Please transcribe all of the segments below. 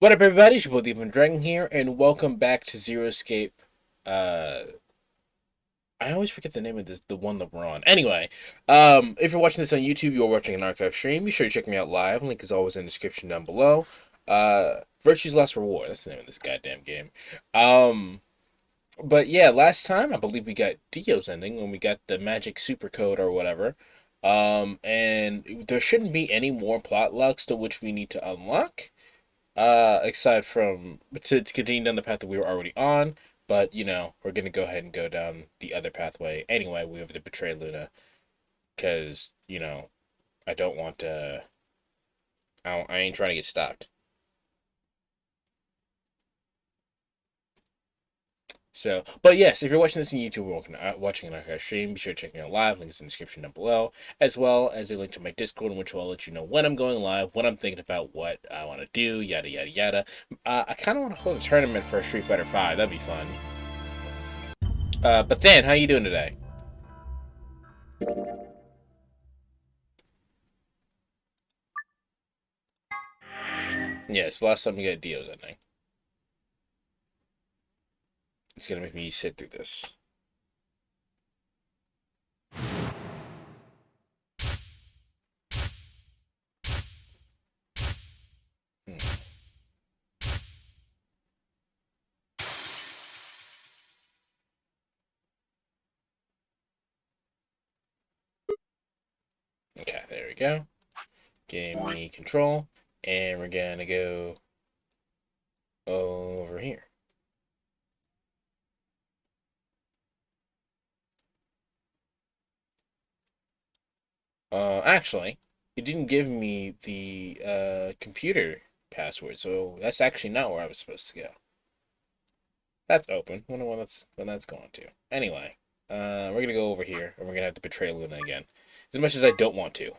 What up, everybody? It's your boy Demon Dragon here, and welcome back to Zero Escape. Uh, I always forget the name of the one that we're on. Anyway, if you're watching this on YouTube, you're watching an archive stream. Be sure to check me out live. Link is always in the description down below. Virtue's Last Reward. That's the name of this goddamn game. But yeah, last time I believe we got Dio's ending when we got the magic super code or whatever. And there shouldn't be any more plot lugs to which we need to unlock. Aside from to continue down the path that we were already on, but we're gonna go ahead and go down the other pathway anyway. We have to betray Luna, because I don't want to. I ain't trying to get stopped. So, but yes, if you're watching this on YouTube or watching an archive stream, be sure to check me out live. Links in the description down below, as well as a link to my Discord, in which will let you know when I'm going live, when I'm thinking about what I want to do, yada yada yada. I kind of want to hold a tournament for Street Fighter V. That'd be fun. But then, how you doing today? Yes, last time we got Dio's ending. It's gonna make me sit through this. Okay, there we go. Give me control, and we're gonna go over here. Actually, it didn't give me the computer password, so that's actually not where I was supposed to go. That's open. Wonder when that's going to. Anyway, we're gonna go over here, and we're gonna have to betray Luna again, as much as I don't want to.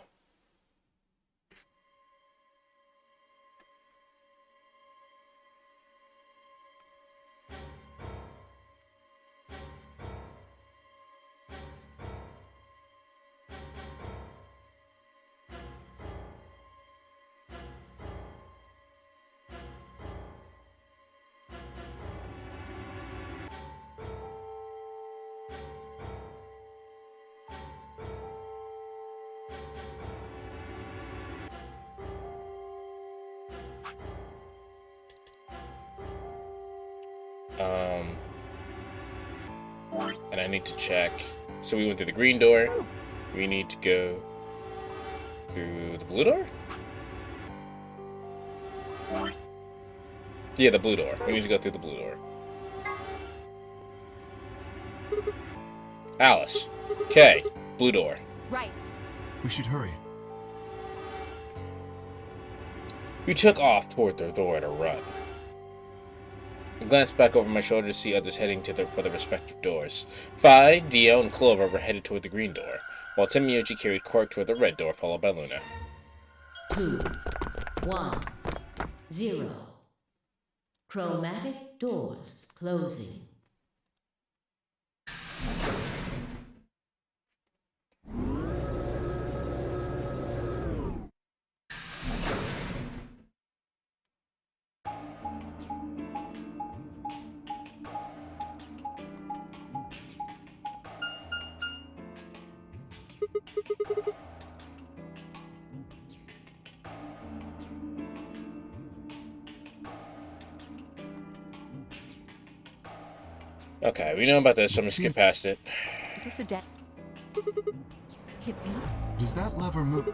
Um, and I need to check. So we went through the green door. We need to go through the blue door? Yeah, the blue door. We need to go through the blue door. Alice. Okay, blue door. Right. We should hurry. We took off toward the door at a run. I glanced back over my shoulder to see others heading for the respective doors. Fi, Dio, and Clover were headed toward the green door, while Tim and Yoji carried Cork toward the red door, followed by Luna. 2, 1, 0. Chromatic doors closing. Okay, we know about this, so I'm gonna skip past it. Is this the deck? It looks... Does that lever move?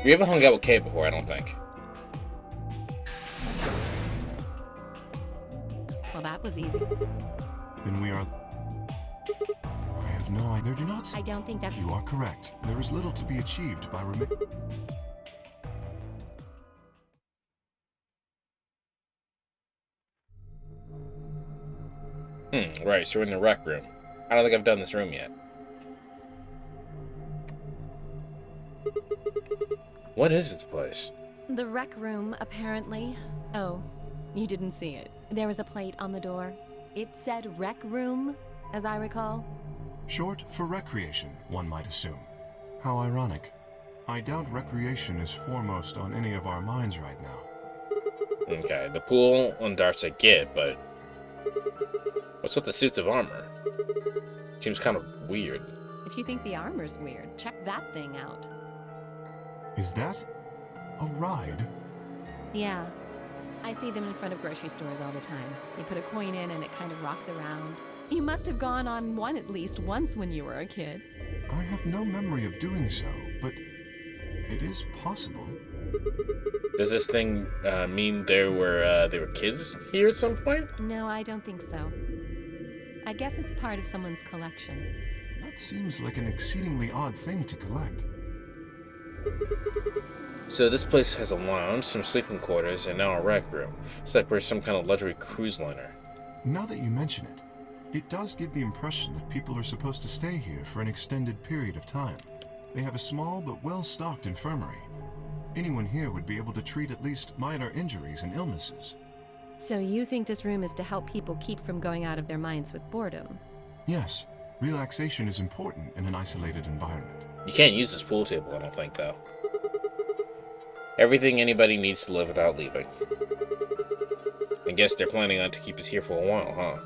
We haven't hung out with Kay before, I don't think. Well, that was easy. Then we are... I have no idea. Do not... I don't think that's... You are correct. There is little to be achieved by Right, so we're in the rec room. I don't think I've done this room yet. What is this place? The rec room, apparently. Oh, you didn't see it. There was a plate on the door. It said rec room, as I recall. Short for recreation, one might assume. How ironic. I doubt recreation is foremost on any of our minds right now. Okay, the pool and darts I get, but what's with the suits of armor? Seems kind of weird. If you think the armor's weird, check that thing out. Is that a ride? Yeah. I see them in front of grocery stores all the time. You put a coin in and it kind of rocks around. You must have gone on one at least once when you were a kid. I have no memory of doing so, but it is possible. Does this thing mean there were kids here at some point? No, I don't think so. I guess it's part of someone's collection. That seems like an exceedingly odd thing to collect. So this place has a lounge, some sleeping quarters, and now a rec room. It's like we're some kind of luxury cruise liner. Now that you mention it, it does give the impression that people are supposed to stay here for an extended period of time. They have a small but well-stocked infirmary. Anyone here would be able to treat at least minor injuries and illnesses. So you think this room is to help people keep from going out of their minds with boredom? Yes, relaxation is important in an isolated environment. You can't use this pool table, I don't think, though. Everything anybody needs to live without leaving. I guess they're planning on to keep us here for a while, huh?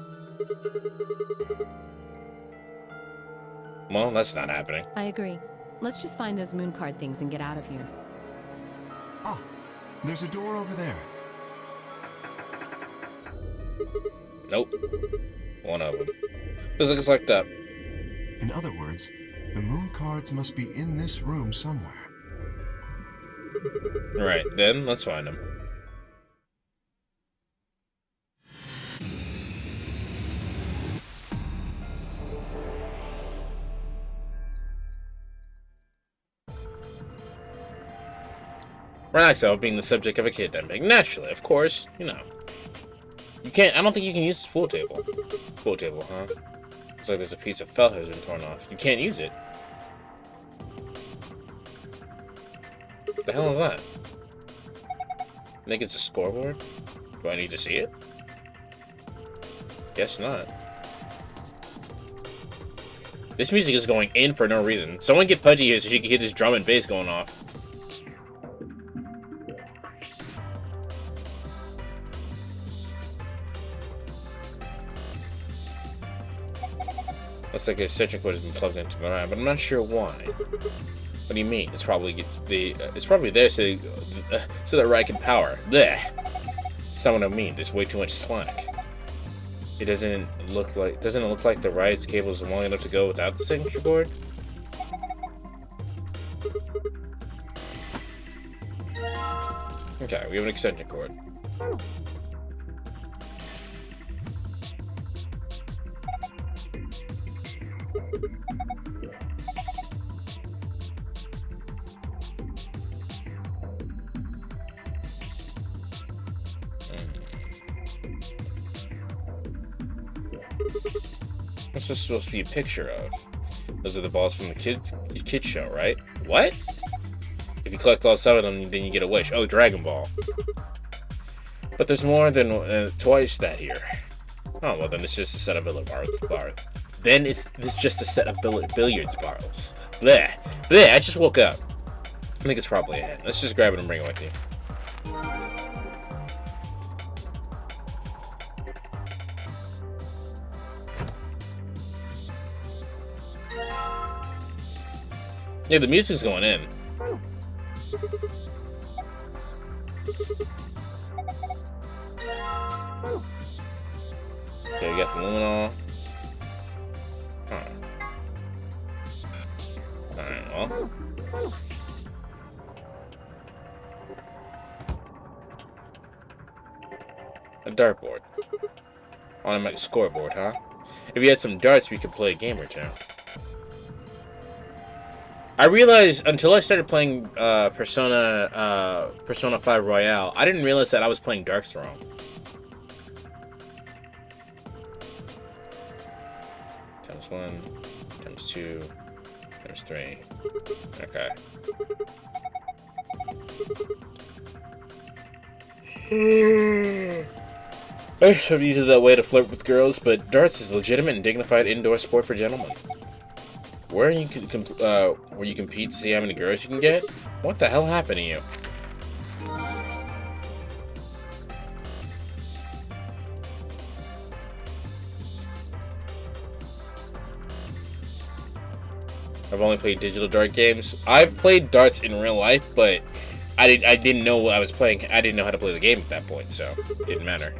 Well, that's not happening. I agree. Let's just find those moon card things and get out of here. Ah, there's a door over there. Nope. One of them. Looks like it's locked up. In other words, the moon cards must be in this room somewhere. Right, then let's find them. Relax out being the subject of a kidnapping. Naturally, of course, you know. You can't, I don't think you can use this pool table. Pool table, huh? Looks like there's a piece of felt has been torn off. You can't use it. What the hell is that? I think it's a scoreboard? Do I need to see it? Guess not. This music is going in for no reason. Someone get Pudgy here so she can hear this drum and bass going off. Looks like a extension cord has been plugged into the ground, but I'm not sure why. What do you mean? It's probably there so that Ride can power. Blech. That's not what I mean. There's way too much slack. It doesn't look like the Ride's cable is long enough to go without the signature board. Okay, we have an extension cord. What's this supposed to be a picture of? Those are the balls from the kids show, right? What? If you collect all 7 of them, then you get a wish. Oh, Dragon Ball. But there's more than twice that here. Oh, well, then it's just a set of bar. Then it's just a set of billiards balls. Bleh. Bleh, I just woke up. I think it's probably a hen. Let's just grab it and bring it with you. Yeah, the music's going in. Okay, we got the luminol. Huh. Alright, well. A dartboard. Automatic scoreboard, huh? If we had some darts, we could play a game or two. I realized until I started playing Persona 5 Royale, I didn't realize that I was playing Darkthrone. Times 1, times 2, times 3. Okay. I some use it that way to flirt with girls, but darts is a legitimate and dignified indoor sport for gentlemen. where you compete to see how many girls you can get? What the hell happened to you? I've only played digital dart games. I've played darts in real life, but I didn't know what I was playing. I didn't know how to play the game at that point, so it didn't matter.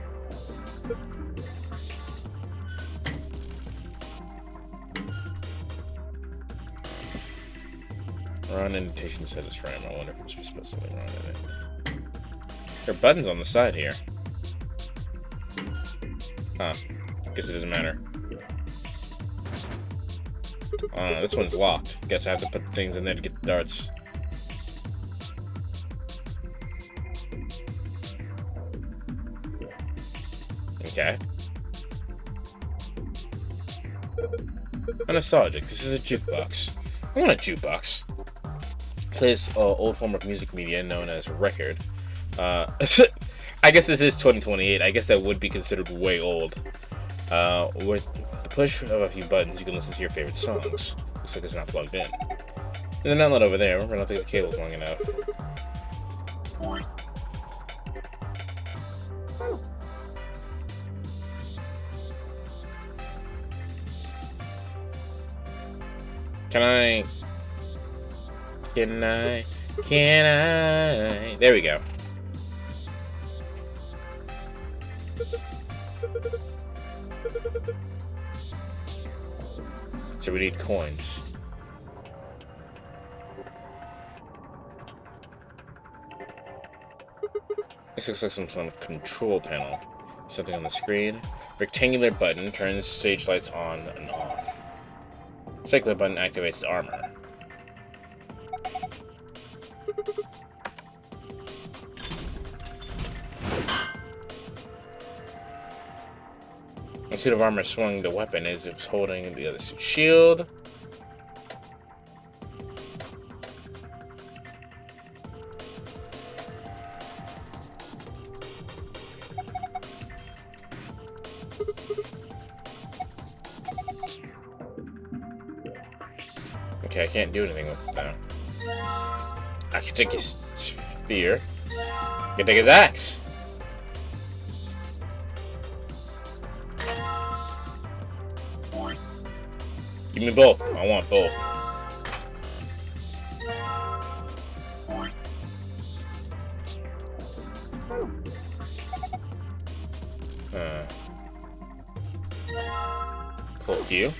Run indentation set is frame. I wonder if it's supposed to put something wrong in it. There are buttons on the side here. Huh. Guess it doesn't matter. Oh, this one's locked. Guess I have to put things in there to get the darts. Okay. A nostalgic. This is a jukebox. I want a jukebox. Plays old form of music media known as record. I guess this is 2028. I guess that would be considered way old. With the push of a few buttons, you can listen to your favorite songs. Looks like it's not plugged in. There's an outlet over there. Remember, I don't think the cable's long enough. Can I? There we go. So we need coins. This looks like some sort of control panel. Something on the screen. Rectangular button turns stage lights on and off. Circular button activates the armor. The suit of armor swung the weapon as it was holding the other suit's shield. Okay, I can't do anything with it now. I can take his spear. I can take his axe. Give me both. I want both. Fuck you.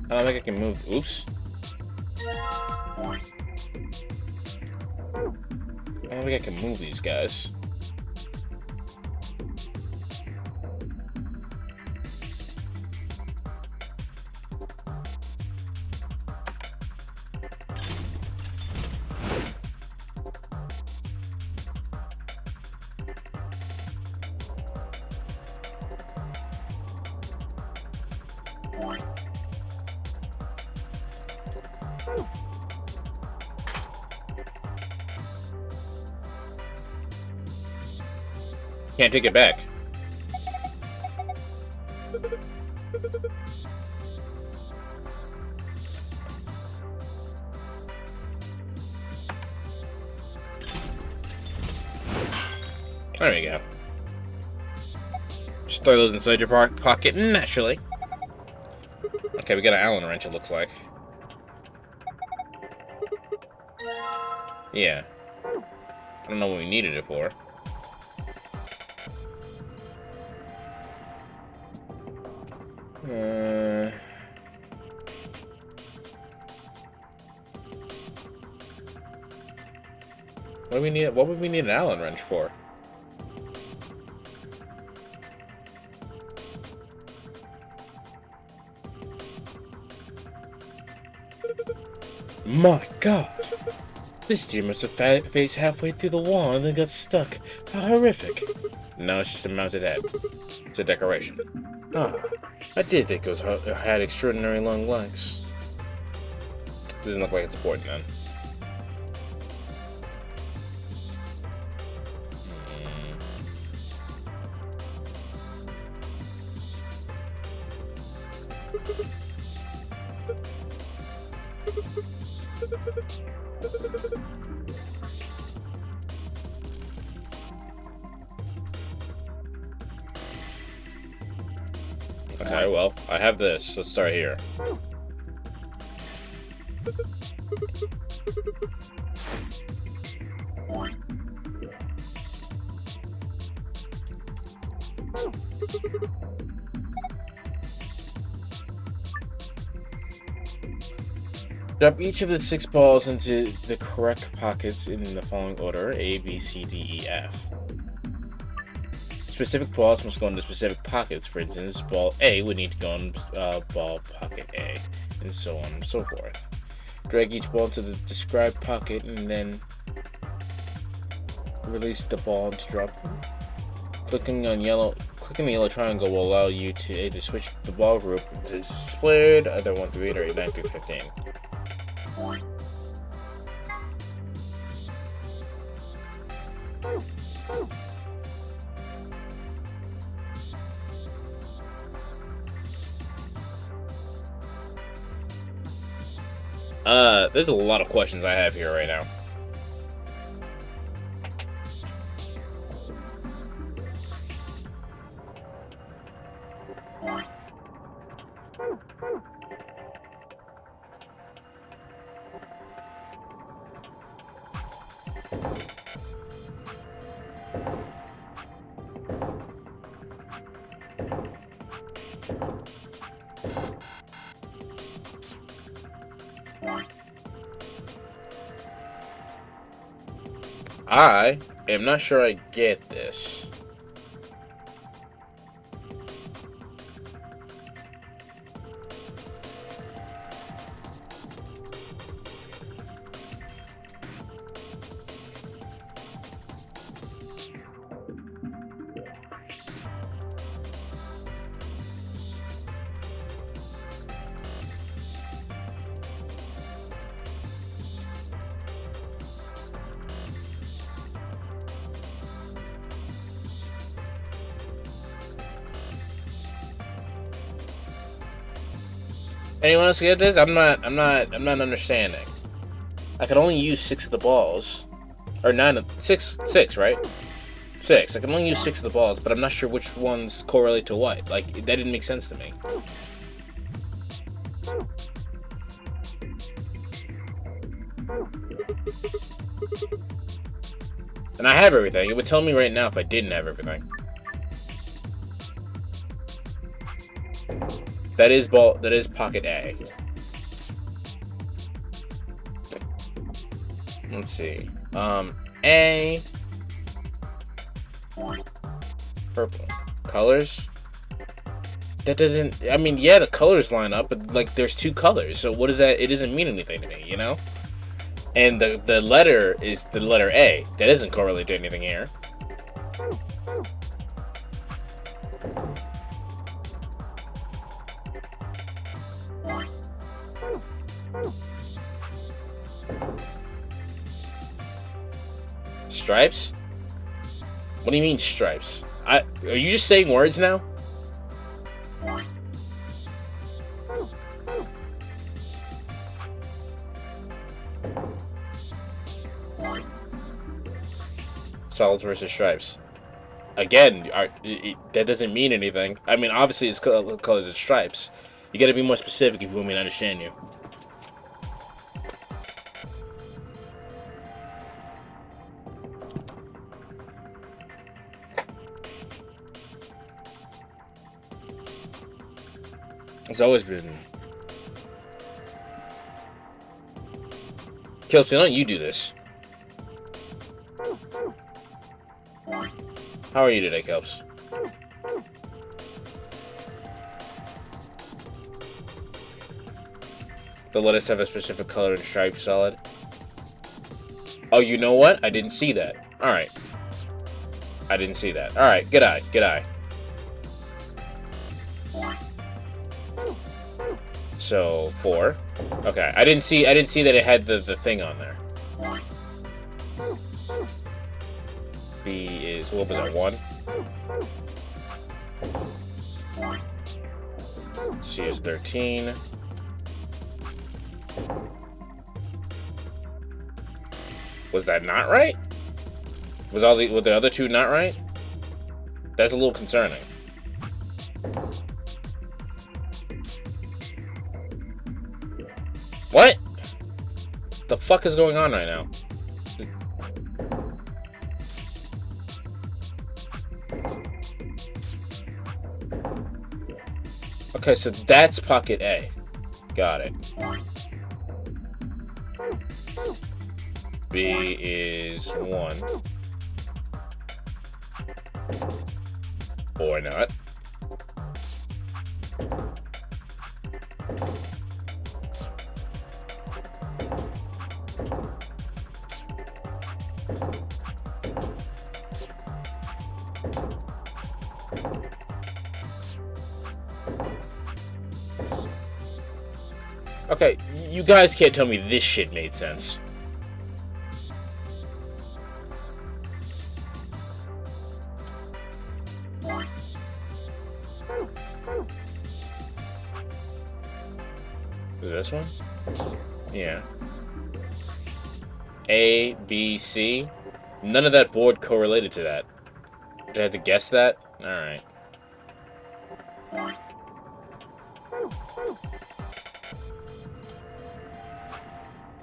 I don't think I can move. Oops. I don't think I can move these guys. Can't take it back. There we go. Just throw those inside your pocket naturally. Okay, we got an Allen wrench, it looks like. Yeah. I don't know what we needed it for. What do we need? What would we need an Allen wrench for? My God! This deer must have phased halfway through the wall and then got stuck. How horrific! No, it's just a mounted head. It's a decoration. Ah, I did think it had extraordinary long legs. Doesn't look like it's important then. Okay, well, I have this. Let's start here. Drop each of the 6 balls into the correct pockets in the following order: A, B, C, D, E, F. Specific balls must go into specific pockets. For instance, ball A would need to go in ball pocket A, and so on and so forth. Drag each ball to the described pocket and then release the ball to drop. Clicking the yellow triangle will allow you to either switch the ball group to displayed, either 1 through 8 or 9 through 15. There's a lot of questions I have here right now. I am not sure I get this. Anyone else get this? I'm not understanding. I can only use 6 of the balls. Or 6, right? 6. I can only use 6 of the balls, but I'm not sure which ones correlate to what. Like, that didn't make sense to me. And I have everything. It would tell me right now if I didn't have everything. That is pocket A. Let's see. A. Purple. Colors? That doesn't... I mean, yeah, the colors line up, but, like, there's 2 colors. So what does that... It doesn't mean anything to me, you know? And the letter is the letter A. That doesn't correlate to anything here. Stripes? What do you mean stripes? Are you just saying words now? Solids versus stripes. Again, that doesn't mean anything. I mean, obviously it's colors and stripes. You gotta be more specific if you want me to understand you. It's always been... Kelsey, why don't you do this? How are you today, Kels? The letters have a specific color and stripe, solid. Oh, you know what? I didn't see that. Alright. I didn't see that. Alright, good eye, good eye. So 4. Okay, I didn't see that it had the thing on there. B is, what was that, 1? C is 13. Was that not right? Were the other 2 not right? That's a little concerning. What? The fuck is going on right now? Okay, so that's pocket A. Got it. B is 1. Or not. Okay, you guys can't tell me this shit made sense. Is this one? Yeah. A, B, C. None of that board correlated to that. Did I have to guess that? Alright.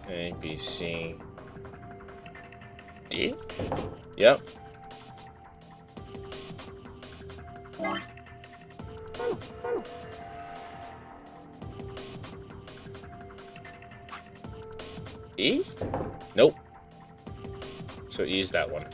A, B, C, D? Yep. E? Nope. So E is that one.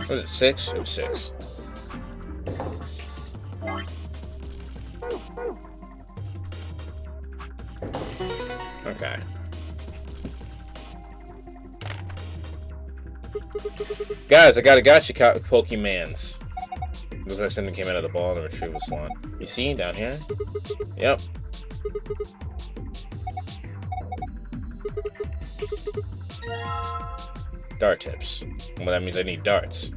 Was it 6? It was 6. Okay. Guys, I got a gotcha, Pokemans. Looks like something came out of the ball in a retrieval salon. You see down here? Yep. Dart tips. Well, that means I need darts.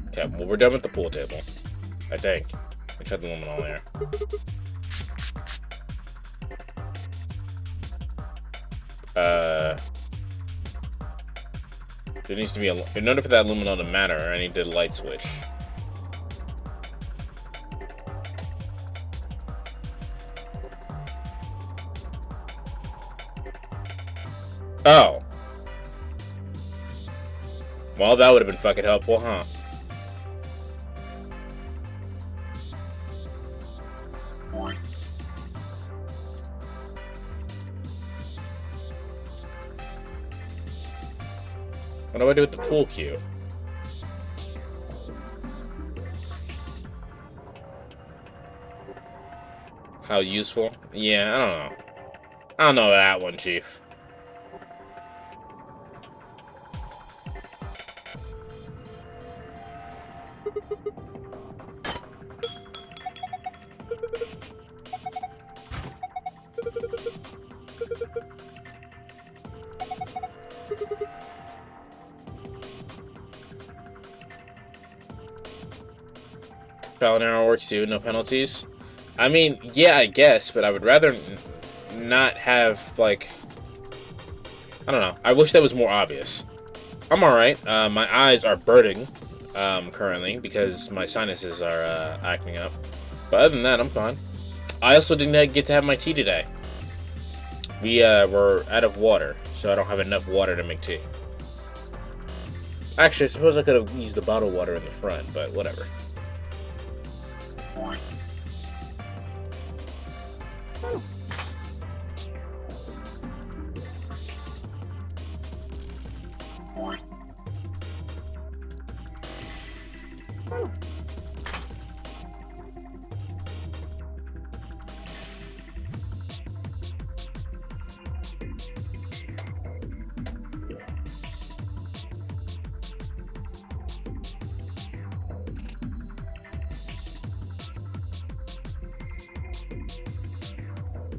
Okay, well, we're done with the pool table. I think. I tried the luminol there. There needs to be in order for that luminol to matter, I need the light switch. Oh. Well, that would have been fucking helpful, huh? What do I do with the pool cue? How useful? Yeah, I don't know. I don't know that one, Chief. Trial and error works too, no penalties. I mean, yeah, I guess, but I would rather not have, like... I don't know. I wish that was more obvious. I'm alright. My eyes are burning, currently, because my sinuses are, acting up. But other than that, I'm fine. I also didn't get to have my tea today. We, were out of water, so I don't have enough water to make tea. Actually, I suppose I could have used the bottled water in the front, but whatever.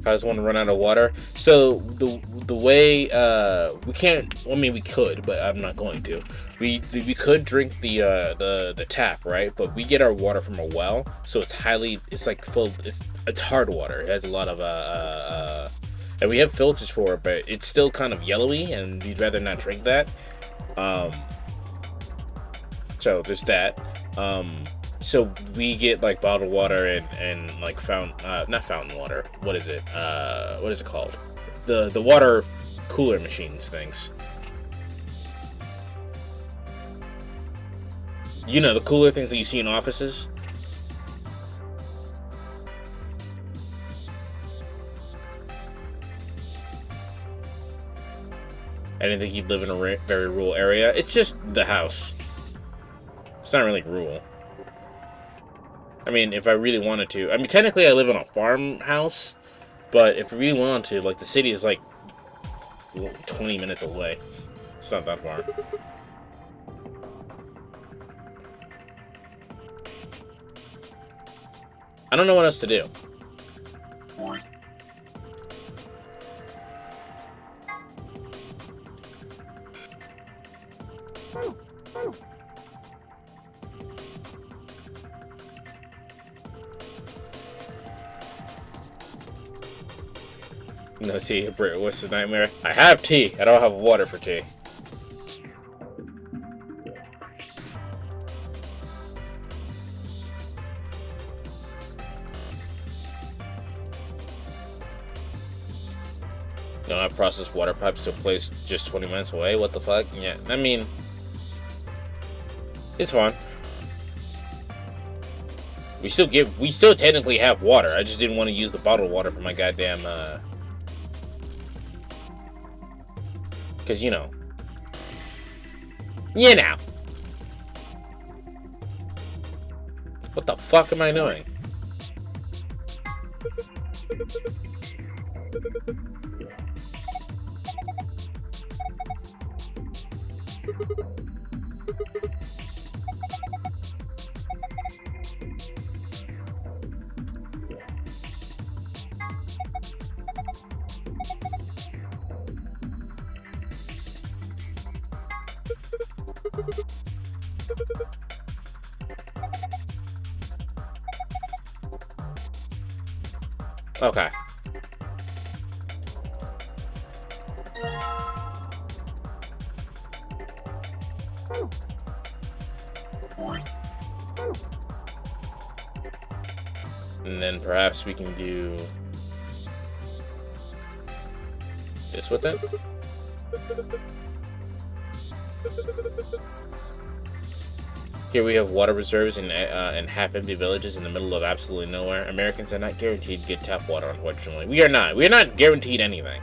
I just want to run out of water. So the way we can't. I mean, we could, but I'm not going to. We could drink the tap, right? But we get our water from a well, so it's like full. It's hard water. It has a lot of and we have filters for it, but it's still kind of yellowy, and we'd rather not drink that. Um, so there's that. So we get like bottled water and like not fountain water. What is it? What is it called? The water cooler machines things. You know, the cooler things that you see in offices. I didn't think you'd live in a very rural area. It's just the house. It's not really rural. I mean, if I really wanted to. I mean, technically I live in a farmhouse, but if I really wanted to, like, the city is like 20 minutes away. It's not that far. I don't know what else to do. No tea. What's the nightmare? I have tea. I don't have water for tea. You don't have processed water pipes to a place just 20 minutes away? What the fuck? Yeah, I mean, it's fine. We still technically have water. I just didn't want to use the bottled water for my goddamn, because, you know. What the fuck am I doing? Okay. And then perhaps we can do this with it. Here we have water reserves in half-empty villages in the middle of absolutely nowhere. Americans are not guaranteed good tap water, unfortunately. We are not. We are not guaranteed anything.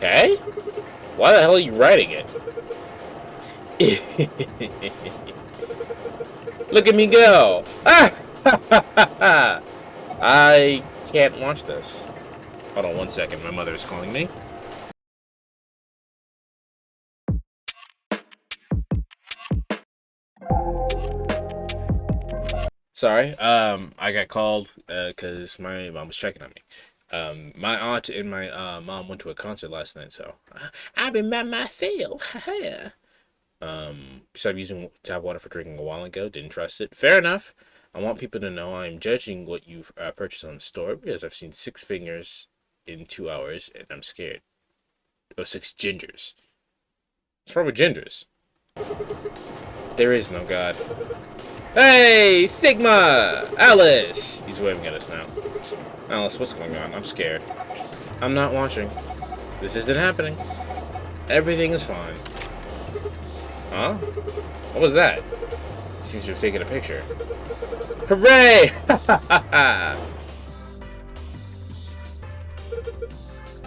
Okay? Why the hell are you writing it? Look at me go! Ah! I can't watch this. Hold on 1 second, my mother is calling me. Sorry, I got called, because my mom was checking on me. My aunt and my mom went to a concert last night, so I've been by myself. Started using tap water for drinking a while ago. Didn't trust it. Fair enough. I want people to know I'm judging what you've purchased on the store because I've seen 6 fingers in 2 hours and I'm scared. Oh, 6 gingers. What's wrong with gingers? There is no God. Hey, Sigma! Alice! He's waving at us now. Alice, what's going on? I'm scared. I'm not watching. This isn't happening. Everything is fine. Huh? What was that? Seems to have taken a picture. Hooray!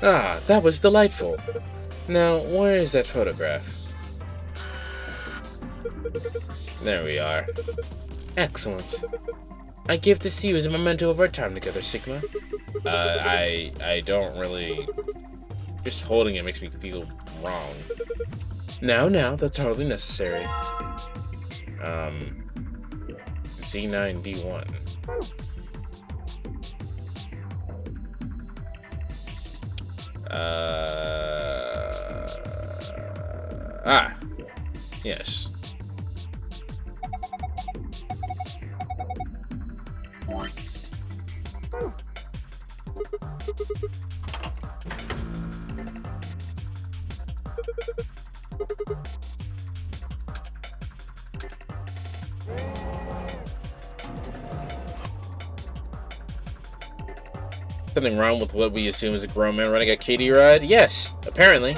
Ah, that was delightful. Now, where is that photograph? There we are. Excellent. I give this to you as a memento of our time together, Sigma. I don't really... Just holding it makes me feel wrong. Now, that's hardly necessary. Z9D1. Yes. Something wrong with what we assume is a grown man running a kiddie ride? Yes, apparently.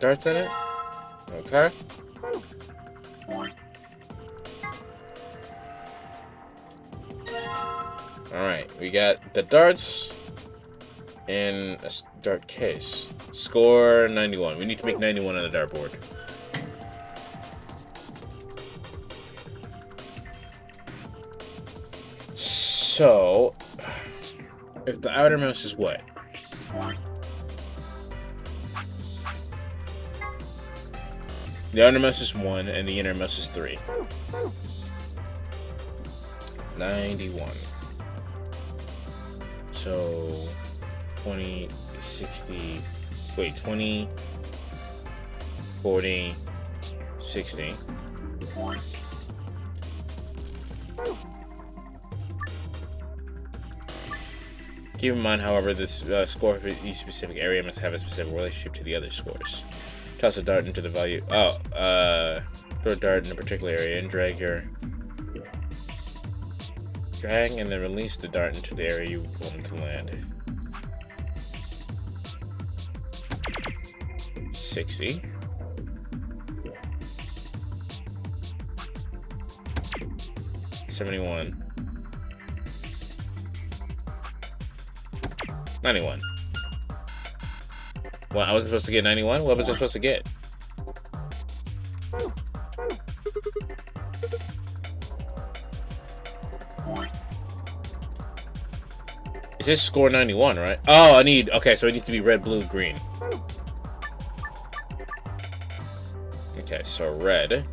Darts in it? Okay. Alright, we got the darts in a dart case. Score 91. We need to make 91 on the dartboard. So, if the outermost is what? The outermost is 1, and the innermost is 3. 91. So, 20, 60... Wait, 20, 40, 60. Keep in mind, however, this score for each specific area must have a specific relationship to the other scores. Toss a dart into the value. Oh, throw a dart in a particular area and drag and then release the dart into the area you want it to land. 60. $71. 91. What, I wasn't supposed to get 91? What was I supposed to get? It says score 91, right? Oh, okay, so it needs to be red, blue, green. Okay, so red.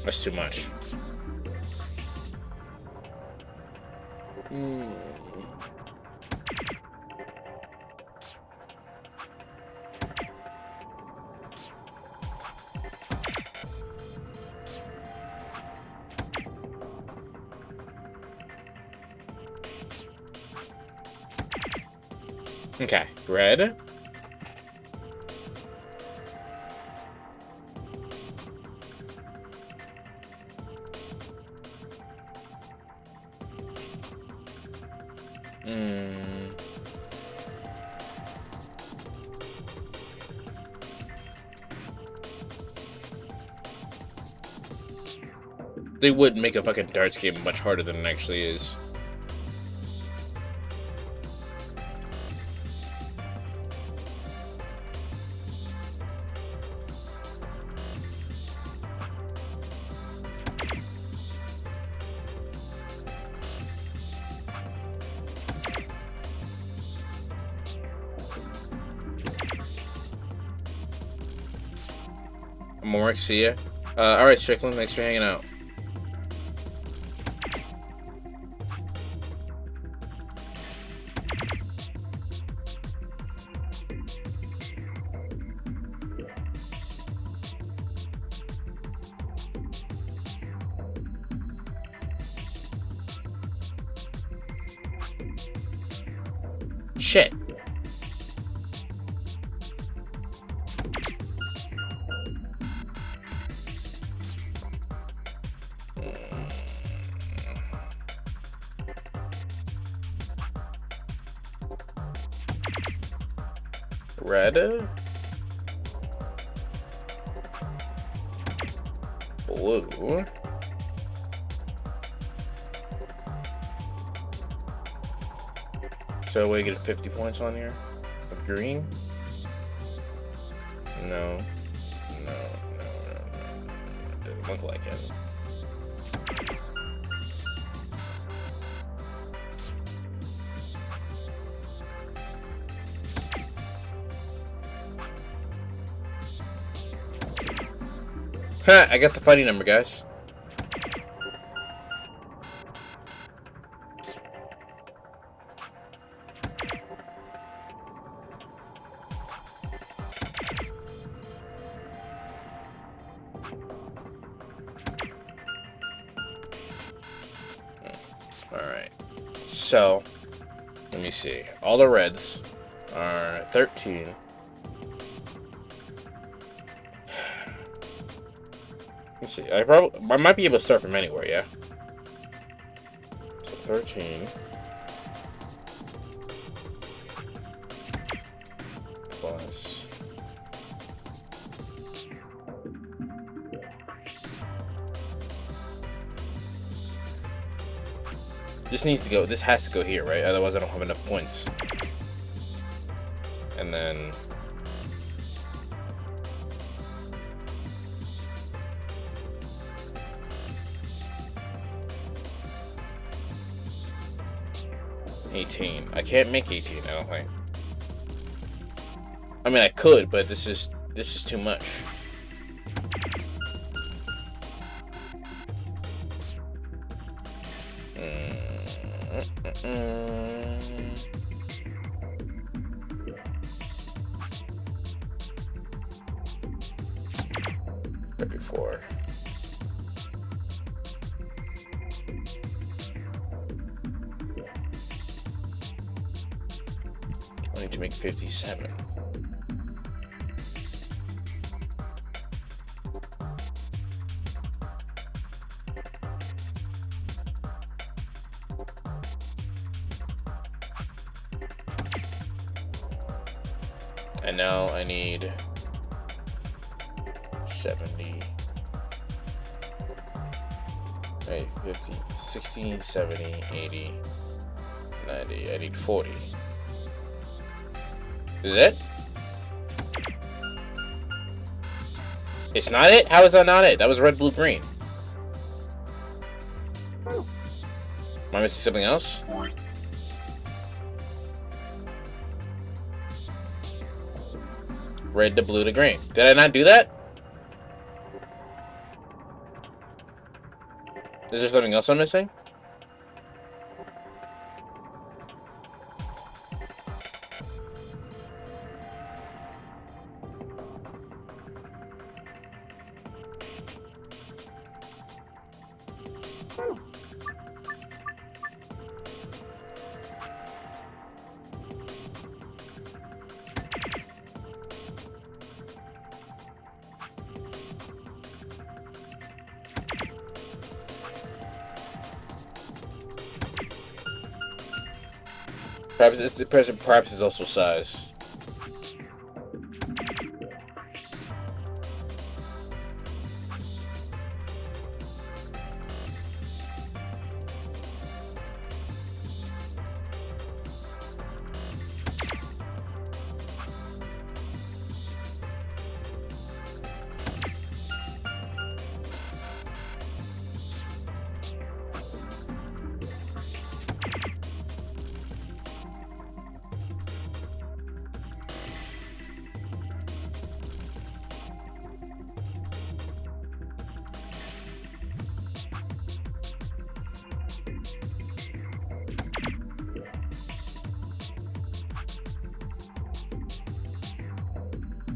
That's too much. Okay, red. Mm. They would make a fucking darts game much harder than it actually is. I'm gonna work, see ya. Alright, Strickland, thanks for hanging out. Shit. Red. Blue. So we get 50 points on here? Of green? No. No. Doesn't look like it. Ha! I got the fighting number, guys. Alright. So, let me see. All the reds are 13. Let's see. I might be able to start from anywhere, yeah? So 13 plus this needs to go. This has to go here, right? Otherwise, I don't have enough points. And then 18. I can't make 18, I don't think. I mean, I could, but this is too much. Four. I need to make 57. And now I need 70. Right, 50, 60, 70, 80, 90. I need 40. Is it? It's not it? How is that not it? That was red, blue, green. Am I missing something else? Red to blue to green. Did I not do that? Is there something else I'm missing? Perhaps it's also size.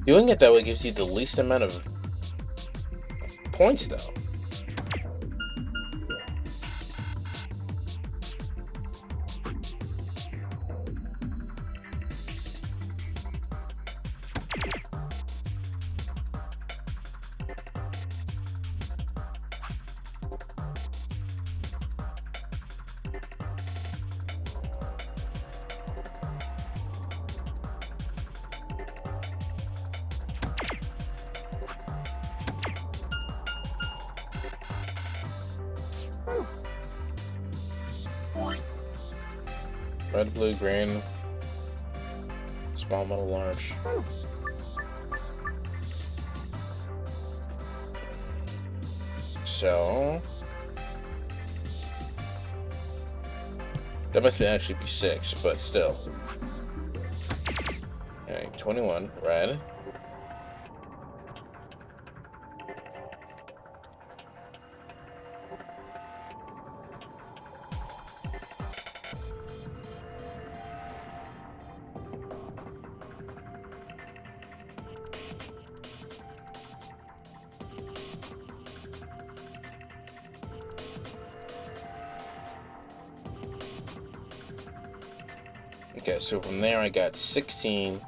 Doing it that way gives you the least amount of points, though. Red, blue, green, small, middle, large. So that must actually be 6, but still. Okay, 21, red. Okay, so from there I got 16,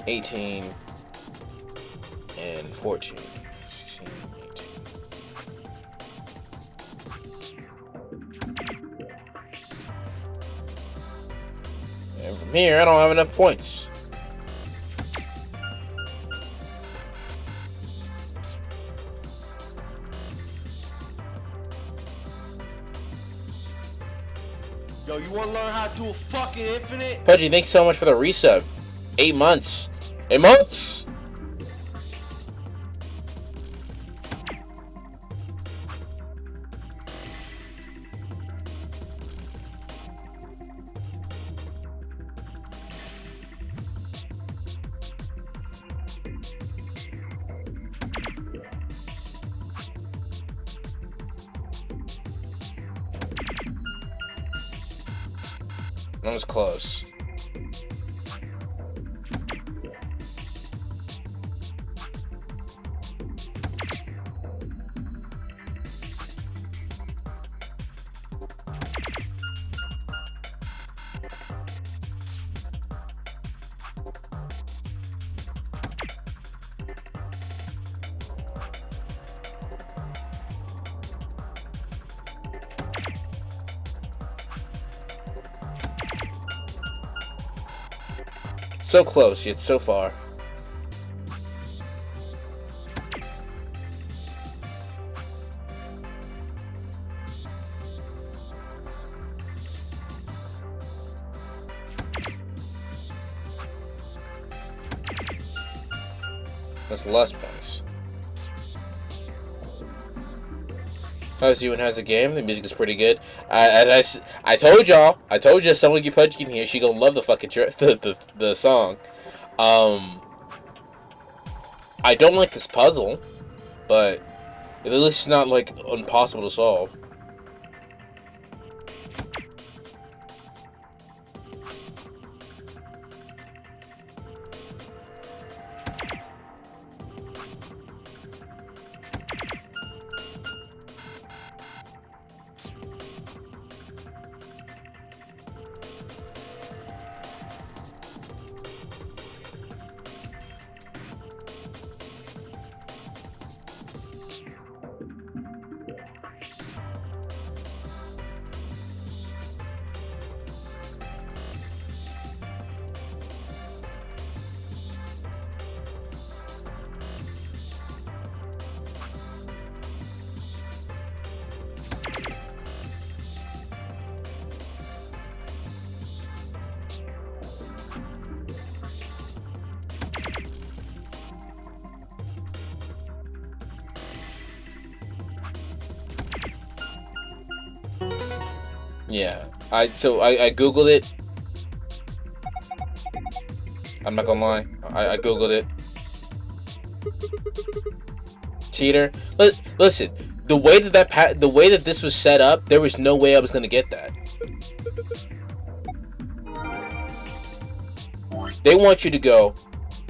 18, and 14. 16, 18. And from here I don't have enough points. Yo, you wanna learn how to do a fucking infinite? Pudgy, thanks so much for the resub. 8 months. 8 months? That was close. So close, yet so far. That's less points. How's you and how's the game? The music is pretty good. I told y'all. I told you someone get Pudgy in here. She gonna love the fucking the song. I don't like this puzzle, but at least it's not like impossible to solve. Yeah. I googled it. I'm not gonna lie. I googled it. Cheater. But listen, the way that this was set up, there was no way I was gonna get that. They want you to go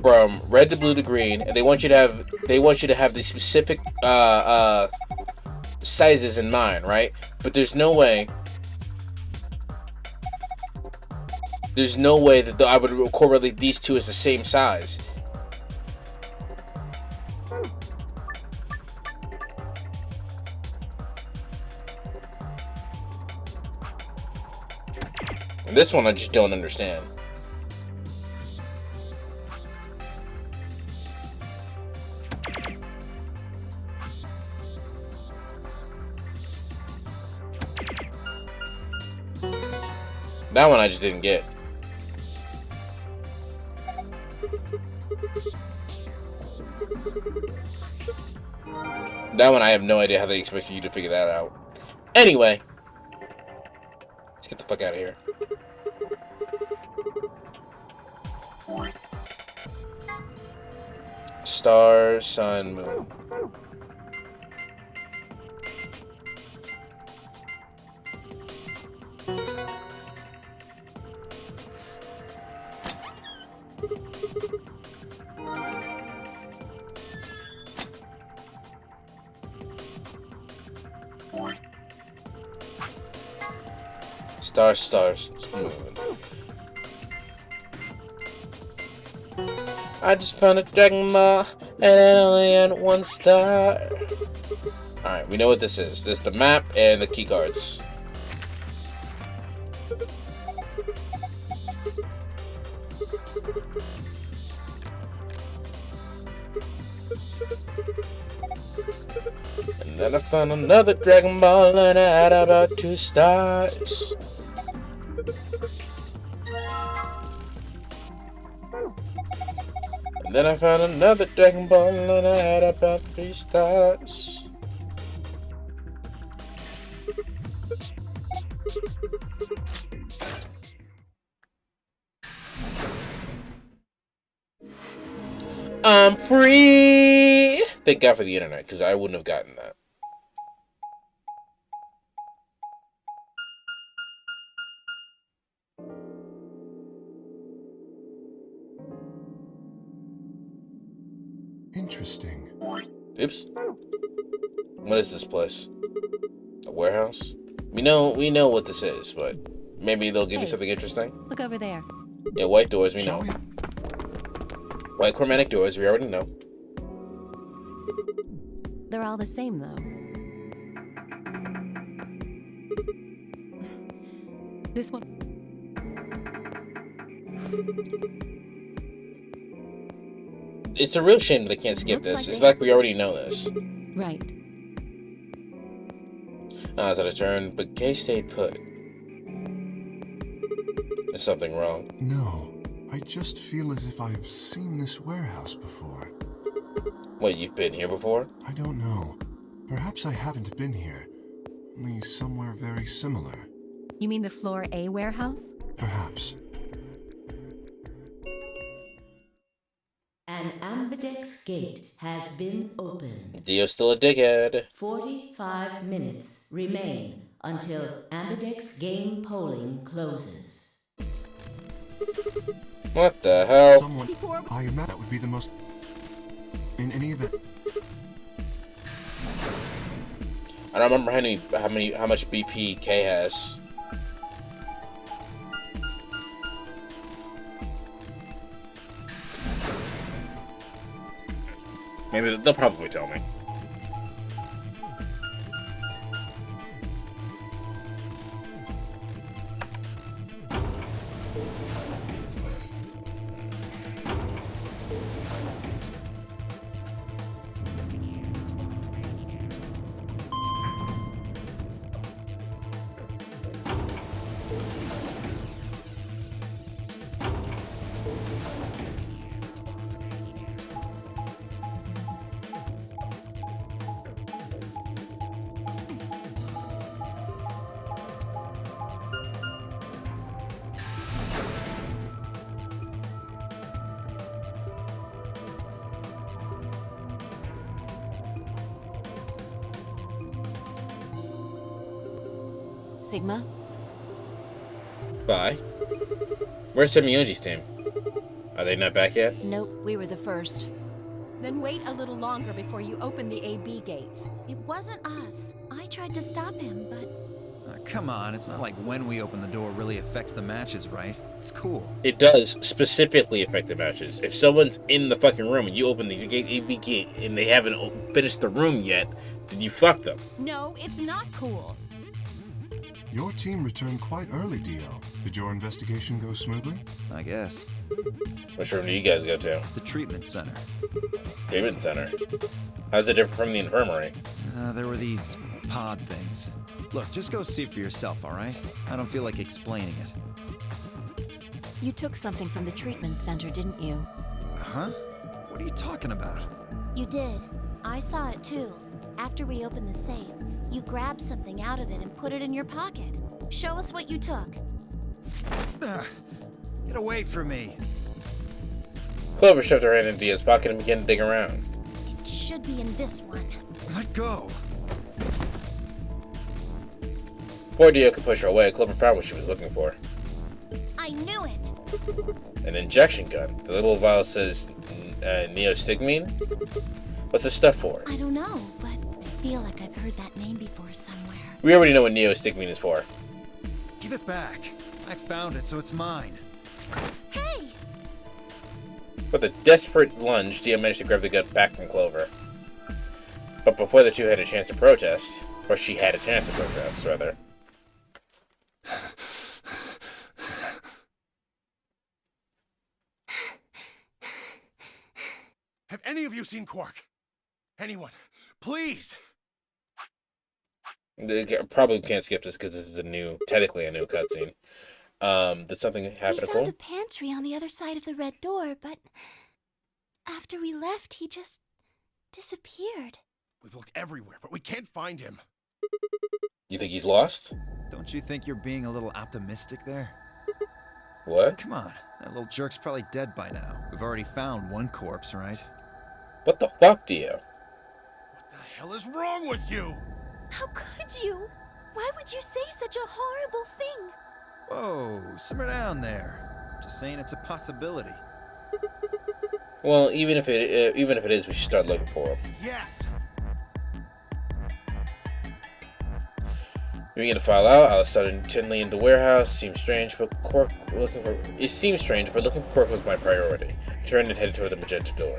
from red to blue to green, and they want you to have the specific sizes in mind, right? But there's no way. There's no way that I would correlate these two as the same size. And this one I just don't understand. That one I just didn't get. That one I have no idea how they expect you to figure that out. Anyway, let's get the fuck out of here. Star, sun, moon. Stars, stars, moon. I just found a dragon ball, and it only had one star. Alright, we know what this is. This is the map and the key cards. And then I found another dragon ball, and I had about 2 stars. And then I found another dragon ball and I had about 3 stars. I'm free! Thank God for the internet, because I wouldn't have gotten that. Interesting. Oops. What is this place? A warehouse? We know what this is, but maybe they'll give me something interesting. Look over there. Yeah, white doors, we know. Shall we? White chromatic doors, we already know. They're all the same, though. This one. It's a real shame that I can't skip Looks this. like It's like we already know this. Right. It's out of turn, but Kay stayed put. There's something wrong. No. I just feel as if I've seen this warehouse before. Wait, you've been here before? I don't know. Perhaps I haven't been here. Only somewhere very similar. You mean the Floor A warehouse? Perhaps. An ambidex gate has been opened. Dio's still a dickhead. 45 minutes remain until ambidex game polling closes. What the hell? Someone. I imagine that would be the most. In any event. I don't remember how much BP K has. Maybe they'll probably tell me. Sigma? Bye. Where's Semionji's team? Are they not back yet? Nope, we were the first. Then wait a little longer before you open the AB gate. It wasn't us. I tried to stop him, but... Come on, it's not like when we open the door really affects the matches, right? It's cool. It does specifically affect the matches. If someone's in the fucking room and you open the gate, AB gate, and they haven't finished the room yet, then you fuck them. No, it's not cool. Your team returned quite early, Dio. Did your investigation go smoothly? I guess. Which room do you guys go to? The treatment center. Treatment center. How's it different from the infirmary? There were these pod things. Look, just go see for yourself, alright? I don't feel like explaining it. You took something from the treatment center, didn't you? Huh? What are you talking about? You did. I saw it too. After we opened the safe, you grabbed something out of it and put it in your pocket. Show us what you took. Get away from me! Clover shoved her hand into Dia's pocket and began to dig around. It should be in this one. Let go! Before Dio could push her away, Clover found what she was looking for. I knew it! An injection gun. The little vial says neostigmine? What's this stuff for? I don't know, but I feel like I've heard that name before somewhere. We already know what neostigmine is for. Give it back. I found it, so it's mine. Hey! With a desperate lunge, Dio managed to grab the gun back from Clover. But before the two had a chance to protest, or she had a chance to protest, rather. Have any of you seen Quark? Anyone? Please! Probably can't skip this because it's technically a new cutscene. Did something happen We to found Cole? a pantry on the other side of the red door, but after we left, he just disappeared. We've looked everywhere, but we can't find him. You think he's lost? Don't you think you're being a little optimistic there? What? Come on, that little jerk's probably dead by now. We've already found one corpse, right? What the fuck, Dio? What the hell is wrong with you? How could you? Why would you say such a horrible thing? Whoa, simmer down there. Just saying it's a possibility. Well, even if it is, we should start looking for him. Yes! We begin to file out. Alice started intently in the warehouse. Seems strange, but looking for Quark was my priority. I turned and headed toward the magenta door.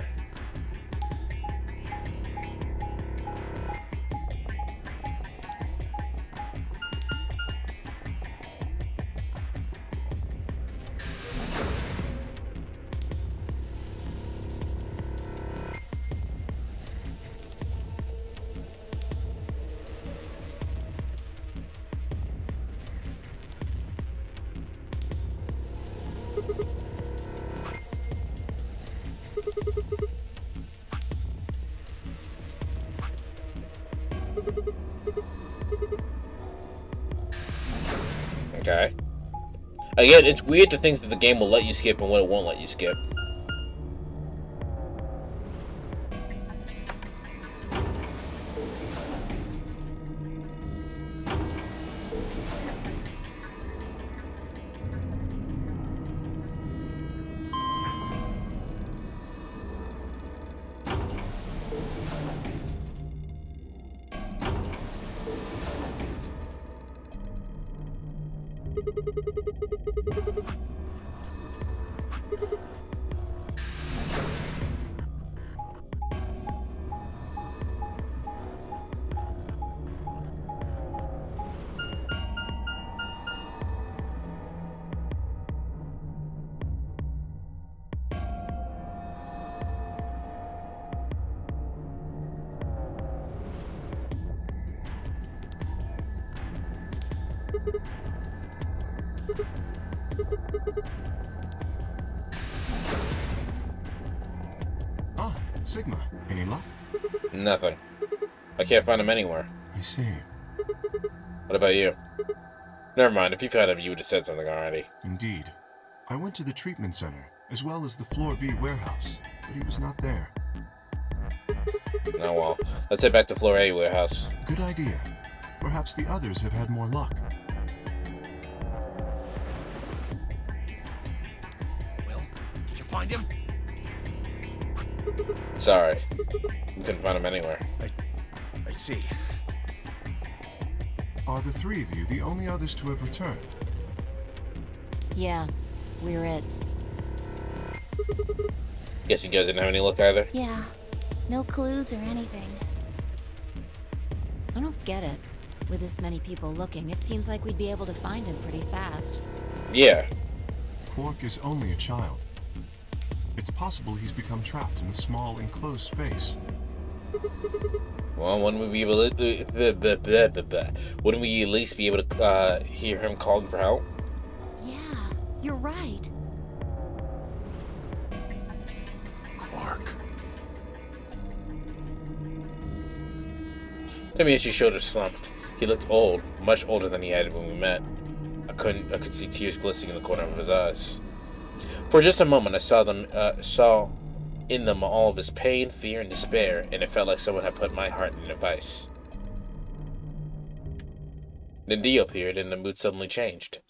Okay. Again, it's weird the things that the game will let you skip and what it won't let you skip. Ah, Sigma. Any luck? Nothing. I can't find him anywhere. I see. What about you? Never mind. If you found him, you would have said something already. Indeed. I went to the treatment center, as well as the Floor B warehouse, but he was not there. Oh well. Let's head back to Floor A warehouse. Good idea. Perhaps the others have had more luck. find him? Sorry. We couldn't find him anywhere. I see. Are the three of you the only others to have returned? Yeah, we're it. Guess you guys didn't have any luck either? Yeah. No clues or anything. I don't get it. With this many people looking, it seems like we'd be able to find him pretty fast. Yeah. Quark is only a child. It's possible he's become trapped in a small enclosed space. Well, wouldn't we be able to... Wouldn't we at least be able to hear him calling for help? Yeah, you're right. Quark. Demianchi's shoulders slumped. He looked old, much older than he had when we met. I could see tears glistening in the corner of his eyes. For just a moment, I saw in them all of his pain, fear, and despair, and it felt like someone had put my heart in a vice. Then Dio appeared, and the mood suddenly changed.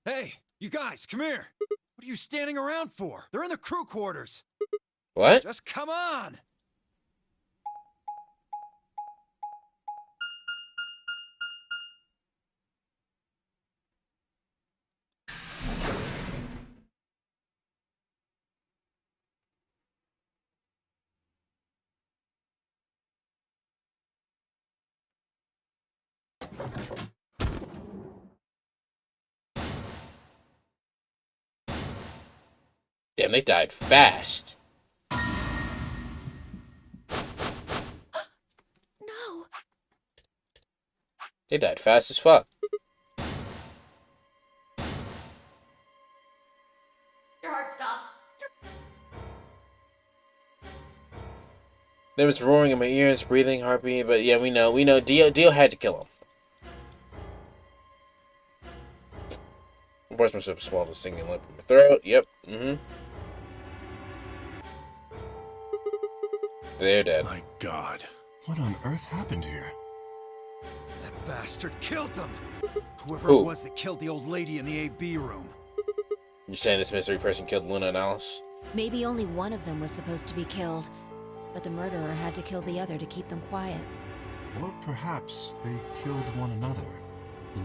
Hey, you guys, come here. What are you standing around for? They're in the crew quarters. What? Just come on. Damn, they died fast. No. They died fast as fuck. Your heart stops. There was roaring in my ears, breathing, heartbeat, but yeah, we know. Dio had to kill him. Forced myself to swallow the stinging lip in my throat. Yep. They're dead. My God. What on earth happened here? That bastard killed them. Whoever Who? it was that killed the old lady in the AB room. You saying this mystery person killed Luna and Alice? Maybe only one of them was supposed to be killed, but the murderer had to kill the other to keep them quiet. Or perhaps they killed one another.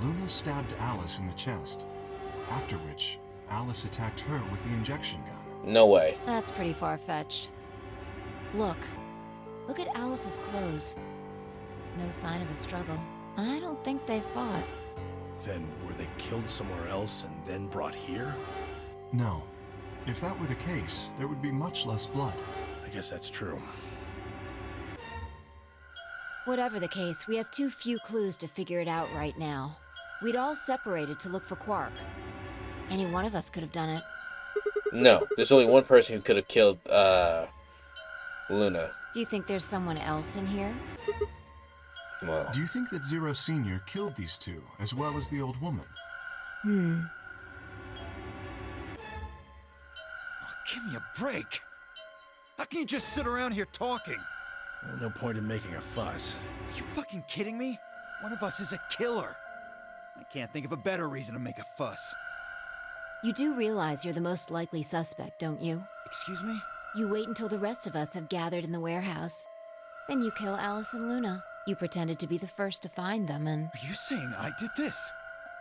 Luna stabbed Alice in the chest, after which Alice attacked her with the injection gun. No way. That's pretty far-fetched. Look at Alice's clothes. No sign of a struggle. I don't think they fought. Then were they killed somewhere else and then brought here? No. If that were the case, there would be much less blood. I guess that's true. Whatever the case, we have too few clues to figure it out right now. We'd all separated to look for Quark. Any one of us could have done it. No, there's only one person who could have killed, Luna. Do you think there's someone else in here? Well, Do you think that Zero Sr. killed these two, as well as the old woman? Oh, give me a break. How can you just sit around here talking? No point in making a fuss. Are you fucking kidding me? One of us is a killer. I can't think of a better reason to make a fuss. You do realize you're the most likely suspect, don't you? Excuse me? You wait until the rest of us have gathered in the warehouse. Then you kill Alice and Luna. You pretended to be the first to find them, and... Are you saying I did this?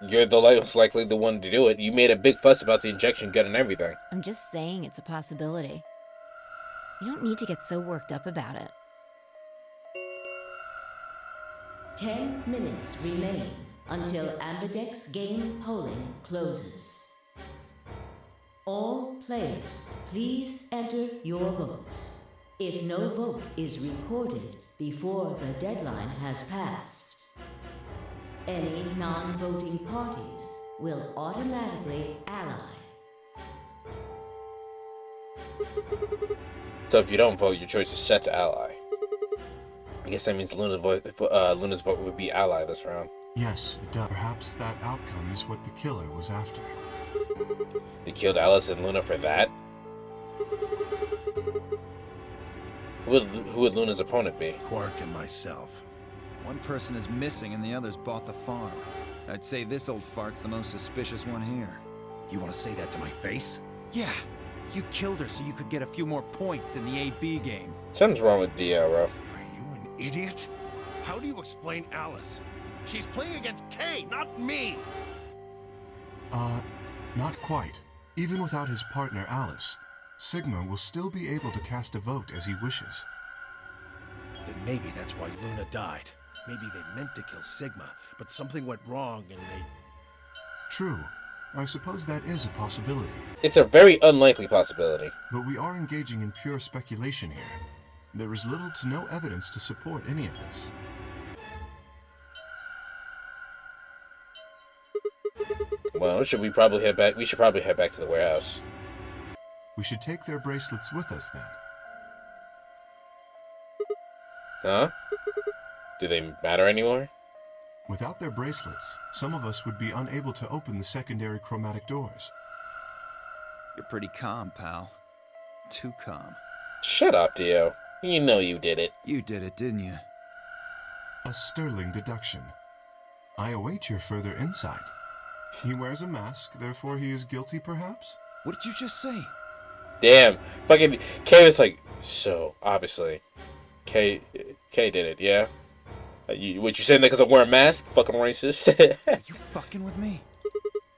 you're the most likely the one to do it. You made a big fuss about the injection gun and everything. I'm just saying it's a possibility. You don't need to get so worked up about it. 10 minutes remain until Ambidex game polling closes. All players, please enter your votes. If no vote is recorded before the deadline has passed, any non-voting parties will automatically ally. So if you don't vote, your choice is set to ally. I guess that means Luna's vote would be ally this round. Yes, it does. Perhaps that outcome is what the killer was after. They killed Alice and Luna for that? Who would Luna's opponent be? Quark and myself. One person is missing and the others bought the farm. I'd say this old fart's the most suspicious one here. You want to say that to my face? Yeah, you killed her so you could get a few more points in the AB game. Something's wrong with Dio, bro. Are you an idiot? How do you explain Alice? She's playing against Kay, not me! Not quite. Even without his partner Alice, Sigma will still be able to cast a vote as he wishes. Then maybe that's why Luna died. Maybe they meant to kill Sigma, but something went wrong and they... True. I suppose that is a possibility. It's a very unlikely possibility. But we are engaging in pure speculation here. There is little to no evidence to support any of this. Well, should we probably head back? We should probably head back to the warehouse. We should take their bracelets with us then. Huh? Do they matter anymore? Without their bracelets, some of us would be unable to open the secondary chromatic doors. You're pretty calm, pal. Too calm. Shut up, Dio. You know you did it. You did it, didn't you? A sterling deduction. I await your further insight. He wears a mask, therefore he is guilty, perhaps? What did you just say? Damn. Fucking Kay was like, so, obviously. Kay did it, yeah? What, you saying that because I'm wearing a mask? Fucking racist. Are you fucking with me?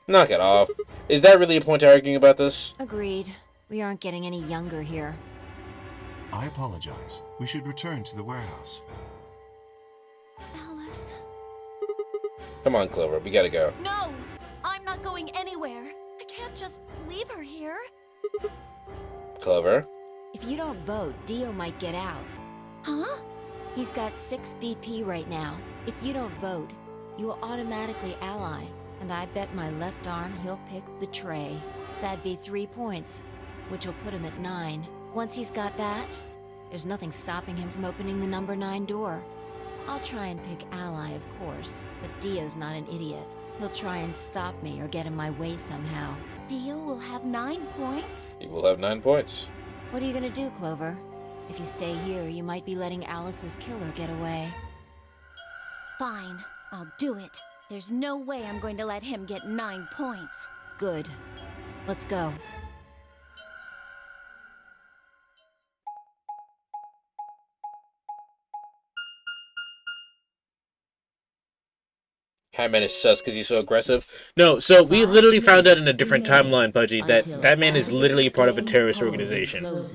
Knock it off. Is that really a point to arguing about this? Agreed. We aren't getting any younger here. I apologize. We should return to the warehouse. Alice. Come on, Clover. We gotta go. No! I'm not going anywhere. I can't just leave her here. Clover? If you don't vote, Dio might get out. Huh? He's got 6 BP right now. If you don't vote, you will automatically ally. And I bet my left arm he'll pick Betray. That'd be 3 points, which will put him at 9. Once he's got that, there's nothing stopping him from opening the number 9 door. I'll try and pick Ally, of course, but Dio's not an idiot. He'll try and stop me or get in my way somehow. Dio will have 9 points? He will have 9 points. What are you gonna do, Clover? If you stay here, you might be letting Alice's killer get away. Fine, I'll do it. There's no way I'm going to let him get 9 points. Good. Let's go. Hatman is sus because he's so aggressive. No, so we literally found out in a different timeline, Pudgy, that man is literally part of a terrorist organization.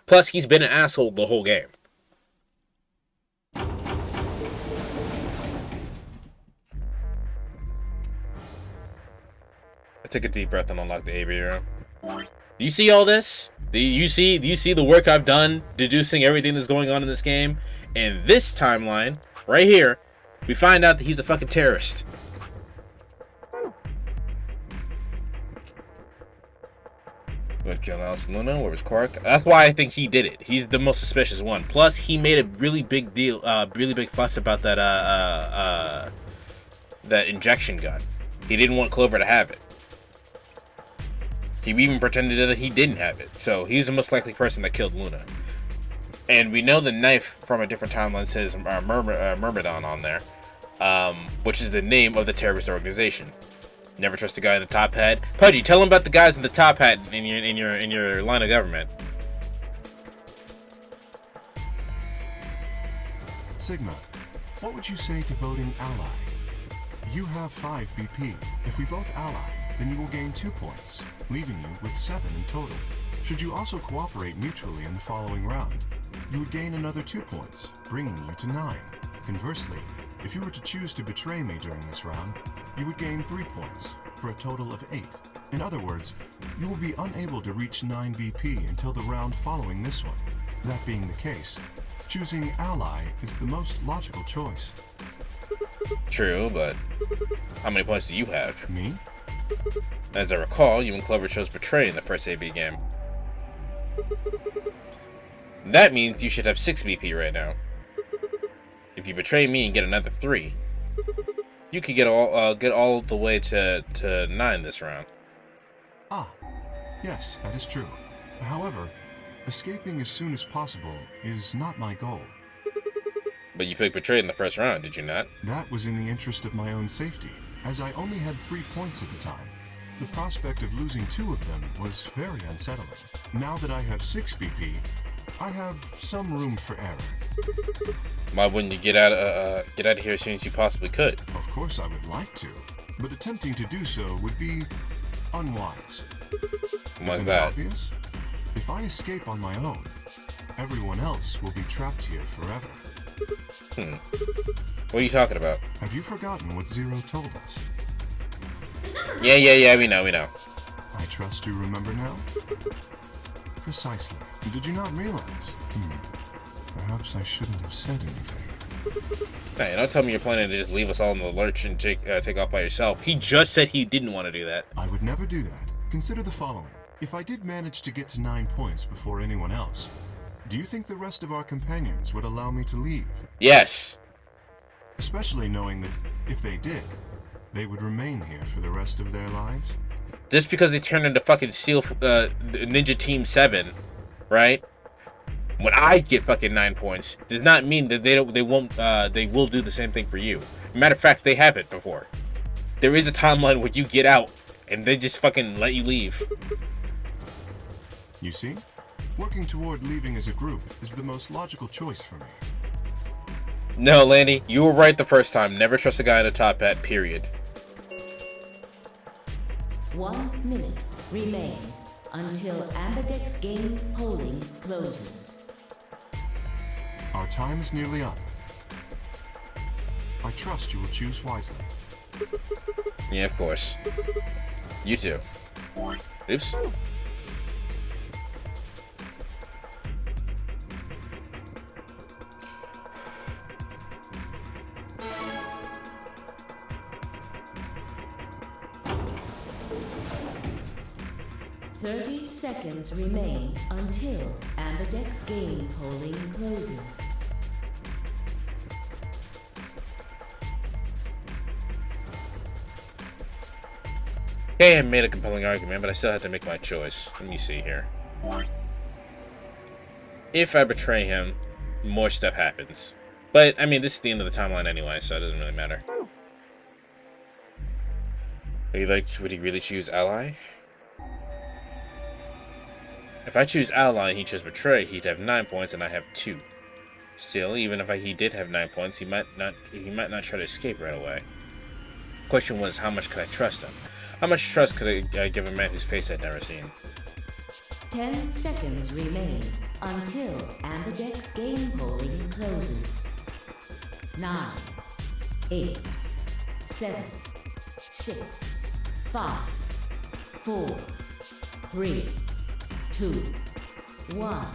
Plus, he's been an asshole the whole game. I took a deep breath and unlocked the Aviary room. You see all this? Do you see the work I've done deducing everything that's going on in this game? In this timeline, right here, we find out that he's a fucking terrorist. Would kill Alice and Luna. Where was Quark? That's why I think he did it. He's the most suspicious one. Plus, he made a really big deal, really big fuss about that that injection gun. He didn't want Clover to have it. He even pretended that he didn't have it. So he's the most likely person that killed Luna. And we know the knife from a different timeline says Myrmidon on there, which is the name of the terrorist organization. Never trust a guy in the top hat. Pudgy, tell him about the guys in the top hat in your line of government. Sigma, what would you say to voting ally? You have 5 BP. If we vote ally, then you will gain 2 points, leaving you with 7 in total. Should you also cooperate mutually in the following round, you would gain another 2 points, bringing you to 9. Conversely, if you were to choose to betray me during this round, you would gain 3 points, for a total of 8. In other words, you will be unable to reach 9 BP until the round following this one. That being the case, choosing ally is the most logical choice. True, but how many points do you have? Me? As I recall, you and Clover chose Betray in the first AB game. That means you should have 6 BP right now. If you betray me and get another 3, you could get all the way to 9 this round. Ah, yes, that is true. However, escaping as soon as possible is not my goal. But you picked Betrayed in the first round, did you not? That was in the interest of my own safety, as I only had 3 points at the time. The prospect of losing 2 of them was very unsettling. Now that I have 6 BP, I have some room for error. Why wouldn't you get out of here as soon as you possibly could? Of course I would like to, but attempting to do so would be unwise. Why's Isn't it that? obvious? If I escape on my own, everyone else will be trapped here forever. What are you talking about? Have you forgotten what Zero told us? Yeah, we know. I trust you remember now? Precisely. Did you not realize? Perhaps I shouldn't have said anything. Hey, don't tell me you're planning to just leave us all in the lurch and take off by yourself. He just said he didn't want to do that. I would never do that. Consider the following. If I did manage to get to 9 points before anyone else, do you think the rest of our companions would allow me to leave? Yes. Especially knowing that if they did, they would remain here for the rest of their lives? Just because they turned into fucking Ninja Team 7, right? When I get fucking 9 points, does not mean that they will do the same thing for you. Matter of fact, they haven't before. There is a timeline where you get out and they just fucking let you leave. You see? Working toward leaving as a group is the most logical choice for me. No, Landy, you were right the first time. Never trust a guy in a top hat, period. 1 minute remains until Ambidex game polling closes. Our time is nearly up. I trust you will choose wisely. Yeah, of course. You too. Oops. Thirty seconds remain until Ambidex game polling closes. Okay, I made a compelling argument, but I still have to make my choice. Let me see here. If I betray him, more stuff happens. But, I mean, this is the end of the timeline anyway, so it doesn't really matter. Would he really choose ally? If I choose ally and he chose betray, he'd have 9 points and I have 2. Still, even if he did have 9 points, he might not try to escape right away. Question was, how much could I trust him? How much trust could I give a man whose face I'd never seen? 10 seconds remain until Ambidex game polling closes. 9, 8, 7, 6, 5, 4, 3, 2, 1.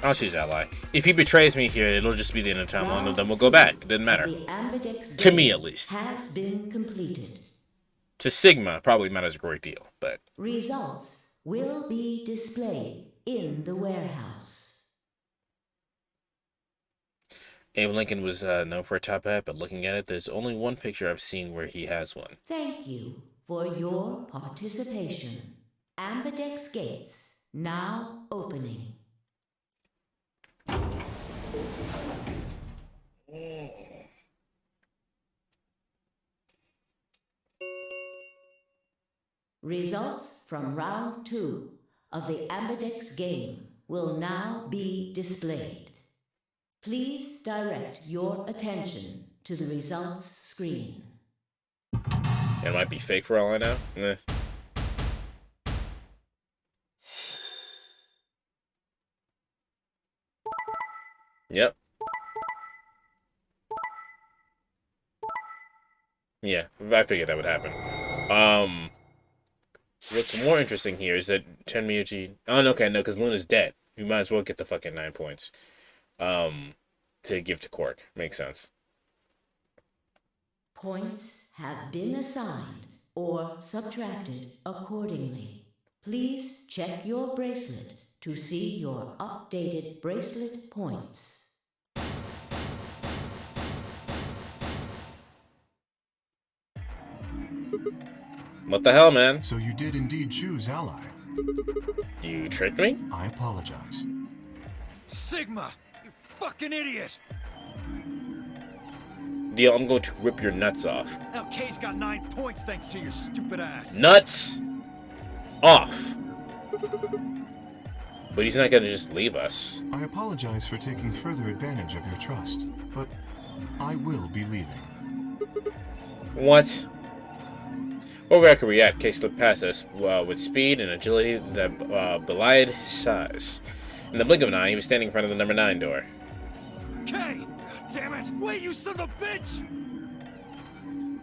I'll choose ally. If he betrays me here, it'll just be the end of time, and then we'll go back. It doesn't matter. To me, at least. Has been completed. To Sigma, probably matters a great deal, but... Results will be displayed in the warehouse. Abe Lincoln was known for a top hat, but looking at it, there's only one picture I've seen where he has one. Thank you for your participation. Ambidex gates now opening. Results from round 2 of the Ambidex game will now be displayed. Please direct your attention to the results screen. It might be fake for all I know. Eh. Yep. Yeah, I figured that would happen. What's more interesting here is that Tenmyuji... Oh, no, okay, no, because Luna's dead. We might as well get the fucking 9 points. To give to Quark. Makes sense. Points have been assigned or subtracted accordingly. Please check your bracelet to see your updated bracelet points. What the hell, man? So you did indeed choose ally. You tricked me? I apologize. Sigma! You fucking idiot! Deal, I'm going to rip your nuts off. Now Kay's got 9 points thanks to your stupid ass. Nuts off. But he's not gonna just leave us. I apologize for taking further advantage of your trust, but I will be leaving. What? Where could we at? Kay slipped past us with speed and agility that belied his size. In the blink of an eye, he was standing in front of the number 9 door. Kay! God damn it! Wait, you son of a bitch!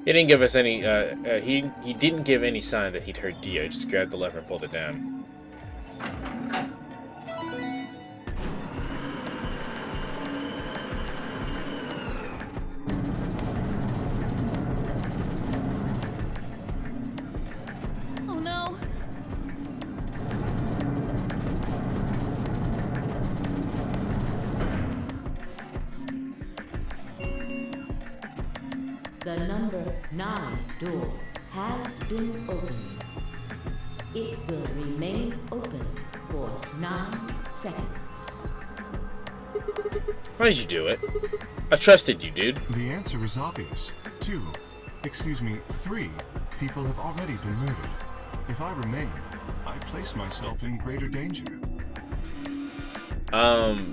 He didn't give us any. He didn't give any sign that he'd heard Dio. He just grabbed the lever and pulled it down. Oh no! The number 9 door has been opened. It will remain open for 9 seconds. Why did you do it? I trusted you, dude. The answer is obvious. 3 people have already been murdered. If I remain, I place myself in greater danger.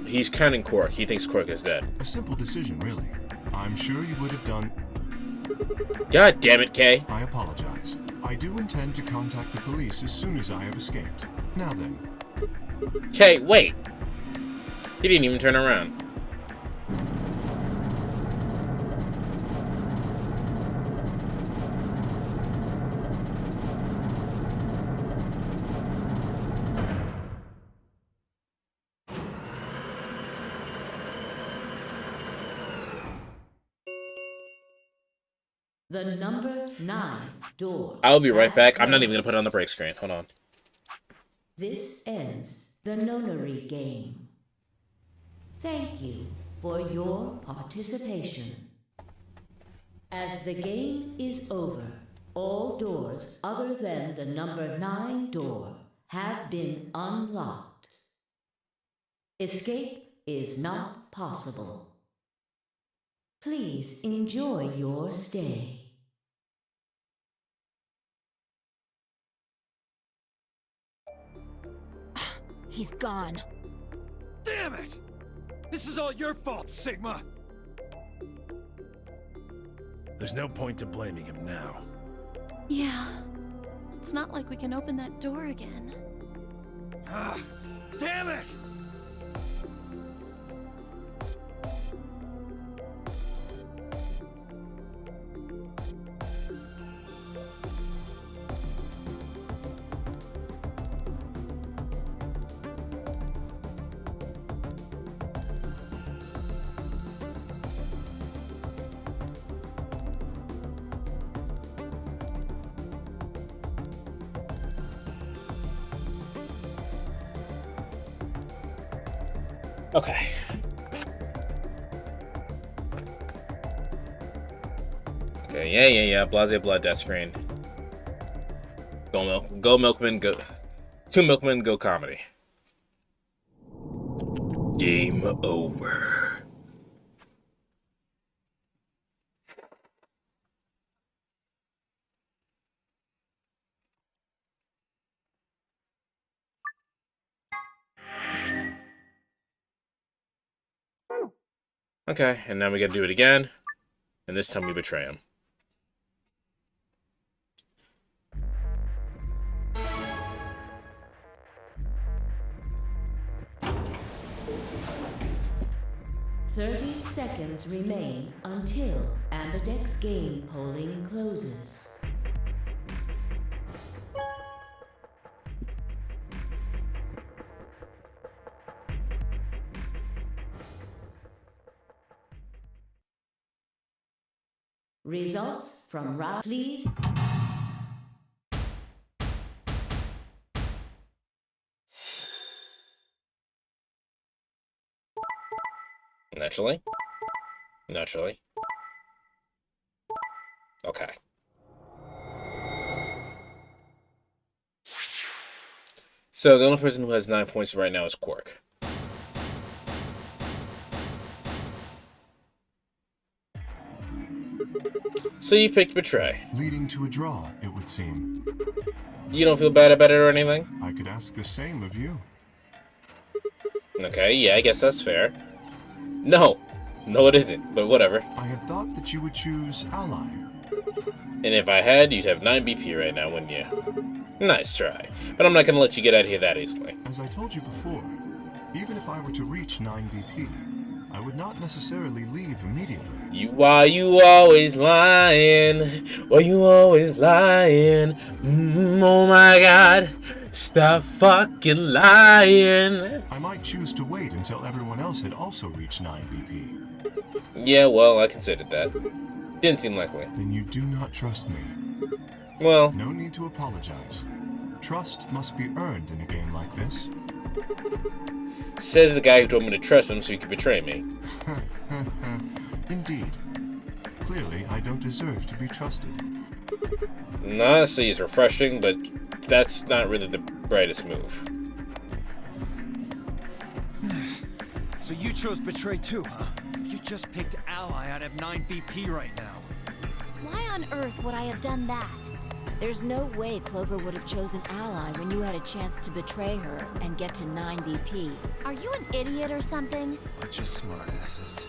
He's counting Quark. He thinks Quark is dead. A simple decision, really. I'm sure you would have done... God damn it, Kay. I apologize. I do intend to contact the police as soon as I have escaped. Now then. Kay, wait. He didn't even turn around. The number 9 door. I'll be right has back. I'm not even closed. gonna put it on the break screen. Hold on. This ends the nonary game. Thank you for your participation. As the game is over, all doors other than the number 9 door have been unlocked. Escape is not possible. Please enjoy your stay. He's gone. Damn it! This is all your fault, Sigma! There's no point to blaming him now. Yeah. It's not like we can open that door again. Ah, damn it! Okay. Okay, yeah. Blase blood death screen. Go Milkman, go. 2 Milkmen, go comedy. Game over. Okay, and now we gotta do it again. And this time we betray him. "30 seconds remain until Ambidex game polling closes. Results from round, please. Naturally. Okay. So the only person who has 9 points right now is Quark. So you picked Betray. Leading to a draw, it would seem. You don't feel bad about it or anything? I could ask the same of you. Okay, yeah, I guess that's fair. No, it isn't, but whatever. I had thought that you would choose Ally. And if I had, you'd have 9 BP right now, wouldn't you? Nice try. But I'm not gonna let you get out of here that easily. As I told you before, even if I were to reach 9 BP, I would not necessarily leave immediately. Why you always lying? Why you always lying? Oh my god, stop fucking lying. I might choose to wait until everyone else had also reached 9 BP. Yeah, well, I considered that. Didn't seem likely. Then you do not trust me. Well, no need to apologize. Trust must be earned in a game like this. Says the guy who told me to trust him so he could betray me. Indeed. Clearly, I don't deserve to be trusted. Honestly, it's refreshing, but that's not really the brightest move. So you chose Betray too, huh? You just picked Ally. I'd have 9 BP right now. Why on earth would I have done that? There's no way Clover would have chosen Ally when you had a chance to betray her and get to 9 BP. Are you an idiot or something? Bunch of smartasses.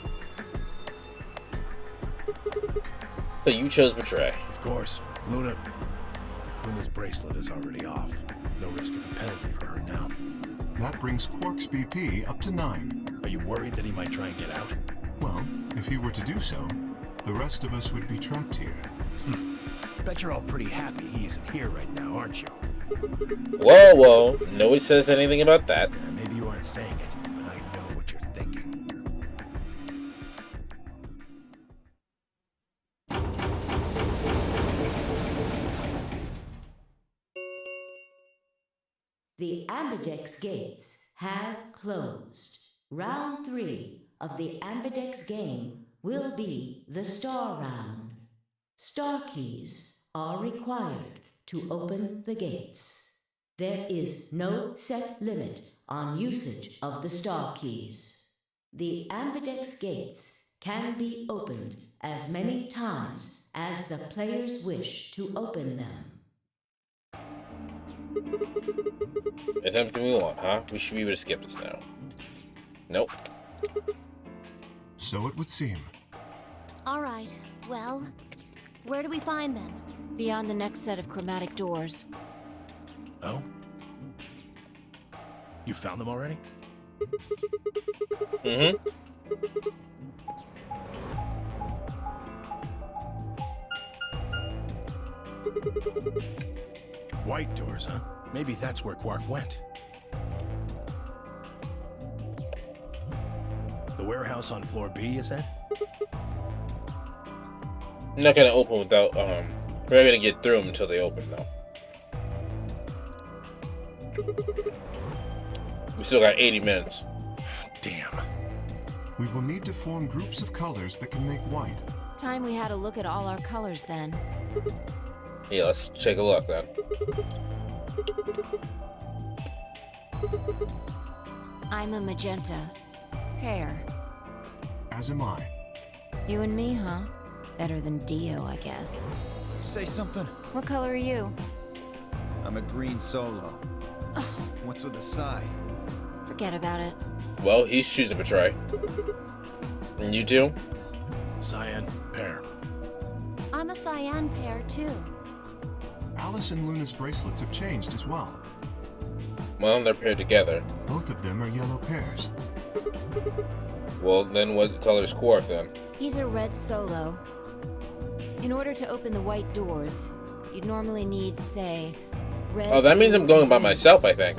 But you chose Betray. Of course. Luna's bracelet is already off. No risk of a penalty for her now. That brings Quark's BP up to 9. Are you worried that he might try and get out? Well, if he were to do so, the rest of us would be trapped here. Bet you're all pretty happy he isn't here right now, aren't you? Whoa. Nobody says anything about that. Maybe you aren't saying it, but I know what you're thinking. The Ambidex gates have closed. Round 3 of the Ambidex game will be the Star Round. Star keys are required to open the gates. There is no set limit on usage of the star keys. The Ambidex gates can be opened as many times as the players wish to open them. Attempt to move on, huh? We should be able to skip this now. Nope. So it would seem. All right, well, where do we find them? Beyond the next set of chromatic doors. Oh? You found them already? Mm-hmm. White doors, huh? Maybe that's where Quark went. The warehouse on floor B, you said? I'm not gonna open without, we're not gonna get through them until they open, though. We still got 80 minutes. Damn. We will need to form groups of colors that can make white. Time we had a look at all our colors then. Yeah, let's take a look then. I'm a magenta. Pear. As am I. You and me, huh? Better than Dio, I guess. Say something. What color are you? I'm a green solo. What's with the sigh? Forget about it. Well, he's choosing to betray. And you too? Cyan, pear. I'm a cyan pear, too. Alice and Luna's bracelets have changed as well. Well, they're paired together. Both of them are yellow pears. Well, then what color is Quark then? He's a red solo. In order to open the white doors, you'd normally need, say, red... Oh, that means I'm going by green. myself, I think.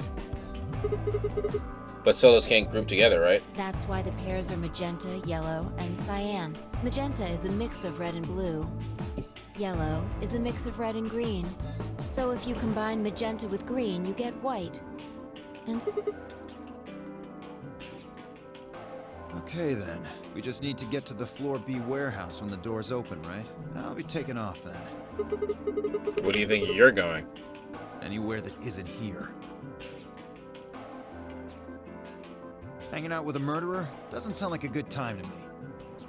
But solos can't group together, right? That's why the pairs are magenta, yellow, and cyan. Magenta is a mix of red and blue. Yellow is a mix of red and green. So if you combine magenta with green, you get white. And Okay then. We just need to get to the floor B warehouse when the doors open, right? I'll be taking off then. Where do you think you're going? Anywhere that isn't here. Hanging out with a murderer? Doesn't sound like a good time to me.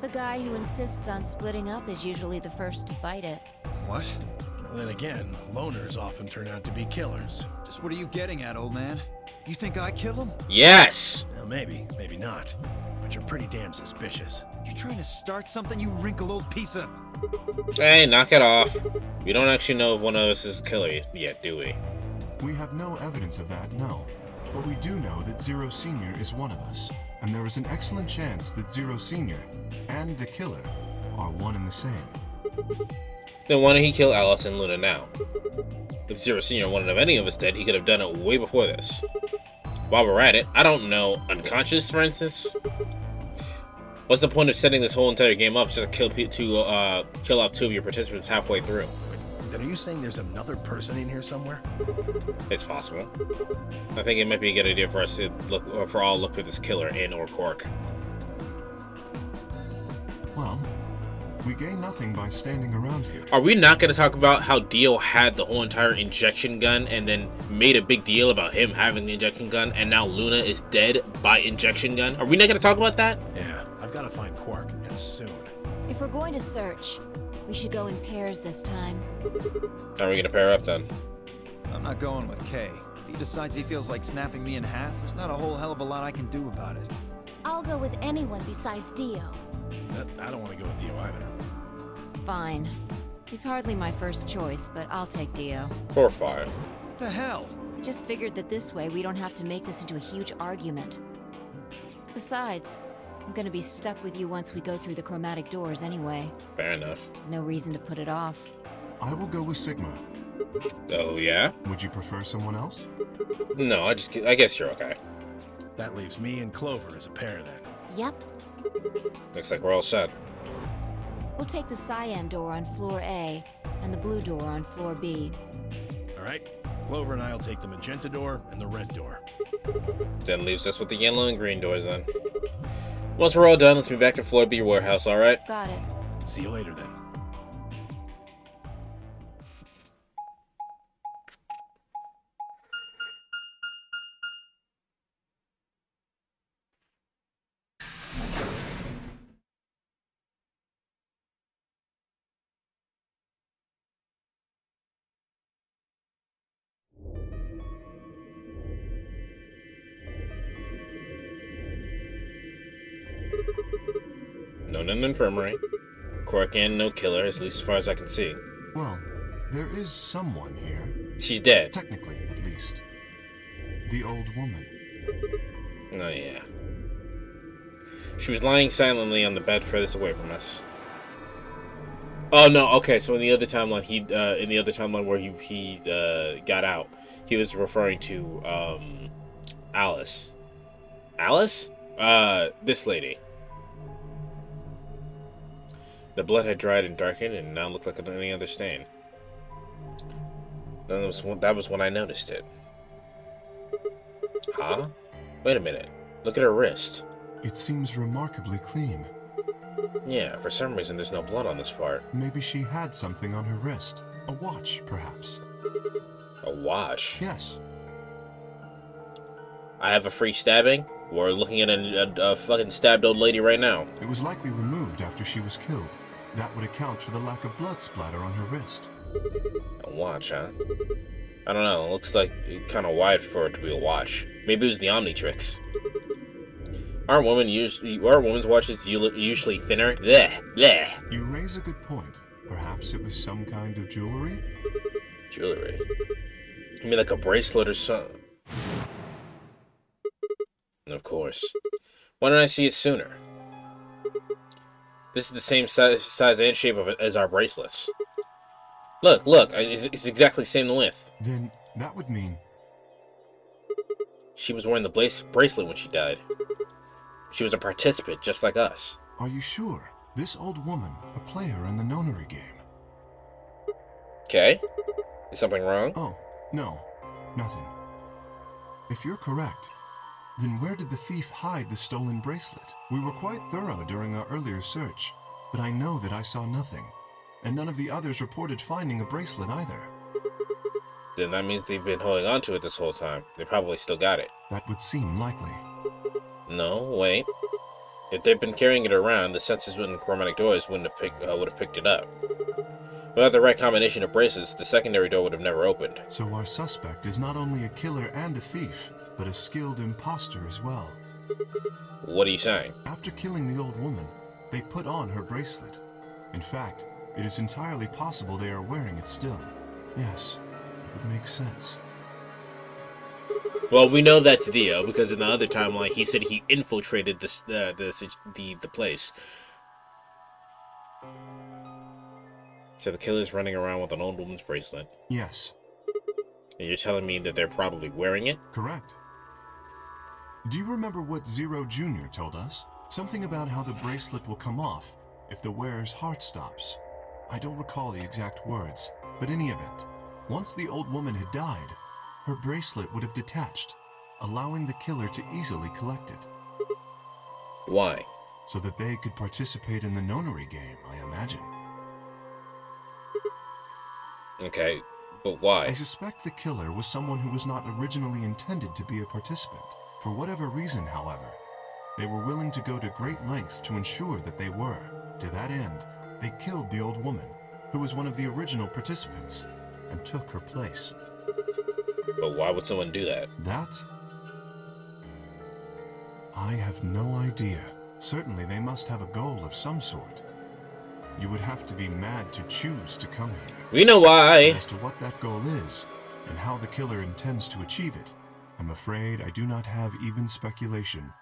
The guy who insists on splitting up is usually the first to bite it. What? Well, then again, loners often turn out to be killers. Just what are you getting at, old man? You think I kill him? Yes! Well, maybe, maybe not. But you're pretty damn suspicious. You trying to start something, you wrinkle old piece of... Hey, knock it off. We don't actually know if one of us is the killer yet, do we? We have no evidence of that, no. But we do know that Zero Senior is one of us, and there is an excellent chance that Zero Senior and the killer are one and the same. Then why didn't he kill Alice and Luna now? If Zero Senior wanted of any of us dead, he could have done it way before this. While we're at it, I don't know, unconscious, for instance? What's the point of setting this whole entire game up just to kill off two of your participants halfway through? Then are you saying there's another person in here somewhere? It's possible. I think it might be a good idea for us to look for this killer in or Cork. Well, we gain nothing by standing around here. Are we not going to talk about how Dio had the whole entire injection gun and then made a big deal about him having the injection gun and now Luna is dead by injection gun? Are we not going to talk about that? Yeah, I've got to find Quark, and soon. If we're going to search, we should go in pairs this time. How are we going to pair up then? I'm not going with Kay. If he decides he feels like snapping me in half, there's not a whole hell of a lot I can do about it. I'll go with anyone besides Dio. I don't want to go with Dio either. Fine. He's hardly my first choice, but I'll take Dio. Or fire. What the hell? Just figured that this way we don't have to make this into a huge argument. Besides, I'm gonna be stuck with you once we go through the chromatic doors anyway. Fair enough. No reason to put it off. I will go with Sigma. Oh, yeah? Would you prefer someone else? No, I guess you're okay. That leaves me and Clover as a pair then. Yep. Looks like we're all set. We'll take the cyan door on floor A and the blue door on floor B. All right? Clover and I'll take the magenta door and the red door. Then leaves us with the yellow and green doors then. Once we're all done, let's be back to floor B warehouse, alright? Got it. See you later then. No, infirmary. Cork and no killer, at least as far as I can see. Well, there is someone here. She's dead. Technically, at least. The old woman. Oh, yeah. She was lying silently on the bed furthest away from us. Oh, no, okay, so in the other timeline, where he got out, he was referring to, Alice. Alice? This lady. The blood had dried and darkened and now looked like any other stain. That was when I noticed it. Huh? Wait a minute. Look at her wrist. It seems remarkably clean. Yeah, for some reason there's no blood on this part. Maybe she had something on her wrist. A watch, perhaps. A watch? Yes. I have a free stabbing? We're looking at a fucking stabbed old lady right now. It was likely removed after she was killed. That would account for the lack of blood splatter on her wrist. A watch, huh? I don't know. It looks like kind of wide for it to be a watch. Maybe it was the Omnitrix. Aren't women's watches usually thinner? Bleh, bleh. You raise a good point. Perhaps it was some kind of jewelry? Jewelry? You mean like a bracelet or something? Of course. Why didn't I see it sooner? This is the same size and shape of it as our bracelets. Look, it's exactly the same width. Then that would mean... She was wearing the bracelet when she died. She was a participant, just like us. Are you sure? This old woman, a player in the nonary game. Okay. Is something wrong? Oh, no. Nothing. If you're correct, then where did the thief hide the stolen bracelet? We were quite thorough during our earlier search, but I know that I saw nothing, and none of the others reported finding a bracelet either. Then that means they've been holding on to it this whole time. They probably still got it. That would seem likely. No, wait. If they'd been carrying it around, the sensors and chromatic doors would have picked it up. Without the right combination of bracelets, the secondary door would have never opened. So our suspect is not only a killer and a thief, but a skilled imposter as well. What are you saying? After killing the old woman, they put on her bracelet. In fact, it is entirely possible they are wearing it still. Yes, it would make sense. Well, we know that's Dio because in the other timeline he said he infiltrated the place. So the killer's running around with an old woman's bracelet. Yes. And you're telling me that they're probably wearing it? Correct. Do you remember what Zero Jr. told us? Something about how the bracelet will come off if the wearer's heart stops. I don't recall the exact words, but in any event, once the old woman had died, her bracelet would have detached, allowing the killer to easily collect it. Why? So that they could participate in the nonary game, I imagine. Okay, but why? I suspect the killer was someone who was not originally intended to be a participant. For whatever reason, however, they were willing to go to great lengths to ensure that they were. To that end, they killed the old woman, who was one of the original participants, and took her place. But why would someone do that? That? I have no idea. Certainly they must have a goal of some sort. You would have to be mad to choose to come here. We know why! As to what that goal is, and how the killer intends to achieve it, I'm afraid I do not have even speculation.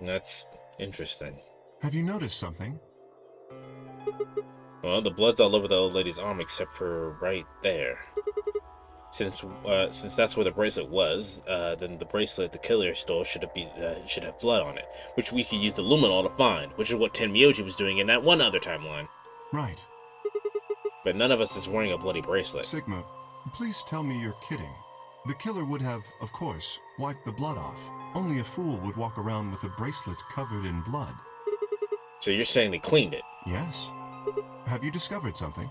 That's interesting. Have you noticed something? Well, the blood's all over the old lady's arm except for right there. Since that's where the bracelet was, then the bracelet the killer stole should have blood on it, which we could use the luminol to find, which is what Tenmyoji was doing in that one other timeline. Right. But none of us is wearing a bloody bracelet. Sigma, please tell me you're kidding. The killer would have, of course, wiped the blood off. Only a fool would walk around with a bracelet covered in blood. So you're saying they cleaned it? Yes. Have you discovered something?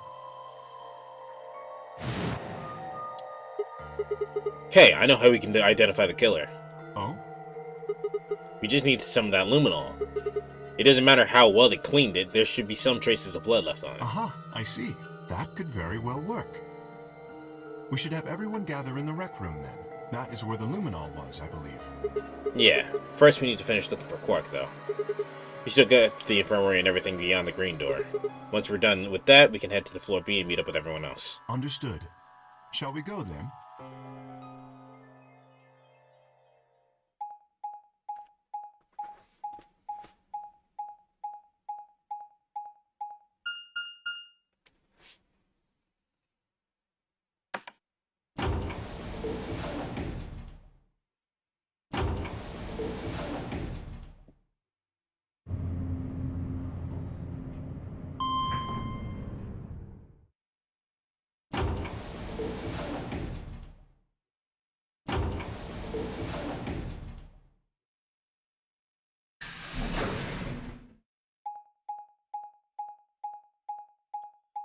Okay, I know how we can identify the killer. Oh? We just need some of that luminol. It doesn't matter how well they cleaned it, there should be some traces of blood left on it. Aha, I see. That could very well work. We should have everyone gather in the rec room then. That is where the luminol was, I believe. Yeah, first we need to finish looking for Quark, though. We still got the infirmary and everything beyond the green door. Once we're done with that, we can head to the floor B and meet up with everyone else. Understood. Shall we go then?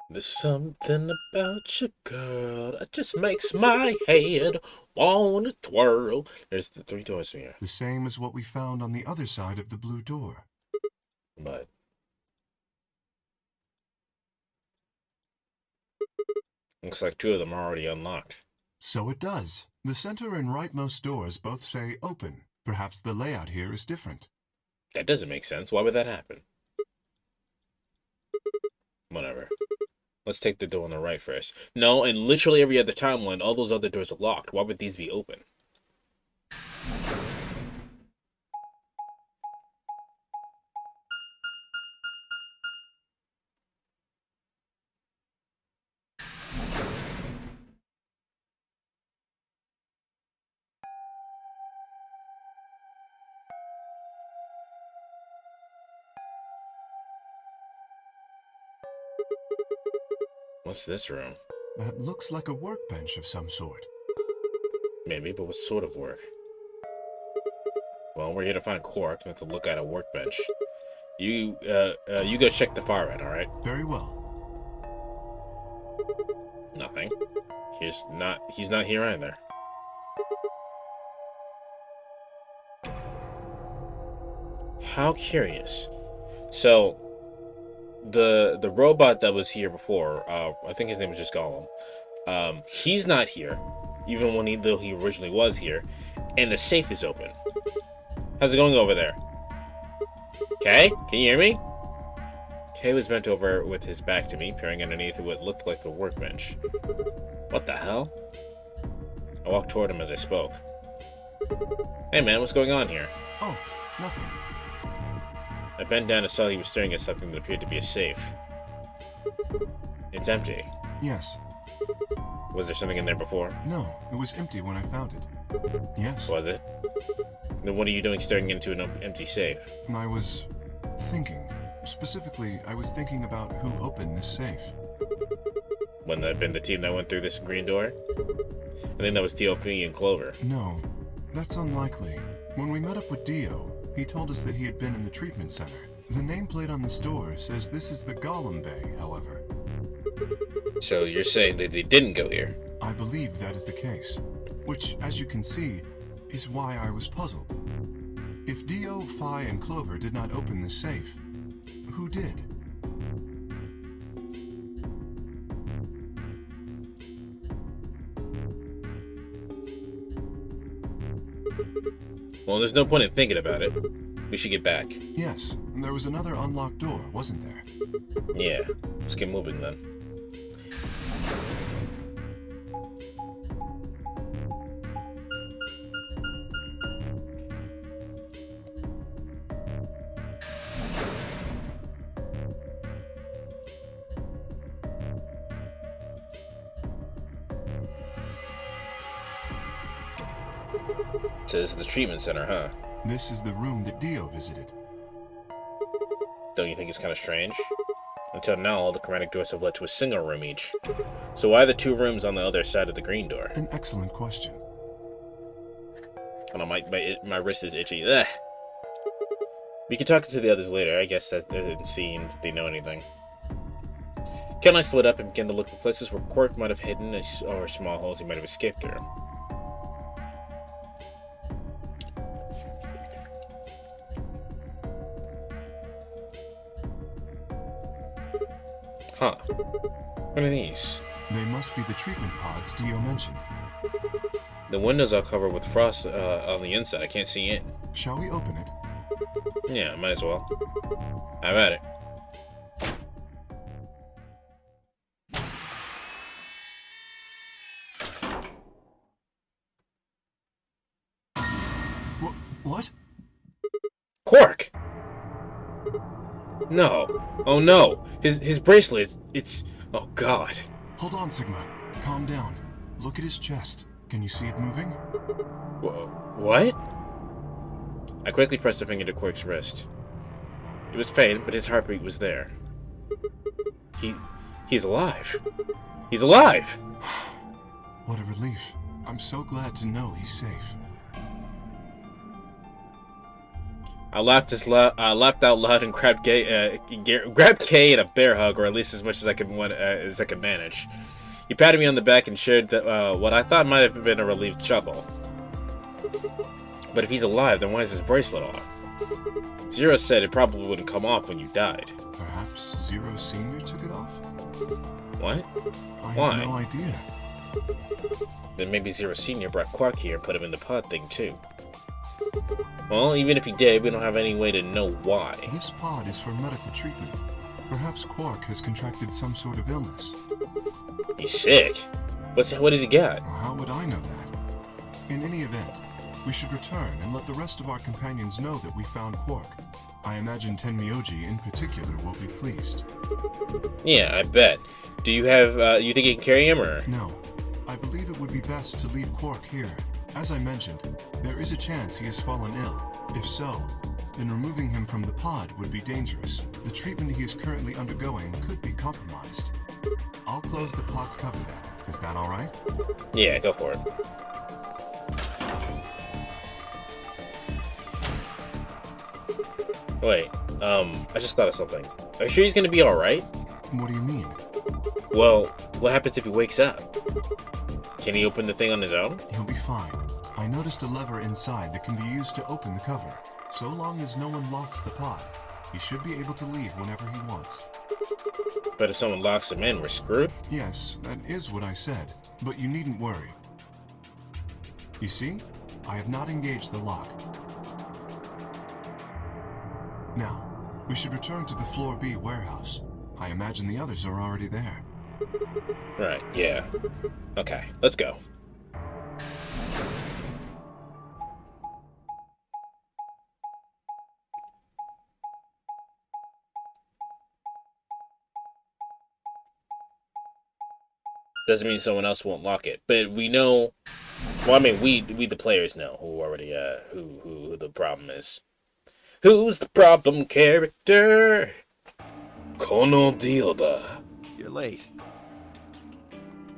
There's something about you, girl, that just makes my head wanna twirl. There's the 3 doors here. The same as what we found on the other side of the blue door. But looks like 2 of them are already unlocked. So it does. The center and rightmost doors both say open. Perhaps the layout here is different. That doesn't make sense. Why would that happen? Whatever. Let's take the door on the right first. No, in literally every other timeline, all those other doors are locked. Why would these be open? What's this room? That looks like a workbench of some sort. Maybe, but what sort of work? Well, we're here to find Quark, and to look at a workbench. You go check the far end, alright? Very well. Nothing. He's not here either. How curious. So, the robot that was here before, I think his name was just Gollum. He's not here, even when though he originally was here, and the safe is open. How's it going over there? Kay, can you hear me? Kay was bent over with his back to me, peering underneath what looked like a workbench. What the hell? I walked toward him as I spoke. Hey man, what's going on here? Oh, nothing. I bent down and saw he was staring at something that appeared to be a safe. It's empty. Yes. Was there something in there before? No, it was empty when I found it. Yes. Was it? Then what are you doing staring into an empty safe? I was thinking. Specifically, I was thinking about who opened this safe. Wouldn't that have been the team that went through this green door? I think that was TOP and Clover. No, that's unlikely. When we met up with Dio, he told us that he had been in the treatment center. The nameplate on the store says this is the Gollum Bay, however. So you're saying that they didn't go here? I believe that is the case. Which, as you can see, is why I was puzzled. If Dio, Phi, and Clover did not open this safe, who did? Well, there's no point in thinking about it. We should get back. Yes, there was another unlocked door, wasn't there? Yeah, let's get moving then. So this is the treatment center, huh? This is the room that Dio visited. Don't you think it's kind of strange? Until now, all the chromatic doors have led to a single room each. So why are the two rooms on the other side of the green door? An excellent question. Oh no, my wrist is itchy. Ugh. We can talk to the others later. I guess that they didn't see if they know anything. Ken and I split up and began to look for places where Quark might have hidden or small holes he might have escaped through. Huh. What are these? They must be the treatment pods Dio mentioned. The windows are covered with frost on the inside. I can't see in. Shall we open it? Yeah, might as well. Have at it. What? Quark! No. Oh no. His bracelet, it's... Oh god. Hold on, Sigma. Calm down. Look at his chest. Can you see it moving? What? I quickly pressed a finger to Quark's wrist. It was faint, but his heartbeat was there. He's alive. He's alive! What a relief. I'm so glad to know he's safe. I laughed out loud and grabbed Kay in a bear hug, or at least as much as I could manage. He patted me on the back and shared that what I thought might have been a relieved chuckle. But if he's alive, then why is his bracelet off? Zero said it probably wouldn't come off when you died. Perhaps Zero Senior took it off? What? I have no idea. Then maybe Zero Senior brought Quark here and put him in the pod thing too. Well, even if he did, we don't have any way to know why. This pod is for medical treatment. Perhaps Quark has contracted some sort of illness. He's sick? What does he got? How would I know that? In any event, we should return and let the rest of our companions know that we found Quark. I imagine Tenmyoji in particular will be pleased. Yeah, I bet. Do you have, you think you can carry him, or? No. I believe it would be best to leave Quark here. As I mentioned, there is a chance he has fallen ill. If so, then removing him from the pod would be dangerous. The treatment he is currently undergoing could be compromised. I'll close the pod's cover then. Is that alright? Yeah, go for it. Wait, I just thought of something. Are you sure he's gonna be alright? What do you mean? Well, what happens if he wakes up? Can he open the thing on his own? He'll be fine. I noticed a lever inside that can be used to open the cover. So long as no one locks the pod, he should be able to leave whenever he wants. But if someone locks him in, we're screwed? Yes, that is what I said, but you needn't worry. You see, I have not engaged the lock. Now, we should return to the Floor B warehouse. I imagine the others are already there. Right, yeah. Okay, let's go. Doesn't mean someone else won't lock it, but we know. Well, I mean, we the players know who already who the problem is. Who's the problem character? Kono Dilda. You're late.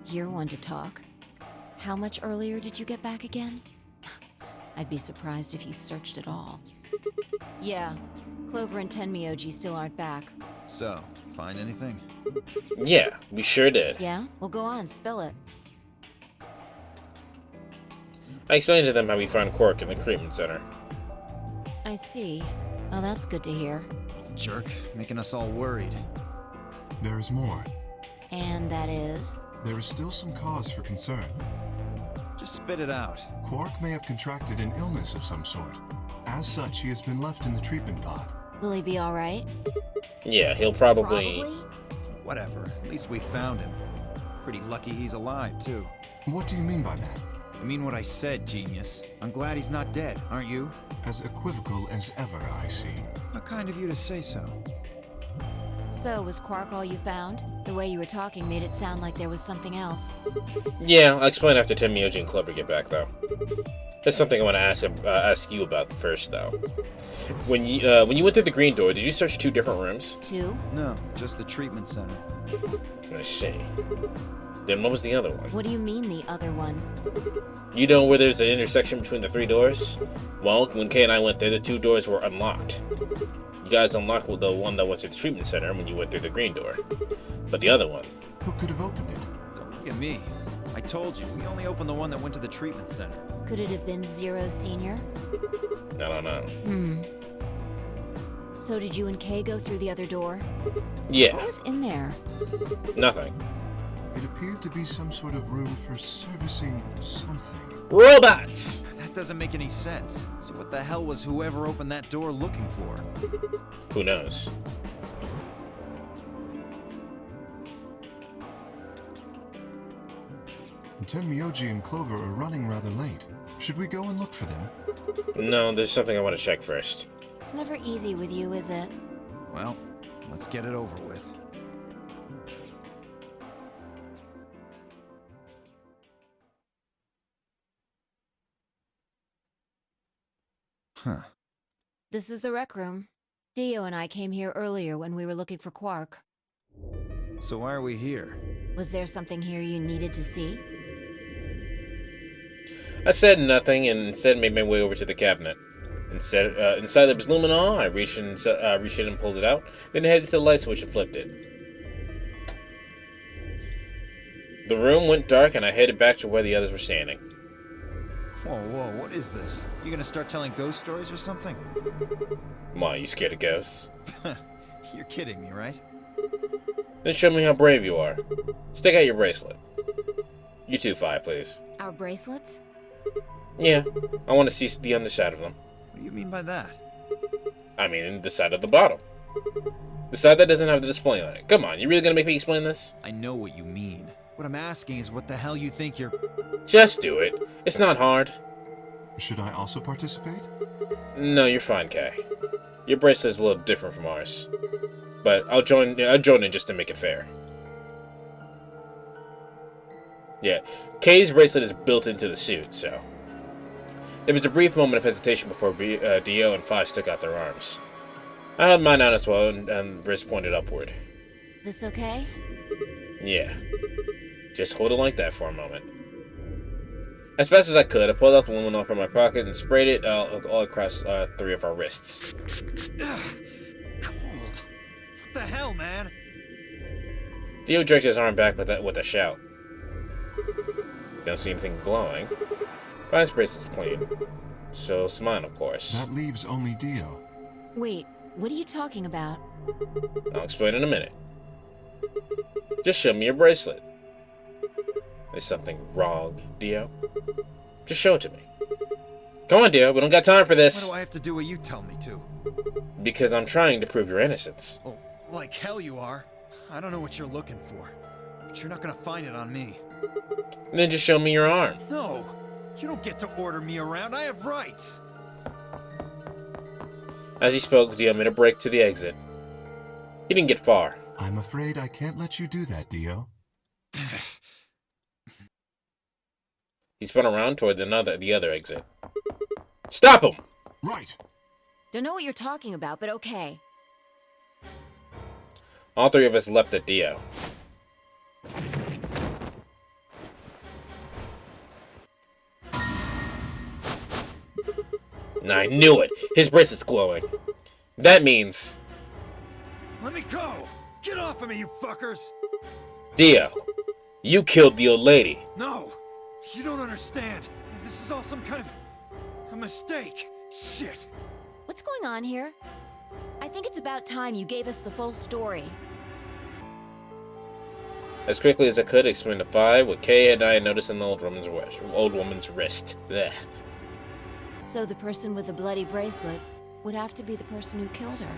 You're one to talk. How much earlier did you get back again? I'd be surprised if you searched at all. Yeah, Clover and Tenmyoji still aren't back. So, find anything? Yeah, we sure did. Yeah? Well, go on, spill it. I explained to them how we found Quark in the treatment center. I see. Oh, that's good to hear. Jerk, making us all worried. There is more. And that is? There is still some cause for concern. Just spit it out. Quark may have contracted an illness of some sort. As such, he has been left in the treatment pod. Will he be alright? Yeah, he'll probably... Whatever, at least we found him. Pretty lucky he's alive, too. What do you mean by that? I mean what I said, genius. I'm glad he's not dead, aren't you? As equivocal as ever, I see. How kind of you to say so. So, was Quark all you found? The way you were talking made it sound like there was something else. Yeah, I'll explain after Tenmyoji and Clover get back, though. There's something I want to ask you about first, though. When you went through the green door, did you search 2 different rooms? 2? No, just the treatment center. I see. Then what was the other one? What do you mean, the other one? You know where there's an intersection between the 3 doors? Well, when Kay and I went there, the 2 doors were unlocked. You guys unlocked the one that went to the treatment center when you went through the green door. But the other one... Who could have opened it? Don't look at me. I told you, we only opened the one that went to the treatment center. Could it have been Zero Senior? I don't know. So did you and Kay go through the other door? Yeah. What was in there? Nothing. It appeared to be some sort of room for servicing something. Robots! That doesn't make any sense. So what the hell was whoever opened that door looking for? Who knows? Tenmyoji and Clover are running rather late. Should we go and look for them? No, there's something I want to check first. It's never easy with you, is it? Well, let's get it over with. Huh. This is the rec room. Dio and I came here earlier when we were looking for Quark. So why are we here? Was there something here you needed to see? I said nothing and instead made my way over to the cabinet. Inside there was luminol. I reached in and pulled it out, then headed to the light switch and flipped it. The room went dark and I headed back to where the others were standing. Whoa, what is this? You gonna start telling ghost stories or something? Why, you scared of ghosts? You're kidding me, right? Then show me how brave you are. Stick out your bracelet. You too, Fi, please. Our bracelets? Yeah, I want to see the underside of them. What do you mean by that? I mean, the side of the bottle. The side that doesn't have the display on it. Come on, you really gonna make me explain this? I know what you mean. What I'm asking is what the hell you think you're... Just do it. It's not hard. Should I also participate? No, you're fine, Kay. Your bracelet is a little different from ours. But I'll join in just to make it fair. Yeah, Kay's bracelet is built into the suit, so... There was a brief moment of hesitation before Dio and Fi stuck out their arms. I had mine on as well, and wrist pointed upward. This okay? Yeah. Just hold it like that for a moment. As fast as I could, I pulled out the luminol from my pocket and sprayed it all across 3 of our wrists. Ugh, cold. What the hell, man? Dio jerked his arm back with a shout. Don't see anything glowing. But his bracelet's clean. So it's mine, of course. That leaves only Dio. Wait, what are you talking about? I'll explain in a minute. Just show me your bracelet. Is something wrong, Dio? Just show it to me. Come on, Dio, we don't got time for this. Why do I have to do what you tell me to? Because I'm trying to prove your innocence. Oh, like hell you are. I don't know what you're looking for, but you're not gonna find it on me. Then just show me your arm. No! You don't get to order me around. I have rights. As he spoke, Dio made a break to the exit. He didn't get far. I'm afraid I can't let you do that, Dio. He spun around toward the other exit. Stop him! Right. Don't know what you're talking about, but okay. All three of us leapt at Dio. I knew it! His bracelet's glowing. That means... Let me go! Get off of me, you fuckers! Dio, you killed the old lady. No! You don't understand. This is all some kind of... a mistake. Shit. What's going on here? I think it's about time you gave us the full story. As quickly as I could, explain to Five what Kay and I had noticed in the old woman's wrist. Blech. So the person with the bloody bracelet would have to be the person who killed her.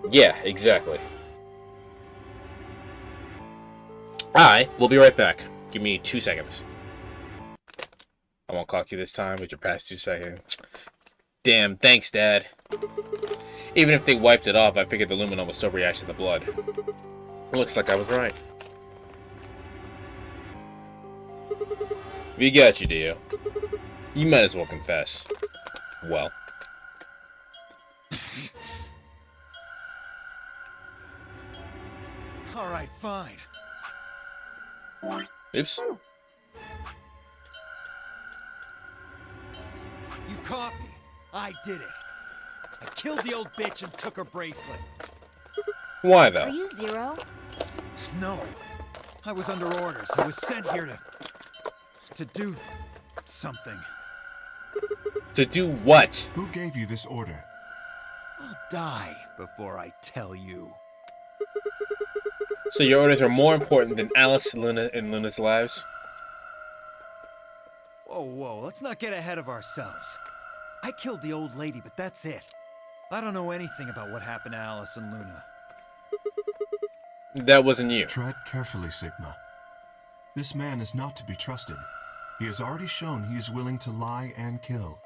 Yeah, exactly. I will be right back. Give me 2 seconds. I won't clock you this time with your past 2 seconds. Damn, thanks, Dad. Even if they wiped it off, I figured the aluminum would still react to the blood. Looks like I was right. We got you, Dio. You might as well confess. Well. Alright, fine. Oops. You caught me. I did it. I killed the old bitch and took her bracelet. Why, though? Are you Zero? No. I was under orders. I was sent here to do something. To do what? Who gave you this order? I'll die before I tell you. So your orders are more important than Alice, Luna, and Luna's lives? Whoa, let's not get ahead of ourselves. I killed the old lady, but that's it. I don't know anything about what happened to Alice and Luna. That wasn't you. Tread carefully, Sigma. This man is not to be trusted. He has already shown he is willing to lie and kill.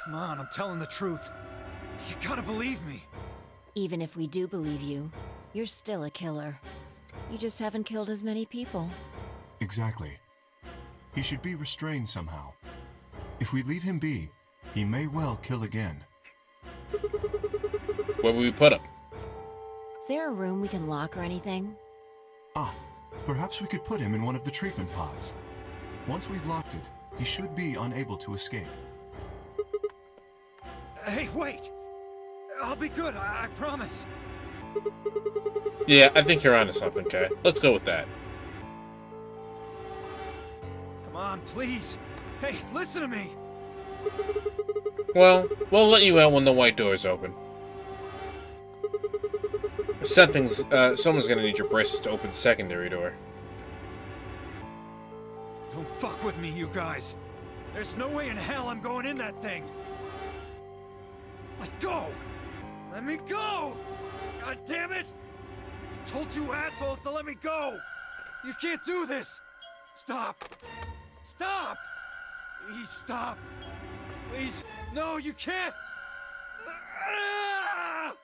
Come on, I'm telling the truth. You gotta believe me. Even if we do believe you, you're still a killer. You just haven't killed as many people. Exactly. He should be restrained somehow. If we leave him be, he may well kill again. Where will we put him? Is there a room we can lock or anything? Ah, perhaps we could put him in one of the treatment pods. Once we've locked it, he should be unable to escape. Hey, wait! I'll be good, I promise. Yeah, I think you're onto something, Kay. Let's go with that. Come on, please. Hey, listen to me. Well, we'll let you out when the white door's open. Someone's gonna need your braces to open the secondary door. Don't fuck with me, you guys. There's no way in hell I'm going in that thing. Let go! Let me go! God damn it! I told you assholes to let me go! You can't do this! Stop! Stop! Please stop! Please! No, you can't! Ah!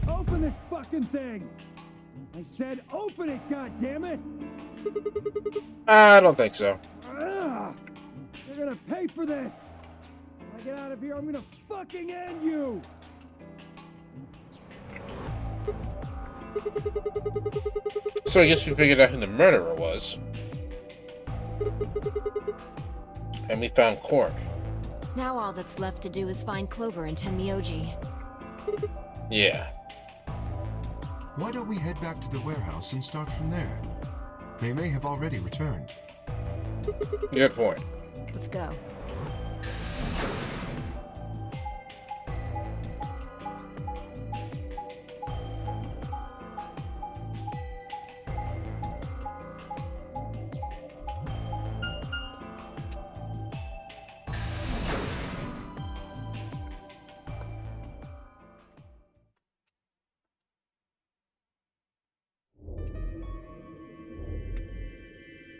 Open this fucking thing! I said open it, goddammit! I don't think so. Ugh! You're gonna pay for this! When I get out of here, I'm gonna fucking end you! So I guess we figured out who the murderer was. And we found Quark. Now all that's left to do is find Clover and Tenmyoji. Yeah. Why don't we head back to the warehouse and start from there? They may have already returned. Good point. Let's go.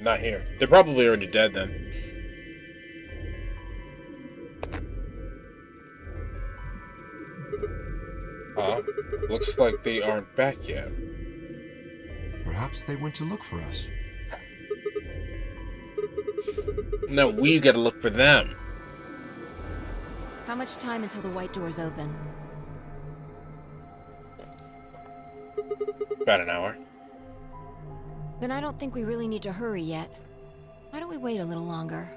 Not here. They're probably already dead then. Looks like they aren't back yet. Perhaps they went to look for us. Now we gotta look for them. How much time until the white doors open? About an hour. Then I don't think we really need to hurry yet. Why don't we wait a little longer?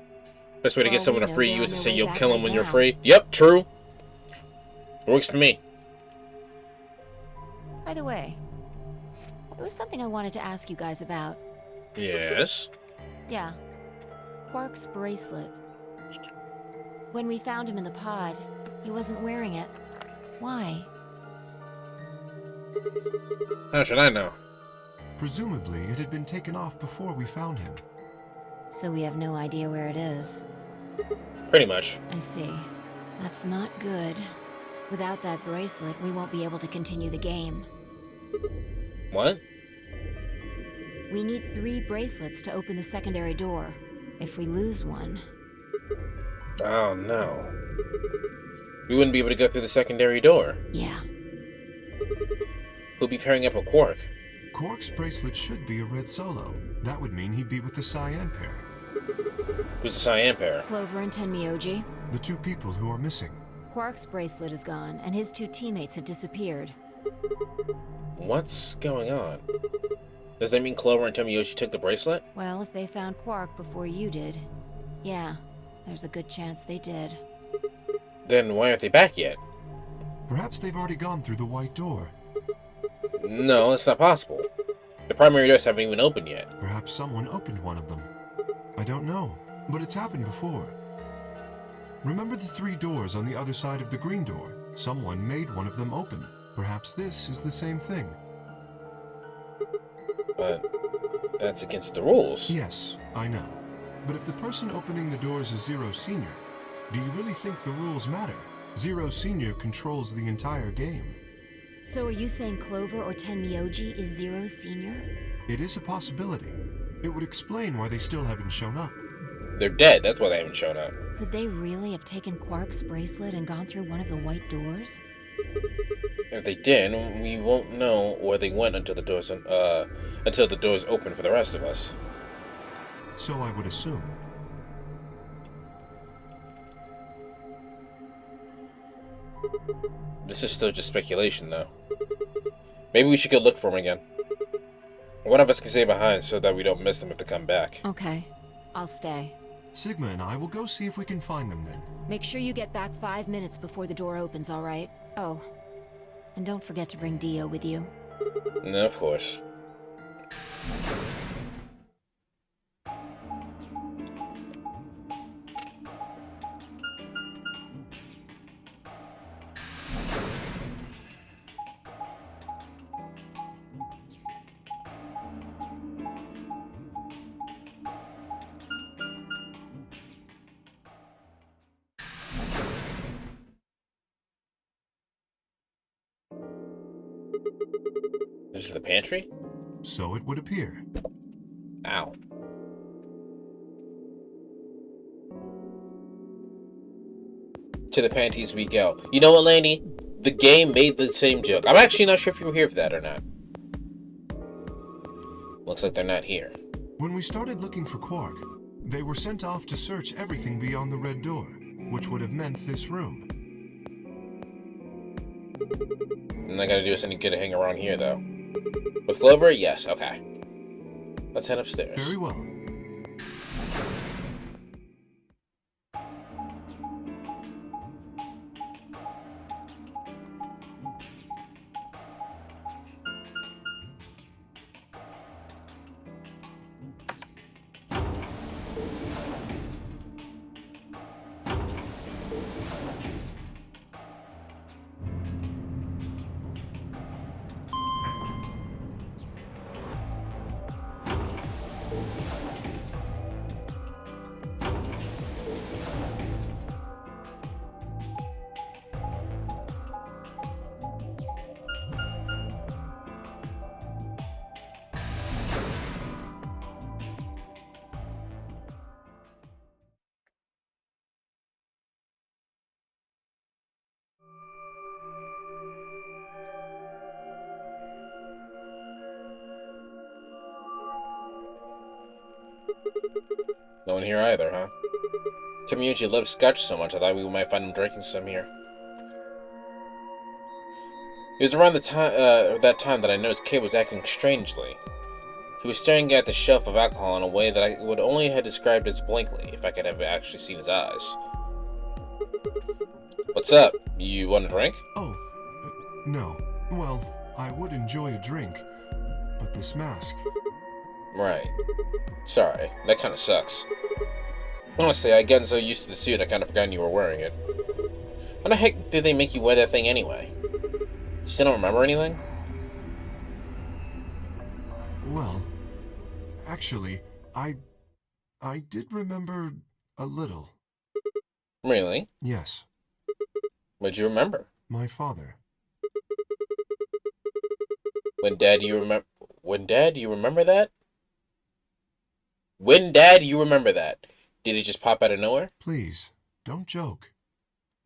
Best way to get Well, someone we to know free they're you on is to their say way you'll back kill them right when you're now. free. Yep, true. Works for me. By the way, there was something I wanted to ask you guys about. Yes. Yeah. Quark's bracelet. When we found him in the pod, he wasn't wearing it. Why? How should I know? Presumably, it had been taken off before we found him. So we have no idea where it is. Pretty much. I see. That's not good. Without that bracelet, we won't be able to continue the game. What? We need 3 bracelets to open the secondary door. If we lose one... Oh no. We wouldn't be able to go through the secondary door. Yeah. Who'll be pairing up with Quark? Quark's bracelet should be a red solo. That would mean he'd be with the cyan pair. Who's the cyan pair? Clover and Tenmyoji. The 2 people who are missing. Quark's bracelet is gone, and his 2 teammates have disappeared. What's going on? Does that mean Clover and Tomoyoshi took the bracelet? Well, if they found Quark before you did, yeah, there's a good chance they did. Then why aren't they back yet? Perhaps they've already gone through the white door. No, that's not possible. The primary doors haven't even opened yet. Perhaps someone opened one of them. I don't know, but it's happened before. Remember the 3 doors on the other side of the green door? Someone made one of them open. Perhaps this is the same thing. But that's against the rules. Yes, I know. But if the person opening the doors is Zero Senior, do you really think the rules matter? Zero Senior controls the entire game. So are you saying Clover or Tenmyoji is Zero Senior? It is a possibility. It would explain why they still haven't shown up. They're dead, that's why they haven't shown up. Could they really have taken Quark's bracelet and gone through one of the white doors? If they did, we won't know where they went until the doors open for the rest of us. So I would assume. This is still just speculation, though. Maybe we should go look for them again. One of us can stay behind so that we don't miss them if they come back. Okay, I'll stay. Sigma and I will go see if we can find them then. Make sure you get back 5 minutes before the door opens, all right? Oh, and don't forget to bring Dio with you. No, of course. This is the pantry? So it would appear. Ow. To the panties we go. You know what, Laney? The game made the same joke. I'm actually not sure if you were here for that or not. Looks like they're not here. When we started looking for Quark, they were sent off to search everything beyond the red door, which would have meant this room. Not gonna do us any good to hang around here, though. With Clover? Yes, okay. Let's head upstairs. Very well. No one here either, huh? Community loves scotch so much I thought we might find him drinking some here. It was around the time that time that I noticed Kay was acting strangely. He was staring at the shelf of alcohol in a way that I would only have described as blankly if I could have actually seen his eyes. What's up? You want a drink? Oh, no. Well, I would enjoy a drink, but this mask... Right. Sorry, that kind of sucks. Honestly, I'd gotten so used to the suit I kind of forgot you were wearing it. Why the heck did they make you wear that thing anyway? You still don't remember anything? Well, actually, I did remember a little. Really? Yes, What'd you remember? my father. When Dad, you remember... When Dad, you remember that? When Dad, you remember that? Did it just pop out of nowhere? Please, don't joke.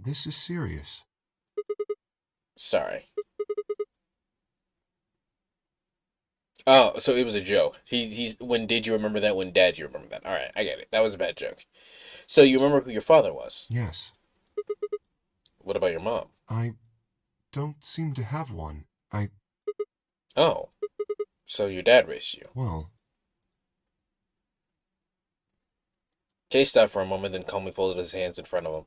This is serious. Sorry. Oh, so it was a joke. He's when did you remember that? When Dad, you remember that? All right, I get it. That was a bad joke. So you remember who your father was? Yes, What about your mom? I don't seem to have one. Oh, so your dad raised you. Well, Jay stopped for a moment, then calmly folded his hands in front of him.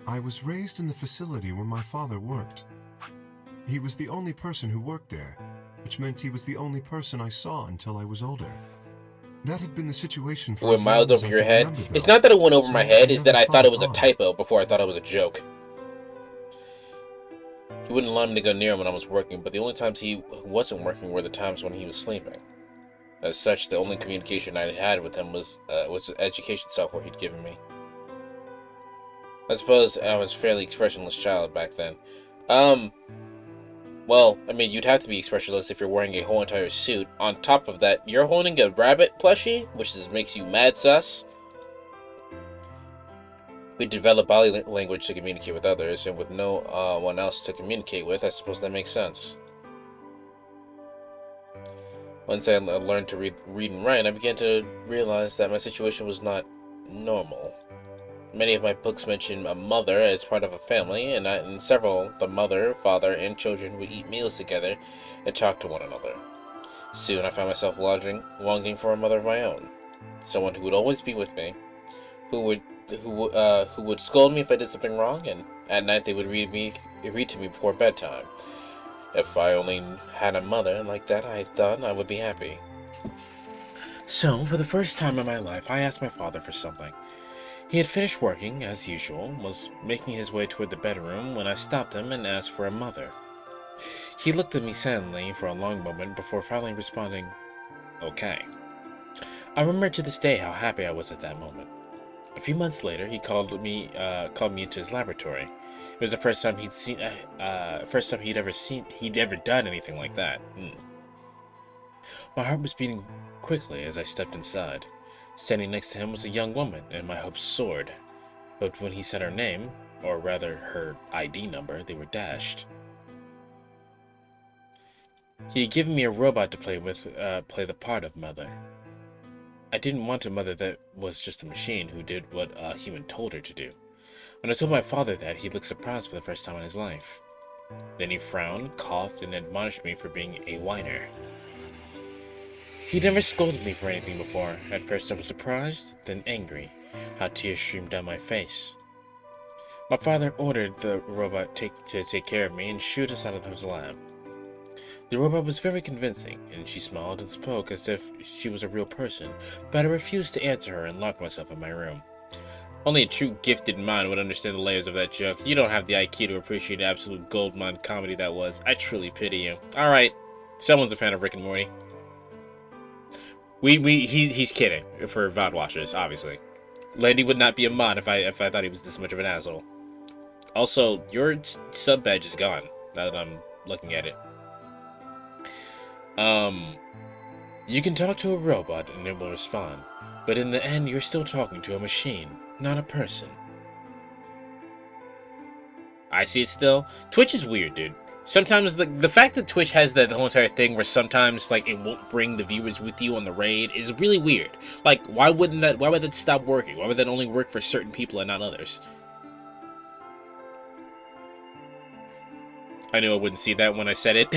I was raised in the facility where my father worked. He was the only person who worked there, which meant he was the only person I saw until I was older. That had been the situation for It went as miles long as over I your could head. remember, It's though. not that it went over So my head, I it's that never I thought it was a on. typo before I thought it was a joke. He wouldn't allow me to go near him when I was working, but the only times he wasn't working were the times when he was sleeping. As such, the only communication I had with him was the education software he'd given me. I suppose I was a fairly expressionless child back then. Well, I mean, you'd have to be expressionless if you're wearing a whole entire suit. On top of that, you're holding a rabbit plushie, which makes you mad sus. We develop body language to communicate with others, and with no one else to communicate with, I suppose that makes sense. Once I learned to read and write, I began to realize that my situation was not normal. Many of my books mention a mother as part of a family, and in several, the mother, father, and children would eat meals together and talk to one another. Soon I found myself longing for a mother of my own, someone who would always be with me, who would scold me if I did something wrong, and at night they would read to me before bedtime. If I only had a mother like that, I thought I would be happy. So, for the first time in my life, I asked my father for something. He had finished working, as usual, was making his way toward the bedroom when I stopped him and asked for a mother. He looked at me silently for a long moment before finally responding, "Okay." I remember to this day how happy I was at that moment. A few months later, he called me into his laboratory. It was the first time he'd ever done anything like that. My heart was beating quickly as I stepped inside. Standing next to him was a young woman, and my hopes soared. But when he said her name, or rather her ID number, they were dashed. He had given me a robot to play the part of mother. I didn't want a mother that was just a machine who did what a human told her to do. When I told my father that, he looked surprised for the first time in his life. Then he frowned, coughed, and admonished me for being a whiner. He'd never scolded me for anything before. At first I was surprised, then angry, how tears streamed down my face. My father ordered the robot to take care of me and shoot us out of his lab. The robot was very convincing, and she smiled and spoke as if she was a real person, but I refused to answer her and locked myself in my room. Only a true gifted mind would understand the layers of that joke. You don't have the IQ to appreciate the absolute goldmine comedy that was. I truly pity you. Alright, someone's a fan of Rick and Morty. He's kidding, for VOD watchers, obviously. Landy would not be a mod if I thought he was this much of an asshole. Also, your sub badge is gone, now that I'm looking at it. You can talk to a robot and it will respond, but in the end you're still talking to a machine, not a person. I see it still. Twitch is weird, dude. Sometimes the fact that Twitch has the whole entire thing where sometimes like it won't bring the viewers with you on the raid is really weird. Like, why would that stop working? Why would that only work for certain people and not others? I knew I wouldn't see that when I said it.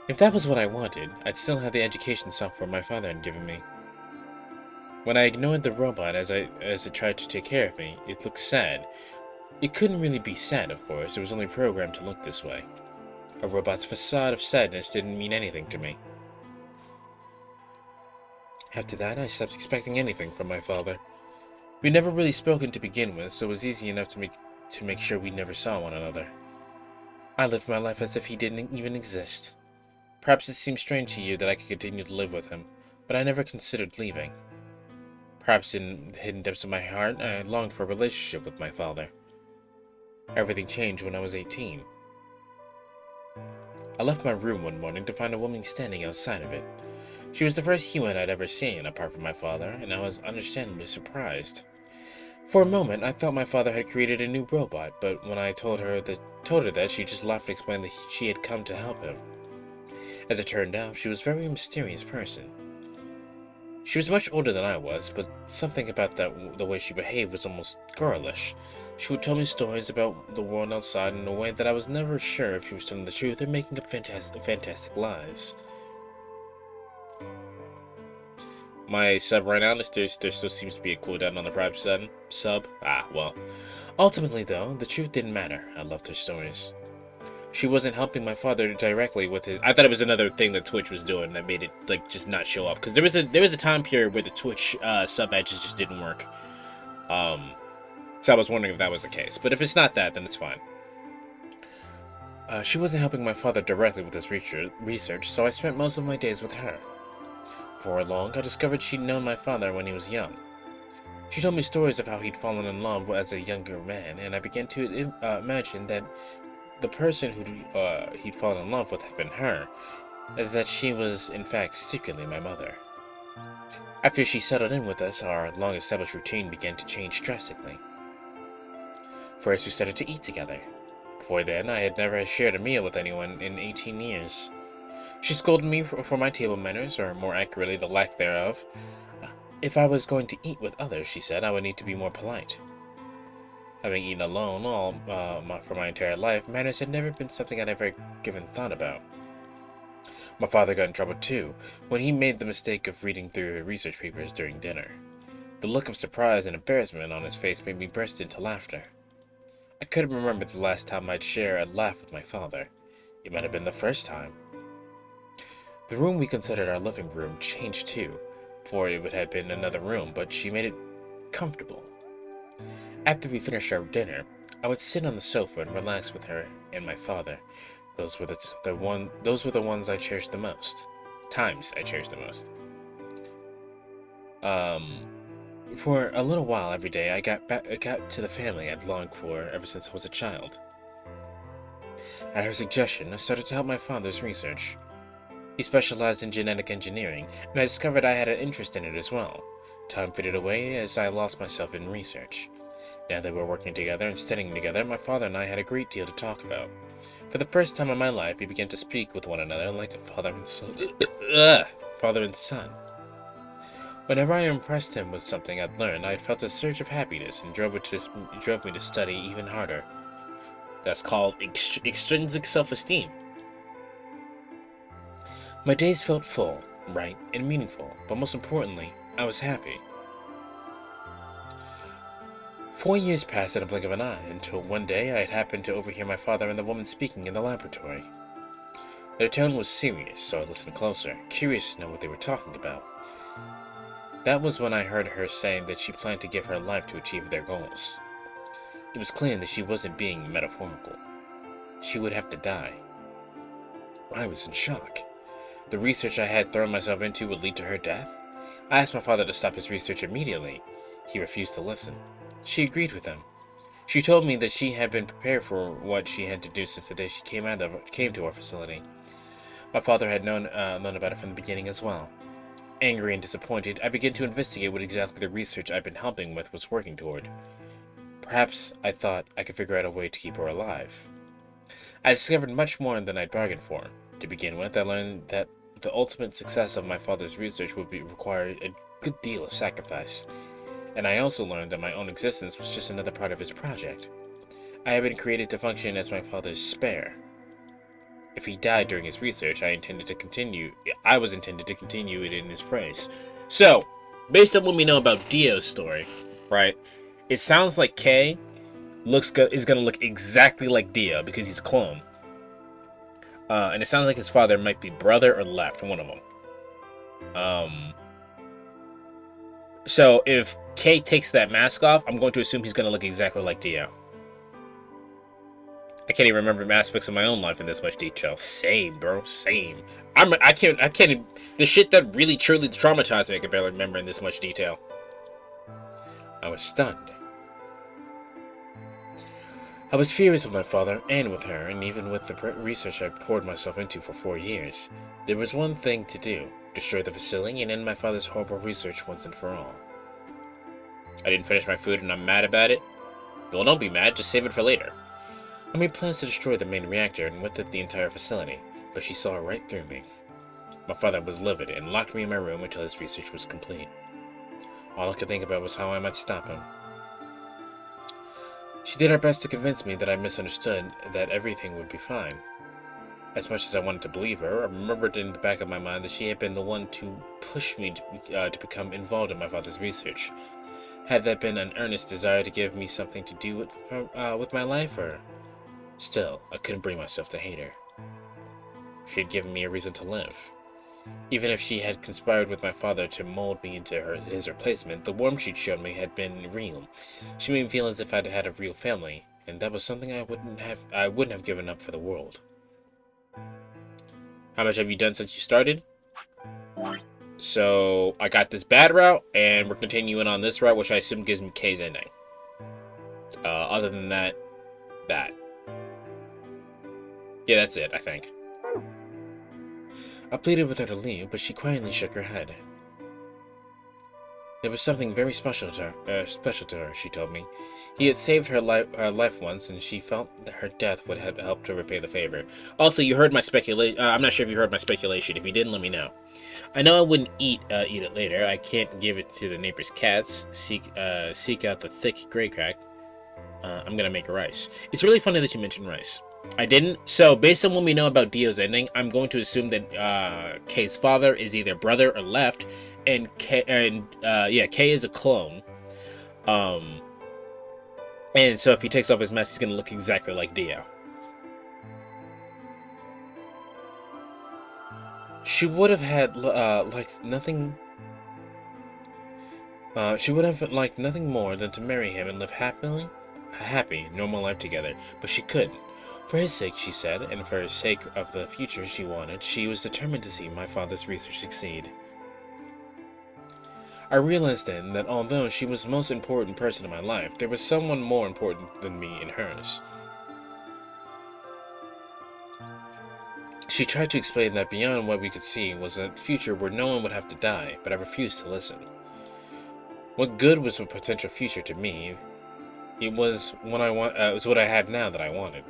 If that was what I wanted, I'd still have the education software my father had given me. When I ignored the robot as it tried to take care of me, it looked sad. It couldn't really be sad, of course. It was only programmed to look this way. A robot's facade of sadness didn't mean anything to me. After that, I stopped expecting anything from my father. We'd never really spoken to begin with, so it was easy enough to make sure we never saw one another. I lived my life as if he didn't even exist. Perhaps it seems strange to you that I could continue to live with him, but I never considered leaving. Perhaps in the hidden depths of my heart, I longed for a relationship with my father. Everything changed when I was 18. I left my room one morning to find a woman standing outside of it. She was the first human I'd ever seen, apart from my father, and I was understandably surprised. For a moment, I thought my father had created a new robot, but when I told her that, she just laughed and explained that she had come to help him. As it turned out, she was a very mysterious person. She was much older than I was, but something about the way she behaved was almost girlish. She would tell me stories about the world outside in a way that I was never sure if she was telling the truth or making up fantastic lies. My sub right now, there still seems to be a cooldown on the Prime sub. Ah, well. Ultimately, though, the truth didn't matter. I loved her stories. She wasn't helping my father directly with his... I thought it was another thing that Twitch was doing that made it, like, just not show up. Because there was a time period where the Twitch sub badges just didn't work. So I was wondering if that was the case. But if it's not that, then it's fine. She wasn't helping my father directly with his research, so I spent most of my days with her. Before long, I discovered she'd known my father when he was young. She told me stories of how he'd fallen in love as a younger man, and I began to imagine that the person he'd fallen in love with had been her, as that she was, in fact, secretly my mother. After she settled in with us, our long-established routine began to change drastically. First, we started to eat together. Before then, I had never shared a meal with anyone in 18 years. She scolded me for my table manners, or more accurately, the lack thereof. If I was going to eat with others, she said, I would need to be more polite. Having eaten alone for my entire life, manners had never been something I'd ever given thought about. My father got in trouble too, when he made the mistake of reading through research papers during dinner. The look of surprise and embarrassment on his face made me burst into laughter. I couldn't remember the last time I'd share a laugh with my father. It might have been the first time. The room we considered our living room changed too, for it had been another room, but she made it comfortable. After we finished our dinner, I would sit on the sofa and relax with her and my father. Those were the ones I cherished the most. Times I cherished the most. For a little while every day, I got to the family I'd longed for ever since I was a child. At her suggestion, I started to help my father's research. He specialized in genetic engineering, and I discovered I had an interest in it as well. Time faded away as I lost myself in research. Now that we're working together and studying together, my father and I had a great deal to talk about. For the first time in my life, we began to speak with one another like a father and son. Father and son. Whenever I impressed him with something I'd learned, I felt a surge of happiness and drove me to study even harder. That's called extrinsic self-esteem. My days felt full, bright, and meaningful, but most importantly, I was happy. 4 years passed in a blink of an eye, until one day I had happened to overhear my father and the woman speaking in the laboratory. Their tone was serious, so I listened closer, curious to know what they were talking about. That was when I heard her saying that she planned to give her life to achieve their goals. It was clear that she wasn't being metaphorical. She would have to die. I was in shock. The research I had thrown myself into would lead to her death? I asked my father to stop his research immediately. He refused to listen. She agreed with him. She told me that she had been prepared for what she had to do since the day she came to our facility. My father had known about it from the beginning as well. Angry and disappointed, I began to investigate what exactly the research I'd been helping with was working toward. Perhaps I thought I could figure out a way to keep her alive. I discovered much more than I'd bargained for. To begin with, I learned that the ultimate success of my father's research would require a good deal of sacrifice, and I also learned that my own existence was just another part of his project. I had been created to function as my father's spare. If he died during his research, I was intended to continue it in his praise. So, based on what we know about Dio's story, right? It sounds like Kay is gonna look exactly like Dio because he's a clone. And it sounds like his father might be brother or left, one of them. So if Kay takes that mask off, I'm going to assume he's gonna look exactly like Dio. I can't even remember aspects of my own life in this much detail. Same, bro. Same. I can't. The shit that really truly traumatized me, I can barely remember in this much detail. I was stunned. I was furious with my father and with her, and even with the research I poured myself into for 4 years. There was one thing to do: destroy the facility and end my father's horrible research once and for all. I didn't finish my food and I'm mad about it. Well, don't be mad, just save it for later. I made plans to destroy the main reactor and with it the entire facility, but she saw right through me. My father was livid and locked me in my room until his research was complete. All I could think about was how I might stop him. She did her best to convince me that I misunderstood, that everything would be fine. As much as I wanted to believe her, I remembered in the back of my mind that she had been the one to push me to become involved in my father's research. Had that been an earnest desire to give me something to do with my life, or... Still, I couldn't bring myself to hate her. She had given me a reason to live. Even if she had conspired with my father to mold me into his replacement, the warmth she'd shown me had been real. She made me feel as if I'd had a real family, and that was something I wouldn't have given up for the world. How much have you done since you started? So, I got this bad route, and we're continuing on this route, which I assume gives me K's ending. Other than that. Yeah, that's it, I think. I pleaded with her to leave, but she quietly shook her head. There was something very special to her, she told me. He had saved her life once, and she felt that her death would have helped to repay the favor. Also, you heard my speculation. I'm not sure if you heard my speculation. If you didn't, let me know. I know I wouldn't eat it later. I can't give it to the neighbor's cats. Seek out the thick gray crack. I'm gonna make rice. It's really funny that you mentioned rice. I didn't. So, based on what we know about Dio's ending, I'm going to assume that Kay's father is either brother or left, and Kay is a clone. And so if he takes off his mask, he's going to look exactly like Dio. She would have had liked nothing. She would have liked nothing more than to marry him and live a happy, normal life together, but she couldn't. For his sake, she said, and for the sake of the future she wanted, she was determined to see my father's research succeed. I realized then that although she was the most important person in my life, there was someone more important than me in hers. She tried to explain that beyond what we could see was a future where no one would have to die, but I refused to listen. What good was a potential future to me? It was what I had now that I wanted.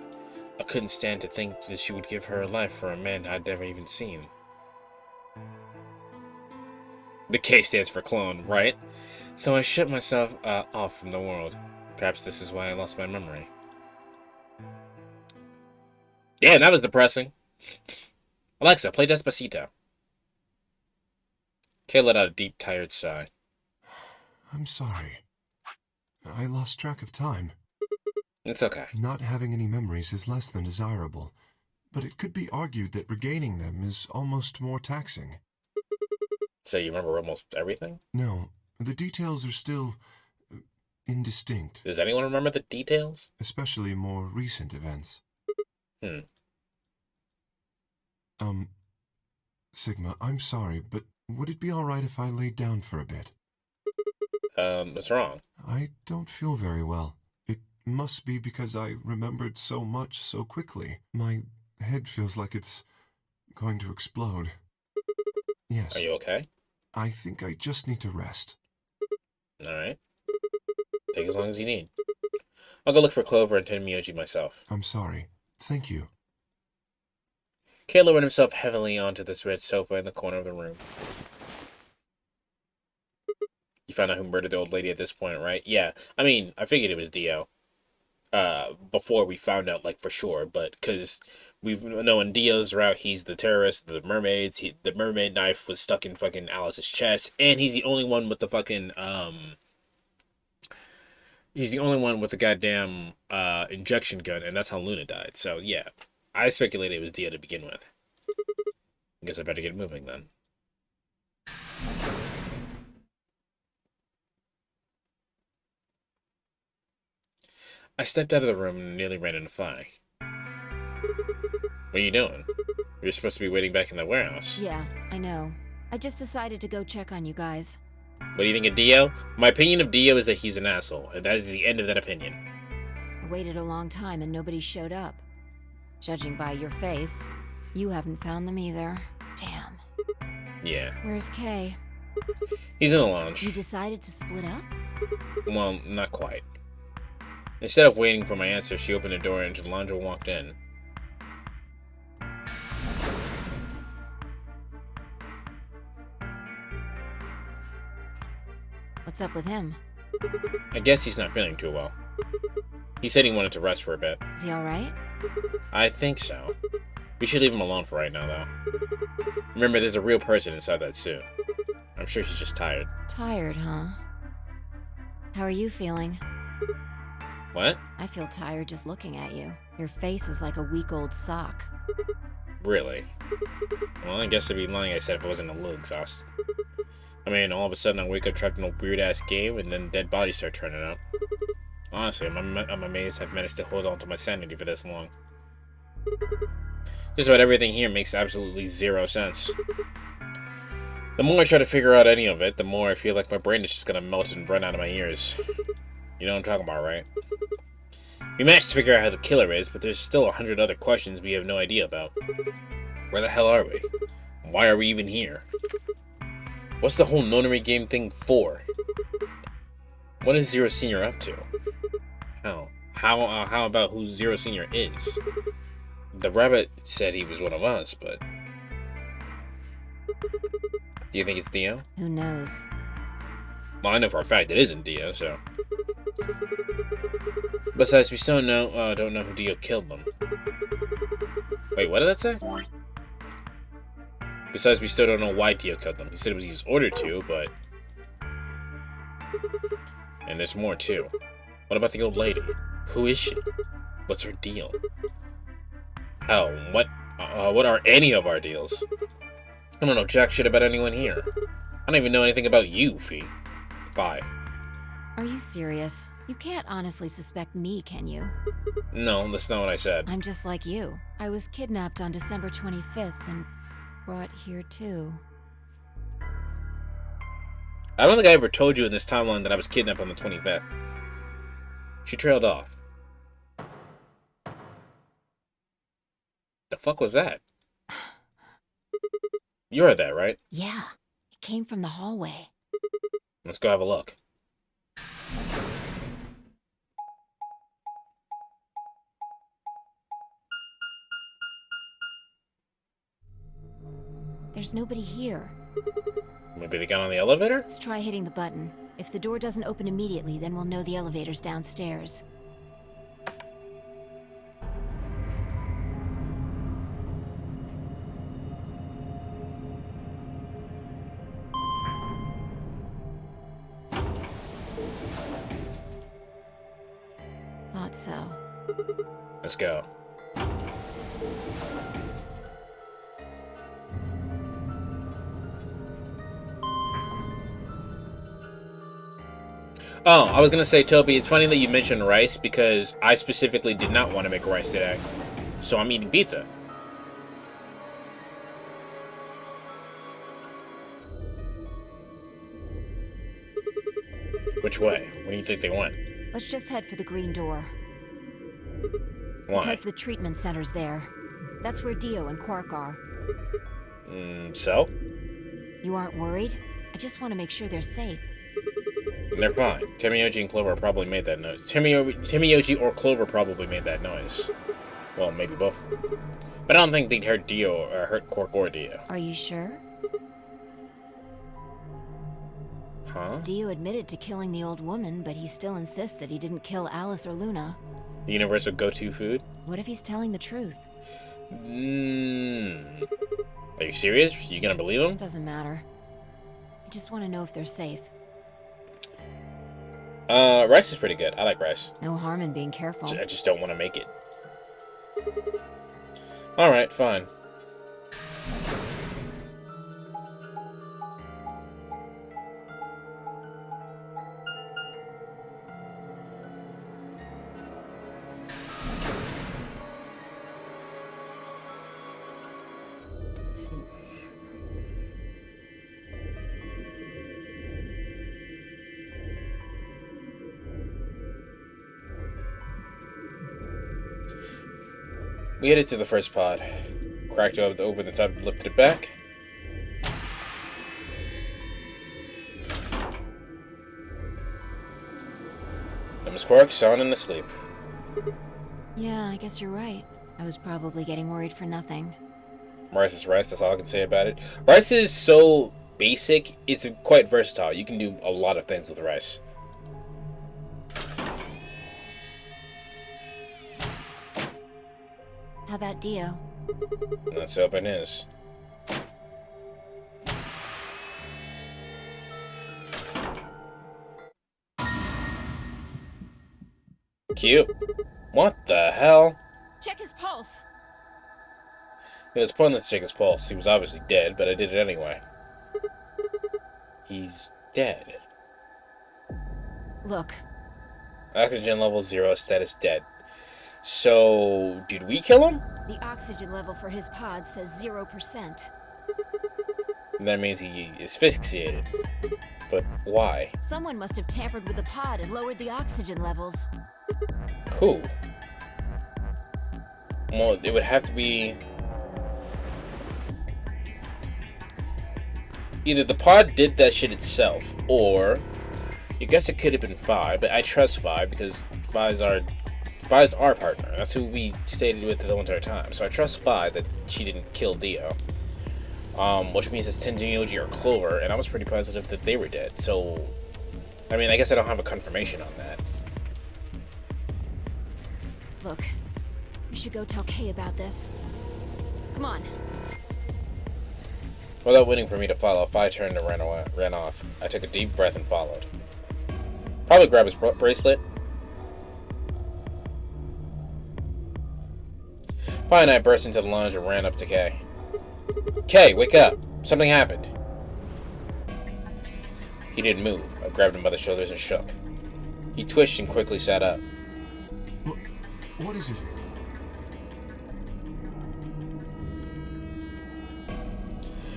I couldn't stand to think that she would give her life for a man I'd never even seen. The K stands for clone, right? So I shut myself off from the world. Perhaps this is why I lost my memory. Yeah, that was depressing. Alexa, play Despacito. Kay let out a deep, tired sigh. I'm sorry. I lost track of time. It's okay. Not having any memories is less than desirable, but it could be argued that regaining them is almost more taxing. So you remember almost everything? No, the details are still indistinct. Does anyone remember the details? Especially more recent events. Sigma, I'm sorry, but would it be alright if I laid down for a bit? What's wrong? I don't feel very well. It must be because I remembered so much so quickly. My head feels like it's going to explode. Yes. Are you okay? I think I just need to rest. Alright. Take as long as you need. I'll go look for Clover and Tenmyoji myself. I'm sorry. Thank you. Kay lowered himself heavily onto this red sofa in the corner of the room. You found out who murdered the old lady at this point, right? Yeah. I mean, I figured it was Dio. Before we found out, like, for sure. But, because we've known Dio's route, he's the terrorist, the mermaids. The mermaid knife was stuck in fucking Alice's chest. And he's the only one with the fucking, he's the only one with the goddamn, injection gun. And that's how Luna died. So, yeah. I speculated it was Dio to begin with. I guess I better get moving, then. I stepped out of the room and nearly ran into Fly. What are you doing? You're supposed to be waiting back in the warehouse. Yeah, I know. I just decided to go check on you guys. What do you think of Dio? My opinion of Dio is that he's an asshole, and that is the end of that opinion. I waited a long time and nobody showed up. Judging by your face, you haven't found them either. Damn. Yeah. Where's Kay? He's in the lounge. You decided to split up? Well, not quite. Instead of waiting for my answer, she opened the door and the lounge and walked in. What's up with him? I guess he's not feeling too well. He said he wanted to rest for a bit. Is he alright? I think so. We should leave him alone for right now, though. Remember, there's a real person inside that suit. I'm sure she's just tired. Tired, huh? How are you feeling? What? I feel tired just looking at you. Your face is like a week-old sock. Really? Well, I guess I'd be lying I said if I wasn't a little exhausted. I mean, all of a sudden I wake up trapped in a weird-ass game and then dead bodies start turning up. Honestly, I'm amazed I've managed to hold on to my sanity for this long. Just about everything here makes absolutely zero sense. The more I try to figure out any of it, the more I feel like my brain is just gonna melt and run out of my ears. You know what I'm talking about, right? We managed to figure out how the killer is, but there's still 100 other questions we have no idea about. Where the hell are we? Why are we even here? What's the whole nonary game thing for? What is Zero Senior up to? How about who Zero Senior is? The rabbit said he was one of us, but... Do you think it's Dio? Who knows? Well, I know for a fact it isn't Dio, so... Besides, we still don't know who Dio killed them. Wait, what did that say? Besides, we still don't know why Dio killed them. He said he was ordered to, but... And there's more, too. What about the old lady? Who is she? What's her deal? Hell, what are any of our deals? I don't know jack shit about anyone here. I don't even know anything about you, Fee. Bye. Are you serious? You can't honestly suspect me, can you? No, that's not what I said. I'm just like you. I was kidnapped on December 25th and brought here too. I don't think I ever told you in this timeline that I was kidnapped on the 25th. She trailed off. The fuck was that? You heard that, right? Yeah, it came from the hallway. Let's go have a look. There's nobody here. Maybe they got on the elevator? Let's try hitting the button. If the door doesn't open immediately, then we'll know the elevator's downstairs. Thought so. Let's go. Oh, I was gonna say, Toby, it's funny that you mentioned rice because I specifically did not want to make rice today. So I'm eating pizza. Which way? Where do you think they went? Let's just head for the green door. Why? Because the treatment center's there. That's where Dio and Quark are. So? You aren't worried? I just want to make sure they're safe. They're fine. Temioji and Clover probably made that noise. Temioji or Clover probably made that noise. Well, maybe both of them. But I don't think they'd hurt Dio or hurt Quark or Dio. Are you sure? Huh? Dio admitted to killing the old woman, but he still insists that he didn't kill Alice or Luna. The universal go-to food? What if he's telling the truth? Are you serious? You gonna believe him? Doesn't matter. I just want to know if they're safe. Rice is pretty good. I like rice. No harm in being careful. I just don't want to make it. Alright, fine. We headed to the first pod. Cracked it open the top, lifted it back. And Miss Quark sound and asleep. Yeah, I guess you're right. I was probably getting worried for nothing. Rice is rice, that's all I can say about it. Rice is so basic, it's quite versatile. You can do a lot of things with rice. How about Dio? Let's open his. Cute. What the hell? Check his pulse. It was pointless to check his pulse. He was obviously dead, but I did it anyway. He's dead. Look. Oxygen level 0, status dead. So, did we kill him? The oxygen level for his pod says 0%. That means he is asphyxiated. But why? Someone must have tampered with the pod and lowered the oxygen levels. Who? Well, it would have to be... either the pod did that shit itself, or... I guess it could have been Phi, but I trust Phi because Phi's our partner. That's who we stayed with the whole entire time. So I trust Phi that she didn't kill Dio. Which means it's Tenjin or Clover, and I was pretty positive that they were dead. So, I mean, I guess I don't have a confirmation on that. Look, we should go tell Kay about this. Come on. Without waiting for me to follow, Phi turned and ran off. I took a deep breath and followed. Probably grab his bracelet. Phi and I burst into the lounge and ran up to Kay. Kay, wake up! Something happened. He didn't move. I grabbed him by the shoulders and shook. He twitched and quickly sat up. What is it?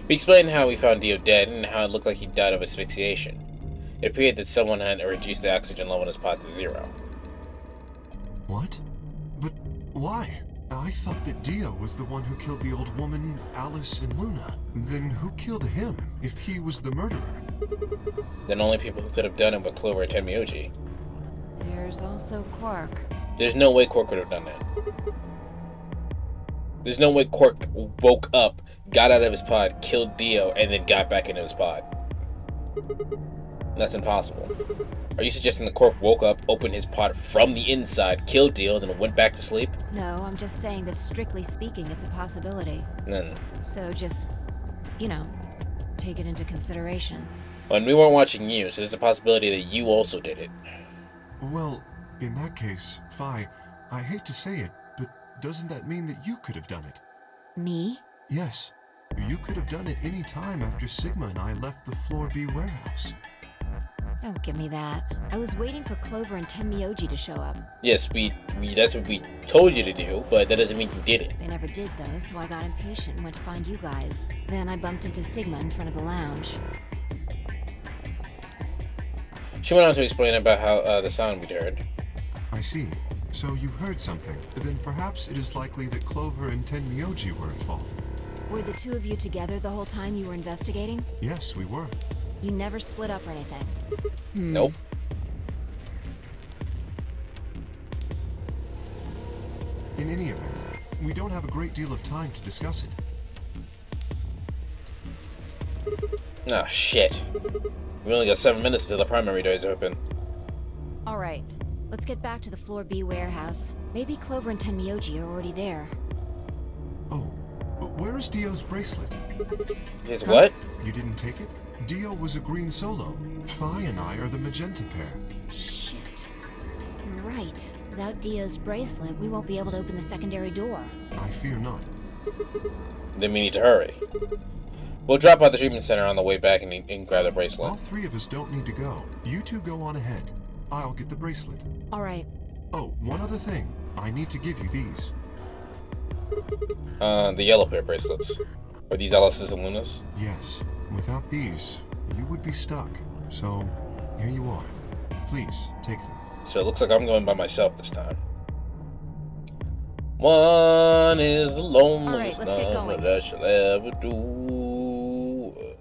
We explained how we found Dio dead and how it looked like he died of asphyxiation. It appeared that someone had reduced the oxygen level in his pod to 0. What? But why? I thought that Dio was the one who killed the old woman, Alice, and Luna. Then who killed him, if he was the murderer? Then only people who could have done it were Clover and Tenmyoji. There's also Quark. There's no way Quark could have done that. There's no way Quark woke up, got out of his pod, killed Dio, and then got back into his pod. That's impossible. Are you suggesting that Quark woke up, opened his pod from the inside, killed Dio, and then went back to sleep? No, I'm just saying that strictly speaking, it's a possibility. Then, So just, take it into consideration. when we weren't watching you, so there's a possibility that you also did it. Well, in that case, Phi, I hate to say it, but doesn't that mean that you could have done it? Me? Yes. You could have done it any time after Sigma and I left the Floor B warehouse. Don't give me that. I was waiting for Clover and Tenmyoji to show up. Yes, we that's what we told you to do, but that doesn't mean you did it. They never did, though, so I got impatient and went to find you guys. Then I bumped into Sigma in front of the lounge. She went on to explain about how the sound we'd heard. I see. So you heard something. Then perhaps it is likely that Clover and Tenmyoji were at fault. Were the two of you together the whole time you were investigating? Yes, we were. You never split up or anything? Nope. In any event, we don't have a great deal of time to discuss it. Oh, shit. We only got 7 minutes until the primary door is open. Alright, let's get back to the Floor B warehouse. Maybe Clover and Tenmyoji are already there. Oh, but where is Dio's bracelet? His what? You didn't take it? Dio was a green solo. Phi and I are the magenta pair. Shit. You're right. Without Dio's bracelet, we won't be able to open the secondary door. I fear not. Then we need to hurry. We'll drop by the treatment center on the way back and grab the bracelet. All three of us don't need to go. You two go on ahead. I'll get the bracelet. Alright. Oh, one other thing. I need to give you these. The yellow pair bracelets. Are these Alice's and Luna's? Yes. Without these, you would be stuck. So, here you are. Please, take them. So it looks like I'm going by myself this time. One is the loneliest let's get number going. that you'll ever do.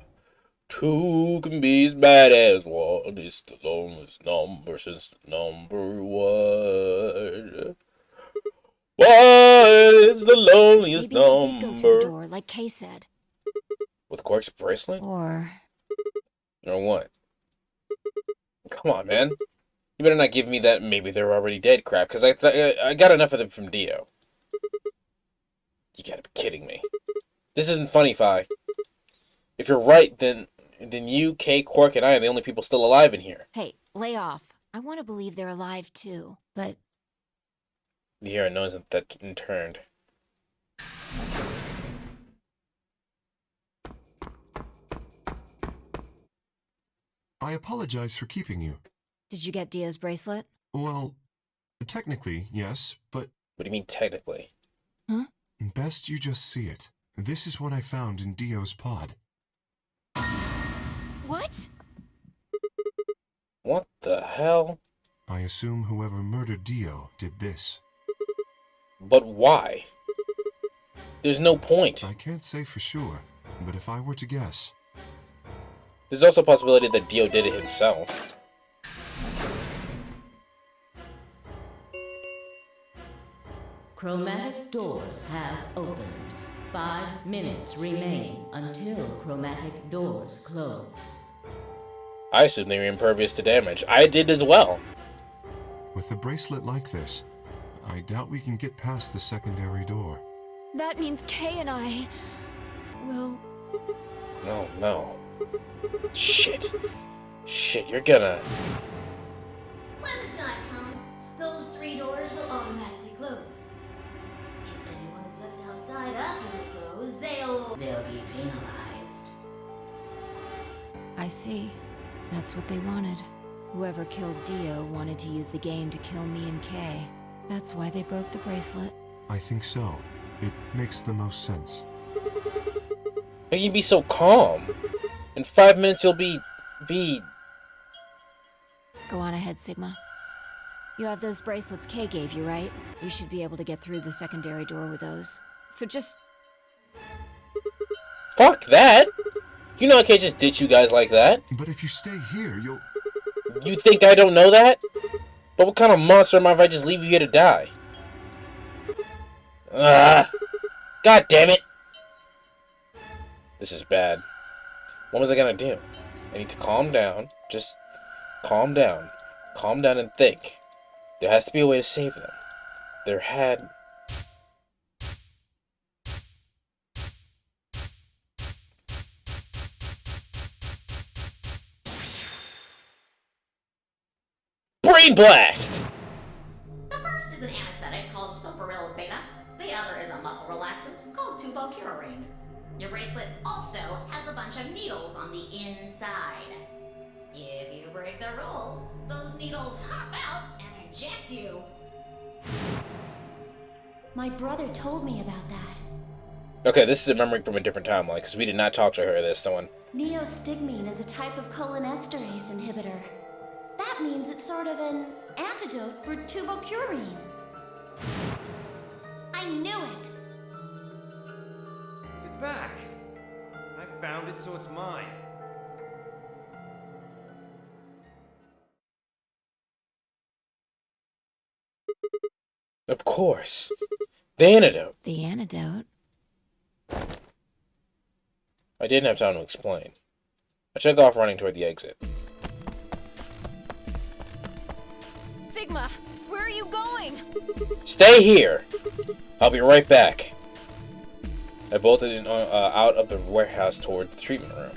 Two can be as bad as one. It's the loneliest number since the number one. One is the loneliest Maybe he did go through the number. door, like Kay said. With Quark's bracelet? Or... Or what? Come on, man. You better not give me that maybe they're already dead crap, because I got enough of them from Dio. You gotta be kidding me. This isn't funny, Phi. If you're right, then you, Kay, Quark, and I are the only people still alive in here. Hey, lay off. I want to believe they're alive too, but... You hear a noise that turned. I apologize for keeping you. Did you get Dio's bracelet? Well, technically, yes, but... What do you mean, technically? Huh? Best you just see it. This is what I found in Dio's pod. What? What the hell? I assume whoever murdered Dio did this. But why? There's no point. I can't say for sure, but if I were to guess... There's also a possibility that Dio did it himself. Chromatic doors have opened. 5 minutes remain until chromatic doors close. I assume they were impervious to damage. I did as well. With a bracelet like this, I doubt we can get past the secondary door. That means Kay and I... will... No. Shit. Shit, you're gonna... When the time comes, those 3 doors will automatically close. If anyone is left outside after they close, they'll be penalized. I see. That's what they wanted. Whoever killed Dio wanted to use the game to kill me and Kay. That's why they broke the bracelet. I think so. It makes the most sense. How can you be so calm? In 5 minutes you'll be... Go on ahead, Sigma. You have those bracelets Kay gave you, right? You should be able to get through the secondary door with those. So just... Fuck that! You know I can't just ditch you guys like that. But if you stay here, you'll... You think I don't know that? But what kind of monster am I if I just leave you here to die? God damn it! This is bad. What was I gonna do? I need to calm down. Just calm down. Calm down and think. There has to be a way to save them. There had... Brain Blast! The first is an anesthetic called Soparil Beta. The other is a muscle relaxant called tubocurarine. Your bracelet also has a bunch of needles on the inside. If you break the rules, those needles hop out and inject you. My brother told me about that. Okay, this is a memory from a different timeline, because we did not talk to her this one. Neostigmine is a type of cholinesterase inhibitor. That means it's sort of an antidote for tubocurine. I knew it! Give it back. I found it, so it's mine. Of course. The antidote. The antidote? I didn't have time to explain. I took off running toward the exit. Sigma, where are you going? Stay here! I'll be right back. I bolted out of the warehouse toward the treatment room.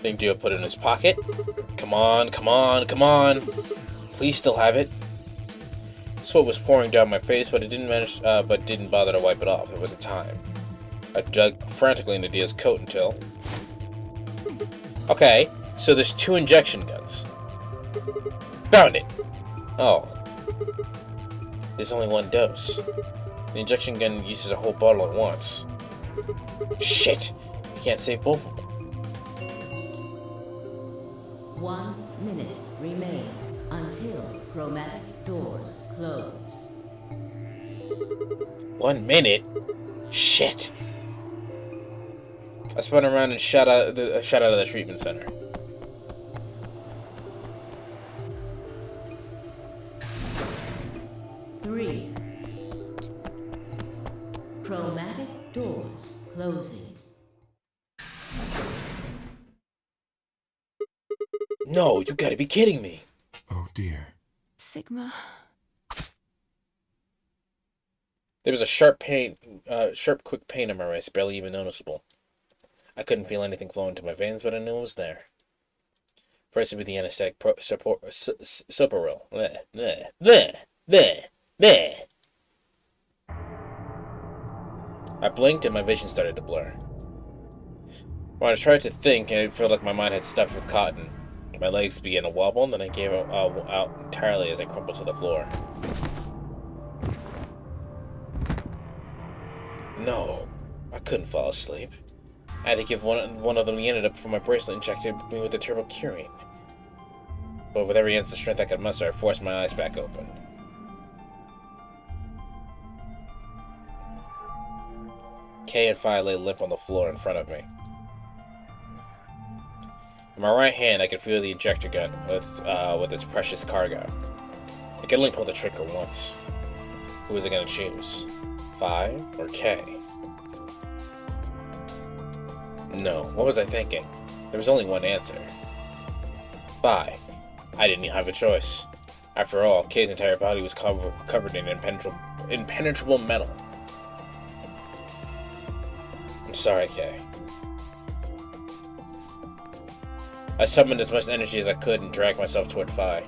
Think Dio put it in his pocket? Come on, come on, come on! Please still have it. Sweat was pouring down my face, but it didn't bother to wipe it off. There wasn't time. I dug frantically into Dio's coat until... Okay, so there's 2 injection guns. Found it! Oh. There's only 1 dose. The injection gun uses a whole bottle at once. Shit! You can't save both of them. 1 minute remains until chromatic doors close. 1 minute? Shit. I spun around and shot out of the treatment center. Three. Chromatic doors closing. No, you gotta be kidding me. Oh dear. Sigma. There was a sharp, quick pain in my wrist, barely even noticeable. I couldn't feel anything flowing to my veins, but I knew it was there. First with the anesthetic Soparil. There. I blinked and my vision started to blur. When I tried to think, it felt like my mind had stuffed with cotton. My legs began to wobble, and then I gave out entirely as I crumpled to the floor. No, I couldn't fall asleep. I had to give one of them the antidote before my bracelet injected me with the turbo curine. But with every ounce of strength I could muster, I forced my eyes back open. Kay and Phi lay limp on the floor in front of me. In my right hand, I could feel the ejector gun with its precious cargo. I could only pull the trigger once. Who was I going to choose? Phi or Kay? No, what was I thinking? There was only one answer. Phi. I didn't even have a choice. After all, Kay's entire body was covered in impenetrable metal. I'm sorry, Kay. I summoned as much energy as I could and dragged myself toward Phi.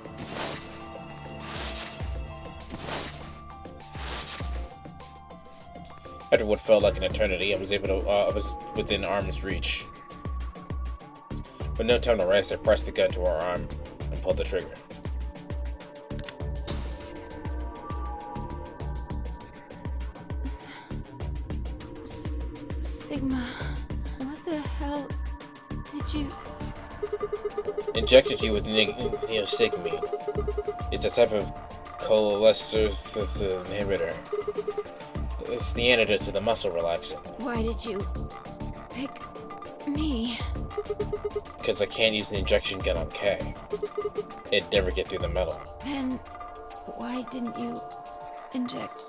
After what felt like an eternity, I was within arm's reach. With no time to rest, I pressed the gun to her arm and pulled the trigger. Sigma, what the hell did you... Injected you with neosigmine. It's a type of cholesterol inhibitor. It's the antidote to the muscle relaxant. Why did you pick me? Because I can't use the injection gun on Kay. It'd never get through the metal. Then why didn't you inject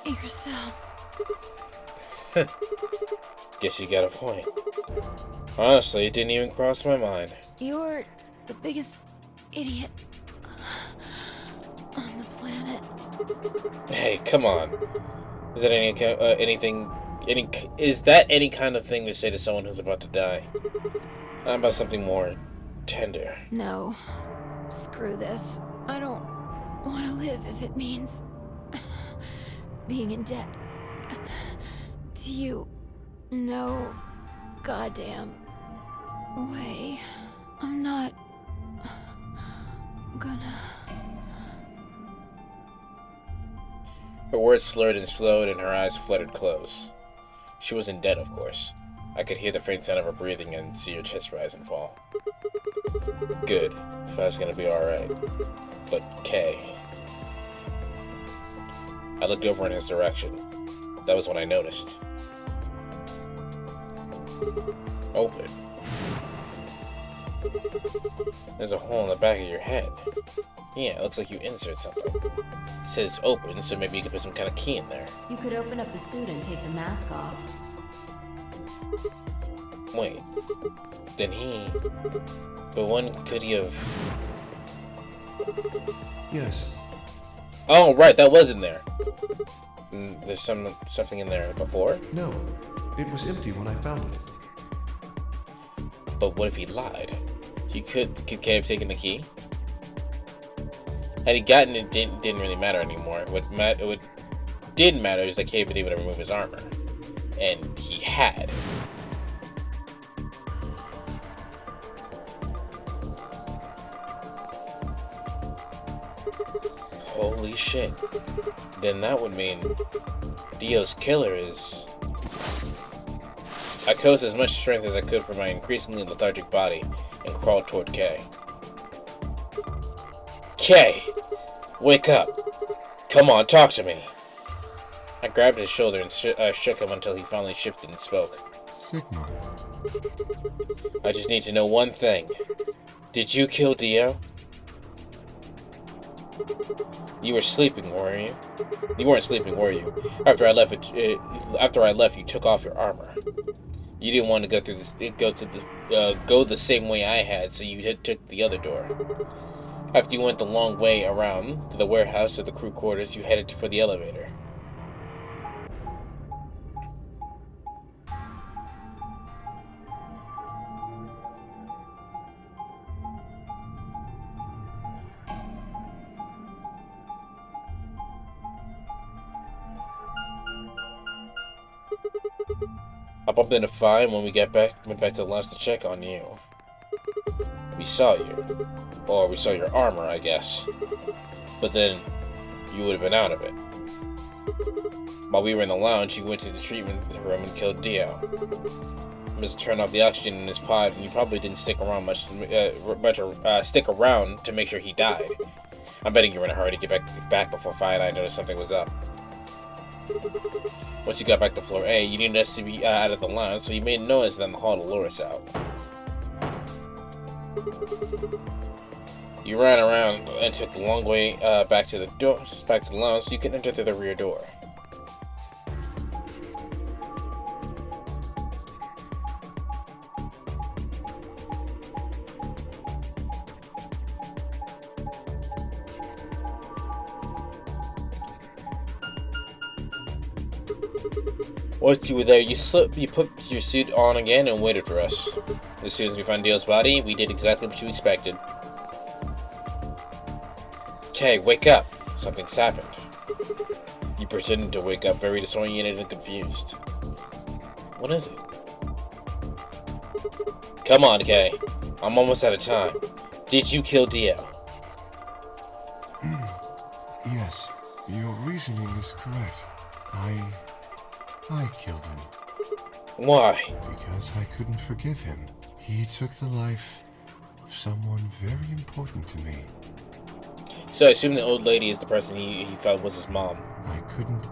yourself? Guess you got a point. Honestly, it didn't even cross my mind. You're the biggest idiot on the planet. Hey, come on. Is that is that any kind of thing to say to someone who's about to die? How about something more tender? No. Screw this. I don't want to live if it means being in debt to you. No goddamn way. I'm not gonna... Her words slurred and slowed and her eyes fluttered close. She wasn't dead, of course. I could hear the faint sound of her breathing and see her chest rise and fall. Good. Thought I was gonna be alright. But Kay. I looked over in his direction. That was when I noticed. Open. There's a hole in the back of your head. Yeah, it looks like you insert something. It says open, so maybe you could put some kind of key in there. You could open up the suit and take the mask off. Wait. Then he... But when could he have... Yes. Oh, right, that was in there. There's something in there before? No. It was empty when I found it. But what if he lied? Could Kay have taken the key? Had he gotten it, didn't really matter anymore. What did matter is that Kay had been able to remove his armor. And he had. Holy shit. Then that would mean Dio's killer is... I coaxed as much strength as I could from my increasingly lethargic body and crawled toward Kay. Kay! Wake up! Come on, talk to me! I grabbed his shoulder and shook him until he finally shifted and spoke. Sigma. I just need to know one thing. Did you kill Dio? You were sleeping, were you? You weren't sleeping, were you? After I left, you took off your armor. You didn't want to go through this, go the same way I had, so you took the other door. After you went the long way around to the warehouse or the crew quarters, you headed for the elevator. I bumped into Fine when we went back to the lounge to check on you. We saw you. Or we saw your armor, I guess. But then, you would have been out of it. While we were in the lounge, you went to the treatment room and killed Dio. Must turn off the oxygen in his pod, and you probably didn't stick around stick around to make sure he died. I'm betting you were in a hurry to get back before Fine and I noticed something was up. Once you got back to floor A, you needed us to be out of the lounge, so you made noise down the hall to lure us out. You ran around and took the long way back to the lounge, so you can enter through the rear door. Once you were there, you put your suit on again and waited for us. As soon as we found Dio's body, we did exactly what you expected. Kay, wake up! Something's happened. You pretended to wake up very disoriented and confused. What is it? Come on, Kay. I'm almost out of time. Did you kill Dio? Yes, your reasoning is correct. I killed him. Why? Because I couldn't forgive him. He took the life of someone very important to me. So I assume the old lady is the person he felt was his mom. I couldn't...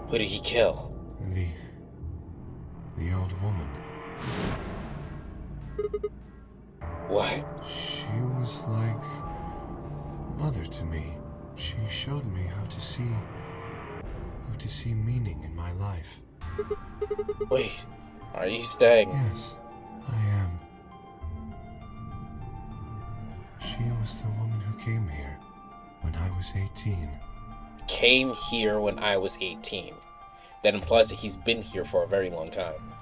Who did he kill? The old woman. What? She was like a mother to me. She showed me how to see meaning in my life. Wait, are you saying? Yes, I am. She was the woman who came here when I was 18. Came here when I was 18. That implies that he's been here for a very long time.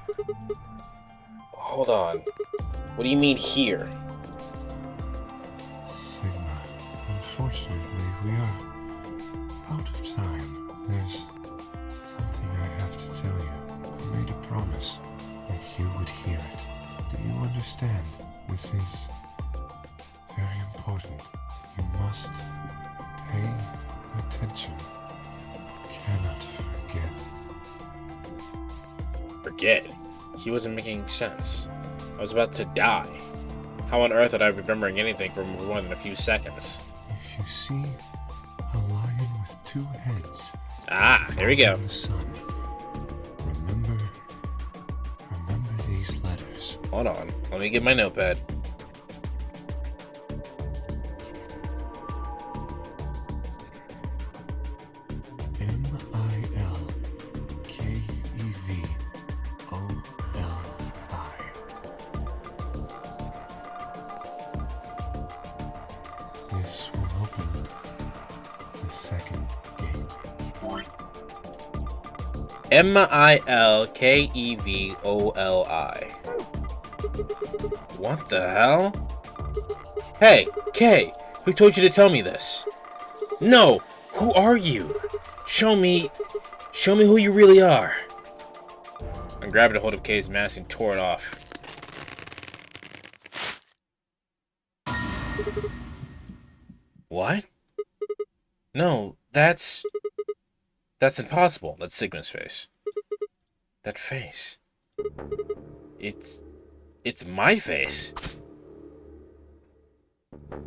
Hold on. What do you mean here? Sigma, unfortunately, we are out of time. There's something I have to tell you. I made a promise that you would hear it. Do you understand? This is very important. You must pay attention. You cannot forget. forget. He wasn't making sense. I was about to die. How on earth would I be remembering anything for more than a few seconds? If you see a lion with two heads... Ah, here we go. The sun, remember these letters. Hold on. Let me get my notepad. This will open the second gate. Milkevoli. What the hell? Hey, Kay! Who told you to tell me this? No! Who are you? Show me who you really are. I grabbed a hold of Kay's mask and tore it off. What? No, that's impossible. That's Sigma's face. That face. It's my face.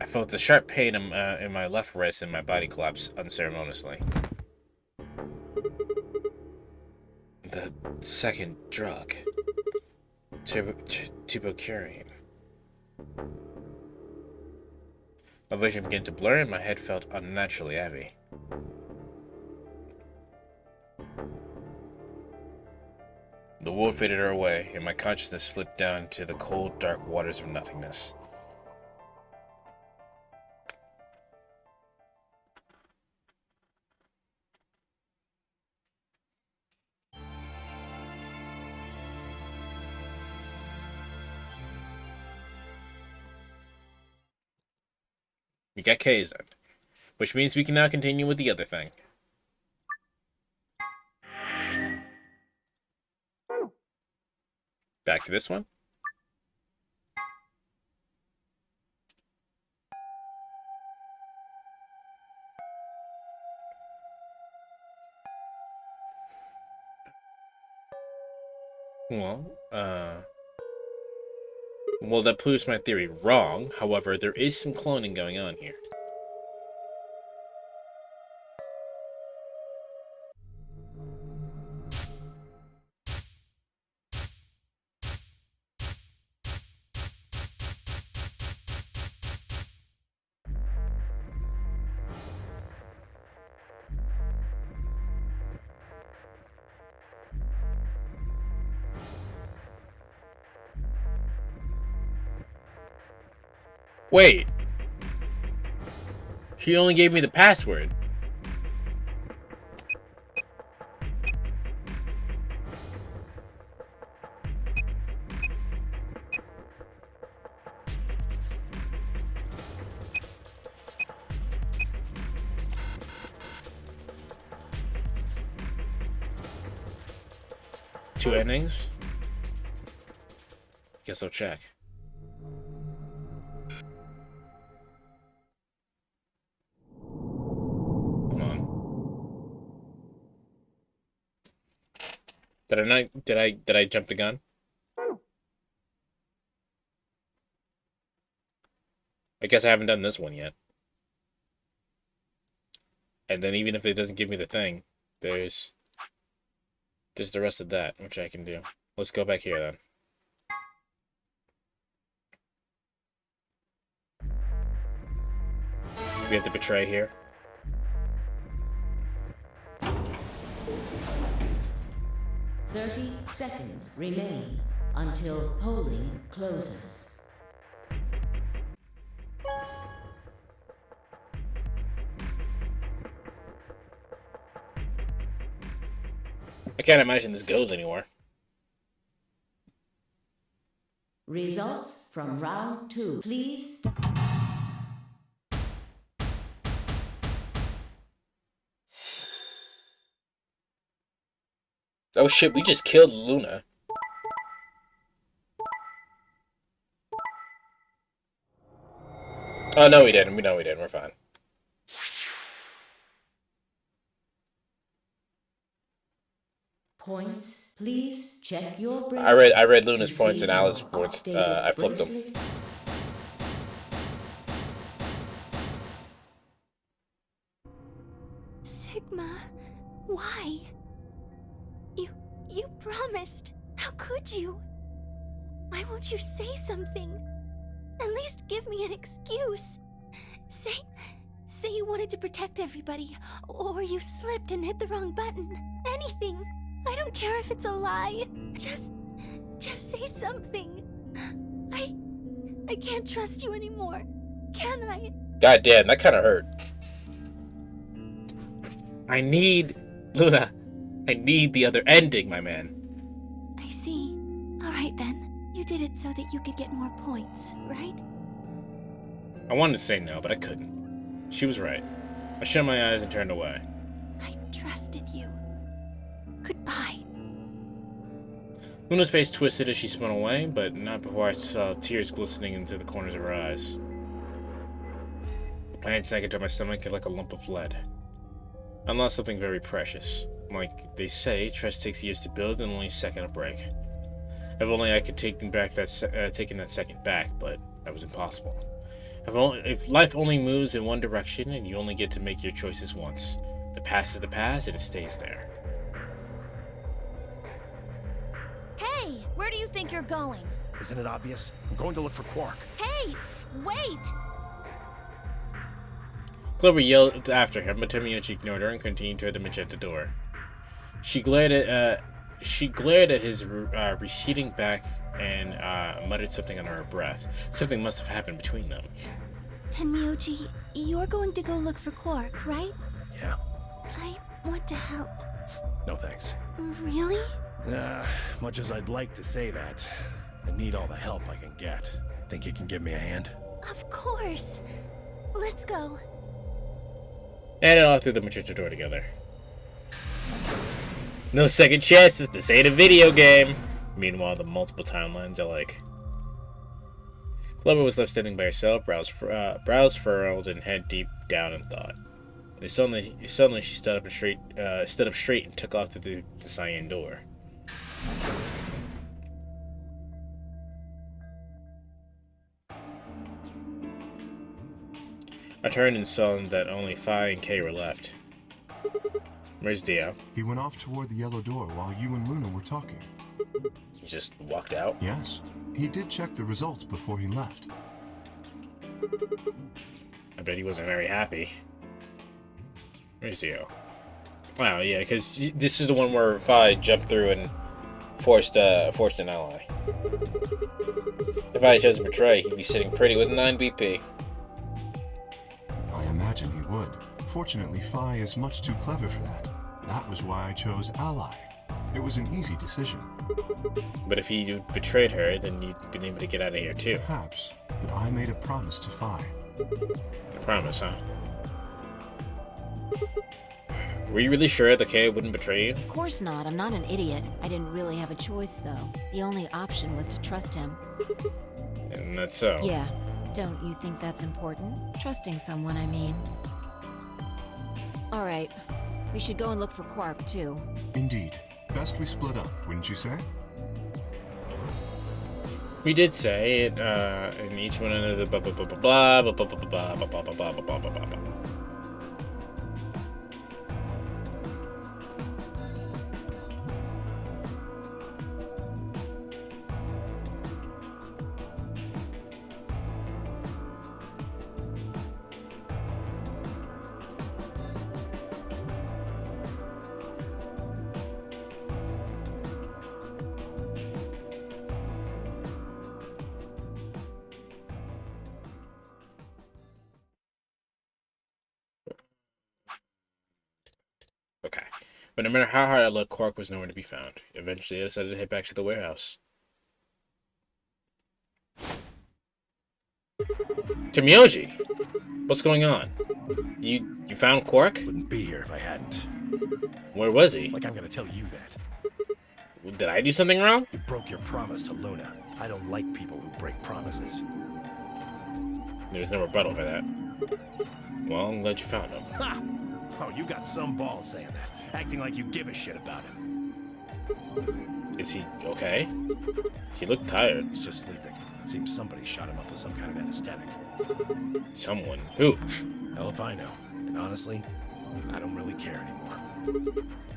I felt the sharp pain in my left wrist and my body collapse unceremoniously. The second drug. Tubocurine. My vision began to blur and my head felt unnaturally heavy. The world faded away, and my consciousness slipped down to the cold, dark waters of nothingness. We got K's in, which means we can now continue with the other thing. Back to this one. Well, that proves my theory wrong. However, there is some cloning going on here. Wait. She only gave me the password. Two endings? Guess I'll check. Did I jump the gun? I guess I haven't done this one yet. And then even if it doesn't give me the thing, there's the rest of that, which I can do. Let's go back here then. We have to betray here. $30 remain until polling closes. I can't imagine this goes anywhere. Results from round 2, please. Oh shit, we just killed Luna. Oh no, we didn't. We know we didn't. We're fine. points, please check your I bracelet. read Luna's to points see and Alice's your points. updated I flipped them. bracelet. Sigma, why? You promised. How could you? Why won't you say something? At least give me an excuse. Say you wanted to protect everybody, or you slipped and hit the wrong button. Anything. I don't care if it's a lie. Just say something. I can't trust you anymore. Can I? God damn, that kind of hurt. Luna, I need the other ending, my man. I see. Alright then. You did it so that you could get more points, right? I wanted to say no, but I couldn't. She was right. I shut my eyes and turned away. I trusted you. Goodbye. Luna's face twisted as she spun away, but not before I saw tears glistening into the corners of her eyes. My hand sank into my stomach like a lump of lead. I lost something very precious. Like they say, trust takes years to build and only a second to break. If only I could taken that second back, but that was impossible. If life only moves in one direction and you only get to make your choices once, the past is the past and it stays there. Hey, where do you think you're going? Isn't it obvious? I'm going to look for Quark. Hey, wait! Clover yelled after him, but Tomoyoshi ignored her and continued toward the magenta door. She glared at his receding back and muttered something under her breath. Something must have happened between them. Tenmyoji, you're going to go look for Quark, right? Yeah. I want to help. No thanks. Really? Much as I'd like to say that, I need all the help I can get. Think you can give me a hand? Of course. Let's go. And it all through the magenta door together. No second chances, this ain't a video game. Meanwhile, the multiple timelines are like... Clover was left standing by herself, brows furrowed and head deep down in thought. Suddenly she stood up straight and took off through the cyan door. I turned and saw that only Phi and Kay were left. Where's Dio? He went off toward the yellow door while you and Luna were talking. He just walked out? Yes. He did check the results before he left. I bet he wasn't very happy. Where's Dio? Wow, yeah, because this is the one where Phi jumped through and forced an ally. If I chose to betray, he'd be sitting pretty with 9 BP. I imagine he would. Fortunately, Phi is much too clever for that. That was why I chose ally. It was an easy decision. But if he betrayed her, then you'd been able to get out of here too. Perhaps, but I made a promise to Phi. A promise, huh? Were you really sure that Kay wouldn't betray you? Of course not. I'm not an idiot. I didn't really have a choice, though. The only option was to trust him. And that's so. Yeah. Don't you think that's important? Trusting someone, I mean. Alright. We should go and look for Quark, too. Indeed. Best we split up, wouldn't you say? We did say it, in each one of the blah blah blah blah blah blah blah blah blah blah blah blah blah blah blah blah. Okay. But no matter how hard I looked, Quark was nowhere to be found. Eventually, I decided to head back to the warehouse. Tomoyoshi! What's going on? You found Quark? Wouldn't be here if I hadn't. Where was he? Like I'm gonna tell you that. Did I do something wrong? You broke your promise to Luna. I don't like people who break promises. There's no rebuttal for that. Well, I'm glad you found him. Ha! Oh, you got some balls saying that, acting like you give a shit about him. Is he okay? He looked tired. He's just sleeping. Seems somebody shot him up with some kind of anesthetic. Someone? Who? Hell if I know. And honestly, I don't really care anymore.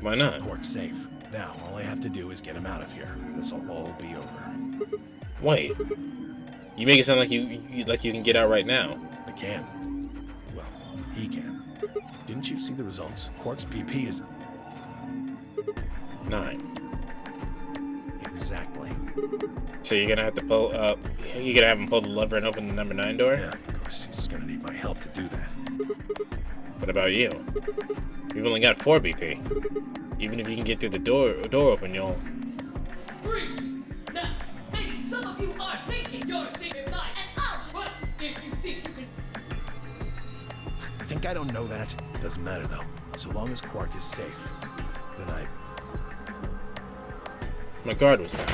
Why not? Quark's safe. Now, all I have to do is get him out of here. This'll all be over. Wait. You make it sound like you can get out right now. I can. Well, he can. Didn't you see the results? Quark's BP is 9. exactly. So you're gonna have to pull you're gonna have him pull the lever and open the number 9 door? Yeah, of course, he's gonna need my help to do that. What about you? You've only got 4 BP. Even if you can get through the door open, you'll... Now, maybe some of you are thinking you're thinking right, and I'll but if you think you can... Think I don't know that? Doesn't matter, though. So long as Quark is safe, then My guard was down.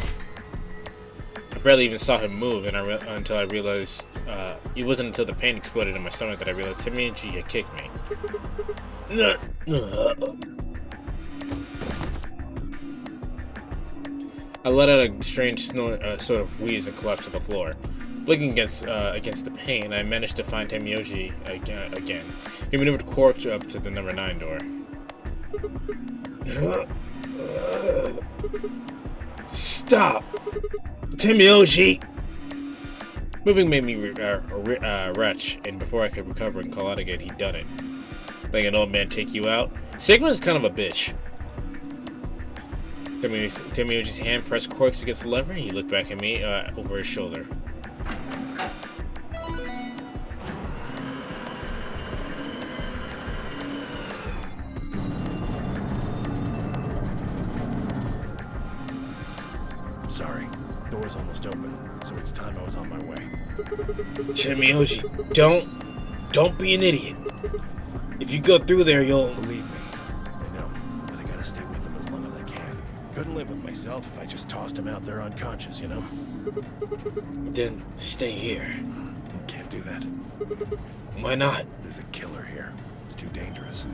I barely even saw him move, and until I realized... it wasn't until the pain exploded in my stomach that I realized Timmy and G had kicked me. I let out a strange snort, sort of wheeze, and collapsed to the floor. Blinking against the pain, I managed to find Temioji again. He maneuvered Quark up to the number 9 door. Stop! Temioji! Moving made me retch, and before I could recover and call out again, he'd done it. Like an old man take you out. Sigma is kind of a bitch. Temioji's hand pressed Quark's against the lever, and he looked back at me over his shoulder. sorry. Door's almost open, so it's time I was on my way. Temioji, don't be an idiot. If you go through there, you'll... Believe me, I know, but I gotta stay with him as long as I can. Couldn't live with myself if I just tossed him out there unconscious, you know? Then stay here. Can't do that. Why not? There's a killer here. It's too dangerous.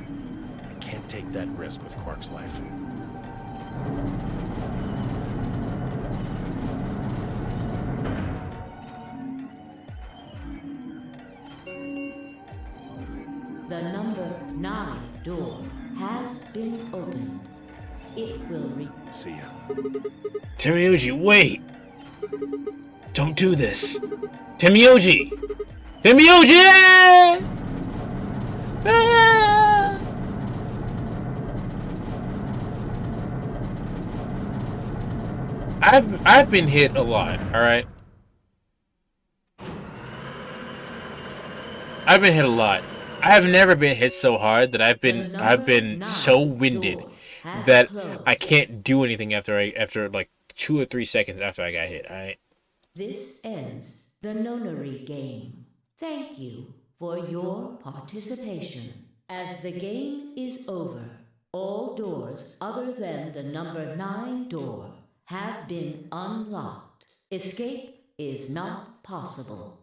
I can't take that risk with Quark's life. The number 9 door has been opened. It will See ya. Temioji, wait! Don't do this! Temioji! Temioji! Ah! I've been hit a lot, alright? I've been hit a lot. I have never been hit so hard that I've been so winded that I can't do anything after like 2 or 3 seconds after I got hit. This ends the nonary game. Thank you for your participation. As the game is over, all doors other than the number 9 door have been unlocked. Escape is not possible.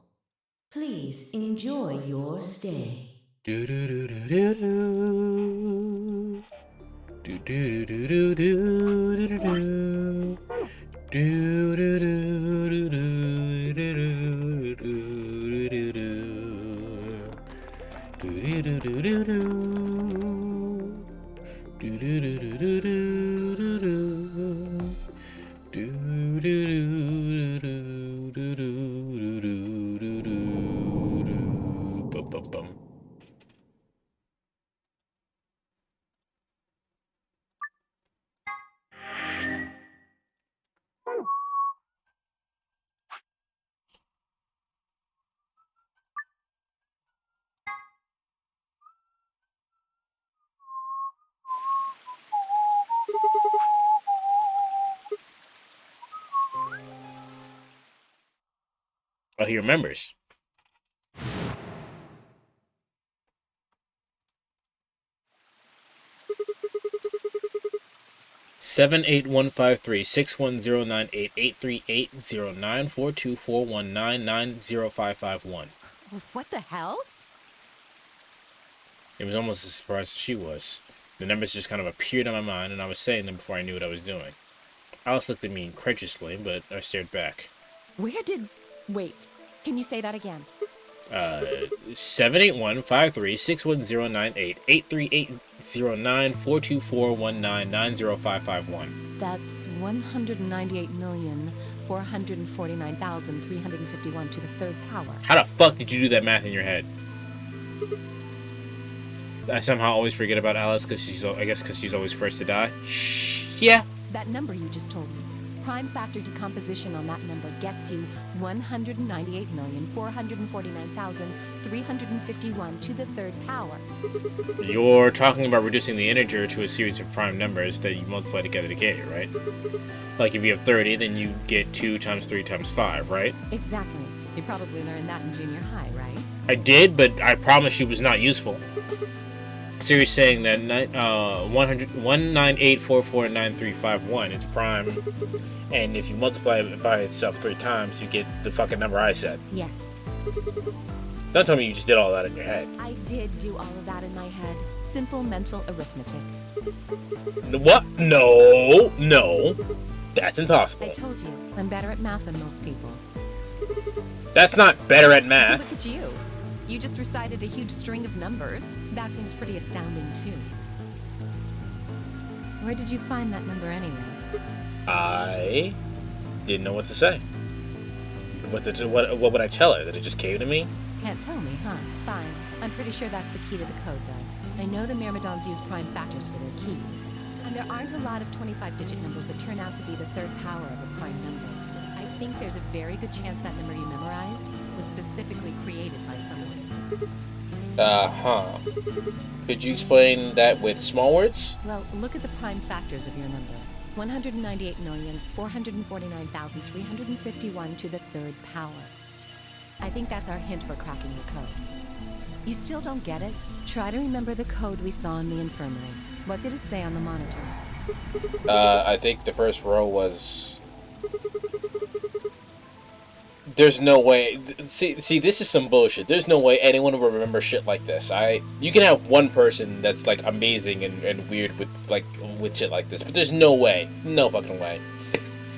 Please enjoy your stay. Do do do do do do do do do do do do do Oh, he remembers. Seven 8153610988380942419905551. What the hell? It was almost as surprised as she was. The numbers just kind of appeared in my mind, and I was saying them before I knew what I was doing. Alice looked at me incredulously, but I stared back. Where did. Wait. Can you say that again? 781-53-61098 83809-42419-90551. That's 198,449,351 to the third power. How the fuck did you do that math in your head? I somehow always forget about Alice because she's always first to die. Shh. Yeah. That number you just told me. Prime factor decomposition on that number gets you 198,449,351 to the third power. You're talking about reducing the integer to a series of prime numbers that you multiply together to get it, right? Like if you have 30, then you get 2 times 3 times 5, right? Exactly. You probably learned that in junior high, right? I did, but I promise you it was not useful. So you're saying that 198,449,351 is prime, and if you multiply it by itself 3 times, you get the fucking number I said. Yes. Don't tell me you just did all that in your head. I did do all of that in my head. Simple mental arithmetic. What? No. That's impossible. I told you, I'm better at math than most people. That's not better at math. Look at you. You just recited a huge string of numbers. That seems pretty astounding, too. Where did you find that number anyway? I didn't know what to say. What would I tell her? That it just came to me? Can't tell me, huh? Fine. I'm pretty sure that's the key to the code, though. I know the Myrmidons use prime factors for their keys. And there aren't a lot of 25-digit numbers that turn out to be the third power of a prime number. I think there's a very good chance that number you memorized was specifically created by someone. Could you explain that with small words? Well, look at the prime factors of your number. 198,449,351 to the third power. I think that's our hint for cracking the code. You still don't get it? Try to remember the code we saw in the infirmary. What did it say on the monitor? I think the first row was... There's no way... See, this is some bullshit. There's no way anyone will remember shit like this. You can have one person that's, like, amazing and weird with shit like this, but there's no way. No fucking way.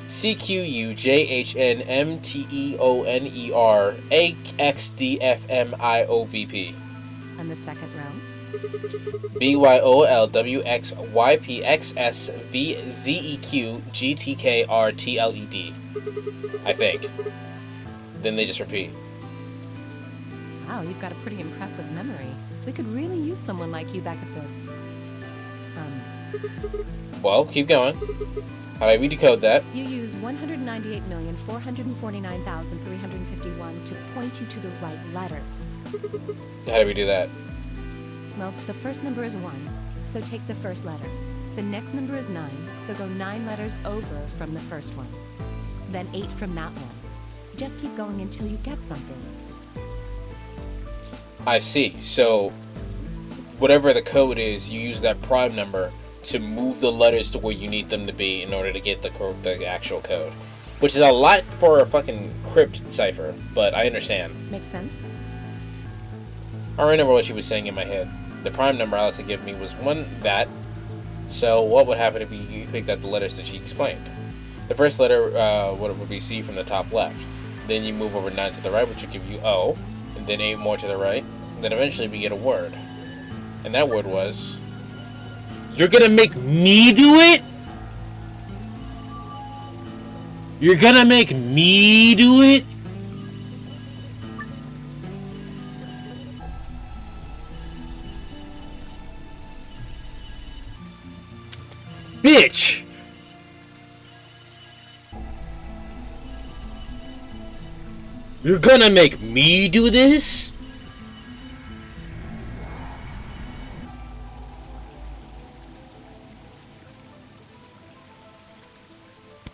CQUJHNMTEONERAXDFMIOVP. And the second row? BYOLWXYPXSVZEQGTKRTLED. I think. Then they just repeat. Wow, you've got a pretty impressive memory. We could really use someone like you back at the... Well, keep going. How do I redecode that? You use 198,449,351 to point you to the right letters. How do we do that? Well, the first number is 1, so take the first letter. The next number is 9, so go 9 letters over from the first one. Then 8 from that one. Just keep going until you get something. I see. So, whatever the code is, you use that prime number to move the letters to where you need them to be in order to get the actual code. Which is a lot for a fucking crypt cipher, but I understand. Makes sense? I remember what she was saying in my head. The prime number Alice had given me was that. So what would happen if you picked out the letters that she explained? The first letter would be C from the top left. Then you move over 9 to the right, which would give you O. And then 8 more to the right. And then eventually we get a word. And that word was... You're gonna make me do it? You're gonna make me do it? Bitch! You're gonna make me do this?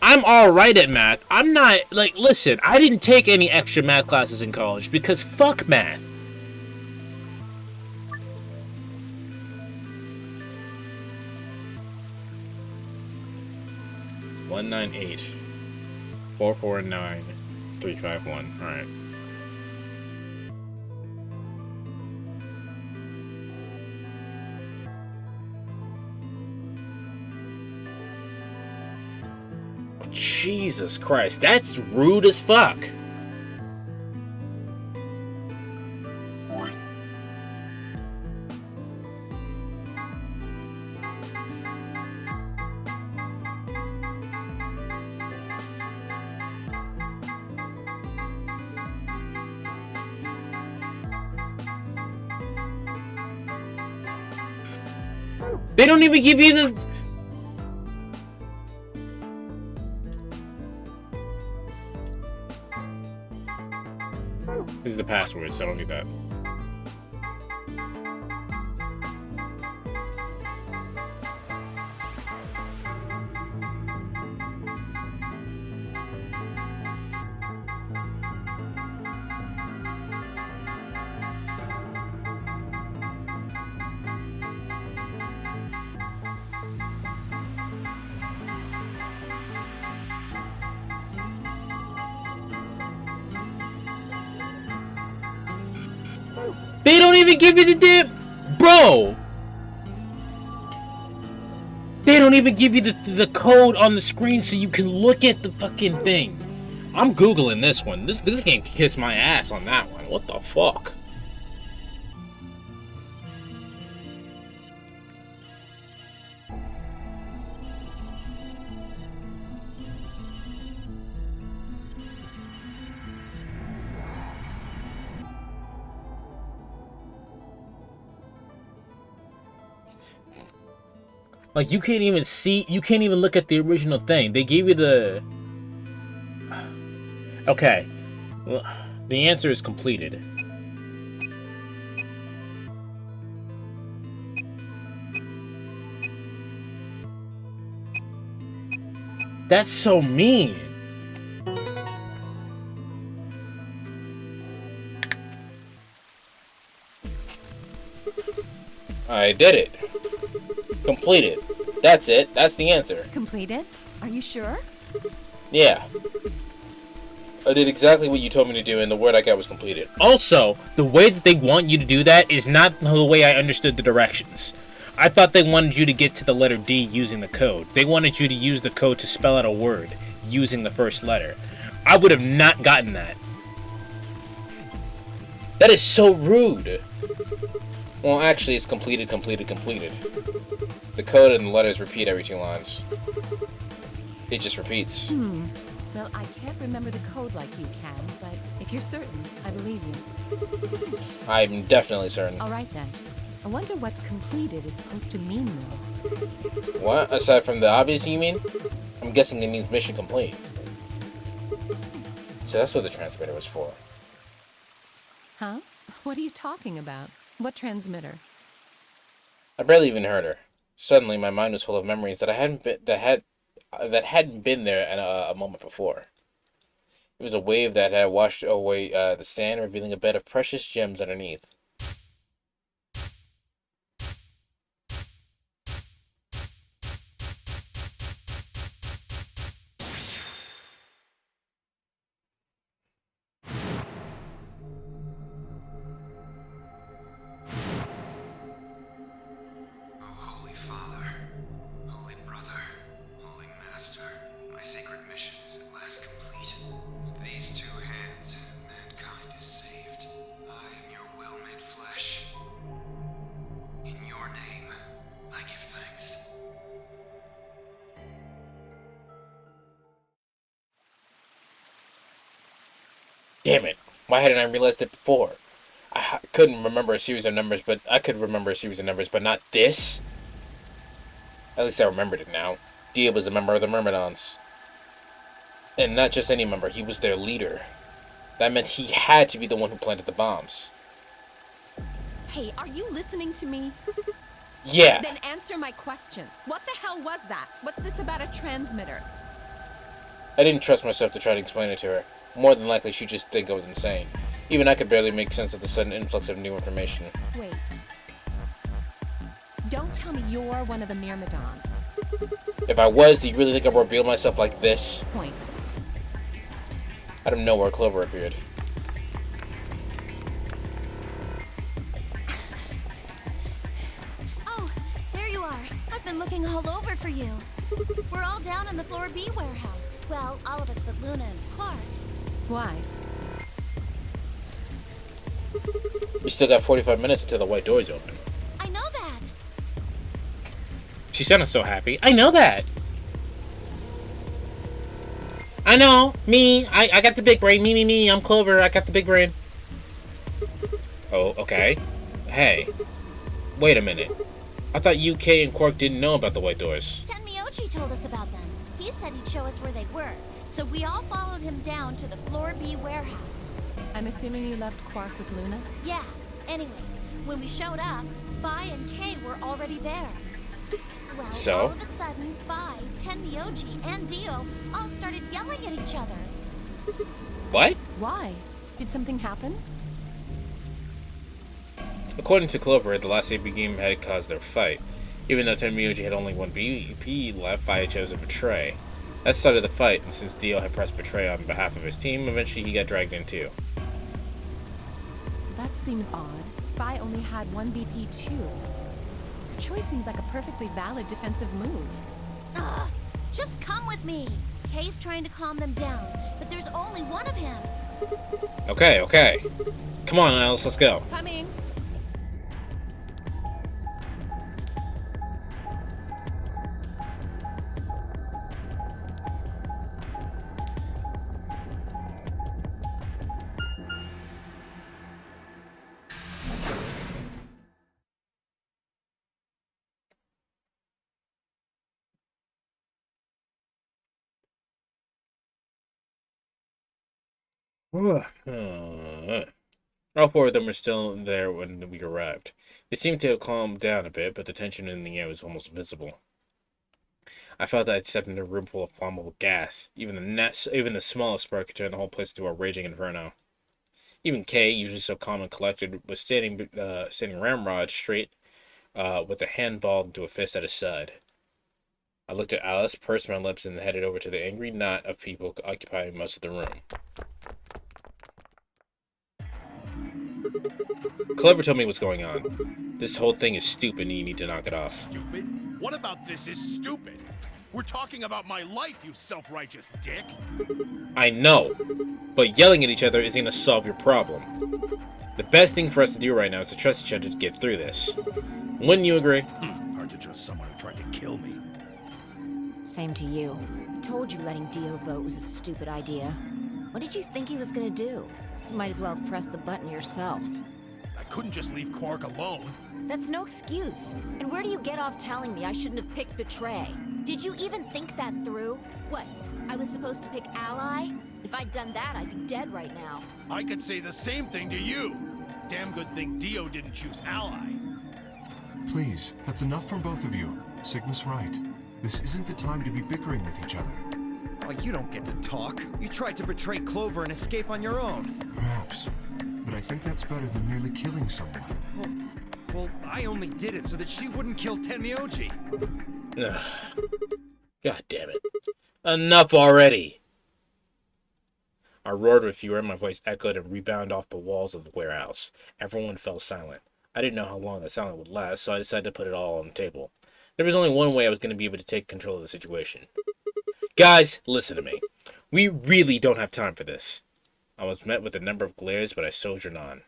I'm alright at math. I'm not, listen, I didn't take any extra math classes in college because fuck math. $198 $449 $351. Alright. Jesus Christ, that's rude as fuck. They don't even give you the... This is the password, so I don't need that. They don't even give you the damn... Bro! They don't even give you the code on the screen so you can look at the fucking thing. I'm Googling this one. This game kissed my ass on that one. What the fuck? Like, you can't even see, you can't even look at the original thing. They gave you the... Okay. Well, the answer is completed. That's so mean. I did it. Completed. That's it. That's the answer. Completed? Are you sure? Yeah. I did exactly what you told me to do, and the word I got was completed. Also, the way that they want you to do that is not the way I understood the directions. I thought they wanted you to get to the letter D using the code. They wanted you to use the code to spell out a word using the first letter. I would have not gotten that. That is so rude. Well, actually, it's completed. The code and the letters repeat every 2 lines. It just repeats. Well, I can't remember the code like you can, but if you're certain, I believe you. I'm definitely certain. All right, then. I wonder what completed is supposed to mean, though. What? Aside from the obvious, you mean? I'm guessing it means mission complete. So that's what the transmitter was for. Huh? What are you talking about? What transmitter? I barely even heard her. Suddenly, my mind was full of memories that hadn't been there a moment before. It was a wave that had washed away the sand, revealing a bed of precious gems underneath. Damn it! Why hadn't I realized it before? I couldn't remember a series of numbers, but I could remember a series of numbers, but not this? At least I remembered it now. Dia was a member of the Myrmidons. And not just any member, he was their leader. That meant he had to be the one who planted the bombs. Hey, are you listening to me? Yeah. Then answer my question. What the hell was that? What's this about a transmitter? I didn't trust myself to try to explain it to her. More than likely, she'd just think I was insane. Even I could barely make sense of the sudden influx of new information. Wait. Don't tell me you're one of the Myrmidons. If I was, do you really think I would reveal myself like this? Point. Out of nowhere, Clover appeared. Oh, there you are. I've been looking all over for you. We're all down in the Floor B warehouse. Well, all of us but Luna and Clark. Why? We still got 45 minutes until the white doors open. I know that. She sounded so happy. I know that. I know. Me. I got the big brain. Me. I'm Clover. I got the big brain. Oh, okay. Hey. Wait a minute. I thought UK and Quark didn't know about the white doors. Tenmyoji told us about them. He said he'd show us where they were. So we all followed him down to the Floor B warehouse. I'm assuming you left Quark with Luna? Yeah. Anyway, when we showed up, Vi and Kay were already there. Well, So? all of a sudden, Vi, Tenmyoji, and Dio all started yelling at each other. What? Why? Did something happen? According to Clover, the last AP game had caused their fight. Even though Tenmyoji had only one BP left, Fire chose to betray. That started the fight, and since Dio had pressed betray on behalf of his team, eventually he got dragged in too. That seems odd. Vi only had one BP too. Her choice seems like a perfectly valid defensive move. Ugh, just come with me. Kay's trying to calm them down, but there's only one of him. Okay. Come on, Alice, let's go. Coming! All four of them were still there when we arrived. They seemed to have calmed down a bit, but the tension in the air was almost visible. I felt that I'd stepped into a room full of flammable gas. Even the smallest spark could turn the whole place into a raging inferno. Even Kay, usually so calm and collected, was standing ramrod straight, with a hand balled into a fist at his side. I looked at Alice, pursed my lips, and headed over to the angry knot of people occupying most of the room. Clover told me what's going on. This whole thing is stupid and you need to knock it off. Stupid? What about this is stupid? We're talking about my life, you self-righteous dick. I know, but yelling at each other isn't going to solve your problem. The best thing for us to do right now is to trust each other to get through this. Wouldn't you agree? Hard to trust someone who tried to kill me. Same to you. I told you letting Dio vote was a stupid idea. What did you think he was gonna do? You might as well have pressed the button yourself. I couldn't just leave Quark alone. That's no excuse. And where do you get off telling me I shouldn't have picked Betray? Did you even think that through? What, I was supposed to pick Ally? If I'd done that, I'd be dead right now. I could say the same thing to you. Damn good thing Dio didn't choose Ally. Please, that's enough from both of you. Sigma's right. This isn't the time to be bickering with each other. Oh, you don't get to talk. You tried to betray Clover and escape on your own. Perhaps. But I think that's better than merely killing someone. Well, I only did it so that she wouldn't kill Tenmyoji. Ugh. God damn it. Enough already! I roared with fury, my voice echoed and rebounded off the walls of the warehouse. Everyone fell silent. I didn't know how long that silence would last, so I decided to put it all on the table. There was only one way I was going to be able to take control of the situation. Guys, listen to me. We really don't have time for this. I was met with a number of glares, but I soldiered on.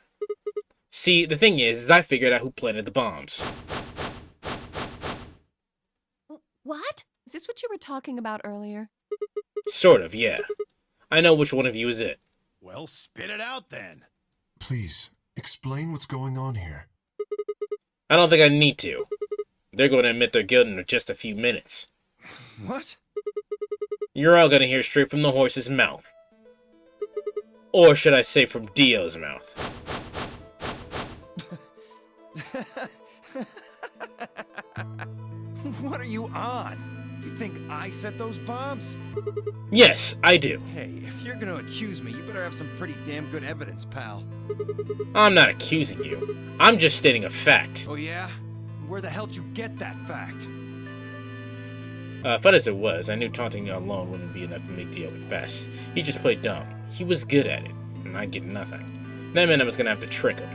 See, the thing is I figured out who planted the bombs. What? Is this what you were talking about earlier? Sort of, yeah. I know which one of you is it. Well, spit it out then. Please, explain what's going on here. I don't think I need to. They're going to admit their guilt in just a few minutes. What? You're all going to hear straight from the horse's mouth. Or should I say from Dio's mouth? What are you on? You think I set those bombs? Yes, I do. Hey, if you're gonna accuse me, you better have some pretty damn good evidence, pal. I'm not accusing you. I'm just stating a fact. Oh yeah? Where the hell did you get that fact? Fun as it was, I knew taunting you alone wouldn't be enough to make Dio confess. He just played dumb. He was good at it, and I'd get nothing. That meant I was gonna have to trick him.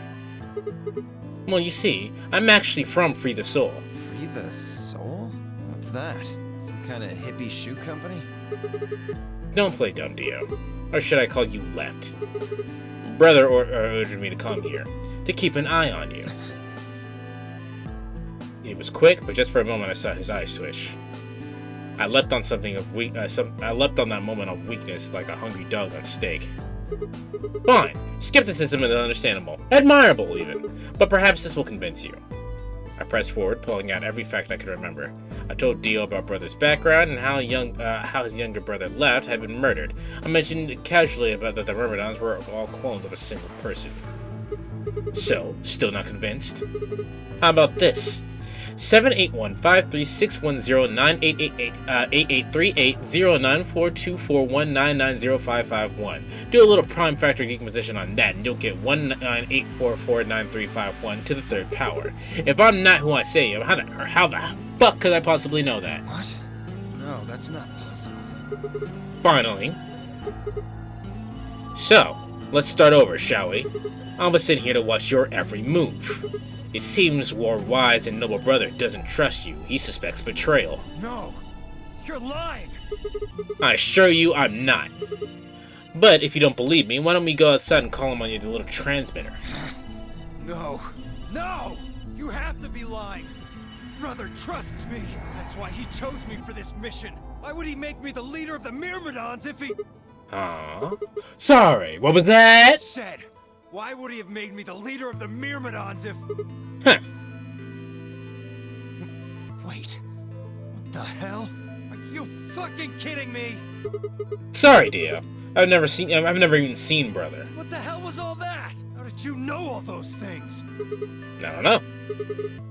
Well, you see, I'm actually from Free the Soul. Free the soul? What's that? Some kind of hippie shoe company? Don't play dumb, Dio. Or should I call you Left? Brother ordered me to come here, to keep an eye on you. It was quick, but just for a moment I saw his eyes switch. I leapt on I leapt on that moment of weakness like a hungry dog on steak. Fine. Skepticism is understandable. Admirable, even. But perhaps this will convince you. I pressed forward, pulling out every fact I could remember. I told Dio about Brother's background and how his younger brother Left had been murdered. I mentioned casually about that the Myrmidons were all clones of a single person. So, still not convinced? How about this? 781-53610-988-8838-094241990551. Do a little prime factor decomposition on that, and you'll get 198449351 to the third power. If I'm not who I say I am, how the fuck could I possibly know that? What? No, that's not possible. Finally. So, let's start over, shall we? I'm just sitting here to watch your every move. It seems your wise and noble brother doesn't trust you. He suspects betrayal. No! You're lying! I assure you I'm not. But if you don't believe me, why don't we go outside and call him on your little transmitter? No! No! You have to be lying! Brother trusts me! That's why he chose me for this mission! Why would he make me the leader of the Myrmidons if he... Sorry, what was that? Said! Why would he have made me the leader of the Myrmidons if... Huh. Wait. What the hell? Are you fucking kidding me? Sorry, Dio. I've never even seen Brother. What the hell was all that? How did you know all those things? I don't know.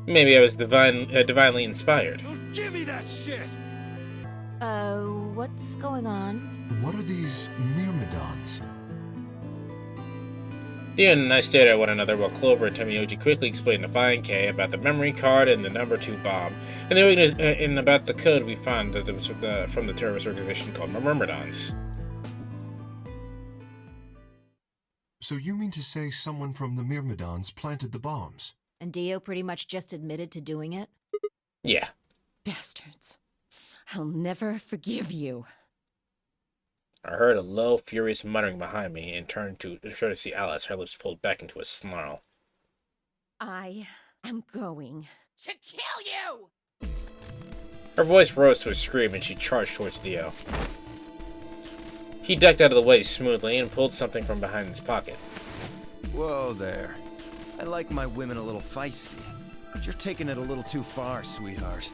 Maybe I was divinely inspired. Don't give me that shit! What's going on? What are these Myrmidons? Dio and I stared at one another while Clover and Tomioji quickly explained to Phi and K about the memory card and the number 2 bomb, and about the code we found that was from the terrorist organization called Myrmidons. So you mean to say someone from the Myrmidons planted the bombs? And Dio pretty much just admitted to doing it? Yeah. Bastards. I'll never forgive you. I heard a low, furious muttering behind me and turned to see Alice, her lips pulled back into a snarl. I am going to kill you! Her voice rose to a scream and she charged towards Dio. He ducked out of the way smoothly and pulled something from behind his pocket. Whoa there. I like my women a little feisty, but you're taking it a little too far, sweetheart.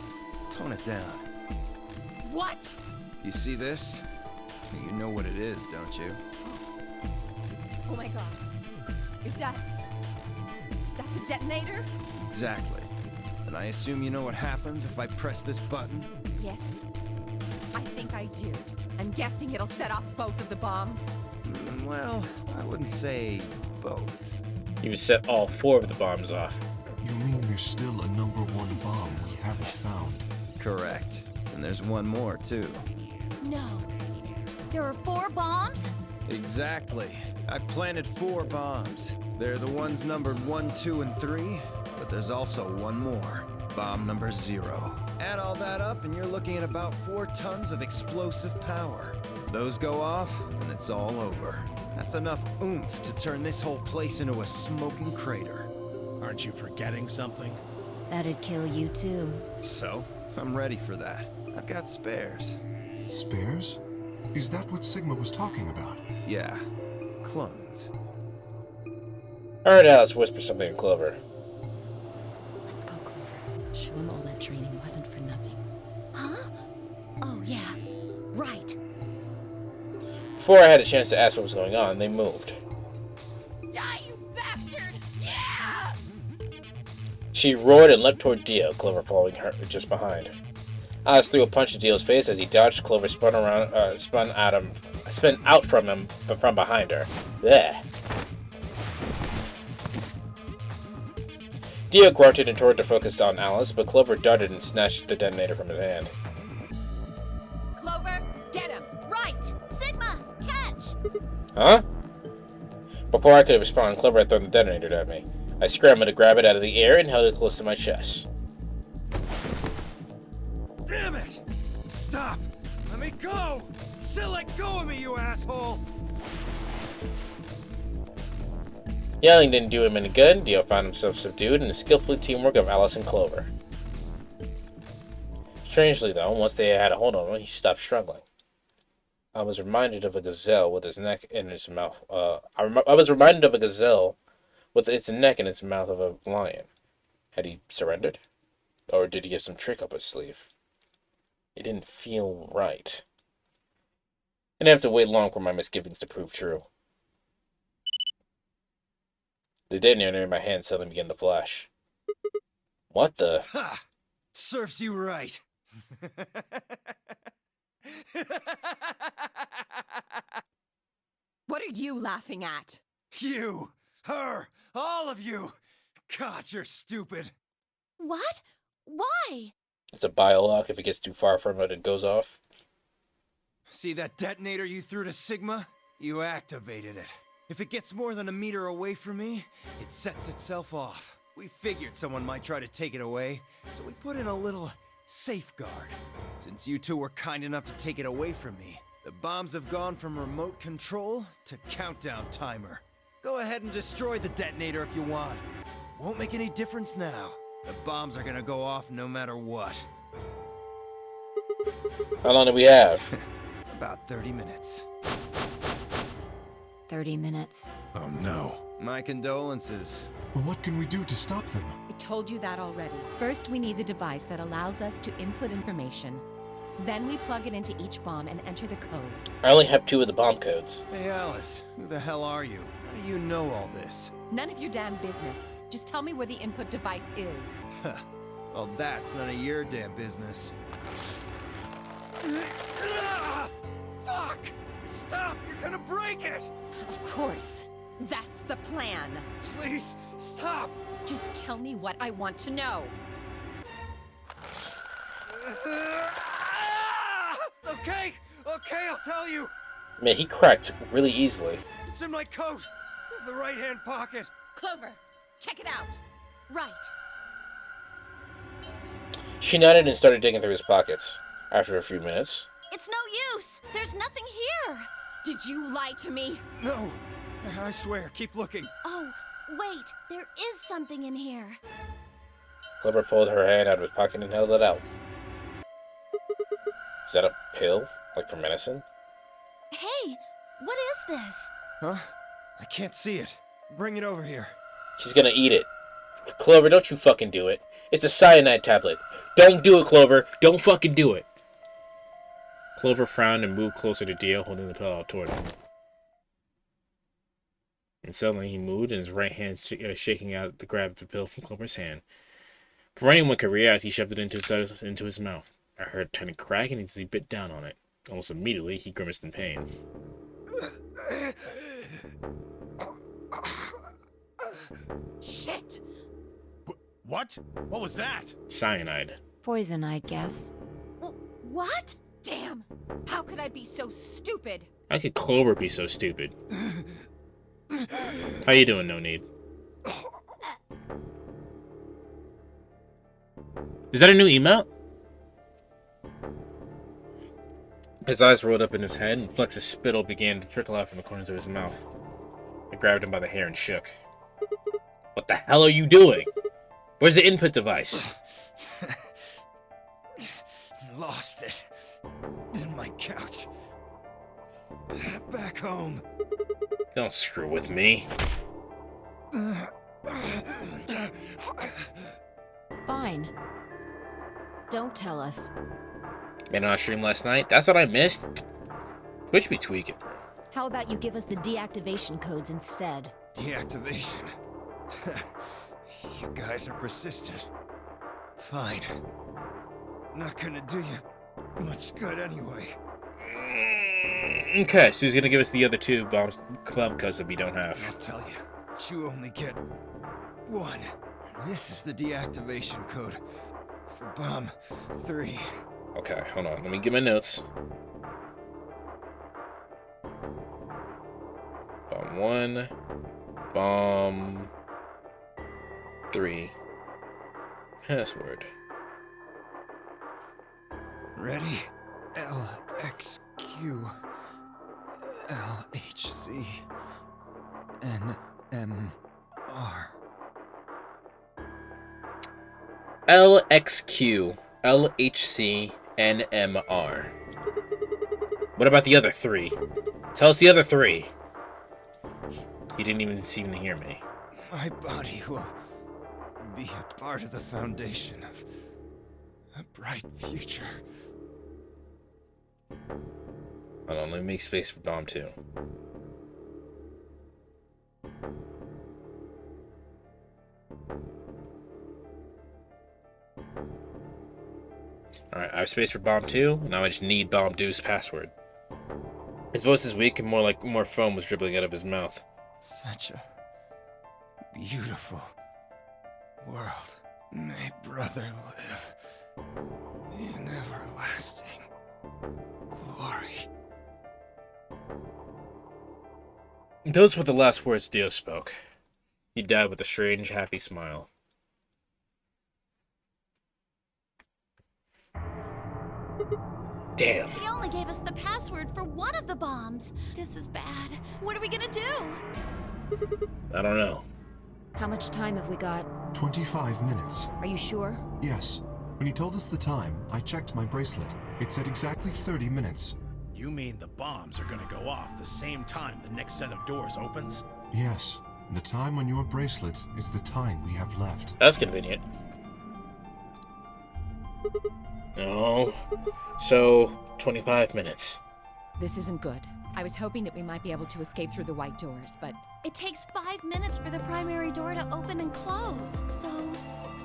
Tone it down. What? You see this? You know what it is, don't you? Oh my god. Is that the detonator? Exactly. And I assume you know what happens if I press this button? Yes. I think I do. I'm guessing it'll set off both of the bombs. Well, I wouldn't say both. He would set all 4 of the bombs off. You mean there's still a number 1 bomb we haven't found? Correct. And there's one more, too. No. There are 4 bombs? Exactly. I planted 4 bombs. They're the ones numbered 1, 2, and 3, but there's also one more. Bomb number 0. Add all that up and you're looking at about 4 tons of explosive power. Those go off and it's all over. That's enough oomph to turn this whole place into a smoking crater. Aren't you forgetting something? That'd kill you too. So, I'm ready for that. I've got spares. Spares? Is that what Sigma was talking about? Yeah. Clones. I heard Alice whisper something to Clover. Let's go, Clover. Show him all that training wasn't for nothing. Huh? Oh, yeah. Right. Before I had a chance to ask what was going on, they moved. Die, you bastard! Yeah! She roared and leapt toward Dio, Clover following her just behind. Alice threw a punch at Dio's face as he dodged. Clover spun out from him, but from behind her. Blech. Dio grunted and tried to focus on Alice, but Clover darted and snatched the detonator from his hand. Clover, get him! Right! Sigma, catch! Huh? Before I could respond, Clover had thrown the detonator at me. I scrambled to grab it out of the air and held it close to my chest. Damn it! me go! Still let go of me, you asshole! Yelling didn't do him any good. Dio found himself subdued in the skillful teamwork of Alice and Clover. Strangely, though, once they had a hold on him, he stopped struggling. I was reminded of a gazelle with its neck in its mouth. I was reminded of a gazelle with its neck in its mouth of a lion. Had he surrendered? Or did he have some trick up his sleeve? It didn't feel right. I didn't have to wait long for my misgivings to prove true. The detonator in my hand suddenly began to flash. What the? Ha! Serves you right. What are you laughing at? You, her, all of you. God, you're stupid. What? Why? It's a biolock. If it gets too far from it, it goes off. See that detonator you threw to Sigma? You activated it. If it gets more than a meter away from me, it sets itself off. We figured someone might try to take it away, so we put in a little safeguard. Since you two were kind enough to take it away from me, the bombs have gone from remote control to countdown timer. Go ahead and destroy the detonator if you want. Won't make any difference now. The bombs are gonna go off no matter what. How long do we have? About 30 minutes. 30 minutes. Oh no. My condolences. Well, what can we do to stop them? I told you that already. First, we need the device that allows us to input information. Then we plug it into each bomb and enter the codes. I only have 2 of the bomb codes. Hey Alice, who the hell are you? How do you know all this? None of your damn business. Just tell me where the input device is. Well, that's none of your damn business. Fuck! Stop! You're gonna break it! Of course. That's the plan. Please, stop! Just tell me what I want to know. Okay, I'll tell you. Man, he cracked really easily. It's in my coat, the right-hand pocket. Clover, check it out. Right. She nodded and started digging through his pockets. After a few minutes, It's no use. There's nothing here. Did you lie to me? No, I swear, keep looking. Oh, wait. There is something in here. Clover pulled her hand out of his pocket and held it out. Is that a pill? Like for medicine? Hey, what is this? Huh? I can't see it. Bring it over here. She's gonna eat it. Clover, don't you fucking do it. It's a cyanide tablet. Don't do it, Clover. Don't fucking do it. Clover frowned and moved closer to Dio, holding the pill out toward him. And suddenly he moved, and his right hand shaking out to grab the pill from Clover's hand. Before anyone could react, he shoved it into his mouth. I heard a tiny crack, and as he bit down on it. Almost immediately, he grimaced in pain. Shit! What? What was that? Cyanide. Poison, I guess. What? Damn! How could I be so stupid? How could Clover be so stupid? How you doing, No Need? Is that a new email? His eyes rolled up in his head, and flecks of spittle began to trickle out from the corners of his mouth. I grabbed him by the hair and shook. What the hell are you doing? Where's the input device? Lost it. In my couch. Back home. Don't screw with me. Fine. Don't tell us. Been on a stream last night? That's what I missed? Twitch be tweaking. How about you give us the deactivation codes instead? Deactivation. You guys are persistent. Fine. Not gonna do you much good anyway. Okay, so he's gonna give us the other 2 bomb codes that we don't have. I'll tell you, you only get one. This is the deactivation code for bomb 3. Okay, hold on. Let me get my notes. Bomb 1. Bomb 3. Password. Ready? LXQ LHC NMR. LXQ LHC NMR. What about the other three? Tell us the other three. He didn't even seem to hear me. My body will be a part of the foundation of a bright future. Hold on, let me make space for Bomb 2. Alright, I have space for Bomb 2, now I just need Bomb 2's password. His voice is weak and more foam was dribbling out of his mouth. Such a beautiful world. May brother live in everlasting glory. Those were the last words Dio spoke. He died with a strange, happy smile. Damn. He only gave us the password for one of the bombs. This is bad. What are we gonna do? I don't know. How much time have we got? 25 minutes. Are you sure? Yes. When he told us the time, I checked my bracelet. It said exactly 30 minutes. You mean the bombs are gonna go off the same time the next set of doors opens? Yes. The time on your bracelet is the time we have left. That's convenient. No. So, 25 minutes. This isn't good. I was hoping that we might be able to escape through the white doors, but... It takes 5 minutes for the primary door to open and close, so...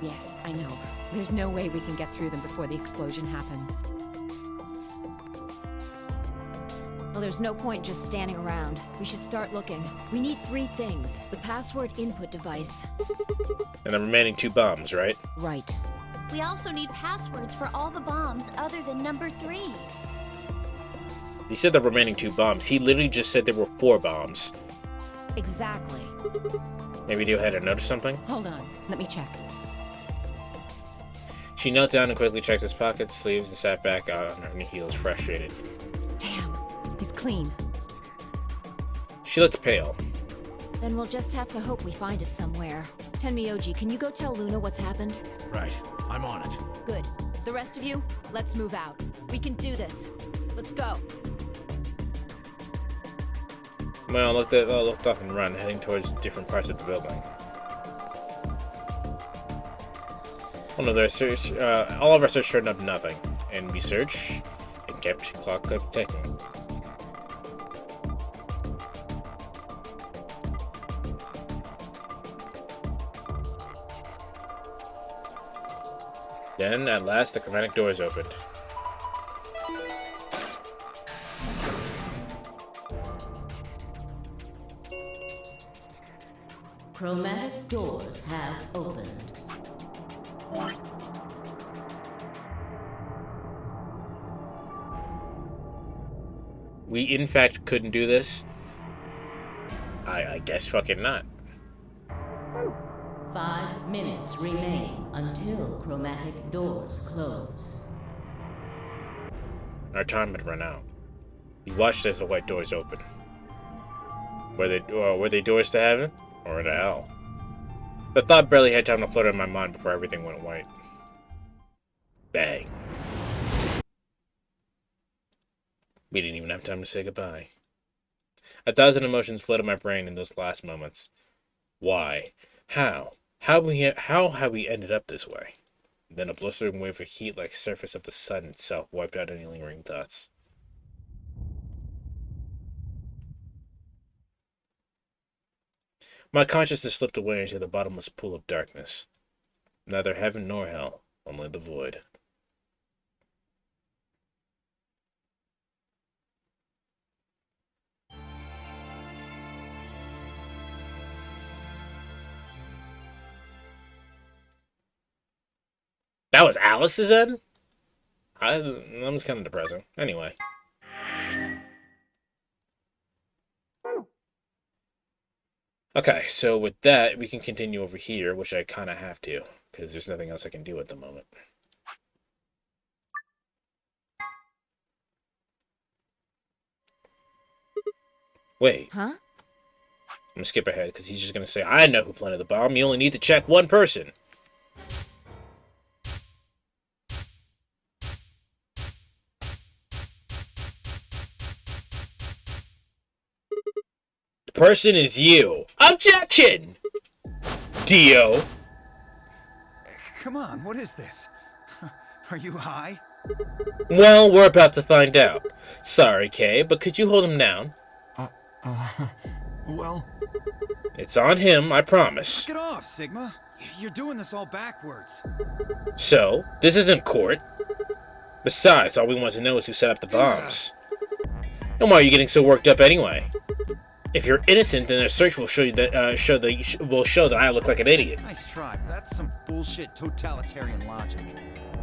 Yes, I know. There's no way we can get through them before the explosion happens. Well, there's no point just standing around. We should start looking. We need 3 things. The password input device. And the remaining 2 bombs, right? Right. We also need passwords for all the bombs other than number 3. He said the remaining 2 bombs. He literally just said there were 4 bombs. Exactly. Maybe Dio had to notice something? Hold on. Let me check. She knelt down and quickly checked his pockets, sleeves, and sat back out on her heels, frustrated. Damn. He's clean. She looked pale. Then we'll just have to hope we find it somewhere. Tenmyoji, can you go tell Luna what's happened? Right. I'm on it. Good. The rest of you, let's move out. We can do this. Let's go. Well, looked up and run, heading towards different parts of the building. Oh no, all of our search turned up nothing. And we searched, and clock kept ticking. Then, at last, the chromatic doors opened. Chromatic doors have opened. We, in fact, couldn't do this? I guess fucking not. 5 minutes remain until chromatic doors close. Our time had run out. We watched as the white doors opened. Were they doors to heaven? Or to hell? The thought barely had time to float in my mind before everything went white. Bang. We didn't even have time to say goodbye. 1,000 emotions flowed in my brain in those last moments. Why? How? How have we ended up this way? Then a blistering wave of heat like surface of the sun itself wiped out any lingering thoughts. My consciousness slipped away into the bottomless pool of darkness. Neither heaven nor hell, only the void. That was Alice's end? That was kind of depressing. Anyway. Okay, so with that, we can continue over here, which I kind of have to, because there's nothing else I can do at the moment. Wait, Huh? I'm gonna skip ahead because he's just gonna say, I know who planted the bomb. You only need to check one person. The person is you. Objection! Dio. Come on, what is this? Are you high? Well, we're about to find out. Sorry, Kay, but could you hold him down? Well... It's on him, I promise. Knock it off, Sigma. You're doing this all backwards. So, this isn't court. Besides, all we want to know is who set up the bombs. And why are you getting so worked up anyway? If you're innocent, then a search will show you that will show that I look like an idiot. Nice try, but that's some bullshit totalitarian logic.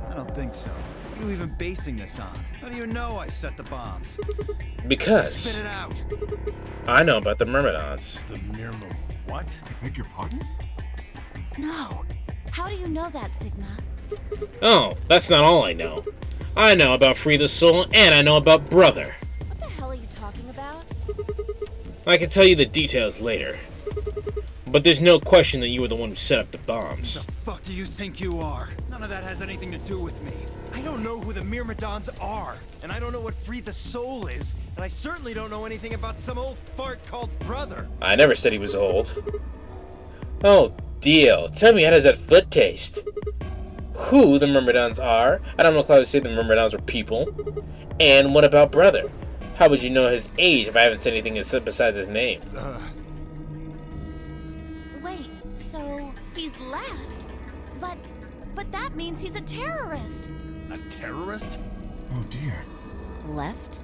I don't think so. What are you even basing this on? How do you know I set the bombs? Because Spit it out. I know about the Myrmidons. The Myrmidon. What? I beg your pardon? No. How do you know that, Sigma? Oh, that's not all I know. I know about Free the Soul, and I know about Brother. What the hell are you talking about? I can tell you the details later. But there's no question that you were the one who set up the bombs. Who the fuck do you think you are? None of that has anything to do with me. I don't know who the Myrmidons are, and I don't know what Free the Soul is, and I certainly don't know anything about some old fart called Brother. I never said he was old. Oh, Dio, tell me, how does that foot taste? Who the Myrmidons are? I don't know how to say the Myrmidons are people. And what about Brother? How would you know his age if I haven't said anything besides his name? Wait, so he's left? But that means he's a terrorist. A terrorist? Oh dear. Left?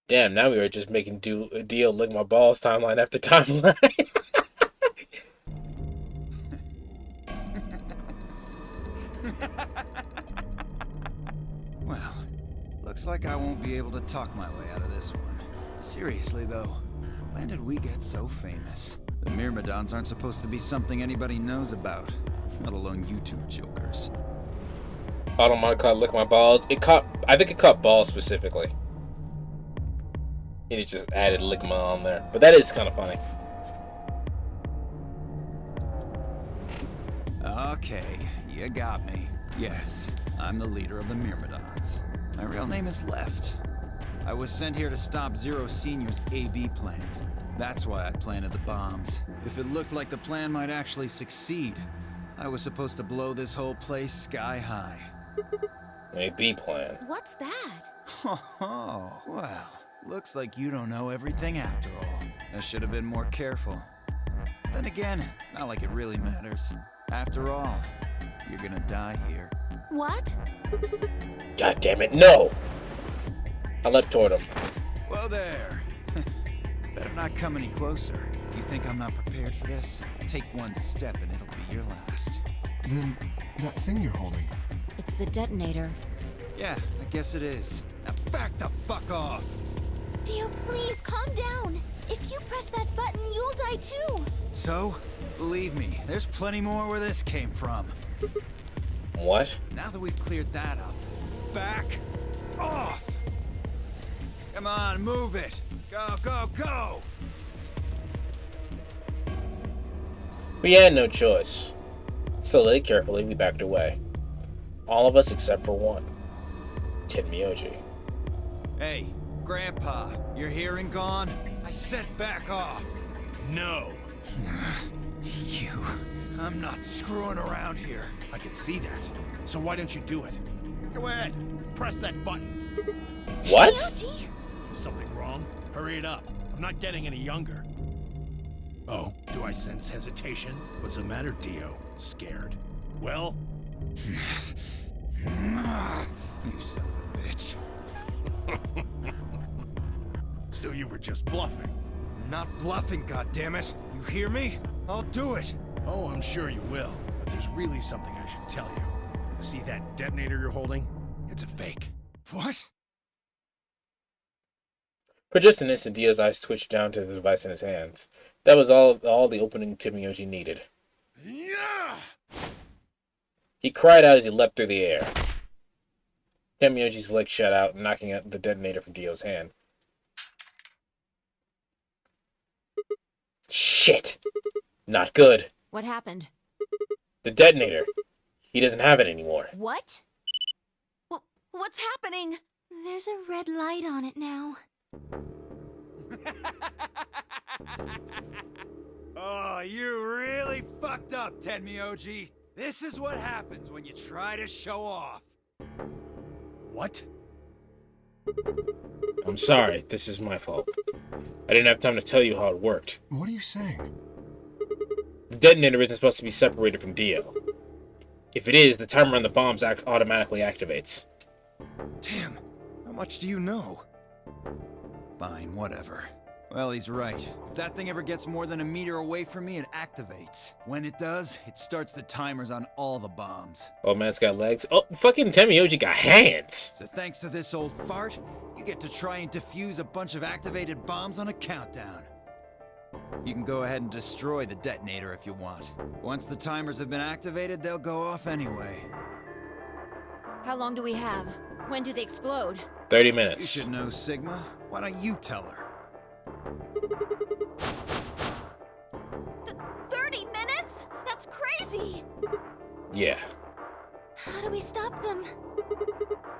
Damn, now we are just making Dio lick my balls timeline after timeline. Well, looks like I won't be able to talk my way out of this one. Seriously, though, when did we get so famous? The Myrmidons aren't supposed to be something anybody knows about, let alone you two jokers. Automata caught lick my balls. I think it caught balls specifically. And it just added lick my on there. But that is kind of funny. Okay, you got me. Yes, I'm the leader of the Myrmidons. My real name is Left. I was sent here to stop Zero Senior's AB plan. That's why I planted the bombs. If it looked like the plan might actually succeed, I was supposed to blow this whole place sky high. AB plan. What's that? Oh, well, looks like you don't know everything after all. I should have been more careful. Then again, it's not like it really matters. After all, you're gonna die here. What? God damn it, no! I leapt toward him. Whoa there. Better not come any closer. You think I'm not prepared for this? Take one step and it'll be your last. Then, that thing you're holding... It's the detonator. Yeah, I guess it is. Now back the fuck off! Dio, please, calm down. If you press that button, you'll die too. So, believe me, there's plenty more where this came from. What? Now that we've cleared that up, back off! Come on, move it! Go, go, go! We had no choice. Slowly, carefully, we backed away. All of us except for one. Tenmyoji. Hey, Grandpa, your hearing gone? I said back off! No. You... I'm not screwing around here. I can see that. So why don't you do it? Go ahead. Press that button. What? Tenmyoji? Something wrong? Hurry it up. I'm not getting any younger. Oh, do I sense hesitation? What's the matter, Dio? Scared? Well? You son of a bitch. So you were just bluffing? Not bluffing, goddammit. You hear me? I'll do it. Oh, I'm sure you will. But there's really something I should tell you. See that detonator you're holding? It's a fake. What? For just an instant, Dio's eyes twitched down to the device in his hands. That was all the opening Tenmyoji needed. Yeah! He cried out as he leapt through the air. Tenmyoji's leg shot out, knocking out the detonator from Dio's hand. Shit! Not good. What happened? The detonator. He doesn't have it anymore. What? What's happening? There's a red light on it now. Oh, you really fucked up, Tenmyoji. This is what happens when you try to show off. What? I'm sorry. This is my fault. I didn't have time to tell you how it worked. What are you saying? The detonator isn't supposed to be separated from Dio. If it is, the timer on the bombs automatically activates. Damn, how much do you know? Fine, whatever. Well, he's right. If that thing ever gets more than a meter away from me, it activates. When it does, it starts the timers on all the bombs. Oh, man's got legs. Oh, fucking Tenmyoji got hands. So thanks to this old fart, you get to try and defuse a bunch of activated bombs on a countdown. You can go ahead and destroy the detonator if you want. Once the timers have been activated, they'll go off anyway. How long do we have? When do they explode? 30 You minutes. should know, Sigma. Why don't you tell her? 30 minutes? That's crazy! Yeah. How do we stop them?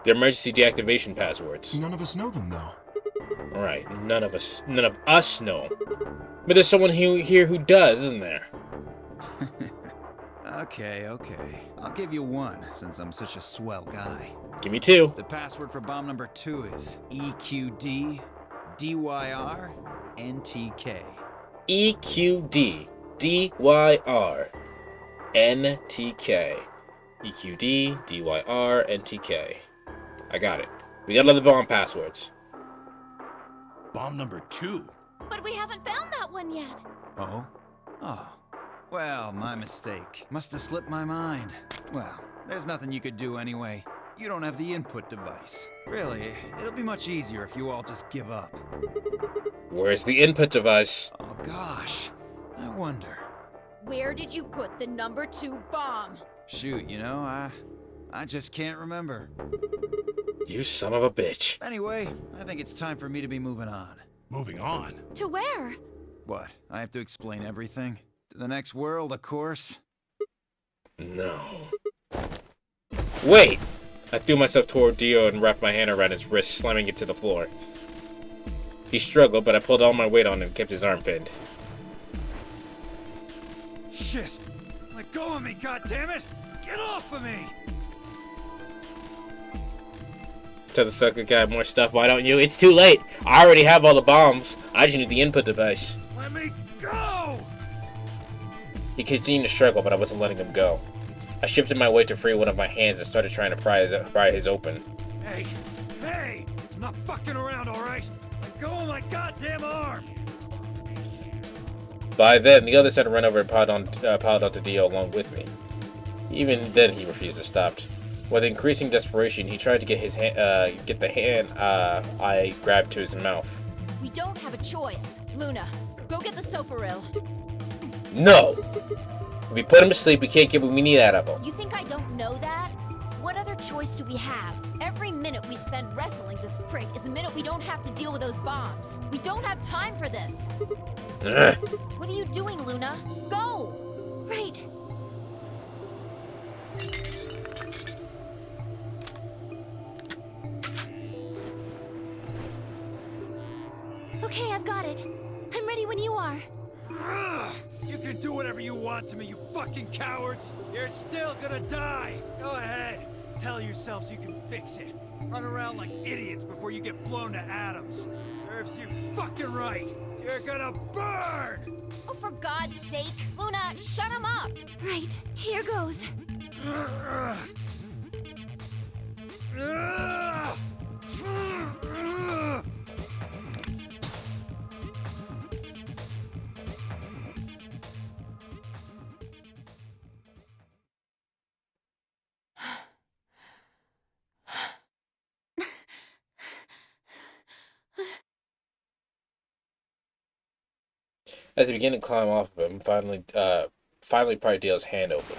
They're emergency deactivation passwords. None of us know them, though. Alright, none of us know. But there's someone here who does, isn't there? Okay. I'll give you one, since I'm such a swell guy. Give me 2. The password for bomb number 2 is EQD DYR NTK. EQD DYR NTK. EQD DYR NTK. I got it. We got all the bomb passwords. Bomb number 2? But we haven't found that one yet. Oh? Oh. Well, my mistake. Must have slipped my mind. Well, there's nothing you could do anyway. You don't have the input device. Really, it'll be much easier if you all just give up. Where's the input device? Oh gosh, I wonder. Where did you put the number 2 bomb? Shoot, I just can't remember. You son of a bitch. Anyway, I think it's time for me to be moving on. Moving on? To where? What, I have to explain everything? To the next world, of course? No. Wait! I threw myself toward Dio and wrapped my hand around his wrist, slamming it to the floor. He struggled, but I pulled all my weight on him and kept his arm pinned. Shit! Let go of me, goddammit! Get off of me! Tell the sucker guy more stuff, why don't you? It's too late! I already have all the bombs. I just need the input device. Let me go! He continued to struggle, but I wasn't letting him go. I shifted my weight to free one of my hands and started trying to pry his open. Hey! I'm not fucking around, alright? Let go of my goddamn arm! By then, the others had run over and piled onto Dio along with me. Even then, he refused to stop. With increasing desperation, he tried to get the hand I grabbed to his mouth. We don't have a choice. Luna, go get the Soparil. No! If we put him to sleep, we can't get what we need out of him. You think I don't know that? What other choice do we have? Every minute we spend wrestling this prick is a minute we don't have to deal with those bombs. We don't have time for this. Ugh. What are you doing, Luna? Go! Right. Okay, I've got it. I'm ready when you are. Ugh, you can do whatever you want to me, you fucking cowards! You're still gonna die! Go ahead! Tell yourselves you can fix it. Run around like idiots before you get blown to atoms. Serves you fucking right! You're gonna burn! Oh, for God's sake. Luna, shut him up. Right, here goes. Ugh. Ugh. Ugh. As he began to climb off of him, finally pried Dale's hand open.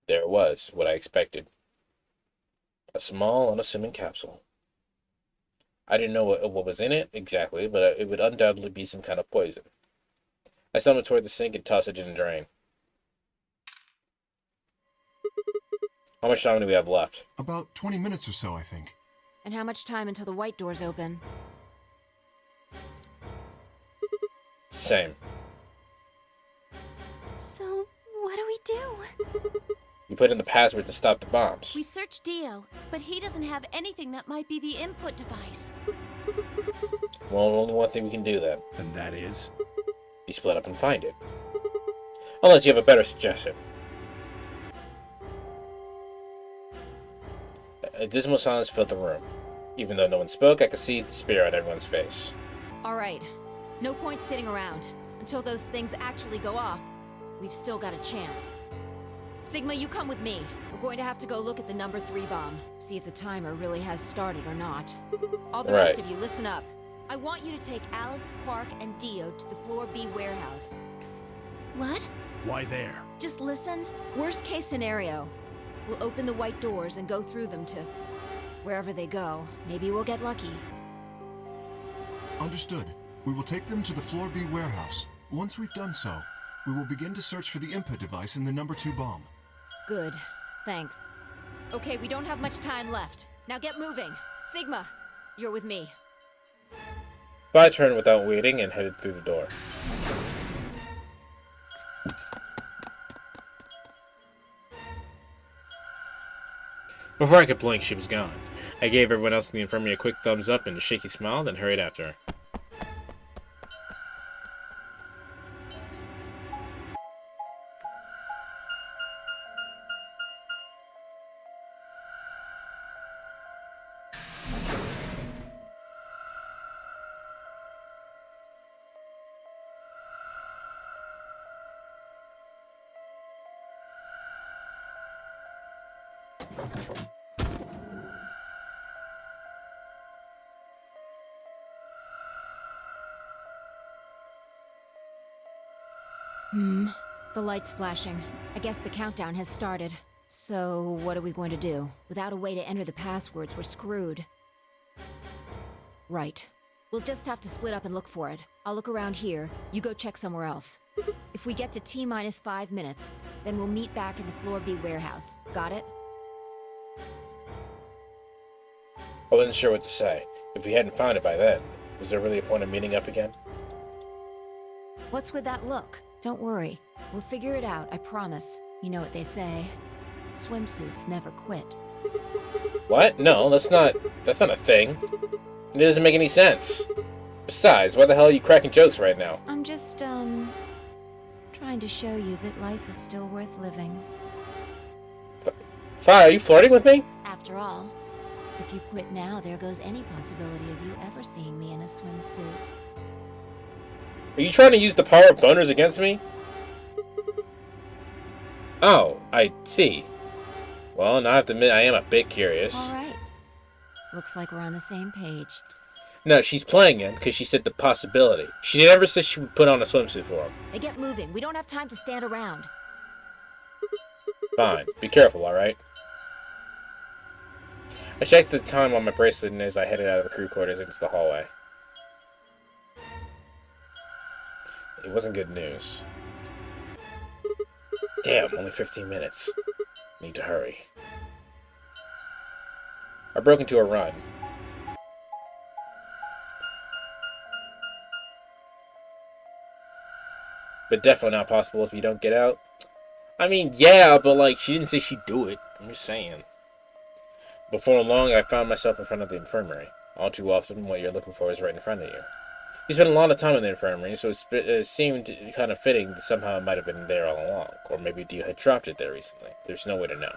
There it was, what I expected. A small, unassuming capsule. I didn't know what was in it exactly, but it would undoubtedly be some kind of poison. I stumbled toward the sink and tossed it in the drain. How much time do we have left? About 20 minutes or so, I think. And how much time until the white doors open? Same. So, what do we do? You put in the password to stop the bombs. We searched Dio, but he doesn't have anything that might be the input device. Well, only one thing we can do then. And that is? Be split up and find it. Unless you have a better suggestion. A dismal silence filled the room. Even though no one spoke, I could see despair on everyone's face. Alright. No point sitting around. Until those things actually go off, we've still got a chance. Sigma, you come with me. We're going to have to go look at the number 3 bomb. See if the timer really has started or not. All the rest of you, listen up. I want you to take Alice, Quark, and Dio to the Floor B warehouse. What? Why there? Just listen. Worst case scenario. We'll open the white doors and go through them to wherever they go. Maybe we'll get lucky. Understood. We will take them to the Floor B warehouse. Once we've done so, we will begin to search for the input device in the number 2 bomb. Good. Thanks. Okay, we don't have much time left. Now get moving. Sigma, you're with me. I turned without waiting and headed through the door. Before I could blink, she was gone. I gave everyone else in the infirmary a quick thumbs up and a shaky smile, then hurried after her. The light's flashing. I guess the countdown has started. So, what are we going to do? Without a way to enter the passwords, we're screwed. Right. We'll just have to split up and look for it. I'll look around here, you go check somewhere else. If we get to T-minus 5 minutes, then we'll meet back in the Floor B warehouse. Got it? I wasn't sure what to say. If we hadn't found it by then, was there really a point of meeting up again? What's with that look? Don't worry. We'll figure it out, I promise. You know what they say. Swimsuits never quit. What? No, that's not a thing. It doesn't make any sense. Besides, why the hell are you cracking jokes right now? I'm just, trying to show you that life is still worth living. Fi, are you flirting with me? After all, if you quit now, there goes any possibility of you ever seeing me in a swimsuit. Are you trying to use the power of boners against me? Oh, I see. Well, now I have to admit I am a bit curious. Alright. Looks like we're on the same page. No, she's playing him because she said the possibility. She never said she would put on a swimsuit for him. They get moving. We don't have time to stand around. Fine. Be careful, alright? I checked the time on my bracelet and as I headed out of the crew quarters into the hallway. It wasn't good news. Damn, only 15 minutes. Need to hurry. I broke into a run. But definitely not possible if you don't get out. I mean, yeah, but like, she didn't say she'd do it. I'm just saying. Before long, I found myself in front of the infirmary. All too often, what you're looking for is right in front of you. You spent a lot of time in the infirmary, so it seemed kind of fitting that somehow it might have been there all along. Or maybe Dio had dropped it there recently. There's no way to know.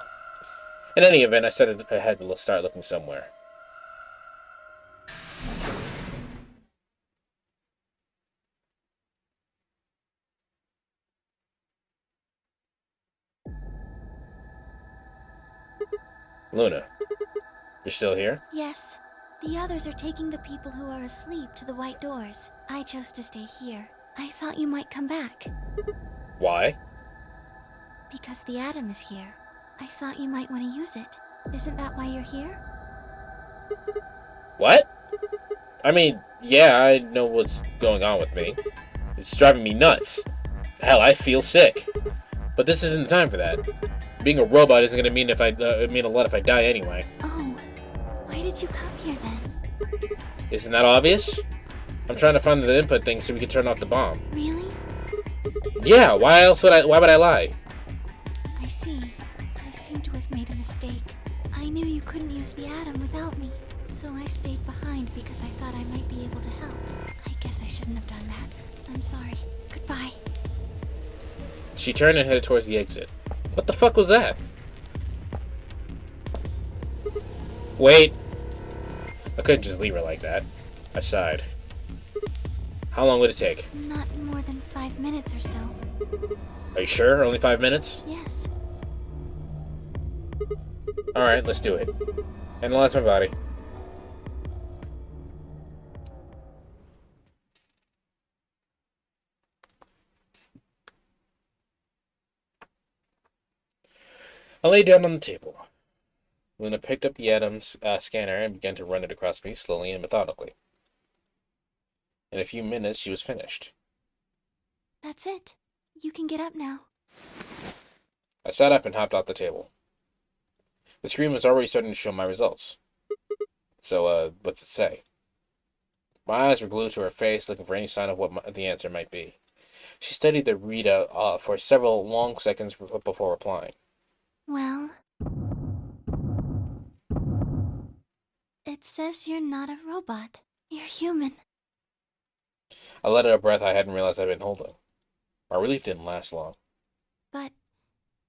In any event, I said I had to start looking somewhere. Luna, you're still here? Yes. The others are taking the people who are asleep to the white doors. I chose to stay here. I thought you might come back. Why? Because the atom is here. I thought you might want to use it. Isn't that why you're here? What? I mean, yeah, I know what's going on with me. It's driving me nuts. Hell, I feel sick. But this isn't the time for that. Being a robot isn't gonna mean mean a lot if I die anyway. Oh, why did you come here then? Isn't that obvious? I'm trying to find the input thing so we can turn off the bomb. Really? Yeah, why would I lie? I see. I seem to have made a mistake. I knew you couldn't use the atom without me, so I stayed behind because I thought I might be able to help. I guess I shouldn't have done that. I'm sorry. Goodbye. She turned and headed towards the exit. What the fuck was that? Wait. I couldn't just leave her like that. I sighed. How long would it take? Not more than 5 minutes or so. Are you sure? Only 5 minutes? Yes. Alright, let's do it. Analyze my body. I lay down on the table. Luna picked up the Adams scanner and began to run it across me slowly and methodically. In a few minutes, she was finished. That's it. You can get up now. I sat up and hopped off the table. The screen was already starting to show my results. So, what's it say? My eyes were glued to her face, looking for any sign of what the answer might be. She studied the readout for several long seconds before replying. Well, it says you're not a robot. You're human. I let out a breath I hadn't realized I'd been holding. My relief didn't last long. But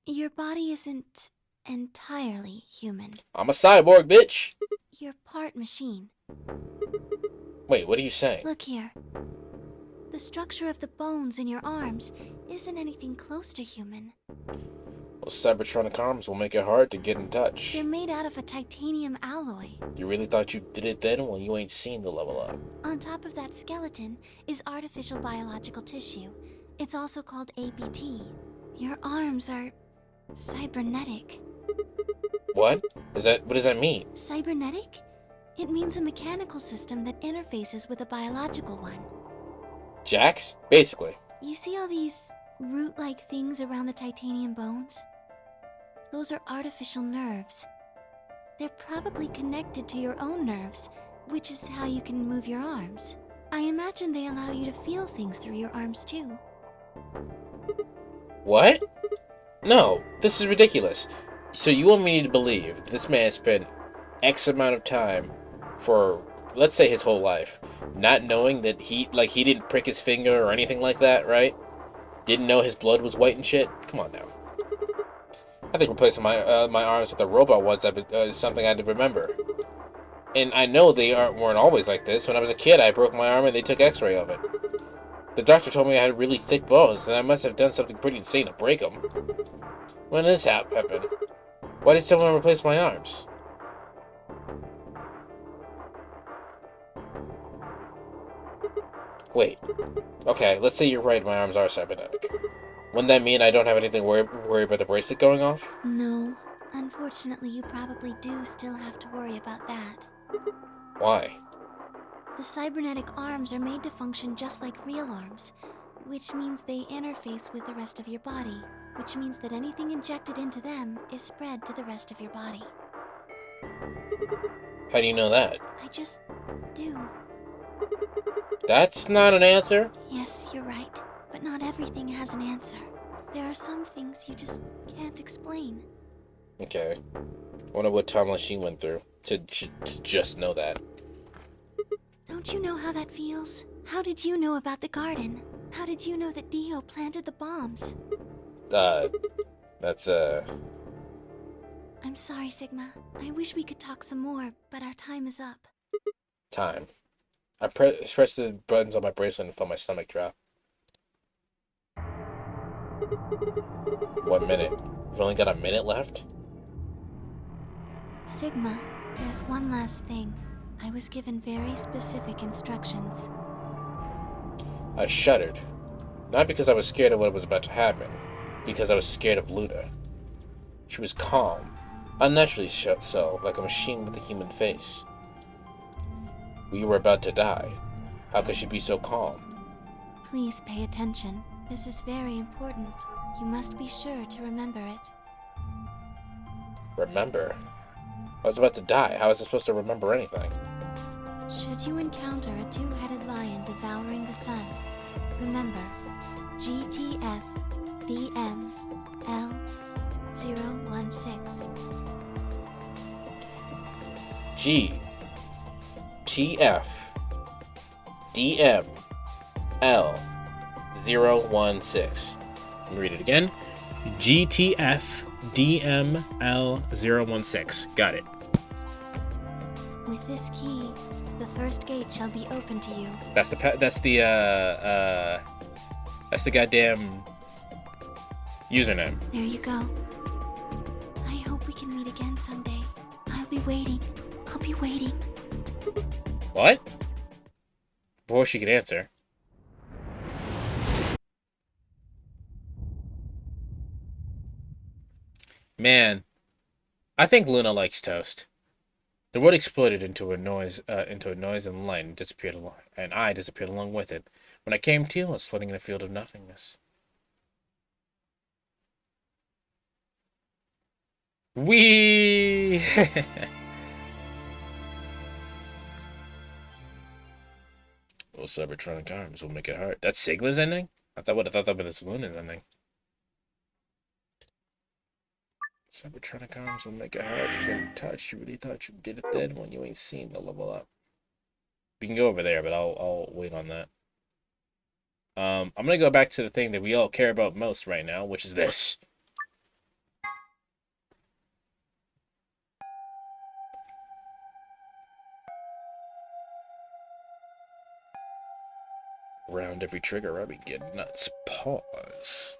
your body isn't entirely human. I'm a cyborg, bitch! You're part machine. Wait, what are you saying? Look here. The structure of the bones in your arms isn't anything close to human. Those cybertronic arms will make it hard to get in touch. They're made out of a titanium alloy. You really thought you did it then? Well, you ain't seen the level up. On top of that skeleton is artificial biological tissue. It's also called ABT. Your arms are cybernetic. What? What does that mean? Cybernetic? It means a mechanical system that interfaces with a biological one. Jacks? Basically. You see all these root-like things around the titanium bones? Those are artificial nerves. They're probably connected to your own nerves, which is how you can move your arms. I imagine they allow you to feel things through your arms too. What? No, this is ridiculous. So you want me to believe this man spent X amount of time for, let's say, his whole life, not knowing that he didn't prick his finger or anything like that, right? Didn't know his blood was white and shit? Come on now. I think replacing my arms with a robot ones is something I had to remember. And I know they weren't always like this. When I was a kid, I broke my arm and they took x-ray of it. The doctor told me I had really thick bones, and I must have done something pretty insane to break them. When did this happen? Why did someone replace my arms? Wait. Okay, let's say you're right, my arms are cybernetic. Wouldn't that mean I don't have anything to worry about the bracelet going off? No. Unfortunately, you probably do still have to worry about that. Why? The cybernetic arms are made to function just like real arms, which means they interface with the rest of your body, which means that anything injected into them is spread to the rest of your body. How do you know that? I just do. That's not an answer? Yes, you're right, but not everything has an answer. There are some things you just can't explain. Okay. Wonder what Tom Lachine went through to just know that. Don't you know how that feels? How did you know about the garden? How did you know that Dio planted the bombs? That's, I'm sorry, Sigma. I wish we could talk some more, but our time is up. Time. I pressed the buttons on my bracelet and felt my stomach drop. 1 minute. We've only got a minute left? Sigma, there's one last thing. I was given very specific instructions. I shuddered. Not because I was scared of what was about to happen, because I was scared of Luda. She was calm, unnaturally so, like a machine with a human face. We were about to die. How could she be so calm? Please pay attention. This is very important. You must be sure to remember it. Remember? I was about to die. How was I supposed to remember anything? Should you encounter a two-headed lion devouring the sun, remember GTF DM L016. G T F D M L 016. Let me read it again. GTF DML 016. Got it. With this key, the first gate shall be open to you. That's the goddamn username. There you go. I hope we can meet again someday. I'll be waiting. I'll be waiting. What? Before she could answer. Man, I think Luna likes toast. The wood exploded into a noise, and light and disappeared along, and I disappeared along with it. When I came to, I was floating in a field of nothingness. Whee! Well, Cybertronic arms will make it hard. That's Sigma's ending? I thought that was Luna's ending. Cybertronic arms will make it hard. You can touch. You really thought you did it dead when you ain't seen the level up. We can go over there, but I'll wait on that. I'm gonna go back to the thing that we all care about most right now, which is this. Around every trigger, I begin nuts. Pause.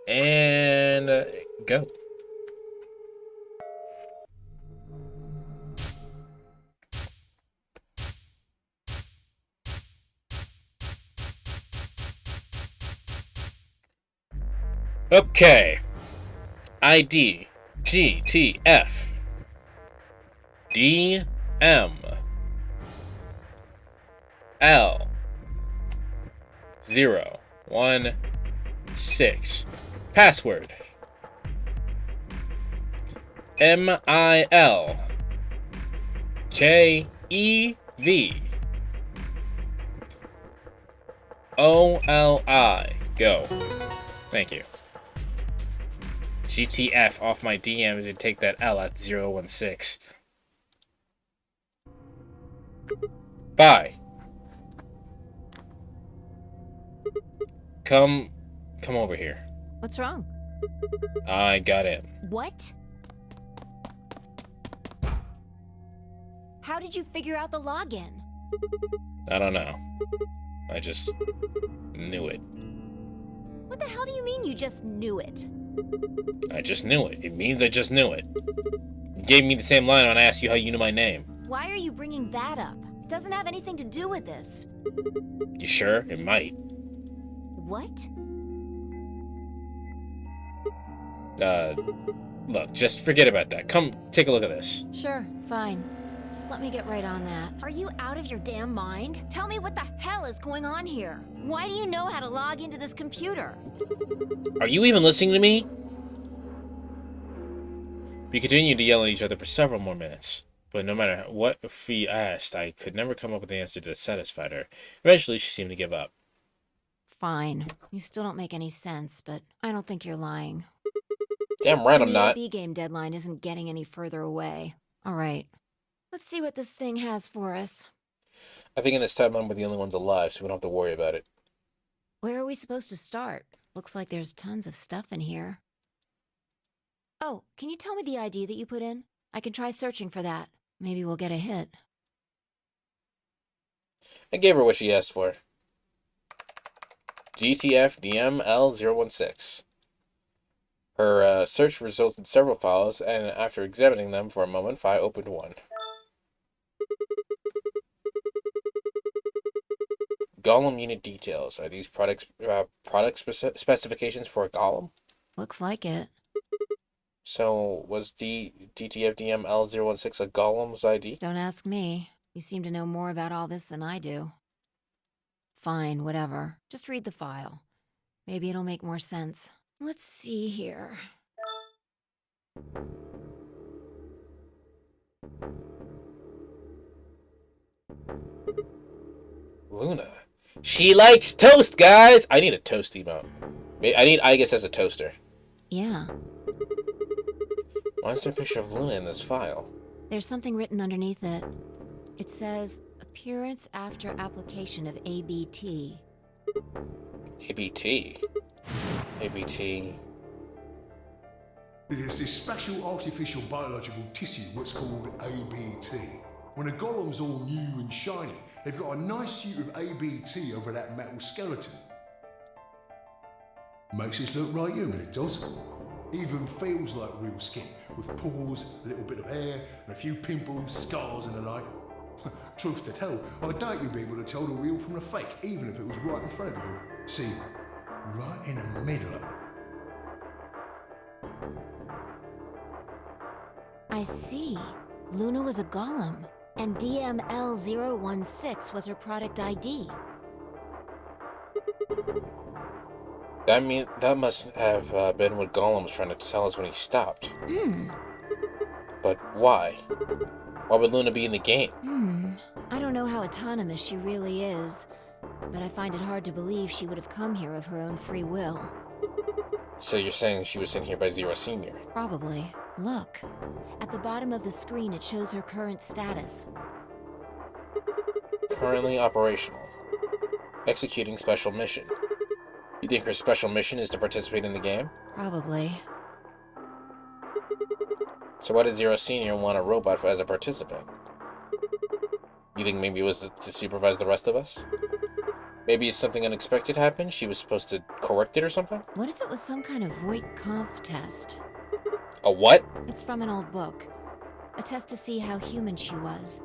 And go. Okay. ID GTF DM L 016. Password MIL KEV OLI. Go. Thank you. GTF off my DMs and take that L at 016. Bye. Come over here. What's wrong? I got in. What? How did you figure out the login? I don't know. I just knew it. What the hell do you mean you just knew it? I just knew it. It means I just knew it. You gave me the same line when I asked you how you knew my name. Why are you bringing that up? It doesn't have anything to do with this. You sure? It might. What? Look, just forget about that. Come, take a look at this. Sure, fine. Just let me get right on that. Are you out of your damn mind? Tell me what the hell is going on here. Why do you know how to log into this computer? Are you even listening to me? We continued to yell at each other for several more minutes. But no matter what Fee asked, I could never come up with an answer that satisfied her. Eventually, she seemed to give up. Fine. You still don't make any sense, but I don't think you're lying. Damn right I'm not. The AB game deadline isn't getting any further away. All right. Let's see what this thing has for us. I think in this timeline we're the only ones alive, so we don't have to worry about it. Where are we supposed to start? Looks like there's tons of stuff in here. Oh, can you tell me the ID that you put in? I can try searching for that. Maybe we'll get a hit. I gave her what she asked for. GTF DML016. Her search resulted in several files, and after examining them for a moment, Fi opened one. Golem unit details. Are these product specifications for a golem? Looks like it. So, was DTFDML016 a golem's ID? Don't ask me. You seem to know more about all this than I do. Fine, whatever. Just read the file. Maybe it'll make more sense. Let's see here. Luna. She likes toast, guys! I need a toast emote. I guess as a toaster. Yeah. Why is there a picture of Luna in this file? There's something written underneath it. It says, appearance after application of ABT. ABT? ABT... There's this special artificial biological tissue what's called ABT. When a golem's all new and shiny, they've got a nice suit of ABT over that metal skeleton. Makes it look right human, it does. Even feels like real skin, with pores, a little bit of hair, and a few pimples, scars and the like. Truth to tell, I doubt you'd be able to tell the real from the fake, even if it was right in front of you. See, right in the middle of it. I see. Luna was a golem, and DML016 was her product ID. That must have been what Gollum was trying to tell us when he stopped. But why? Why would Luna be in the game? I don't know how autonomous she really is, but I find it hard to believe she would have come here of her own free will. So you're saying she was sent here by Zero Senior? Probably. Look. At the bottom of the screen, it shows her current status. Currently operational. Executing special mission. You think her special mission is to participate in the game? Probably. So why did Zero Senior want a robot as a participant? You think maybe it was to supervise the rest of us? Maybe something unexpected happened? She was supposed to correct it or something? What if it was some kind of Voight-Kampff test? A what? It's from an old book. A test to see how human she was.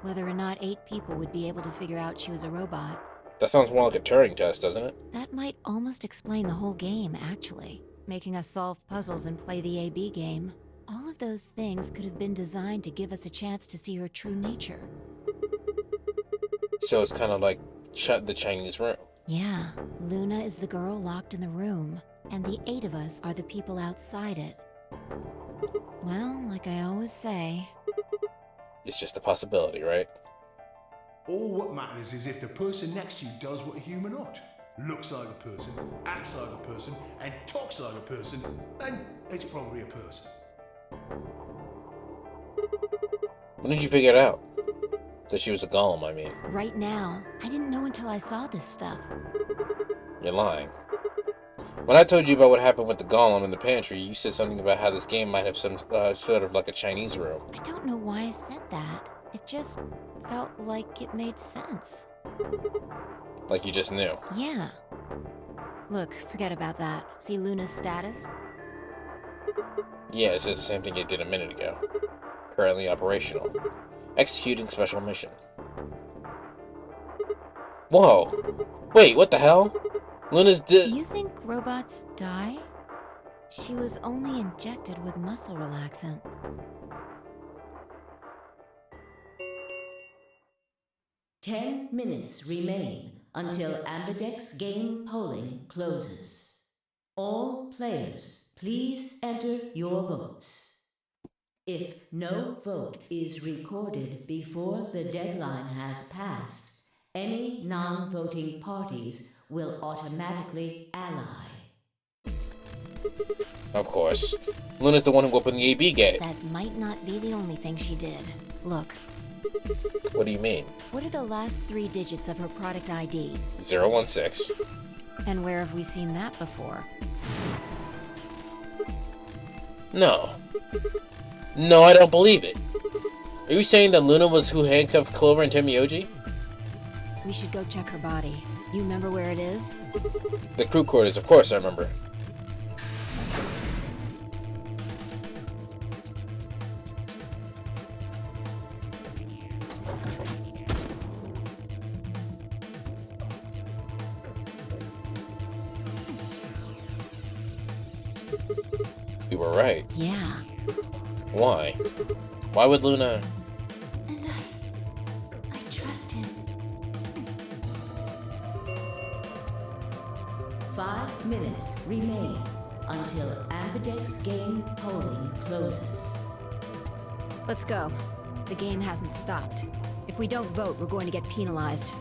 Whether or not 8 people would be able to figure out she was a robot. That sounds more like a Turing test, doesn't it? That might almost explain the whole game, actually. Making us solve puzzles and play the AB game. All of those things could have been designed to give us a chance to see her true nature. So it's kind of like the Chinese room. Yeah, Luna is the girl locked in the room, and the 8 of us are the people outside it. Well, like I always say... It's just a possibility, right? All what matters is if the person next to you does what a human ought. Looks like a person, acts like a person, and talks like a person, then it's probably a person. When did you figure it out? That she was a golem, I mean. Right now. I didn't know until I saw this stuff. You're lying. When I told you about what happened with the golem in the pantry, you said something about how this game might have some sort of like a Chinese room. I don't know why I said that. It just felt like it made sense. Like you just knew. Yeah. Look, forget about that. See Luna's status? Yeah, it says the same thing it did a minute ago. Currently operational. Executing special mission. Whoa! Wait, what the hell? Luna's Do you think robots die? She was only injected with muscle relaxant. Ten minutes remain until Ambidex game polling closes. All players, please enter your votes. If no vote is recorded before the deadline has passed, any non-voting parties will automatically ally. Of course. Luna's the one who opened the AB gate. That might not be the only thing she did. Look. What do you mean? What are the last 3 digits of her product ID? 016. And where have we seen that before? No. No, I don't believe it. Are you saying that Luna was who handcuffed Clover and Temioji? We should go check her body. You remember where it is? The crew quarters, of course I remember. You were right. Yeah. Why? Why would Luna... And I trust him. 5 minutes remain until Ambidex game polling closes. Let's go. The game hasn't stopped. If we don't vote, we're going to get penalized.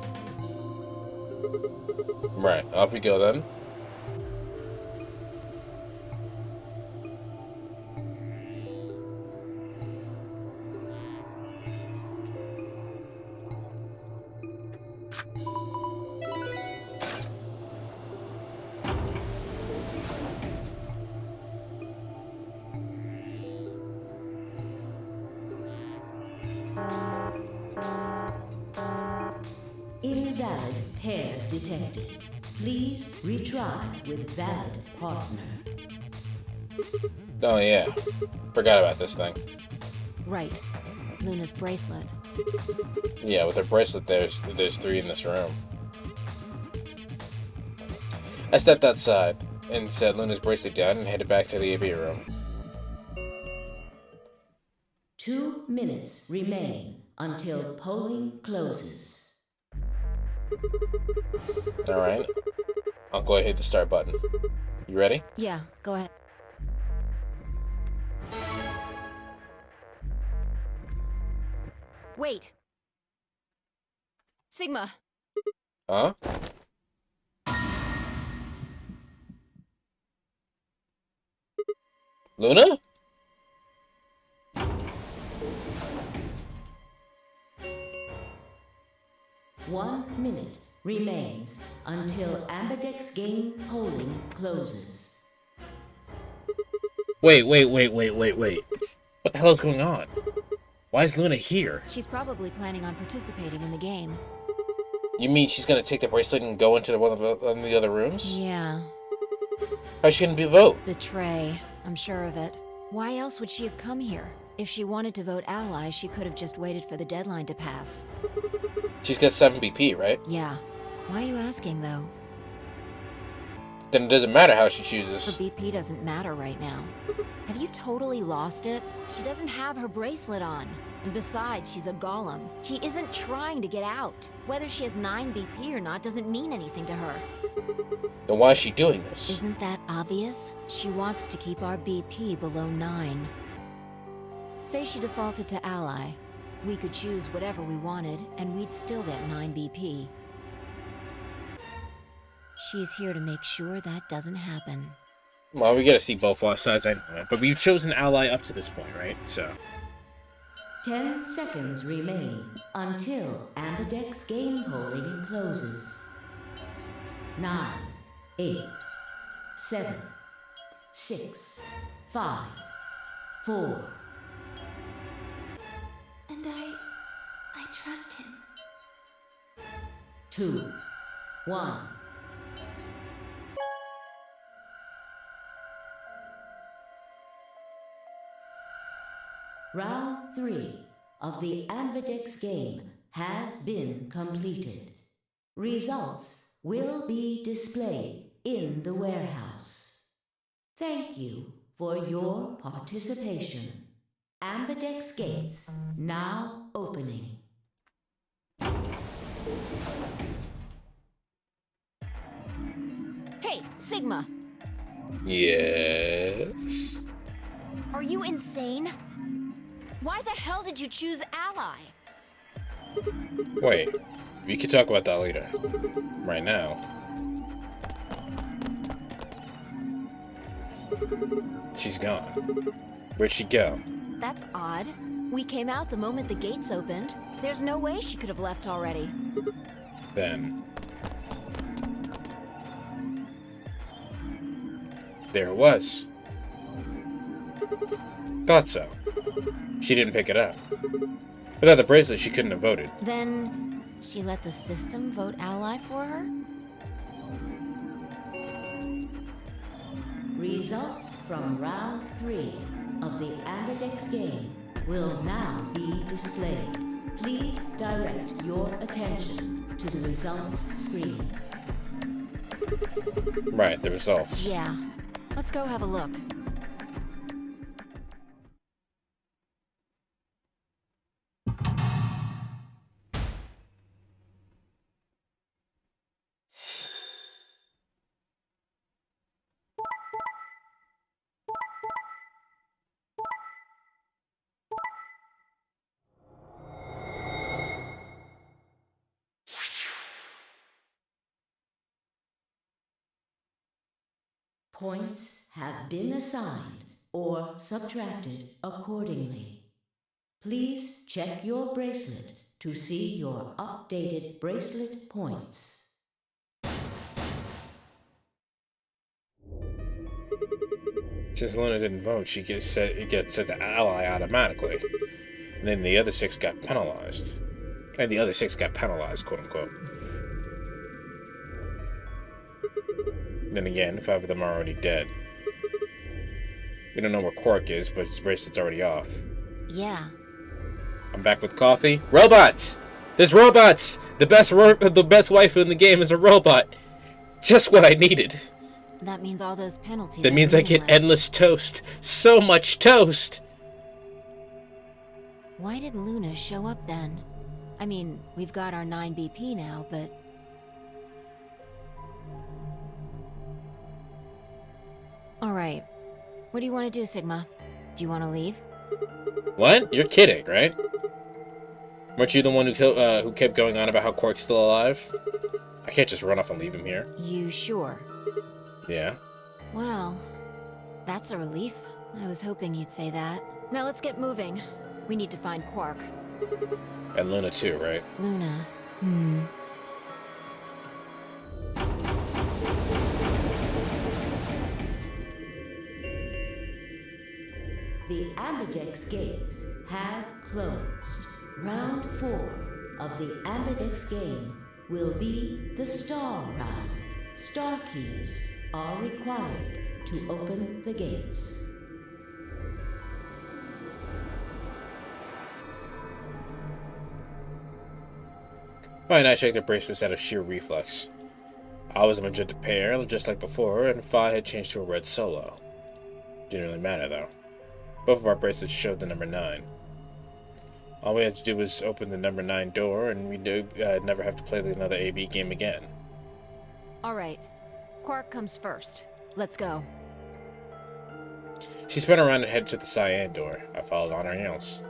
Right, off we go then. Invalid pair detected. Please retry with valid partner. Oh yeah, forgot about this thing. Right. Luna's bracelet. Yeah, with her bracelet, there's 3 in this room. I stepped outside and set Luna's bracelet down and headed back to the AB room. 2 minutes remain until polling closes. Alright. I'll go ahead and hit the start button. You ready? Yeah, go ahead. Wait. Sigma. Huh? Luna? 1 minute remains until Ambidex game polling closes. Wait. What the hell is going on? Why is Luna here? She's probably planning on participating in the game. You mean she's gonna take the bracelet and go into one of the other rooms? Yeah. How's she gonna be vote? Betray. I'm sure of it. Why else would she have come here? If she wanted to vote ally, she could have just waited for the deadline to pass. She's got 7 BP, right? Yeah. Why are you asking, though? Then it doesn't matter how she Her chooses. BP doesn't matter right now. Have you totally lost it? She doesn't have her bracelet on. And besides, she's a golem. She isn't trying to get out. Whether she has 9 BP or not doesn't mean anything to her. Then why is she doing this? Isn't that obvious? She wants to keep our BP below 9. Say she defaulted to ally. We could choose whatever we wanted, and we'd still get 9 BP. She's here to make sure that doesn't happen. Well, we gotta see both sides anyway. But we've chosen ally up to this point, right? So. 10 seconds remain until Ambidex game polling closes. 9, 8, 7, 6, 5, 4. And I trust him. 2, 1. Round 3 of the Ambidex game has been completed. Results will be displayed in the warehouse. Thank you for your participation. Ambidex gates now opening. Hey, Sigma! Yes. Are you insane? Why the hell did you choose ally? Wait. We could talk about that later. Right now. She's gone. Where'd she go? That's odd. We came out the moment the gates opened. There's no way she could have left already. Then. There it was. Thought so. She didn't pick it up. Without the bracelet, she couldn't have voted. Then she let the system vote ally for her? Results from round 3 of the Ambidex game will now be displayed. Please direct your attention to the results screen. Right, the results. Yeah. Let's go have a look. Points have been assigned or subtracted accordingly. Please check your bracelet to see your updated bracelet points. Since Luna didn't vote, it gets set to ally automatically. And then the other 6 got penalized. And the other 6 got penalized, quote unquote. Then again, 5 of them are already dead. We don't know where Quark is, but his bracelet's already off. Yeah. I'm back with coffee. Robots! There's robots! The best waifu in the game is a robot. Just what I needed. That means all those penalties. That means I get endless toast. So much toast! Why did Luna show up then? I mean, we've got our 9 BP now, but... Alright. What do you want to do, Sigma? Do you want to leave? What? You're kidding, right? Weren't you the one who kept going on about how Quark's still alive? I can't just run off and leave him here. You sure? Yeah. Well, that's a relief. I was hoping you'd say that. Now let's get moving. We need to find Quark. And Luna too, right? Luna. The Ambidex gates have closed. Round 4 of the Ambidex game will be the Star Round. Star keys are required to open the gates. Fine, I checked the bracelets out of sheer reflex. I was a magenta pair, just like before, and Phi had changed to a red solo. Didn't really matter, though. Both of our bracelets showed the number 9. All we had to do was open the number 9 door, and we'd never have to play another AB game again. Alright. Quark comes first. Let's go. She spun around and headed to the cyan door. I followed on her heels.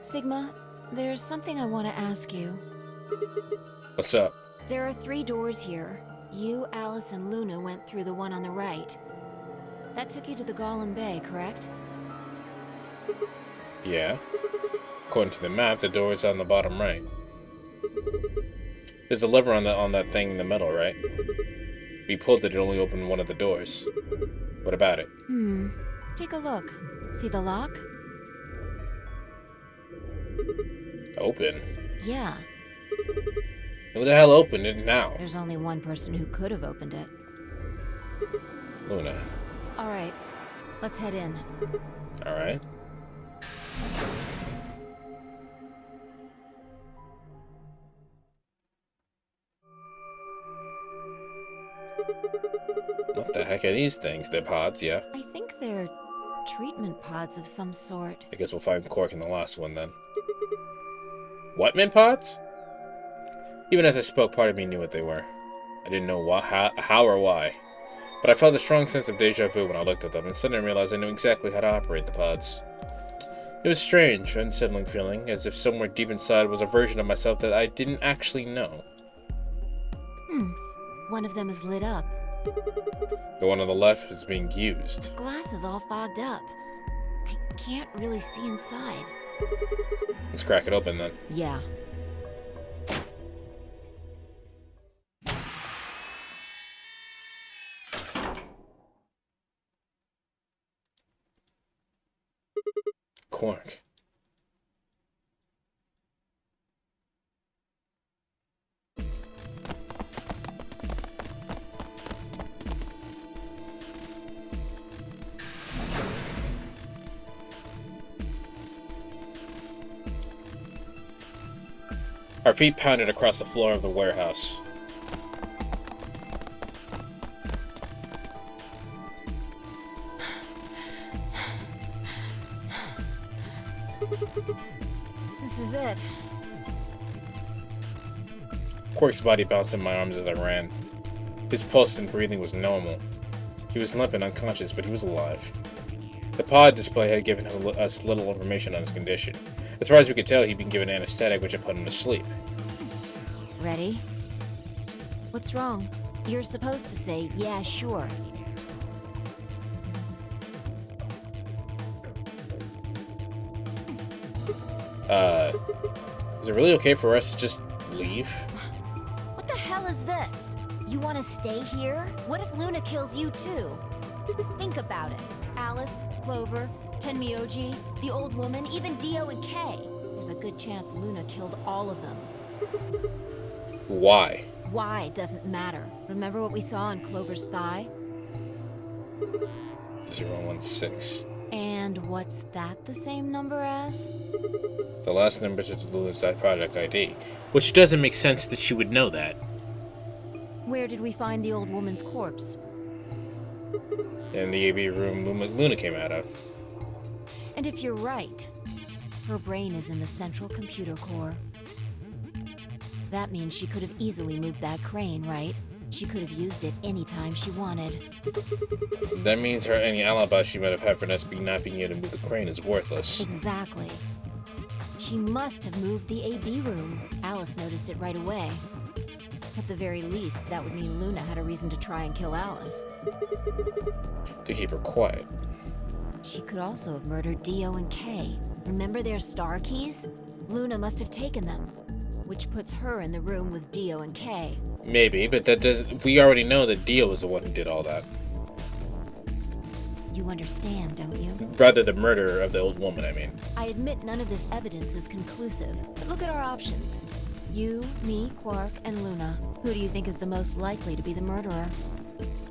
Sigma, there's something I want to ask you. What's up? There are 3 doors here. You, Alice, and Luna went through the one on the right. That took you to the Golem Bay, correct? Yeah. According to the map, the door is on the bottom right. There's a lever on that thing in the middle, right? We pulled it, it only opened one of the doors. What about it? Take a look. See the lock? Open? Yeah. Who the hell opened it now? There's only one person who could have opened it. Luna. Alright. Let's head in. Alright. What the heck are these things? They're pods, yeah? I think they're treatment pods of some sort. I guess we'll find Quark in the last one then. What pods? Even as I spoke, part of me knew what they were. I didn't know how or why. But I felt a strong sense of deja vu when I looked at them, and suddenly realized I knew exactly how to operate the pods. It was strange, unsettling feeling, as if somewhere deep inside was a version of myself that I didn't actually know. One of them is lit up. The one on the left is being used. Glass is all fogged up. I can't really see inside. Let's crack it open then. Yeah. Quark. Our feet pounded across the floor of the warehouse. This is it. Quark's body bounced in my arms as I ran. His pulse and breathing was normal. He was limp and unconscious, but he was alive. The pod display had given us little information on his condition. As far as we could tell, he'd been given anesthetic, which had put him to sleep. Ready? What's wrong? You're supposed to say, yeah, sure. Is it really okay for us to just leave? What the hell is this? You want to stay here? What if Luna kills you too? Think about it. Alice, Clover, Tenmyoji, the old woman, even Dio and Kay. There's a good chance Luna killed all of them. Why? Why doesn't matter. Remember what we saw on Clover's thigh? 016. And what's that the same number as? The last number is Luna's project ID, which doesn't make sense that she would know that. Where did we find the old woman's corpse? In the AB room Luna came out of. And if you're right, her brain is in the central computer core. That means she could have easily moved that crane, right? She could have used it anytime she wanted. That means any alibi she might have had for us not being able to move the crane is worthless. Exactly. She must have moved the AB room. Alice noticed it right away. At the very least, that would mean Luna had a reason to try and kill Alice. To keep her quiet. She could also have murdered Dio and Kay. Remember their star keys? Luna must have taken them, which puts her in the room with Dio and Kay. Maybe, but that does. We already know that Dio was the one who did all that. You understand, don't you? Rather the murder of the old woman, I mean. I admit none of this evidence is conclusive, but look at our options. You, me, Quark, and Luna. Who do you think is the most likely to be the murderer?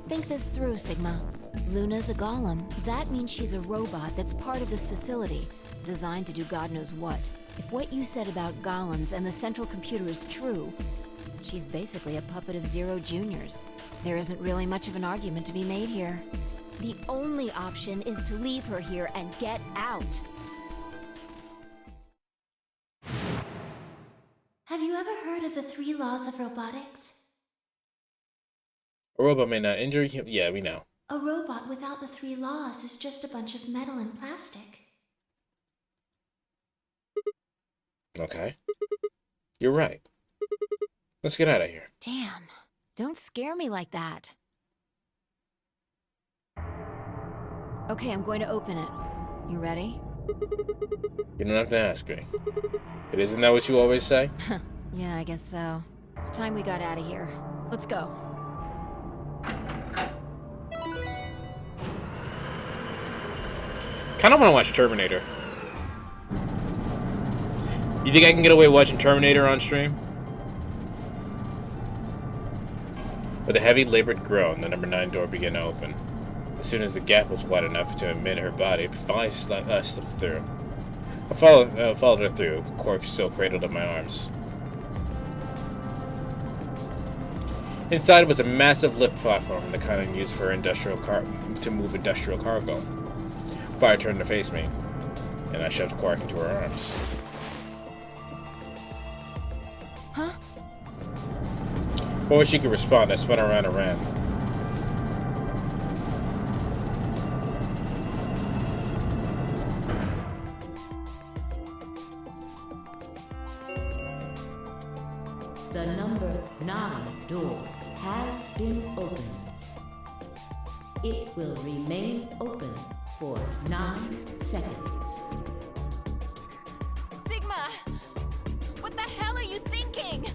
Think this through, Sigma. Luna's a golem. That means she's a robot that's part of this facility, designed to do God knows what. If what you said about golems and the central computer is true, she's basically a puppet of Zero Junior's. There isn't really much of an argument to be made here. The only option is to leave her here and get out. Have you ever heard of the 3 laws of robotics? A robot may not injure him. Yeah, we know. A robot without the 3 laws is just a bunch of metal and plastic. Okay. You're right. Let's get out of here. Damn. Don't scare me like that. Okay, I'm going to open it. You ready? You don't have to ask me. But isn't that what you always say? Yeah, I guess so. It's time we got out of here. Let's go. Kinda wanna watch Terminator. You think I can get away watching Terminator on stream? With a heavy, labored groan, the number 9 door began to open. As soon as the gap was wide enough to admit her body, finally slipped through. I followed her through, Quark still cradled in my arms. Inside was a massive lift platform, the kind used for to move industrial cargo. Fire turned to face me, and I shoved Quark into her arms. Huh? Before she could respond, I spun around and ran. The number 9 door has been opened. It will remain open for 9 seconds. Sigma! What the hell are you thinking?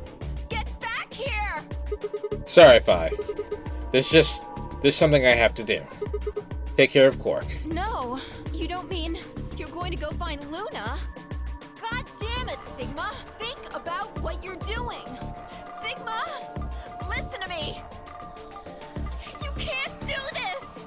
Get back here! Sorry, Fi. There's something I have to do. Take care of Quark. No, you don't mean you're going to go find Luna? God damn it, Sigma! Think about what you're doing! Sigma! Listen to me! You can't do this!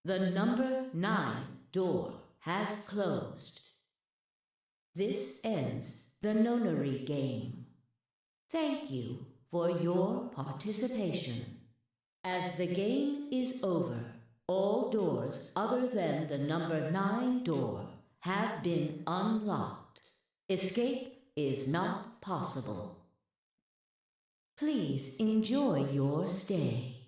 The number 9 door has closed. This ends the nonary game. Thank you for your participation. As the game is over, all doors other than the number 9 door have been unlocked. Escape is not possible. Please enjoy your stay.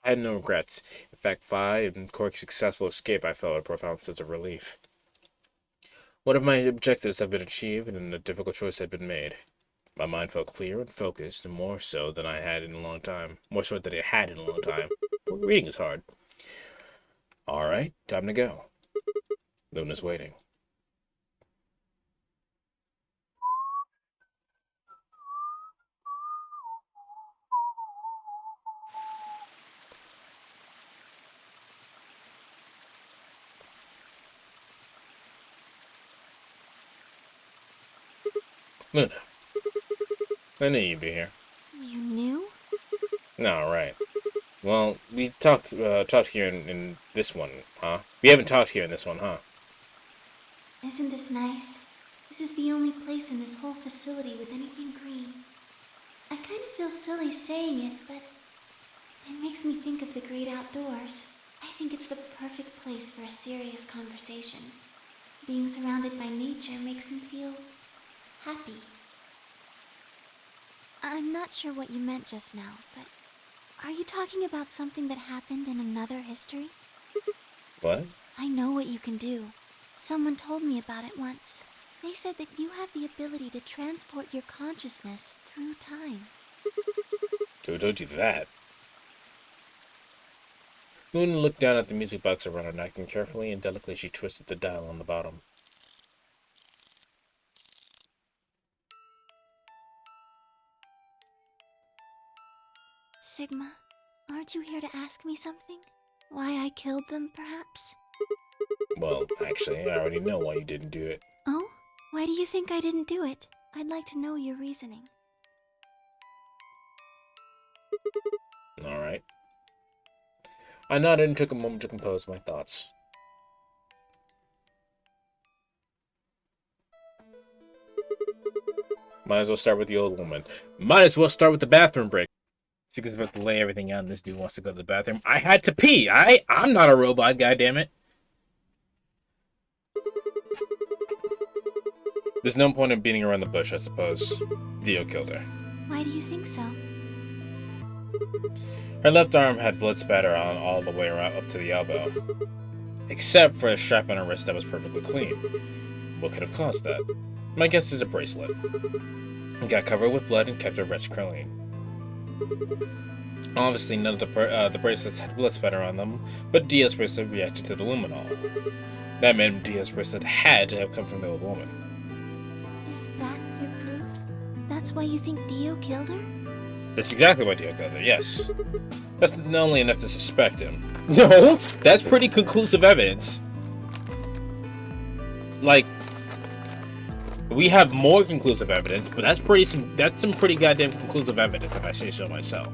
I had no regrets. In fact, Fi and Quark's successful escape, I felt a profound sense of relief. One of my objectives had been achieved, and a difficult choice had been made. My mind felt clear and focused, and more so than I had in a long time. More so than it had in a long time. Reading is hard. Alright, time to go. Luna's waiting. Luna, I knew you'd be here. You knew? No, right. Well, we talked here in this one, huh? We haven't talked here in this one, huh? Isn't this nice? This is the only place in this whole facility with anything green. I kind of feel silly saying it, but it makes me think of the great outdoors. I think it's the perfect place for a serious conversation. Being surrounded by nature makes me feel happy. I'm not sure what you meant just now, but are you talking about something that happened in another history? What? I know what you can do. Someone told me about it once. They said that you have the ability to transport your consciousness through time. Who told you that? Luna looked down at the music box around her neck, and carefully and delicately she twisted the dial on the bottom. Sigma, aren't you here to ask me something? Why I killed them, perhaps? Well, actually, I already know why you didn't do it. Oh? Why do you think I didn't do it? I'd like to know your reasoning. Alright. I nodded and took a moment to compose my thoughts. Might as well start with the old woman. Might as well start with the bathroom break. Sika's about to lay everything out and this dude wants to go to the bathroom. I had to pee! I'm not a robot, goddammit. There's no point in beating around the bush, I suppose. Dio killed her. Why do you think so? Her left arm had blood spatter on all the way around up to the elbow. Except for a strap on her wrist that was perfectly clean. What could have caused that? My guess is a bracelet. It got covered with blood and kept her wrist clean. Obviously, none of the bracelets had blood spatter on them, but Dio's bracelet reacted to the luminol. That meant Dio's bracelet had to have come from the old woman. Is that your proof? That's why you think Dio killed her? That's exactly why Dio killed her, yes. That's not only enough to suspect him. No, that's pretty conclusive evidence. Like, we have more conclusive evidence, but that's some pretty goddamn conclusive evidence, if I say so myself.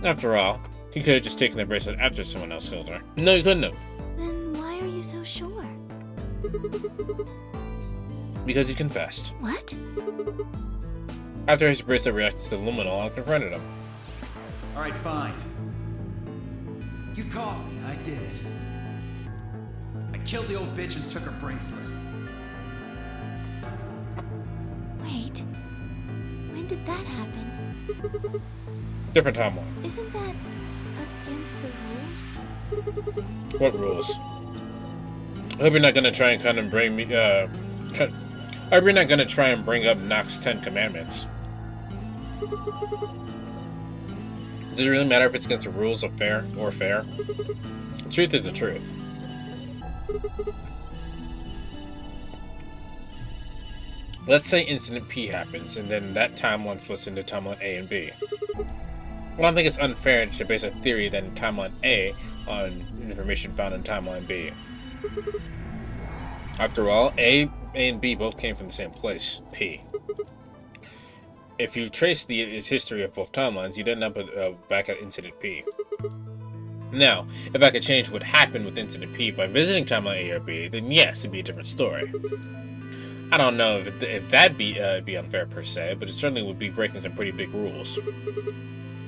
After all, he could have just taken the bracelet after someone else killed her. No, he couldn't have. Then why are you so sure? Because he confessed. What? After his bracelet reacted to the luminol and confronted him. Alright, fine. You caught me, I did it. I killed the old bitch and took her bracelet. Wait. When did that happen? Different timeline. Isn't that against the rules? What rules? I hope you're not gonna try and kind of bring me, I hope you're not gonna try and bring up Nox's 10 Commandments. Does it really matter if it's against the rules of fair or fair? The truth is the truth. Let's say Incident P happens, and then that timeline splits into Timeline A and B. I don't think it's unfair to base a theory that in Timeline A on information found in Timeline B. After all, A and B both came from the same place, P. If you trace the history of both timelines, you'd end up back at Incident P. Now, if I could change what happened with Incident P by visiting Timeline A or B, then yes, it'd be a different story. I don't know if that'd be unfair per se, but it certainly would be breaking some pretty big rules.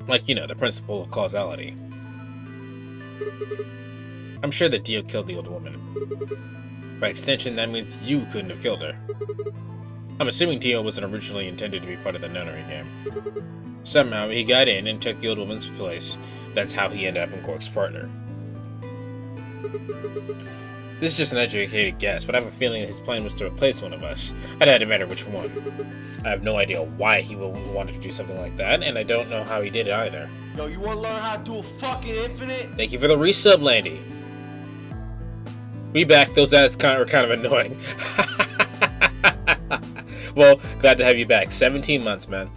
Like, you know, the principle of causality. I'm sure that Dio killed the old woman. By extension, that means you couldn't have killed her. I'm assuming Dio wasn't originally intended to be part of the nunnery game. Somehow, he got in and took the old woman's place. That's how he ended up in Quark's partner. This is just an educated guess, but I have a feeling that his plan was to replace one of us. It didn't matter which one. I have no idea why he would want to do something like that, and I don't know how he did it either. Yo, you wanna learn how to do a fucking infinite? Thank you for the resub, Landy. Be back, those ads were kind of annoying. Well, glad to have you back. 17 months, man.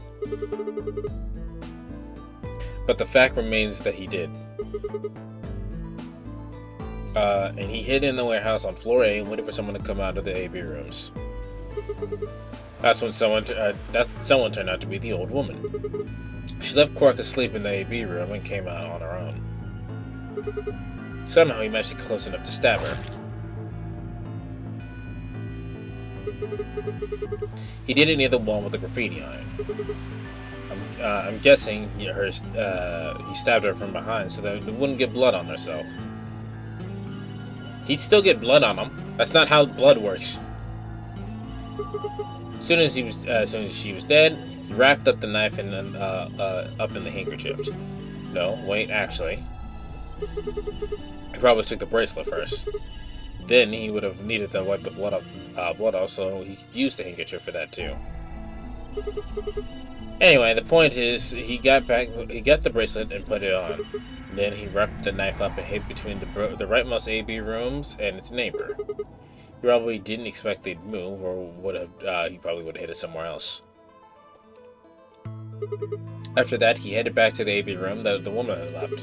But the fact remains that he did. And he hid in the warehouse on floor A and waited for someone to come out of the AB rooms. That's when someone turned out to be the old woman. She left Quark asleep in the AB room and came out on her own. Somehow he managed to get close enough to stab her. He did it near the wall with the graffiti on it. I'm guessing he stabbed her from behind so that it wouldn't get blood on herself. He'd still get blood on him. That's not how blood works. As soon as she was dead, he wrapped up the knife and up in the handkerchief. No, wait, actually, he probably took the bracelet first. Then he would have needed to wipe the blood off, so he could use the handkerchief for that too. Anyway, the point is, he got the bracelet and put it on. Then he wrapped the knife up and hid between the rightmost AB rooms and its neighbor. He probably didn't expect they'd move, or he probably would have hid it somewhere else. After that, he headed back to the AB room that the woman had left.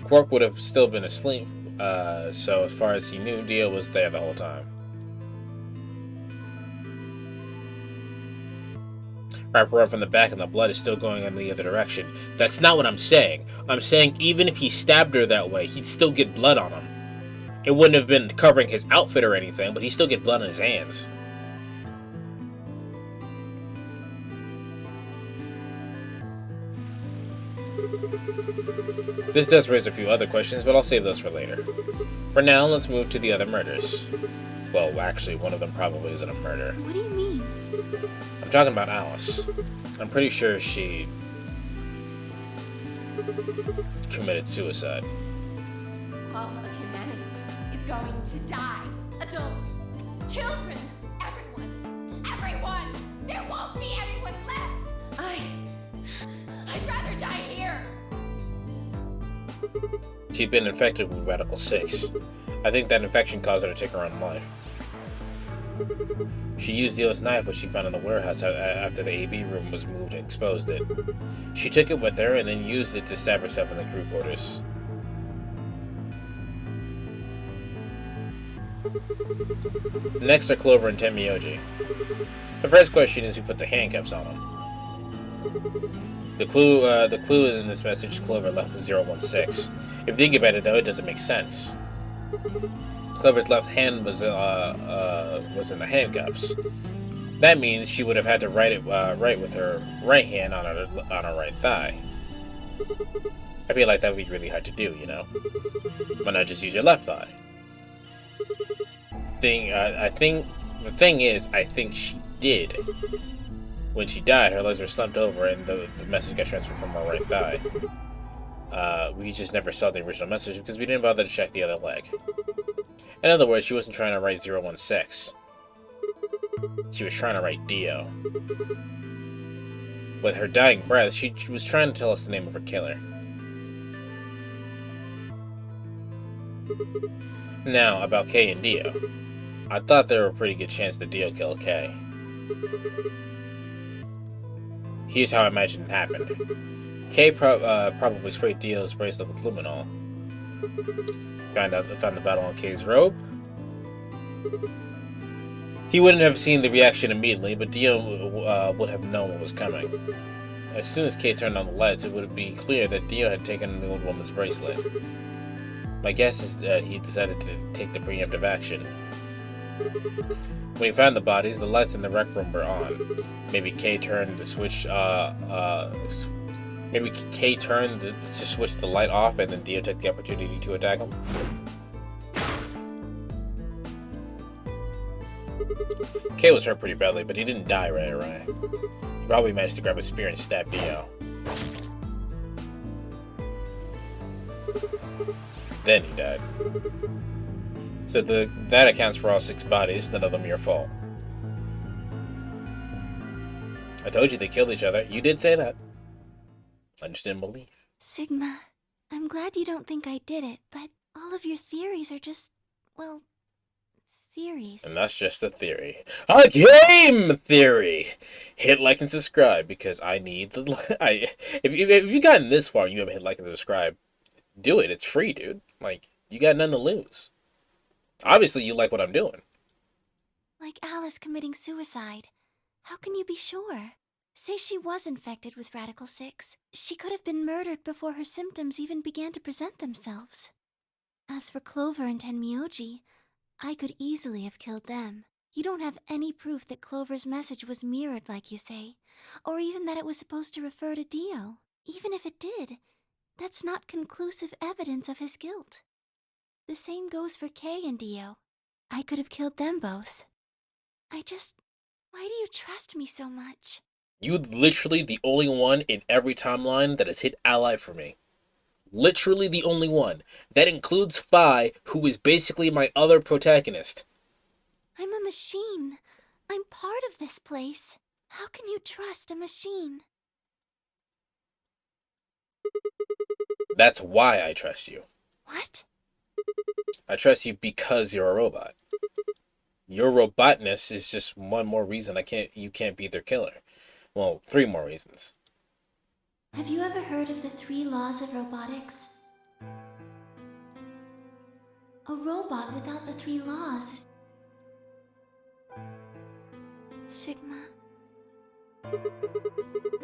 Quark would have still been asleep, so as far as he knew, Dio was there the whole time. Wrap her up from the back and the blood is still going in the other direction. That's not what I'm saying. I'm saying even if he stabbed her that way, he'd still get blood on him. It wouldn't have been covering his outfit or anything, but he'd still get blood on his hands. This does raise a few other questions, but I'll save those for later. For now, let's move to the other murders. Well, actually, one of them probably isn't a murder. What do you mean? I'm talking about Alice. I'm pretty sure she committed suicide. All of humanity is going to die. Adults, children, everyone. Everyone! There won't be anyone left! I'd rather die here. She'd been infected with Radical 6. I think that infection caused her to take her own life. She used Dio's knife, which she found in the warehouse after the AB room was moved and exposed it. She took it with her and then used it to stab herself in the crew quarters. Next are Clover and Temioji. The first question is who put the handcuffs on them. The clue in this message Clover left was 016. If you think about it, though, it doesn't make sense. Clover's left hand was in the handcuffs. That means she would have had to write with her right hand on her right thigh. I feel like that would be really hard to do, you know. Why not just use your left thigh? I think she did. When she died, her legs were slumped over, and the message got transferred from her right thigh. We just never saw the original message because we didn't bother to check the other leg. In other words, she wasn't trying to write 016. She was trying to write Dio. With her dying breath, she was trying to tell us the name of her killer. Now, about Kay and Dio. I thought there were a pretty good chance that Dio killed Kay. Here's how I imagine it happened. Kay probably sprayed Dio's bracelet with luminol. Found the battle on Kay's robe. He wouldn't have seen the reaction immediately, but Dio would have known what was coming. As soon as Kay turned on the lights, it would be clear that Dio had taken the old woman's bracelet. My guess is that he decided to take the preemptive action. When he found the bodies, the lights in the rec room were on. Maybe Kay turned to switch to switch the light off, and then Dio took the opportunity to attack him. Kay was hurt pretty badly, but he didn't die right away. He probably managed to grab a spear and stab Dio. Then he died. So that accounts for all 6 bodies, none of them your fault. I told you they killed each other. You did say that. I just didn't believe. Sigma, I'm glad you don't think I did it, but all of your theories are just, well, theories. And that's just a theory. A game theory! Hit like and subscribe, because I need the... If you've gotten this far and you haven't hit like and subscribe, do it. It's free, dude. Like, you got nothing to lose. Obviously, you like what I'm doing. Like Alice committing suicide. How can you be sure? Say she was infected with Radical 6. She could have been murdered before her symptoms even began to present themselves. As for Clover and Tenmyoji, I could easily have killed them. You don't have any proof that Clover's message was mirrored like you say, or even that it was supposed to refer to Dio. Even if it did, that's not conclusive evidence of his guilt. The same goes for Kay and Dio. I could have killed them both. Why do you trust me so much? You literally the only one in every timeline that has hit ally for me. Literally the only one. That includes Phi, who is basically my other protagonist. I'm a machine. I'm part of this place. How can you trust a machine? That's why I trust you. What? I trust you because you're a robot. Your robotness is just one more reason you can't be their killer. Well, 3 more reasons. Have you ever heard of the 3 laws of robotics? A robot without the 3 laws is... Sigma.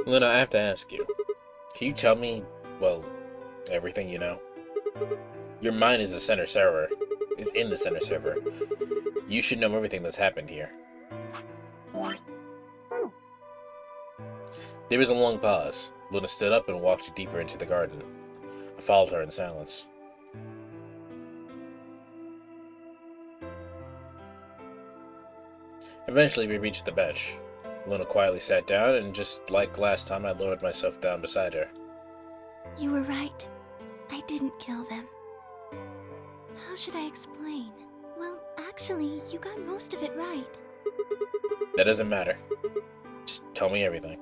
Luna, I have to ask you. Can you tell me, well, everything you know? Your mind is the center server. Is in the center server. You should know everything that's happened here. There was a long pause. Luna stood up and walked deeper into the garden. I followed her in silence. Eventually we reached the bench. Luna quietly sat down, and just like last time, I lowered myself down beside her. You were right. I didn't kill them. How should I explain? Well, actually, you got most of it right. That doesn't matter. Just tell me everything.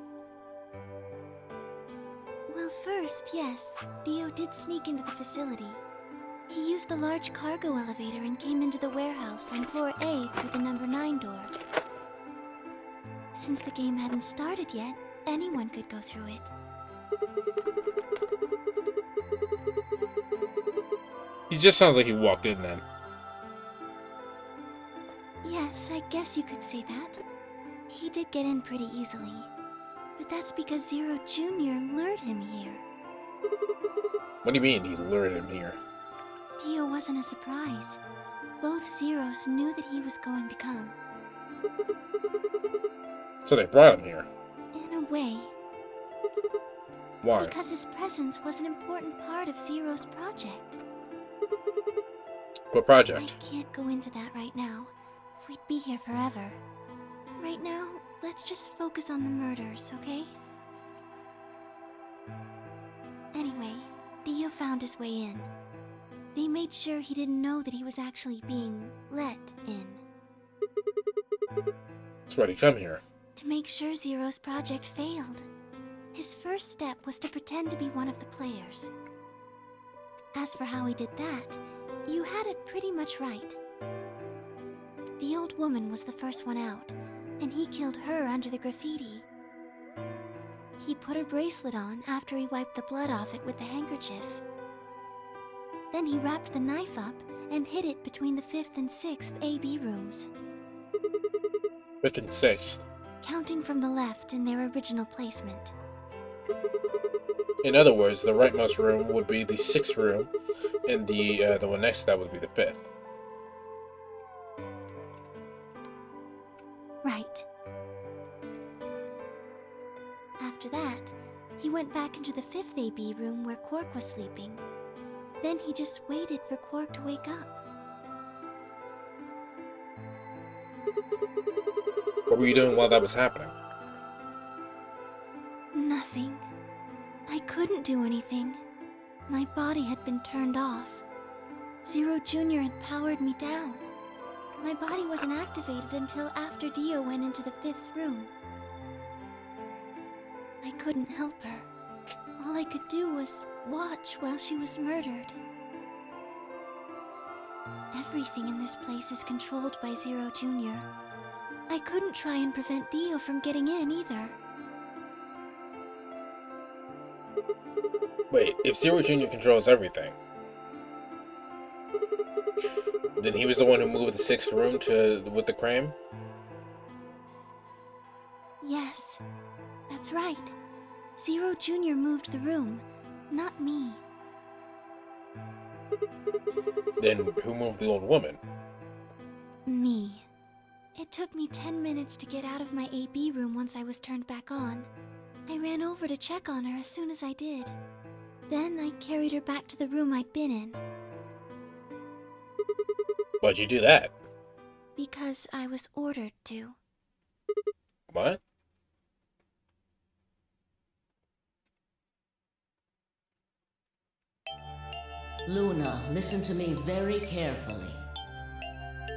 Well, first, yes, Dio did sneak into the facility. He used the large cargo elevator and came into the warehouse on floor A through the number 9 door. Since the game hadn't started yet, anyone could go through it. He just sounds like he walked in then. Yes, I guess you could say that. He did get in pretty easily. But that's because Zero Jr. lured him here. What do you mean he lured him here? Dio wasn't a surprise. Both Zeros knew that he was going to come. So they brought him here. In a way. Why? Because his presence was an important part of Zero's project. What project? I can't go into that right now. We'd be here forever. Right now, let's just focus on the murders, okay? Anyway, Dio found his way in. They made sure he didn't know that he was actually being let in. That's why he come here. To make sure Zero's project failed. His first step was to pretend to be one of the players. As for how he did that, you had it pretty much right. The old woman was the first one out, and he killed her under the graffiti. He put her bracelet on after he wiped the blood off it with the handkerchief. Then he wrapped the knife up and hid it between the 5th and 6th AB rooms. 5th and 6th. Counting from the left in their original placement. In other words, the rightmost room would be the 6th room, and the one next to that would be the 5th. Right. After that, he went back into the 5th AB room where Quark was sleeping. Then he just waited for Quark to wake up. What were you doing while that was happening? Nothing. I couldn't do anything. My body had been turned off. Zero Jr. had powered me down. My body wasn't activated until after Dio went into the 5th room. I couldn't help her. All I could do was watch while she was murdered. Everything in this place is controlled by Zero Jr. I couldn't try and prevent Dio from getting in either. Wait, if Zero Jr. controls everything, then he was the one who moved the 6th room with the crane? Yes, that's right. Zero Jr. moved the room, not me. Then who moved the old woman? Me. It took me 10 minutes to get out of my AB room once I was turned back on. I ran over to check on her as soon as I did. Then I carried her back to the room I'd been in. Why'd you do that? Because I was ordered to. What? Luna, listen to me very carefully.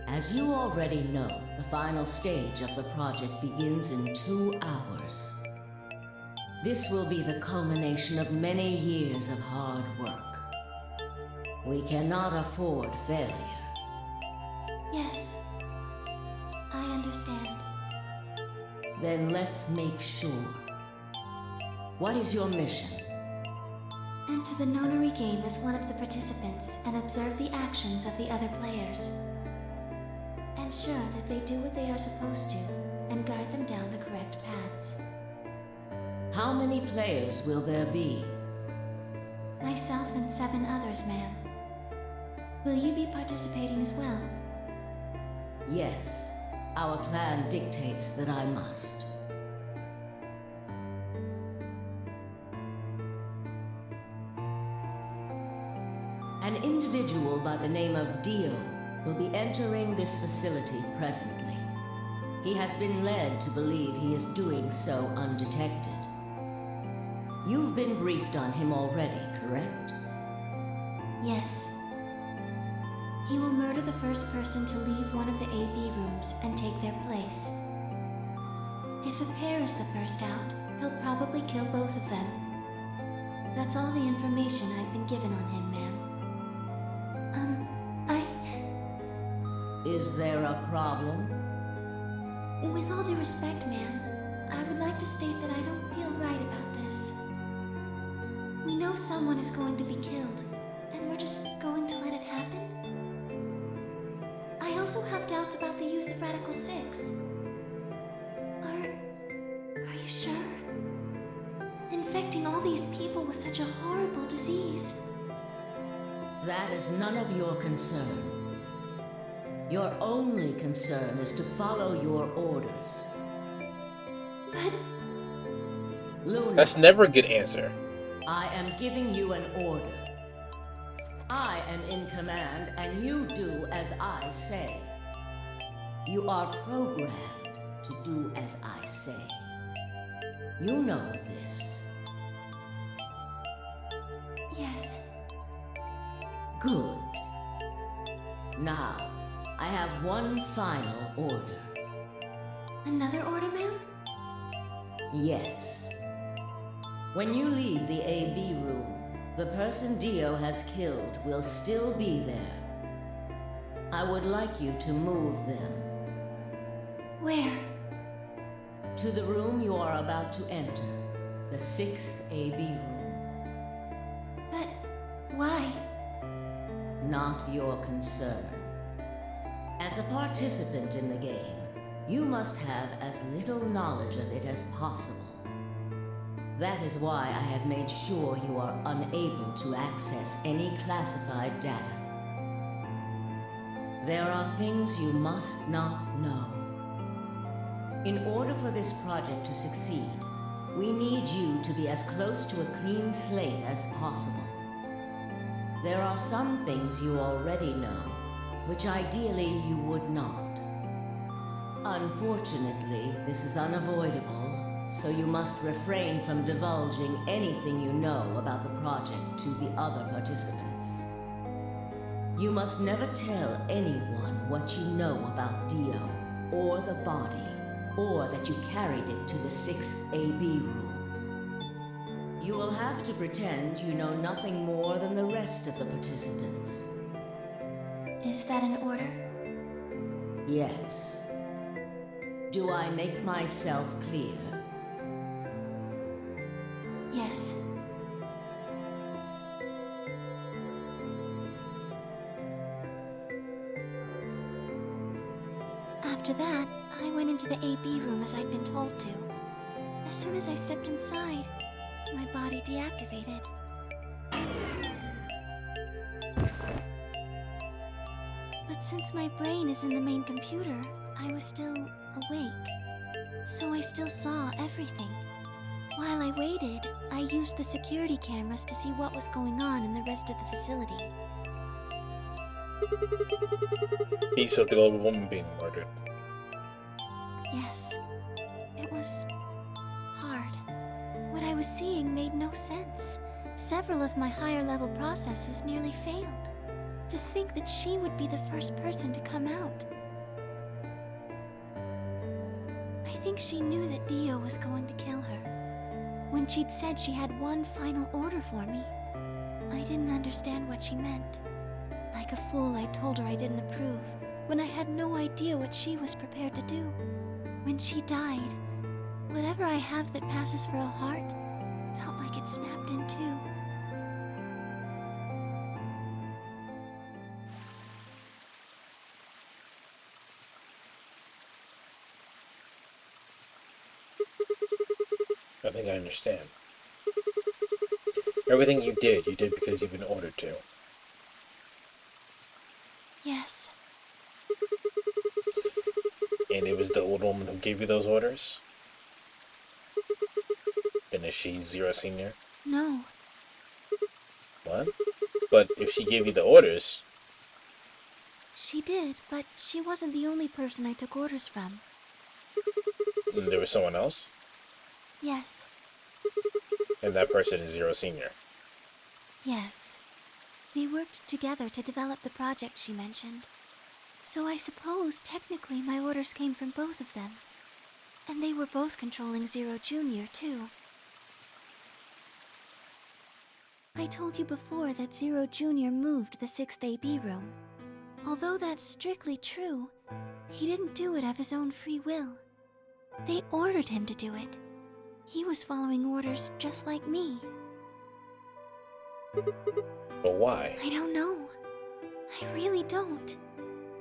As you already know, the final stage of the project begins in 2 hours. This will be the culmination of many years of hard work. We cannot afford failure. Yes, I understand. Then let's make sure. What is your mission? Enter the nonary game as one of the participants and observe the actions of the other players. Ensure that they do what they are supposed to and guide them down the correct paths. How many players will there be? Myself and 7 others, ma'am. Will you be participating as well? Yes. Our plan dictates that I must. An individual by the name of Dio will be entering this facility presently. He has been led to believe he is doing so undetected. You've been briefed on him already, correct? Yes. He will murder the first person to leave one of the AB rooms and take their place. If a pair is the first out, he'll probably kill both of them. That's all the information I've been given on him, ma'am. Is there a problem? With all due respect, ma'am, I would like to state that I don't feel right about this. We know someone is going to be killed, and we're just going to let it happen? I also have doubts about the use of Radical 6. Are you sure? all these people with such a horrible disease? That is none of your concern. Your only concern is to follow your orders. But... Luna, That's never a good answer. I am giving you an order. I am in command, and you do as I say. You are programmed to do as I say. You know this. Yes. Good. Now, I have one final order. Another order, ma'am? Yes. When you leave the AB room, the person Dio has killed will still be there. I would like you to move them. Where? To the room you are about to enter, the 6th AB room. But why? Not your concern. As a participant in the game, you must have as little knowledge of it as possible. That is why I have made sure you are unable to access any classified data. There are things you must not know. In order for this project to succeed, we need you to be as close to a clean slate as possible. There are some things you already know, which ideally you would not. Unfortunately, this is unavoidable, so you must refrain from divulging anything you know about the project to the other participants. You must never tell anyone what you know about Dio, or the body, or that you carried it to the 6th AB room. You will have to pretend you know nothing more than the rest of the participants. Is that an order? Yes. Do I make myself clear? Yes. After that, I went into the AB room as I'd been told to. As soon as I stepped inside, my body deactivated. But since my brain is in the main computer, I was still awake. So I still saw everything. While I waited, I used the security cameras to see what was going on in the rest of the facility. He saw the old woman being murdered. Yes. It was hard. What I was seeing made no sense. Several of my higher level processes nearly failed. To think that she would be the first person to come out. I think she knew that Dio was going to kill her. When she'd said she had one final order for me, I didn't understand what she meant. Like a fool, I told her I didn't approve, when I had no idea what she was prepared to do. When she died, whatever I have that passes for a heart felt like it snapped in two. I think I understand. Everything you did because you've been ordered to. Yes. And it was the old woman who gave you those orders? Then is she Zero Senior? No. What? But if she gave you the orders... She did, but she wasn't the only person I took orders from. There was someone else? Yes. And that person is Zero Senior? Yes. They worked together to develop the project she mentioned. So I suppose, technically, my orders came from both of them. And they were both controlling Zero Jr., too. I told you before that Zero Jr. moved the 6th AB room. Although that's strictly true, he didn't do it of his own free will. They ordered him to do it. He was following orders just like me. But why? I don't know. I really don't.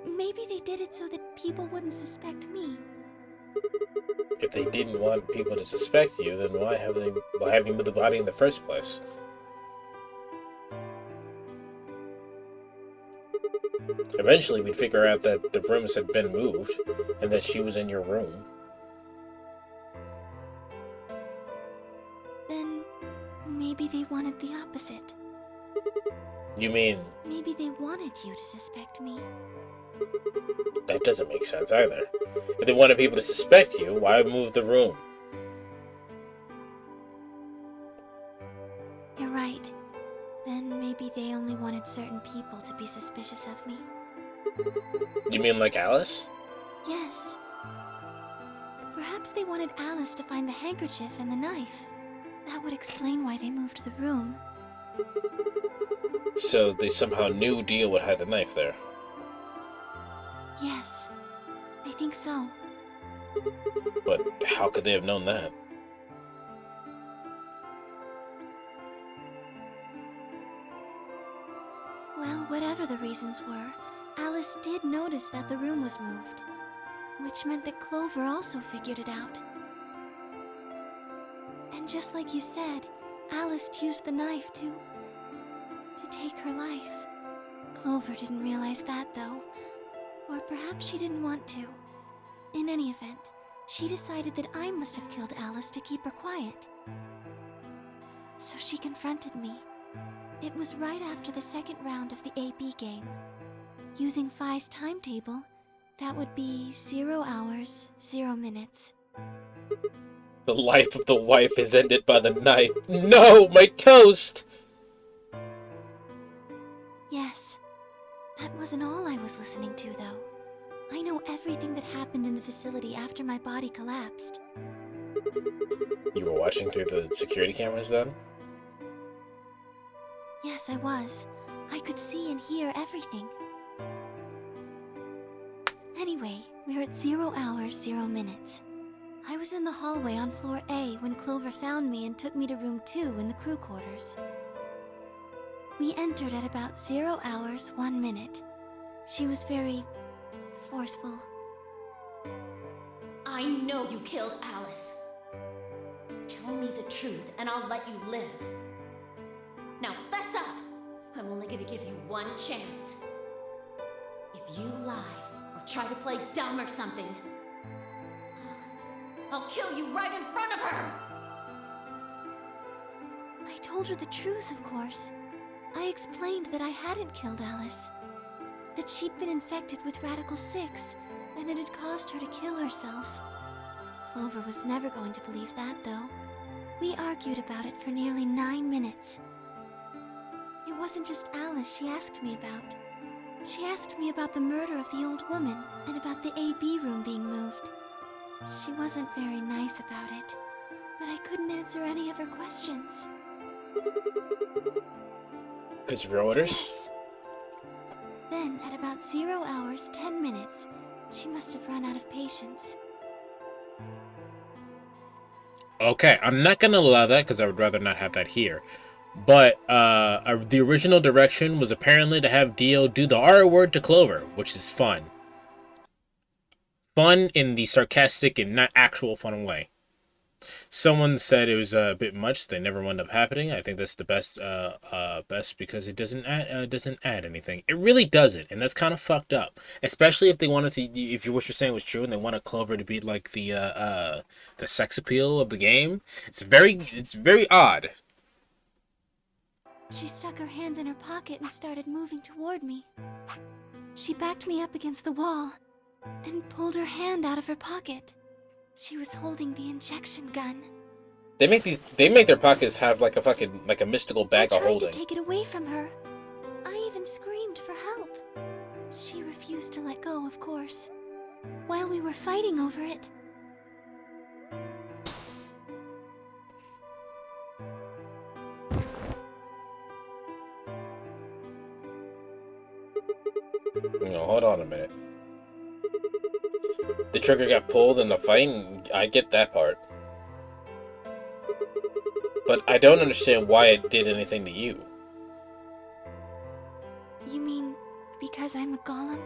Maybe they did it so that people wouldn't suspect me. If they didn't want people to suspect you, then why have you moved the body in the first place? Eventually, we'd figure out that the rooms had been moved, and that she was in your room. Then maybe they wanted the opposite. You mean... Maybe they wanted you to suspect me. That doesn't make sense either. If they wanted people to suspect you, why move the room? You're right. Then maybe they only wanted certain people to be suspicious of me. You mean like Alice? Yes. Perhaps they wanted Alice to find the handkerchief and the knife. That would explain why they moved the room. So they somehow knew Dio would have the knife there. Yes, I think so. But how could they have known that? Well, whatever the reasons were, Alice did notice that the room was moved, which meant that Clover also figured it out. And just like you said, Alice used the knife to take her life. Clover didn't realize that, though. Or perhaps she didn't want to. In any event, she decided that I must have killed Alice to keep her quiet. So she confronted me. It was right after the second round of the AB game. Using Phi's timetable, that would be 0 hours, 0 minutes. The life of the wife is ended by the knife. No, my toast! Yes. That wasn't all I was listening to, though. I know everything that happened in the facility after my body collapsed. You were watching through the security cameras then? Yes, I was. I could see and hear everything. Anyway, we're at 0 hours, 0 minutes. I was in the hallway on floor A when Clover found me and took me to room 2 in the crew quarters. We entered at about 0 hours, 1 minute. She was very forceful. I know you killed Alice. Tell me the truth and I'll let you live. Now fess up! I'm only gonna give you one chance. If you lie or try to play dumb or something, I'll kill you right in front of her! I told her the truth, of course. I explained that I hadn't killed Alice. That she'd been infected with Radical 6, and it had caused her to kill herself. Clover was never going to believe that, though. We argued about it for nearly 9 minutes. It wasn't just Alice she asked me about. She asked me about the murder of the old woman, and about the AB room being moved. She wasn't very nice about it, but I couldn't answer any of her questions. Could you your orders? Yes. Then, at about 0 hours, 10 minutes, she must have run out of patience. Okay, I'm not gonna allow that because I would rather not have that here. But the original direction was apparently to have Dio do the R word to Clover, which is fun. Fun in the sarcastic and not actual fun way. Someone said it was a bit much. They never wound up happening. I think that's the best, best because it doesn't add anything. It really doesn't, and that's kind of fucked up. Especially if they wanted to, if what you're saying was true, and they wanted Clover to be like the sex appeal of the game. It's very odd. She stuck her hand in her pocket and started moving toward me. She backed me up against the wall and pulled her hand out of her pocket. She was holding the injection gun. They make their pockets have like a mystical bag of I tried holding. to take it away from her. I even screamed for help. She refused to let go, of course. While we were fighting over it, Hold on a minute. The trigger got pulled in the fight, and I get that part. But I don't understand why it did anything to you. You mean because I'm a golem?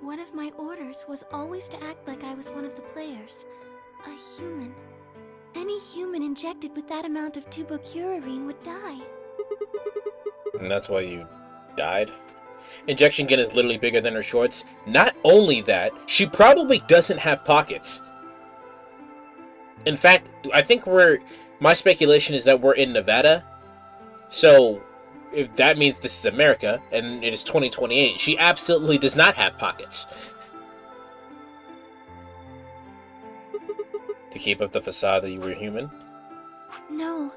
One of my orders was always to act like I was one of the players. A human. Any human injected with that amount of tubocurarine would die. And that's why you died? Injection gun is literally bigger than her shorts. Not only that, she probably doesn't have pockets. In fact, I think my speculation is that we're in Nevada. So, if that means this is America, and it is 2028, she absolutely does not have pockets. To keep up the facade that you were human? No.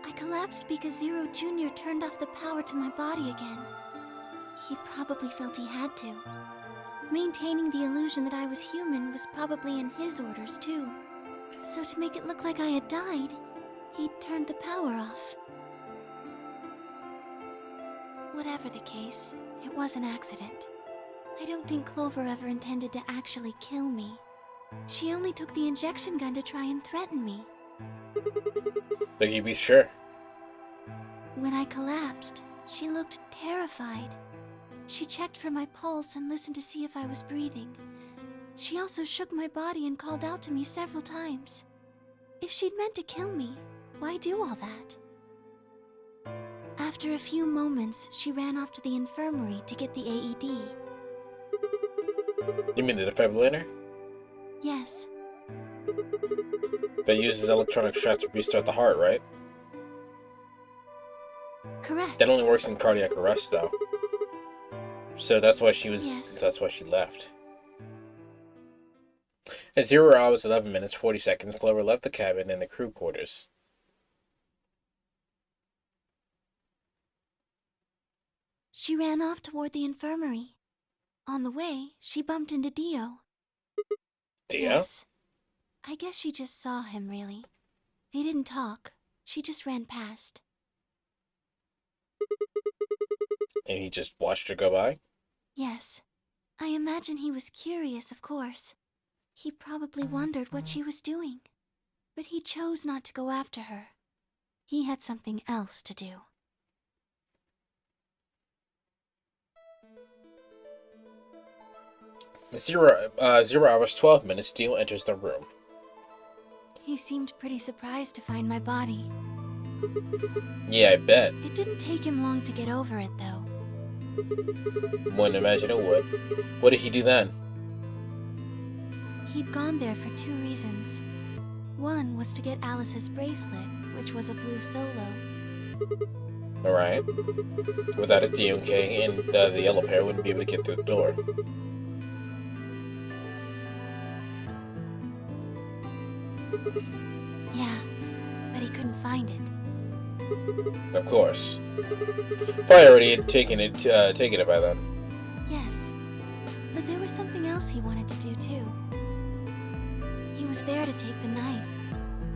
I collapsed because Zero Jr. turned off the power to my body again. He probably felt he had to. Maintaining the illusion that I was human was probably in his orders, too. So to make it look like I had died, he turned the power off. Whatever the case, it was an accident. I don't think Clover ever intended to actually kill me. She only took the injection gun to try and threaten me. But you be sure. When I collapsed, she looked terrified. She checked for my pulse and listened to see if I was breathing. She also shook my body and called out to me several times. If she'd meant to kill me, why do all that? After a few moments, she ran off to the infirmary to get the AED. You mean the defibrillator? Yes. That uses electronic shock to restart the heart, right? Correct. That only works in cardiac arrest, though. So that's why she was. Yes. That's why she left. At 0 hours 11 minutes 40 seconds, Clover left the cabin and the crew quarters. She ran off toward the infirmary. On the way, she bumped into Dio. Dio? Yes. I guess she just saw him, really. They didn't talk. She just ran past. And he just watched her go by? Yes. I imagine he was curious, of course. He probably wondered what she was doing. But he chose not to go after her. He had something else to do. Zero hours 12 minutes, Dio enters the room. He seemed pretty surprised to find my body. Yeah, I bet. It didn't take him long to get over it, though. Wouldn't imagine it would. What did he do then? He'd gone there for 2 reasons. One was to get Alice's bracelet, which was a blue solo. Alright. Without it, Dio and Kay and the yellow pair wouldn't be able to get through the door. Yeah, but he couldn't find it. Of course. Probably already had taken it by then. Yes, but there was something else he wanted to do too. He was there to take the knife.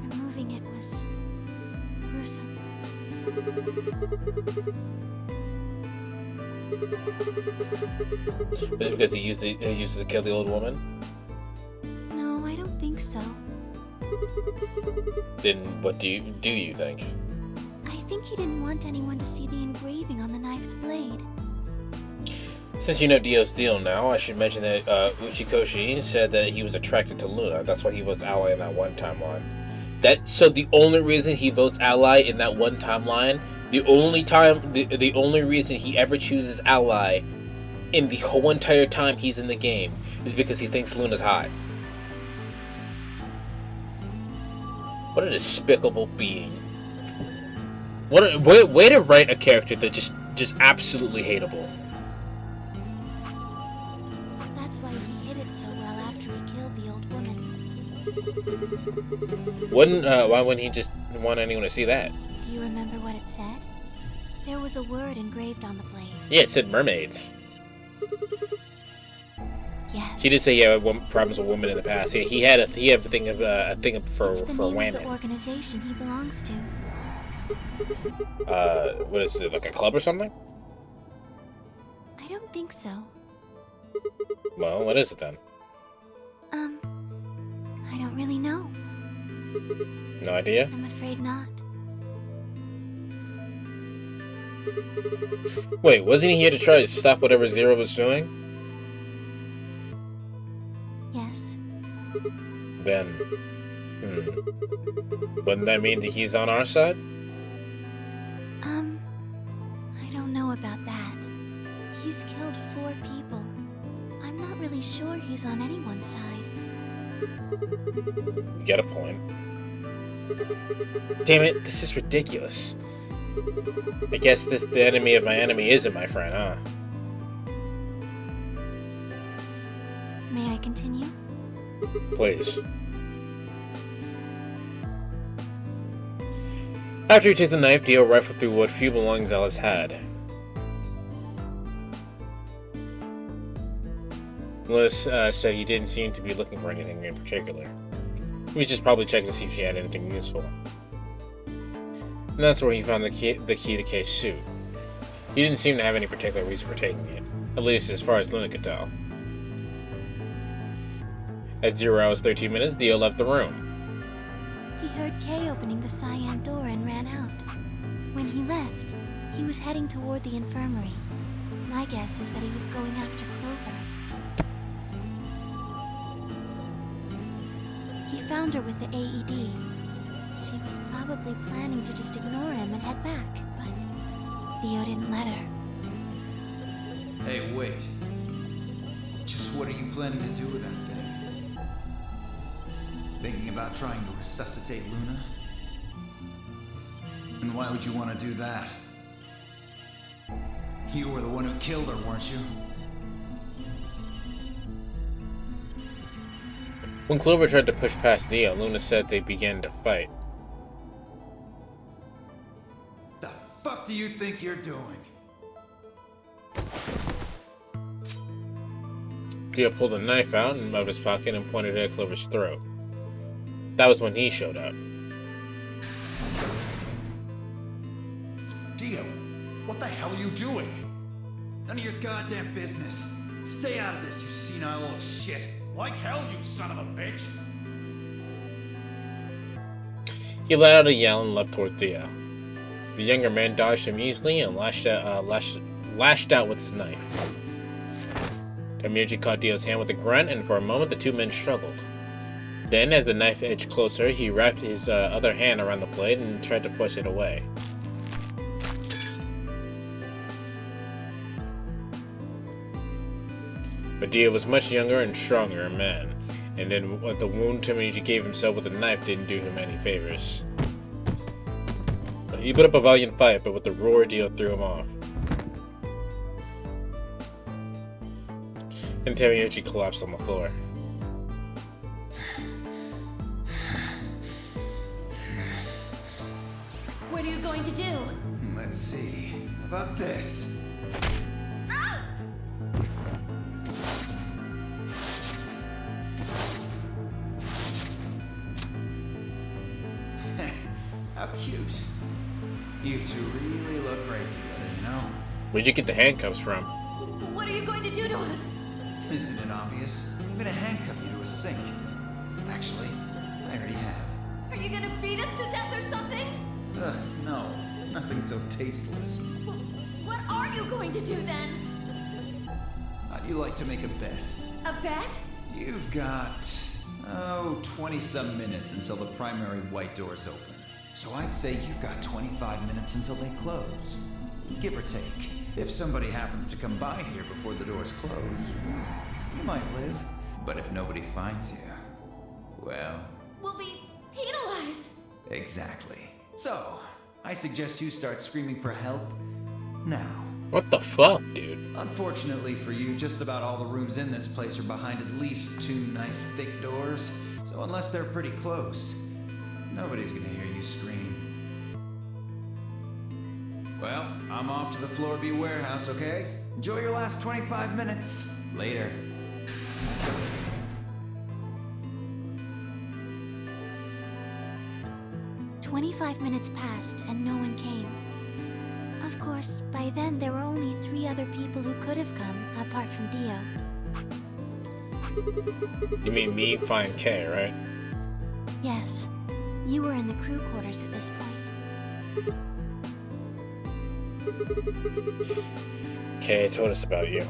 Removing it was gruesome. Was it because he used it to kill the old woman? No, I don't think so. Then what do you think? I think he didn't want anyone to see the engraving on the knife's blade. Since you know Dio's deal now, I should mention that Uchikoshi said that he was attracted to Luna. That's why he votes ally in that one timeline. So the only reason he votes ally in that one timeline, the only reason he ever chooses ally in the whole entire time he's in the game is because he thinks Luna's hot. What a despicable being. What a way to write a character that just absolutely hateable. That's why he hid it so well after he killed the old woman. Why wouldn't he just want anyone to see that? Do you remember what it said? There was a word engraved on the blade. Yeah, it said mermaids. Yes. He did say he had problems with women in the past. He had a thing for it's the name women. of the organization he belongs to. What is it, like a club or something? I don't think so. Well, what is it then? I don't really know. No idea? I'm afraid not. Wait, wasn't he here to try to stop whatever Zero was doing? then... Wouldn't that mean that he's on our side? I don't know about that. He's killed 4 people. I'm not really sure he's on anyone's side. Get a point. Damn it, this is ridiculous. I guess the enemy of my enemy isn't my friend, huh? May I continue? Please. After he took the knife, Dio rifled through what few belongings Alice had. Lewis said he didn't seem to be looking for anything in particular. He was just probably checking to see if she had anything useful. And that's where he found the key to Kay's suit. He didn't seem to have any particular reason for taking it, at least as far as Luna could tell. At 0 hours 13 minutes, Dio left the room. He heard Kay opening the cyan door and ran out. When he left, he was heading toward the infirmary. My guess is that he was going after Clover. He found her with the AED. She was probably planning to just ignore him and head back, but Dio didn't let her. Hey, wait. Just what are you planning to do with that thing? Thinking about trying to resuscitate Luna? And why would you want to do that? You were the one who killed her, weren't you? When Clover tried to push past Dio, Luna said they began to fight. The fuck do you think you're doing? Dio pulled a knife out of his pocket and pointed it at Clover's throat. That was when he showed up. Dio, what the hell are you doing? None of your goddamn business. Stay out of this, you senile little shit. Like hell, you son of a bitch! He let out a yell and leapt toward Theo. The younger man dodged him easily and lashed out with his knife. Demiurge caught Dio's hand with a grunt, and for a moment the two men struggled. Then, as the knife edged closer, he wrapped his other hand around the blade and tried to push it away. But Dio was much younger and stronger man, and then the wound Demiurge gave himself with the knife didn't do him any favors. He put up a valiant fight, but with the roar, Dio threw him off. And Demiurge collapsed on the floor. What are you going to do? Let's see. How about this? How cute. You two really look great together, you know? Where'd you get the handcuffs from? What are you going to do to us? Isn't it obvious? I'm gonna handcuff you to a sink. Actually, I already have. Are you going to beat us to death or something? No. Nothing so tasteless. What are you going to do then? How'd you like to make a bet? A bet? You've got, 20-some minutes until the primary white doors open. So I'd say you've got 25 minutes until they close. Give or take. If somebody happens to come by here before the doors close, you might live. But if nobody finds you, well... We'll be penalized. Exactly. So, I suggest you start screaming for help now. What the fuck, dude? Unfortunately for you, just about all the rooms in this place are behind at least 2 nice thick doors. So unless they're pretty close, nobody's gonna hear you scream. Well, I'm off to the Floor B warehouse, okay? Enjoy your last 25 minutes. Later. 25 minutes passed and no one came. Of course, by then there were only 3 other people who could have come, apart from Dio. You mean me, Fine K, right? Yes, you were in the crew quarters at this point. Kay told us about you.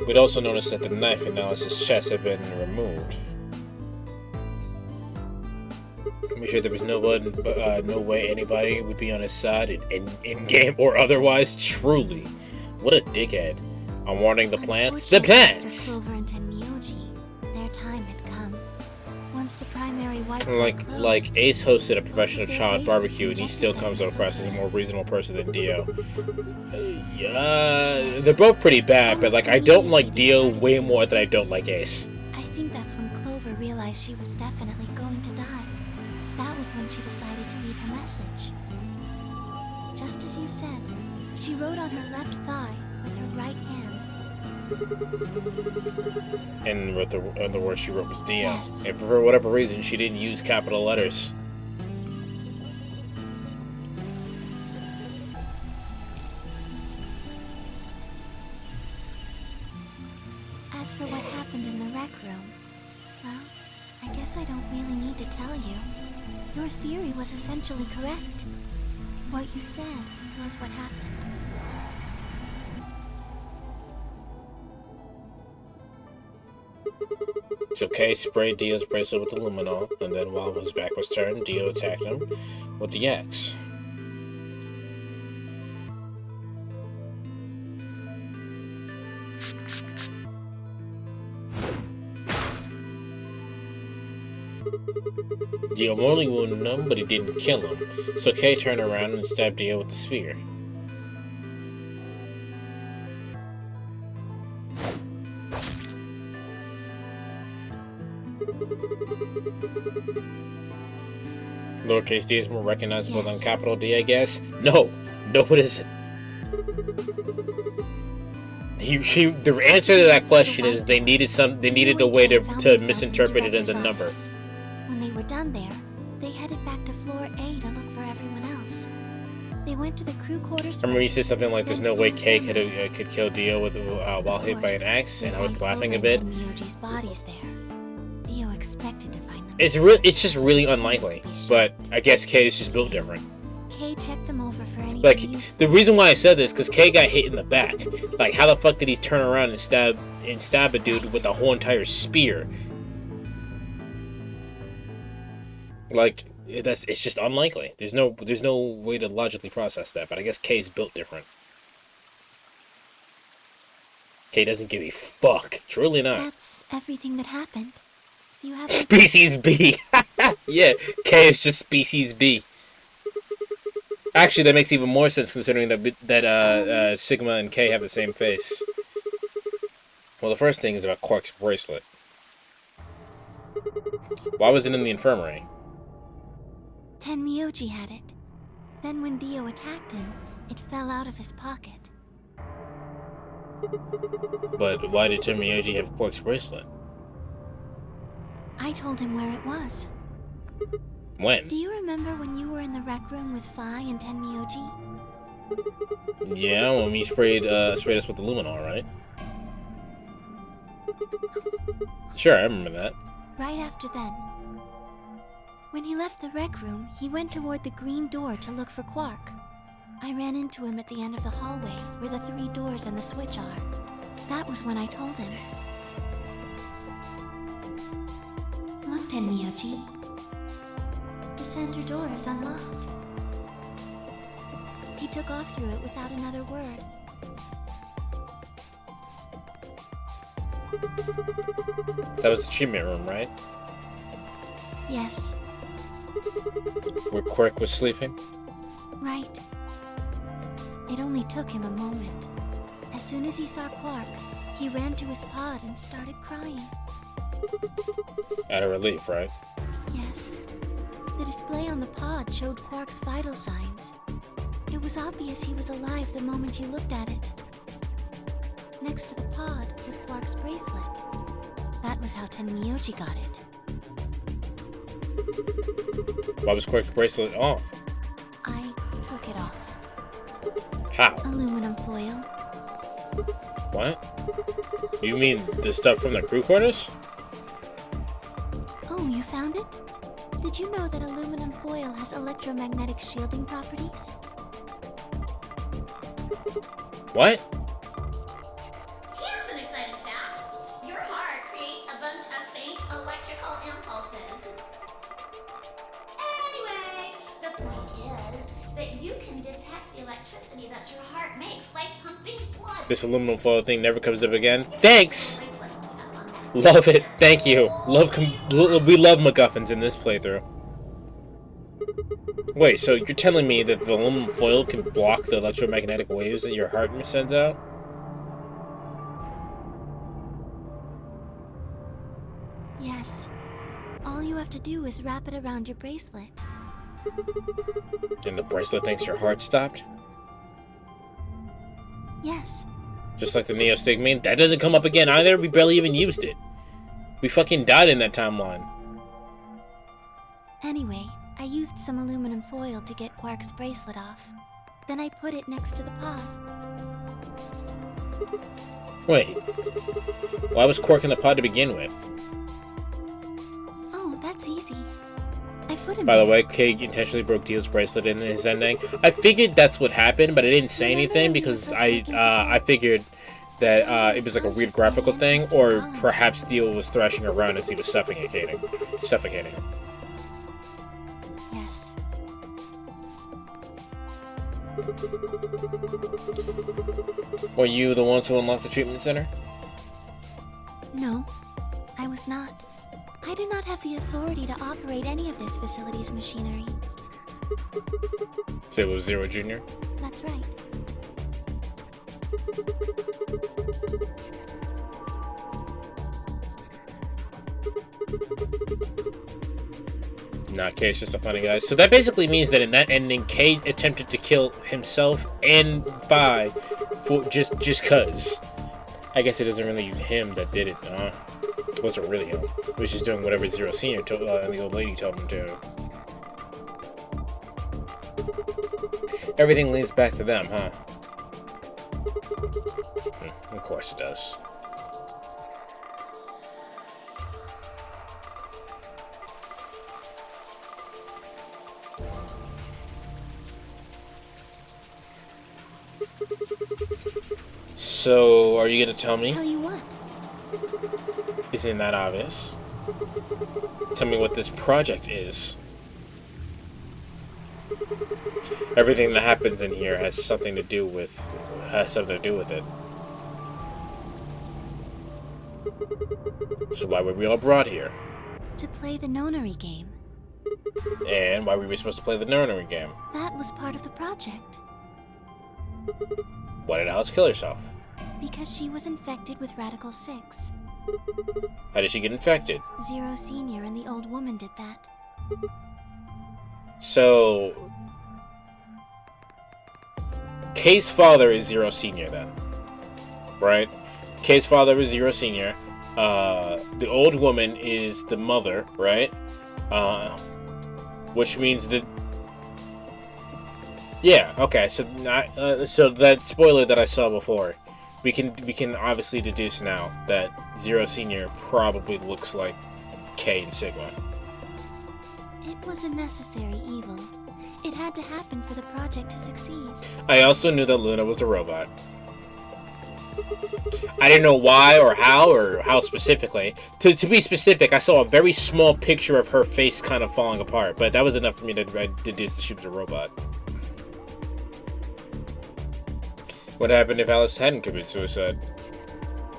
We'd also noticed that the knife in Alice's chest had been removed. made sure there was no way anybody would be on his side in game or otherwise. Truly, what a dickhead. I'm warning the plants. The plants! For Clover and Tenmyoji, their time had come. Once the primary white Like Ace hosted a professional child barbecue and he still comes across as a more reasonable person than Dio. Yeah, they're both pretty bad, but like I don't like Dio way more than I don't like Ace. I think that's when Clover realized she was definitely going to die. That was when she decided to leave her message. Just as you said, she wrote on her left thigh with her right hand. And the word she wrote was Dio. Yes. And for whatever reason, she didn't use capital letters. As for what happened in the rec room, well, I guess I don't really need to tell you. Your theory was essentially correct. What you said was what happened. So Kay sprayed Dio's bracelet with the luminol, and then while his back was turned, Dio attacked him with the axe. Dio mortally wounded him, but he didn't kill him, so Kay turned around and stabbed Dio with the spear. Lowercase d is more recognizable than capital D, I guess? No! No, it isn't. The answer to that question is they needed a way to misinterpret it as a number. When they were done there, they headed back to floor A to look for everyone else. They went to the crew quarters. I remember you said something like, "There's no way Kay could kill Dio with while hit by an axe," and I was laughing a bit. Miyoji's bodies there. Dio expected to find them. It's just really unlikely, but I guess Kay is just built different. Kay checked them over for anything. Like, the reason why I said this because Kay got hit in the back. Like, how the fuck did he turn around and stab a dude with a whole entire spear? Like, it's just unlikely. There's no way to logically process that. But I guess Kay's built different. Kay doesn't give a fuck. Truly not. That's everything that happened. Do you have Species B? Yeah, Kay is just Species B. Actually, that makes even more sense considering that Sigma and Kay have the same face. Well, the first thing is about Quark's bracelet. Why was it in the infirmary? Tenmyoji had it. Then when Dio attacked him, it fell out of his pocket. But why did Tenmyoji have Quark's bracelet? I told him where it was. When? Do you remember when you were in the rec room with Phi and Tenmyoji? Yeah, when we sprayed us with the luminol, right? Sure, I remember that. Right after then. When he left the rec room, he went toward the green door to look for Quark. I ran into him at the end of the hallway, where the 3 doors and the switch are. That was when I told him. Look, Tenmyoji. The center door is unlocked. He took off through it without another word. That was the treatment room, right? Yes. Where Quark was sleeping? Right. It only took him a moment. As soon as he saw Quark, he ran to his pod and started crying. Out of relief, right? Yes. The display on the pod showed Quark's vital signs. It was obvious he was alive the moment you looked at it. Next to the pod was Quark's bracelet. That was how Tenmyoji got it. Why was Quark's bracelet off? I took it off. How? Aluminum foil. What? You mean the stuff from the crew quarters? Oh, you found it? Did you know that aluminum foil has electromagnetic shielding properties? What? Here's an exciting fact. Your heart creates a bunch of faint electrical impulses. that your heart makes, like pumping blood. This aluminum foil thing never comes up again. Thanks! Love it. Thank you. We love MacGuffins in this playthrough. Wait, so you're telling me that the aluminum foil can block the electromagnetic waves that your heart sends out? Yes. All you have to do is wrap it around your bracelet. And the bracelet thinks your heart stopped? Yes. Just like the Neo Stigmine? That doesn't come up again either. We barely even used it. We fucking died in that timeline. Anyway, I used some aluminum foil to get Quark's bracelet off. Then I put it next to the pod. Wait. Why was Quark in the pod to begin with? Oh, that's easy. I put him By the there. way, Kay intentionally broke Dio's bracelet in his ending. I figured that's what happened, but I didn't say anything because I figured that it was like a weird graphical thing, or perhaps Dio was thrashing around as he was suffocating. Yes. Were you the ones who unlocked the treatment center? No, I was not. I do not have the authority to operate any of this facility's machinery. So it was Zero Jr.? That's right. Nah, Kay's just a funny guy. So that basically means that in that ending, Kay attempted to kill himself and Vi for just cause. I guess it isn't really him that did it. It wasn't really him. He was just doing whatever Zero Senior told, and the old lady told him to. Everything leads back to them, huh? Of course it does. So, are you gonna tell me? Tell you what? Isn't that obvious? Tell me what this project is. Everything that happens in here has something to do with it. So why were we all brought here? To play the nonary game. And why were we supposed to play the nonary game? That was part of the project. Why did Alice kill herself? Because she was infected with Radical 6. How did she get infected? Zero Senior and the old woman did that. So... Kay's father is Zero Senior then. Right? Kay's father is Zero Senior. The old woman is the mother, right? Which means that... Yeah, okay, so so that spoiler that I saw before, we can obviously deduce now that Zero Senior probably looks like Kay and Sigma. It was a necessary evil. It had to happen for the project to succeed. I also knew that Luna was a robot. I didn't know why or how specifically. To be specific, I saw a very small picture of her face kind of falling apart, but that was enough for me to deduce that she was a robot. What happened if Alice hadn't committed suicide?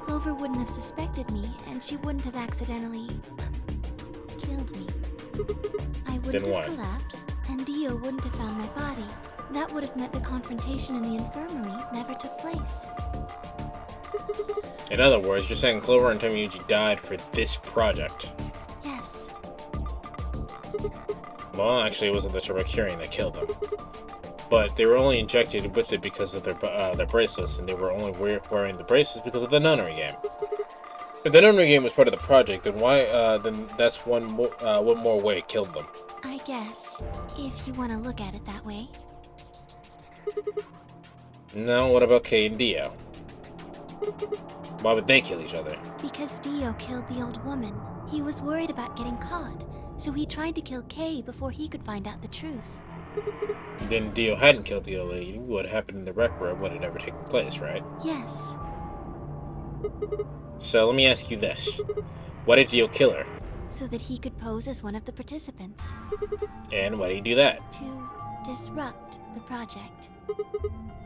Clover wouldn't have suspected me, and she wouldn't have accidentally... killed me. I wouldn't have collapsed, and Dio wouldn't have found my body. That would have meant the confrontation in the infirmary never took place. In other words, you're saying Clover and Tomoyuji died for this project. Yes. Well, actually, it wasn't the Turbocuring that killed them. But they were only injected with it because of their bracelets, and they were only wearing the bracelets because of the nunnery game. If the nunnery game was part of the project, then why? Then that's one more way it killed them. I guess, if you want to look at it that way. No, what about Kay and Dio? Why would they kill each other? Because Dio killed the old woman. He was worried about getting caught, so he tried to kill Kay before he could find out the truth. Then Dio hadn't killed the old lady, what happened in the rec room would have never taken place, right? Yes. So let me ask you this. Why did Dio kill her? So that he could pose as one of the participants. And why did he do that? To disrupt the project.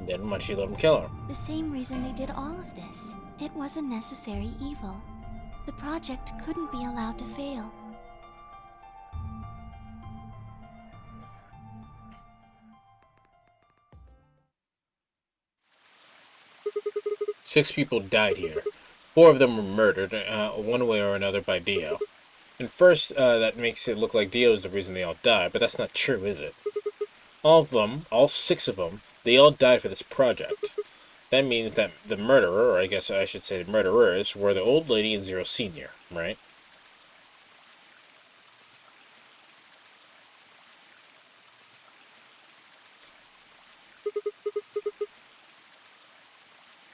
Then why'd she let him kill her? The same reason they did all of this. It was a necessary evil. The project couldn't be allowed to fail. Six people died here. Four of them were murdered, one way or another, by Dio. And first, that makes it look like Dio is the reason they all died, but that's not true, is it? All of them, all six of them, they all died for this project. That means that the murderer, or I guess I should say the murderers, were the old lady and Zero Senior, right?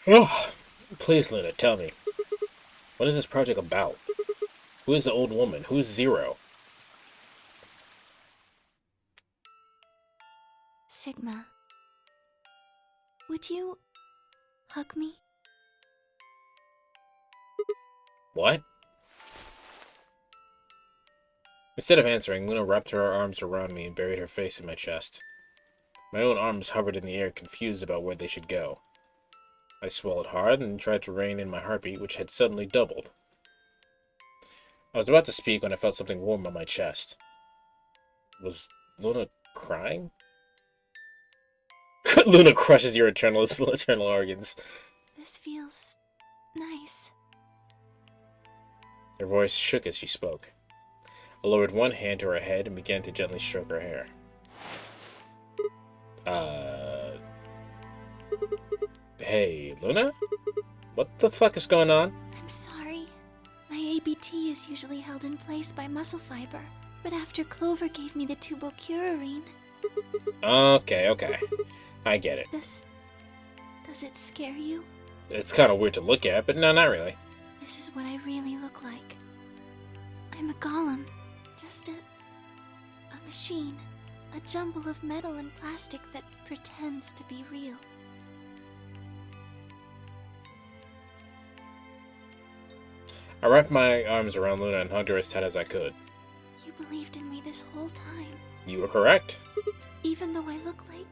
Oh, please, Luna, tell me. What is this project about? Who is the old woman? Who's Zero? Sigma, would you hug me? What? Instead of answering, Luna wrapped her arms around me and buried her face in my chest. My own arms hovered in the air, confused about where they should go. I swallowed hard and tried to rein in my heartbeat, which had suddenly doubled. I was about to speak when I felt something warm on my chest. Was Luna crying? Luna crushes your eternal organs. This feels nice. Her voice shook as she spoke. I lowered one hand to her head and began to gently stroke her hair. Hey, Luna? What the fuck is going on? I'm sorry. My ABT is usually held in place by muscle fiber, but after Clover gave me the tubocurarine... Okay. I get it. Does it scare you? It's kind of weird to look at, but no, not really. This is what I really look like. I'm a golem. Just a machine. A jumble of metal and plastic that pretends to be real. I wrapped my arms around Luna and hugged her as tight as I could. You believed in me this whole time. You were correct. Even though I look like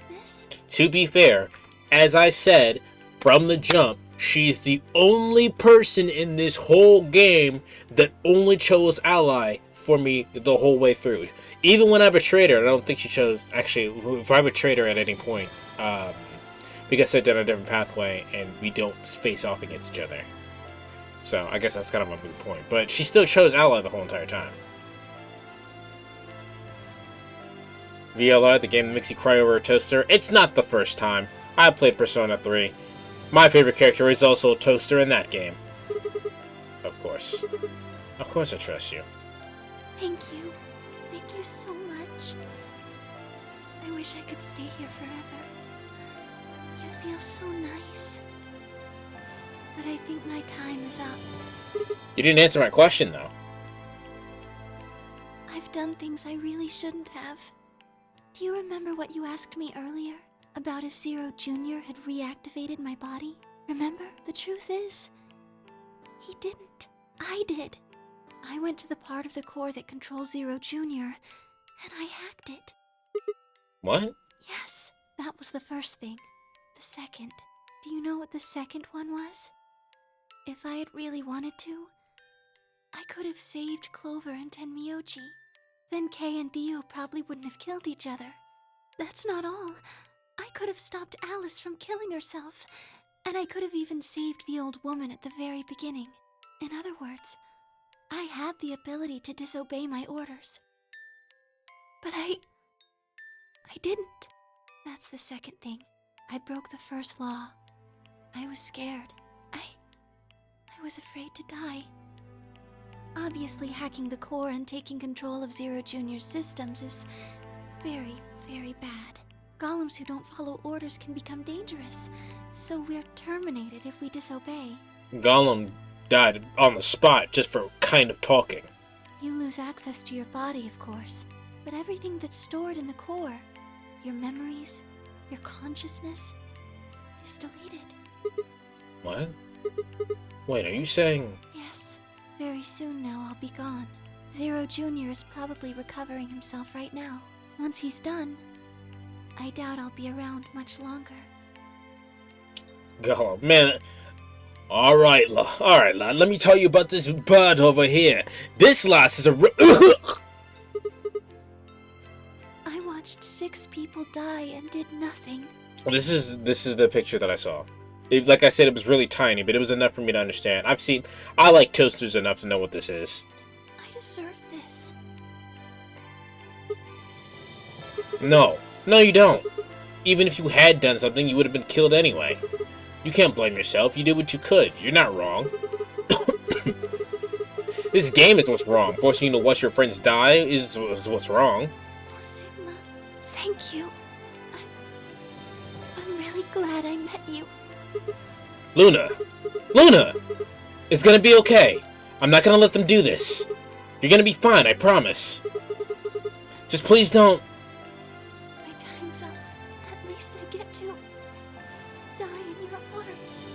this? To be fair, as I said, from the jump, she's the only person in this whole game that only chose Ally for me the whole way through. Even when I betrayed her, I don't think she chose... Actually, if I betrayed her at any point, we got sent down a different pathway, and we don't face off against each other. So, I guess that's kind of a moot point. But she still chose Ally the whole entire time. VLI, the game that makes you cry over a toaster. It's not the first time. I played Persona 3. My favorite character is also a toaster in that game. Of course. Of course I trust you. Thank you. Thank you so much. I wish I could stay here forever. You feel so nice. But I think my time is up. You didn't answer my question, though. I've done things I really shouldn't have. Do you remember what you asked me earlier? About if Zero Jr. had reactivated my body? Remember? The truth is, he didn't. I did. I went to the part of the core that controls Zero Jr., and I hacked it. What? Yes, that was the first thing. The second. Do you know what the second one was? If I had really wanted to, I could have saved Clover and Tenmyoji. Then Kei and Dio probably wouldn't have killed each other. That's not all. I could have stopped Alice from killing herself, and I could have even saved the old woman at the very beginning. In other words, I had the ability to disobey my orders. But I didn't. That's the second thing. I broke the first law. I was scared. I was afraid to die. Obviously, hacking the core and taking control of Zero Jr.'s systems is very, very bad. Golems who don't follow orders can become dangerous, so we're terminated if we disobey. Golem died on the spot just for kind of talking. You lose access to your body, of course, but everything that's stored in the core, your memories, your consciousness, is deleted. What? Wait, are you saying... Yes. Very soon now I'll be gone. Zero Jr. is probably recovering himself right now. Once he's done, I doubt I'll be around much longer. Oh, man. Alright, lad. Let me tell you about this bird over here. This lass is a... I watched 6 people die and did nothing. This is the picture that I saw. Like I said, it was really tiny, but it was enough for me to understand. I like toasters enough to know what this is. I deserved this. No, you don't. Even if you had done something, you would have been killed anyway. You can't blame yourself. You did what you could. You're not wrong. This game is what's wrong. Forcing you to watch your friends die is what's wrong. Oh, Sigma, thank you. I'm really glad I met you. Luna! It's gonna be okay. I'm not gonna let them do this. You're gonna be fine, I promise. Just please don't... My time's up. At least I get to die in your arms.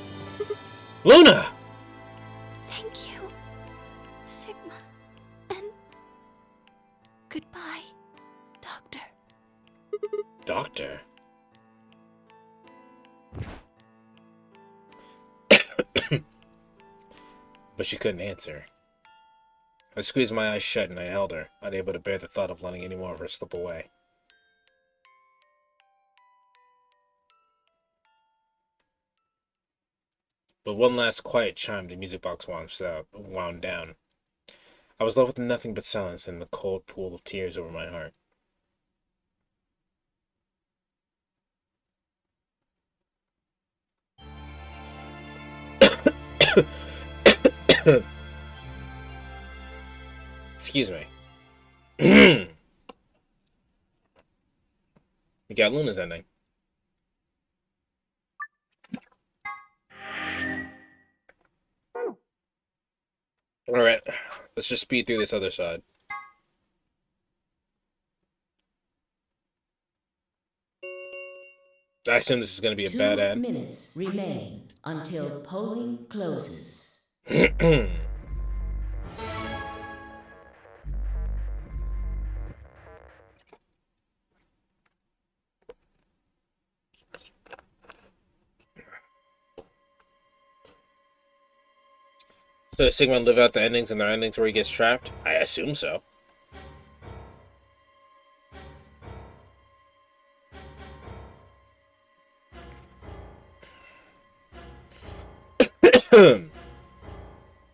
Luna! Thank you, Sigma. And goodbye, Doctor. Doctor? But she couldn't answer. I squeezed my eyes shut and I held her, unable to bear the thought of letting any more of her slip away. But one last quiet chime, the music box wound down. I was left with nothing but silence and the cold pool of tears over my heart. Excuse me. We got Luna's ending. Alright, let's just speed through this other side. I assume this is going to be a bad ad. 2 minutes remain until polling closes. So does Sigma live out the endings and their endings where he gets trapped? I assume so.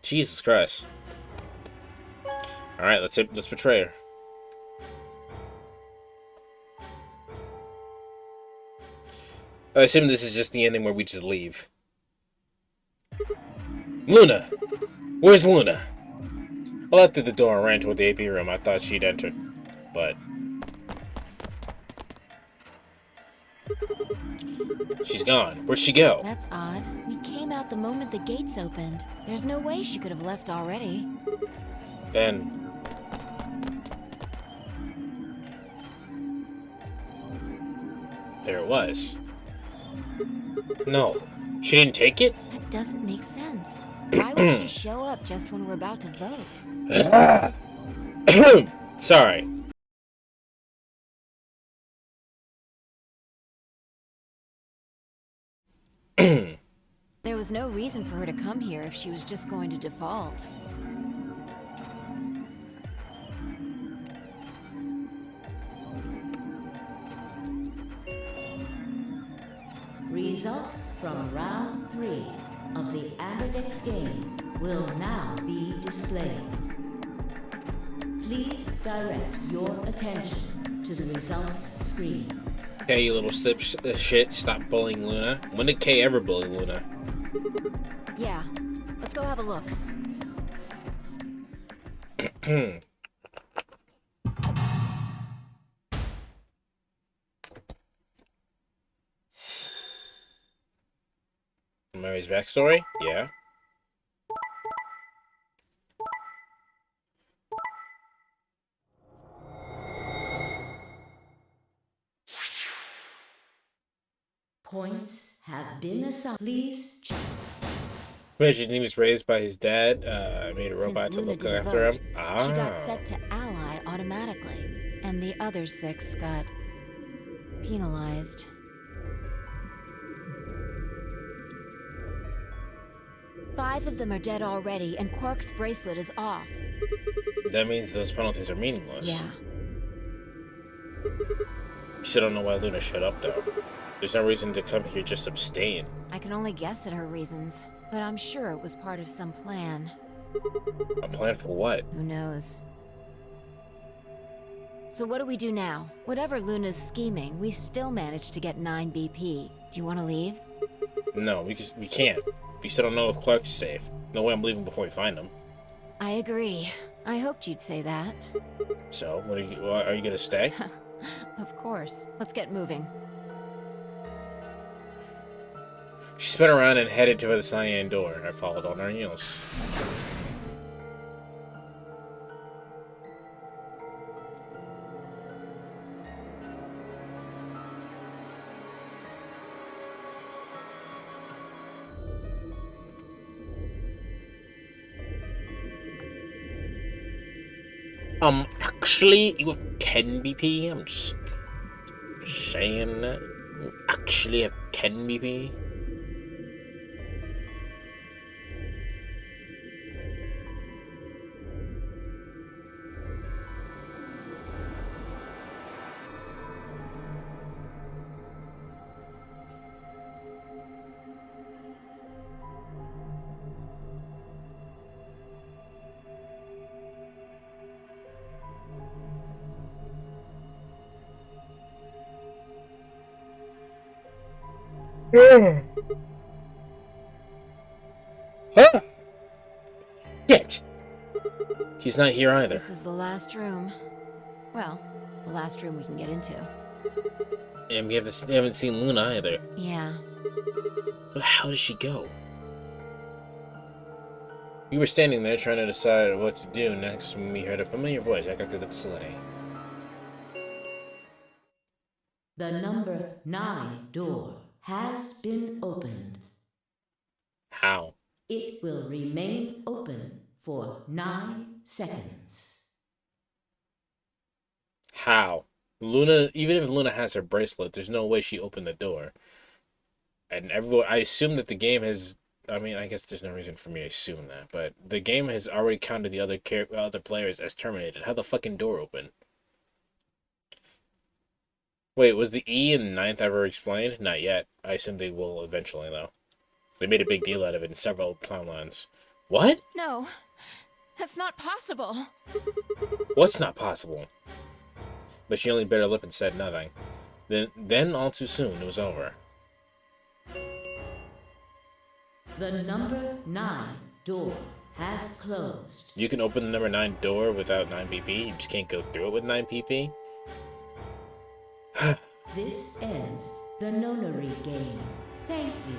Jesus Christ. Alright, let's betray her. I assume this is just the ending where we just leave. Luna! Where's Luna? I left through the door and ran toward the AP room I thought she'd entered, but... she's gone. Where'd she go? That's odd. We came out the moment the gates opened. There's no way she could have left already. Then... there it was. No. She didn't take it? That doesn't make sense. Why would she show up just when we're about to vote? Sorry. There was no reason for her to come here if she was just going to default. Results from round 3 of the Amberdex game will now be displayed. Please direct your attention to the results screen. Okay, you little shit, stop bullying Luna. When did Kay ever bully Luna? Yeah, let's go have a look. Mary's backstory? Yeah. Points have been assigned. Please check. Imagine he was raised by his dad, made a robot Since to Luna look didn't after him. vote, she got set to ally automatically, and the other 6 got penalized. Five of them are dead already, and Quark's bracelet is off. That means those penalties are meaningless. Yeah. You still don't know why Luna showed up, though. There's no reason to come here, just abstain. I can only guess at her reasons, but I'm sure it was part of some plan. A plan for what? Who knows? So what do we do now? Whatever Luna's scheming, we still managed to get 9 BP. Do you want to leave? No, we can't. We still don't know if Clark's safe. No way I'm leaving before we find him. I agree. I hoped you'd say that. So, are you gonna stay? Of course. Let's get moving. She spun around and headed toward the cyan door. I followed on her heels. Actually, you have 10 BP? I'm just saying that. You actually have 10 BP? Huh? Shit! He's not here either. This is the last room. Well, the last room we can get into. And we haven't seen Luna either. Yeah. But how does she go? We were standing there trying to decide what to do next when we heard a familiar voice echo through the facility. The number 9 door has been opened. How? It will remain open for 9 seconds. How? Luna, even if Luna has her bracelet, there's no way she opened the door. And everyone, I assume that the game has, I mean, I guess there's no reason for me to assume that, but the game has already counted the other players as terminated. How'd the fucking door open? Wait, was the E in 9th ever explained? Not yet. I assume they will eventually, though. They made a big deal out of it in several timelines. What? No, that's not possible. What's not possible? But she only bit her lip and said nothing. Then all too soon, it was over. The number 9 door has closed. You can open the number 9 door without 9 PP? You just can't go through it with 9 PP? This ends the nonary game. Thank you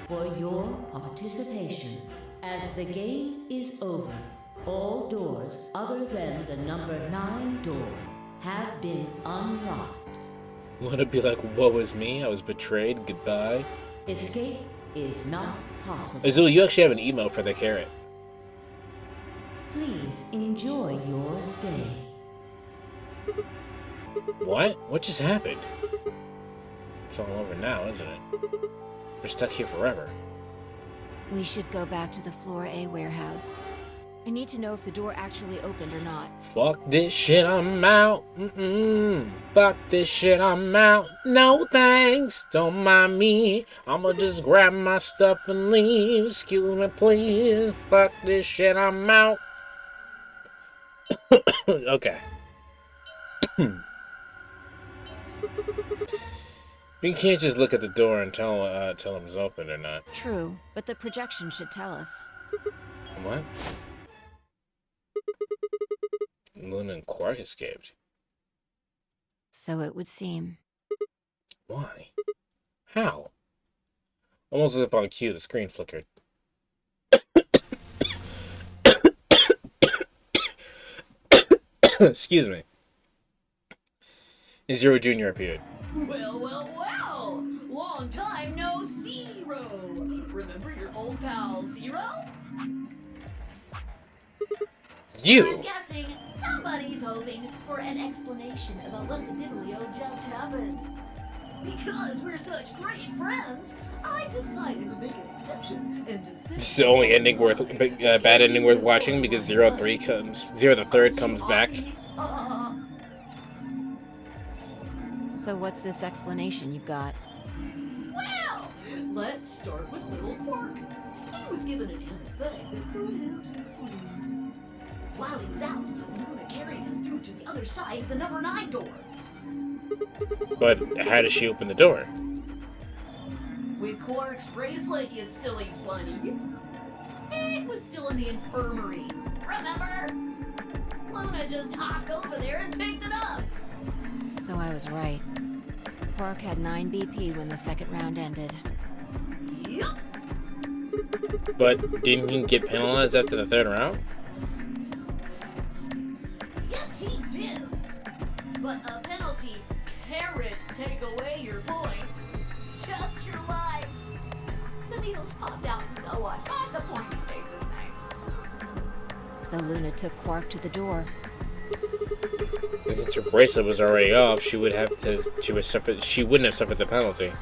for your participation. As the game is over, all doors other than the number 9 door have been unlocked. Would it be like, woe is me, I was betrayed, goodbye? Escape is not possible. Azul, you actually have an email for the carrot. Please enjoy your stay. What? What just happened? It's all over now, isn't it? We're stuck here forever. We should go back to the Floor A warehouse. I need to know if the door actually opened or not. Fuck this shit, I'm out. Fuck this shit, I'm out. No thanks, don't mind me. I'ma just grab my stuff and leave. Excuse me, please. Fuck this shit, I'm out. Okay. You can't just look at the door and tell him it's open or not. True, but the projection should tell us. What? Luna and Quark escaped. So it would seem. Why? How? Almost as if on cue, the screen flickered. Excuse me. Zero Jr. appeared. Well, well, well! Long time no Zero! Remember your old pal Zero? You! I'm guessing somebody's hoping for an explanation about what the diddlio just happened. Because we're such great friends, I decided to make an exception and just This is the only ending worth bad ending worth watching because Zero the Third comes back. So what's this explanation you've got? Well, let's start with little Quark. He was given an anesthetic that put him to sleep. While he was out, Luna carried him through to the other side of the number 9 door. But how does she open the door? With Quark's bracelet, you silly bunny. It was still in the infirmary. Remember? Luna just hopped over there and picked it up. So I was right. Quark had 9 BP when the second round ended. Yup. But didn't he get penalized after the third round? Yes, he did. But a penalty can't take away your points. Just your life. The needles popped out and so on, but the points stayed the same. So Luna took Quark to the door. Since her bracelet was already off, she would have to. She wouldn't have suffered the penalty.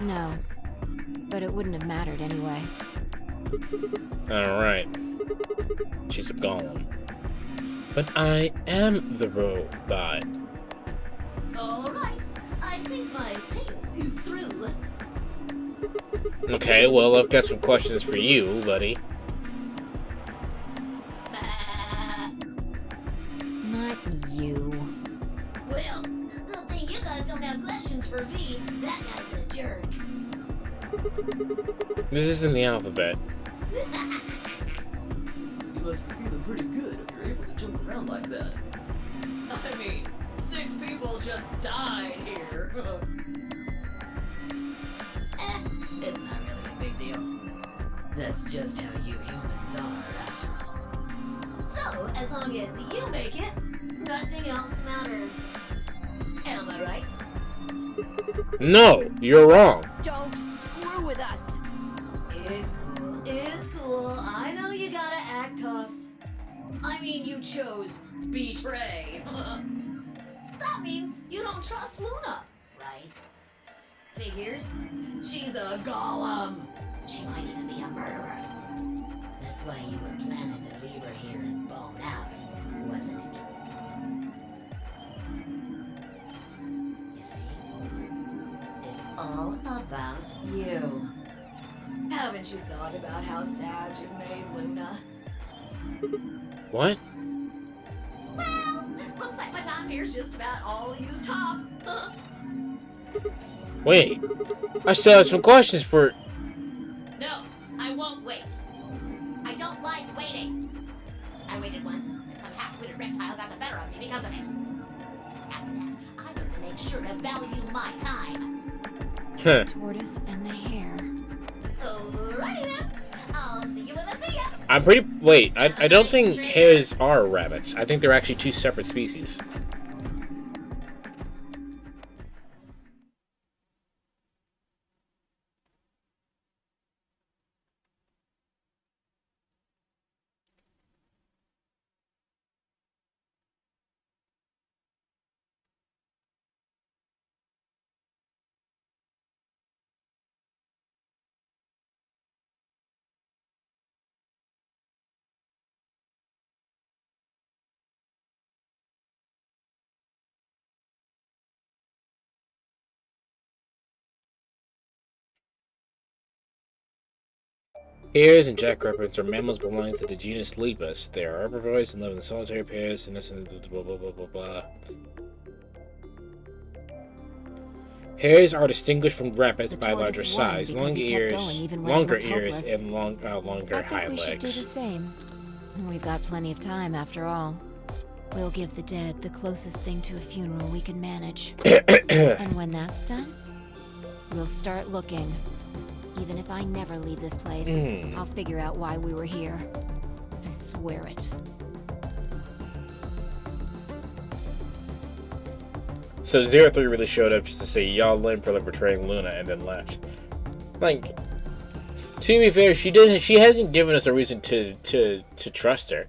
No. But it wouldn't have mattered anyway. Alright. She's a golem. But I am the robot. Alright, I think my tale is through. Okay, well, I've got some questions for you, buddy. Not you. Well, good thing you guys don't have questions for V. That guy's a jerk. This isn't the alphabet. You must be feeling pretty good if you're able to jump around like that. I mean, 6 people just died here. It's not really a big deal. That's just how you humans are, after all. So, as long as you make it, nothing else matters. Am I right? No, you're wrong. Don't screw with us. It's cool. It's cool. I know you gotta act tough. I mean, you chose betray. That means you don't trust Luna, right? Figures. She's a golem. She might even be a murderer. That's why you were planning to leave her here and bone out, wasn't it? You see? It's all about you. Haven't you thought about how sad you've made Luna? What? Well, looks like my time here's just about all used up. Wait, I still have some questions for... No, I won't wait. I don't like waiting. I waited once, and some half-witted reptile got the better of me because of it. After that, I'm gonna make sure to value my time. Huh. Tortoise and the hare. Alrighty then. I'll see you when I see ya. I'm pretty... Wait, I don't think hares are rabbits. I think they're actually 2 separate species. Hares and jackrabbits are mammals belonging to the genus Lepus. They are herbivorous and live in solitary pairs and blah blah blah blah blah. Hares are distinguished from rabbits by larger size, longer ears, and longer I hind think we should do the legs. same. We've got plenty of time after all. We'll give the dead the closest thing to a funeral we can manage. And when that's done, we'll start looking. Even if I never leave this place, I'll figure out why we were here. I swear it. So 03 really showed up just to say y'all lame for betraying Luna and then left. Like, to be fair, she hasn't given us a reason to trust her.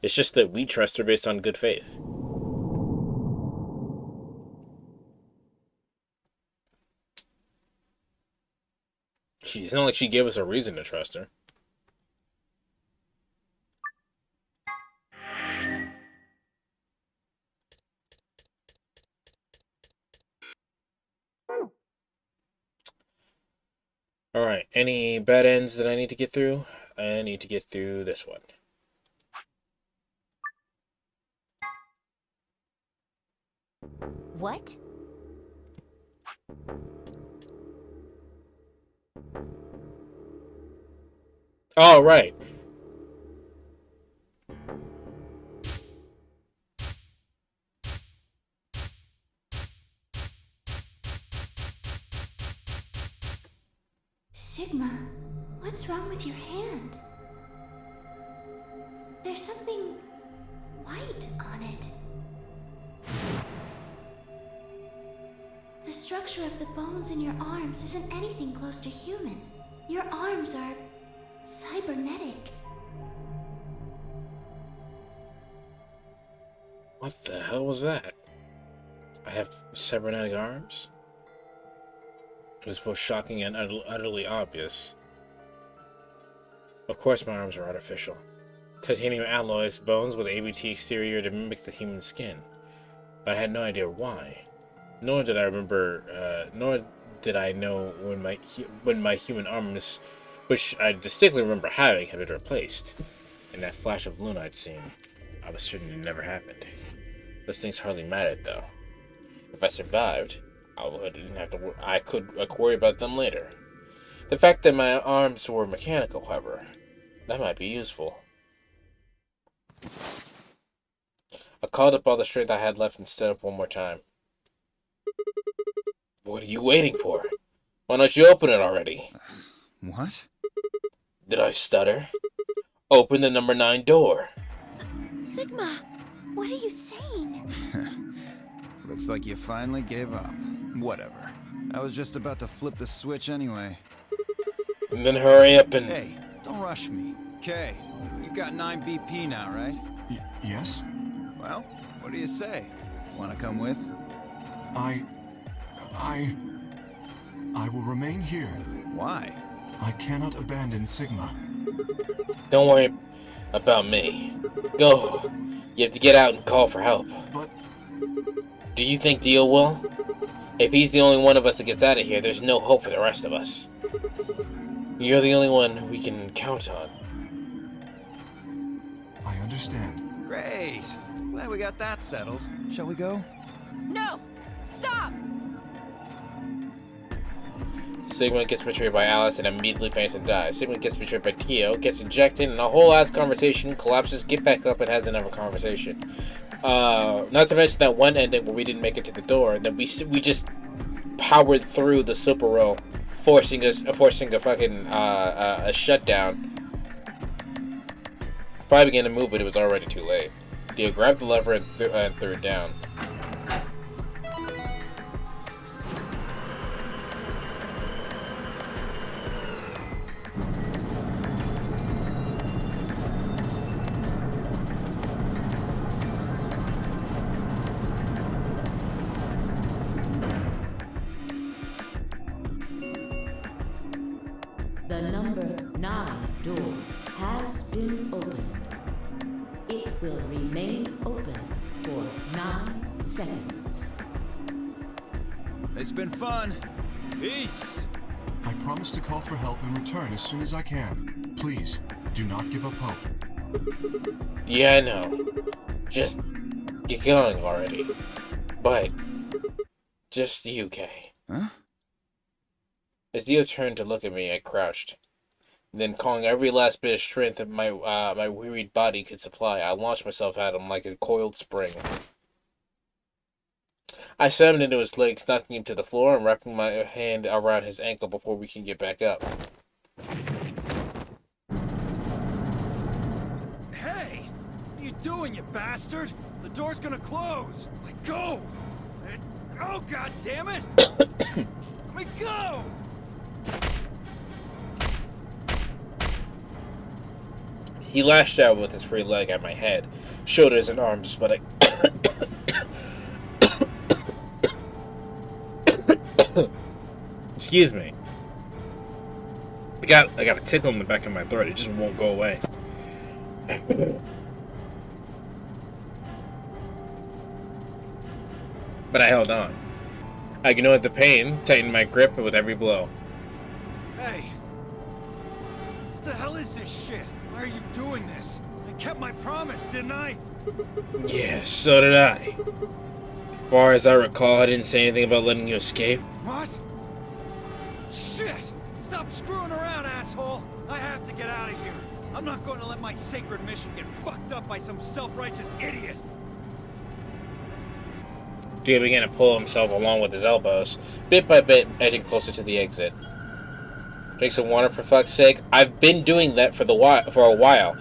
It's just that we trust her based on good faith. It's not like she gave us a reason to trust her. Alright, any bad ends that I need to get through? I need to get through this one. What? Oh, right. Sigma, what's wrong with your hand? There's something white on it. The structure of the bones in your arms isn't anything close to human. Your arms are cybernetic. What the hell was that? I have cybernetic arms? It was both shocking and utterly obvious. Of course my arms are artificial. Titanium alloys, bones with ABT exterior to mimic the human skin. But I had no idea why. Nor did I know when my human arms, which I distinctly remember having, had been replaced. In that flash of Luna I'd seen, I was certain it never happened. Those things hardly mattered, though. If I survived, I could worry about them later. The fact that my arms were mechanical, however, that might be useful. I called up all the strength I had left and stood up one more time. What are you waiting for? Why don't you open it already? What? Did I stutter? Open the number 9 door. Sigma, what are you saying? Looks like you finally gave up. Whatever. I was just about to flip the switch anyway. And then hurry up and... Hey, don't rush me. Okay, you've got 9 BP now, right? Yes? Well, what do you say? Want to come with? I will remain here. Why? I cannot abandon Sigma. Don't worry about me. Go. You have to get out and call for help. But... Do you think Dio will? If he's the only one of us that gets out of here, there's no hope for the rest of us. You're the only one we can count on. I understand. Great. Glad we got that settled. Shall we go? No! Stop! Sigma gets betrayed by Alice and immediately faints and dies. Sigma gets betrayed by Dio, gets ejected, and a whole ass conversation collapses, get back up, and has another conversation. Not to mention that one ending where we didn't make it to the door, and then we just powered through the super roll, forcing a fucking a shutdown. If I began to move, but it was already too late. Dio grabbed the lever and threw it down. The number 9 door has been opened. It will remain open for 9 seconds. It's been fun. Peace. I promise to call for help and return as soon as I can. Please, do not give up hope. Yeah, I know. Just get going already. But just you, Kay. Huh? As Dio turned to look at me, I crouched. Then, calling every last bit of strength that my wearied body could supply, I launched myself at him like a coiled spring. I slammed into his legs, knocking him to the floor and wrapping my hand around his ankle before we can get back up. Hey! What are you doing, you bastard? The door's gonna close! Let go! Let go, goddammit! Let me go! He lashed out with his free leg at my head, shoulders, and arms, but I... Excuse me. got a tickle in the back of my throat. It just won't go away. But I held on. I ignored the pain, tightened my grip with every blow. Hey! What the hell is this shit? Why are you doing this? I kept my promise, didn't I? Yeah, so did I. As far as I recall, I didn't say anything about letting you escape. What? Shit! Stop screwing around, asshole! I have to get out of here. I'm not going to let my sacred mission get fucked up by some self-righteous idiot. Dio began to pull himself along with his elbows, bit by bit, edging closer to the exit. Drink some water for fuck's sake. I've been doing that for a while.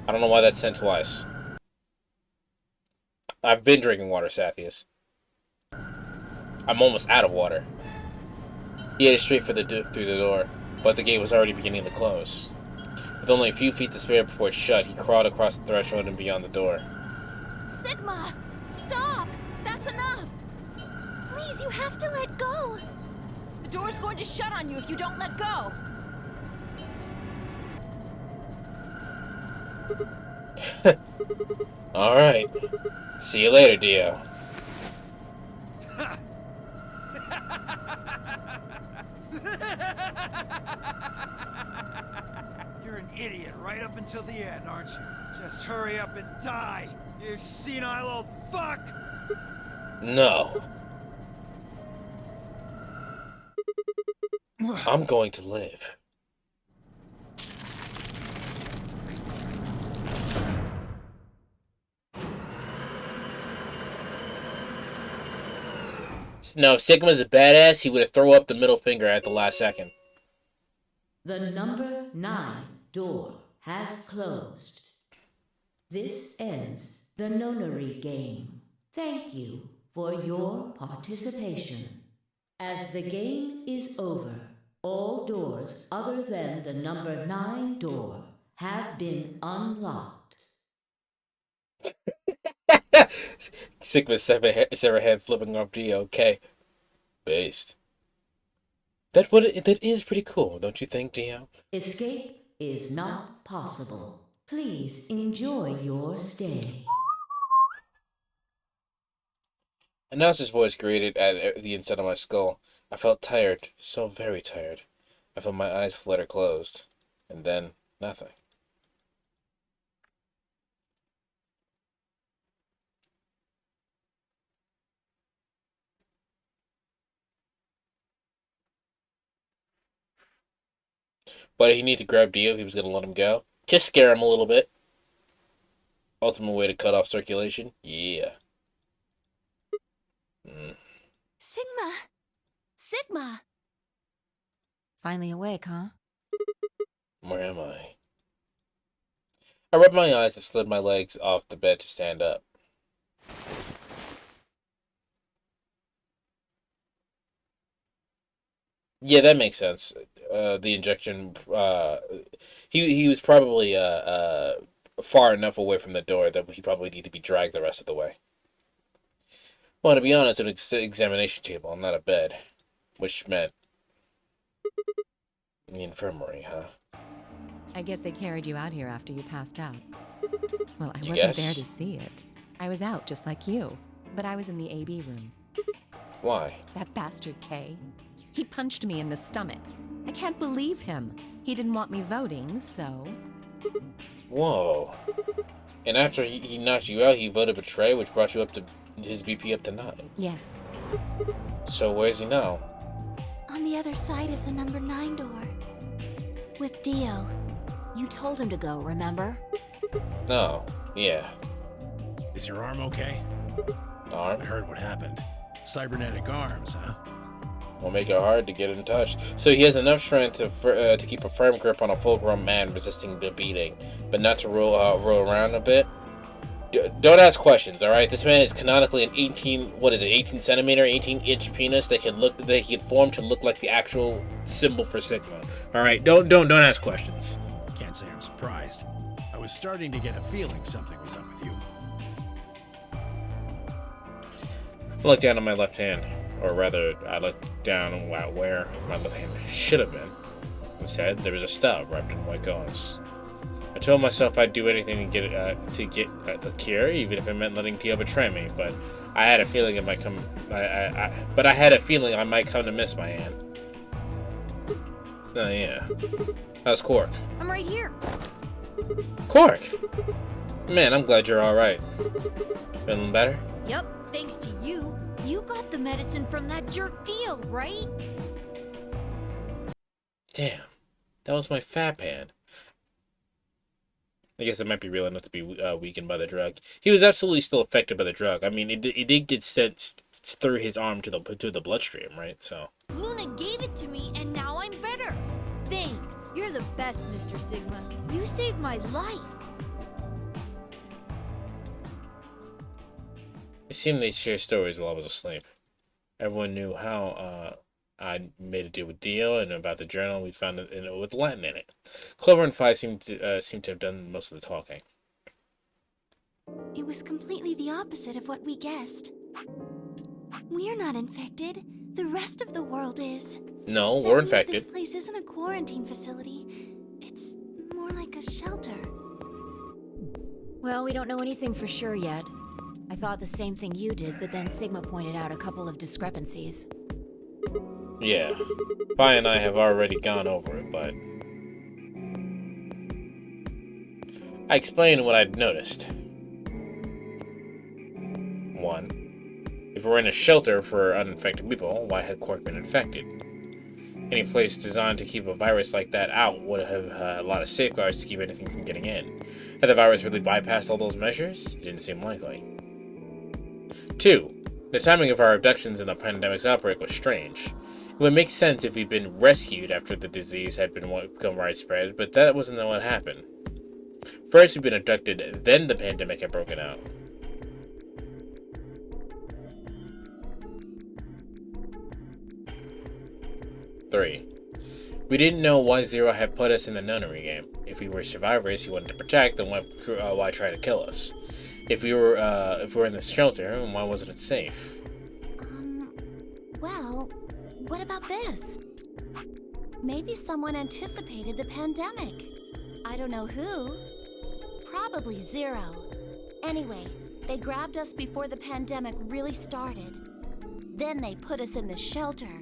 I don't know why that's sent twice. I've been drinking water, Sathius. I'm almost out of water. He headed straight for through the door, but the gate was already beginning to close. With only a few feet to spare before it shut, he crawled across the threshold and beyond the door. Sigma! Stop! That's enough! Please, you have to let go! The door's going to shut on you if you don't let go! Alright. See you later, Dio. You're an idiot right up until the end, aren't you? Just hurry up and die, you senile old fuck! No. I'm going to live. No, if Sigma's a badass, he would have thrown up the middle finger at the last second. The number 9 door has closed. This ends the nonary game. Thank you for your participation. As the game is over, all doors other than the number 9 door have been unlocked. Sigma's severed head flipping off Dio. Okay. Based. That is pretty cool, don't you think, Dio? Escape is not possible. Please enjoy your stay. Announcer's voice grated at the inside of my skull. I felt tired, so very tired. I felt my eyes flutter closed. And then, nothing. But he needed to grab Dio if he was going to let him go. Just scare him a little bit. Ultimate way to cut off circulation. Yeah. Sigma! Sigma! Finally awake, huh? Where am I? I rubbed my eyes and slid my legs off the bed to stand up. Yeah, that makes sense. The injection, he was probably far enough away from the door that he probably needed to be dragged the rest of the way. Well, to be honest, an examination table, not a bed, which meant the infirmary, huh? I guess they carried you out here after you passed out. Well, I You wasn't guess? there to see it. I was out just like you, but I was in the AB room. Why? That bastard Kay. He punched me in the stomach. I can't believe him. He didn't want me voting, so... Whoa. And after he knocked you out, he voted betray, which brought you up to his BP up to 9. Yes. So where's he now? On the other side of the number 9 door. With Dio. You told him to go, remember? No. Yeah. Is your arm okay? Arm? I heard what happened. Cybernetic arms, huh? Will make it hard to get in touch. So he has enough strength to keep a firm grip on a full-grown man resisting the beating, but not to roll around a bit. Don't ask questions, all right? This man is canonically an 18 centimeter, 18-inch penis that he could form to look like the actual symbol for Sigma. All right, don't ask questions. Can't say I'm surprised. I was starting to get a feeling something was up with you. I look down on my left hand. Or rather, I looked down at where my left hand should have been. Instead, there was a stub wrapped in white gauze. I told myself I'd do anything to get the cure, even if it meant letting Dio betray me. But I had a feeling it might come. But I had a feeling I might come to miss my hand. Oh yeah. How's Quark? I'm right here. Quark! Man, I'm glad you're all right. Feeling better? Yep, thanks to you. You got the medicine from that jerk Dio, right? Damn, that was my fat pan. I guess it might be real enough to be weakened by the drug. He was absolutely still affected by the drug. I mean, it did get sent through his arm to the bloodstream, right? So. Luna gave it to me, and now I'm better. Thanks. You're the best, Mr. Sigma. You saved my life. It seemed they shared stories while I was asleep. Everyone knew how I made a deal with Dio and about the journal we found with Latin in it. Clover and Phi seemed to have done most of the talking. It was completely the opposite of what we guessed. We're not infected. The rest of the world is. No, we're infected. This place isn't a quarantine facility. It's more like a shelter. Well, we don't know anything for sure yet. I thought the same thing you did, but then Sigma pointed out a couple of discrepancies. Yeah, Phi and I have already gone over it, but I explained what I'd noticed. 1. If we're in a shelter for uninfected people, why had Quark been infected? Any place designed to keep a virus like that out would have a lot of safeguards to keep anything from getting in. Had the virus really bypassed all those measures? It didn't seem likely. 2. The timing of our abductions and the pandemic's outbreak was strange. It would make sense if we'd been rescued after the disease had become widespread, but that wasn't what happened. First we'd been abducted, then the pandemic had broken out. Three. We didn't know why Zero had put us in the nunnery game. If we were survivors he wanted to protect, then why try to kill us? If we were in the shelter, why wasn't it safe? Well, what about this? Maybe someone anticipated the pandemic. I don't know who. Probably Zero. Anyway, they grabbed us before the pandemic really started. Then they put us in the shelter.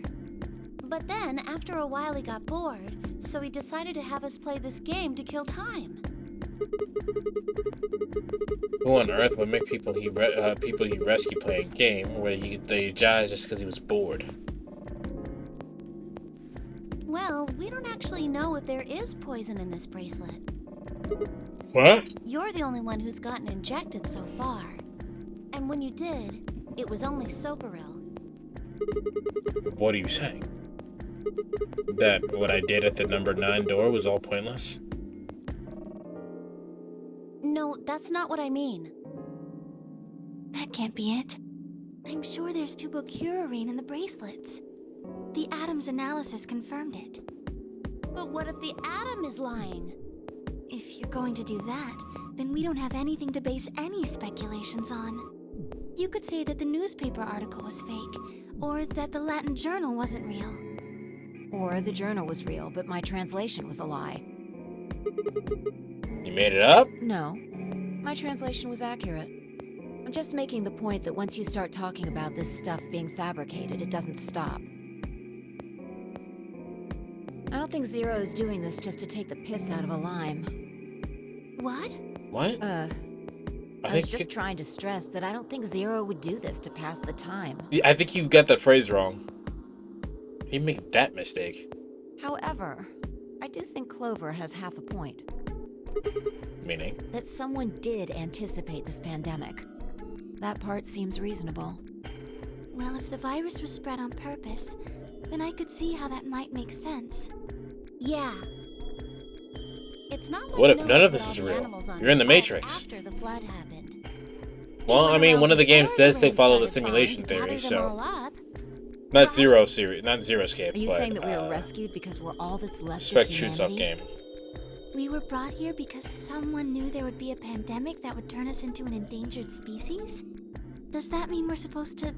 But then, after a while, he got bored, so he decided to have us play this game to kill time. Who on earth would make people he rescue play a game where they die just because he was bored? Well, we don't actually know if there is poison in this bracelet. What? You're the only one who's gotten injected so far. And when you did, it was only Soparil. What are you saying? That what I did at the number 9 door was all pointless? No, that's not what I mean. That can't be it. I'm sure there's tubocurarine in the bracelets. The Atom's analysis confirmed it. But what if the Atom is lying? If you're going to do that, then we don't have anything to base any speculations on. You could say that the newspaper article was fake, or that the Latin journal wasn't real. Or the journal was real, but my translation was a lie. You made it up? No, my translation was accurate. I'm just making the point that once you start talking about this stuff being fabricated, it doesn't stop. I don't think Zero is doing this just to take the piss out of a lime. What? What? I was just trying to stress that I don't think Zero would do this to pass the time. I think you got that phrase wrong. You make that mistake. However, I do think Clover has half a point. Meaning? That someone did anticipate this pandemic. That part seems reasonable. Well, if the virus was spread on purpose, then I could see how that might make sense. Yeah. It's not like what if none of this is real? You're in the Matrix. After the flood happened. Well, I mean, one of the games does still follow the simulation theory, so... Not Zero series, not Zero Escape. Are you saying that we were rescued because we're all that's left Spec of shoots off humanity? game. We were brought here because someone knew there would be a pandemic that would turn us into an endangered species? Does that mean we're supposed to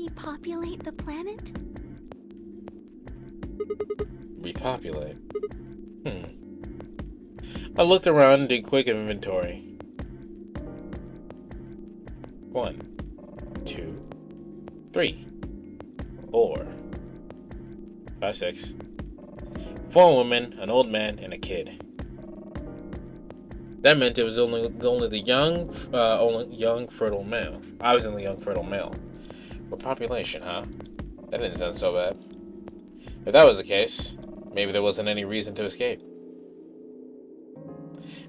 repopulate the planet? Repopulate. I looked around and did quick inventory. 1, 2, 3, 4, 5, 6. 4 women, an old man, and a kid. That meant it was only the young fertile male. I was in the young fertile male. What population, huh? That didn't sound so bad. If that was the case, maybe there wasn't any reason to escape.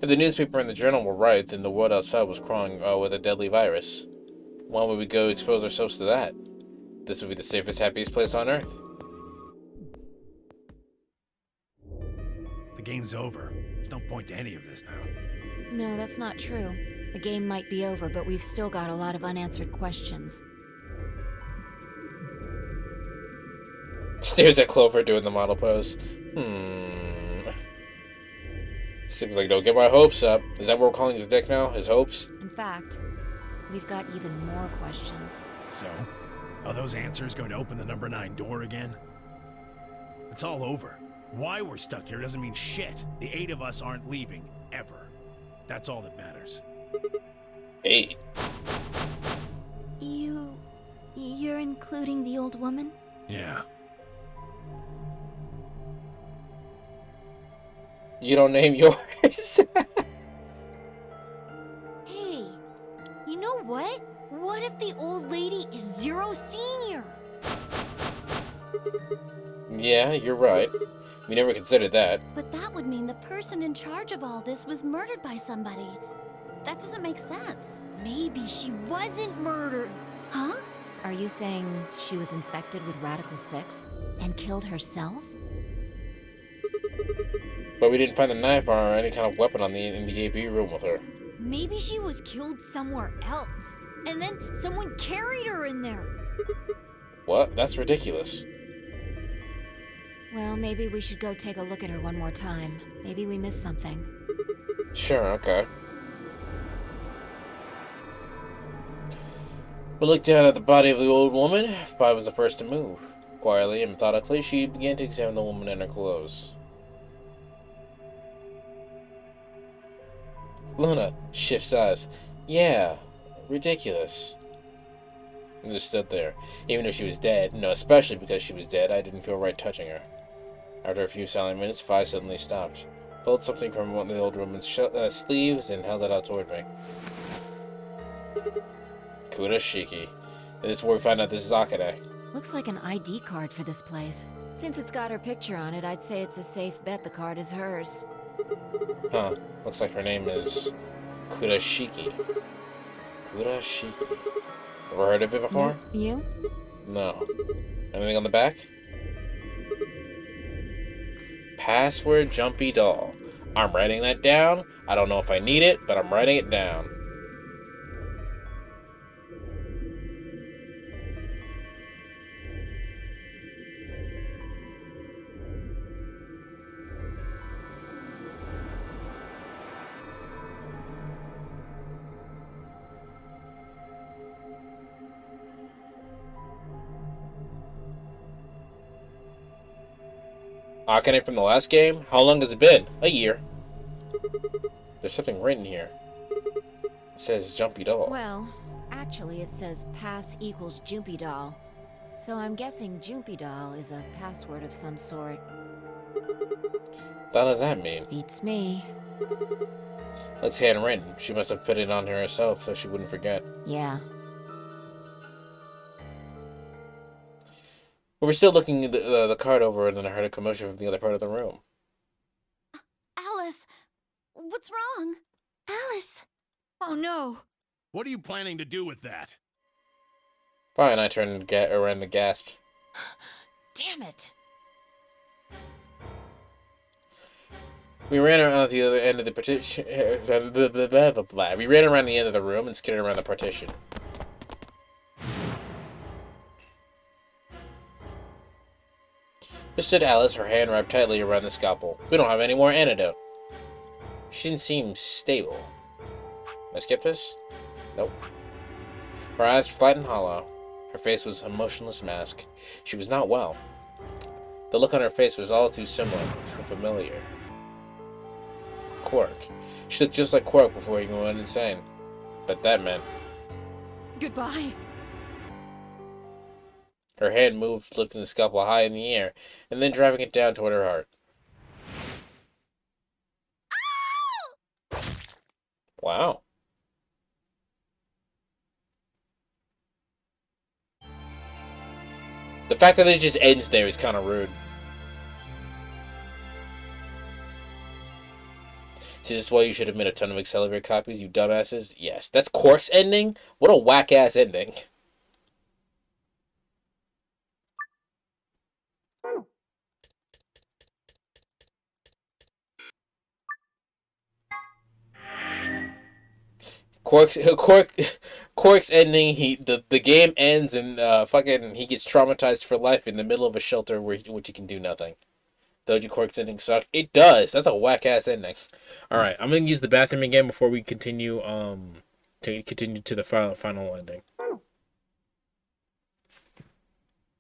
If the newspaper and the journal were right, then the world outside was crawling with a deadly virus. Why would we go expose ourselves to that? This would be the safest, happiest place on Earth. The game's over. There's no point to any of this now. No, that's not true. The game might be over, but we've still got a lot of unanswered questions. Stares at Clover doing the model pose. Seems like don't get my hopes up. Is that what we're calling his dick now? His hopes? In fact, we've got even more questions. So, are those answers going to open the number 9 door again? It's all over. Why we're stuck here doesn't mean shit. The 8 of us aren't leaving, ever. That's all that matters. 8? You're including the old woman? Yeah. You don't name yours? Hey, you know what? What if the old lady is Zero Senior? Yeah, you're right. We never considered that. But that would mean the person in charge of all this was murdered by somebody. That doesn't make sense. Maybe she wasn't murdered. Huh? Are you saying she was infected with Radical 6 and killed herself? But we didn't find a knife or any kind of weapon in the AB room with her. Maybe she was killed somewhere else. And then someone carried her in there. What? That's ridiculous. Well, maybe we should go take a look at her one more time. Maybe we missed something. Sure, okay. We looked down at the body of the old woman. Pi was the first to move. Quietly and methodically, she began to examine the woman in her clothes. Luna shifts eyes. Yeah, ridiculous. I just stood there. Even if she was dead, especially because she was dead, I didn't feel right touching her. After a few silent minutes, Fi suddenly stopped, pulled something from one of the old woman's sleeves, and held it out toward me. Kurashiki. This is where we find out this is Akane. Looks like an ID card for this place. Since it's got her picture on it, I'd say it's a safe bet the card is hers. Huh. Looks like her name is Kurashiki. Kurashiki. Ever heard of it before? You? No. Anything on the back? Password Jumpy Doll. I'm writing that down. I don't know if I need it, but I'm writing it down. Akane from the last game? How long has it been? A year. There's something written here. It says Jumpy Doll. Well, actually it says pass equals Jumpy Doll. So I'm guessing Jumpy Doll is a password of some sort. What does that mean? Beats me. It's handwritten. She must have put it on here herself so she wouldn't forget. Yeah. We were still looking the card over, and then I heard a commotion from the other part of the room. Alice! What's wrong? Alice! Oh no! What are you planning to do with that? Pi and I turned around to gasp. Damn it! We ran around the other end of the partition. We ran around the end of the room and skidded around the partition. There stood Alice, her hand wrapped tightly around the scalpel. We don't have any more antidote. She didn't seem stable. Did I skip this? Nope. Her eyes flat and hollow. Her face was a motionless mask. She was not well. The look on her face was all too similar, too familiar. Quark. She looked just like Quark before he went insane. But that meant... Goodbye. Her hand moved, lifting the scalpel high in the air, and then driving it down toward her heart. Wow. The fact that it just ends there is kind of rude. See, this is why you should have made a ton of Accelerate copies, you dumbasses? Yes. That's Quark's ending? What a whack-ass ending. Quark's ending. The game ends and fucking he gets traumatized for life in the middle of a shelter which he can do nothing. Doja Quark's ending sucked. It does. That's a whack ass ending. All right, I'm gonna use the bathroom again before we continue. To continue to the final ending.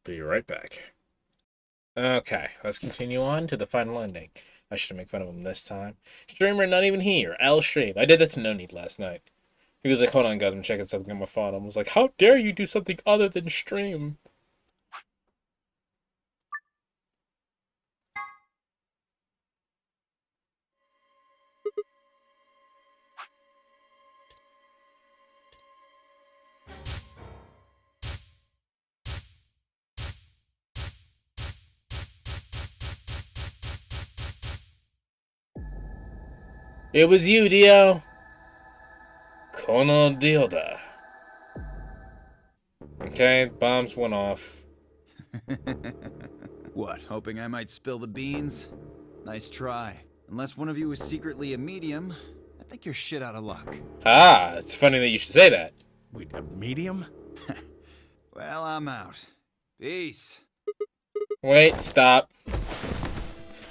Be right back. Okay, let's continue on to the final ending. I should make fun of him this time. Streamer not even here. L stream. I did that to No Need last night. He was like, hold on, guys, I'm checking something on my phone. I was like, how dare you do something other than stream? It was you, Dio. Kono Dilda. Okay, bombs went off. What, hoping I might spill the beans? Nice try. Unless one of you is secretly a medium, I think you're shit out of luck. Ah, it's funny that you should say that. Wait, a medium? Well, I'm out. Peace. Wait, stop.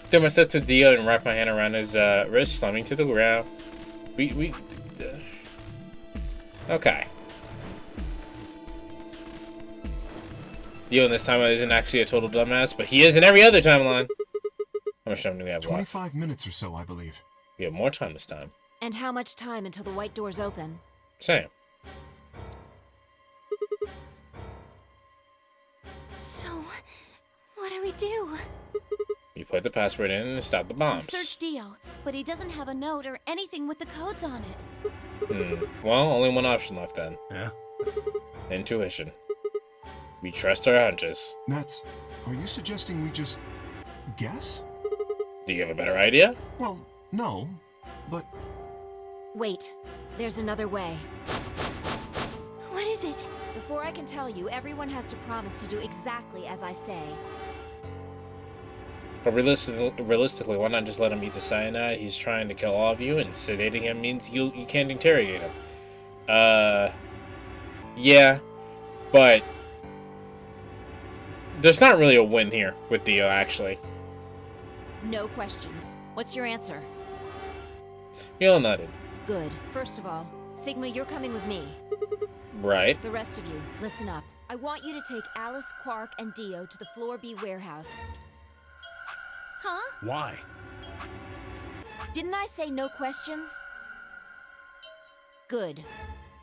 Threw myself to Dio and wrapped my hand around his wrist, slumming to the ground. Okay. Dio in this timeline isn't actually a total dumbass, but he is in every other timeline. How much time do we have left? 25 minutes or so, I believe. We have more time this time. And how much time until the white doors open? Same. So, what do we do? You put the password in and stop the bombs. We searched Dio, but he doesn't have a note or anything with the codes on it. Well, only one option left then. Yeah? Intuition. We trust our hunches. That's... Are you suggesting we just... guess? Do you have a better idea? Well, no, but... Wait, there's another way. What is it? Before I can tell you, everyone has to promise to do exactly as I say. But realistically, why not just let him eat the cyanide? He's trying to kill all of you, and sedating him means you can't interrogate him. Yeah, but there's not really a win here with Dio, actually. No questions. What's your answer? He all nodded. Good. First of all, Sigma, you're coming with me. Right. The rest of you, listen up. I want you to take Alice, Quark, and Dio to the Floor B warehouse. Huh? Why? Didn't I say no questions? Good.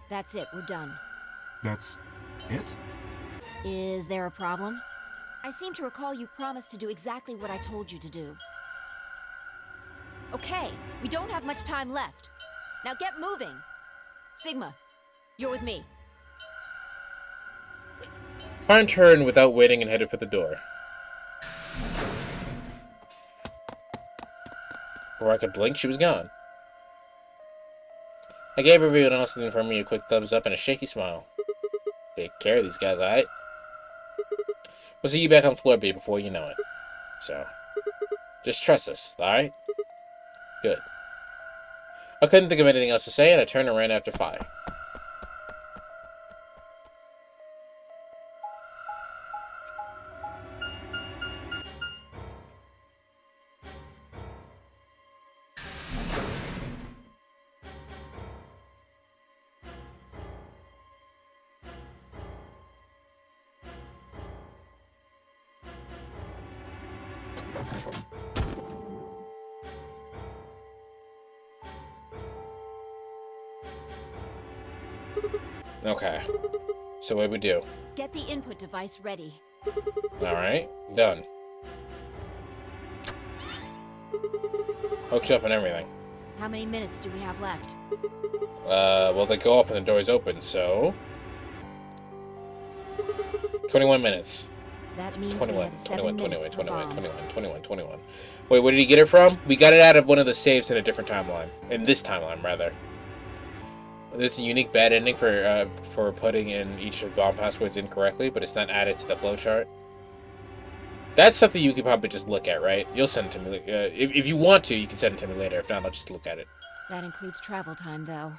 That's it. We're done. That's... it? Is there a problem? I seem to recall you promised to do exactly what I told you to do. Okay, we don't have much time left. Now get moving. Sigma, you're with me. Fine turned without waiting and headed for the door. Before I could blink, she was gone. I gave everyone else in the infirmary a quick thumbs up and a shaky smile. Take care of these guys, alright? We'll see you back on floor B before you know it. So, just trust us, alright? Good. I couldn't think of anything else to say, and I turned and ran after Fire. Okay. So what do we do? Get the input device ready. Alright, done. Hooked up and everything. How many minutes do we have left? Well, they go up and the door's open, so... 21 minutes. That means 21, we have 7 minutes per 21. bomb. Wait, where did he get it from? We got it out of one of the saves in a different timeline. In this timeline, rather. There's a unique bad ending for putting in each of the bomb passwords incorrectly, but it's not added to the flowchart. That's something you could probably just look at, right? You'll send it to me. If you want to, you can send it to me later. If not, I'll just look at it. That includes travel time, though.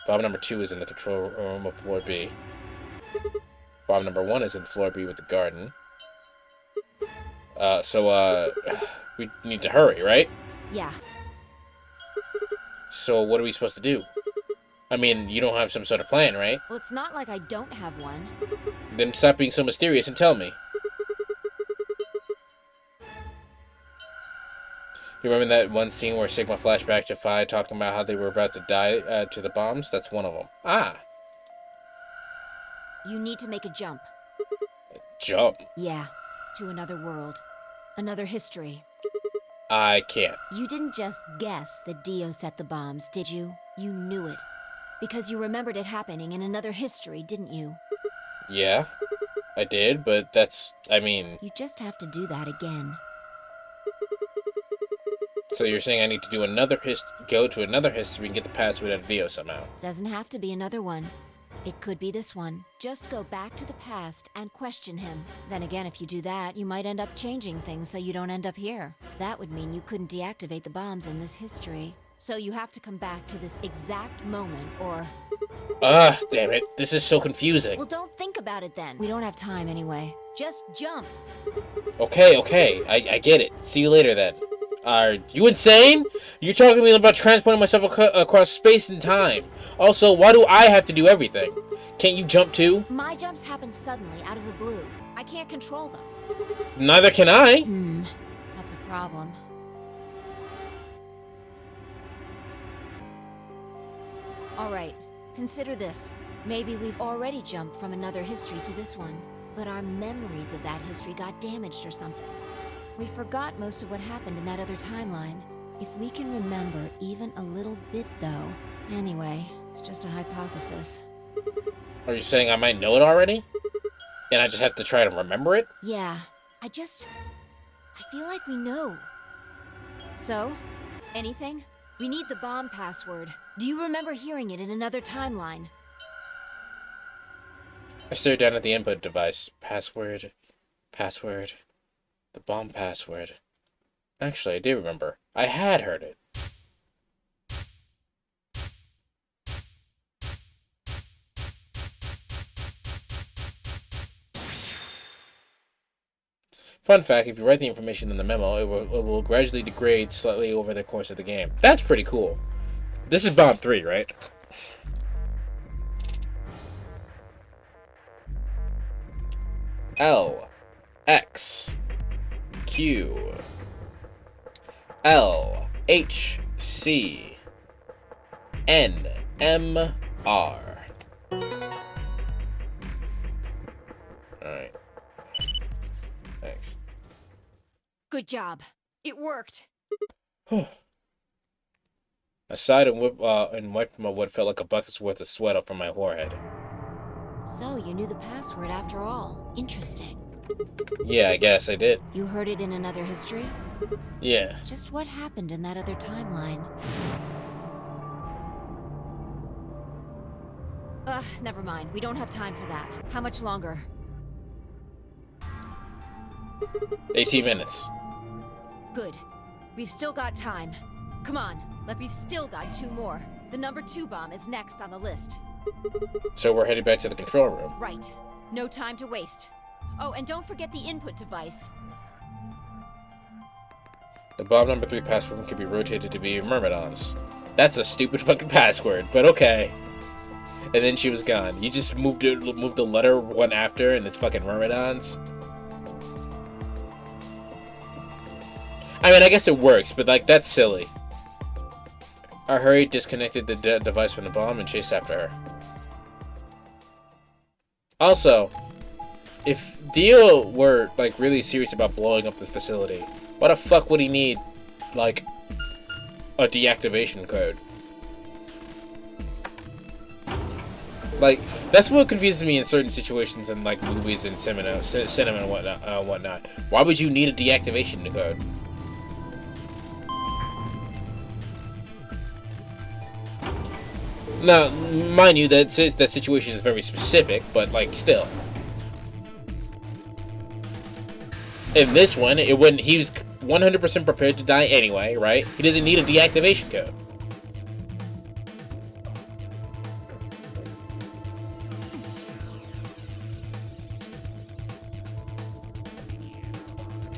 Bomb number 2 is in the control room of floor B. Bomb number 1 is in floor B with the garden. We need to hurry, right? Yeah. So what are we supposed to do? I mean, you don't have some sort of plan, right? Well, it's not like I don't have one. Then stop being so mysterious and tell me. You remember that one scene where Sigma flashed back to Phi talking about how they were about to die to the bombs? That's one of them. Ah. You need to make a jump. Jump? Yeah. To another world. Another history. I can't. You didn't just guess that Dio set the bombs, did you? You knew it. Because you remembered it happening in another history, didn't you? Yeah, I did, but that's, I mean... You just have to do that again. So you're saying I need to do another go to another history and get the password out of Dio somehow? Doesn't have to be another one. It could be this one. Just go back to the past and question him. Then again, if you do that, you might end up changing things so you don't end up here. That would mean you couldn't deactivate the bombs in this history. So you have to come back to this exact moment, or... Ah, damn it. This is so confusing. Well, don't think about it then. We don't have time anyway. Just jump. Okay. I get it. See you later then. Are you insane? You're talking to me about transporting myself across space and time. Also, why do I have to do everything? Can't you jump too? My jumps happen suddenly, out of the blue. I can't control them. Neither can I. That's a problem. Alright, consider this. Maybe we've already jumped from another history to this one, but our memories of that history got damaged or something. We forgot most of what happened in that other timeline. If we can remember even a little bit, though. Anyway, it's just a hypothesis. Are you saying I might know it already? And I just have to try to remember it? Yeah, I feel like we know. So, anything? We need the bomb password. Do you remember hearing it in another timeline? I stared down at the input device. Password. The bomb password. Actually, I do remember. I had heard it. Fun fact, if you write the information in the memo, it will gradually degrade slightly over the course of the game. That's pretty cool. This is bomb 3, right? L X Q L H C N M R. Alright. Thanks. Good job. It worked. I sighed and wiped my what felt like a bucket's worth of sweat off from my forehead. So, you knew the password after all. Interesting. Yeah, I guess I did. You heard it in another history? Yeah. Just what happened in that other timeline? Never mind. We don't have time for that. How much longer? 18 minutes. Good. We've still got time. Come on, we've still got 2 more. The number 2 bomb is next on the list. So we're heading back to the control room. Right. No time to waste. Oh, and don't forget the input device. The bomb number 3 password can be rotated to be Myrmidons. That's a stupid fucking password, but okay. And then she was gone. You just moved the letter one after and it's fucking Myrmidons? I mean, I guess it works, but like that's silly. I hurried, disconnected the device from the bomb, and chased after her. Also, if Dio were like really serious about blowing up the facility, why the fuck would he need like a deactivation code? Like, that's what confuses me in certain situations in like movies and cinema and whatnot. Why would you need a deactivation code? Now, mind you, that situation is very specific, but like still. In this one, it wouldn't. He was 100% prepared to die anyway, right? He doesn't need a deactivation code.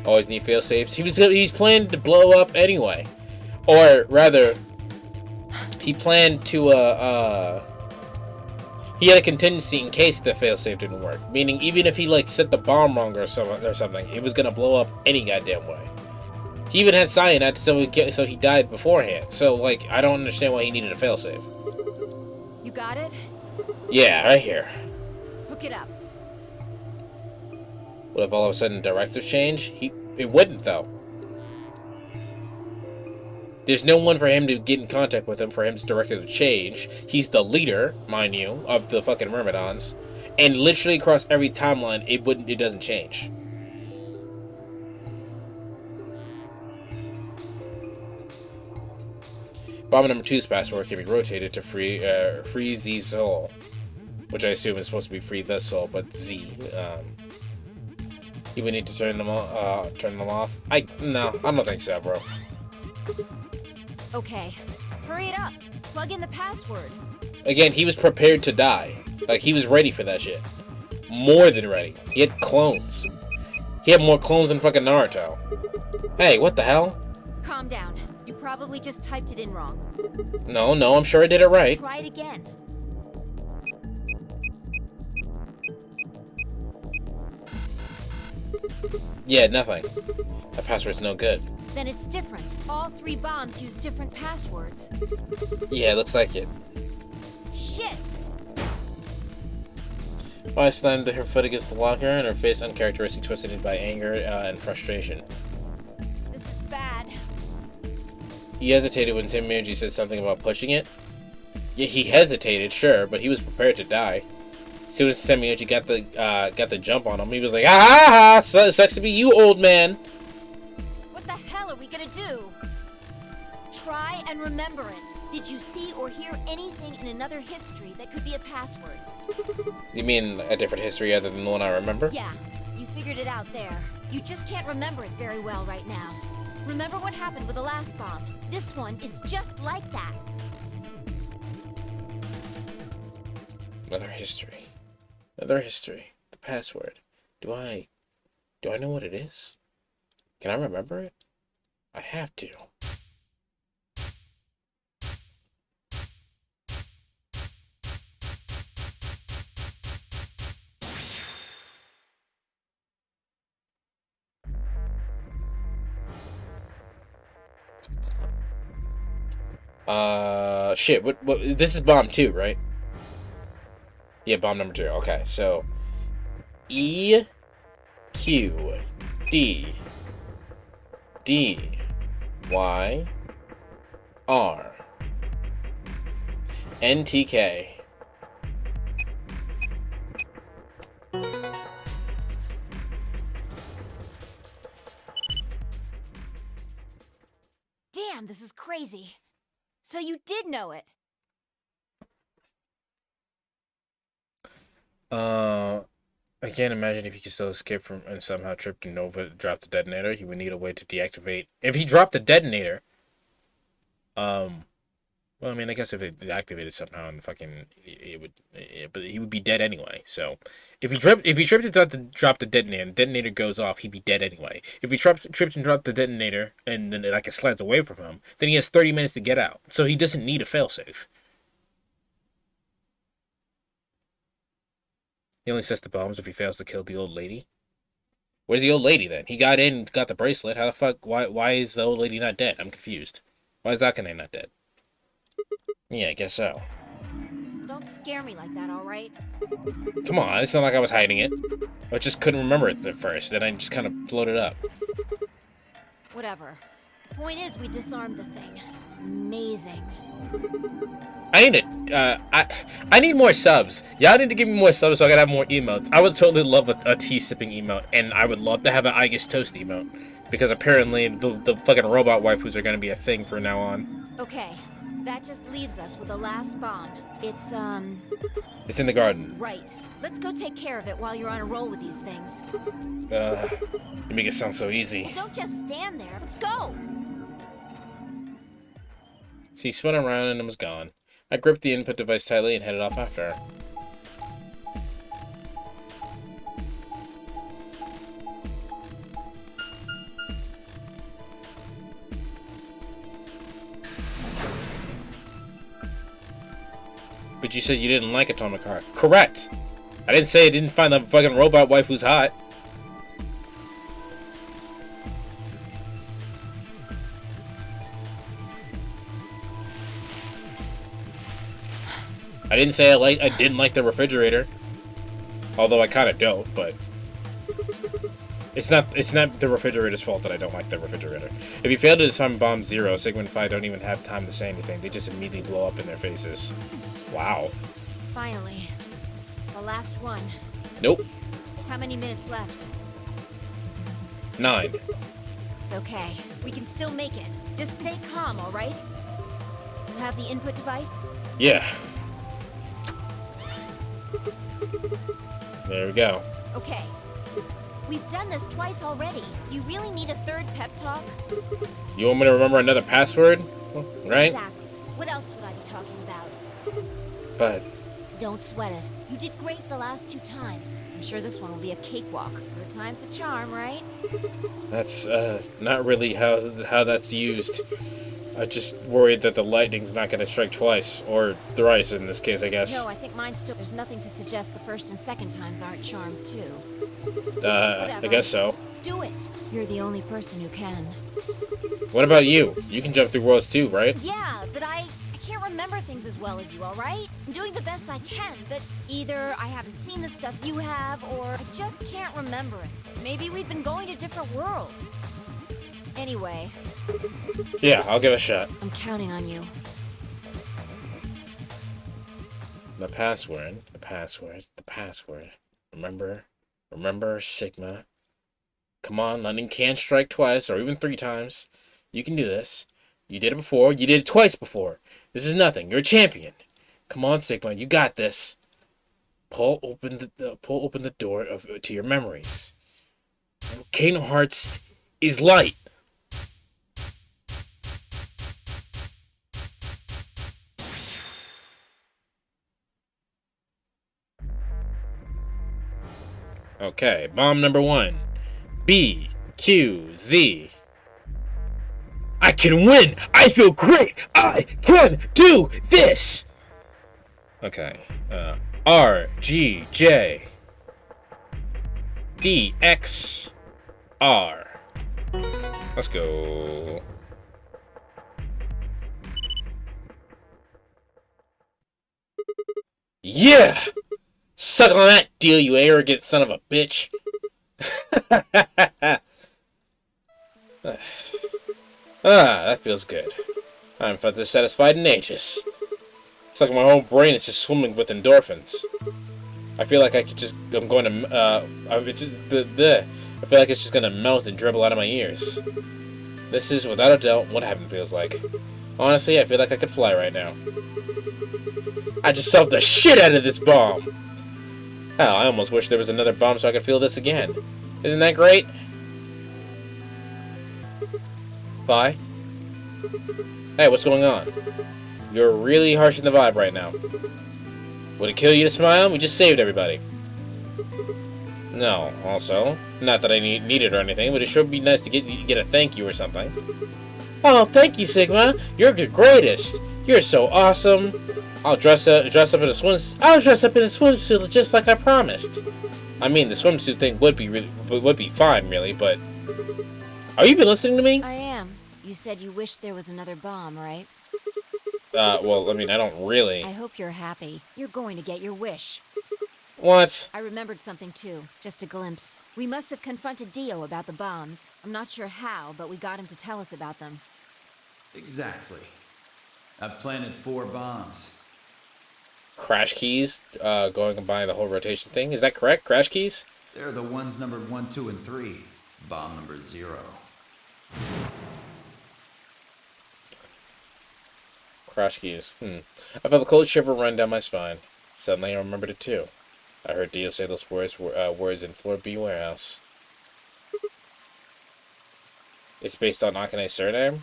Always need fail safes. He's planning to blow up anyway, or rather, he planned to he had a contingency in case the failsafe didn't work. Meaning, even if he like set the bomb wrong or something, it was gonna blow up any goddamn way. He even had cyanide, so he died beforehand. So like, I don't understand why he needed a failsafe. You got it? Yeah, right here. Hook it up. What if all of a sudden directives change? It wouldn't though. There's no one for him to get in contact with him for him's directive to change. He's the leader, mind you, of the fucking Myrmidons. And literally across every timeline, it doesn't change. Bomb number 2's password can be rotated to free Z's soul. Which I assume is supposed to be free the soul, but Z. You would need to turn them off. No, I don't think so, bro. Okay, hurry it up. Plug in the password. Again, he was prepared to die. Like, he was ready for that shit. More than ready. He had clones. He had more clones than fucking Naruto. Hey, what the hell? Calm down. You probably just typed it in wrong. No, I'm sure I did it right. Try it again. Yeah, nothing. That password's no good. Then it's different. All 3 bombs use different passwords. Yeah, it looks like it. Shit! Why slammed her foot against the locker and her face uncharacteristically twisted by anger and frustration. This is bad. He hesitated when Tim Miyagi said something about pushing it. Yeah, he hesitated, sure, but he was prepared to die. As soon as Tim Miyagi got the jump on him, he was like, "Ah ha ha! Sucks to be you, old man." What the hell are we gonna do? Try and remember it. Did you see or hear anything in another history that could be a password? You mean a different history other than the one I remember? Yeah, you figured it out there. You just can't remember it very well right now. Remember what happened with the last bomb? This one is just like that. Another history. Another history. The password. Do I know what it is? Can I remember it? I have to. Shit, what, this is bomb 2, right? Yeah, bomb number 2. Okay, so E Q D D Y R N T K. Damn, this is crazy. So you did know it. I can't imagine if he could still escape from and somehow tripped and Nova dropped the detonator. He would need a way to deactivate. If he dropped the detonator, well, I mean, I guess if it activated somehow and fucking, but he would be dead anyway. So, if he tripped and dropped the detonator goes off, he'd be dead anyway. If he tripped and dropped the detonator and then it slides away from him, then he has 30 minutes to get out. So he doesn't need a failsafe. He only sets the bombs if he fails to kill the old lady. Where's the old lady then? He got in, got the bracelet. How the fuck? Why is the old lady not dead? I'm confused. Why is Akane not dead? Yeah, I guess so. Don't scare me like that, alright? Come on, it's not like I was hiding it. I just couldn't remember it at first. Then I just kind of floated up. Whatever. Point is, we disarmed the thing. Amazing. I need I need more subs. Y'all need to give me more subs so I can have more emotes. I would totally love a tea sipping emote, and I would love to have an I guess toast emote, because apparently the fucking robot waifus are gonna be a thing from now on. Okay, that just leaves us with the last bomb. It's in the garden. Right. Let's go take care of it while you're on a roll with these things. You make it sound so easy. Well, don't just stand there. Let's go! She spun around and was gone. I gripped the input device tightly and headed off after her. But you said you didn't like Atomic Heart. Correct! I didn't say I didn't find the fucking robot wife who's hot. I didn't say I didn't like the refrigerator. Although I kind of don't, but it's not the refrigerator's fault that I don't like the refrigerator. If you fail to disarm Bomb Zero, Sigma and Phi don't even have time to say anything. They just immediately blow up in their faces. Wow. Finally. The last one. Nope. How many minutes left? 9. It's okay. We can still make it. Just stay calm, alright? You have the input device? Yeah. There we go. Okay. We've done this twice already. Do you really need a third pep talk? You want me to remember another password? Right? Exactly. What else would I be talking about? But Don't sweat it. You did great the last 2 times. I'm sure this one will be a cakewalk. 3rd time's the charm, right? that's not really how that's used. I just worried that the lightning's not going to strike twice, or thrice in this case, I guess. No, I think mine's still... There's nothing to suggest the 1st and 2nd times aren't charmed, too. I guess so. Just do it. You're the only person who can. What about you? You can jump through worlds too, right? Yeah, but I can't remember things as well as you, alright? I'm doing the best I can, but either I haven't seen the stuff you have, or I just can't remember it. Maybe we've been going to different worlds. Anyway. Yeah, I'll give it a shot. I'm counting on you. The password. Remember, Sigma. Come on, lightning can't strike twice, or even 3 times. You can do this. You did it before. You did it twice before. This is nothing. You're a champion. Come on, Sigma. You got this. Pull open the door to your memories. Kingdom Hearts is light. Okay, bomb number 1. B, Q, Z. I can win! I feel great! I can do this! Okay, R, G, J, D, X, R. Let's go. Yeah! Suck on that deal, you arrogant son of a bitch. That feels good. I haven't felt this satisfied in ages. It's like my whole brain is just swimming with endorphins. I feel like I feel like it's just gonna melt and dribble out of my ears. This is, without a doubt, what heaven feels like. Honestly, I feel like I could fly right now. I just solved the shit out of this bomb! Hell, I almost wish there was another bomb so I could feel this again. Isn't that great? Bye. Hey, what's going on? You're really harshing the vibe right now. Would it kill you to smile? We just saved everybody. No, also, not that I need it or anything, but it sure would be nice to get a thank you or something. Oh, thank you, Sigma. You're the greatest. You're so awesome. I'll dress up in a swimsuit just like I promised. I mean, the swimsuit thing would be fine, really, but... Are you been listening to me? I am. You said you wished there was another bomb, right? Well, I mean, I don't really. I hope you're happy. You're going to get your wish. What? I remembered something too, just a glimpse. We must have confronted Dio about the bombs. I'm not sure how, but we got him to tell us about them. Exactly. I've planted 4 bombs. Crash keys, going and buying the whole rotation thing. Is that correct? Crash keys? They're the ones numbered 1, 2, and 3. Bomb number 0. Crash keys. I felt a cold shiver run down my spine. Suddenly I remembered it too. I heard Dio say those words in Floor B warehouse. It's based on Akane's surname?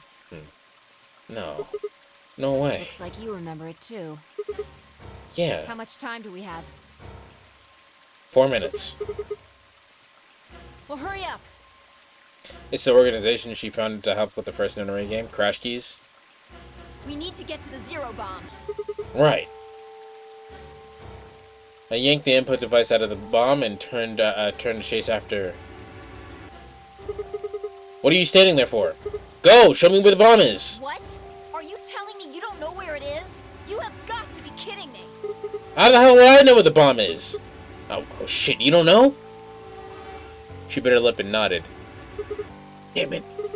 No. No way. Looks like you remember it too. Yeah. How much time do we have? 4 minutes. Well, hurry up! It's the organization she founded to help with the first Nonary game, Crash Keys. We need to get to the 0 bomb. Right. I yanked the input device out of the bomb and turned to chase after. What are you standing there for? Go! Show me where the bomb is! What? Are you telling me you don't know where it is? You have got to be kidding me! How the hell would I know where the bomb is? Oh shit, you don't know? She bit her lip and nodded. Damn it. What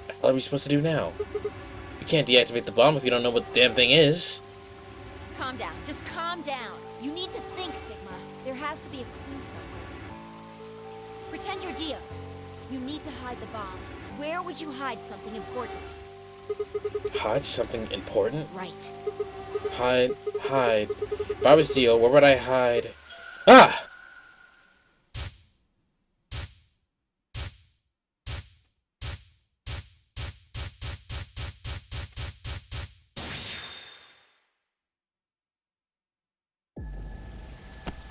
the hell are we supposed to do now? You can't deactivate the bomb if you don't know what the damn thing is. Calm down. Just calm down. You need to think, Sigma. There has to be a clue somewhere. Pretend you're Dio. You need to hide the bomb. Where would you hide something important? Hide something important? Right. Hide. If I was Dio, where would I hide? Ah!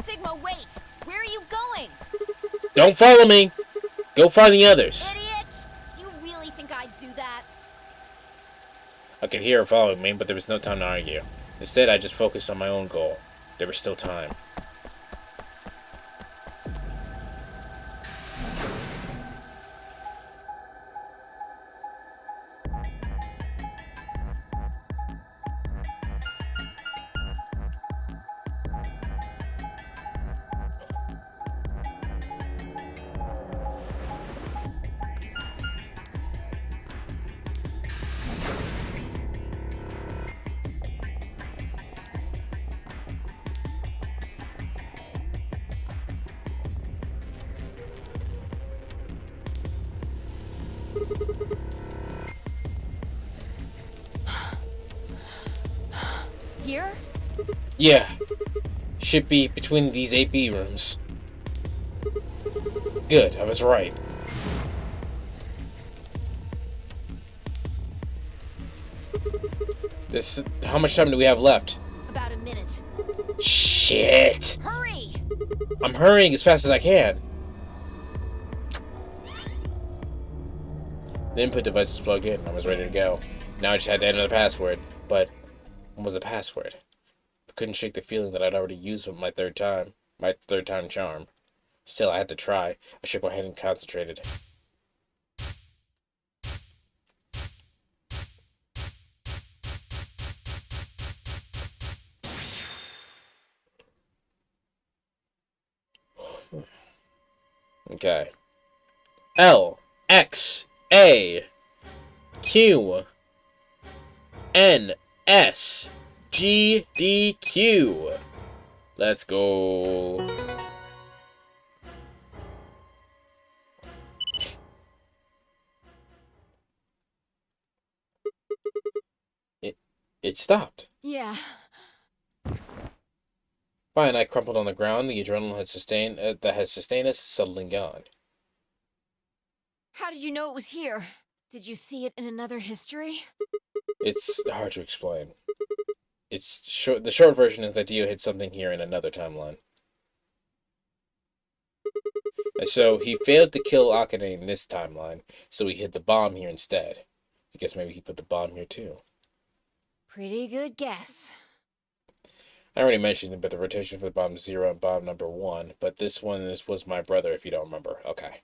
Sigma, wait! Where are you going? Don't follow me! Go find the others! Idiot! Do you really think I'd do that? I could hear her following me, but there was no time to argue. Instead, I just focused on my own goal. There was still time. Here? Yeah. Should be between these 8B rooms. Good, I was right. How much time do we have left? About a minute. Shit! Hurry! I'm hurrying as fast as I can. The input device is plugged in. I was ready to go. Now I just had to enter the password. But what was the password? I couldn't shake the feeling that I'd already used with my third time charm. Still, I had to try. I shook my head and concentrated. Okay. L X A Q N S G D Q. Let's go. It stopped. Yeah. Fine, I crumpled on the ground. The adrenaline that had sustained us suddenly gone. How did you know it was here? Did you see it in another history? It's hard to explain. The short version is that Dio hid something here in another timeline. And so he failed to kill Akane in this timeline, so he hid the bomb here instead. I guess maybe he put the bomb here too. Pretty good guess. I already mentioned about the rotation for bomb 0 and bomb number 1, but this one was my brother, if you don't remember. Okay.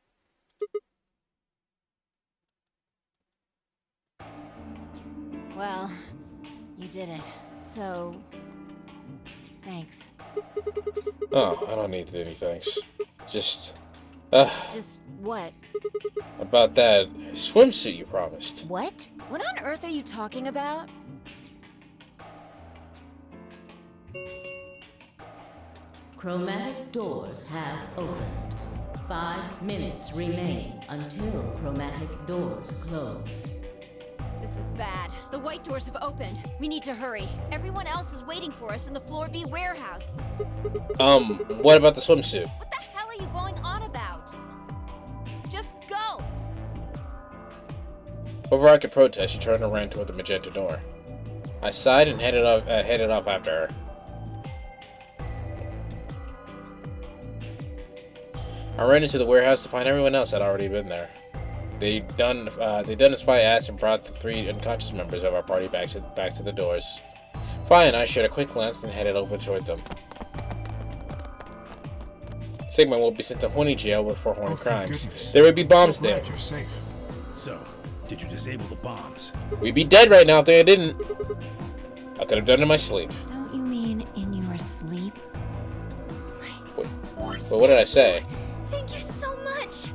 Well, you did it. So, thanks. Oh, I don't need any thanks. Just What? about that swimsuit you promised. What? What on earth are you talking about? Chromatic doors have opened. 5 minutes remain until chromatic doors close. This is bad. The white doors have opened. We need to hurry. Everyone else is waiting for us in the Floor B warehouse. What about the swimsuit? What the hell are you going on about? Just go! Before I could protest, she turned and ran toward the magenta door. I sighed and headed off after her. I ran into the warehouse to find everyone else had already been there. They'd done as Fi asked and brought the 3 unconscious members of our party back to the doors. Fi and I shared a quick glance and headed over toward them. Sigma will be sent to Horny Jail for horny crimes. Goodness. There would be bombs So glad there. You're safe. So, did you disable the bombs? We'd be dead right now if they didn't. I could have done it in my sleep. Don't you mean in your sleep? But what did I say? Thank you so much!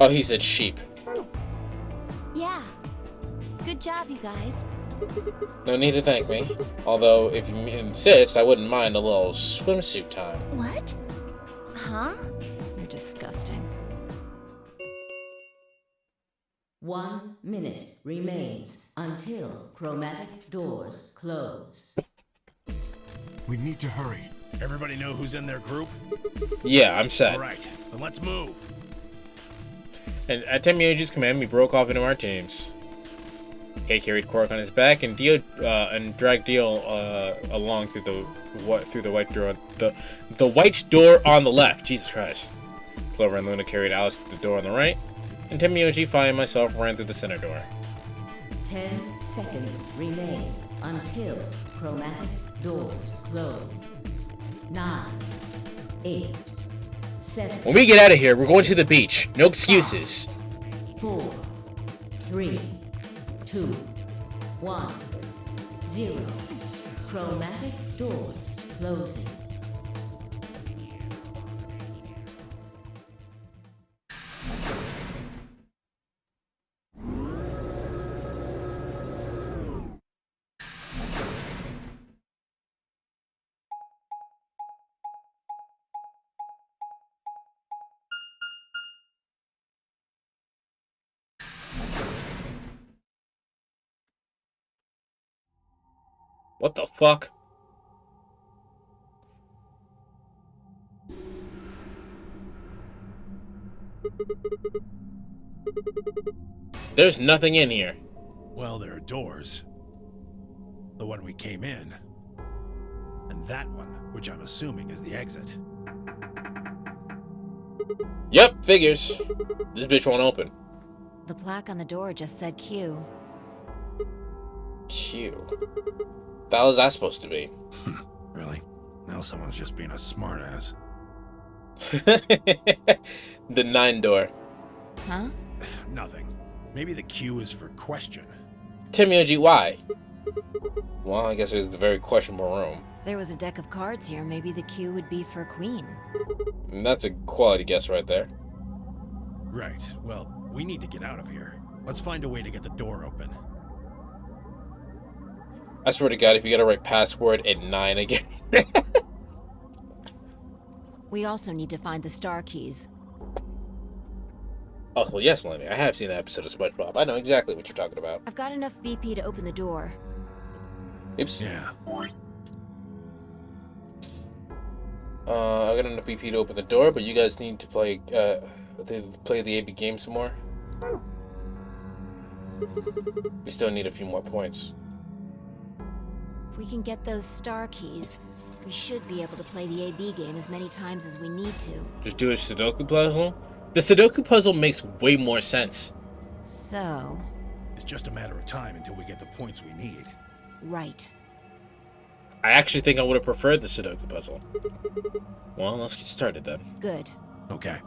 Oh, he said sheep. Yeah. Good job, you guys. No need to thank me. Although, if you insist, I wouldn't mind a little swimsuit time. What? Huh? You're disgusting. 1 minute remains until chromatic doors close. We need to hurry. Everybody know who's in their group? Yeah, I'm set. Alright, then let's move. And at Temioji's command, we broke off into our teams. Kay carried Quark on his back, and Dio and dragged Dio along through the white door. The white door on the left. Jesus Christ. Clover and Luna carried Alice to the door on the right, and Temioji, Fi, and myself ran through the center door. 10 seconds remain until chromatic doors close. 9, 8, 7. When we get out of here, we're going to the beach. No excuses. 4, 3, 2, 1, 0. Chromatic doors closing. What the fuck? There's nothing in here. Well, there are doors. The one we came in. And that one, which I'm assuming is the exit. Yep, figures. This bitch won't open. The plaque on the door just said Q. Q. The hell is that supposed to be? Really? Now someone's just being a smartass. The 9 door. Huh? Nothing. Maybe the Q is for question. Temioji, why? Well, I guess it was the very questionable room. If there was a deck of cards here, maybe the Q would be for Queen. And that's a quality guess right there. Right. Well, we need to get out of here. Let's find a way to get the door open. I swear to God, if you gotta write password at 9 again. We also need to find the star keys. Oh, well, yes, Lenny. I have seen that episode of SpongeBob. I know exactly what you're talking about. I've got enough BP to open the door. Oops. Yeah. I got enough BP to open the door, but you guys need to play the AB game some more. We still need a few more points. If we can get those star keys, we should be able to play the AB game as many times as we need to. Just do a Sudoku puzzle? The Sudoku puzzle makes way more sense. So... It's just a matter of time until we get the points we need. Right. I actually think I would have preferred the Sudoku puzzle. Well, let's get started then. Good. Okay.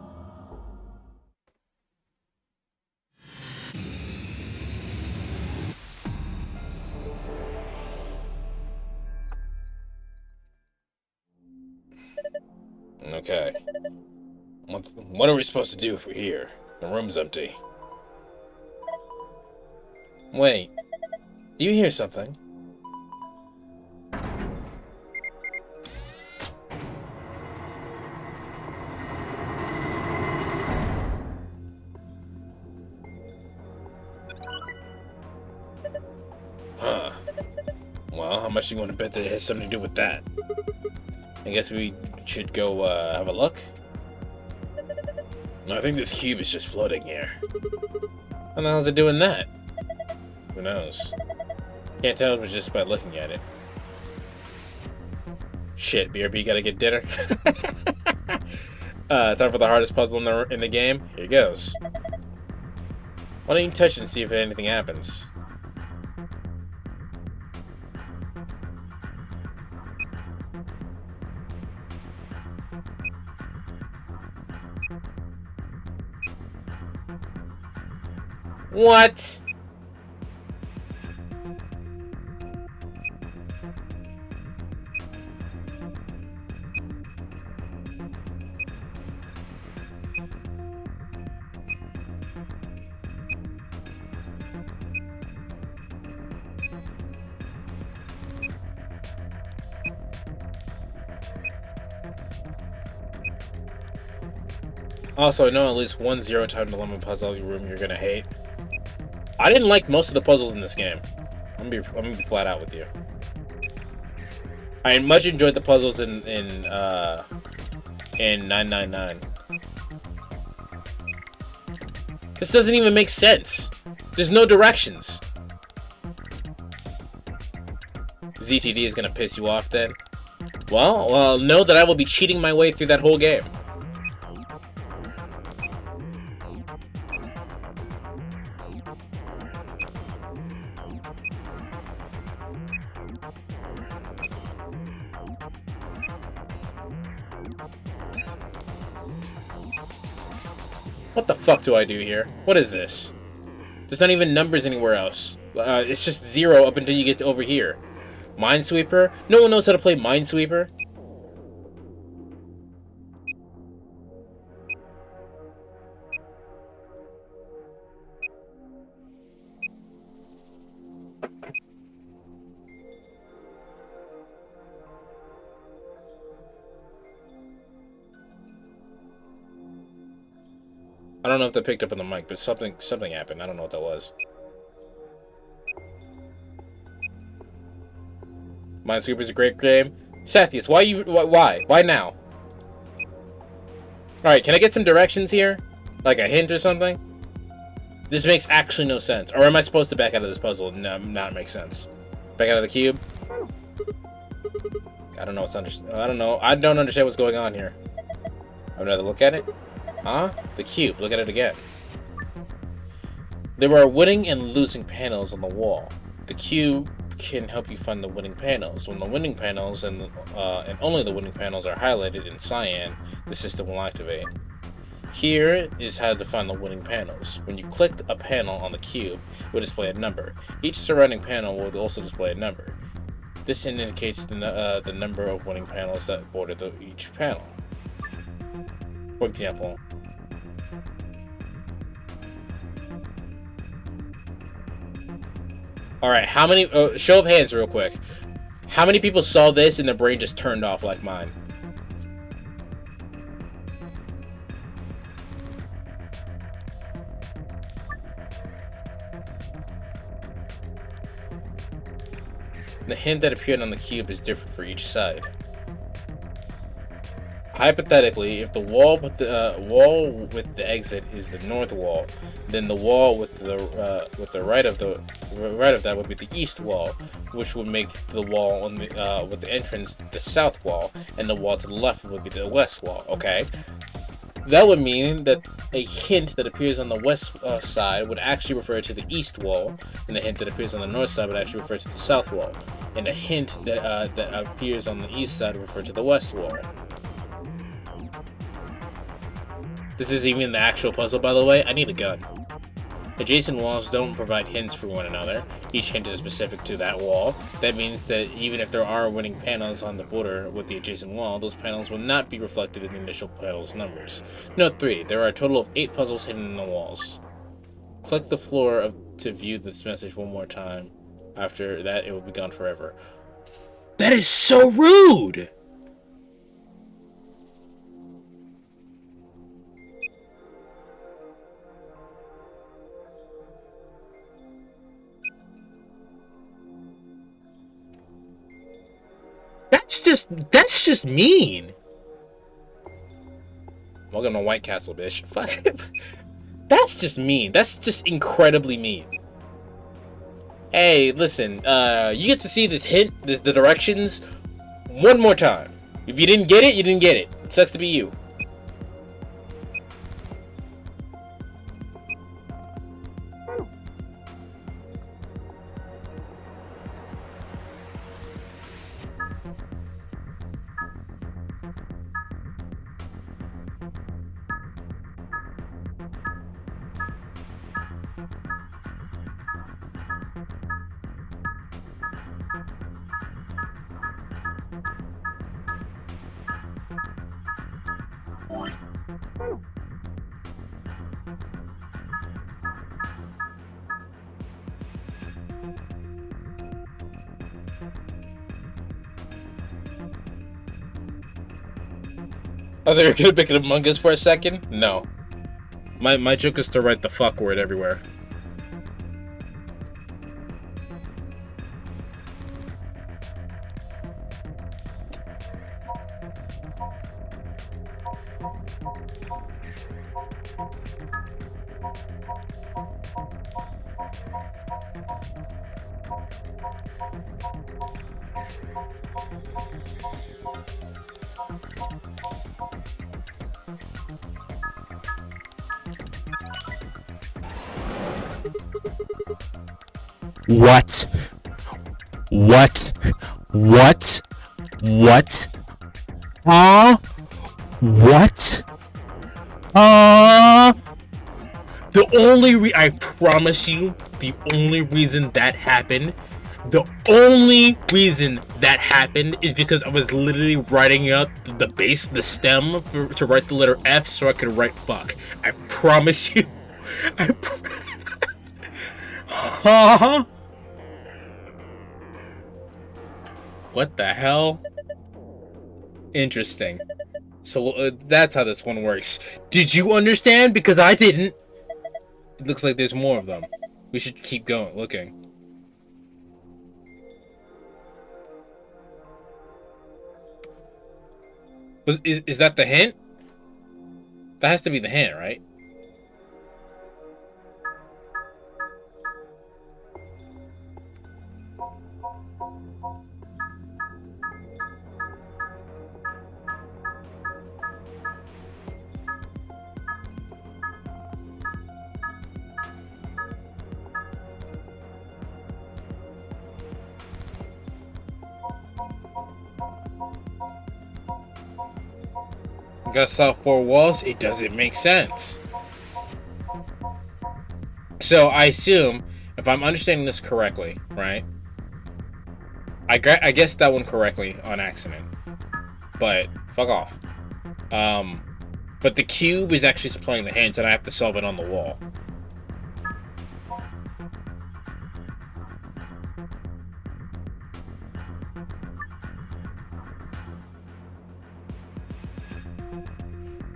Okay. What are we supposed to do if we're here? The room's empty. Wait. Do you hear something? Huh. Well, how much do you want to bet that it has something to do with that? I guess we should go have a look. No, I think this cube is just floating here. How the hell is it doing that? Who knows? Can't tell just by looking at it. Shit, BRB gotta get dinner. Time for the hardest puzzle in the game. Here goes. Why don't you touch it and see if anything happens? What? Also, I know at least one zero-time dilemma puzzle room you're gonna hate. I didn't like most of the puzzles in this game. I'm gonna be flat out with you. I much enjoyed the puzzles in 999. This doesn't even make sense. There's no directions. ZTD is gonna piss you off then? Well, know that I will be cheating my way through that whole game. What the fuck do I do here? What is this? There's not even numbers anywhere else. It's just 0 up until you get to over here. Minesweeper? No one knows how to play Minesweeper. I don't know if that picked up on the mic, but something happened. I don't know what that was. Minesweeper's a great game. Sathius, why now? Alright, can I get some directions here? Like a hint or something? This makes actually no sense. Or am I supposed to back out of this puzzle and not make sense? Back out of the cube? I don't know I don't know. I don't understand what's going on here. Have another look at it? Huh? The cube. Look at it again. There are winning and losing panels on the wall. The cube can help you find the winning panels. When the winning panels and only the winning panels are highlighted in cyan, the system will activate. Here is how to find the winning panels. When you click a panel on the cube, it will display a number. Each surrounding panel will also display a number. This indicates the number of winning panels that border each panel. For example, alright, how many, show of hands real quick. How many people saw this and their brain just turned off like mine? The hint that appeared on the cube is different for each side. Hypothetically, if the wall with the exit is the north wall, then the wall with the right of that would be the east wall, which would make the wall on the with the entrance the south wall, and the wall to the left would be the west wall. Okay, that would mean that a hint that appears on the west side would actually refer to the east wall, and the hint that appears on the north side would actually refer to the south wall. and a hint that appears on the east side refer to the west wall. This isn't even the actual puzzle, by the way. I need a gun. Adjacent walls don't provide hints for one another. Each hint is specific to that wall. That means that even if there are winning panels on the border with the adjacent wall, those panels will not be reflected in the initial panel's numbers. Note 3. There are a total of 8 puzzles hidden in the walls. Click the floor to view this message one more time. After that, it will be gone forever. That is so rude! That's just mean. Welcome to White Castle, bitch. Fuck. That's just mean. That's just incredibly mean. Hey, listen, you get to see this hint, the directions, one more time. If you didn't get it, you didn't get it. It sucks to be you. Oh, they're gonna pick it Among Us for a second? No. My joke is to write the fuck word everywhere. What? What? What? What? What? The only I promise you, the only reason that happened, is because I was literally writing out the base, the stem, to write the letter F so I could write fuck. I promise you. What the hell? Interesting. So that's how this one works. Did you understand? Because I didn't. It looks like there's more of them. We should keep going, looking. Is that the hint? That has to be the hint, right? Gotta solve 4 walls? It doesn't make sense. So I assume, if I'm understanding this correctly, right? I guessed that one correctly on accident. But fuck off. But the cube is actually supplying the hints, and I have to solve it on the wall.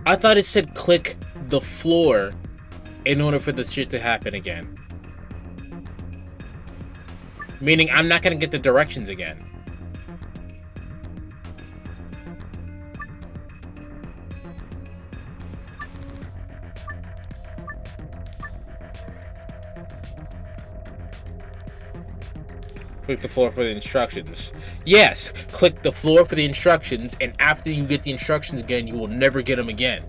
I thought it said click the floor in order for the shit to happen again. Meaning I'm not gonna get the directions again. Click the floor for the instructions. Yes, click the floor for the instructions, and after you get the instructions again, you will never get them again.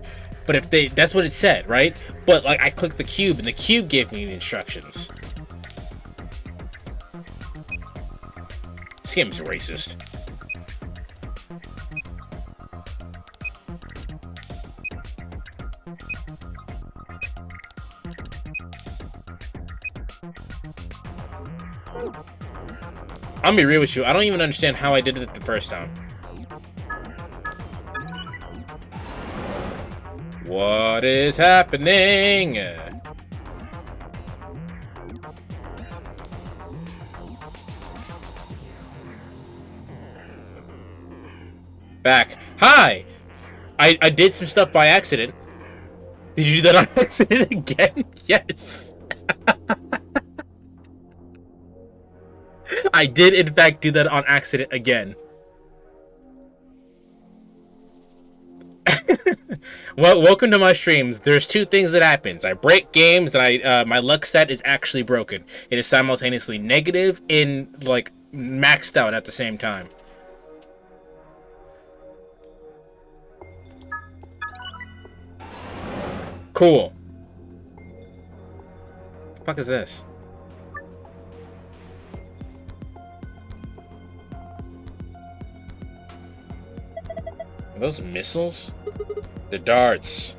But if that's what it said, right? But like I clicked the cube, and the cube gave me the instructions. This game is racist. I'm gonna be real with you. I don't even understand how I did it the first time. What is happening? Back. Hi! I did some stuff by accident. Did you do that on accident again? Yes. I did, in fact, do that on accident again. Well, welcome to my streams. There's two things that happens. I break games, and my luck set is actually broken. It is simultaneously negative and, like, maxed out at the same time. Cool. What the fuck is this? Are those missiles? The darts.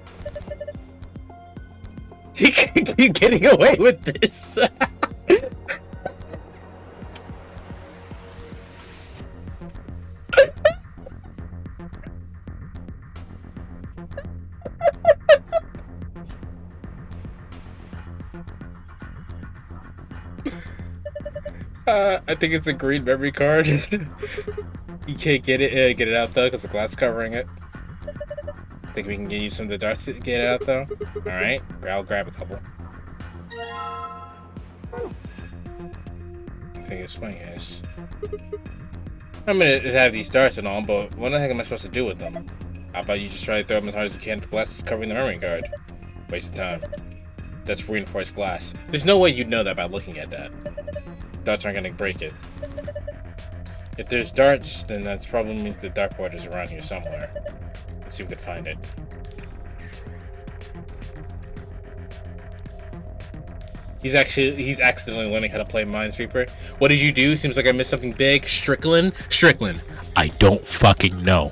You keep getting away with this. I think it's a green memory card. You can't get it out though because the glass is covering it. Think we can get you some of the darts to get it out though? Alright, I'll grab a couple. I think it's funny is I'm gonna have these darts and all, but what the heck am I supposed to do with them? How about you just try to throw them as hard as you can at the glass that's covering the memory card? Waste of time. That's reinforced glass. There's no way you'd know that by looking at that. Darts aren't gonna break it. If there's darts, then that probably means the dartboard is around here somewhere. Let's see if we can find it. He's accidentally learning how to play Minesweeper. What did you do? Seems like I missed something big. Strickland? Strickland, I don't fucking know.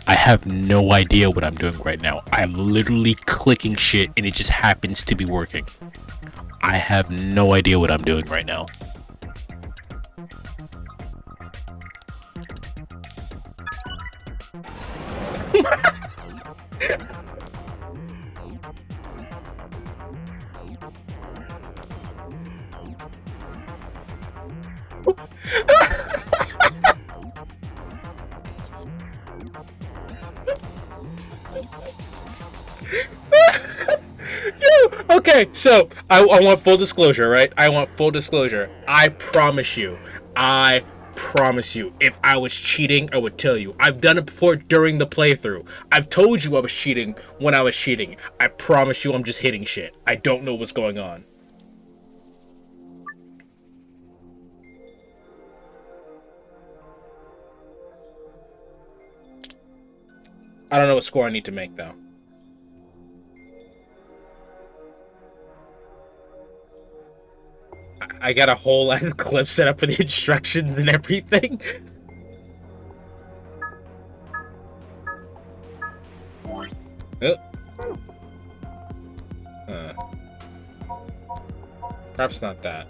I have no idea what I'm doing right now. I'm literally clicking shit and it just happens to be working. I have no idea what I'm doing right now. Okay, so I want full disclosure, right? I want full disclosure. I promise you, if I was cheating, I would tell you. I've done it before during the playthrough. I've told you I was cheating when I was cheating. I promise you I'm just hitting shit. I don't know what's going on. I don't know what score I need to make, though. I got a whole lot of clips set up for the instructions and everything. Perhaps not that.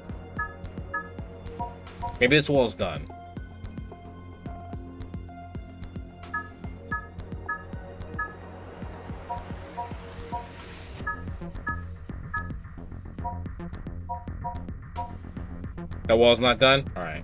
Maybe this wall's done. That wall's not done? Alright.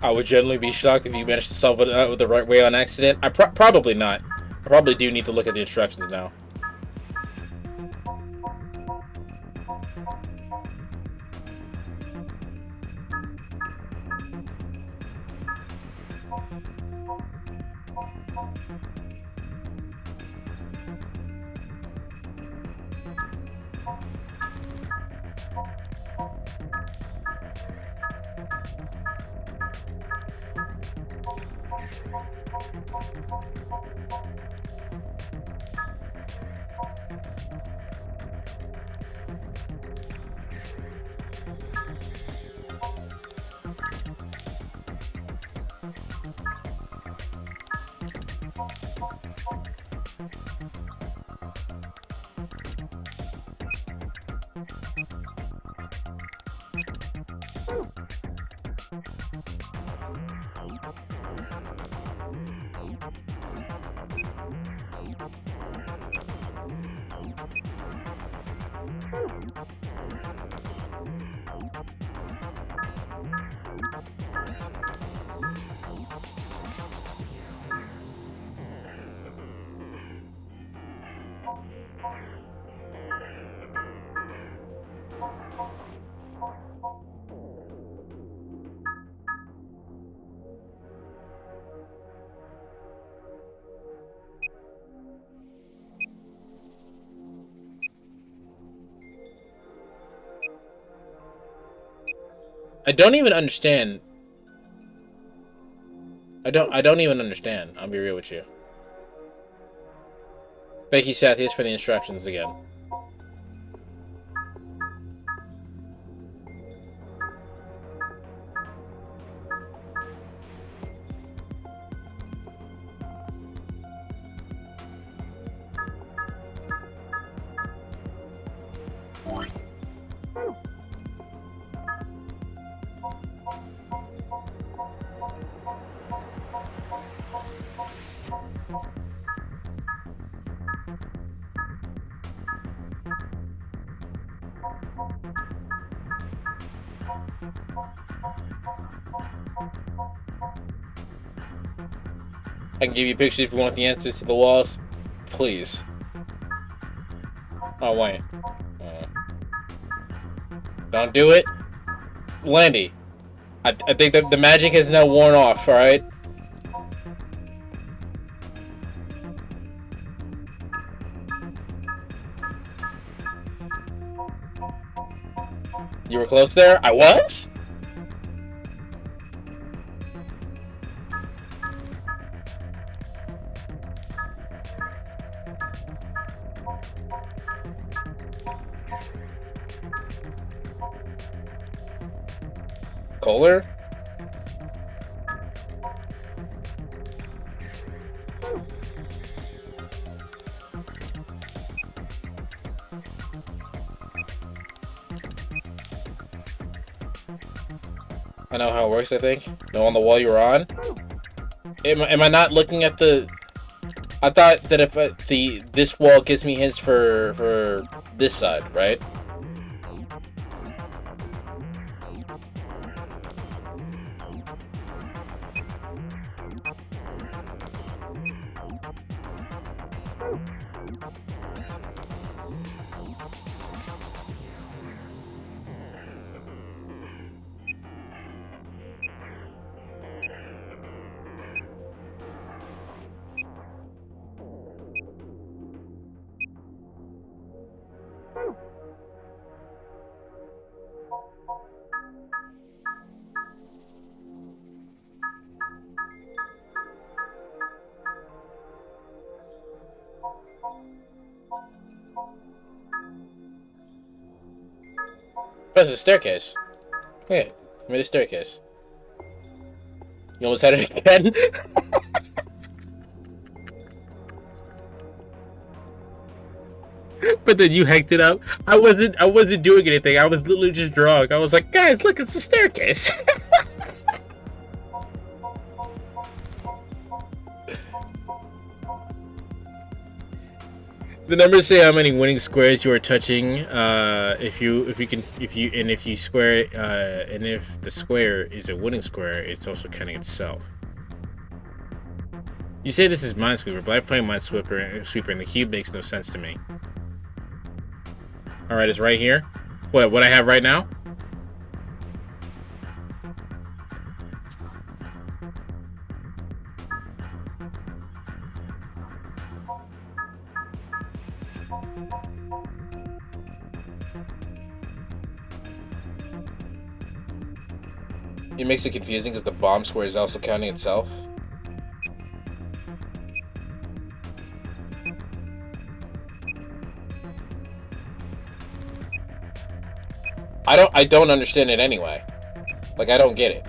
I would generally be shocked if you managed to solve it the right way on accident. Probably not. I probably do need to look at the instructions now. I don't even understand. I don't even understand. I'll be real with you. Thank you, Sathius, for the instructions again. I can give you pictures if you want the answers to the walls. Please. Oh, wait. Don't do it. Landy. I think that the magic has now worn off, alright? You were close there? I was? Kohler? I know how it works, I think. No, on the wall you were on? Am I not looking at the... I thought that if this wall gives me hints for this side, right? Press the staircase. Yeah, I made a staircase. You almost had it again? But then you hacked it up. I wasn't doing anything. I was literally just drawing. I was like, guys, look, it's the staircase. The numbers say how many winning squares you are touching. If you square it, and if the square is a winning square, it's also counting itself. You say this is Minesweeper, but I've played Minesweeper, and the cube makes no sense to me. All right, it's right here. What I have right now? It makes it confusing because the bomb square is also counting itself. I don't understand it anyway. Like, I don't get it.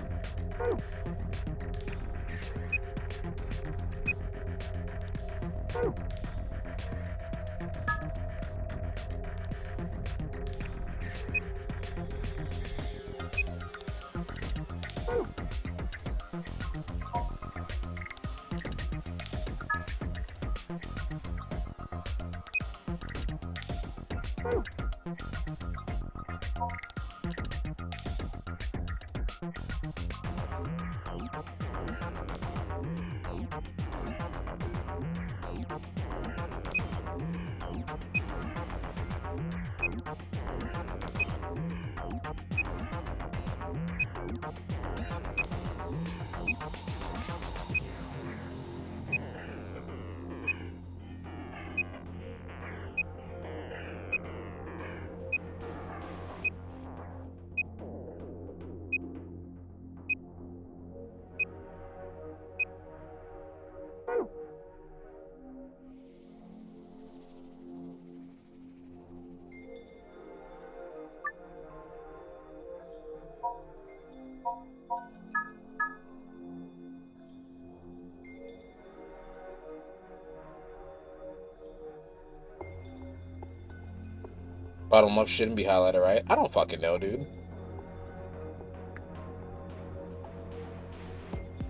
Bottom left shouldn't be highlighted, right? I don't fucking know, dude.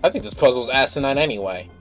I think this puzzle's asinine anyway.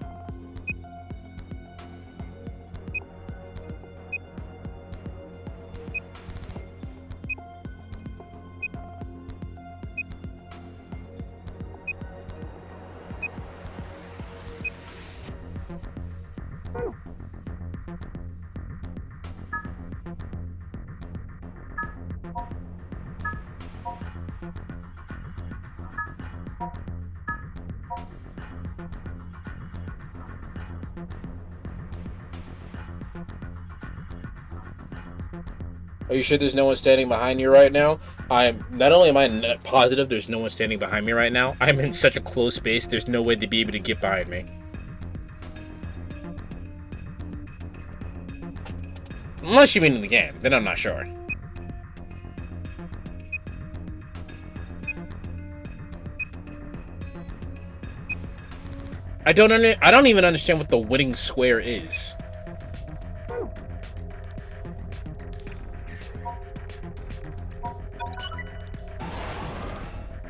Are you sure there's no one standing behind you right now? I'm not only am I positive there's no one standing behind me right now, I'm in such a close space, there's no way they'd be able to get behind me. Unless you mean in the game, then I'm not sure. I don't even understand what the winning square is.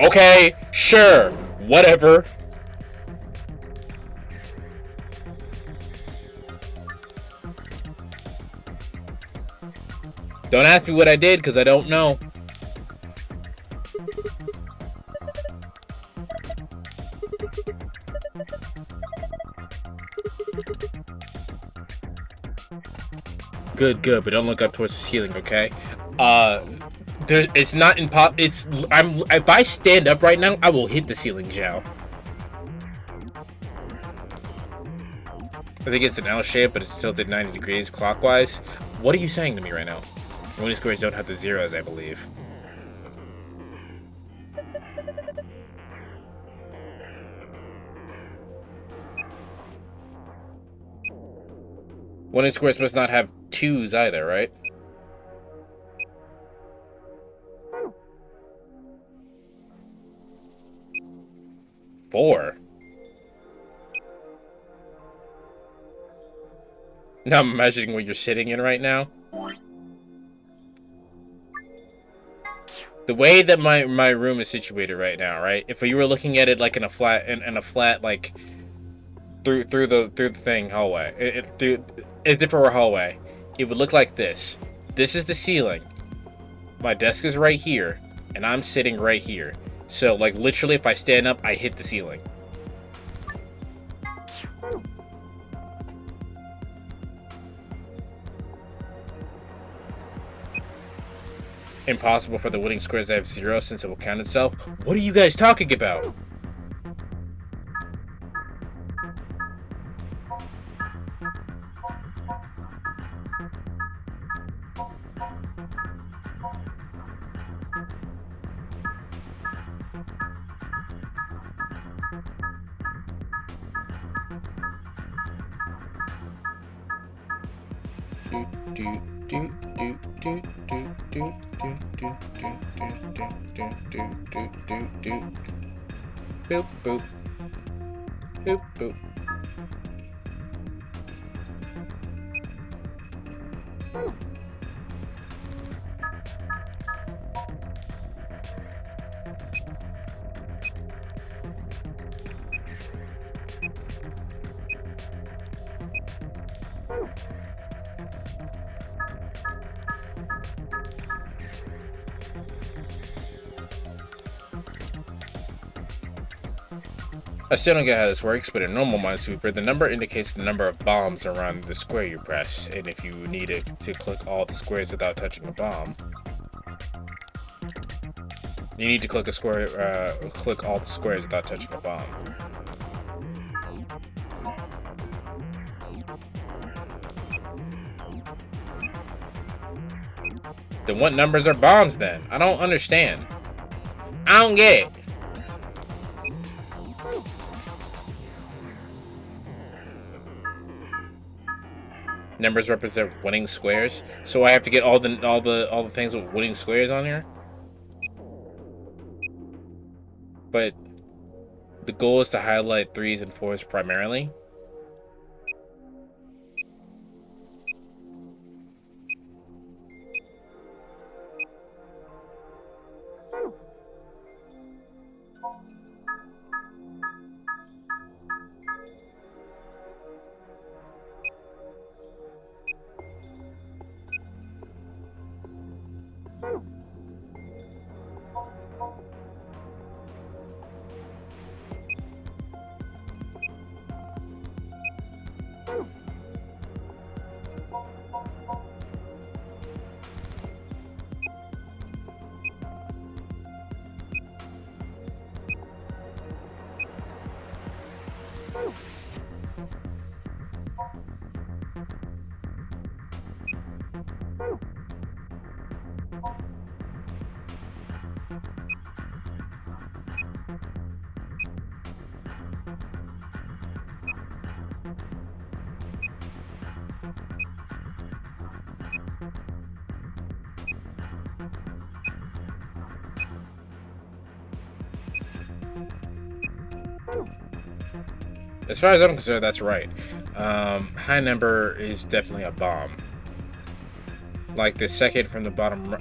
Okay, sure, whatever. Don't ask me what I did, because I don't know. Good, but don't look up towards the ceiling, okay? It's not if I stand up right now, I will hit the ceiling, Zhao. I think it's an L shape, but it's tilted 90 degrees clockwise. What are you saying to me right now? Winning squares don't have the zeros, I believe. Winning squares must not have twos either, right? Four. Now I'm imagining where you're sitting in right now. The way that my room is situated right now, right? If you were looking at it like in a flat like through the thing hallway, as if it were a hallway, it would look like this. This is the ceiling. My desk is right here, and I'm sitting right here. So like literally, if I stand up, I hit the ceiling. Impossible for the winning squares to have zero since it will count itself. What are you guys talking about? Do, do, do, do, do. Boop boop. Boop boop. I still don't get how this works, but in normal Minesweeper, the number indicates the number of bombs around the square you press, and if you need it to click all the squares without touching a bomb, you need to click click all the squares without touching a bomb. Then what numbers are bombs then? I don't understand. I don't get it. Numbers represent winning squares, so I have to get all the things with winning squares on here. But the goal is to highlight 3s and 4s primarily. As far as I'm concerned, that's right. High number is definitely a bomb. Like the second from the bottom,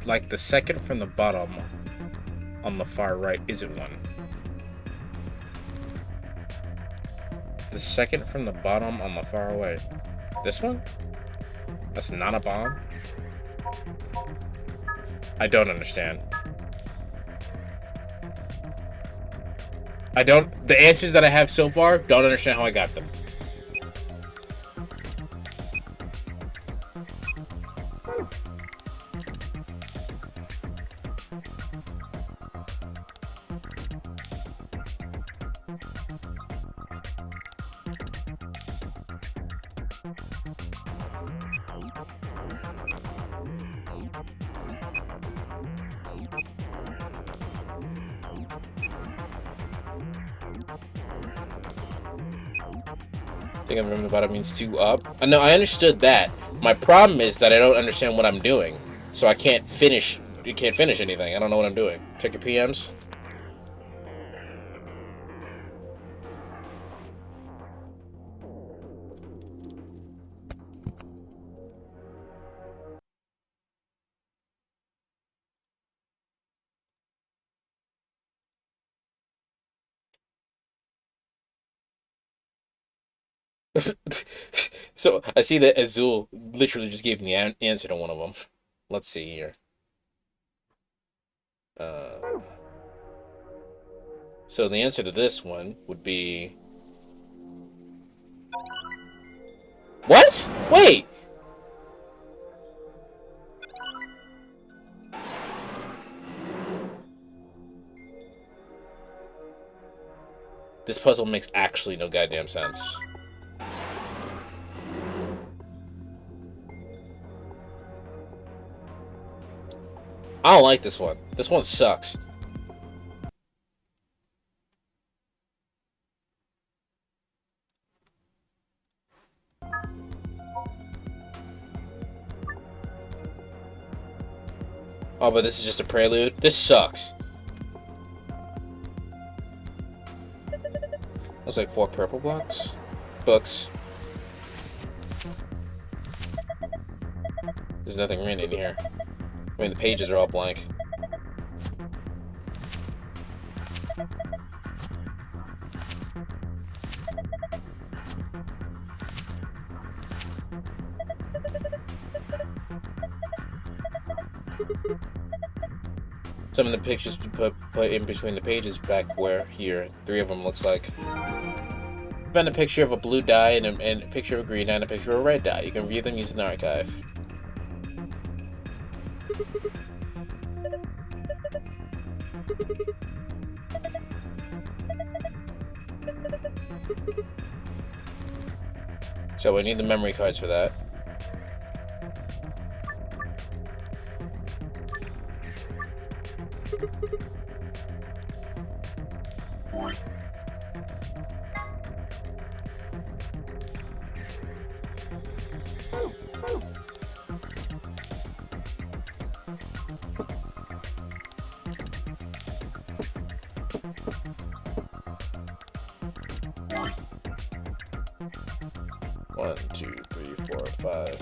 like the second from the bottom on the far right isn't one. The second from the bottom on the far right. This one? That's not a bomb? I don't understand. The answers that I have so far, don't understand how I got them. I think I remember the bottom means 2 up. No, I understood that. My problem is that I don't understand what I'm doing. So I can't finish. You can't finish anything. I don't know what I'm doing. Check your PMs. So I see that Azul literally just gave me the answer to one of them. Let's see here. So the answer to this one would be... What? Wait! This puzzle makes actually no goddamn sense. I don't like this one. This one sucks. Oh, but this is just a prelude? This sucks. Looks like 4 purple blocks. Books. There's nothing written in here. I mean, the pages are all blank. Some of the pictures put in between the pages back where here. 3 of them looks like. Found a picture of a blue dye and a picture of a green dye and a picture of a red dye. You can view them using the archive. So we need the memory cards for that. One, two, three, 4, 5.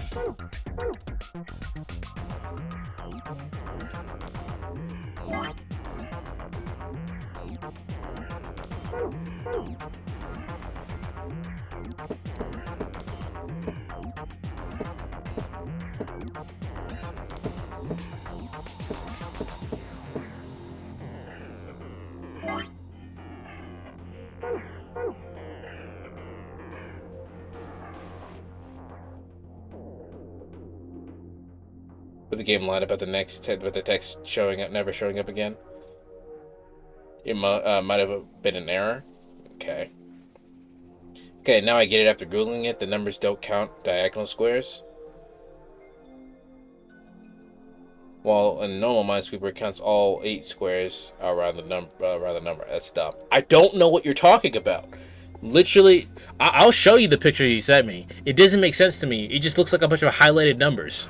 With the game line about the next, with the text showing up, never showing up again. It might have been an error. Okay. Okay, now I get it after Googling it. The numbers don't count diagonal squares. While in normal Minesweeper, it counts all 8 squares around the number. That's dumb. I don't know what you're talking about. Literally, I'll show you the picture you sent me. It doesn't make sense to me. It just looks like a bunch of highlighted numbers.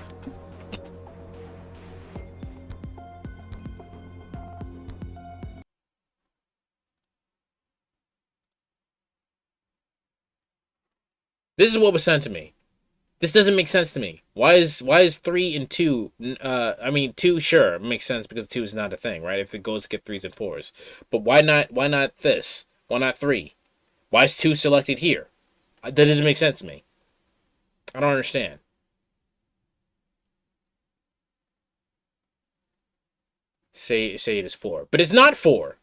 This is what was sent to me. This doesn't make sense to me. Why is 3 and 2? I mean 2, sure, makes sense because 2 is not a thing, right? If it goes to get 3s and 4s, but why not? Why not this? Why not 3? Why is 2 selected here? That doesn't make sense to me. I don't understand. Say it is 4, but it's not 4.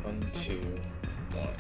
One, two, one.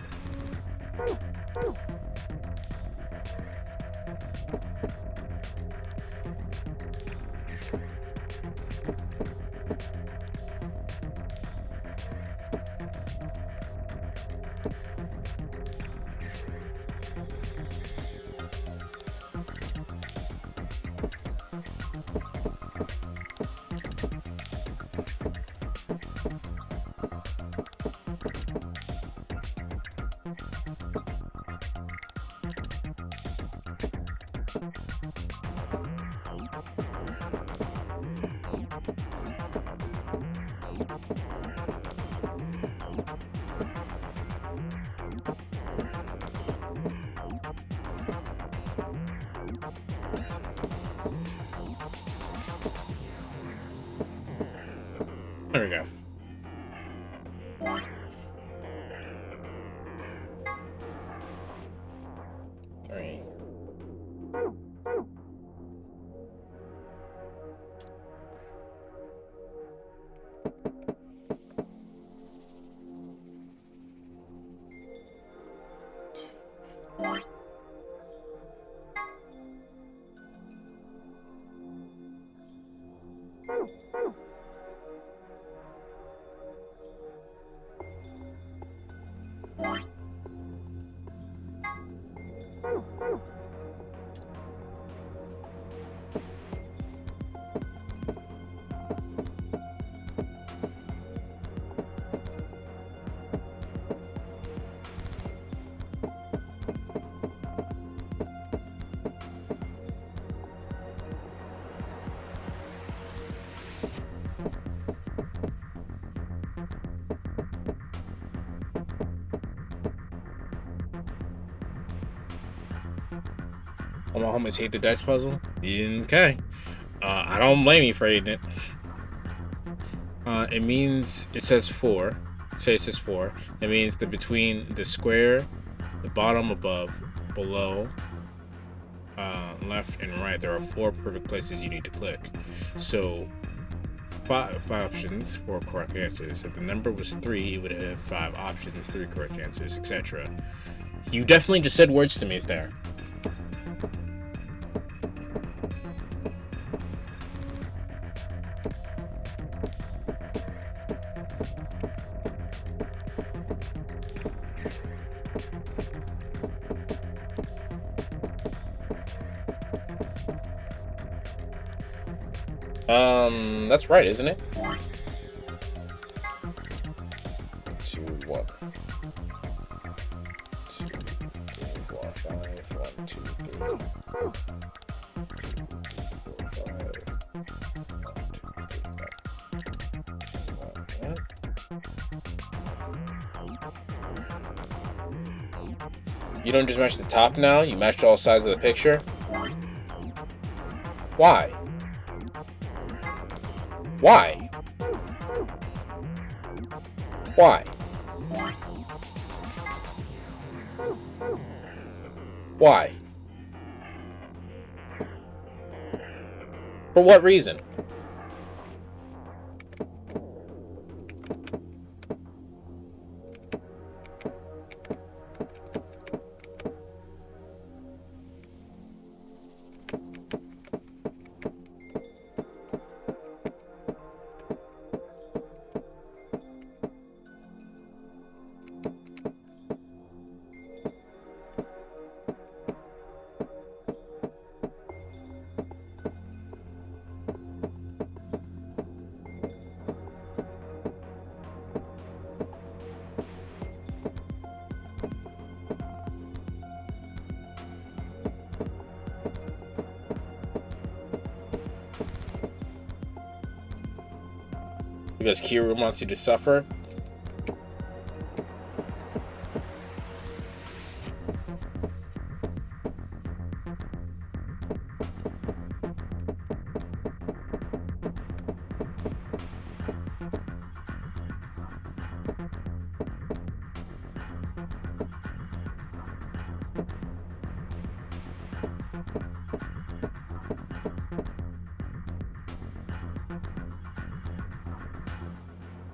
There we go. Three. All my homies hate the dice puzzle. Okay. I don't blame you for hating it. It means it says 4. Say it says 4. It means that between the square, the bottom, above, below, left, and right, there are 4 perfect places you need to click. So 5 options, 4 correct answers. If the number was 3, it would have 5 options, 3 correct answers, etc. You definitely just said words to me there. That's right, isn't it? 2, 1. 2, 3, 4, 5. 1, 2, 3. 4, 5. 1, 2, 3, 4. You don't just match the top now, you matched all sides of the picture? Why? Why? Why? Why? For what reason? Because Kira wants you to suffer?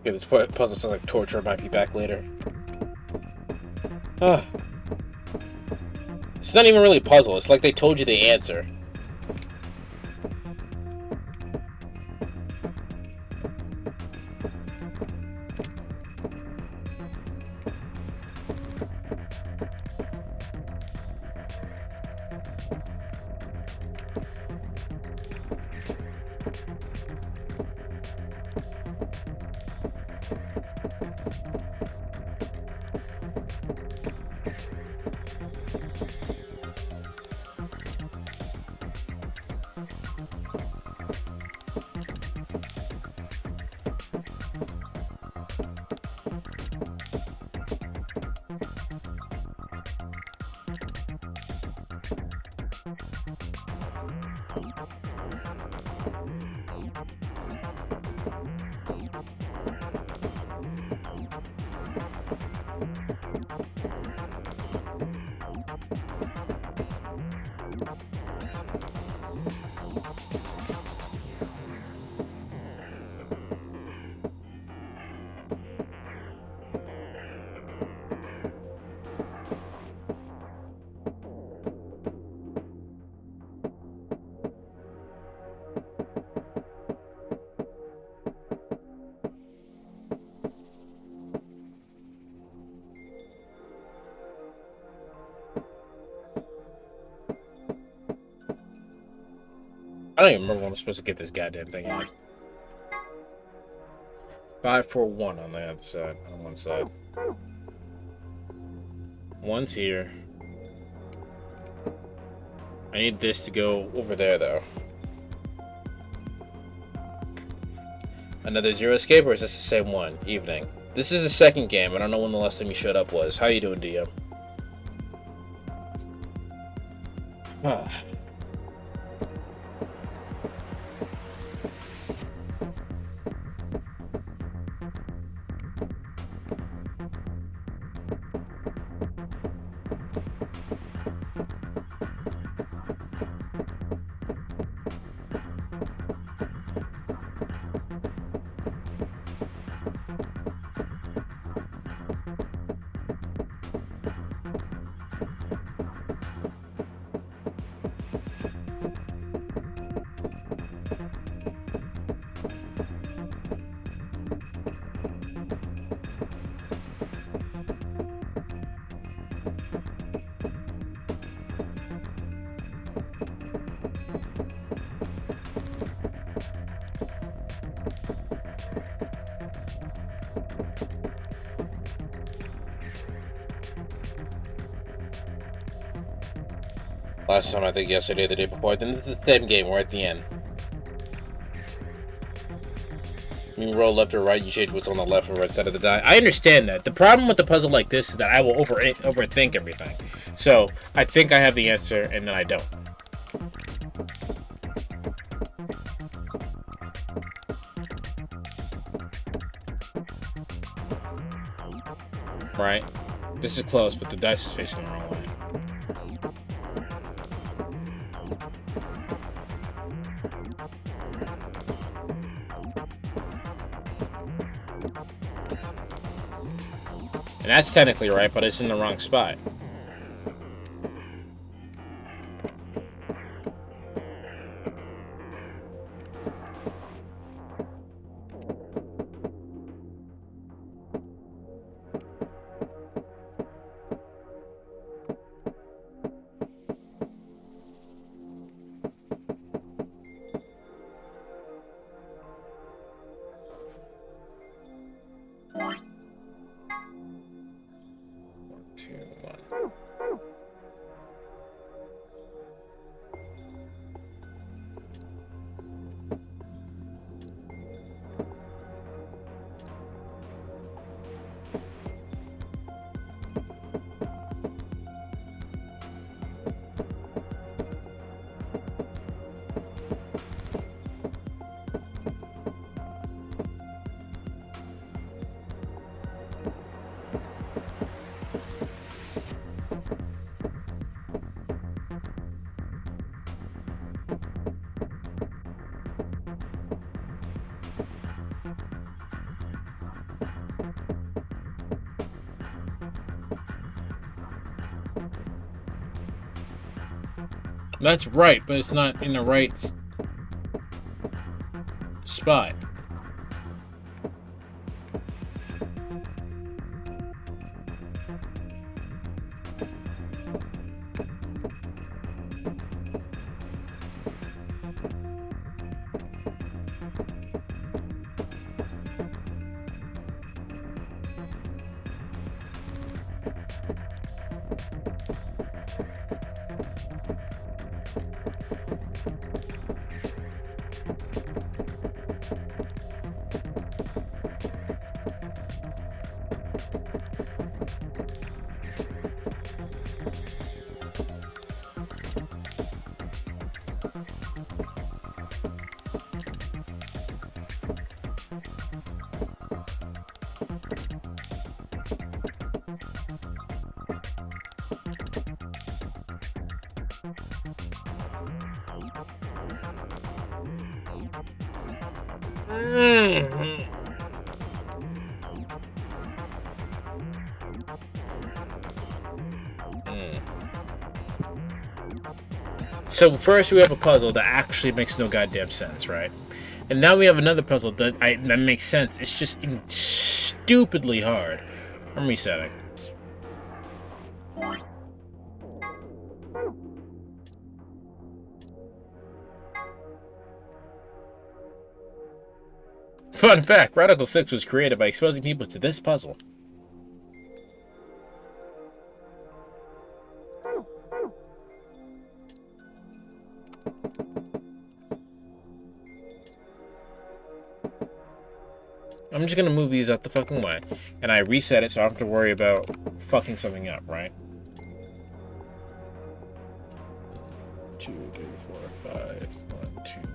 Okay, this puzzle sounds like torture. I might be back later. It's not even really a puzzle. It's like they told you the answer. I don't even remember when I'm supposed to get this goddamn thing out. 541 on the other side, on one side. One's here. I need this to go over there, though. Another Zero Escape, or is this the same one? Evening. This is the second game. I don't know when the last time you showed up was. How you doing, Dio? Last time, I think yesterday, the day before. Then it's the same game. We're at the end. You roll left or right, you change what's on the left or right side of the die. I understand that. The problem with a puzzle like this is that I will overthink everything. So, I think I have the answer, and then I don't. Right? This is close, but the dice is facing the wrong way. And that's technically right, but it's in the wrong spot. That's right, but it's not in the right spot. So first we have a puzzle that actually makes no goddamn sense, right? And now we have another puzzle that makes sense. It's just stupidly hard. I'm resetting. Fun fact, Radical 6 was created by exposing people to this puzzle. I'm just gonna move these out the fucking way. And I reset it so I don't have to worry about fucking something up, right? 2, 3, 4, 5, 1, 2, 1.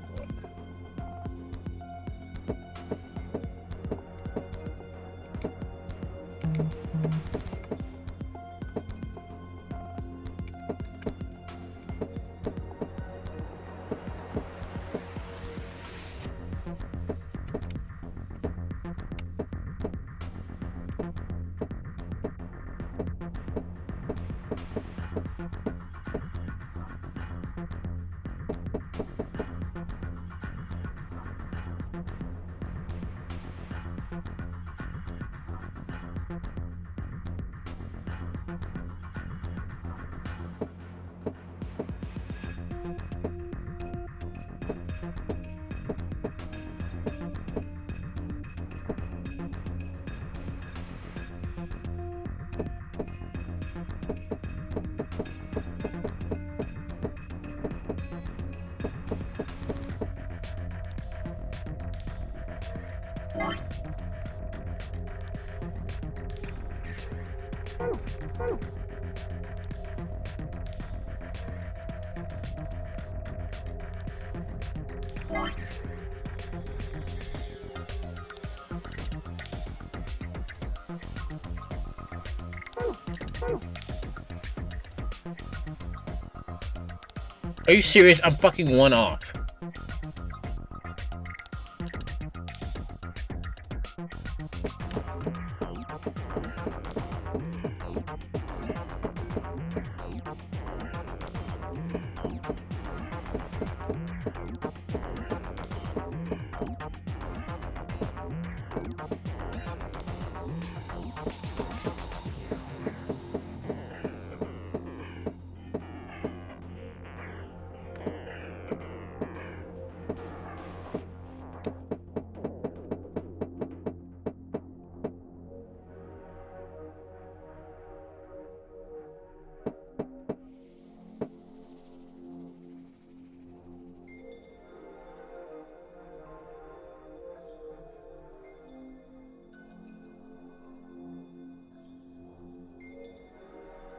Are you serious? I'm fucking one off.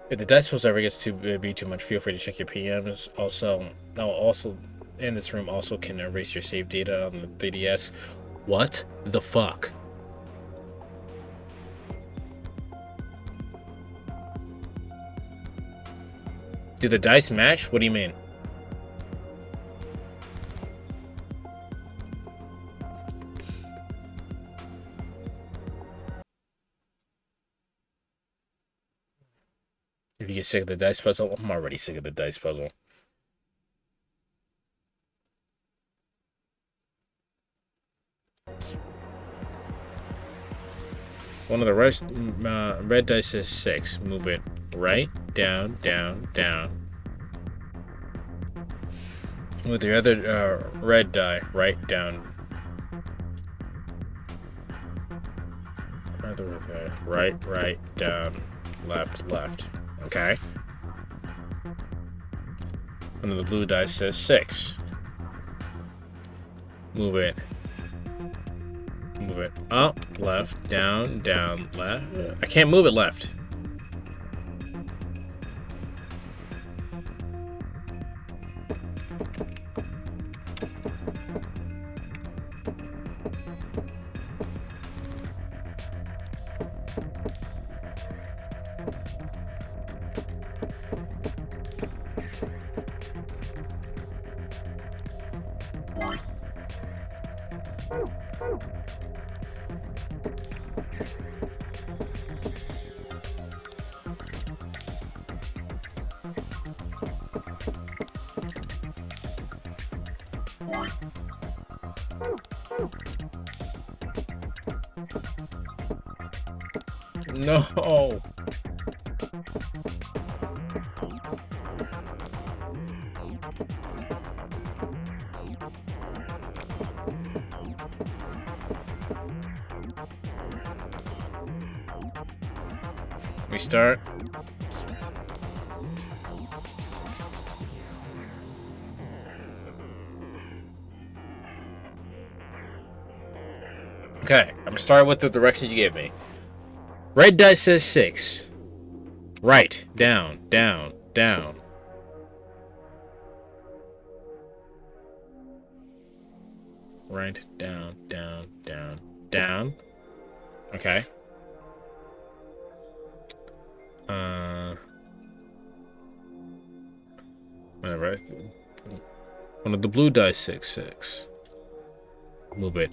If the dice pulse ever gets to be too much, feel free to check your PMs. Also in this room also can erase your save data on the 3DS. What the fuck? Do the dice match? What do you mean? If you get sick of the dice puzzle, I'm already sick of the dice puzzle. One of the red dice is 6. Move it right, down, down, down. With the other red die, right, down. Right, right, down, left, left. Okay. One of the blue dice says 6. Move it up, left, down, down, left. I can't move it left. No. We start. Okay, I'm gonna start with the directions you gave me. Red dice says 6. Right, down, down, down. Right, down, down, down, down. Okay. Whatever. One of the blue dice 6. Move it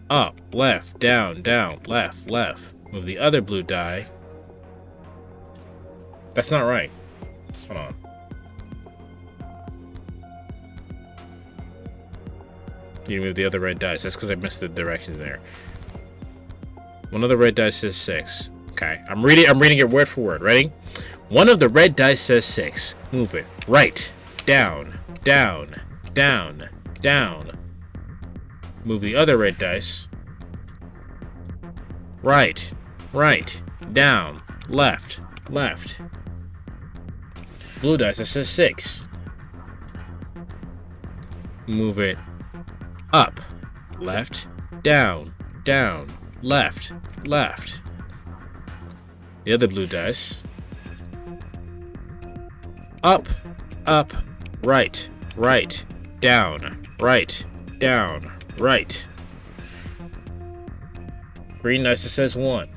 up, left, down, down, left, left. Move the other blue die. That's not right. Hold on. You move the other red dice. That's because I missed the directions there. One of the red dice says 6. Okay, I'm reading it word for word. Ready? One of the red dice says 6. Move it right, down, down, down, down. Move the other red dice. Right, right, down, left, left. Blue dice that says 6. Move it up, left, down, down, left, left. The other blue dice. Up, up, right, right, down, right, down, right. Green dice that says 1.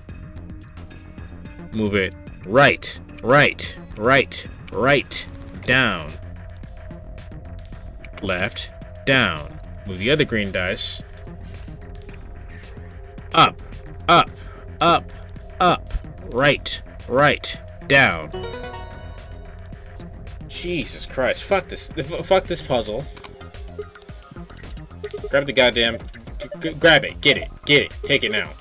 Move it right, right, right, right, down, left, down. Move the other green dice. Up, up, up, up, right, right, down. Jesus Christ! Fuck this! Fuck this puzzle. Grab the goddamn. Grab it! Get it! Get it! Take it now!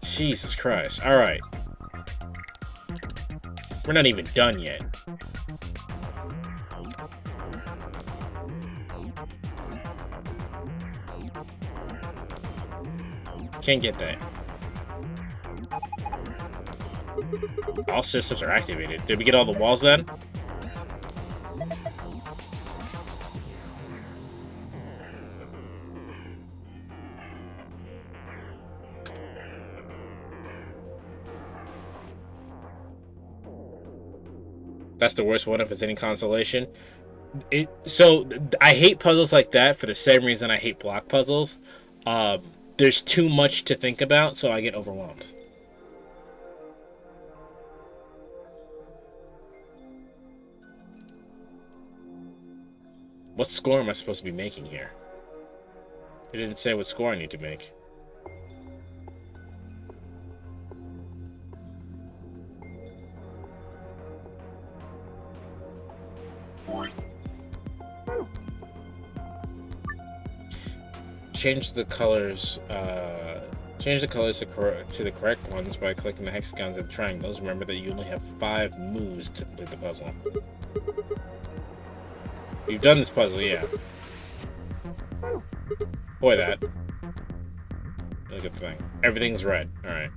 Jesus Christ! All right. We're not even done yet. Can't get that. All systems are activated. Did we get all the walls then? That's the worst one if it's any consolation. So I hate puzzles like that for the same reason I hate block puzzles. There's too much to think about, so I get overwhelmed. What score am I supposed to be making here? It didn't say what score I need to make. Change the colors. Change the colors to the correct ones by clicking the hexagons and triangles. Remember that you only have 5 moves to complete the puzzle. You've done this puzzle, yeah. Boy, that. Really good thing. Everything's red. Alright.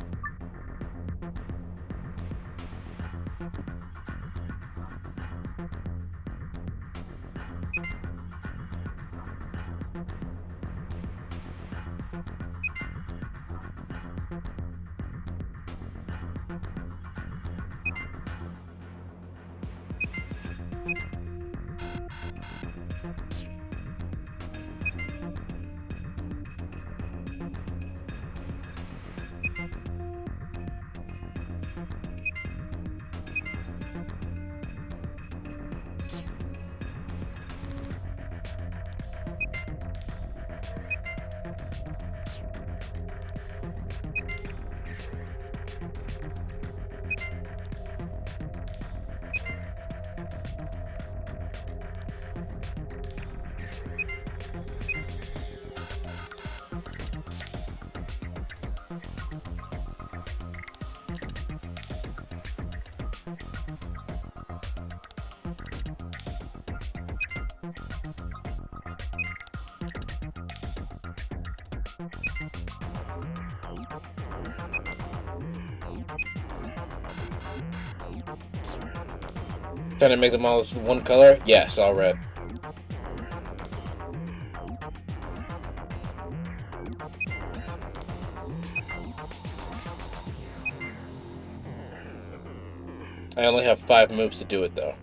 Trying to make them all one color? Yes, all red. I only have 5 moves to do it, though.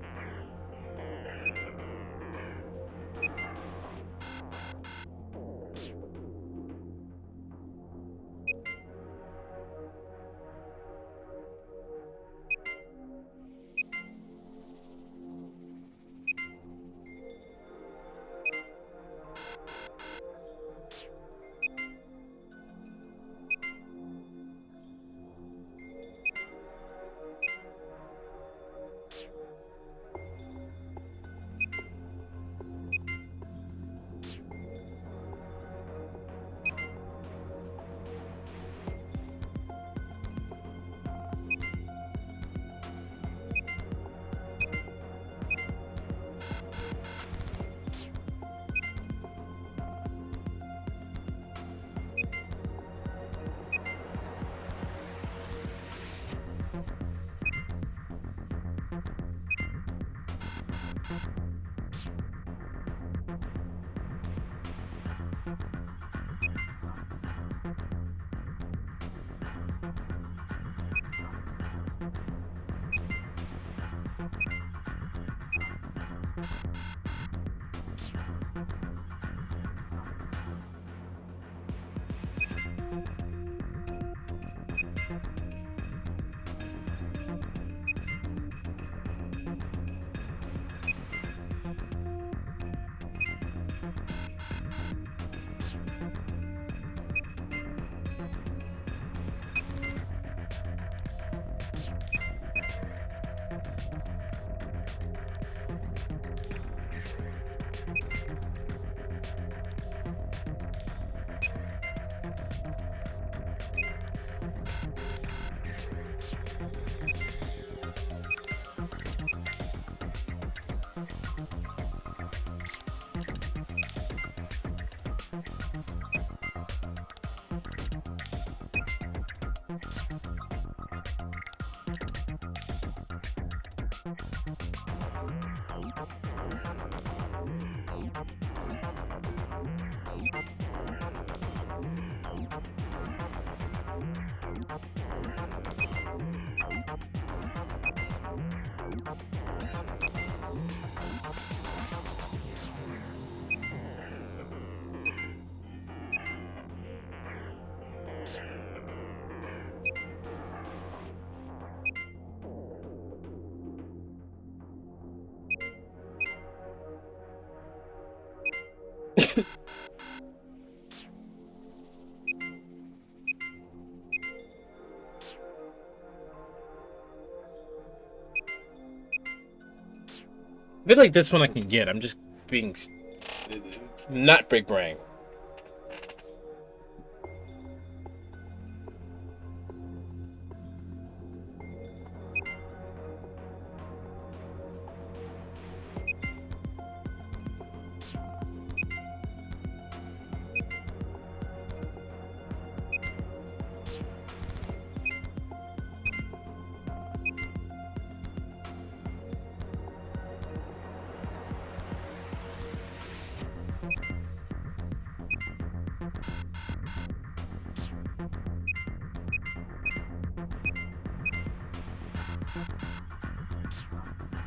I feel like this one I can get. I'm just being not big brain.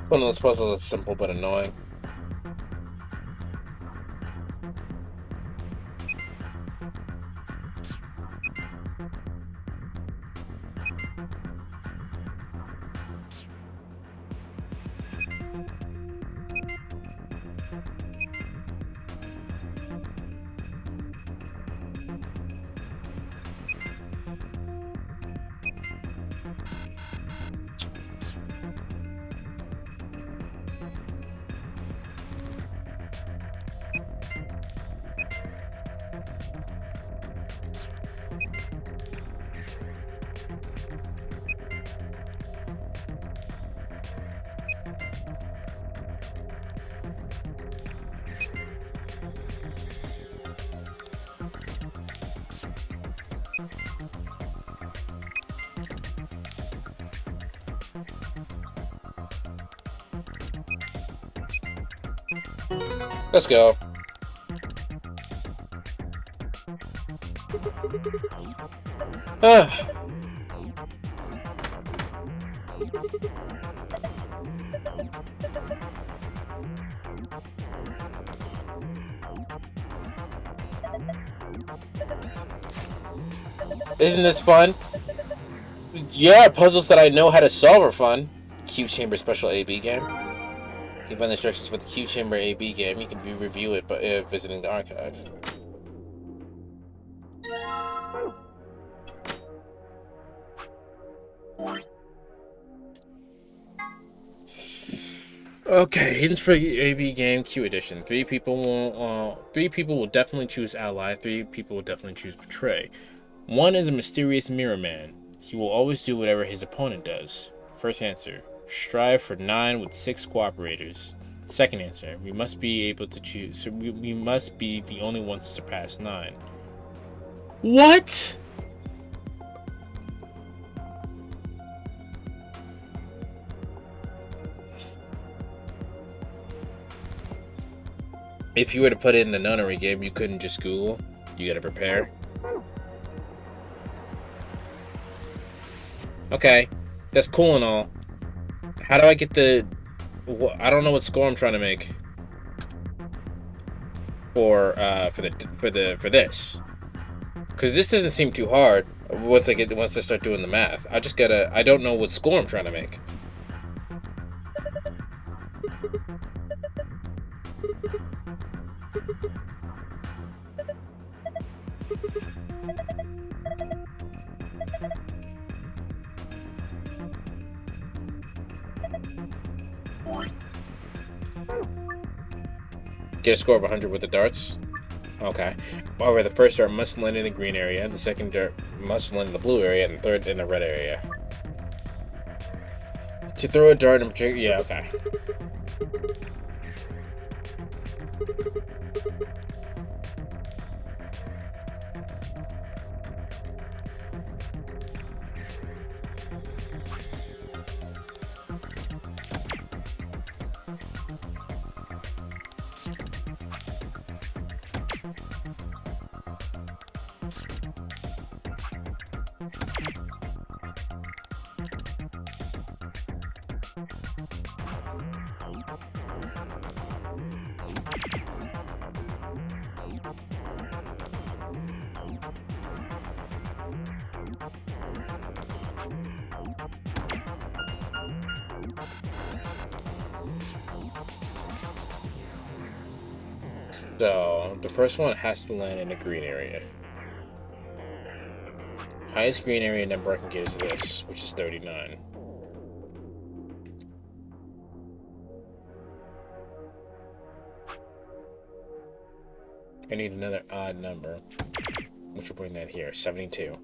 One of those puzzles that's simple but annoying. Let's go. Ah. Isn't this fun? Yeah, puzzles that I know how to solve are fun. Q Chamber Special AB game. You can find the instructions for the Q Chamber AB game. You can review it by visiting the archive. Okay, hints for AB game Q edition. Three people will definitely choose ally. 3 people will definitely choose betray. 1 is a mysterious mirror man. He will always do whatever his opponent does. First answer: strive for 9 with 6 cooperators. Second answer: we must be able to choose. So we must be the only ones to surpass 9. What? If you were to put it in the nunnery game, you couldn't just Google. You gotta prepare. Okay, that's cool and all. How do I get the? I don't know what score I'm trying to make for this, because this doesn't seem too hard. Once I start doing the math, I don't know what score I'm trying to make. Get a score of 100 with the darts. Okay. However, the first dart must land in the green area, the second dart must land in the blue area, and the third in the red area. To throw a dart in particular, yeah, okay. So, the first one has to land in the green area. Highest green area number I can get is this, which is 39. I need another odd number, which will bring that here, 72.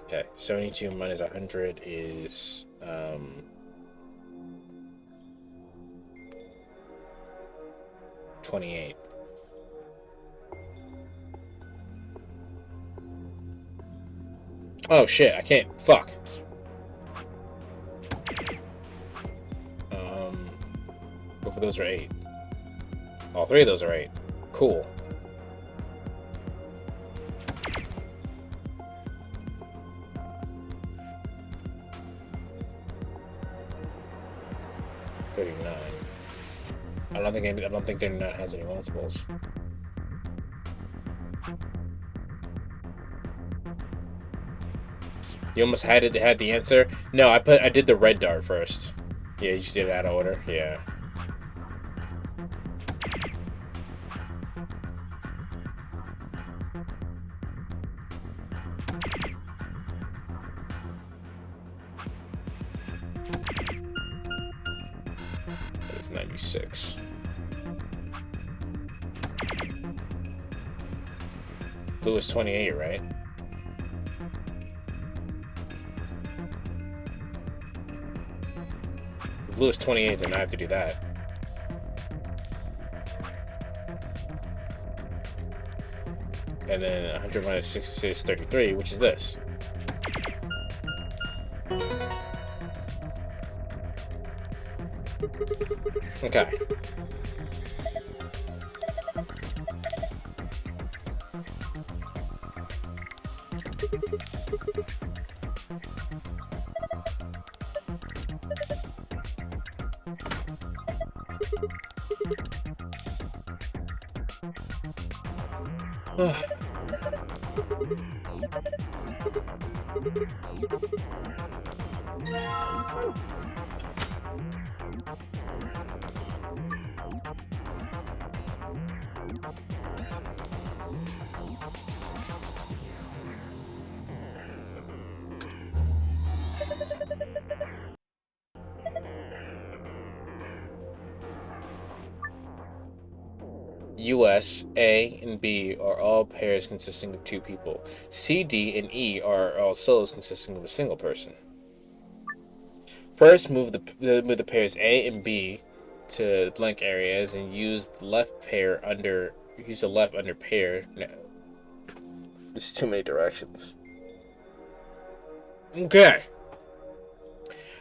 Okay, 72 minus 100 is, 28. Oh shit, I can't. Fuck. Both of those are 8. All 3 of those are 8. Cool. I don't think 39 has any multiples. You almost had the answer. No, I did the red dart first. Yeah, you just did it out of order. Yeah. That is 96. Blue is 28, right? Blue is 28, then I have to do that. And then 100 minus 66 is 33, which is this. Okay. US, A, and B are all pairs consisting of two people. C, D, and E are all solos consisting of a single person. First, move the pairs A and B to blank areas and use the left under pair. No, there's too many directions. Okay.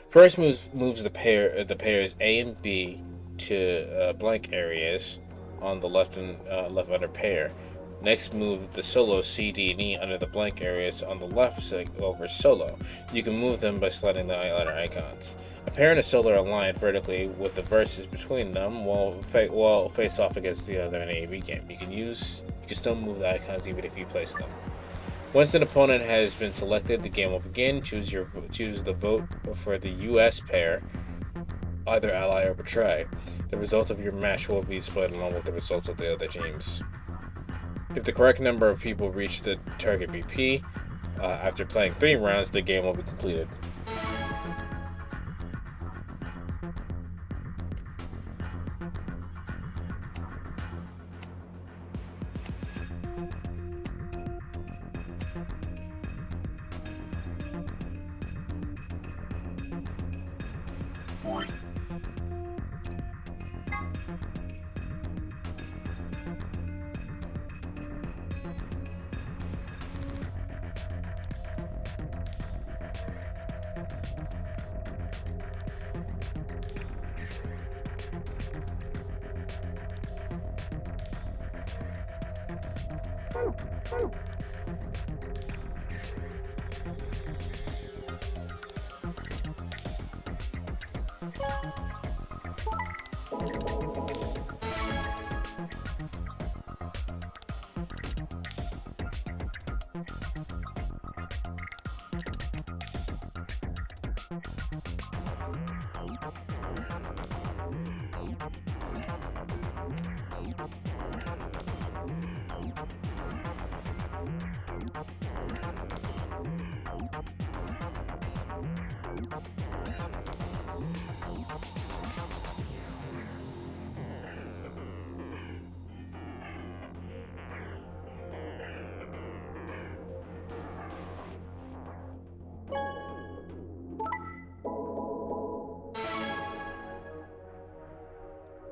First moves the pairs A and B to blank areas on the left left under pair. Next, move the solo C, D, and E under the blank areas on the left over solo. You can move them by sliding the eyeliner icons. A pair and a solo are aligned vertically with the verses between them while face off against the other in an A/B game. You can still move the icons even if you place them. Once an opponent has been selected, the game will begin. Choose the vote for the US pair, either ally or betray. The result of your match will be split along with the results of the other teams. If the correct number of people reach the target BP, after playing 3 rounds, the game will be completed.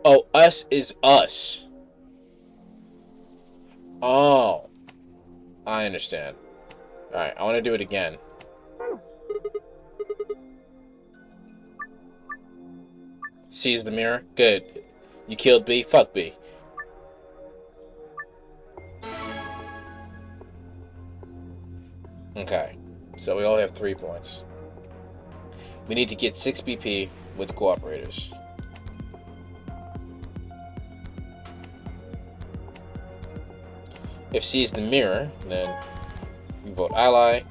Oh, us is us. Oh, I understand. Alright, I want to do it again. Sees the mirror? Good. You killed B? Fuck B. Okay, so we all have 3 points. We need to get 6 BP with the cooperators. If C is the mirror, then you vote ally.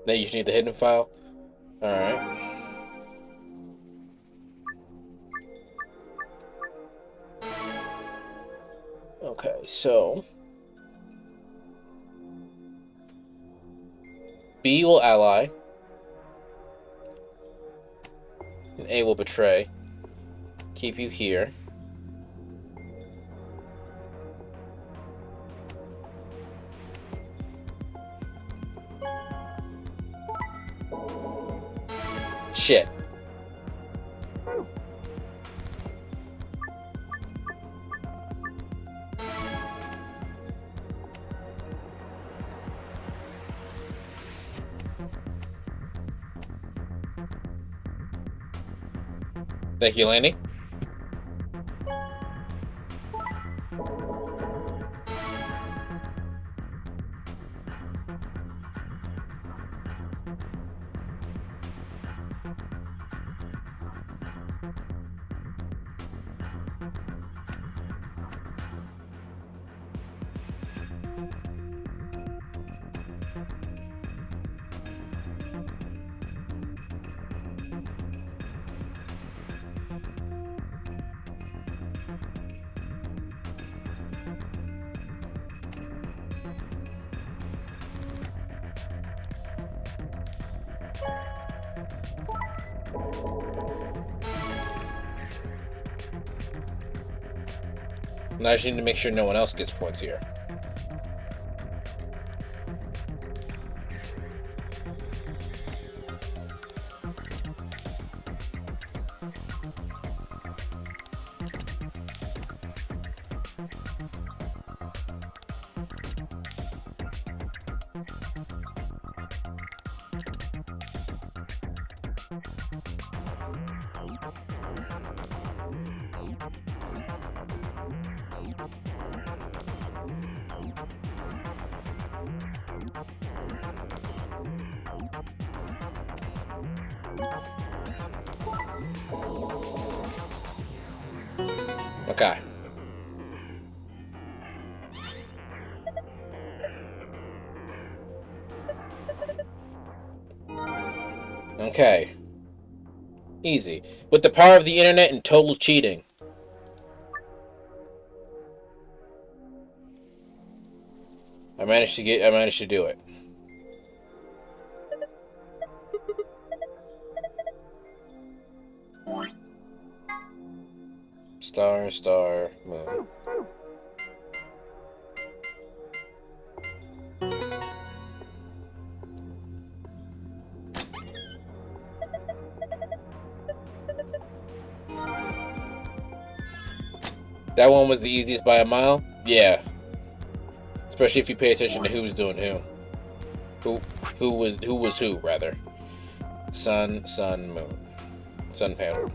Now you just need the hidden file. Alright. Okay, so B will ally, and A will betray. Keep you here. Shit. Thank you, Lanny. Now I just need to make sure no one else gets points here. Okay. Okay. Easy. With the power of the internet and total cheating. I managed to do it. Star, star, moon. That one was the easiest by a mile? Yeah. Especially if you pay attention to who was doing who. Who was who, rather. Sun, sun, moon. Sun panel.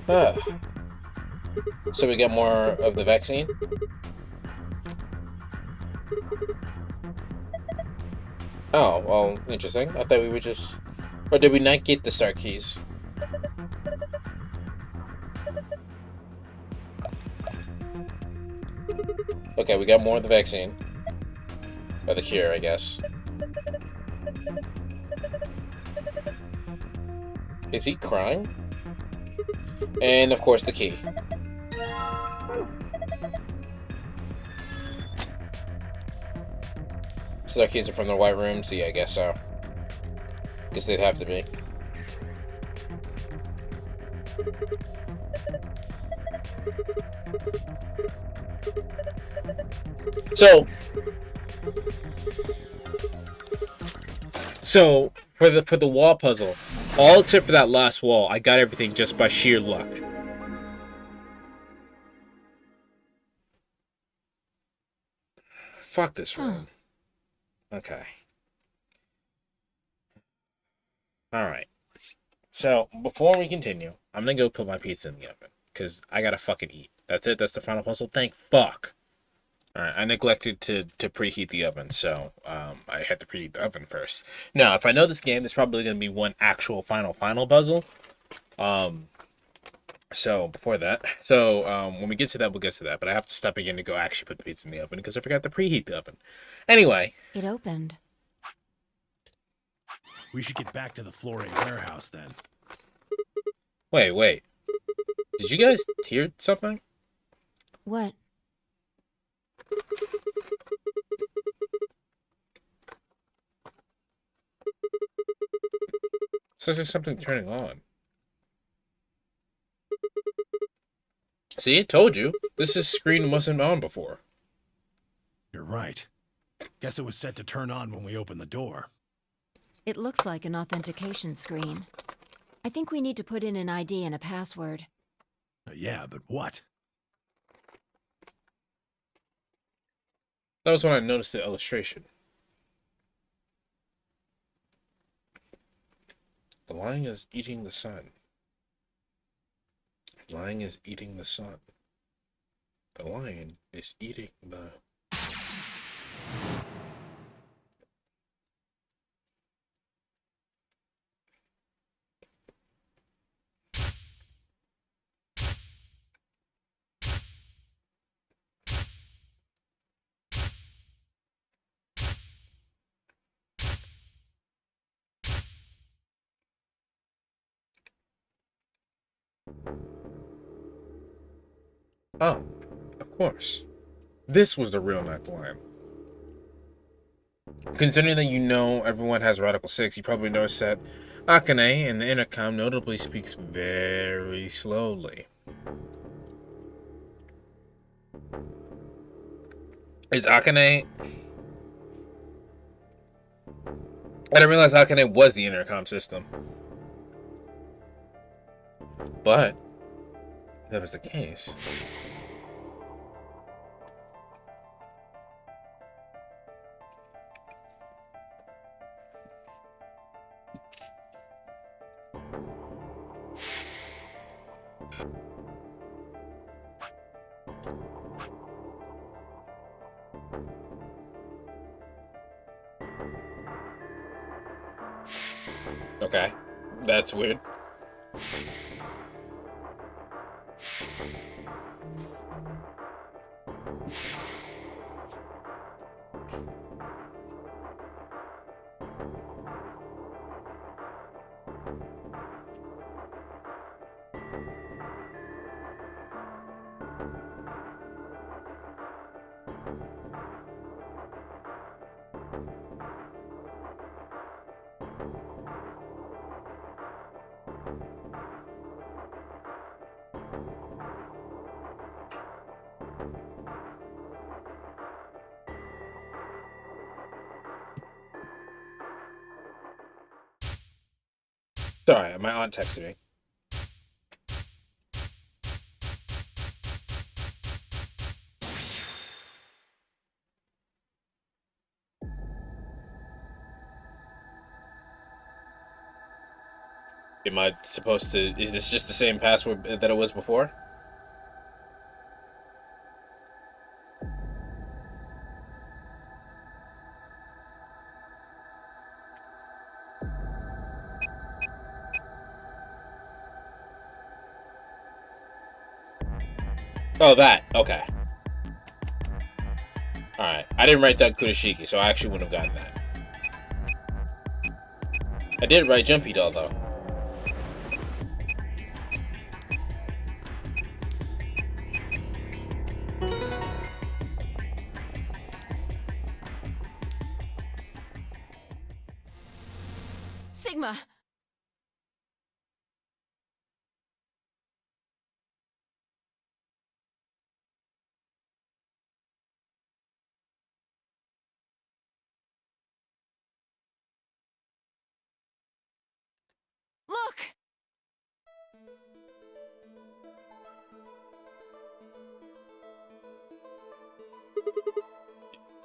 Ah. So we get more of the vaccine? Oh, well, interesting. I thought we would just... Or did we not get the star keys? Okay, we got more of the vaccine. Or the cure, I guess. Is he crying? And of course the key. So their keys are from the white room, so yeah, I guess so. Guess they'd have to be. So for the wall puzzle, all except for that last wall, I got everything just by sheer luck. Fuck this room. Okay. Alright. So, before we continue, I'm gonna go put my pizza in the oven. Because I gotta fucking eat. That's it. That's the final puzzle. Thank fuck. Alright, I neglected to preheat the oven, so I had to preheat the oven first. Now, if I know this game, there's probably gonna be one actual final puzzle. So, before that. So, when we get to that, we'll get to that. But I have to stop again to go actually put the pizza in the oven because I forgot to preheat the oven. Anyway. It opened. We should get back to the Flore warehouse then. Wait. Did you guys hear something? What? Sounds like something turning on. See, I told you. This screen wasn't on before. You're right. Guess it was set to turn on when we opened the door. It looks like an authentication screen. I think we need to put in an ID and a password. Yeah, but what? That was when I noticed the illustration. The lion is eating the sun. The lion is eating the sun. The lion is eating the... Oh, of course. This was the real Night Lion. Considering that you know everyone has Radical 6, you probably noticed that Akane in the intercom notably speaks very slowly. Is Akane... I didn't realize Akane was the intercom system. But, if that was the case... Okay, that's weird. Sorry, my aunt texted me. Am I supposed to... Is this just the same password that it was before? Oh, that. Okay. Alright. I didn't write that Kurashiki, so I actually wouldn't have gotten that. I did write Jumpy Doll, though. Sigma! Look!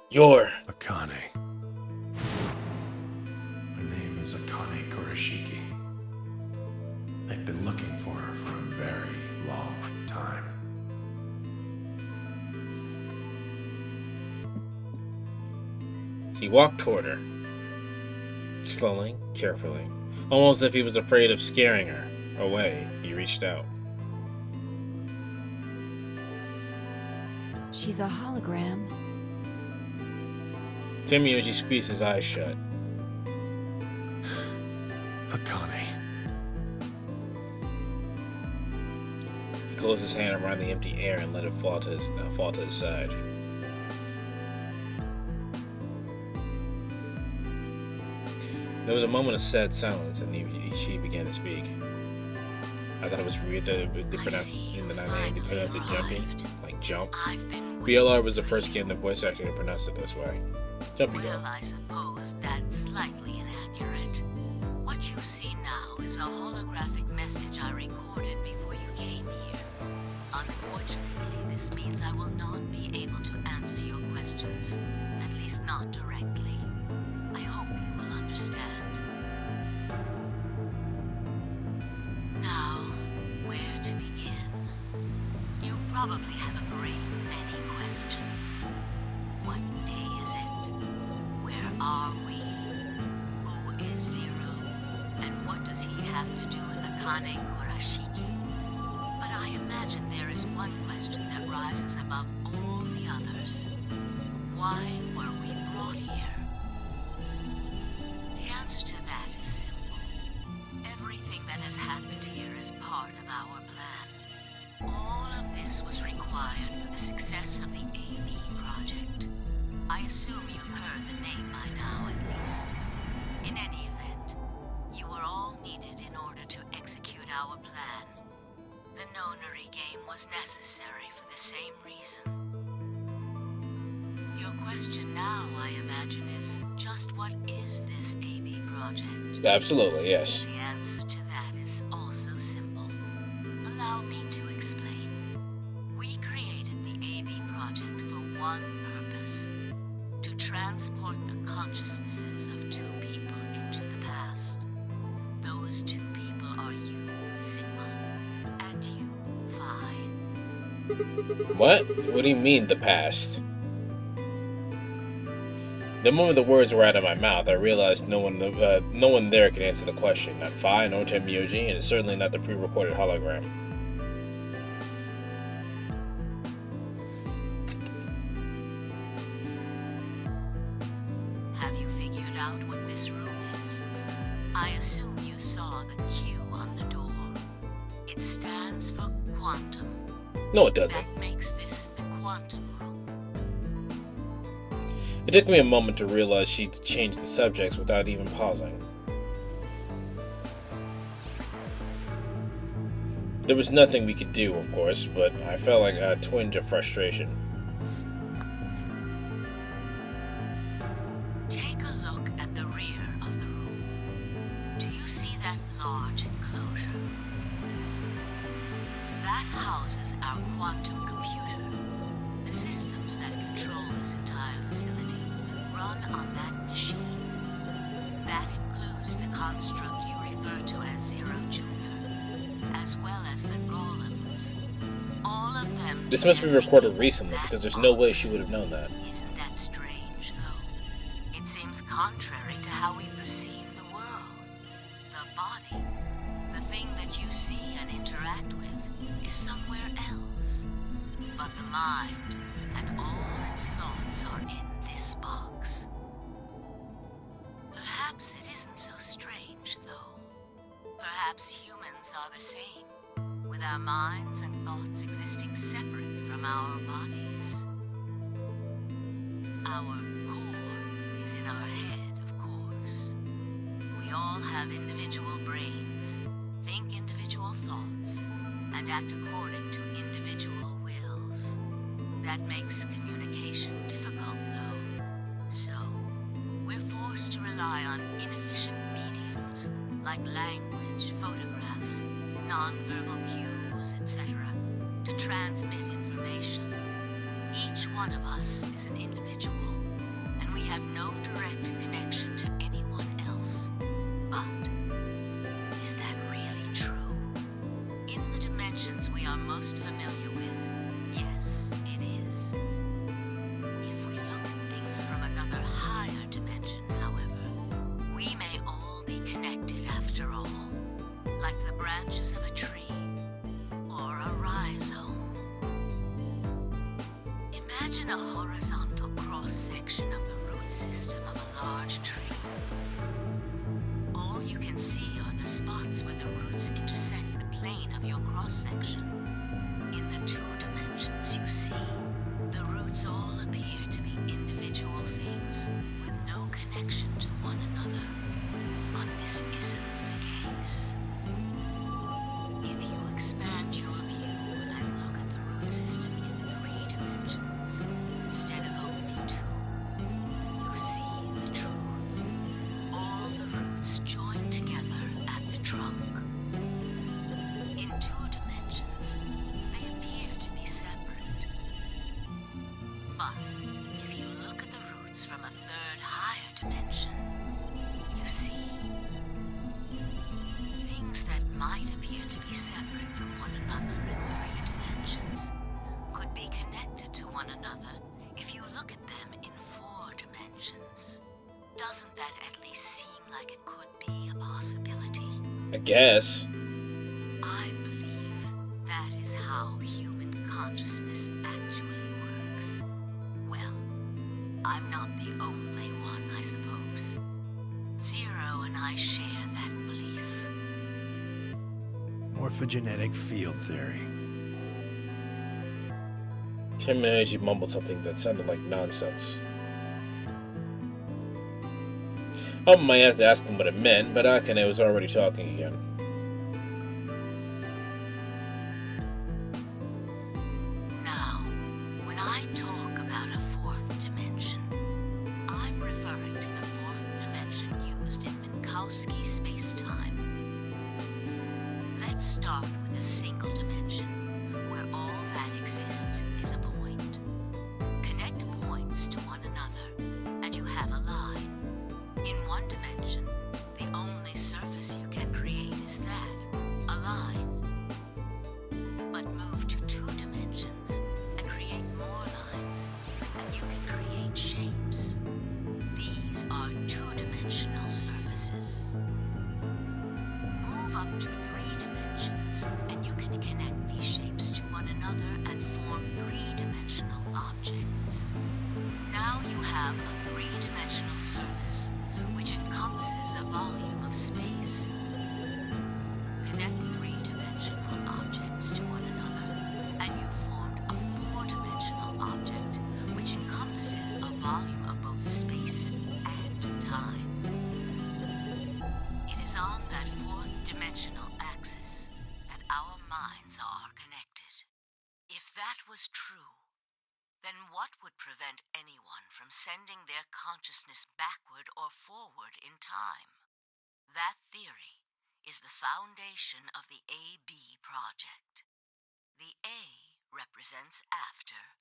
You're Akane. Her name is Akane Kurashiki. They've been looking for her for a very long time. He walked toward her, slowly, carefully, almost as if he was afraid of scaring her away. He reached out. She's a hologram. Temioji squeezed his eyes shut. Akane. He closed his hand around the empty air and let it fall to his side. There was a moment of sad silence, and she began to speak. I thought it was weird that they pronounced in the 9 they pronounced it jumpy, like jump. BLR was the first game the voice actor to pronounce it this way. Jumpy Well, I suppose that's slightly inaccurate. What you see now is a holographic message I recorded before you came here. Unfortunately, this means I will not be able to answer your questions, at least not directly. I hope you will understand. Now, where to begin? You probably have a great many questions. What day is it? Where are we? Who is Zero? And what does he have to do with Akane Kurashiki? But I imagine there is one question that rises above all the others. Why were we brought here? The answer to that is simple. Everything that has happened here is part of our plan. All of this was required for the success of the AB project. I assume you've heard the name by now, at least. In any event, you were all needed in order to execute our plan. The nonary game was necessary for the same reason. Your question now, I imagine, is just what is this AB project? Absolutely, yes. The answer to that is also simple. Allow me to explain. We created the AB project for one purpose. To transport the consciousnesses of two people into the past. Those two people are you, Sigma, and you, Phi. What? What do you mean, the past? The moment the words were out of my mouth, I realized no one there could answer the question. Not Phi, nor Temioji, and it's certainly not the pre-recorded hologram. Have you figured out what this room is? I assume you saw the Q on the door. It stands for quantum. No, it doesn't. That makes this the quantum room. It took me a moment to realize she'd changed the subjects without even pausing. There was nothing we could do, of course, but I felt like a twinge of frustration. Take a look at the rear of the room. Do you see that large enclosure? That houses our quantum computer. The systems that control this entire facility run on that machine. That includes the construct you refer to as Zero Jr., as well as the golems. All of them. This must be recorded recently, because there's no way she would have known that. Isn't that strange, though? It seems contrary to how we perceive the world. The body, the thing that you see and interact with, is somewhere else. But the mind and all its thoughts are in this box. Perhaps it isn't so strange, though. Perhaps humans are the same, with our minds and thoughts existing separate from our bodies. Our core is in our head, of course. We all all have individual brains, think individual thoughts, and act according to individual wills. That makes communication difficult, though. So, we're forced to rely on inefficient mediums like language, photographs, nonverbal cues, etc., to transmit information. Each one of us is an individual, and we have no direct connection to anyone else. But is that really true? In the dimensions we are most familiar with, yes, it is. If we look at things from another higher dimension, however, we may all be connected after all, like the branches of a tree or a rhizome. Imagine a horizontal cross-section of the root system of a large tree. All you can see are the spots where the roots intersect the plane of your cross-section. In the two dimensions you see, the roots all appear to be individual things with no connection to one another. But this isn't the case. If you expand your view and look at the root system in 3 dimensions instead of only 2, you see the truth. All the roots join together at the trunk. In 2 dimensions, they appear to be separate. But if you look at the roots from a 3rd higher dimension, you see things that might appear to be separate from one another in 3 dimensions could be connected to one another if you look at them in 4 dimensions. Doesn't that at least seem like it could be a possibility? I guess. I believe that is how human consciousness actually works. Well, I'm not the only one, I suppose. Zero and I share that belief. Morphogenetic field theory. 10 minutes, you mumbled something that sounded like nonsense. I might have to ask him what it meant, but Akane was already talking again. Now, when I talk about a 4th dimension, I'm referring to the 4th dimension used in Minkowski space-time. Let's start with a single dimension, where all that exists is a point. Connect points to one another, and you have a line. In 1 dimension, the only surface you can create is that, a line. But move to 2 dimensions and create more lines, and you can create shapes. These are 2-dimensional surfaces. Move up to 3 dimensions, and you can connect these shapes to one another and form 3-dimensional objects. Now you have a 3-dimensional surface, which encompasses a volume of space. Connect 3-dimensional objects to one another, and you formed a 4-dimensional object, which encompasses a volume of both space and time. It is on that 4th dimensional axis that our minds are connected. If that was true, then what would prevent anyone from sending their consciousness backward or forward in time? That theory is the foundation of the AB project. The A represents after,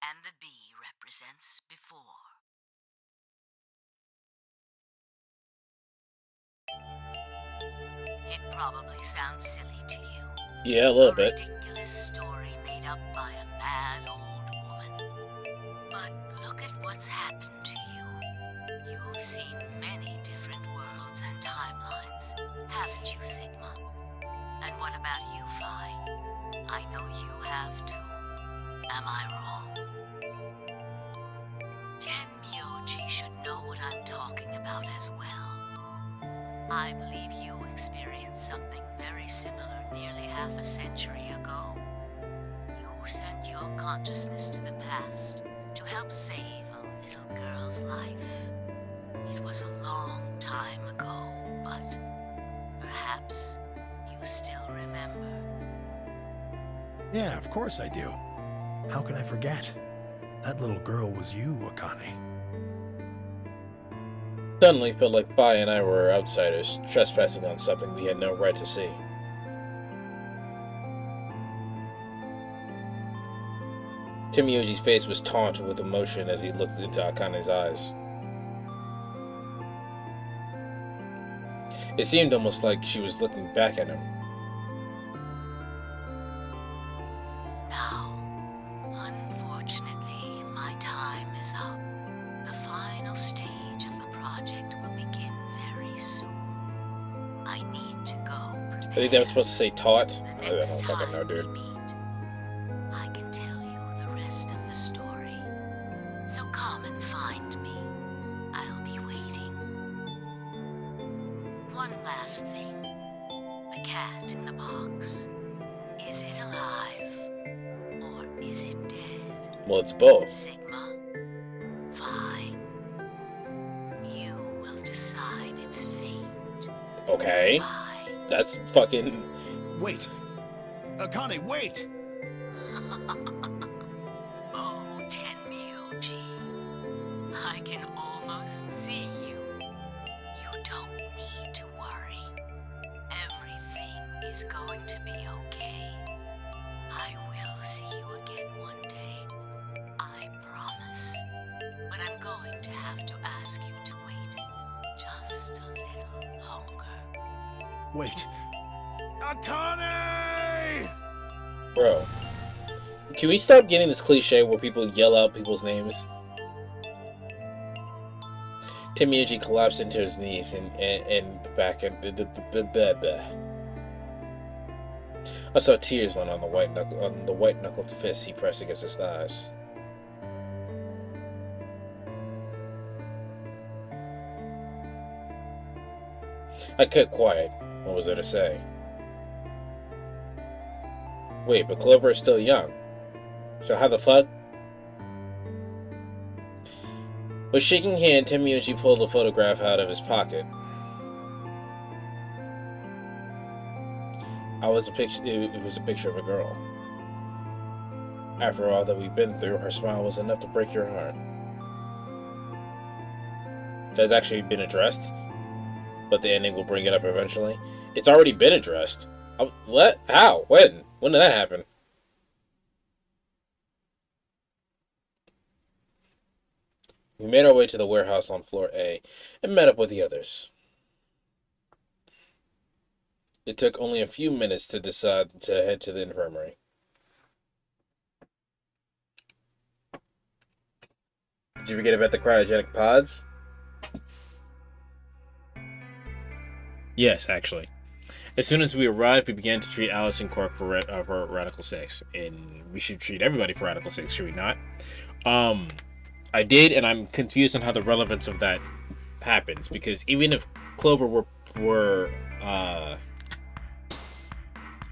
and the B represents before. It probably sounds silly to you. Yeah, a little bit. Ridiculous story made up by a bad old woman. But look at what's happened to you. You've seen many different worlds and timelines, haven't you, Sigma? And what about you, Phi? I know you have too. Am I wrong? Tenmyoji should know what I'm talking about as well. I believe you experienced something very similar nearly half a century ago. You sent your consciousness to the past to help save a little girl's life. It was a long time ago, but perhaps you still remember. Yeah, of course I do. How can I forget? That little girl was you, Akane. Suddenly felt like Bai and I were outsiders, trespassing on something we had no right to see. Timioji's face was taut with emotion as he looked into Akane's eyes. It seemed almost like she was looking back at him. Now, unfortunately, my time is up. The final stage of the project will begin very soon. I need to go prepare. I think that was supposed to say taut. I don't Next fucking know, time dude. we meet, I can tell you the rest of the story. So come and find me. I'll be waiting. One last thing. The cat in the box. Is it alive? Or is it dead? Well, it's both. Sigma. Phi. You will decide its fate. Okay. That's fucking... Wait! Akane, wait! Oh, Tenmyoji. I can almost see you. You don't need to worry. Everything is going to be okay. I will see you again one day. I promise. But I'm going to have to ask you to wait just a little longer. Wait. Akane! Bro. Can we stop getting this cliche where people yell out people's names? Timioji collapsed into his knees and back and I saw tears run on the white knuckled fist he pressed against his thighs. I kept quiet. What was there to say? Wait, but Clover is still young. So how the fuck? With shaking hand, Timioji pulled a photograph out of his pocket. It was a picture of a girl. After all that we've been through, her smile was enough to break your heart. That's actually been addressed, but the ending will bring it up eventually. It's already been addressed. What? How? When? When did that happen? We made our way to the warehouse on floor A and met up with the others. It took only a few minutes to decide to head to the infirmary. Did you forget about the cryogenic pods? Yes, actually. As soon as we arrived, we began to treat Alice and Quark for Radical 6. And we should treat everybody for Radical 6, should we not? I did, and I'm confused on how the relevance of that happens. Because even if Clover were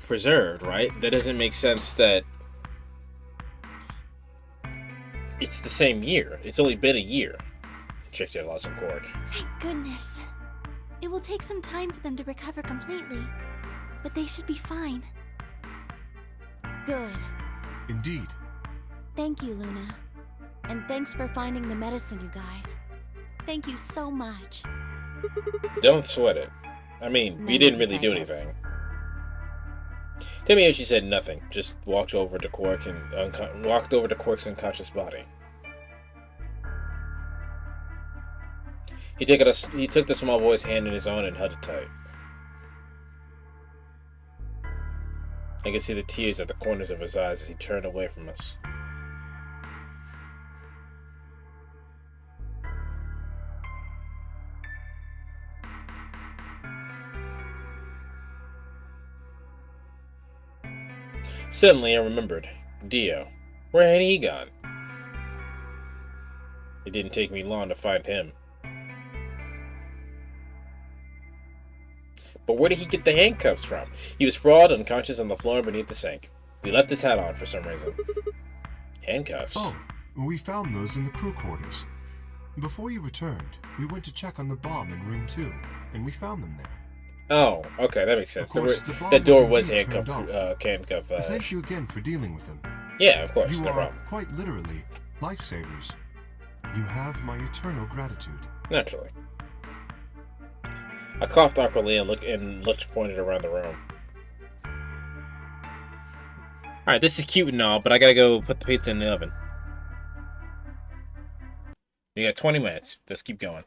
preserved, right? That doesn't make sense that it's the same year. It's only been a year. Checked out Alice and Quark. Thank goodness. It will take some time for them to recover completely, but they should be fine. Good. Indeed. Thank you, Luna. And thanks for finding the medicine, you guys. Thank you so much. Don't sweat it. I mean, we didn't really do anything. Timioji said nothing, just walked over to Quark's unconscious body. He took the small boy's hand in his own and held it tight. I could see the tears at the corners of his eyes as he turned away from us. Suddenly I remembered. Dio. Where had he gone? It didn't take me long to find him. But where did he get the handcuffs from? He was sprawled unconscious on the floor beneath the sink. We left his hat on for some reason. Handcuffs? Oh, we found those in the crew quarters. Before you returned, we went to check on the bomb in room 2, and we found them there. Oh, okay, that makes sense. Of course, the The bomb door was was indeed turned off. handcuff. Thank you again for dealing with them. Yeah, of course, You no are problem. quite literally lifesavers. You have my eternal gratitude. Naturally. I coughed awkwardly and looked pointed around the room. Alright, this is cute and all, but I gotta go put the pizza in the oven. You got 20 minutes. Let's keep going.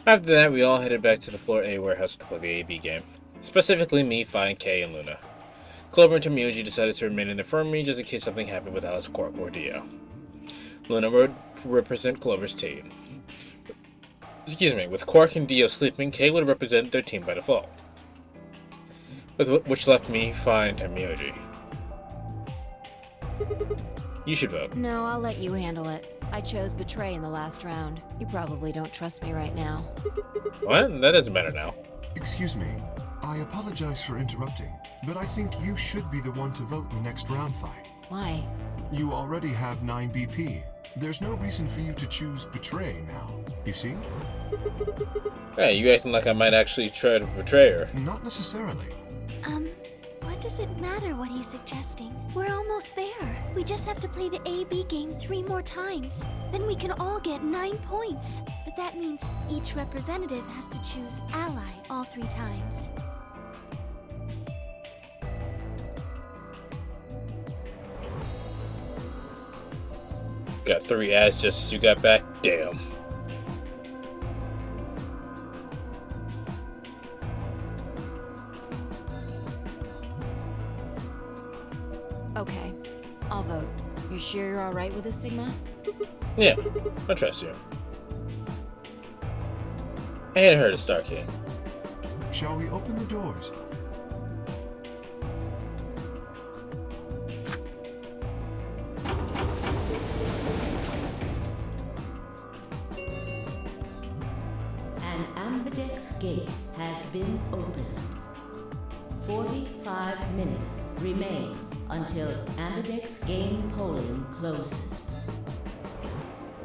After that, we all headed back to the Floor A warehouse to play the AB game. Specifically me, Fi, and Kay, and Luna. Clover and Tomoji decided to remain in the infirmary just in case something happened with Alice, Quark, or Dio. Luna would represent Clover's team. Excuse me, with Quark and Dio sleeping, Kay would represent their team by default. Which left me, Fi, and Tomoji. You should vote. No, I'll let you handle it. I chose Betray in the last round. You probably don't trust me right now. What? That doesn't matter now. Excuse me. I apologize for interrupting, but I think you should be the one to vote in the next round fight. Why? You already have 9 BP. There's no reason for you to choose Betray now. You see? Hey, you acting like I might actually try to betray her. Not necessarily. What does it matter what he's suggesting? We're almost there. We just have to play the AB game 3 more times. Then we can all get 9 points. But that means each representative has to choose ally all 3 times. Got 3 ads just as you got back? Damn. Okay, I'll vote. You sure you're alright with this, Sigma? Yeah, I trust you. I hadn't heard of Starkey. Shall we open the doors? An ambidex gate has been opened. 45 minutes remain until ambidex game polling closes.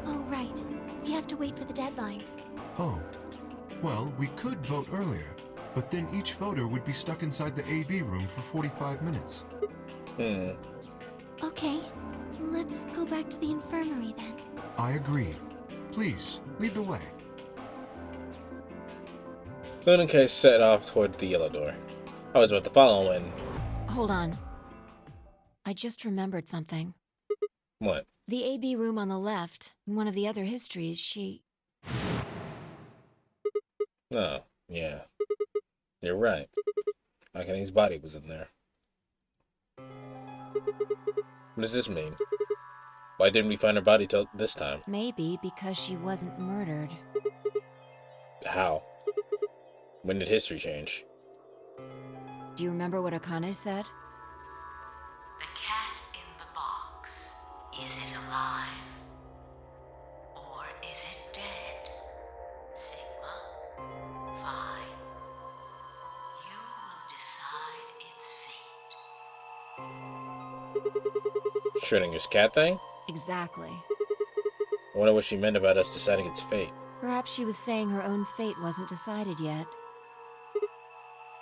Oh, right. We have to wait for the deadline. Oh. Well, we could vote earlier, but then each voter would be stuck inside the AB room for 45 minutes. Okay, let's go back to the infirmary then. I agree. Please, lead the way. Luna and Kay set off toward the yellow door. I was about to follow when... Hold on. I just remembered something. What? The AB room on the left, in one of the other histories, she... Oh, yeah. You're right. Akane's body was in there. What does this mean? Why didn't we find her body till this time? Maybe because she wasn't murdered. How? When did history change? Do you remember what Akane said? The cat in the box. Is it alive? Or is it dead? Sigma? Phi? You will decide its fate. Schrodinger's cat thing? Exactly. I wonder what she meant about us deciding its fate. Perhaps she was saying her own fate wasn't decided yet.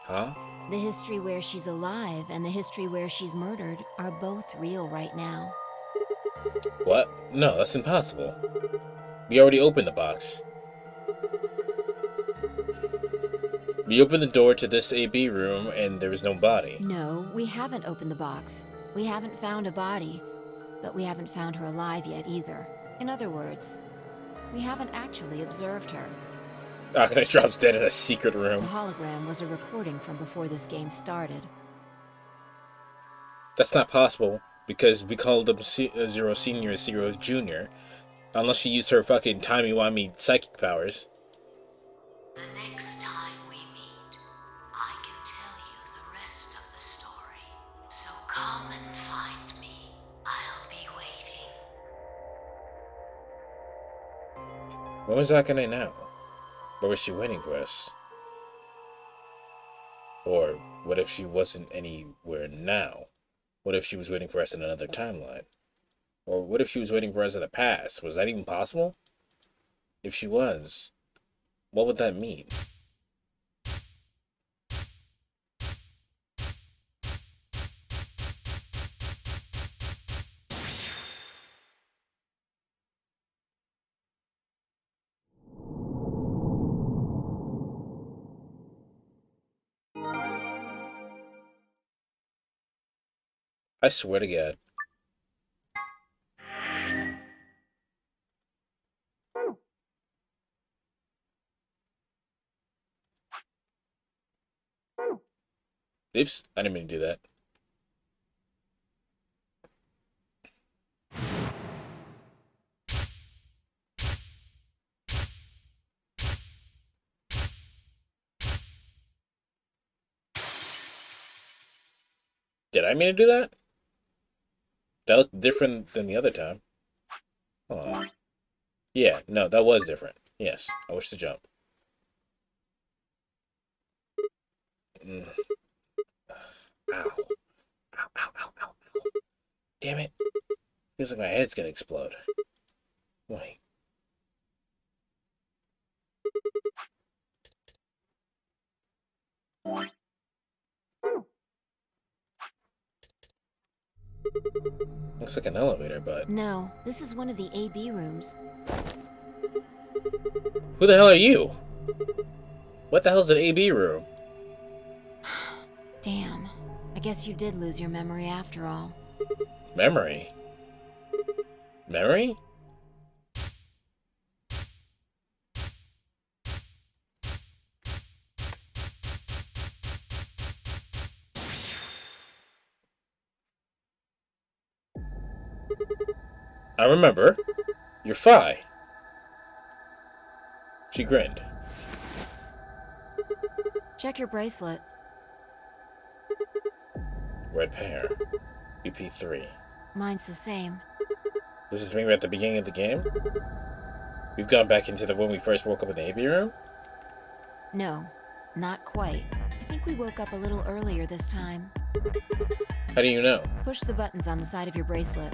Huh? The history where she's alive and the history where she's murdered are both real right now. What? No, that's impossible. We already opened the box. We opened the door to this AB room and there was no body. No, we haven't opened the box. We haven't found a body, but we haven't found her alive yet either. In other words, we haven't actually observed her. Akane drops dead in a secret The room. hologram was a recording from before this game started. That's not possible, because we called them Zero Senior Zero Junior. Unless she used her fucking timey-wimey psychic powers. The next time we meet, I can tell you the rest of the story. So come and find me. I'll be waiting. What was Akane now? Or was she waiting for us? Or what if she wasn't anywhere now? What if she was waiting for us in another timeline? Or what if she was waiting for us in the past? Was that even possible? If she was, what would that mean? I swear to God. Oops, I didn't mean to do that. Did I mean to do that? That looked different than the other time. Oh. Yeah, no, that was different. Yes, I wish to jump. Mm. Ow. Ow, ow, ow, ow, ow. Damn it. Feels like my head's gonna explode. Wait. Looks like an elevator, but... No, this is one of the AB rooms. Who the hell are you? What the hell's an AB room? Damn. I guess you did lose your memory after all. Memory? Memory? I remember. You're Phi. She grinned. Check your bracelet. Red pair. BP3. Mine's the same. This is maybe at the beginning of the game? We've gone back into the when we first woke up in the AB room? No, not quite. I think we woke up a little earlier this time. How do you know? Push the buttons on the side of your bracelet.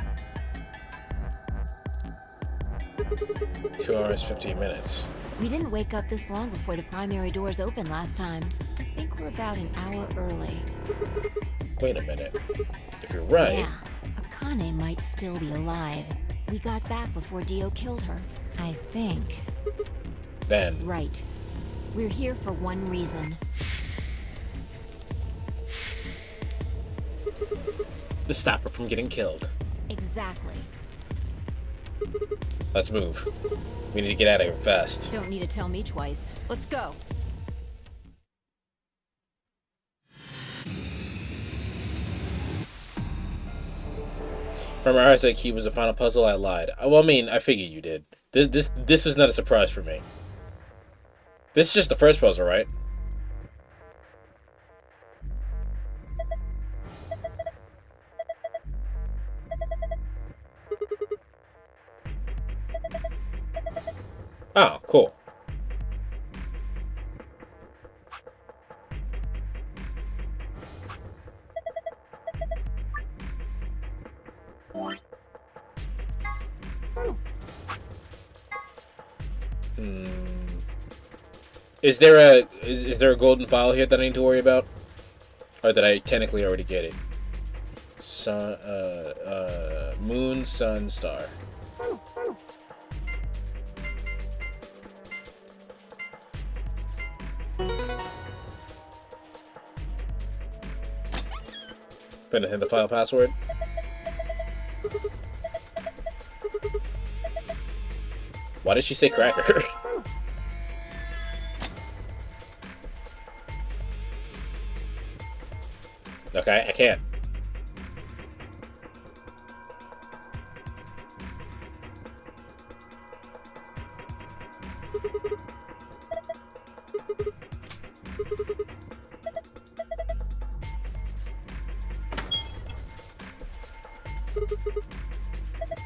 2 hours, 15 minutes. We didn't wake up this long before the primary doors opened last time. I think we're about an hour early. Wait a minute. If you're right... Yeah, Akane might still be alive. We got back before Dio killed her, I think. Then... Right. We're here for one reason. To stop her from getting killed. Exactly. Let's move. We need to get out of here fast. Don't need to tell me twice. Let's go. Remember, I said key was the final puzzle. I lied. Well, I mean, I figured you did. This was not a surprise for me. This is just the first puzzle, right? Oh, cool. Is there a golden file here that I need to worry about? Or did I technically already get it? Sun, moon, sun, star. Gonna hit the file password. Why did she say cracker? Okay, I can't.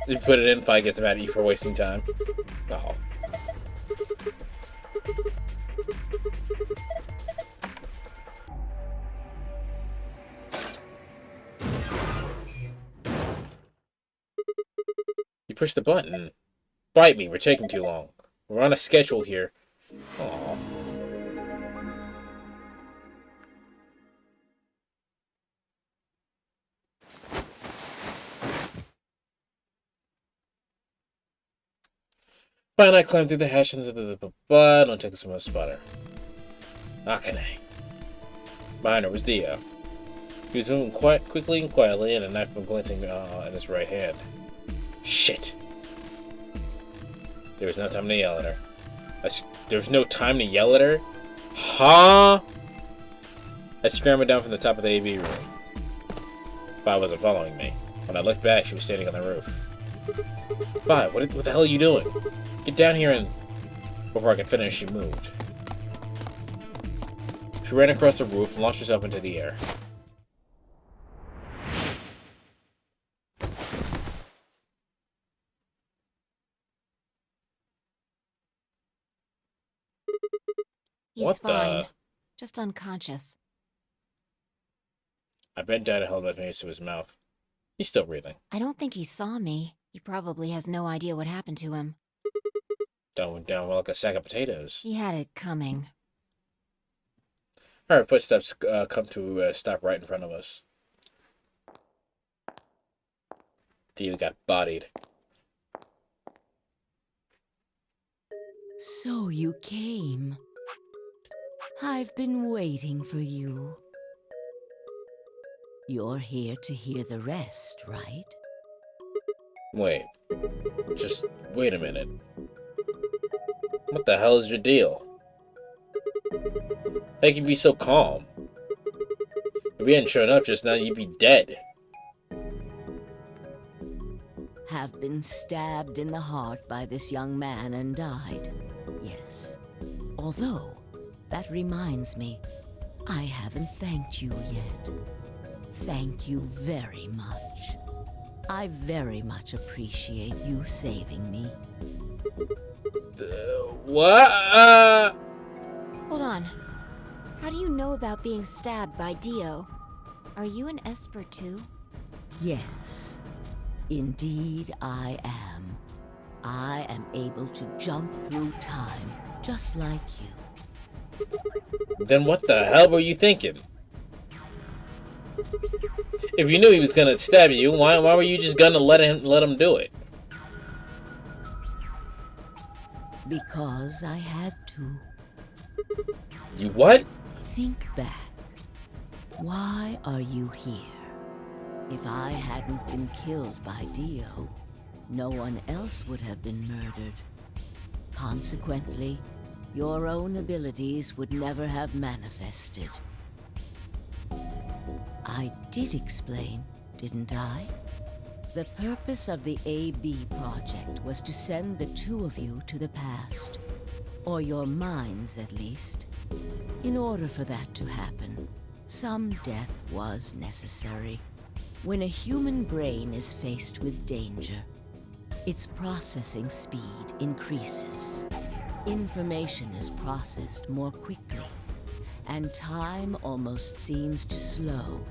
You put it in, Pi gets mad at you for wasting time. Oh. You push the button. Bite me, we're taking too long. We're on a schedule here. Aww. Fine, I climbed through the hatch into the don't take some more spotter. Akane. Behind her was Dio. He was moving quite quickly and quietly, and a knife was glinting in his right hand. Shit! There was no time to yell at her. There was no time to yell at her? Huh? I scrambled down from the top of the AV room. Vi wasn't following me. When I looked back, she was standing on the roof. Vi, what the hell are you doing? Get down here and... Before I could finish, she moved. She ran across the roof and launched herself into the air. He's fine. Just unconscious. I bent down and held my fingers to his mouth. He's still breathing. I don't think he saw me. He probably has no idea what happened to him. Went down like a sack of potatoes. He had it coming. Alright, footsteps come to a stop right in front of us. Dio got bodied. So you came. I've been waiting for you. You're here to hear the rest, right? Wait. Just wait a minute. What the hell is your deal? How can you be so calm? If you hadn't shown up just now, you'd be dead. Have been stabbed in the heart by this young man and died. Yes. Although, that reminds me, I haven't thanked you yet. Thank you very much. I very much appreciate you saving me. What? Hold on. How do you know about being stabbed by Dio? Are you an Esper too? Yes. Indeed I am. I am able to jump through time, just like you. Then what the hell were you thinking? If you knew he was gonna stab you, why were you just gonna let him do it? Because I had to. You what? Think back. Why are you here? If I hadn't been killed by Dio, no one else would have been murdered. Consequently, your own abilities would never have manifested. I did explain, didn't I? The purpose of the AB project was to send the two of you to the past. Or your minds, at least. In order for that to happen, some death was necessary. When a human brain is faced with danger, its processing speed increases. Information is processed more quickly, and time almost seems to slow.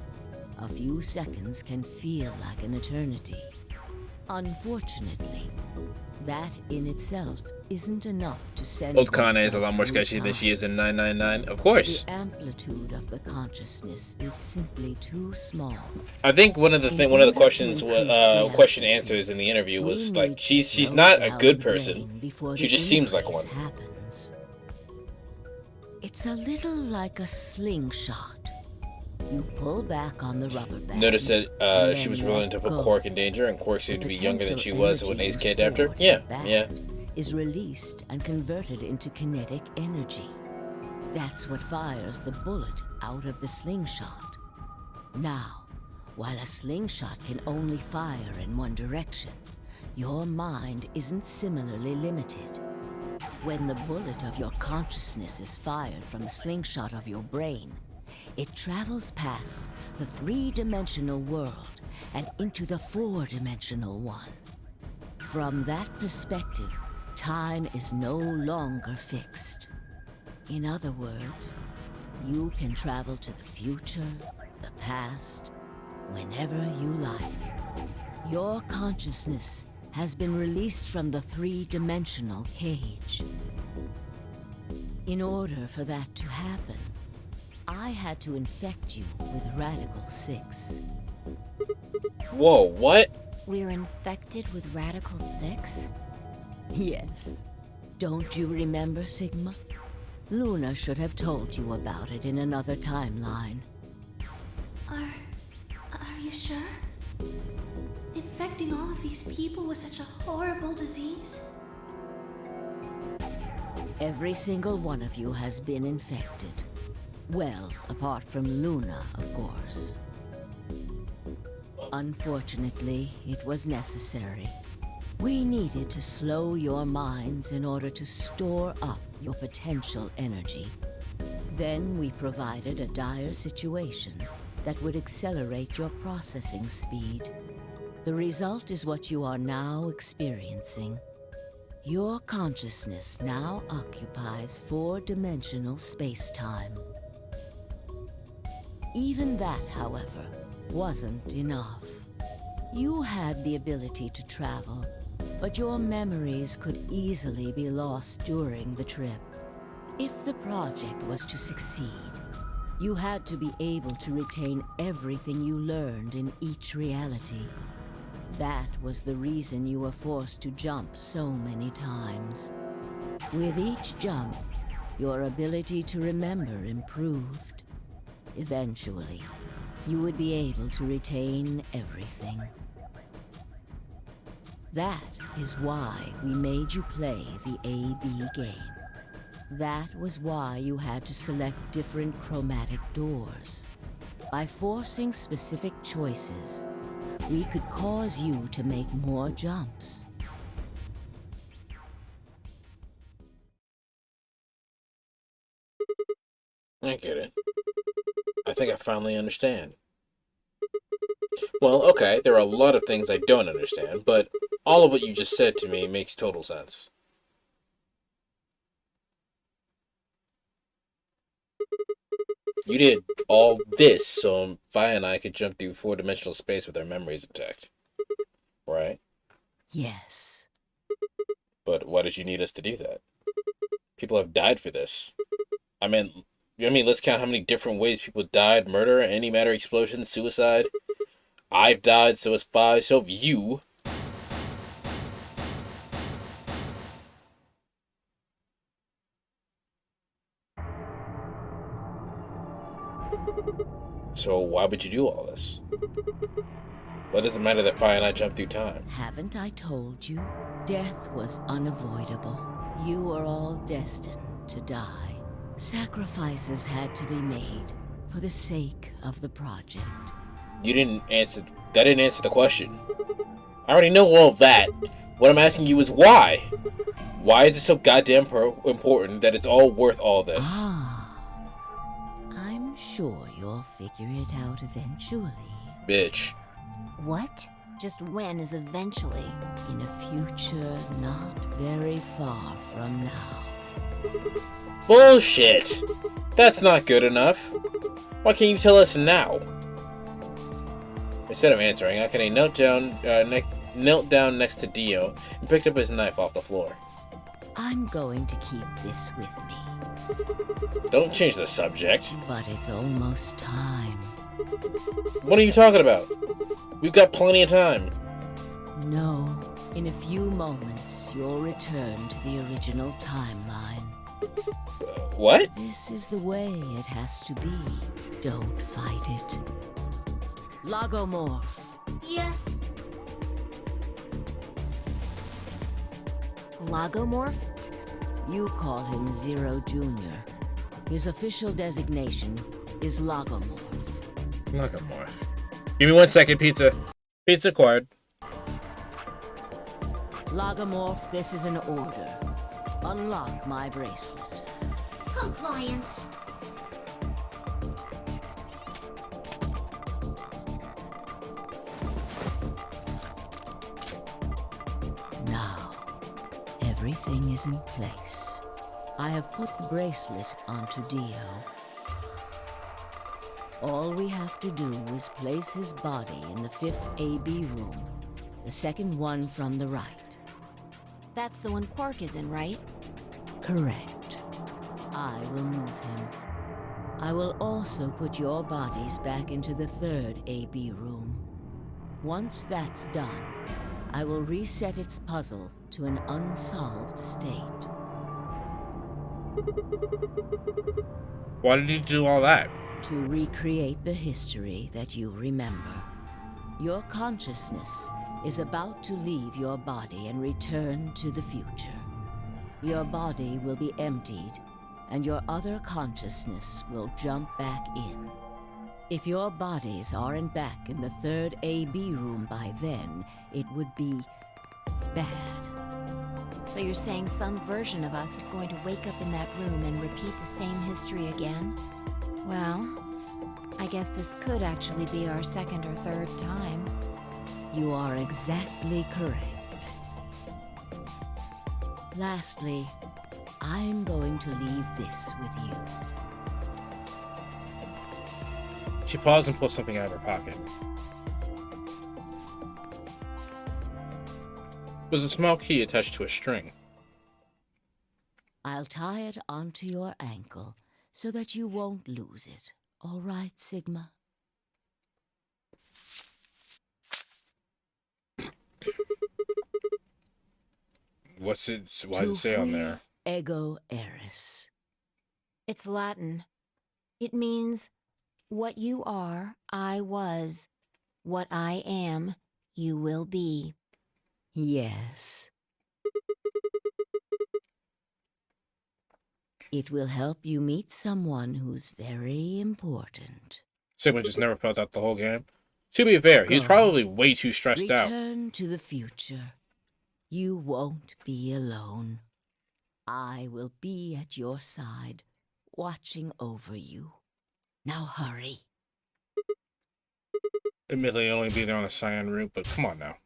A few seconds can feel like an eternity. Unfortunately, that in itself isn't enough to send Old Kana is a lot more sketchy than she is in 999, of course. The amplitude of the consciousness is simply too small. I think one of the question answers in the interview was like she's not a good person. She just seems like one. It's a little like a slingshot. You pull back on the rubber band. Notice that she was willing to put Quark in danger, and Quark seemed to be younger than she was when Ace kidnapped her. Yeah. Is released and converted into kinetic energy. That's what fires the bullet out of the slingshot. Now, while a slingshot can only fire in one direction, your mind isn't similarly limited. When the bullet of your consciousness is fired from the slingshot of your brain, it travels past the three-dimensional world and into the four-dimensional one. From that perspective, time is no longer fixed. In other words, you can travel to the future, the past, whenever you like. Your consciousness has been released from the three-dimensional cage. In order for that to happen, I had to infect you with Radical 6. Whoa, what? We're infected with Radical 6? Yes. Don't you remember, Sigma? Luna should have told you about it in another timeline. Are you sure? Infecting all of these people with such a horrible disease? Every single one of you has been infected. Well, apart from Luna, of course. Unfortunately, it was necessary. We needed to slow your minds in order to store up your potential energy. Then we provided a dire situation that would accelerate your processing speed. The result is what you are now experiencing. Your consciousness now occupies four-dimensional space-time. Even that, however, wasn't enough. You had the ability to travel, but your memories could easily be lost during the trip. If the project was to succeed, you had to be able to retain everything you learned in each reality. That was the reason you were forced to jump so many times. With each jump, your ability to remember improved. Eventually, you would be able to retain everything. That is why we made you play the A-B game. That was why you had to select different chromatic doors. By forcing specific choices, we could cause you to make more jumps. I get it. I think I finally understand. Well, okay, there are a lot of things I don't understand, but all of what you just said to me makes total sense. You did all this so Vi and I could jump through four-dimensional space with our memories intact. Right? Yes. But why did you need us to do that? People have died for this. I mean, let's count how many different ways people died. Murder, antimatter explosion, suicide. I've died, so has Vi, so have you. So why would you do all this? What does it matter that Vi and I jumped through time? Haven't I told you? Death was unavoidable. You are all destined to die. Sacrifices had to be made for the sake of the project. You didn't answer. That didn't answer the question. I already know all that. What I'm asking you is why? Why is it so goddamn important that it's all worth all this? I'm sure you'll figure it out eventually. Bitch. What? Just when is eventually? In a future not very far from now. Bullshit! That's not good enough. Why can't you tell us now? Instead of answering, Akane knelt down next to Dio and picked up his knife off the floor. I'm going to keep this with me. Don't change the subject. But it's almost time. What are you talking about? We've got plenty of time. No. In a few moments, you'll return to the original timeline. What? This is the way it has to be. Don't fight it. Logomorph. Yes. Logomorph? You call him Zero Jr. His official designation is Logomorph. Logomorph. Give me 1 second, pizza. Pizza acquired. Logomorph, this is an order. Unlock my bracelet. Compliance. Now, everything is in place. I have put the bracelet onto Dio. All we have to do is place his body in the 5th AB room The second one from the right. That's the one Quark is in, right? Correct. I will move him. I will also put your bodies back into the third AB room. Once that's done, I will reset its puzzle to an unsolved state. Why did you do all that? To recreate the history that you remember. Your consciousness is about to leave your body and return to the future. Your body will be emptied, and your other consciousness will jump back in. If your bodies aren't back in the third AB room by then, it would be bad. So you're saying some version of us is going to wake up in that room and repeat the same history again? Well, I guess this could actually be our second or third time. You are exactly correct. Lastly, I'm going to leave this with you. She paused and pulled something out of her pocket. It was a small key attached to a string. I'll tie it onto your ankle so that you won't lose it. All right, Sigma? Why does it say on there? Ego eris. It's Latin. It means, what you are, I was. What I am, you will be. Yes. It will help you meet someone who's very important. Sigma just never felt out the whole game. To be fair, he was probably way too stressed out. Return to the future. You won't be alone. I will be at your side, watching over you. Now hurry. Admittedly, only be there on the cyan route, but come on now.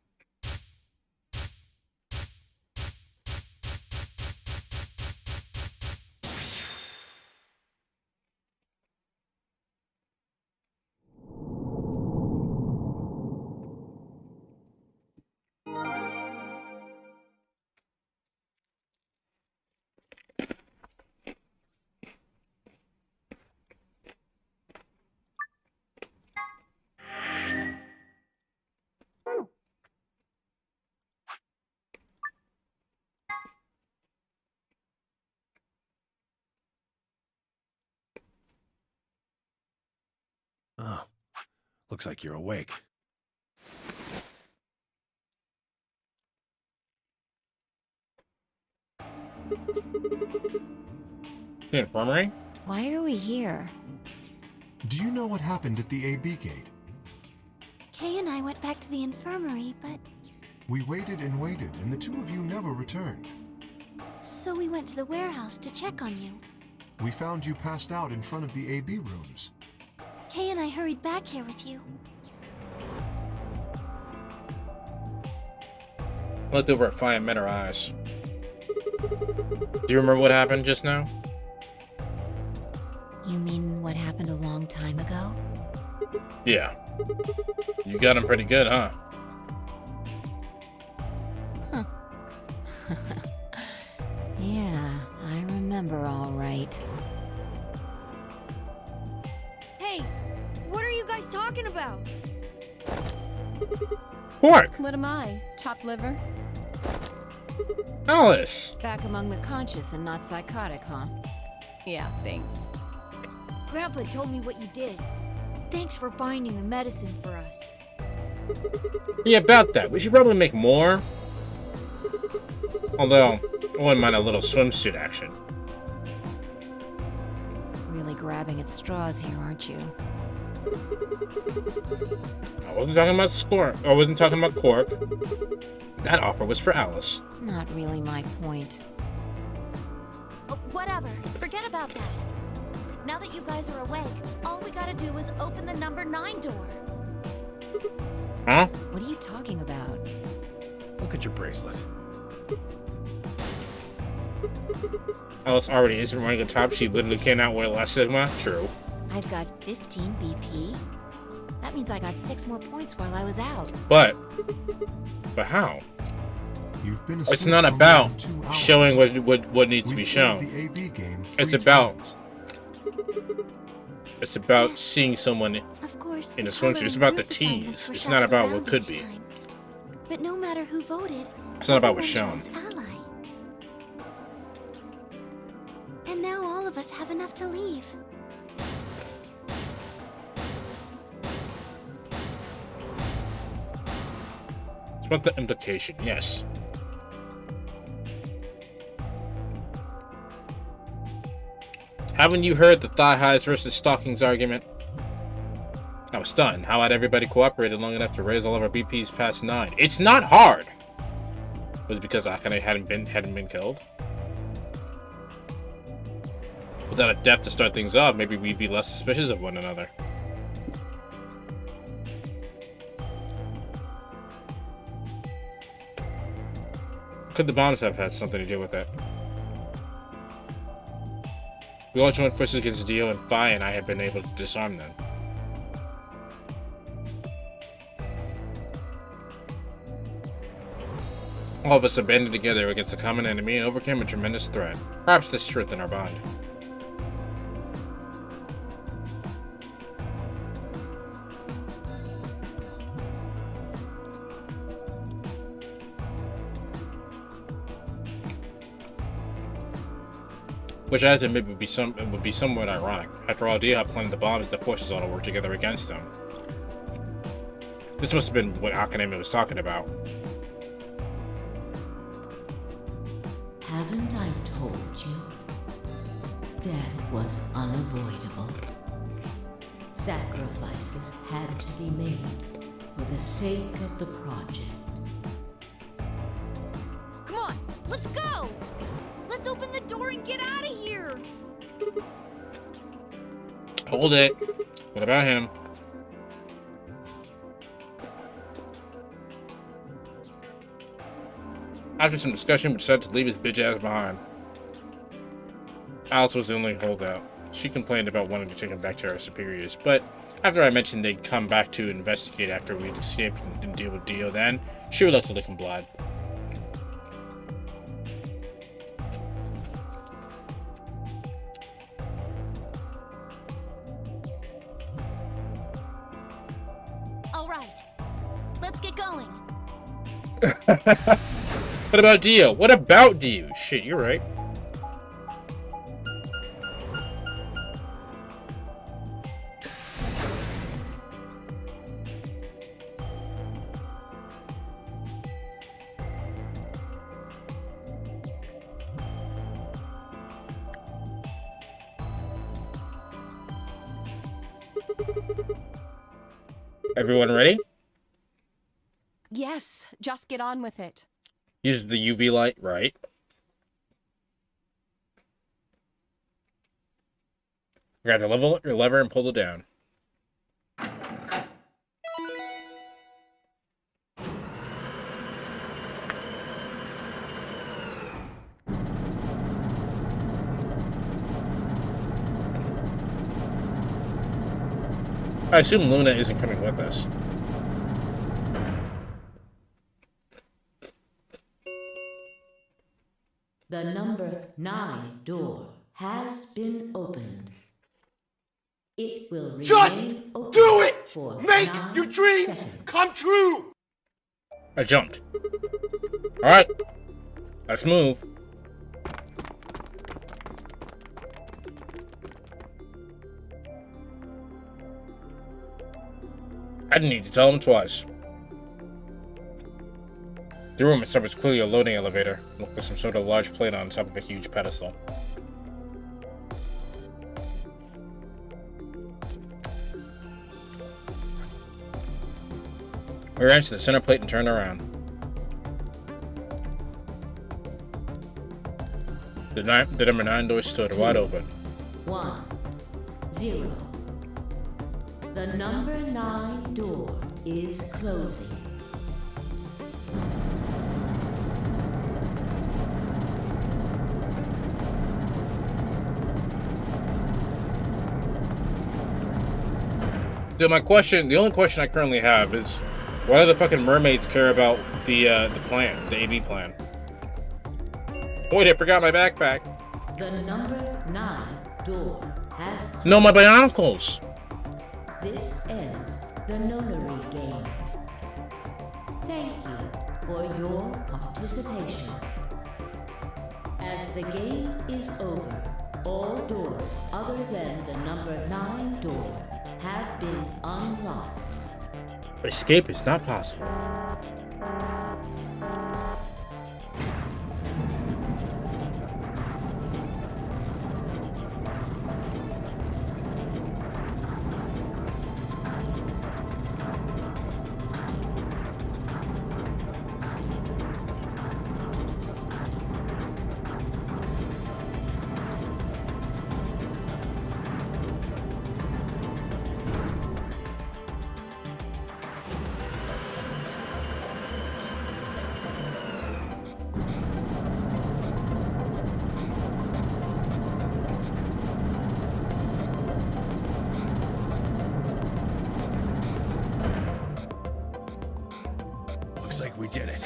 Oh, looks like you're awake. The infirmary? Why are we here? Do you know what happened at the AB gate? Kay and I went back to the infirmary, but... We waited and waited, and the two of you never returned. So we went to the warehouse to check on you. We found you passed out in front of the AB rooms. Kay and I hurried back here with you. Looked over at Fi and met her eyes. Do you remember what happened just now? You mean what happened a long time ago? Yeah. You got him pretty good, huh? Huh. Yeah, I remember all right. Hey, what are you guys talking about? Quark! What am I? Chopped liver? Alice! Back among the conscious and not psychotic, huh? Yeah, thanks. Grandpa told me what you did. Thanks for finding the medicine for us. Yeah, about that. We should probably make more. Although, I wouldn't mind a little swimsuit action. Really grabbing at straws here, aren't you? I wasn't talking about Scorp. I wasn't talking about Quark. That offer was for Alice. Not really my point. Oh, whatever. Forget about that. Now that you guys are awake, all we gotta do is open the number 9 door. Huh? What are you talking about? Look at your bracelet. Alice already isn't wearing a top she literally came out with last Sigma. True. I've got 15 BP. That means I got 6 more points while I was out. But how? You've been It's asleep not for more about than 2 hours. showing what needs to be We've played shown. the AB game 3 It's about times. it's about seeing someone Of course, in the a swimsuit. color It's and about the group assignments tease. were It's not shuffled about what around could each be. time. But no matter who voted, It's not about what's everyone shown. chose ally. And now all of us have enough to leave. It's about the implication, yes. Haven't you heard the thigh highs versus stockings argument? I was stunned. How had everybody cooperated long enough to raise all of our BPs past 9? It's not hard! Was it because Akane hadn't been killed? Without a death to start things off, maybe we'd be less suspicious of one another. Could the bombs have had something to do with it? We all joined forces against Dio, and Fi and I have been able to disarm them. All of us have banded together against a common enemy and overcame a tremendous threat. Perhaps this strengthened our bond. Which I admit would be somewhat ironic. After all, Dio had planted the bombs, the forces ought to work together against him. This must have been what Akane was talking about. Haven't I told you? Death was unavoidable. Sacrifices had to be made for the sake of the project. Come on, let's go! Let's open the door and get out of here! Hold it. What about him? After some discussion, we decided to leave his bitch ass behind. Alice was the only holdout. She complained about wanting to take him back to our superiors, but after I mentioned they'd come back to investigate after we'd escaped and deal with Dio then, she reluctantly complied. All right, let's get going. What about Dio? What about Dio? Shit, you're right. Everyone ready? Yes, just get on with it. Use the UV light, right? Grab your lever and pull it down. I assume Luna isn't coming with us. The number 9 door has been opened. It will remain Just open do it! for Make 9 your dreams seconds. come true! I jumped. Alright. Let's move. I didn't need to tell him twice. The room itself was clearly a loading elevator, with some sort of large plate on top of a huge pedestal. We ran to the center plate and turned around. The number 9 door stood wide open. 1 0. The number 9 door is closing. So my question, the only question I currently have is, why do the fucking mermaids care about the plan, the AB plan? Wait, I forgot my backpack. The number 9 door has... No, my bionicles! This ends the nonary game. Thank you for your participation. As the game is over, all doors other than the number 9 door have been unlocked. Escape is not possible. Looks like we did it.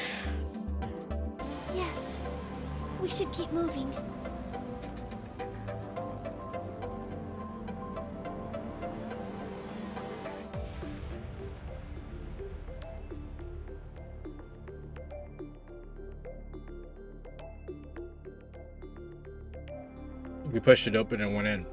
Yes. We should keep moving. We pushed it open and went in.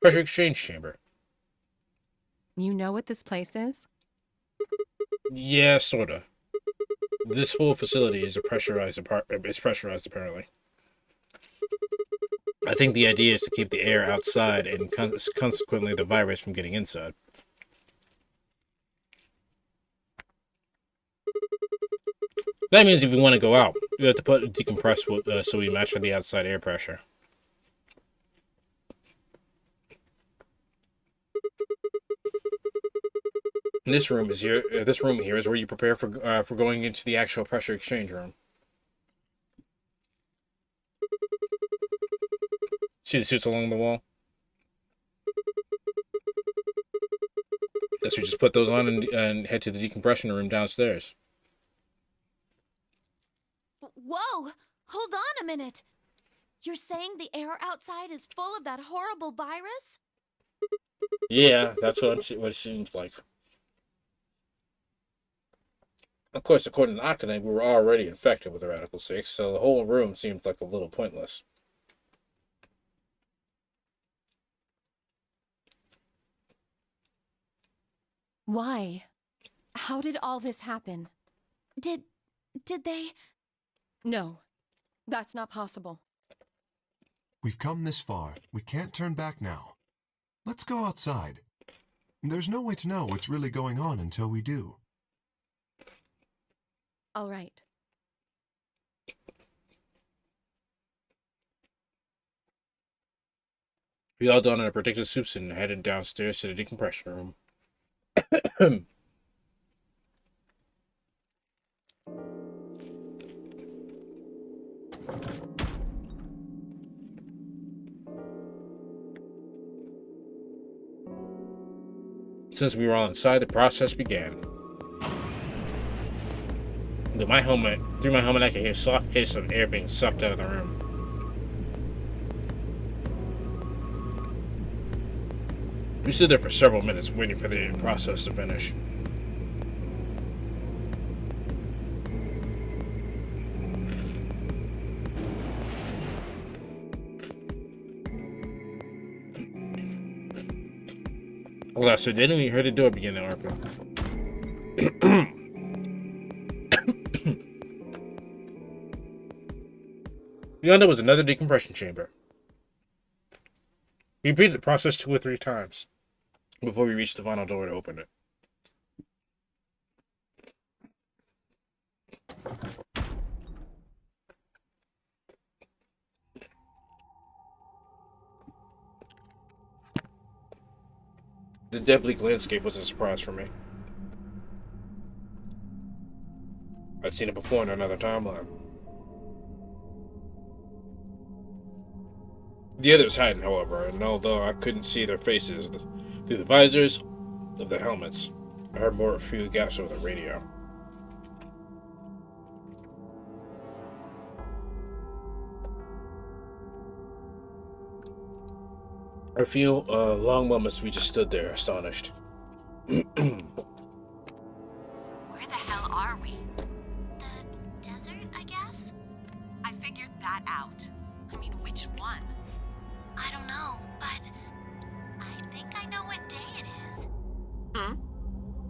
Pressure exchange chamber. You know what this place is? Yeah, sorta. This whole facility is pressurized apparently. I think the idea is to keep the air outside and consequently the virus from getting inside. That means if we want to go out, we have to put decompress so we match for the outside air pressure. This room here is where you prepare for going into the actual pressure exchange room. See the suits along the wall? Guess we just put those on and head to the decompression room downstairs. Whoa! Hold on a minute! You're saying the air outside is full of that horrible virus? Yeah, that's what it seems like. Of course, according to Akane, we were already infected with the Radical 6, so the whole room seemed like a little pointless. Why? How did all this happen? Did they... No, that's not possible. We've come this far. We can't turn back now. Let's go outside. There's no way to know what's really going on until we do. All right. We all donned our protective suits and headed downstairs to the decompression room. Since we were all inside, the process began. Through my helmet, I could hear soft hiss of air being sucked out of the room. We stood there for several minutes waiting for the process to finish. Well, so then we heard the door begin to open. Beyond it was another decompression chamber. We repeated the process 2 or 3 times before we reached the final door to open it. The dead bleak landscape was a surprise for me. I've seen it before in another timeline. The others hadn't, however, and although I couldn't see their faces through the visors of the helmets, I heard more a few gasps over the radio. A few long moments we just stood there, astonished. Where the hell are we? The desert, I guess? I figured that out. I mean, which one? I don't know, but I think I know what day it is. Hmm?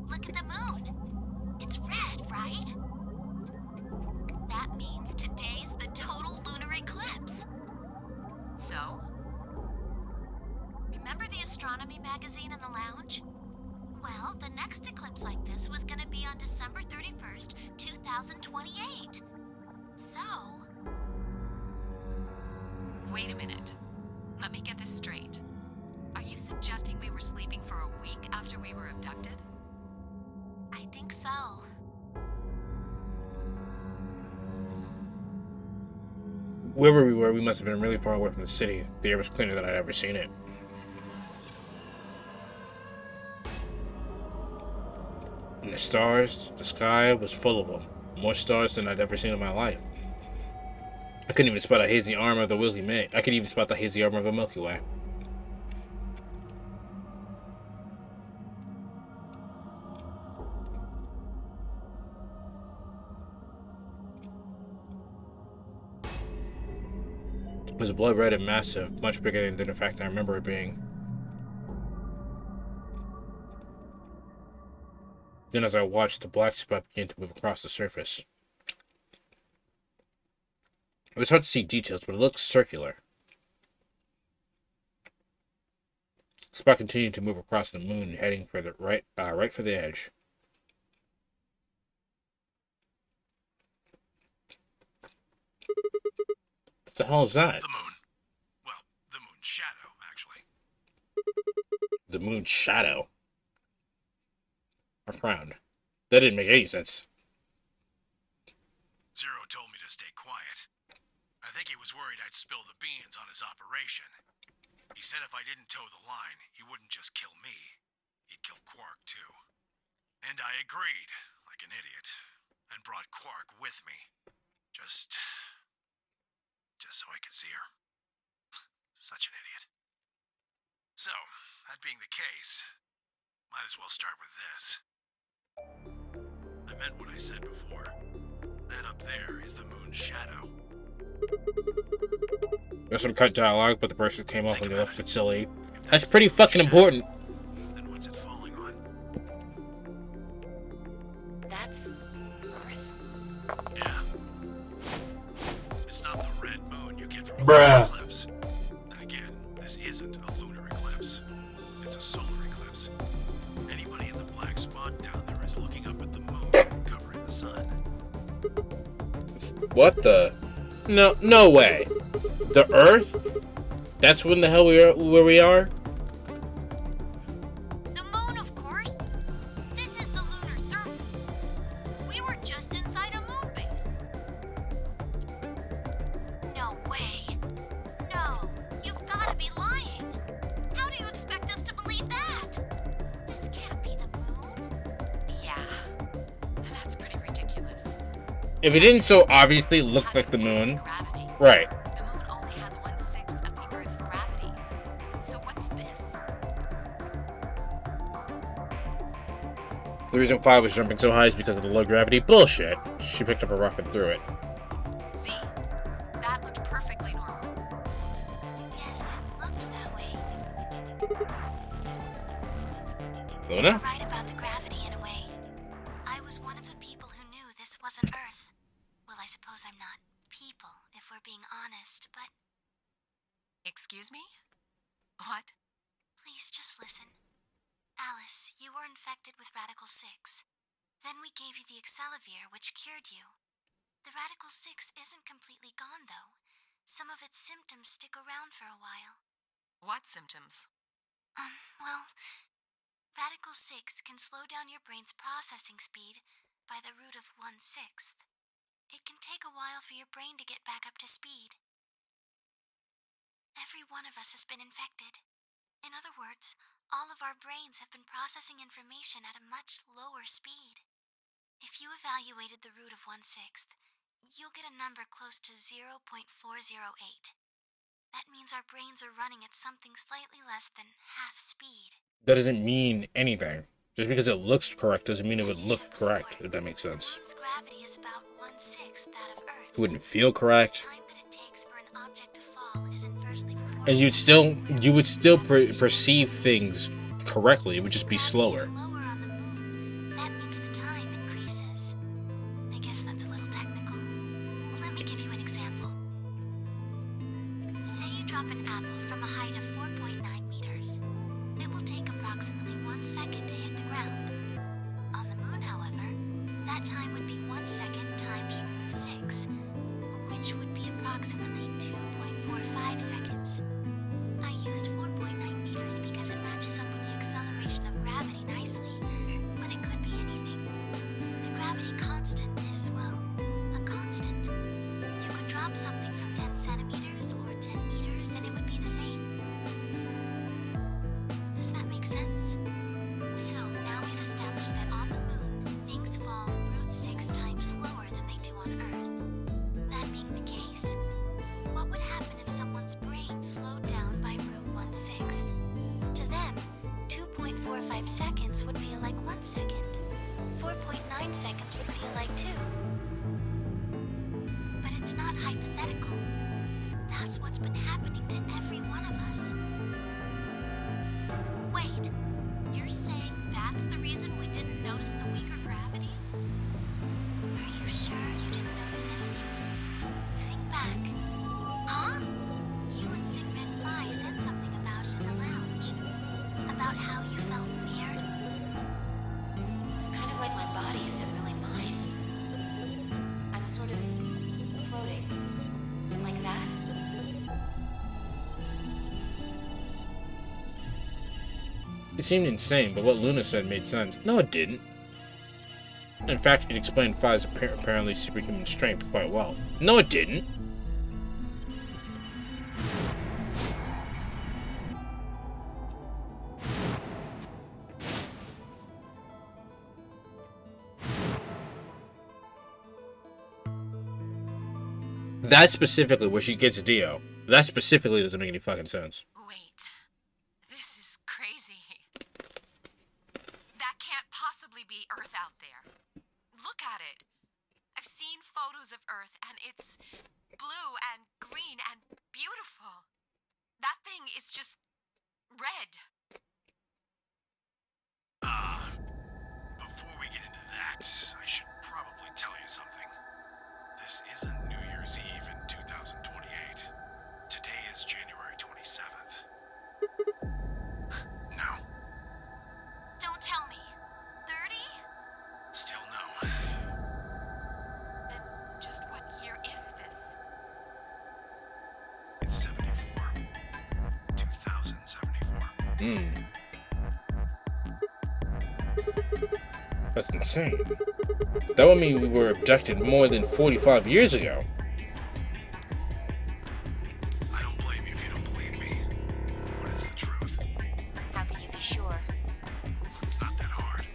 Look at the moon. It's red, right? That means today's the total lunar eclipse. So? Remember the astronomy magazine in the lounge? Well, the next eclipse like this was gonna be on December 31st, 2028. So... Wait a minute. Let me get this straight. Are you suggesting we were sleeping for a week after we were abducted? I think so. Wherever we were, we must have been really far away from the city. The air was cleaner than I'd ever seen it. And the stars, the sky was full of them. More stars than I'd ever seen in my life. I couldn't even spot a hazy arm of the Milky Way. I could even spot the hazy arm of the Milky Way. It was blood red and massive, much bigger than in fact I remember it being. Then as I watched, the black spot began to move across the surface. It was hard to see details, but it looked circular. The spot continued to move across the moon, heading for the right for the edge. What the hell is that? The moon. Well, the moon's shadow, actually. The moon's shadow. I frowned. That didn't make any sense. Zero told me to stay quiet. I think he was worried I'd spill the beans on his operation. He said if I didn't toe the line, he wouldn't just kill me. He'd kill Quark, too. And I agreed, like an idiot, and brought Quark with me. Just so I could see her. Such an idiot. So, that being the case, might as well start with this. I meant what I said before. That up there is the moon's shadow. There's some cut dialogue, but the person came off when they left the facility. That's pretty fucking important. Then what's it falling on? That's Earth. Yeah. It's not the red moon you get from a Bruh. lunar eclipse. And again, this isn't a lunar eclipse. It's a solar eclipse. Anybody in the black spot down there is looking up at the moon covering the sun. What the? No way. The Earth? That's when the hell where we are? The moon, of course. This is the lunar surface. We were just inside a moon base. No way. No, you've got to be lying. How do you expect us to believe that? This can't be the moon. Yeah. That's pretty ridiculous. If it didn't so obviously look like the moon. Right. The moon only has 1/6 of the Earth's gravity. So what's this? The reason 5 was jumping so high is because of the low gravity. Bullshit. She picked up a rock and threw it. See? That looked perfectly normal. Yes, it looked that way. Luna? You're right about the gravity in a way. I was one of the people who knew this wasn't Earth. Well, I suppose I'm not people, if we're being honest, but... Excuse me? What? Please just listen. Alice, you were infected with Radical 6. Then we gave you the Excelivir, which cured you. The Radical 6 isn't completely gone, though. Some of its symptoms stick around for a while. What symptoms? Well, Radical 6 can slow down your brain's processing speed, by the root of 1/6. It can take a while for your brain to get back up to speed. Every one of us has been infected. In other words, all of our brains have been processing information at a much lower speed. If you evaluated the root of 1/6, you'll get a number close to 0.408. That means our brains are running at something slightly less than half speed. That doesn't mean anything. Just because it looks correct doesn't mean it would look correct, if that makes sense. The moon's gravity is about 1/6 that of Earth's. It wouldn't feel correct. The time that it takes for an object to fall is inversely proportional. And you would still perceive things correctly. It would just be slower. That means the time increases. I guess that's a little technical. Let me give you an example. Say you drop an apple from a height of 4.9 meters. It will take approximately 1 second to hit the ground. On the moon, however, that time would be 1 second times root 6, which would be approximately 2.45 seconds. I used 4.9 meters because it matches up with the acceleration of gravity nicely, but it could be anything. The gravity constant is, well, a constant. You could drop something from 10 centimeters or 10 meters and it would be the same. Does that make sense? So now we've established that on the moon, things fall root 6 times slower than they do on Earth. That being the case, what would happen if someone's brain slowed down by root 1/6? To them, 2.45 seconds would feel like 1 second. 4.9 seconds would feel like 2. But it's not hypothetical. That's what's been happening to every one of us. Wait, you're saying that's the reason we didn't notice the weaker gravity? Are you sure you didn't notice anything? Think back. Huh? You and Sigmund Phi said something about it in the lounge. About how you felt weird. It's kind of like my body isn't really mine. I'm sort of floating. Like that. It seemed insane, but what Luna said made sense. No, it didn't. In fact, it explained Phi's apparently superhuman strength quite well. No, it didn't. That specifically, where she gets Dio, that specifically doesn't make any fucking sense. Wait. This is crazy. That can't possibly be Earth out there. Look at it. I've seen photos of Earth, and it's blue and green and beautiful. That thing is just red. Before we get into that, I should probably tell you something. This isn't New Year's Eve in 2028. Today is January 27th. No. Don't tell me. 30? Still no. Then just what year is this? It's 74. 2074. That's insane. That would mean we were abducted more than 45 years ago. I don't blame you if you don't believe me, but it's the truth. How can you be sure? It's not that hard.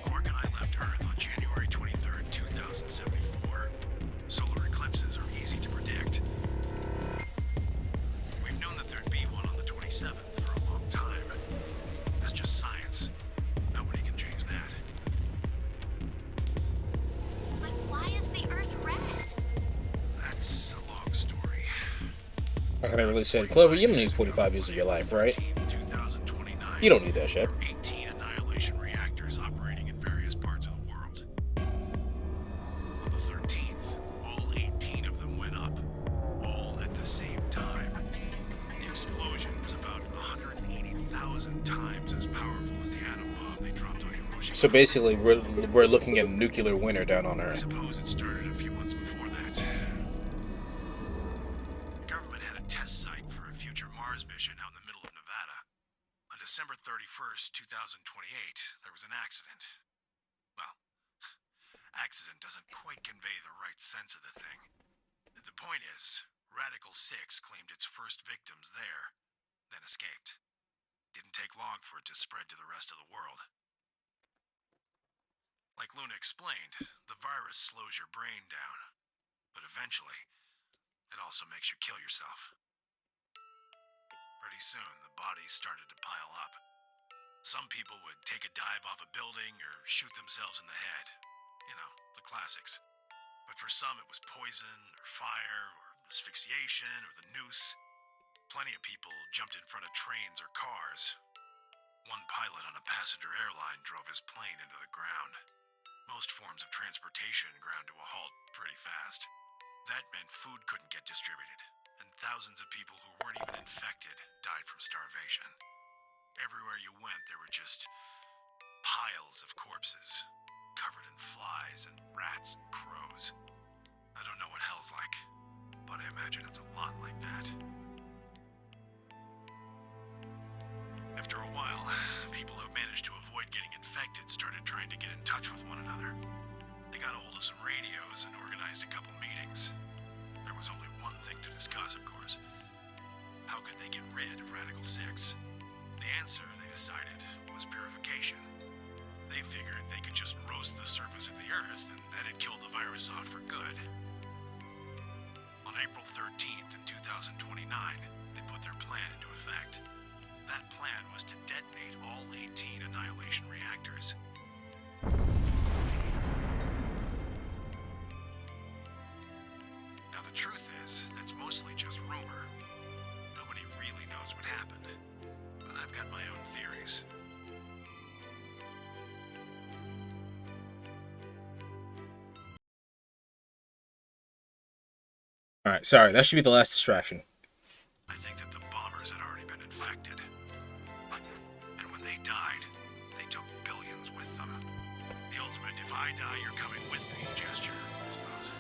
Quark and I left Earth on January 23rd, 2074. Solar eclipses are easy to predict. We've known that there'd be one on the 27th for a long time. That's just science. Nobody can change that. But why is the Earth red? That's a long story. Like I really said, Clover, you don't need 45 years of your life, right? You don't need that shit. 18 annihilation reactors operating in various parts of the world. On the 13th, all 18 of them went up, all at the same time. The explosion was about 180,000 times as powerful as the atom bomb they dropped on Hiroshima. So basically, we're looking at a nuclear winter down on I Earth. suppose it started a few months before that. The government had a test site for a future Mars mission out in the middle of Nevada. On December 31st, 2028, there was an accident. Well, accident doesn't quite convey the right sense of the thing. The point is, Radical 6 claimed its first victims there, then escaped. Didn't take long for it to spread to the rest of the world. Like Luna explained, the virus slows your brain down, but eventually, it also makes you kill yourself. Pretty soon, the bodies started to pile up. Some people would take a dive off a building or shoot themselves in the head. You know, the classics. But for some, it was poison, or fire, or asphyxiation, or the noose. Plenty of people jumped in front of trains or cars. One pilot on a passenger airline drove his plane into the ground. Most forms of transportation ground to a halt pretty fast. That meant food couldn't get distributed, and thousands of people who weren't even infected died from starvation. Everywhere you went, there were just piles of corpses, covered in flies and rats and crows. I don't know what hell's like, but I imagine it's a lot like that. After a while, people who managed to avoid getting infected started trying to get in touch with one another. They got a hold of some radios and organized a couple meetings. There was only one thing to discuss, of course. How could they get rid of Radical 6? The answer, they decided, was purification. They figured they could just roast the surface of the Earth and that'd kill the virus off for good. On April 13th in 2029, they put their plan into effect. That plan was to detonate all 18 annihilation reactors. Now the truth is, that's mostly just rumor. Nobody really knows what happened. But I've got my own theories. Alright, sorry, that should be the last distraction. I think that the bombers had already been infected. And when they died, they took billions with them. The ultimate if I die, you're coming with me gesture, I suppose.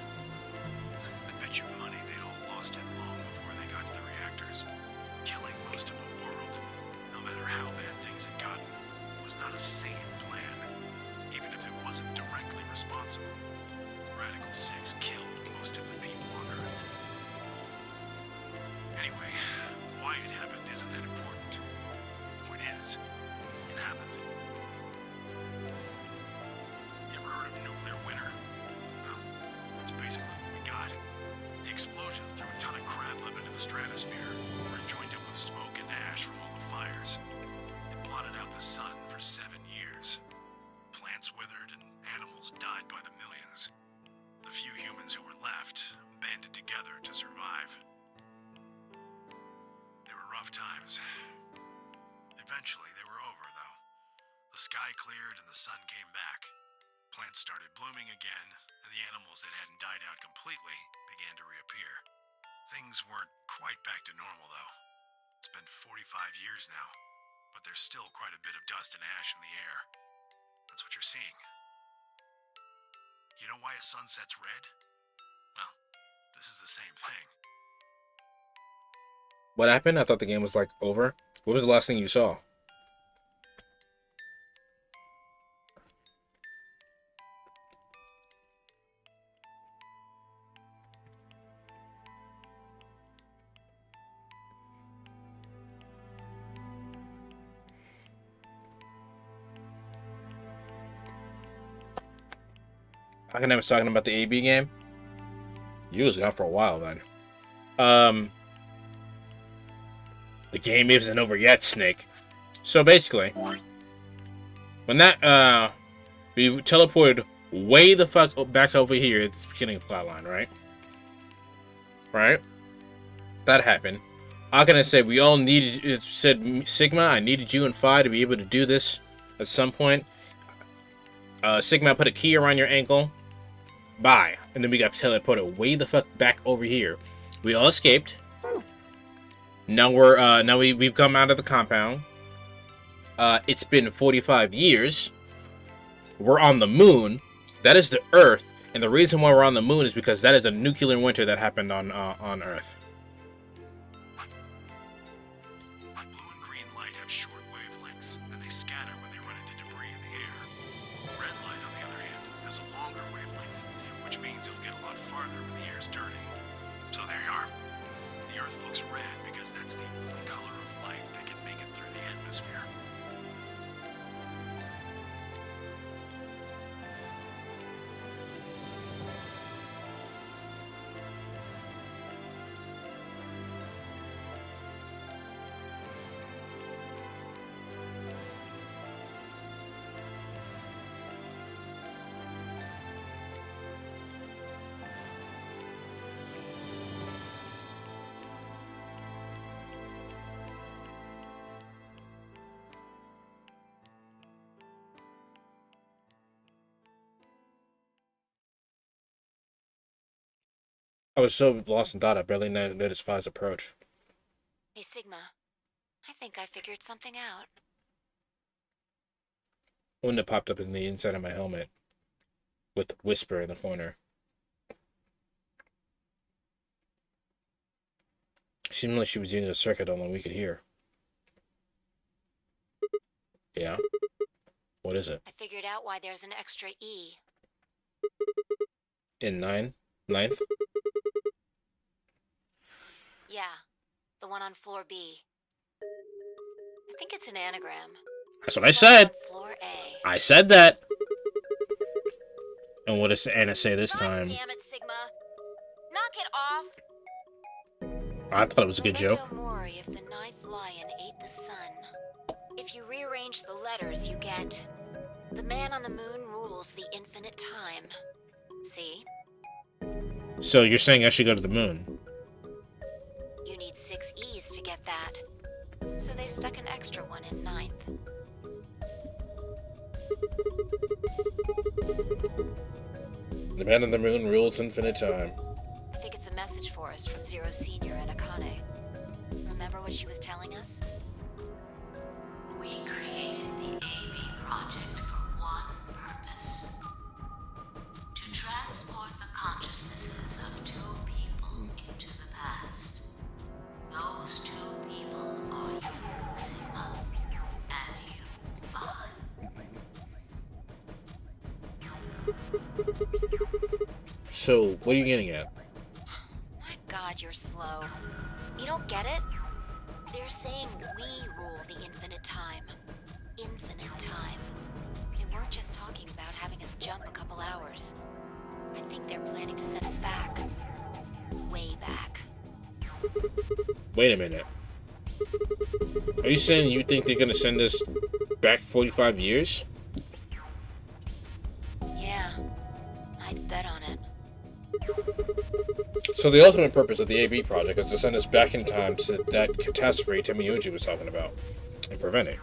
I bet you money they'd all lost it long before they got to the reactors. Killing most of the world, no matter how bad things had gotten, was not a sane plan, even if it wasn't directly responsible. Radical 6 killed most of the people on Earth. Anyway, why it happened isn't that important. Point is, it happened. You ever heard of nuclear winter? Well, that's basically what we got. The explosion threw a ton of crap up into the stratosphere, where it joined up with smoke and ash from all the fires. It blotted out the sun for 7 years. Plants withered and animals died by the millions. The few humans who were left banded together to survive. They were rough times. Eventually, they were over, though. The sky cleared and the sun came back. Plants started blooming again, and the animals that hadn't died out completely began to reappear. Things weren't quite back to normal, though. It's been 45 years now, but there's still quite a bit of dust and ash in the air. That's what you're seeing. You know why a sun sets red? Well, this is the same thing. What happened? I thought the game was like over. What was the last thing you saw? I was talking about the AB game. You was gone for a while, man. The game isn't over yet, Snake. So basically, when that we teleported way the fuck back over here at the beginning of the plotline, right? Right? That happened. How can I say we all needed? It said Sigma. I needed you and Phi to be able to do this at some point. Sigma put a key around your ankle. Bye. And then we got teleported way the fuck back over here. We all escaped. Now we've come out of the compound. It's been 45 years. We're on the moon. That is the Earth, and the reason why we're on the moon is because that is a nuclear winter that happened on Earth. Blue and green light have short wavelengths, and they scatter when they run into debris in the air. Red light, on the other hand, has a longer wavelength I was so lost in thought I barely noticed Fi's approach. Hey, Sigma. I think I figured something out. A window popped up in the inside of my helmet, with Whisper in the corner. Seemed like she was using a circuit only we could hear. Yeah? What is it? I figured out why there's an extra E. In ninth? Yeah, the one on floor B. I think it's an anagram. That's what I said! Floor A. I said that! And what does Anna say this time? Damn it, Sigma. Knock it off. I thought it was a good joke. Mori if the ninth lion ate the sun. If you rearrange the letters, you get... The man on the moon rules the infinite time. See? So you're saying I should go to the moon? You need 6 E's to get that. So they stuck an extra one in ninth. The man on the moon rules infinite time. I think it's a message for us from Zero Senior and Akane. Remember what she was telling us? We created the AB project for one purpose. To transport the consciousnesses of 2 people into the past. Those 2 people are you, Sigma, and you, Phi. So, what are you getting at? My God, you're slow. You don't get it? They're saying we rule the infinite time. Infinite time. They weren't just talking about having us jump a couple hours. I think they're planning to send us back. Way back. Wait a minute. Are you saying you think they're gonna send us back 45 years? Yeah. I'd bet on it. So the ultimate purpose of the AB project is to send us back in time to that catastrophe Temiyoji was talking about and prevent it.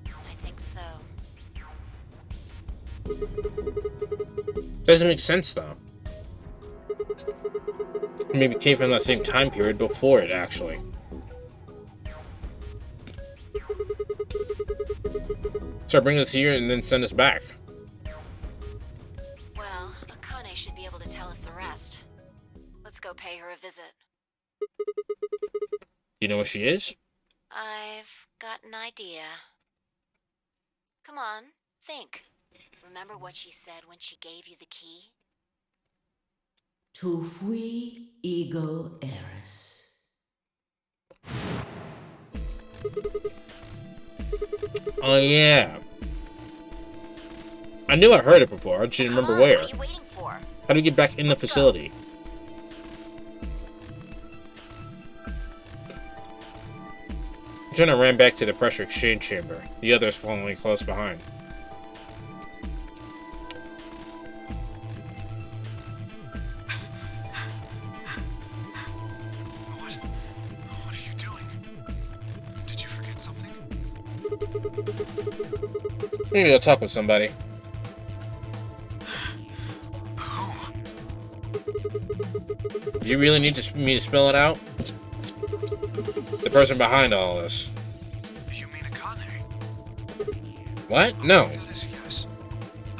I think so. Doesn't make sense though. Maybe it came from that same time period before it actually. So bring us here and then send us back. Well, Akane should be able to tell us the rest. Let's go pay her a visit. You know where she is? I've got an idea. Come on, think. Remember what she said when she gave you the key? Tu fui ego eris. Oh yeah. I knew I heard it before, I just didn't remember where. What are you waiting for? How do we get back in the facility? Jenna ran back to the pressure exchange chamber, the others following close behind. What are you doing? Did you forget something? Maybe I'll talk with somebody. Do you really need me to spell it out? The person behind all this. You mean Akane? What? No. That is yes.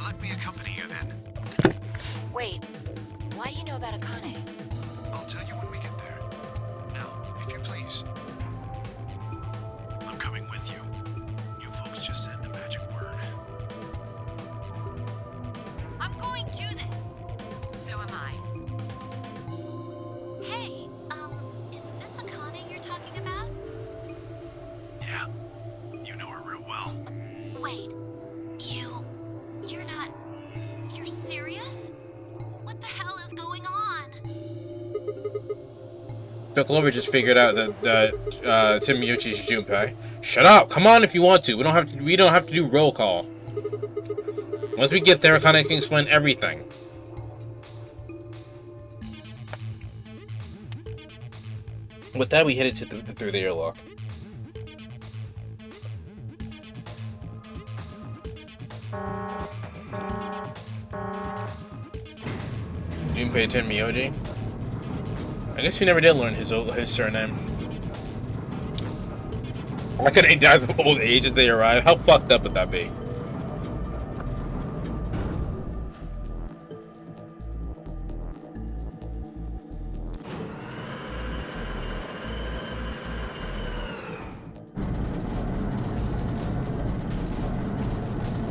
Let me accompany you then. Wait, why do you know about Akane? I'll tell you when we get there. Now, if you please. I'm coming with you. You folks just said the magic word. I'm going to then. So am I. Hey, is this Akane you're talking about? Yeah, you know her real well. Wait, you're not... You're serious? What the hell is going on? So Clover just figured out that Tim Miyuchi's Junpei. Shut up! Come on if you want to. We don't have to do roll call. Once we get there, Akane can explain everything. With that, we headed through the airlock. Junpei Tenmyoji. I guess we never did learn his surname. Why could he die of old age as they arrive? How fucked up would that be?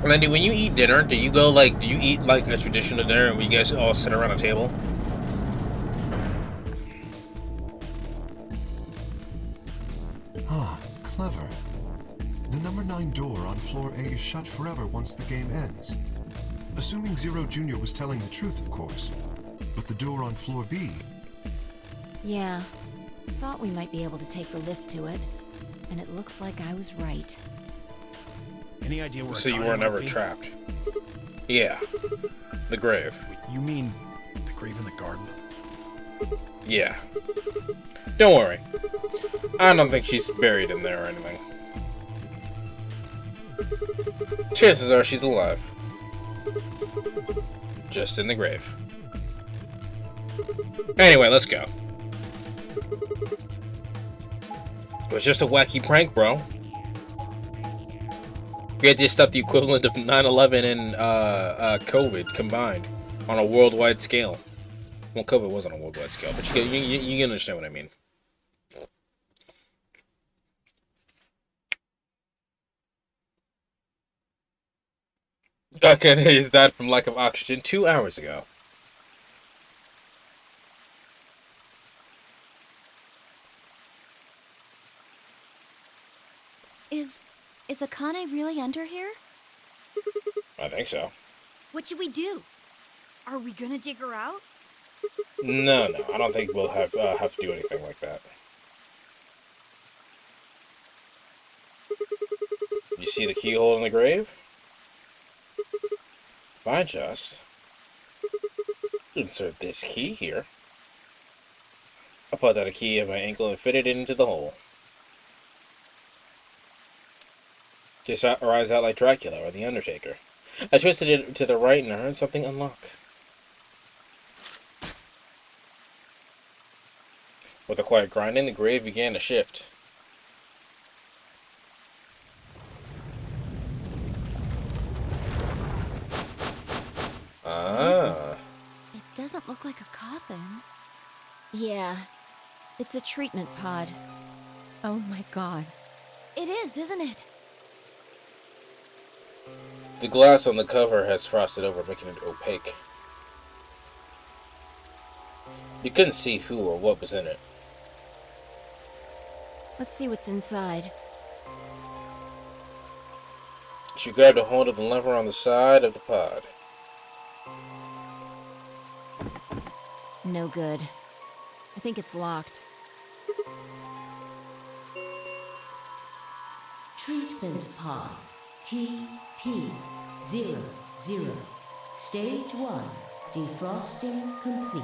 Randy, when you eat dinner, do you eat like a traditional dinner and we guys all sit around a table? Ah, clever. The number 9 door on floor A is shut forever once the game ends. Assuming Zero Jr. was telling the truth, of course. But the door on floor B... Yeah. Thought we might be able to take the lift to it. And it looks like I was right. Any idea where? So you were never trapped? Yeah. The grave. You mean the grave in the garden? Yeah. Don't worry. I don't think she's buried in there or anything. Chances are she's alive. Just in the grave. Anyway, let's go. It was just a wacky prank, bro. We had to stop the equivalent of 9/11 and COVID combined on a worldwide scale. Well, COVID wasn't a worldwide scale, but you can understand what I mean. Okay, he died from lack of oxygen 2 hours ago. Is Akane really under here? I think so. What should we do? Are we gonna dig her out? No, I don't think we'll have to do anything like that. You see the keyhole in the grave? If I just insert this key here, I'll put out a key in my ankle and fit it into the hole. Just rise out like Dracula or the Undertaker. I twisted it to the right and I heard something unlock. With a quiet grinding, the grave began to shift. It doesn't look like a coffin. Yeah. It's a treatment pod. Oh my god. It is, isn't it? The glass on the cover has frosted over, making it opaque. You couldn't see who or what was in it. Let's see what's inside. She grabbed a hold of the lever on the side of the pod. No good. I think it's locked. Treatment pod TP00. Stage 1 defrosting complete.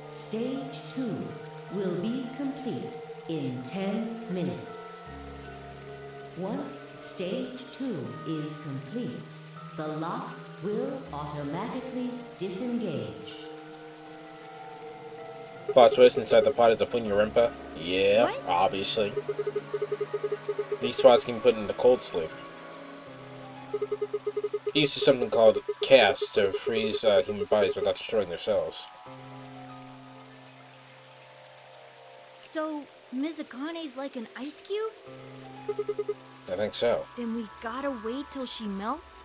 Stage 2 will be complete in 10 minutes. Once Stage 2 is complete, the lock will automatically disengage. Plot twist, inside the pod is a Punyarimpa. Yeah, obviously. These spots can be put into cold sleep. It uses something called CAS to freeze human bodies without destroying their cells. So, Ms. Akane's like an ice cube? I think so. Then we gotta wait till she melts?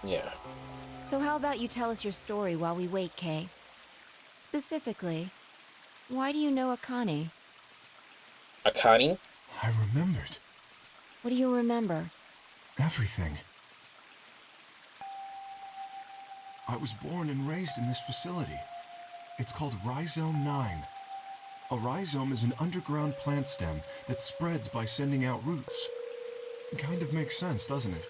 Yeah. So how about you tell us your story while we wait, Kay? Specifically, why do you know Akane? Akane? I remembered. What do you remember? Everything. I was born and raised in this facility. It's called Rhizome 9. A rhizome is an underground plant stem that spreads by sending out roots. Kind of makes sense, doesn't it?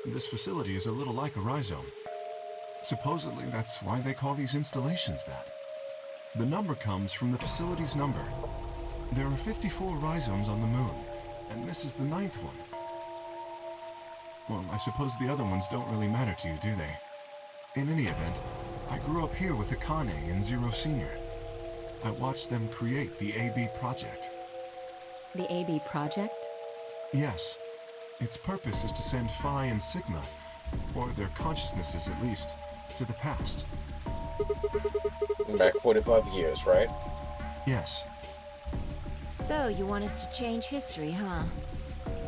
This facility is a little like a rhizome. Supposedly, that's why they call these installations that. The number comes from the facility's number. There are 54 rhizomes on the moon, and this is the 9th one. Well, I suppose the other ones don't really matter to you, do they? In any event, I grew up here with Akane and Zero Senior. I watched them create the AB project. The AB project? Yes. Its purpose is to send Phi and Sigma, or their consciousnesses at least, to the past. Back 45 years, right? Yes. So, you want us to change history, huh?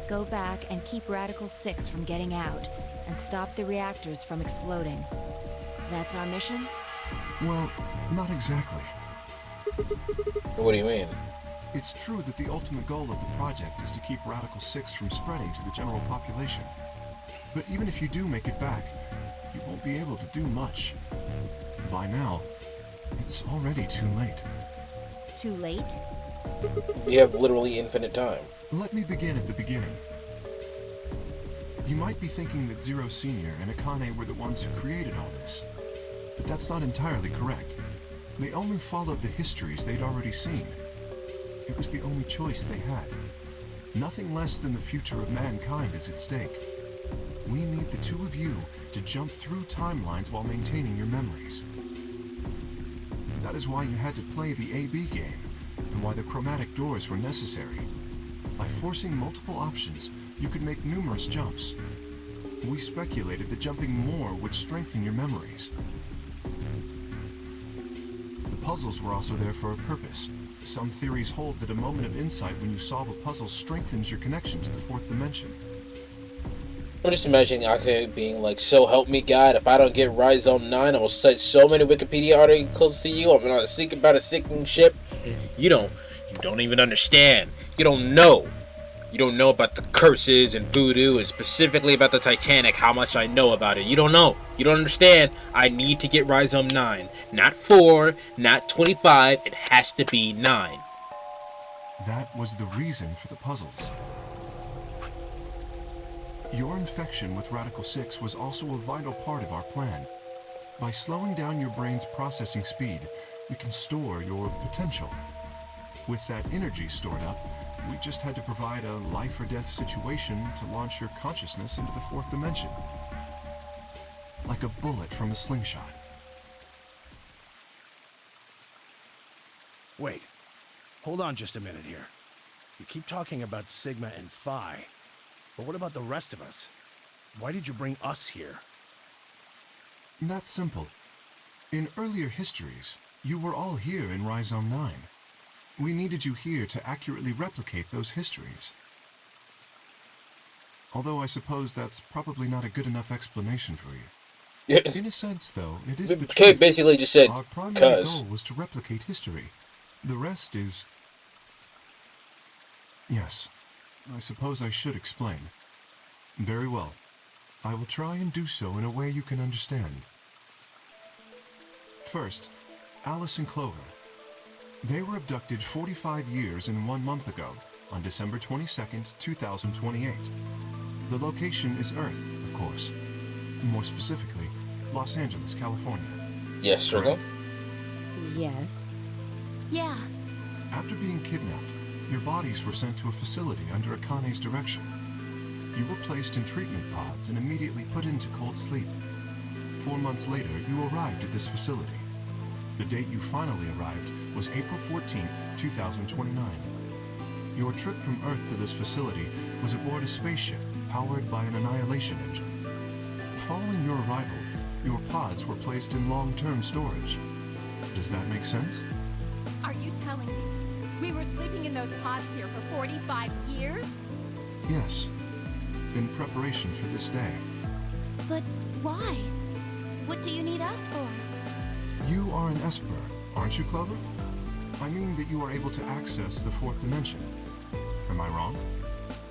Go back and keep Radical 6 from getting out, and stop the reactors from exploding. That's our mission? Well, not exactly. What do you mean? It's true that the ultimate goal of the project is to keep Radical 6 from spreading to the general population. But even if you do make it back, you won't be able to do much. By now, it's already too late. Too late? We have literally infinite time. Let me begin at the beginning. You might be thinking that Zero Senior and Akane were the ones who created all this. But that's not entirely correct. They only followed the histories they'd already seen. It was the only choice they had. Nothing less than the future of mankind is at stake. We need the two of you to jump through timelines while maintaining your memories. That is why you had to play the AB game, and why the chromatic doors were necessary. By forcing multiple options, you could make numerous jumps. We speculated that jumping more would strengthen your memories. The puzzles were also there for a purpose. Some theories hold that a moment of insight when you solve a puzzle strengthens your connection to the fourth dimension. I'm just imagining Akane being like, so help me God, if I don't get Rhizome 9, I will cite so many Wikipedia articles to you. I'm on a seek about a sinking ship. You don't even understand. You don't know. You don't know about the curses and voodoo, and specifically about the Titanic, how much I know about it. You don't know. You don't understand. I need to get Rhizome 9. Not 4, not 25. It has to be 9. That was the reason for the puzzles. Your infection with Radical 6 was also a vital part of our plan. By slowing down your brain's processing speed, we can store your potential. With that energy stored up, we just had to provide a life or death situation to launch your consciousness into the fourth dimension. Like a bullet from a slingshot. Wait. Hold on just a minute here. You keep talking about Sigma and Phi. But what about the rest of us? Why did you bring us here? That's simple. In earlier histories, you were all here in Rhizome 9. We needed you here to accurately replicate those histories. Although I suppose that's probably not a good enough explanation for you. In a sense, though, it is the truth. Basically just said, our primary goal was to replicate history. The rest is... Yes, I suppose I should explain. Very well. I will try and do so in a way you can understand. First, Alice and Clover. They were abducted 45 years and 1 month ago, on December 22nd, 2028. The location is Earth, of course. More specifically, Los Angeles, California. Yes, Sergo? Yes. Yeah. After being kidnapped, your bodies were sent to a facility under Akane's direction. You were placed in treatment pods and immediately put into cold sleep. 4 months later, you arrived at this facility. The date you finally arrived was April 14th, 2029. Your trip from Earth to this facility was aboard a spaceship powered by an annihilation engine. Following your arrival, your pods were placed in long-term storage. Does that make sense? Are you telling me we were sleeping in those pods here for 45 years? Yes. In preparation for this day. But why? What do you need us for? You are an Esper, aren't you, Clover? I mean that you are able to access the fourth dimension. Am I wrong?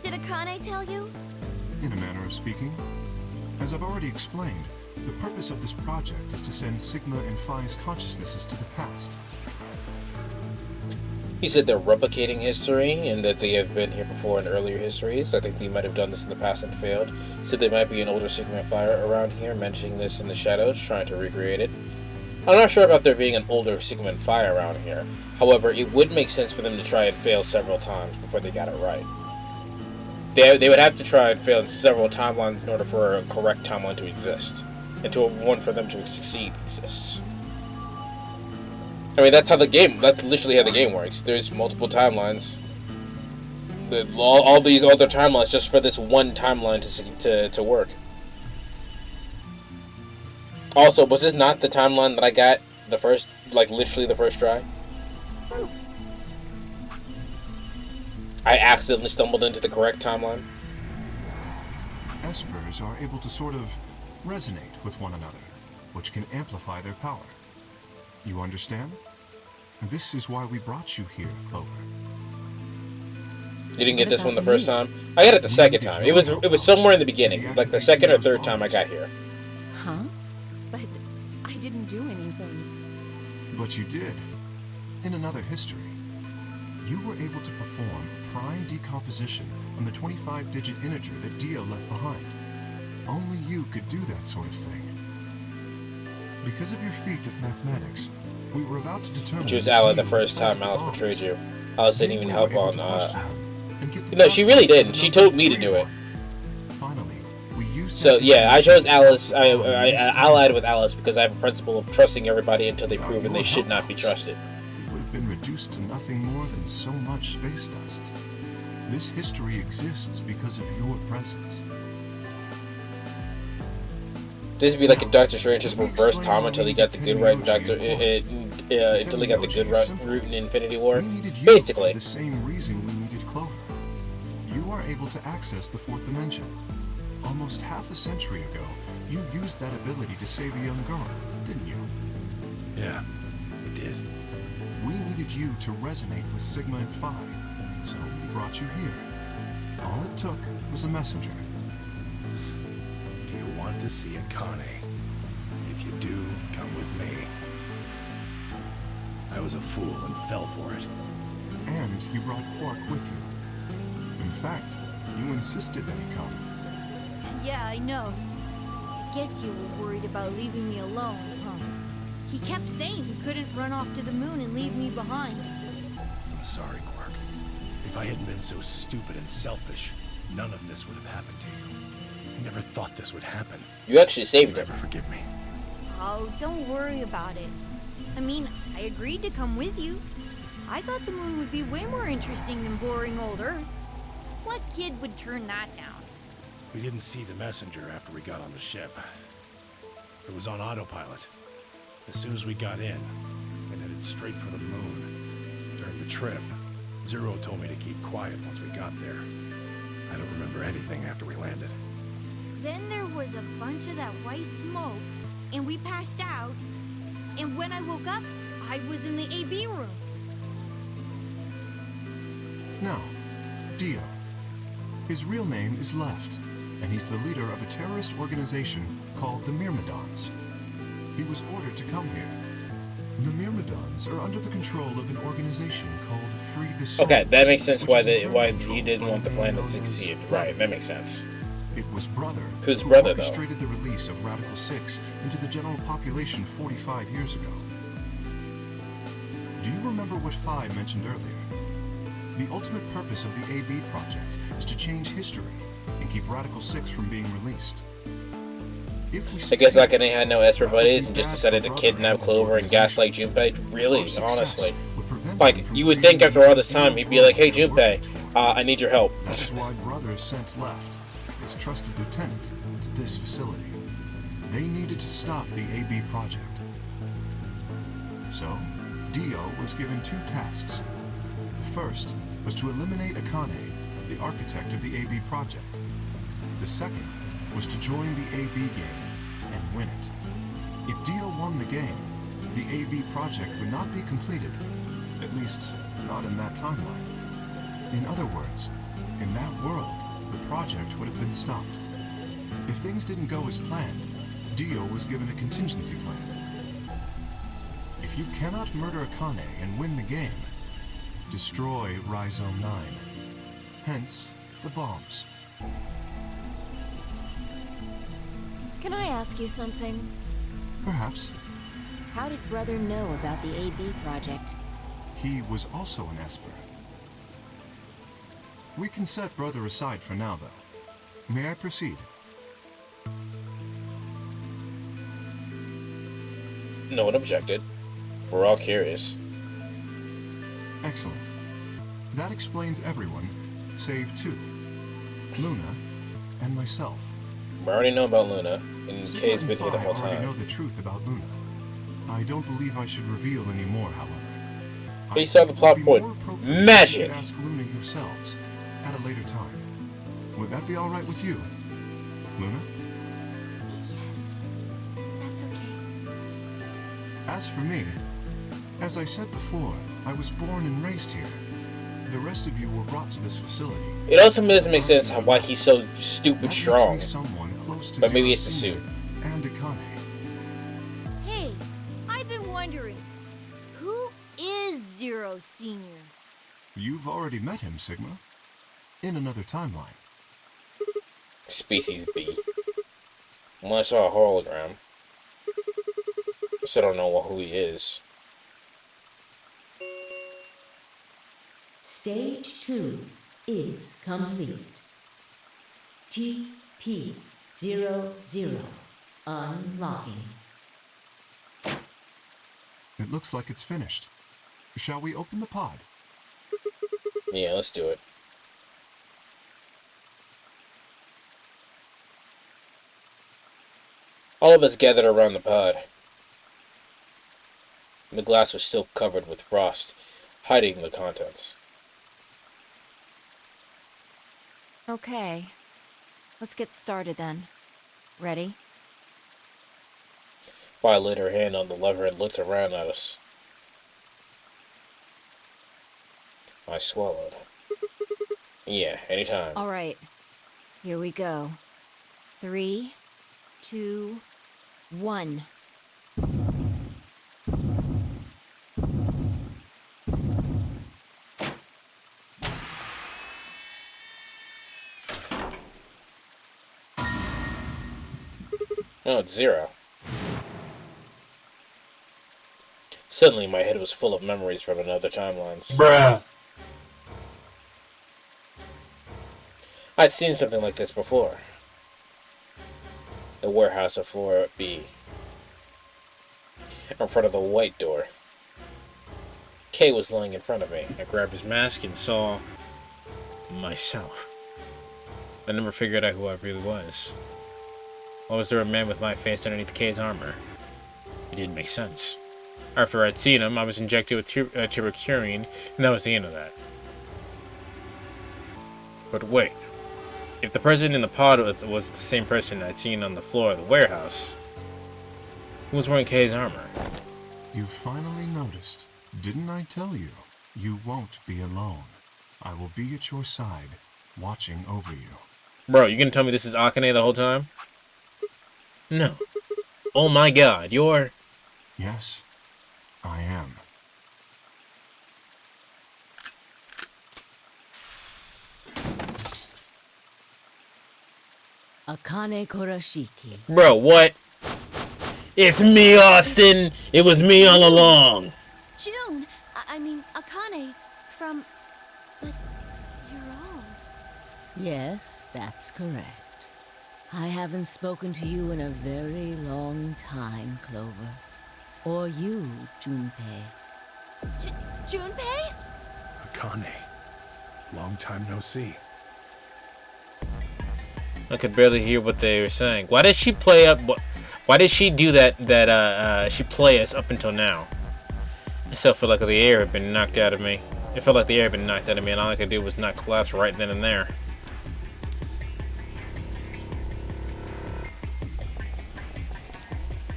Did Akane tell you? In a manner of speaking. As I've already explained, the purpose of this project is to send Sigma and Phi's consciousnesses to the past. He said they're replicating history and that they have been here before in earlier histories. I think they might have done this in the past and failed. Said they might be an older Sigma Fire around here, mentioning this in the shadows, trying to recreate it. I'm not sure about there being an older Sigma Fire around here. However, it would make sense for them to try and fail several times before they got it right. They would have to try and fail in several timelines in order for a correct timeline to exist. and to one for them to succeed exists. I mean, that's literally how the game works. There's multiple timelines. All these other timelines just for this one timeline to work. Also, was this not the timeline that I got literally the first try? I accidentally stumbled into the correct timeline. Espers are able to sort of resonate with one another, which can amplify their power. You understand? This is why we brought you here, Clover. You didn't get this one the first time? I got it the second time. It was somewhere in the beginning, like the second or third time I got here. Huh? But I didn't do anything. But you did. In another history, you were able to perform a prime decomposition on the 25-digit integer that Dio left behind. Only you could do that sort of thing. Because of your feat at mathematics, we were about to determine... She was Alice the first time Alice betrayed you. Alice didn't even help on... No, she really didn't. She told me to do it. Finally, we used... So, yeah, I chose Alice. I allied with Alice because I have a principle of trusting everybody until they've proven they should not be trusted. It would have been reduced to nothing more than so much space dust. This history exists because of your presence. This would be like a Doctor Strange just reverse time until he got the good route until he got the good route in Infinity War. Basically. For the same reason we needed Clover. You are able to access the fourth dimension. Almost half a century ago, you used that ability to save a young girl, didn't you? Yeah, we did. We needed you to resonate with Sigma and Phi, so we brought you here. All it took was a messenger. Do you want to see Akane? If you do, come with me. I was a fool and fell for it. And you brought Quark with you. In fact, you insisted that he come. Yeah, I know. Guess you were worried about leaving me alone, huh? He kept saying he couldn't run off to the moon and leave me behind. I'm sorry, Quark. If I hadn't been so stupid and selfish, none of this would have happened to you. I never thought this would happen. You actually saved him. Never forgive me. Oh, don't worry about it. I mean, I agreed to come with you. I thought the moon would be way more interesting than boring old Earth. What kid would turn that down? We didn't see the messenger after we got on the ship. It was on autopilot. As soon as we got in, it headed straight for the moon. During the trip, Zero told me to keep quiet once we got there. I don't remember anything after we landed. Then there was a bunch of that white smoke, and we passed out. And when I woke up, I was in the AB room. Now, Dio. His real name is Left, and he's the leader of a terrorist organization called the Myrmidons. He was ordered to come here. The Myrmidons are under the control of an organization called Free the Soul. Okay, that makes sense why he didn't want the plan to succeed. Right, that makes sense. It was Brother who orchestrated the release of Radical 6 into the general population 45 years ago. Do you remember what Phi mentioned earlier? The ultimate purpose of the AB project is to change history and keep Radical 6 from being released. If we I guess Akane had no Esper buddies and just decided to kidnap Clover and gaslight Junpei? Really, honestly. Like, you would think after all this time he'd be like, hey Junpei, I need your help. That's why Brother sent Left, his trusted lieutenant, to this facility. They needed to stop the AB project. So, Dio was given two tasks. The first was to eliminate Akane, the architect of the AB project. The second was to join the AB game and win it. If Dio won the game, the AB project would not be completed, at least not in that timeline. In other words, in that world, the project would have been stopped. If things didn't go as planned, Dio was given a contingency plan. If you cannot murder Akane and win the game, destroy Rhizome 9. Hence, the bombs. Can I ask you something? Perhaps. How did Brother know about the AB project? He was also an Esper. We can set Brother aside for now, though. May I proceed? No one objected. We're all curious. Excellent. That explains everyone, save two. Luna and myself. We already know about Luna, and Sigma Kay's and been here the Phi whole already time. know the truth about Luna. I don't believe I should reveal any more, however. Based on the plot point, magic! You could ask Luna yourselves at a later time. Would that be all right with you, Luna? Yes, that's okay. As for me, as I said before, I was born and raised here. The rest of you were brought to this facility. It also doesn't make sense why he's so stupid strong. Someone close to But maybe Zero it's the suit. Senior and Akane. Hey, I've been wondering, who is Zero Senior? You've already met him, Sigma. In another timeline. Species B. Well, I saw a hologram. Still don't know who he is. Stage 2 is complete. TP-00 unlocking. It looks like it's finished. Shall we open the pod? Yeah, let's do it. All of us gathered around the pod. The glass was still covered with frost, hiding the contents. Okay. Let's get started then. Ready? Vi laid her hand on the lever and looked around at us. I swallowed. Yeah, anytime. Alright. Here we go. 3, 2, 1. No, it's 0. Suddenly, my head was full of memories from another timelines. Bruh. I'd seen something like this before. The warehouse of floor B. In front of the white door. Kay was lying in front of me. I grabbed his mask and saw myself. I never figured out who I really was. Why was there a man with my face underneath Kay's armor? It didn't make sense. After I'd seen him, I was injected with tuberculin, and that was the end of that. But wait. If the person in the pod was the same person I'd seen on the floor of the warehouse, who was wearing Kay's armor? You finally noticed. Didn't I tell you? You won't be alone. I will be at your side, watching over you. Bro, you gonna tell me this is Akane the whole time? No. Oh my god, you're... Yes, I am. Akane Kurashiki. Bro, what? It's me, Austin! It was me all along! June! I mean, Akane, from... But you're old. Yes, that's correct. I haven't spoken to you in a very long time, Clover. Or you, Junpei. Junpei? Akane. Long time no see. I could barely hear what they were saying. Why did she play up... Why did she do that, she play us up until now? I still feel like the air had been knocked out of me. It felt like the air had been knocked out of me, and all I could do was not collapse right then and there.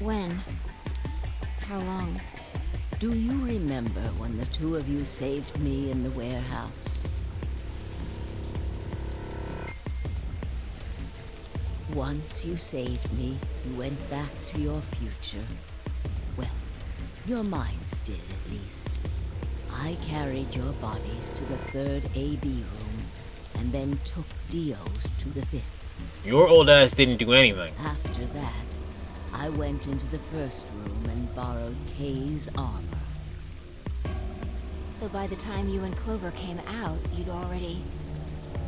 When? How long? Do you remember when the two of you saved me in the warehouse? Once you saved me, you went back to your future. Well, your minds did, at least. I carried your bodies to the 3rd AB room, and then took Dio's to the 5th. Your old ass didn't do anything. After that, I went into the 1st room and borrowed Kay's armor. So by the time you and Clover came out, you'd already...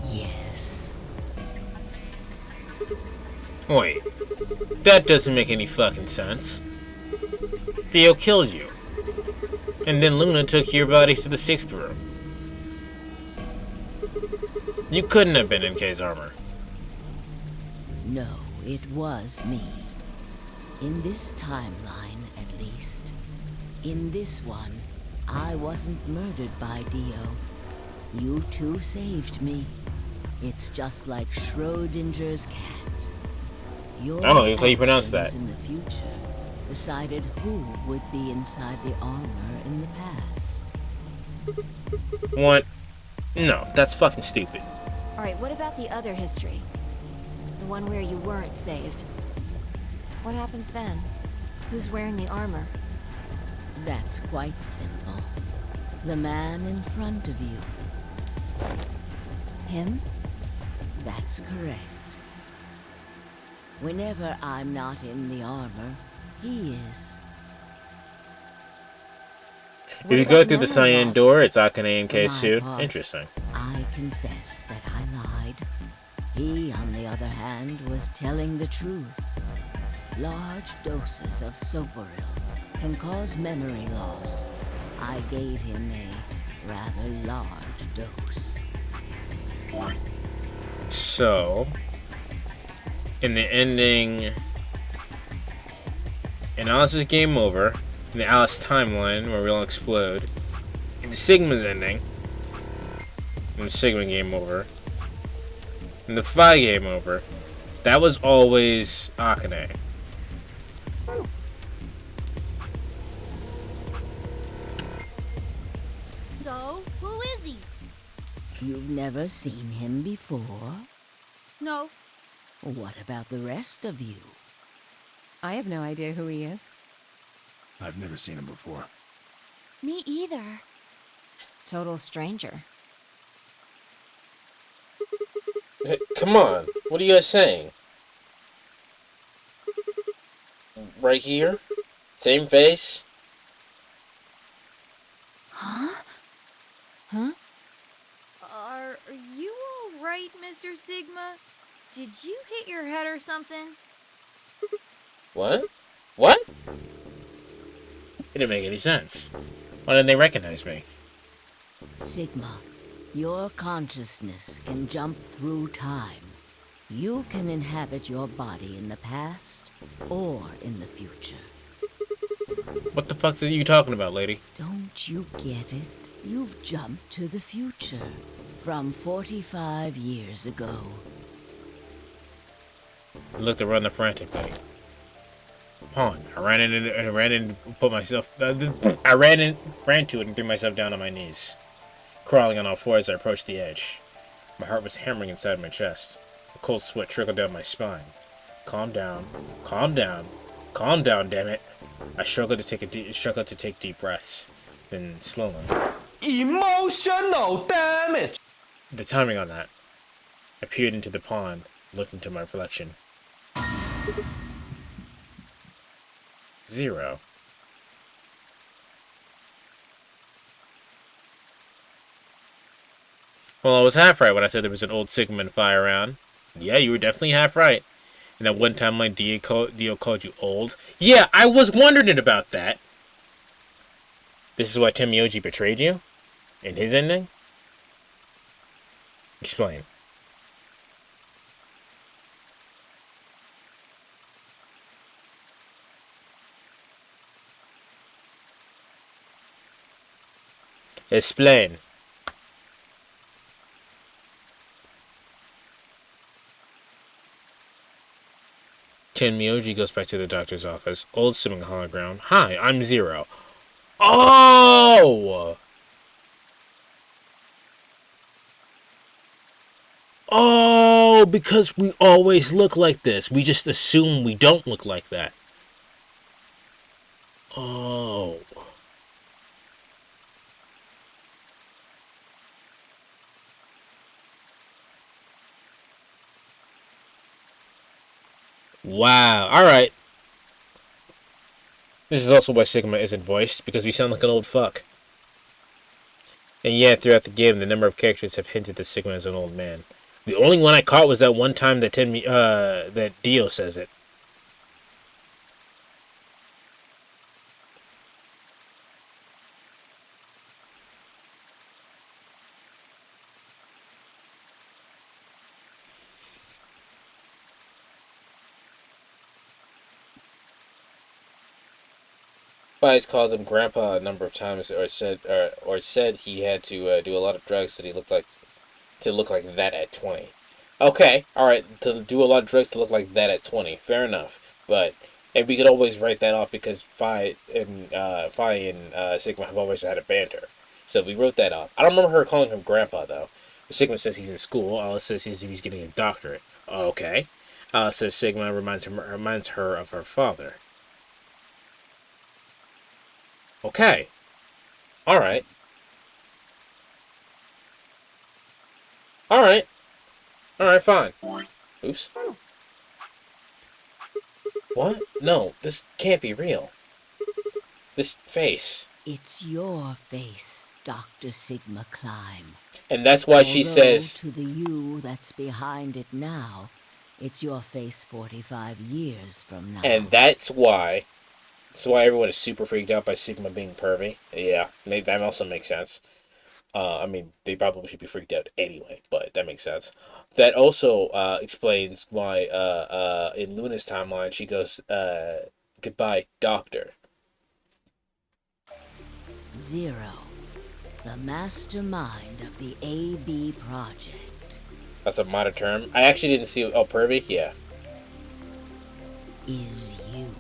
Yes. Wait. That doesn't make any fucking sense. Theo killed you. And then Luna took your body to the 6th room. You couldn't have been in Kay's armor. No, it was me. In this timeline, at least. In this one, I wasn't murdered by Dio. You two saved me. It's just like Schrodinger's cat. Your I don't know that's how you pronounce that. actions in the future decided who would be inside the armor in the past. What? No, that's fucking stupid. Alright, what about the other history? The one where you weren't saved. What happens then? Who's wearing the armor? That's quite simple. The man in front of you. Him? That's correct. Whenever I'm not in the armor, he is. If you go through the cyan door, it's Akane and Kay suit. Interesting. I confess that I lied. He, on the other hand, was telling the truth. Large doses of Soporil can cause memory loss. I gave him a rather large dose. So, in the ending, in Alice's game over, in the Alice timeline where we all explode, in the Sigma's ending, in the Sigma game over, in the Phi game over, that was always Akane. So, who is he? You've never seen him before? No. What about the rest of you? I have no idea who he is. I've never seen him before. Me either. Total stranger. Come on, what are you guys saying? Right here? Same face? Huh? Huh? Are you alright, Mr. Sigma? Did you hit your head or something? What? What? It didn't make any sense. Why didn't they recognize me? Sigma, your consciousness can jump through time. You can inhabit your body in the past or in the future. What the fuck are you talking about, lady? Don't you get it? You've jumped to the future from 45 years ago. I looked around frantically. Pawn. I ran in and put myself. I ran to it and threw myself down on my knees, crawling on all fours as I approached the edge. My heart was hammering inside my chest. A cold sweat trickled down my spine. Calm down, calm down, calm down, damn it! I struggled to take deep breaths. Then slowly. Emotional damage. The timing on that. I peered into the pond, looked into my reflection. 0. Well, I was half right when I said there was an old Sigma and Phi around. Yeah, you were definitely half right. And that one time my Dio called you old. Yeah, I was wondering about that. This is why Temioji betrayed you? In his ending? Explain. Explain. Ken Miyoji goes back to the doctor's office. Old swimming hologram. Hi, I'm 0. Oh! Oh, because we always look like this. We just assume we don't look like that. Oh. Wow. Alright. This is also why Sigma isn't voiced, because we sound like an old fuck. And yet, throughout the game, the number of characters have hinted that Sigma is an old man. The only one I caught was that one time that that Dio says it. Spies called him Grandpa a number of times, or said he had to do a lot of drugs that he looked like to look like that at 20. Okay, all right, to do a lot of drugs to look like that at 20. Fair enough, but and we could always write that off because Phi and Sigma have always had a banter, so we wrote that off. I don't remember her calling him Grandpa though. Sigma says he's in school. Alice says he's getting a doctorate. Okay. Alice says Sigma reminds her of her father. Okay. All right. All right. All right. Fine. Oops. What? No, this can't be real. This face. It's your face, Dr. Sigma Climb. And that's why she says... to the you that's behind it now, it's your face 45 years from now. And that's why... That's why everyone is super freaked out by Sigma being pervy. Yeah, that also makes sense. I mean, they probably should be freaked out anyway, but that makes sense. That also explains why in Luna's timeline she goes, goodbye, doctor. Zero, the mastermind of the AB project. That's a modern term. I actually didn't see... Oh, pervy? Yeah. Is you.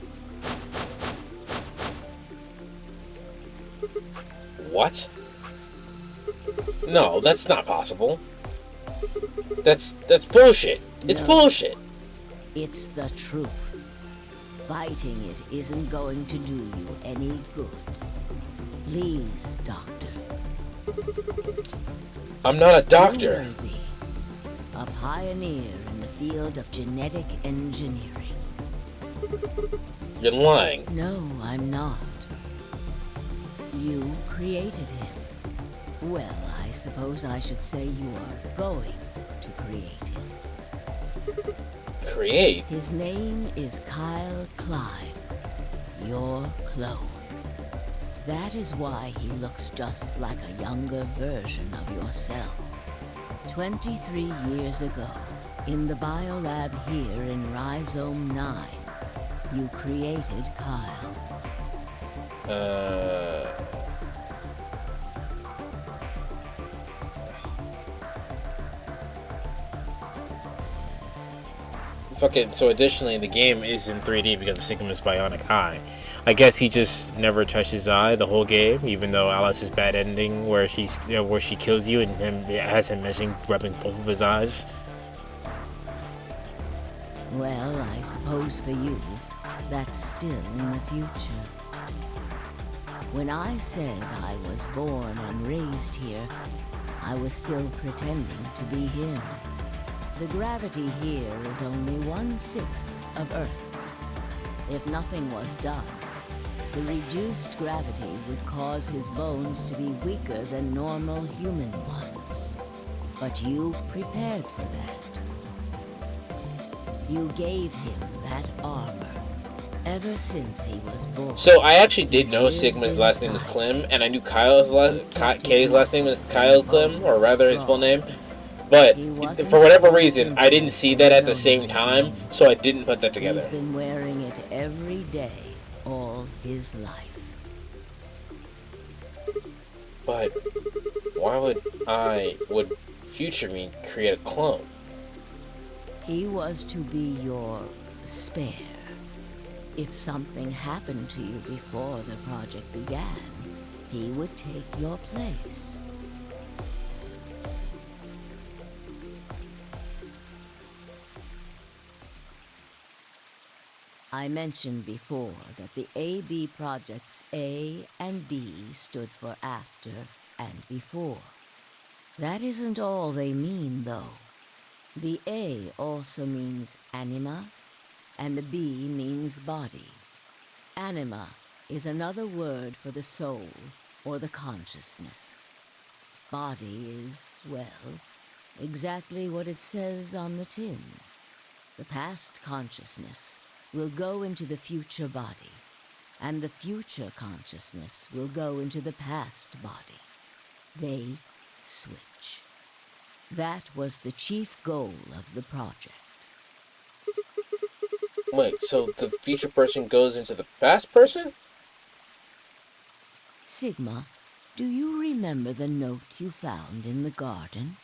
What? No, that's not possible. That's bullshit. It's bullshit. It's the truth. Fighting it isn't going to do you any good. Please, Doctor. I'm not a doctor. You will be a pioneer in the field of genetic engineering. You're lying. No, I'm not. You created him. Well, I suppose I should say you are going to create him. Create? His name is Kyle Climb, your clone. That is why he looks just like a younger version of yourself. 23 years ago, in the biolab here in Rhizome 9, you created Kyle. Fucking, so additionally, the game is in 3D because of Sigma's bionic eye. I guess he just never touched his eye the whole game, even though Alice's bad ending where she kills you and has him rubbing both of his eyes. Well, I suppose for you, that's still in the future. When I said I was born and raised here, I was still pretending to be him. The gravity here is only 1/6 of Earth's. If nothing was done, the reduced gravity would cause his bones to be weaker than normal human ones. But you prepared for that. You gave him that armor ever since he was born. So I actually did know Sigma's last name was Klim, and I knew Kay's last name was Kyle Klim, or rather his full name. But for whatever reason, I didn't see that at the same time, so I didn't put that together. He's been wearing it every day, all his life. But why would future me create a clone? He was to be your spare. If something happened to you before the project began, he would take your place. I mentioned before that the AB projects A and B stood for after and before. That isn't all they mean, though. The A also means anima, and the B means body. Anima is another word for the soul or the consciousness. Body is, well, exactly what it says on the tin. The past consciousness will go into the future body, and the future consciousness will go into the past body. They switch. That was the chief goal of the project. Wait, so the future person goes into the past person? Sigma, do you remember the note you found in the garden?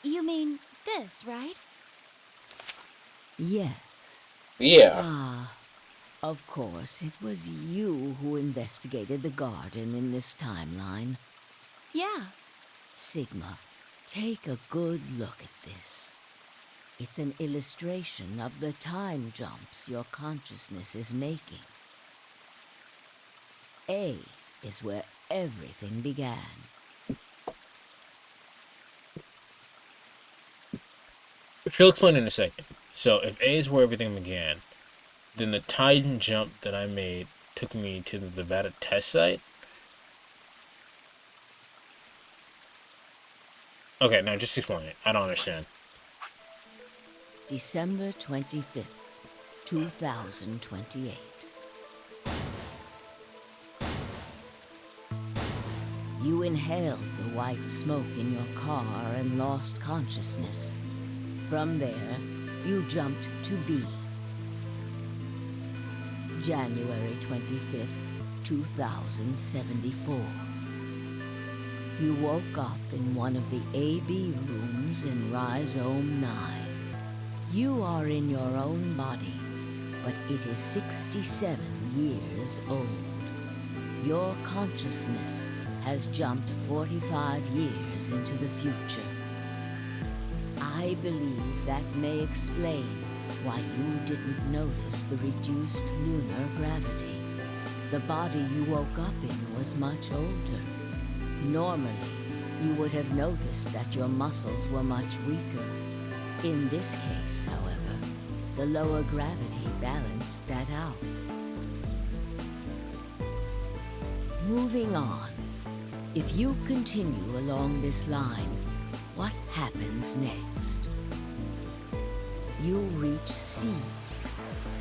You mean this, right? Yes. Yeah. Ah, of course, it was you who investigated the garden in this timeline. Yeah. Sigma, take a good look at this. It's an illustration of the time jumps your consciousness is making. A is where everything began. Which you'll explain in a second. So, if A is where everything began, then the time jump that I made took me to the Nevada test site? Okay, now just explain it. I don't understand. December 25th, 2028. You inhaled the white smoke in your car and lost consciousness. From there, you jumped to B. January 25th, 2074. You woke up in one of the AB rooms in Rhizome 9. You are in your own body, but it is 67 years old. Your consciousness has jumped 45 years into the future. I believe that may explain why you didn't notice the reduced lunar gravity. The body you woke up in was much older. Normally, you would have noticed that your muscles were much weaker. In this case, however, the lower gravity balanced that out. Moving on, if you continue along this line, what happens next? You reach C,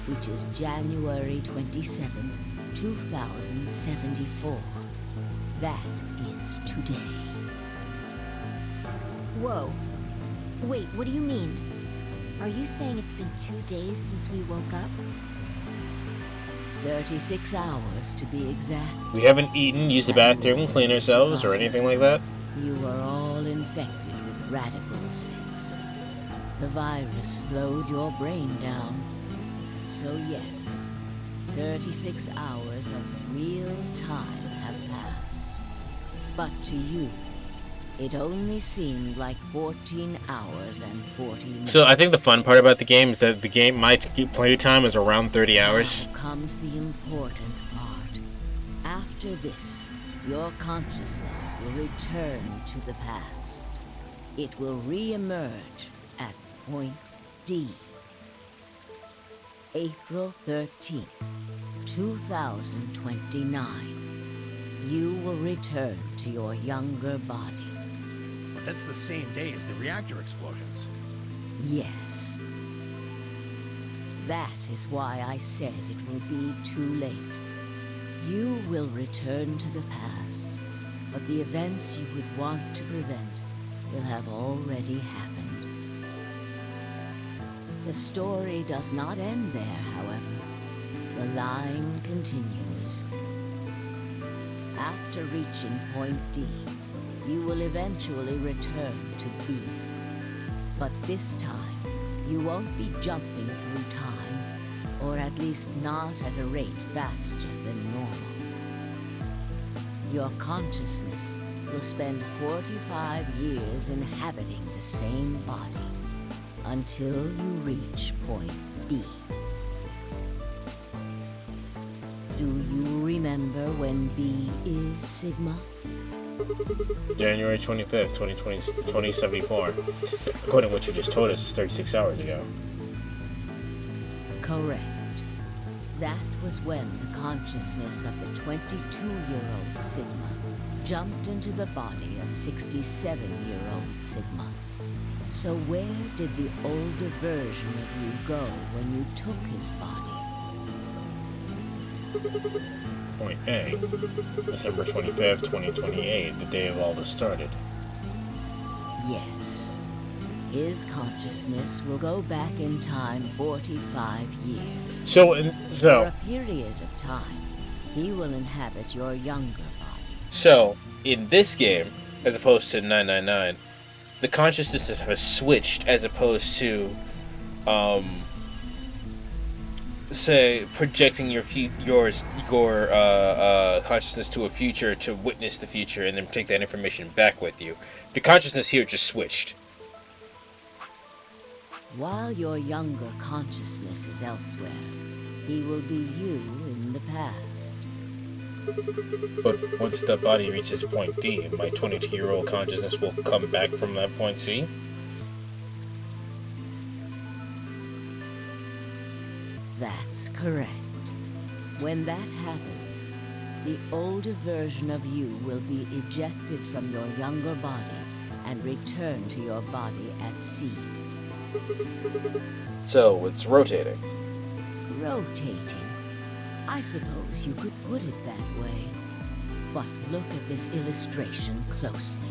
which is January 27, 2074. That is today. Whoa. Wait, what do you mean? Are you saying it's been 2 days since we woke up? 36 hours to be exact. We haven't eaten, used the bathroom, cleaned ourselves, or anything like that? You are all infected with Radical 6. The virus slowed your brain down. So yes, 36 hours of real time have passed. But to you, it only seemed like 14 hours and 40 minutes. So I think the fun part about the game is that the game, my play time is around 30 hours. Now comes the important part. After this, your consciousness will return to the past. It will re-emerge at point D. April 13th, 2029. You will return to your younger body. But that's the same day as the reactor explosions. Yes. That is why I said it will be too late. You will return to the past, but the events you would want to prevent will have already happened. The story does not end there, however. The line continues. After reaching point D, you will eventually return to B. But this time, you won't be jumping through time, or at least not at a rate faster than normal. Your consciousness will spend 45 years inhabiting the same body until you reach point B. Do you remember when B is, Sigma? January 25th, 2074. According to what you just told us 36 hours ago. Correct. That was when the consciousness of the 22-year-old Sigma jumped into the body of 67-year-old Sigma. So where did the older version of you go when you took his body? Point A, December 25th, 2028, the day of all this started. Yes. His consciousness will go back in time 45 years. So For a period of time, He will inhabit your younger body. So, in this game, as opposed to 999, the consciousness has switched as opposed to, say, projecting your consciousness to a future to witness the future and then take that information back with you. The consciousness here just switched. While your younger consciousness is elsewhere, he will be you in the past. But once the body reaches point D, my 22-year-old consciousness will come back from that point C? That's correct. When that happens, the older version of you will be ejected from your younger body and return to your body at sea. So, it's rotating. Rotating. I suppose you could put it that way. But look at this illustration closely.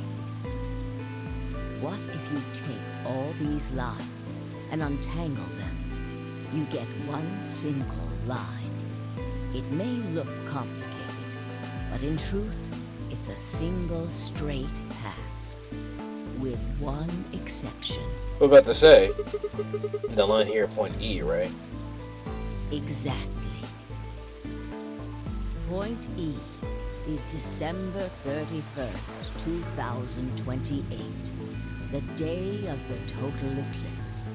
What if you take all these lines and untangle them? You get one single line. It may look complicated, but in truth, it's a single straight path. With one exception. What about to say? The line here, point E, right? Exactly. Point E is December 31st, 2028, the day of the total eclipse.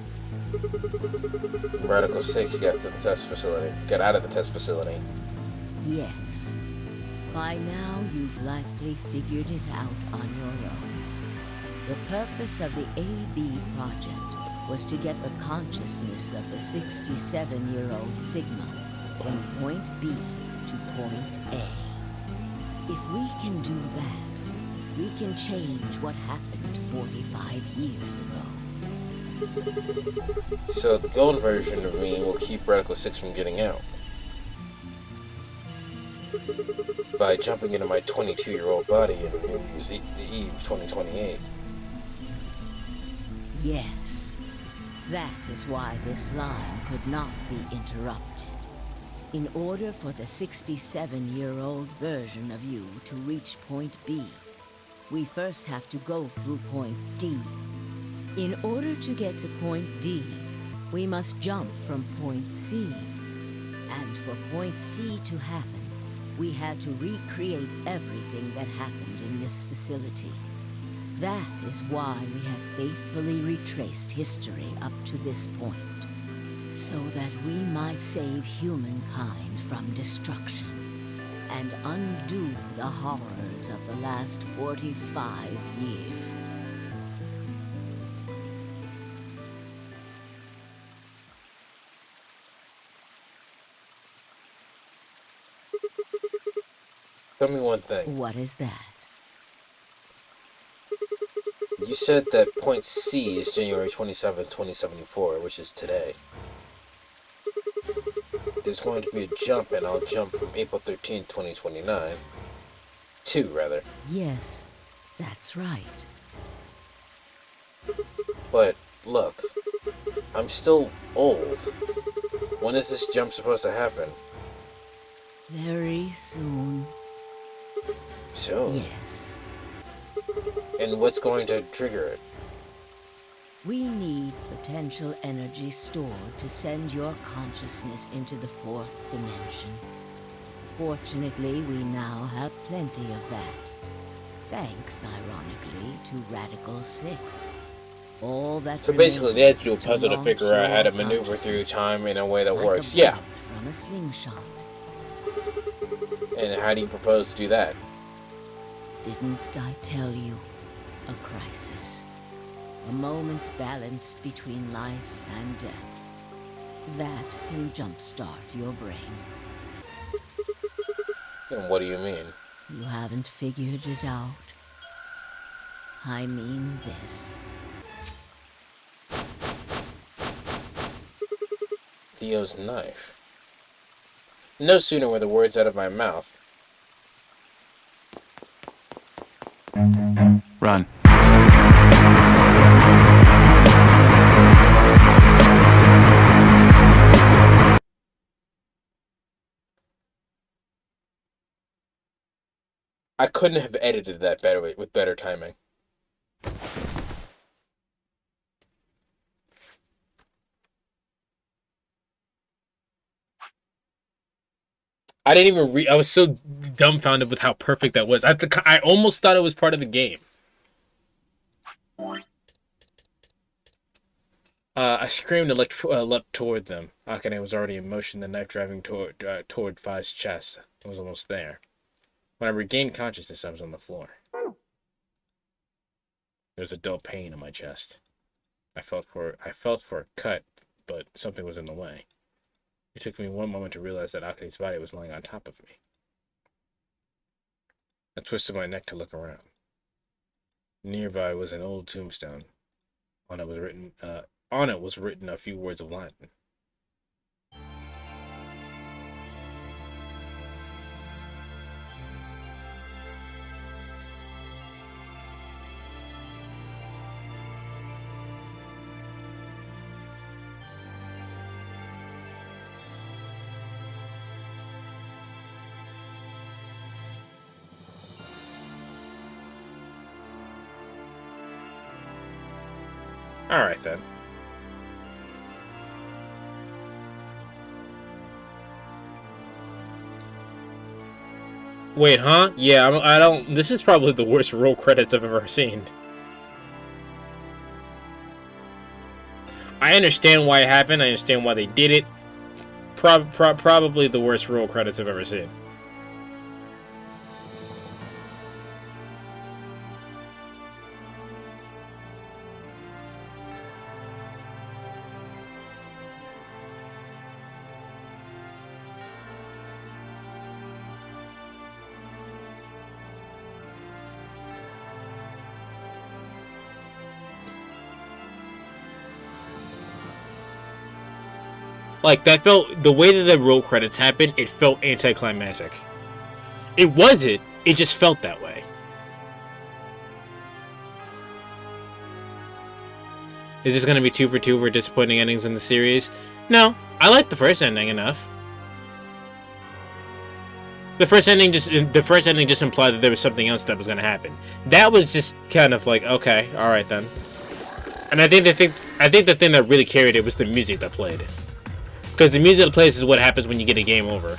Radical 6 got to the test facility. Got out of the test facility. Yes. By now, you've likely figured it out on your own. The purpose of the AB project was to get the consciousness of the 67-year-old Sigma from point B to point A. If we can do that, we can change what happened 45 years ago. So the gold version of me will keep Radical 6 from getting out. By jumping into my 22-year-old body in New Year's Eve 2028. Yes. That is why this line could not be interrupted. In order for the 67-year-old version of you to reach point B, we first have to go through point D. In order to get to point D, we must jump from point C. And for point C to happen, we had to recreate everything that happened in this facility. That is why we have faithfully retraced history up to this point, so that we might save humankind from destruction and undo the horrors of the last 45 years. Tell me one thing. What is that? You said that point C is January 27, 2074, which is today. There's going to be a jump, and I'll jump from April 13, 2029. Rather. Yes, that's right. But, look, I'm still old. When is this jump supposed to happen? Very soon. Soon? Yes. And what's going to trigger it? We need potential energy stored to send your consciousness into the fourth dimension. Fortunately, we now have plenty of that. Thanks, ironically, to Radical 6. All that So basically, they had to do a remains is puzzle to launch figure out how your to maneuver through consciousness time in a way that like works. a Yeah. bolt from a slingshot. And how do you propose to do that? Didn't I tell you? A crisis. A moment balanced between life and death. That can jumpstart your brain. And what do you mean? You haven't figured it out. I mean this. Theo's knife. No sooner were the words out of my mouth. Run. I couldn't have edited that better with better timing. I didn't even I was so dumbfounded with how perfect that was. I almost thought it was part of the game. I screamed and leapt toward them. Akane was already in motion, the knife driving toward Fi's chest. I was almost there. When I regained consciousness, I was on the floor. There was a dull pain in my chest. I felt for a cut, but something was in the way. It took me one moment to realize that Akane's body was lying on top of me. I twisted my neck to look around. Nearby was an old tombstone. On it was written a few words of Latin. Alright then. Wait, huh? Yeah, I don't... This is probably the worst roll credits I've ever seen. I understand why it happened. I understand why they did it. Probably the worst roll credits I've ever seen. Like, that felt... The way that the roll credits happened, it felt anticlimactic. It wasn't. It just felt that way. Is this going to be 2 for 2 for disappointing endings in the series? No. I liked the first ending enough. The first ending just implied that there was something else that was going to happen. That was just kind of like, okay, all right then. And I think the thing that really carried it was the music that played. Because the music that plays is what happens when you get a game over.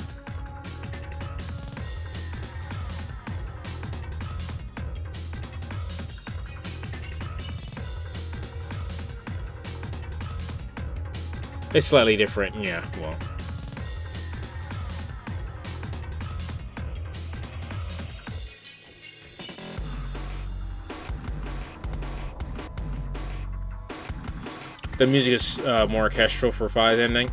It's slightly different, yeah, well. The music is more orchestral for Fi's ending.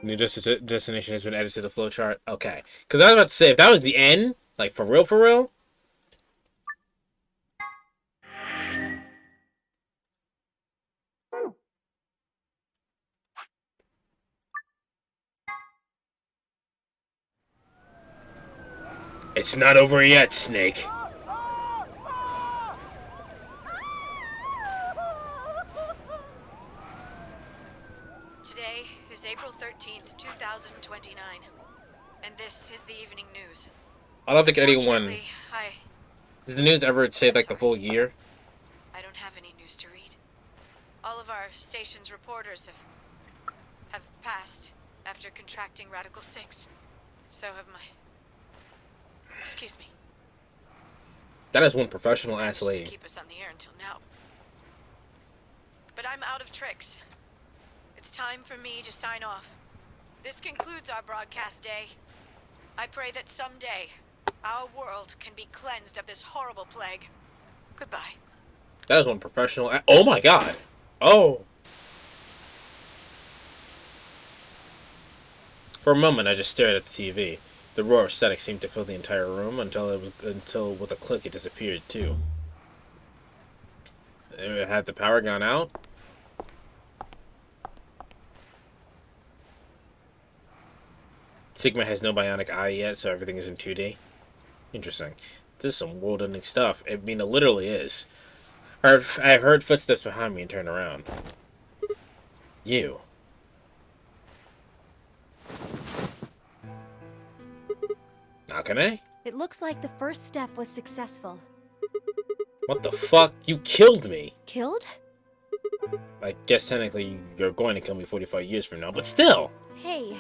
New destination has been added to the flowchart. Okay. Because I was about to say, if that was the end, like, for real, it's not over yet, Snake. Today is April 13th, 2029, and this is the evening news. I don't think anyone... I Does the news ever say, like, the full year? don't have any news to read. All of our station's reporters have passed after contracting Radical 6. So have my... Excuse me. That is one professional-ass To lady. keep us on the air until now. But I'm out of tricks. It's time for me to sign off. This concludes our broadcast day. I pray that someday our world can be cleansed of this horrible plague. Goodbye. That is one professional. Oh my god. Oh. For a moment, I just stared at the TV. The roar of static seemed to fill the entire room until with a click it disappeared too. Had the power gone out? Sigma has no bionic eye yet, so everything is in 2D. Interesting. This is some world-ending stuff. I mean, it literally is. I've heard footsteps behind me and turned around. You. Now can I? It looks like the first step was successful. What the fuck? You killed me! Killed? I guess technically you're going to kill me 45 years from now, but still! Hey,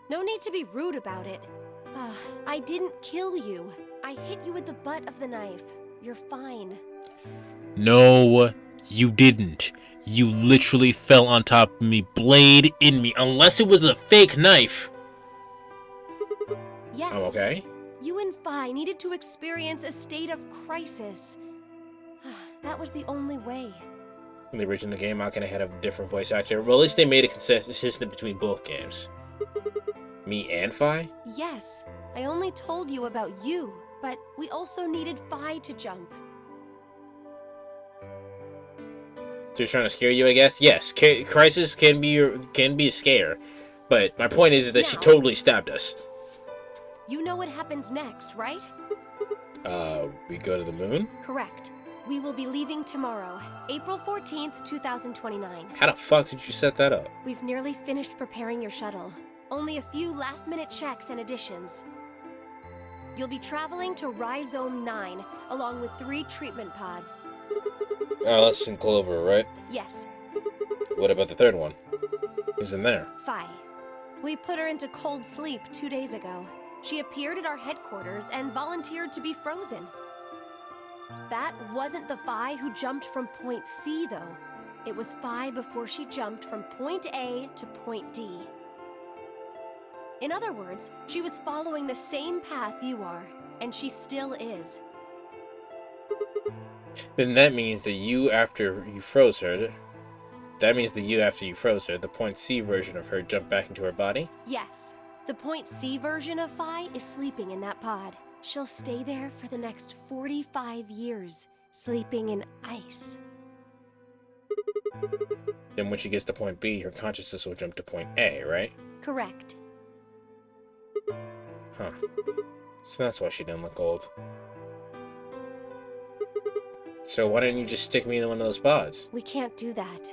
no need to be rude about it. I didn't kill you. I hit you with the butt of the knife. You're fine. No, you didn't. You literally fell on top of me, blade in me, unless it was a fake knife. Yes. I'm okay? You and Phi needed to experience a state of crisis. That was the only way. In the original game, how can I have a different voice actor? Well, at least they made it consistent between both games. Me and Phi? Yes. I only told you about you, but we also needed Phi to jump. Just trying to scare you, I guess? Yes, crisis can be a scare. But my point is that she totally stabbed us. You know what happens next, right? We go to the moon? Correct. We will be leaving tomorrow, April 14th, 2029. How the fuck did you set that up? We've nearly finished preparing your shuttle. Only a few last-minute checks and additions. You'll be traveling to Rhizome 9, along with 3 treatment pods. Oh, that's in Clover, right? Yes. What about the third one? Who's in there? Phi. We put her into cold sleep 2 days ago. She appeared at our headquarters and volunteered to be frozen. That wasn't the Phi who jumped from point C, though. It was Phi before she jumped from point A to point D. In other words, she was following the same path you are, and she still is. Then that means that you after you froze her, the point C version of her jumped back into her body? Yes. The point C version of Phi is sleeping in that pod. She'll stay there for the next 45 years, sleeping in ice. Then when she gets to point B, her consciousness will jump to point A, right? Correct. Huh. So that's why she didn't look old. So why didn't you just stick me in one of those pods? We can't do that.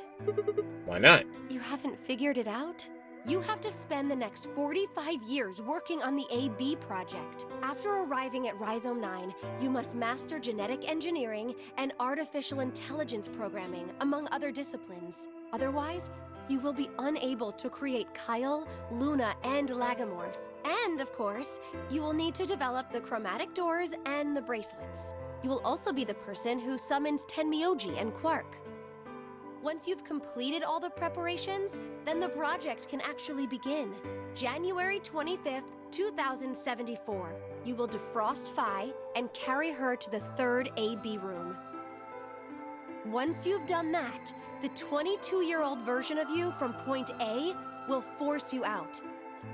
Why not? You haven't figured it out? You have to spend the next 45 years working on the AB project. After arriving at Rhizome 9, you must master genetic engineering and artificial intelligence programming, among other disciplines. Otherwise, you will be unable to create Kyle, Luna, and Lagomorph. And, of course, you will need to develop the chromatic doors and the bracelets. You will also be the person who summons Tenmyoji and Quark. Once you've completed all the preparations, then the project can actually begin. January 25th, 2074. You will defrost Phi and carry her to the 3rd AB room. Once you've done that, the 22-year-old version of you from point A will force you out.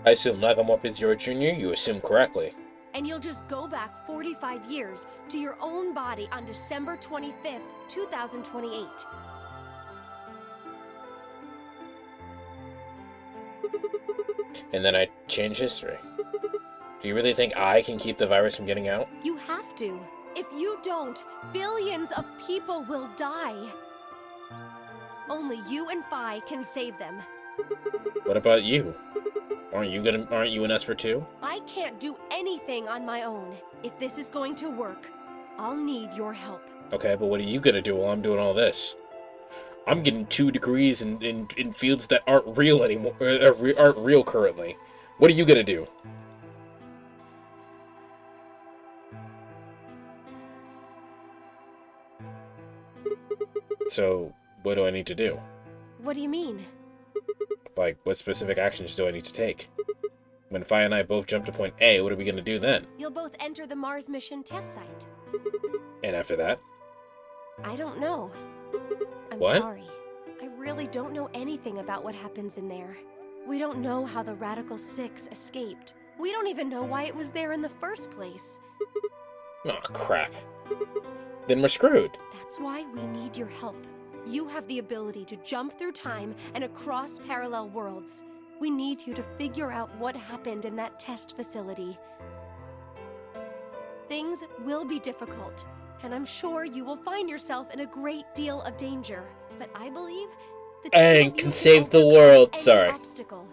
I assume Lagomorph is your junior, you assume correctly. And you'll just go back 45 years to your own body on December 25th, 2028. And then I change history. Do you really think I can keep the virus from getting out? You have to. If you don't, billions of people will die. Only you and Phi can save them. What about you? Aren't you an Esper too? I can't do anything on my own. If this is going to work, I'll need your help. Okay, but what are you gonna do while I'm doing all this? I'm getting 2 degrees in fields that aren't real anymore, aren't real currently. What are you gonna do? So, what do I need to do? What do you mean? Like, what specific actions do I need to take? When Phi and I both jump to point A, what are we gonna do then? You'll both enter the Mars mission test site. And after that? I don't know. I'm What? sorry. I really don't know anything about what happens in there. We don't know how the Radical Six escaped. We don't even know why it was there in the first place. Oh, crap. Then we're screwed. That's why we need your help. You have the ability to jump through time and across parallel worlds. We need you to figure out what happened in that test facility. Things will be difficult, and I'm sure you will find yourself in a great deal of danger. But I believe the two And of you can save the overcome world. any Sorry. obstacle.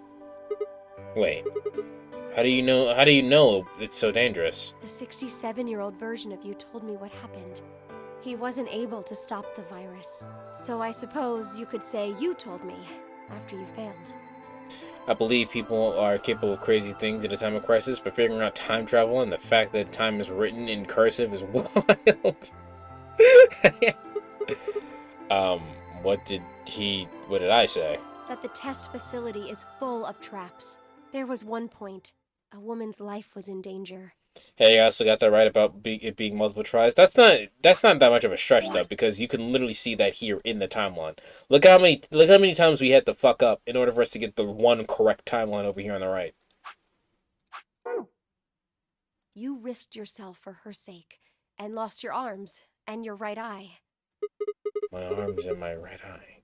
Wait. How do you know it's so dangerous? The 67-year-old version of you told me what happened. He wasn't able to stop the virus. So I suppose you could say you told me after you failed. I believe people are capable of crazy things at a time of crisis, but figuring out time travel and the fact that time is written in cursive is wild. What did I say? That the test facility is full of traps. There was one point. A woman's life was in danger. Hey, I also got that right about it being multiple tries. That's not that much of a stretch though, because you can literally see that here in the timeline. Look how many times we had to fuck up in order for us to get the one correct timeline over here on the right. You risked yourself for her sake, and lost your arms and your right eye. My arms and my right eye.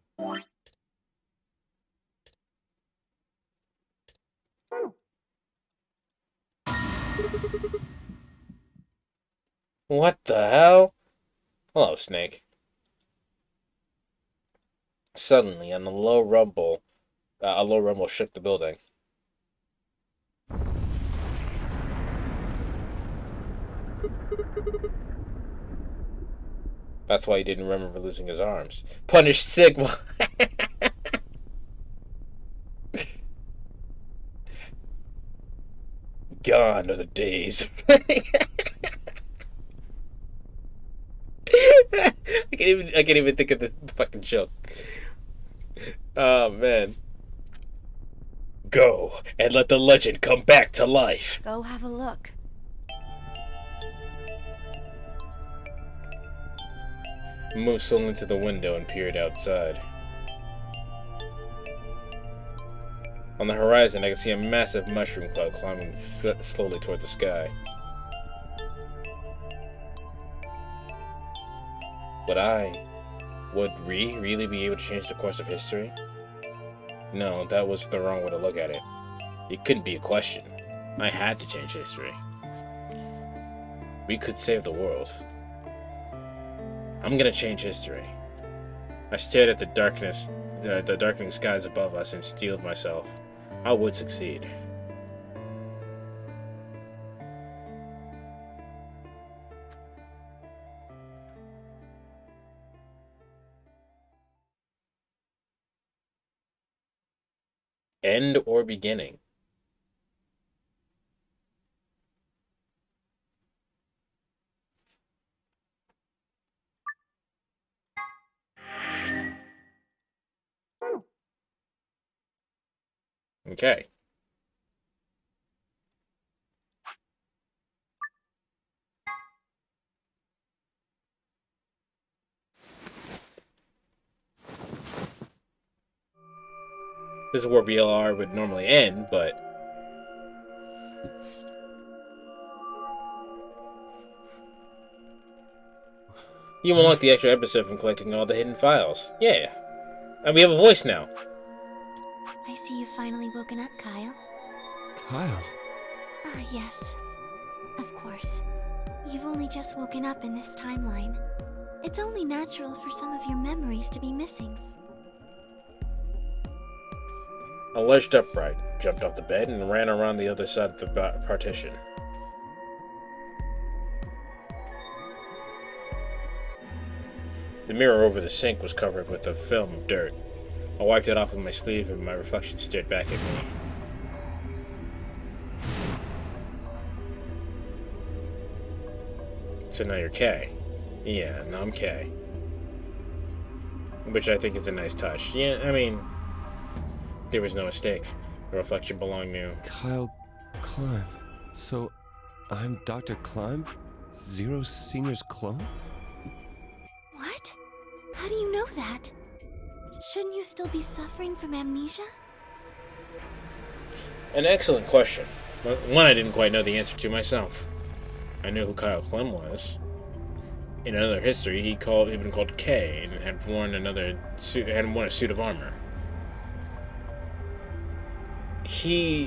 What the hell? Hello, Snake. Suddenly, on a low rumble shook the building. That's why he didn't remember losing his arms. Punish Sigma! Gone are the days. I can't even think of the fucking joke. Oh man. Go and let the legend come back to life. Go have a look. Moved slowly to the window and peered outside. On the horizon, I could see a massive mushroom cloud climbing slowly toward the sky. Would we really be able to change the course of history? No, that was the wrong way to look at it. It couldn't be a question. I had to change history. We could save the world. I'm gonna change history. I stared at the darkening skies above us and steeled myself. I would succeed. End or beginning? Okay. This is where BLR would normally end, but you unlock the extra episode from collecting all the hidden files. Yeah. And we have a voice now. I see you've finally woken up, Kyle. Kyle? Ah, yes. Of course. You've only just woken up in this timeline. It's only natural for some of your memories to be missing. I lurched upright, jumped off the bed, and ran around the other side of the partition. The mirror over the sink was covered with a film of dirt. I wiped it off with my sleeve and my reflection stared back at me. So now you're K. Yeah, now I'm K. Which I think is a nice touch. Yeah, I mean, there was no mistake. The reflection belonged to Kyle Climb. So, I'm Dr. Climb? Zero Senior's clone? What? that? Shouldn't you still be suffering from amnesia? An excellent question. One I didn't quite know the answer to myself. I knew who Kyle Clem was. In another history, he'd been called K and had worn a suit of armor. He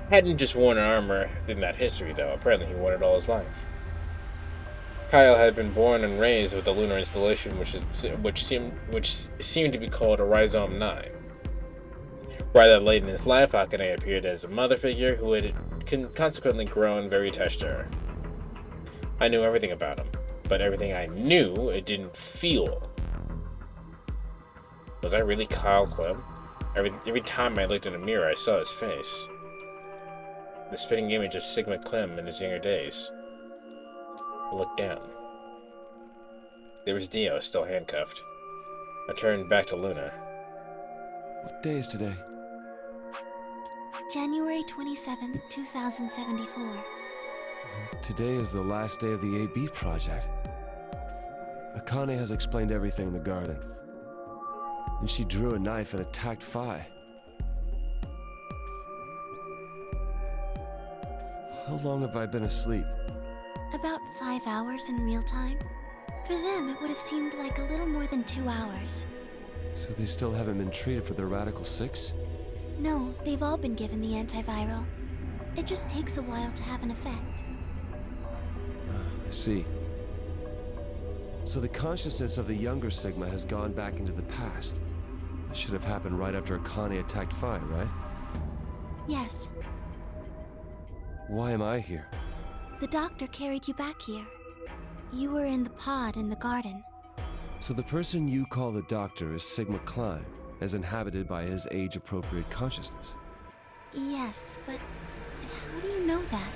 hadn't just worn an armor in that history, though. Apparently, he wore it all his life. Kyle had been born and raised with the lunar installation, which seemed to be called a Rhizome 9. Rather late in his life, Akane appeared as a mother figure who had consequently grown very attached to her. I knew everything about him, but everything I knew, it didn't feel. Was I really Kyle Clem? Every time I looked in a mirror, I saw his face. The spitting image of Sigma Clem in his younger days. I looked down. There was Dio, still handcuffed. I turned back to Luna. What day is today? January 27th, 2074. Today is the last day of the AB project. Akane has explained everything in the garden. And she drew a knife and attacked Phi. How long have I been asleep? About 5 hours in real time. For them, it would have seemed like a little more than 2 hours. So they still haven't been treated for their Radical 6? No, they've all been given the antiviral. It just takes a while to have an effect. I see. So the consciousness of the younger Sigma has gone back into the past. It should have happened right after Akane attacked Phi, right? Yes. Why am I here? The doctor carried you back here. You were in the pod in the garden. So the person you call the doctor is Sigma Klein, as inhabited by his age-appropriate consciousness. Yes, but how do you know that?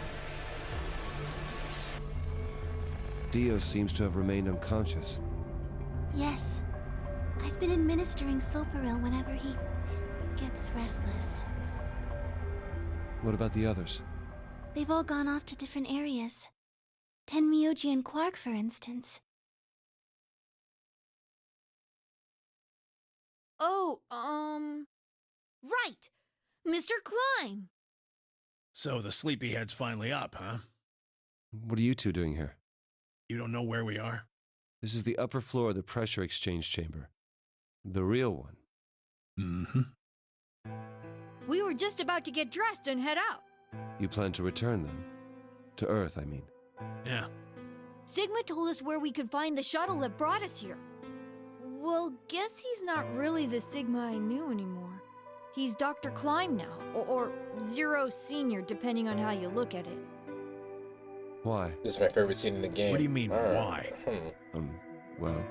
Dio seems to have remained unconscious. Yes. I've been administering Soparil whenever he gets restless. What about the others? They've all gone off to different areas. Tenmyoji and Quark, for instance. Oh, right! Mr. Klein! So the sleepyhead's finally up, huh? What are you two doing here? You don't know where we are? This is the upper floor of the pressure exchange chamber. The real one. Mm-hmm. We were just about to get dressed and head out. You plan to return them? To Earth, I mean. Yeah. Sigma told us where we could find the shuttle that brought us here. Well, guess he's not really the Sigma I knew anymore. He's Dr. Klein now, or Zero Senior, depending on how you look at it. Why? This is my favorite scene in the game. What do you mean, why? Well,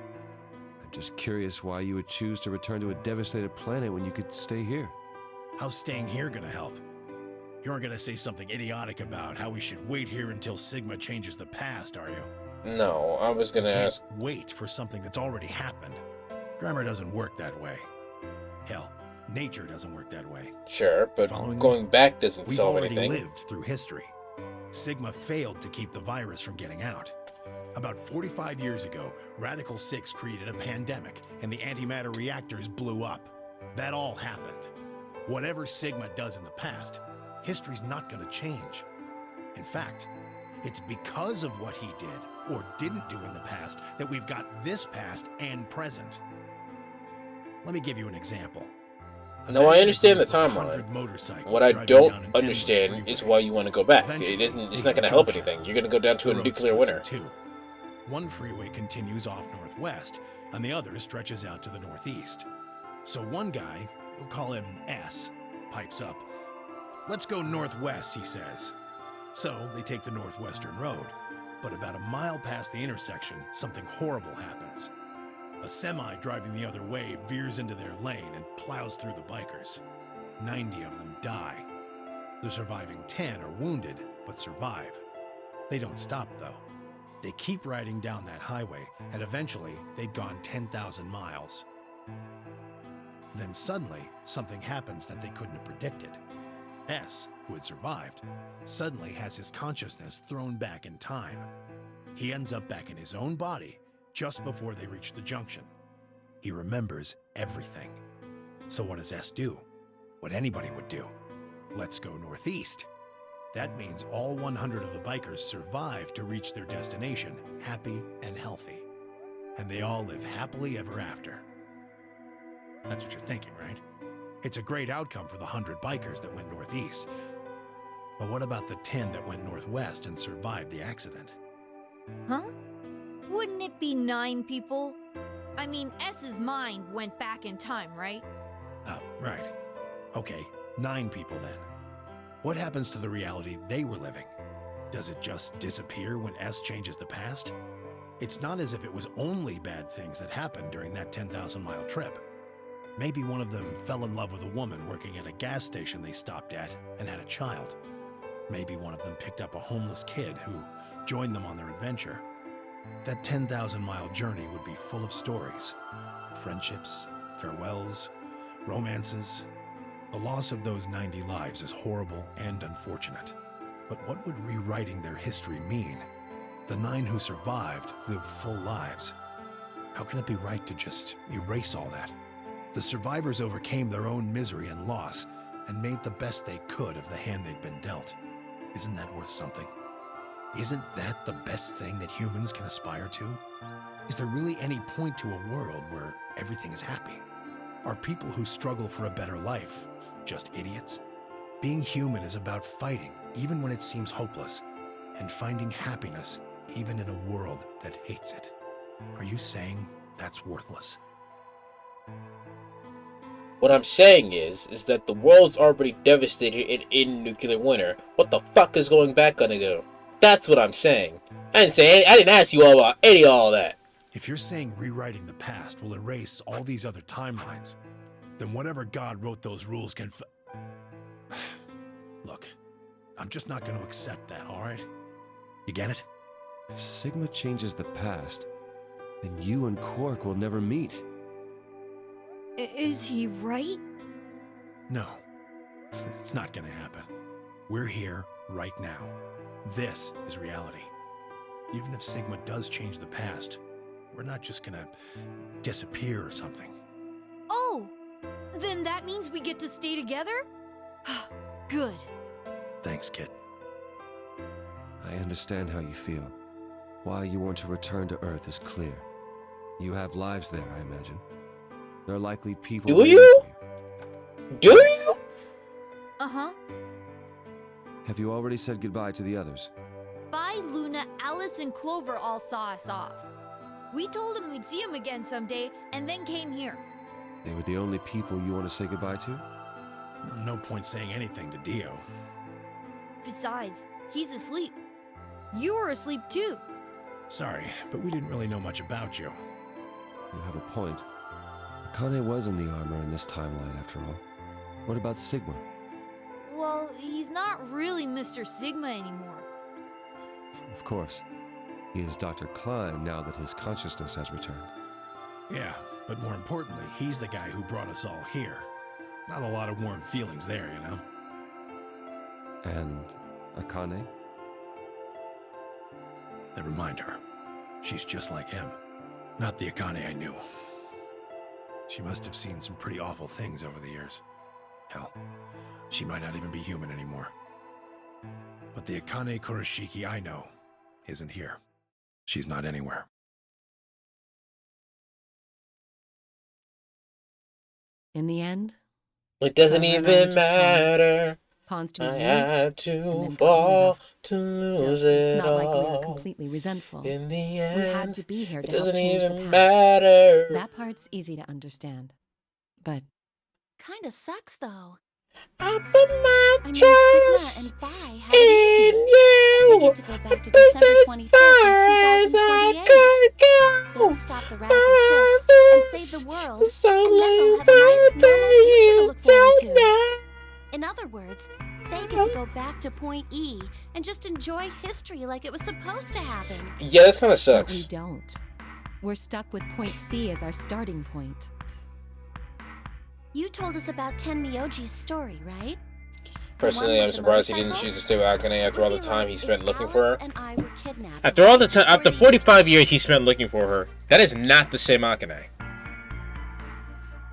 I'm just curious why you would choose to return to a devastated planet when you could stay here. How's staying here gonna help? You aren't gonna say something idiotic about how we should wait here until Sigma changes the past, are you? No, I was gonna ask. Wait for something that's already happened. Grammar doesn't work that way. Hell, nature doesn't work that way. Sure, but going back doesn't solve anything. We've already lived through history. Sigma failed to keep the virus from getting out. About 45 years ago, Radical 6 created a pandemic, and the antimatter reactors blew up. That all happened. Whatever Sigma does in the past, history's not gonna change. In fact, it's because of what he did, or didn't do in the past, that we've got this past and present. Let me give you an example. No, I understand the timeline. What I don't understand is why you want to go back. It's not going to help anything. You're going to go down to a nuclear winter. One freeway continues off northwest, and the other stretches out to the northeast. So one guy, we'll call him S, pipes up. "Let's go northwest," he says. So they take the northwestern road, but about a mile past the intersection, something horrible happens. A semi driving the other way veers into their lane and plows through the bikers. 90 of them die. The surviving 10 are wounded, but survive. They don't stop, though. They keep riding down that highway, and eventually they'd gone 10,000 miles. Then suddenly, something happens that they couldn't have predicted. S, who had survived, suddenly has his consciousness thrown back in time. He ends up back in his own body just before they reach the junction. He remembers everything. So what does S do? What anybody would do. Let's go northeast. That means all 100 of the bikers survive to reach their destination, happy and healthy. And they all live happily ever after. That's what you're thinking, right? It's a great outcome for the 100 bikers that went northeast. But what about the 10 that went northwest and survived the accident? Huh? Wouldn't it be 9 people? I mean, S's mind went back in time, right? Oh, right. Okay, 9 people then. What happens to the reality they were living? Does it just disappear when S changes the past? It's not as if it was only bad things that happened during that 10,000-mile trip. Maybe one of them fell in love with a woman working at a gas station they stopped at and had a child. Maybe one of them picked up a homeless kid who joined them on their adventure. That 10,000-mile journey would be full of stories. Friendships, farewells, romances. The loss of those 90 lives is horrible and unfortunate. But what would rewriting their history mean? The 9 who survived lived full lives. How can it be right to just erase all that? The survivors overcame their own misery and loss and made the best they could of the hand they'd been dealt. Isn't that worth something? Isn't that the best thing that humans can aspire to? Is there really any point to a world where everything is happy? Are people who struggle for a better life just idiots? Being human is about fighting, even when it seems hopeless, and finding happiness, even in a world that hates it. Are you saying that's worthless? What I'm saying is that the world's already devastated and in nuclear winter. What the fuck is going back gonna do? That's what I'm saying. I didn't ask you all about any of all that. If you're saying rewriting the past will erase all these other timelines, then whatever God wrote those rules can Look, I'm just not going to accept that, all right? You get it? If Sigma changes the past, then you and Quark will never meet. Is he right? No, it's not going to happen. We're here right now. This is reality. Even if Sigma does change the past, we're not just going to disappear or something. Oh! Then that means we get to stay together? Good. Thanks, kid. I understand how you feel. Why you want to return to Earth is clear. You have lives there, I imagine. There are likely people... Do you? Do you? Uh-huh. Have you already said goodbye to the others? Bye, Luna, Alice, and Clover all saw us off. We told them we'd see them again someday, and then came here. They were the only people you want to say goodbye to? No point saying anything to Dio. Besides, he's asleep. You were asleep too. Sorry, but we didn't really know much about you. You have a point. Akane was in the armor in this timeline, after all. What about Sigma? Well, he's not really Mr. Sigma anymore. Of course. He is Dr. Klein now that his consciousness has returned. Yeah, but more importantly, he's the guy who brought us all here. Not a lot of warm feelings there, you know? And Akane? Never mind her. She's just like him. Not the Akane I knew. She must have seen some pretty awful things over the years. Hell, she might not even be human anymore. But the Akane Kurashiki I know isn't here. She's not anywhere. In the end, it doesn't Clover and I even just matter. pawns to be I used had to and then fall gotten to rid of. lose Still, it's it not like we were all. completely resentful. In the We end, had to be here it to help doesn't change the even past. matter. That part's easy to understand. But Kinda sucks, though. I put my I mean, Sigma and Phi had it easy. They get to go back to December 25th in 2028. They'll stop the Radical Six and save the world, and then they'll have a nice, normal future to look forward to. In other words, they get to go back to Point E and just enjoy history like it was supposed to happen. Yeah, that kind of But we sucks. don't. We're stuck with Point C as our starting point. You told us about Ten Myoji's story, right? Personally, I'm surprised he didn't choose to stay with Akane after all the time he spent looking for her. And I were kidnapped. After all the time, after 45 years he spent looking for her, that is not the same Akane.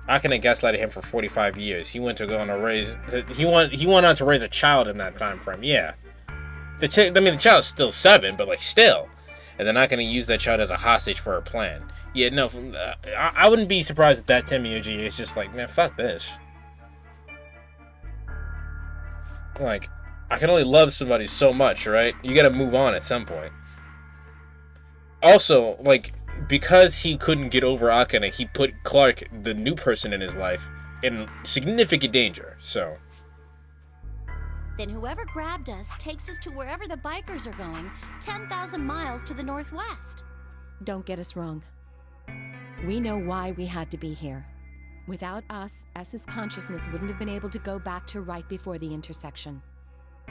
Akane gaslighted him for 45 years. He went on to raise a child in that time frame. Yeah. The child's still 7, but like still. And then Akane used that child as a hostage for her plan. Yeah, no, I wouldn't be surprised if that Tenmyuji is just like, man, fuck this. Like, I can only love somebody so much, right? You gotta move on at some point. Also, like, because he couldn't get over Akane, he put Clark, the new person in his life, in significant danger, so... Then whoever grabbed us takes us to wherever the bikers are going, 10,000 miles to the northwest. Don't get us wrong. We know why we had to be here. Without us, S's consciousness wouldn't have been able to go back to right before the intersection.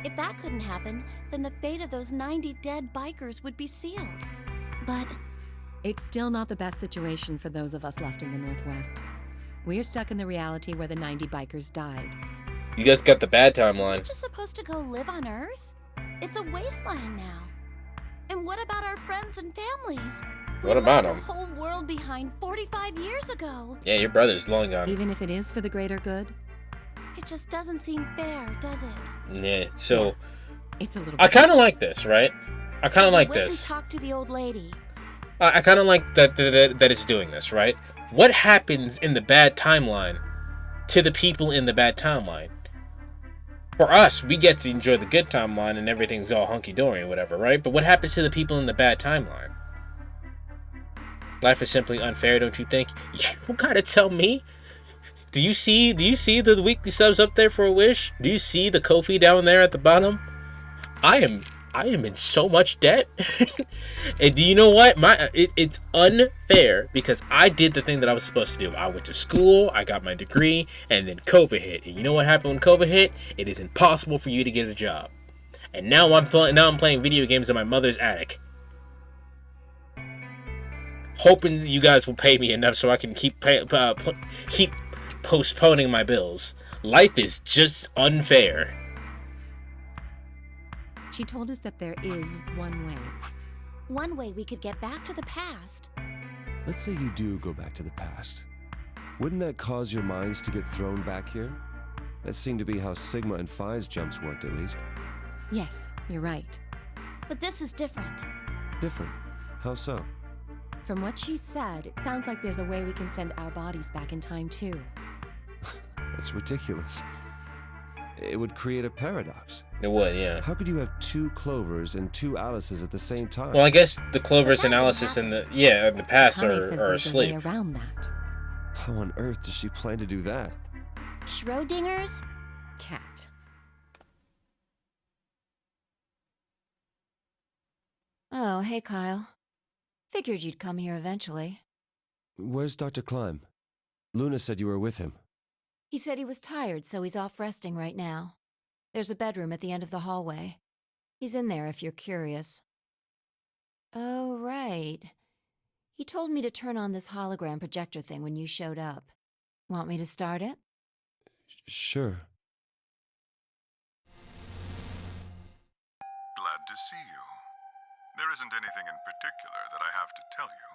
If that couldn't happen, then the fate of those 90 dead bikers would be sealed. But... it's still not the best situation for those of us left in the Northwest. We're stuck in the reality where the 90 bikers died. You guys got the bad timeline. We're just supposed to go live on Earth? It's a wasteland now. And what about our friends and families? What about them? We left the whole world behind 45 years ago. Yeah, your brother's long gone. Even if it is for the greater good, it just doesn't seem fair, does it? Yeah, so... yeah. It's a little I kind of like this, right? I kind of like this. Talk to the old lady. I kind of like that it's doing this, right? What happens in the bad timeline to the people in the bad timeline? For us, we get to enjoy the good timeline and everything's all hunky-dory or whatever, right? But what happens to the people in the bad timeline? Life is simply unfair, don't you think? You gotta tell me. Do you see the weekly subs up there for a wish? Do you see the Ko-fi down there at the bottom? I am in so much debt. And do you know what? It's unfair because I did the thing that I was supposed to do. I went to school, I got my degree, and then COVID hit. And you know what happened when COVID hit? It is impossible for you to get a job. And now I'm playing video games in my mother's attic. Hoping that you guys will pay me enough so I can keep postponing my bills. Life is just unfair. She told us that there is one way. One way we could get back to the past. Let's say you do go back to the past. Wouldn't that cause your minds to get thrown back here? That seemed to be how Sigma and Phi's jumps worked, at least. Yes, you're right. But this is different. Different? How so? From what she said, it sounds like there's a way we can send our bodies back in time, too. That's ridiculous. It would create a paradox. It would, yeah. How could you have 2 Clovers and 2 Alices at the same time? Well, I guess the Clovers and Alices in the past are asleep. Way around that. How on earth does she plan to do that? Schrodinger's cat. Oh, hey, Kyle. Figured you'd come here eventually. Where's Dr. Klein? Luna said you were with him. He said he was tired, so he's off resting right now. There's a bedroom at the end of the hallway. He's in there if you're curious. Oh, right. He told me to turn on this hologram projector thing when you showed up. Want me to start it? Sure. Glad to see you. There isn't anything in particular that I have to tell you.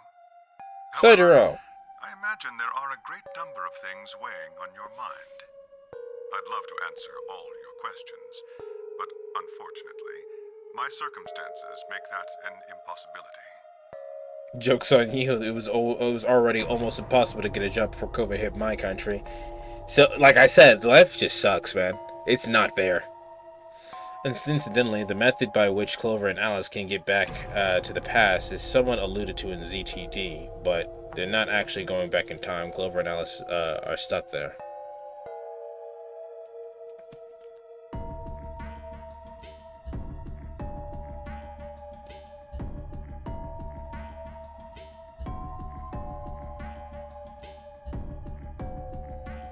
However, I imagine there are a great number of things weighing on your mind. I'd love to answer all your questions, but unfortunately, my circumstances make that an impossibility. Joke's on you, it was already almost impossible to get a job before COVID hit my country. So, like I said, life just sucks, man. It's not fair. And incidentally, the method by which Clover and Alice can get back to the past is somewhat alluded to in ZTD, but they're not actually going back in time. Clover and Alice are stuck there.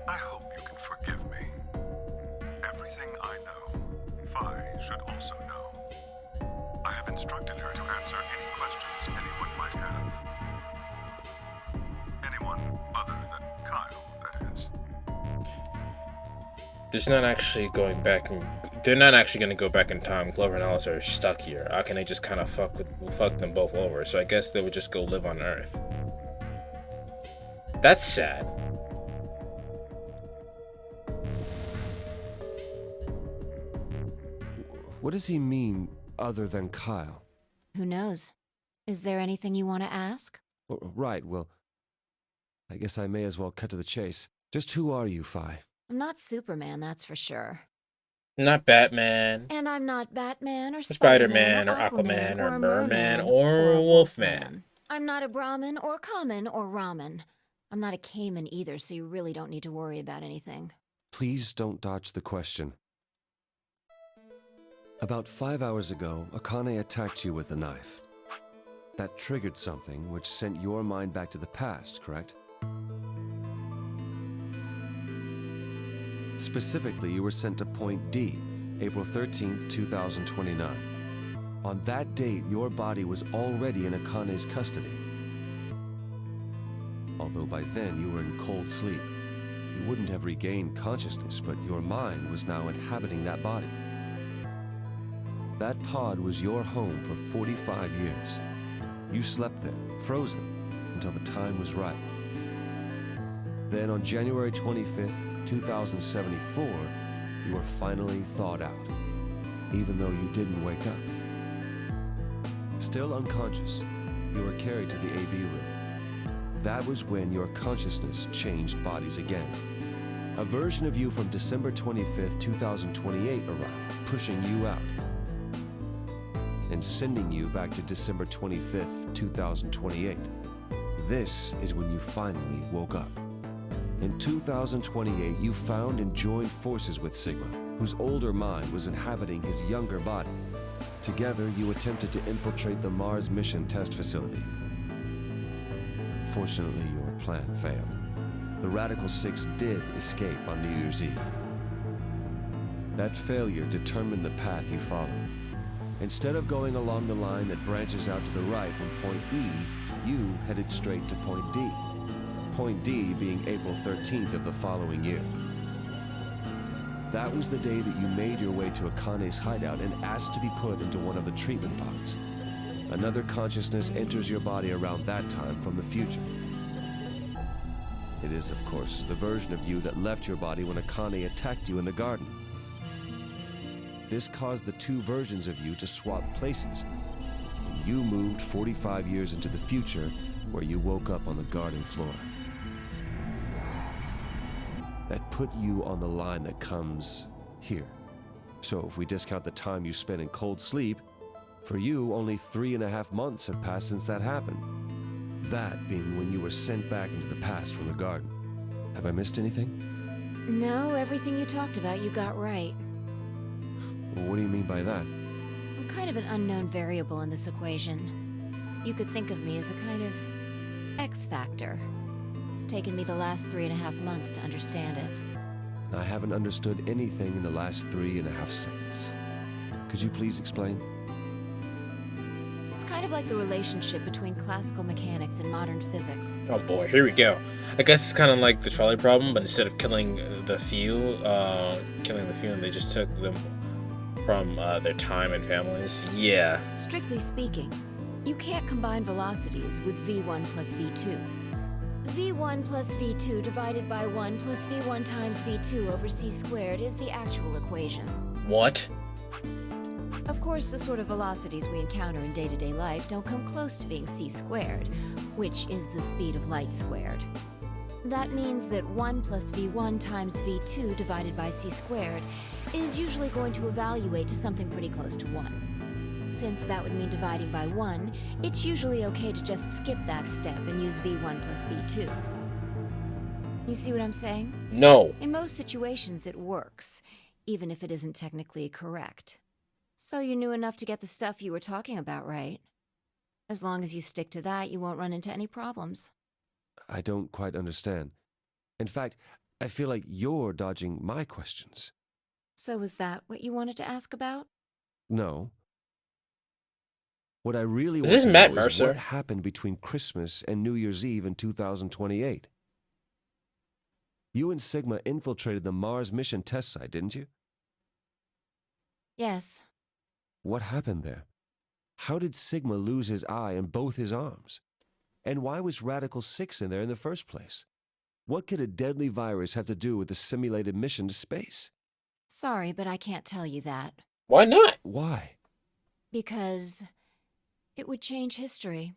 I hope you can forgive me. Everything I know, Phi should also know. I have instructed her to answer any questions anyone might have. Anyone other than Kyle, that is. There's not actually going back. They're not actually going to go back in time. Clover and Alice are stuck here. How can they just kind of fuck them both over? So I guess they would just go live on Earth. That's sad. What does he mean, other than Kyle? Who knows? Is there anything you want to ask? Right, well, I guess I may as well cut to the chase. Just who are you, Phi? I'm not Superman, that's for sure. Not Batman, And I'm not Batman or Spider-Man, Spider-Man or Aquaman Aquaman, or or Merman, Merman or Wolfman. I'm not a Brahmin or Kamen or Ramen. I'm not a Cayman either, so you really don't need to worry about anything. Please don't dodge the question. About 5 hours ago, Akane attacked you with a knife. That triggered something which sent your mind back to the past, correct? Specifically, you were sent to Point D, April 13th, 2029. On that date, your body was already in Akane's custody. Although by then you were in cold sleep. You wouldn't have regained consciousness, but your mind was now inhabiting that body. That pod was your home for 45 years. You slept there, frozen, until the time was right. Then on January 25th, 2074, you were finally thawed out, even though you didn't wake up. Still unconscious, you were carried to the AB room. That was when your consciousness changed bodies again. A version of you from December 25th, 2028 arrived, pushing you out, and sending you back to December 25th, 2028. This is when you finally woke up. In 2028, you found and joined forces with Sigma, whose older mind was inhabiting his younger body. Together, you attempted to infiltrate the Mars mission test facility. Fortunately, your plan failed. The Radical Six did escape on New Year's Eve. That failure determined the path you followed. Instead of going along the line that branches out to the right from Point E, you headed straight to Point D. Point D being April 13th of the following year. That was the day that you made your way to Akane's hideout and asked to be put into one of the treatment pods. Another consciousness enters your body around that time from the future. It is, of course, the version of you that left your body when Akane attacked you in the garden. This caused the two versions of you to swap places, and you moved 45 years into the future, where you woke up on the garden floor. That put you on the line that comes here. So if we discount the time you spent in cold sleep, for you, only 3.5 months have passed since that happened. That being when you were sent back into the past from the garden. Have I missed anything? No, everything you talked about you got right. Well, what do you mean by that? I'm kind of an unknown variable in this equation. You could think of me as a kind of X factor. It's taken me the last 3.5 months to understand it. I haven't understood anything in the last 3.5 seconds. Could you please explain? It's kind of like the relationship between classical mechanics and modern physics. Oh boy, here we go. I guess it's kind of like the trolley problem, but instead of killing the few, they just took them from their time and families. Yeah. Strictly speaking, you can't combine velocities with v1 plus v2. v1 plus v2 divided by 1 plus v1 times v2 over c squared is the actual equation. What? Of course, the sort of velocities we encounter in day-to-day life don't come close to being c squared, which is the speed of light squared. That means that 1 plus v1 times v2 divided by c squared is usually going to evaluate to something pretty close to 1. Since that would mean dividing by 1, it's usually okay to just skip that step and use v1 plus v2. You see what I'm saying? No. In most situations, it works, even if it isn't technically correct. So you knew enough to get the stuff you were talking about right. As long as you stick to that, you won't run into any problems. I don't quite understand. In fact, I feel like you're dodging my questions. So was that what you wanted to ask about? No. What I really Is want this to Matt know is Mercer? what happened between Christmas and New Year's Eve in 2028. You and Sigma infiltrated the Mars mission test site, didn't you? Yes. What happened there? How did Sigma lose his eye and both his arms? And why was Radical 6 in there in the first place? What could a deadly virus have to do with the simulated mission to space? Sorry, but I can't tell you that. Why not? Why? Because it would change history.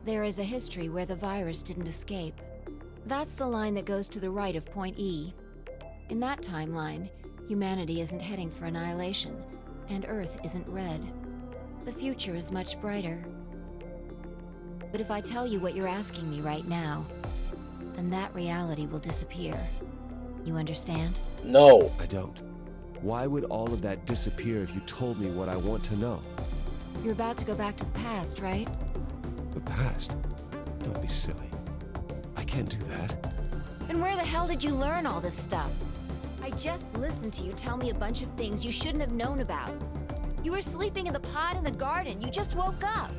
There is a history where the virus didn't escape. That's the line that goes to the right of Point E. In that timeline, humanity isn't heading for annihilation, and Earth isn't red. The future is much brighter. But if I tell you what you're asking me right now, then that reality will disappear. You understand? No. I don't. Why would all of that disappear if you told me what I want to know? You're about to go back to the past, right? The past? Don't be silly. I can't do that. And where the hell did you learn all this stuff? I just listened to you tell me a bunch of things you shouldn't have known about. You were sleeping in the pod in the garden. You just woke up.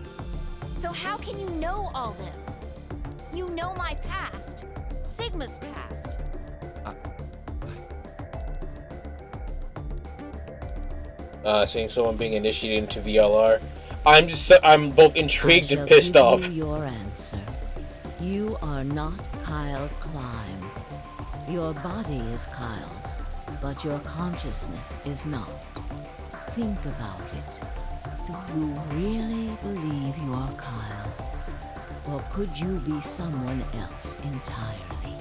So how can you know all this? You know my past. Sigma's past. Seeing someone being initiated into VLR. I'm both intrigued and pissed off. Give you your answer. You are not Kyle Climb. Your body is Kyle's, but your consciousness is not. Think about it. Do you really believe you are Kyle? Or could you be someone else entirely?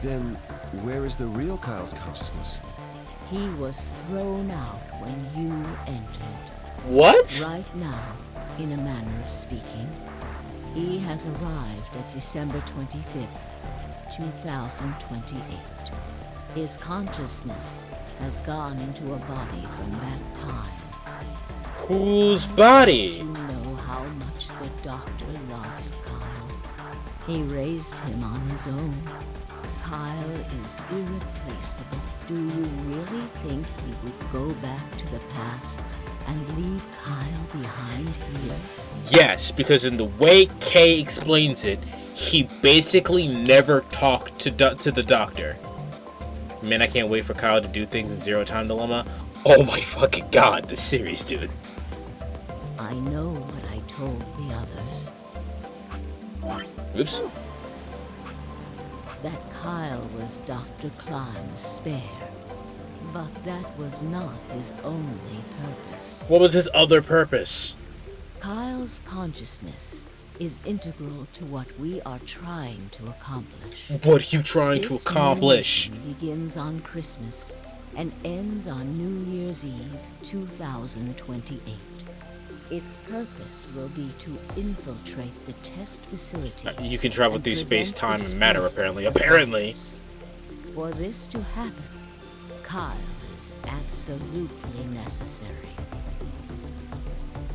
Then, where is the real Kyle's consciousness? He was thrown out when you entered. What? Right now, in a manner of speaking, he has arrived at December 25th, 2028. His consciousness has gone into a body from that time. Whose body? You know how much the doctor loves Kyle. He raised him on his own. Kyle is irreplaceable. Do you really think he would go back to the past and leave Kyle behind here? Yes, because in the way Kay explains it, he basically never talked to the doctor. Man, I can't wait for Kyle to do things in Zero Time Dilemma. Oh my fucking god, the series, dude. I know what I told the others. Oops. That Kyle was Dr. Climb's spare. But that was not his only purpose. What was his other purpose? Kyle's consciousness is integral to what we are trying to accomplish. What are you trying to accomplish? This mission begins on Christmas and ends on New Year's Eve, 2028. Its purpose will be to infiltrate the test facility. You can travel through space, time, and matter, apparently. Apparently! For this to happen, Kyle is absolutely necessary.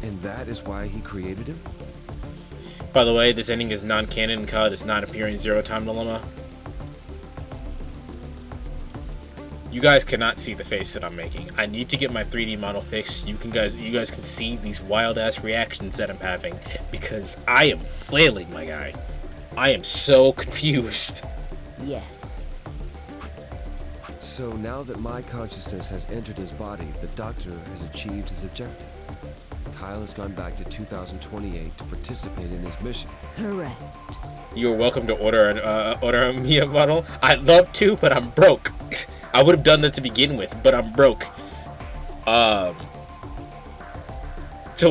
And that is why he created him? By the way, this ending is non-canon and Kyle does not appear in Zero Time Dilemma. You guys cannot see the face that I'm making. I need to get my 3D model fixed. You guys can see these wild-ass reactions that I'm having because I am flailing, my guy. I am so confused. Yes. So now that my consciousness has entered his body, the doctor has achieved his objective. Kyle has gone back to 2028 to participate in his mission. Correct. You're welcome to order me a model. I'd love to, but I'm broke. I would have done that to begin with, but I'm broke. So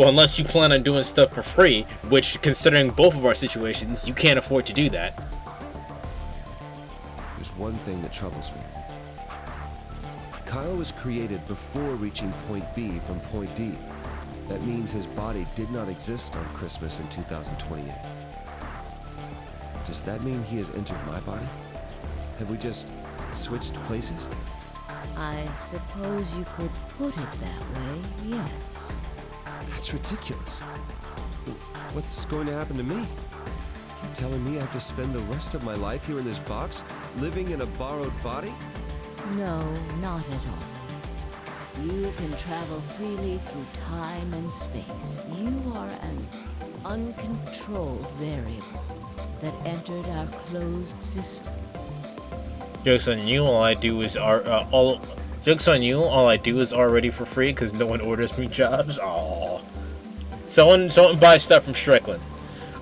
unless you plan on doing stuff for free, which, considering both of our situations, you can't afford to do that. There's one thing that troubles me. Kyle was created before reaching point B from point D. That means his body did not exist on Christmas in 2028. Does that mean he has entered my body? Have we just switched places? I suppose you could put it that way, yes. That's ridiculous. What's going to happen to me? You telling me I have to spend the rest of my life here in this box, living in a borrowed body? No, not at all. You can travel freely through time and space. You are an uncontrolled variable that entered our closed system. Jokes on you, all I do is jokes on you, all I do is already for free because no one orders me jobs. Aww. Someone buys stuff from Strickland.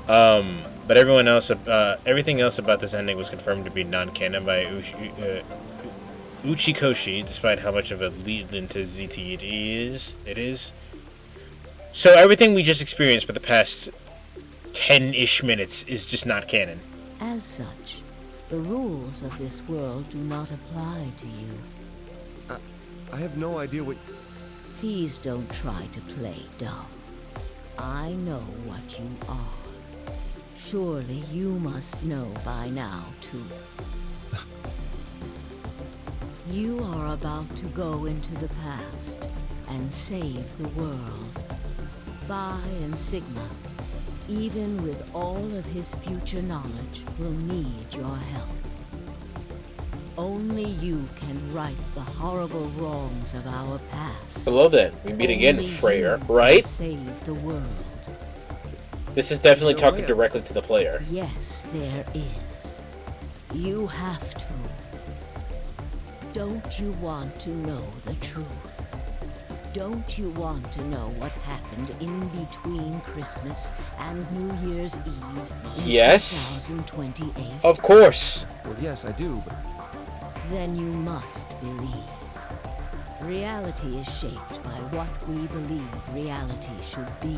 But everything else about this ending was confirmed to be non-canon by Uchikoshi, despite how much of a lead into ZT it is. So everything we just experienced for the past 10-ish minutes is just not canon. As such, the rules of this world do not apply to you. I have no idea what... Please don't try to play dumb. I know what you are. Surely you must know by now, too. You are about to go into the past and save the world. Phi and Sigma, even with all of his future knowledge, will need your help. Only you can right the horrible wrongs of our past. I love that. We meet again, Freyr, right? Save the world. This is definitely talking directly to the player. Yes, there is. You have to. Don't you want to know the truth? Don't you want to know what happened in between Christmas and New Year's Eve? Yes. 2028? Of course. Well, yes, I do, but... Then you must believe. Reality is shaped by what we believe reality should be.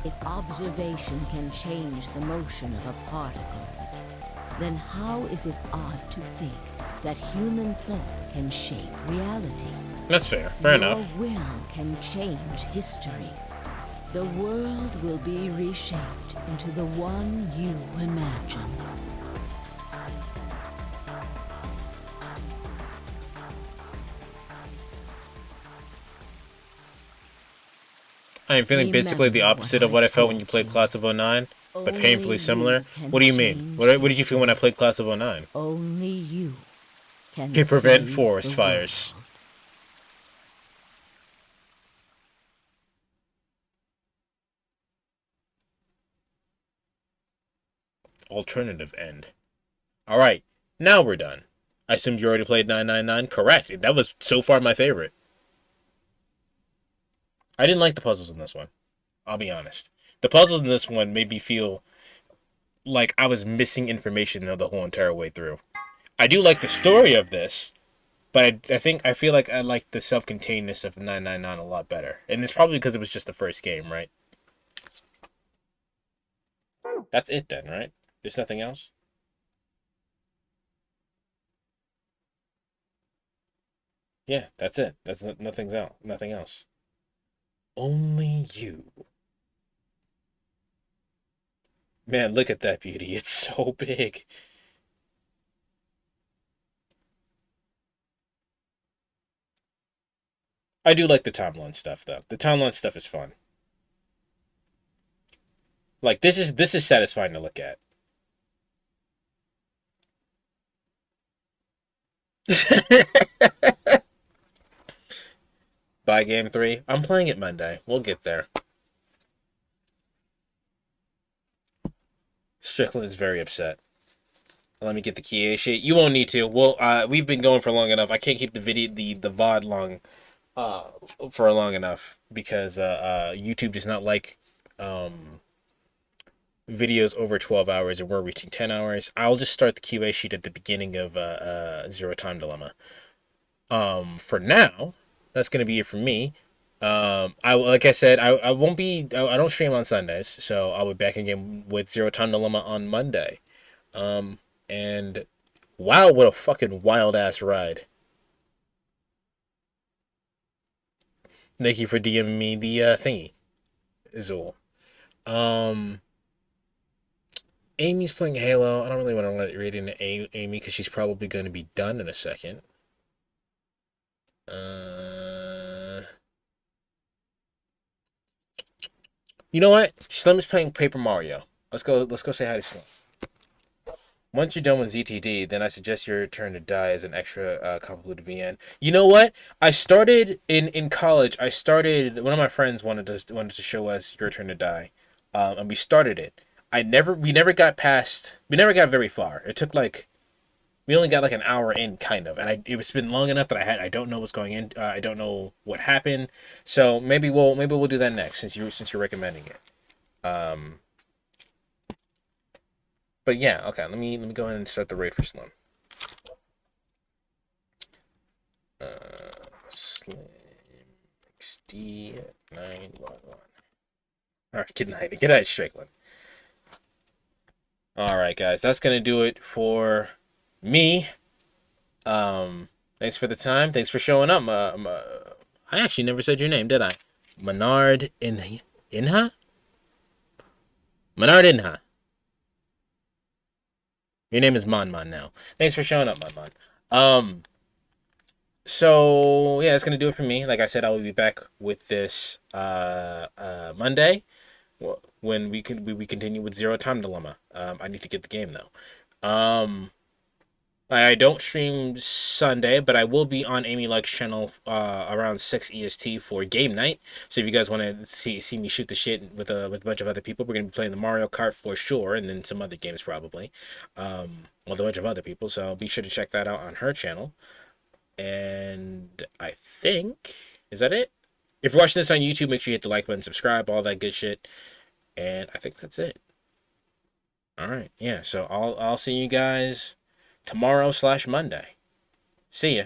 If observation can change the motion of a particle, then how is it odd to think that human thought can shape reality? That's fair. Fair enough. Your will can change history. The world will be reshaped into the one you imagine. I am feeling basically the opposite of what I felt when you played Class of '09, but painfully similar. What do you mean? What did you feel when I played Class of '09? Only you can prevent save forest the fires. world. Alternative end. Alright, now we're done. I assumed you already played 999? Correct. That was so far my favorite. I didn't like the puzzles in this one. I'll be honest. The puzzles in this one made me feel like I was missing information the whole entire way through. I do like the story of this, but I feel like I like the self-containedness of 999 a lot better. And it's probably because it was just the first game, right? That's it then, right? There's nothing else? Yeah, that's it. That's nothing else. Nothing else. Only you. Man, look at that beauty. It's so big. I do like the timeline stuff though. The timeline stuff is fun. Like this is satisfying to look at. By game 3. I'm playing it Monday. We'll get there. Strickland is very upset. Let me get the key sheet. You won't need to. Well, we've been going for long enough. I can't keep the VOD long for long enough because YouTube does not like videos over 12 hours, and we're reaching 10 hours. I'll just start the QA sheet at the beginning of Zero Time Dilemma. For now, that's gonna be it for me. Like I said, I won't be. I don't stream on Sundays, so I'll be back again with Zero Time Dilemma on Monday. And wow, what a fucking wild ass ride! Thank you for DMing me the thingy. Is all. Amy's playing Halo. I don't really want to let it read into Amy because she's probably going to be done in a second. You know what? Slim is playing Paper Mario. Let's go say hi to Slim. Once you're done with ZTD, then I suggest your turn to die as an extra convoluted VN. You know what? I started in college. One of my friends wanted to show us Your Turn to Die, and we started it. We never got very far. It took we only got like an hour in, kind of, and it was been long enough that I don't know what's going in. I don't know what happened. So maybe we'll do that next since you're recommending it. But yeah, okay. Let me go ahead and start the raid for Slim. Slim XD911. Alright, good night. Good night, Strickland. Alright, guys, that's gonna do it for me. Thanks for the time. Thanks for showing up. I actually never said your name, did I? Menard Inha? Menard Inha. Your name is Mon now. Thanks for showing up, Mon. So yeah, that's gonna do it for me. Like I said, I will be back with this Monday when we continue with Zero Time Dilemma. I need to get the game though. I don't stream Sunday, but I will be on Amy Luck's channel around 6 EST for game night. So if you guys want to see me shoot the shit with a bunch of other people, we're gonna be playing the Mario Kart for sure, and then some other games probably, with a bunch of other people. So be sure to check that out on her channel. And I think, is that it? If you're watching this on YouTube, make sure you hit the like button, subscribe, all that good shit. And I think that's it. All right, yeah. So I'll see you guys tomorrow/Monday. See ya.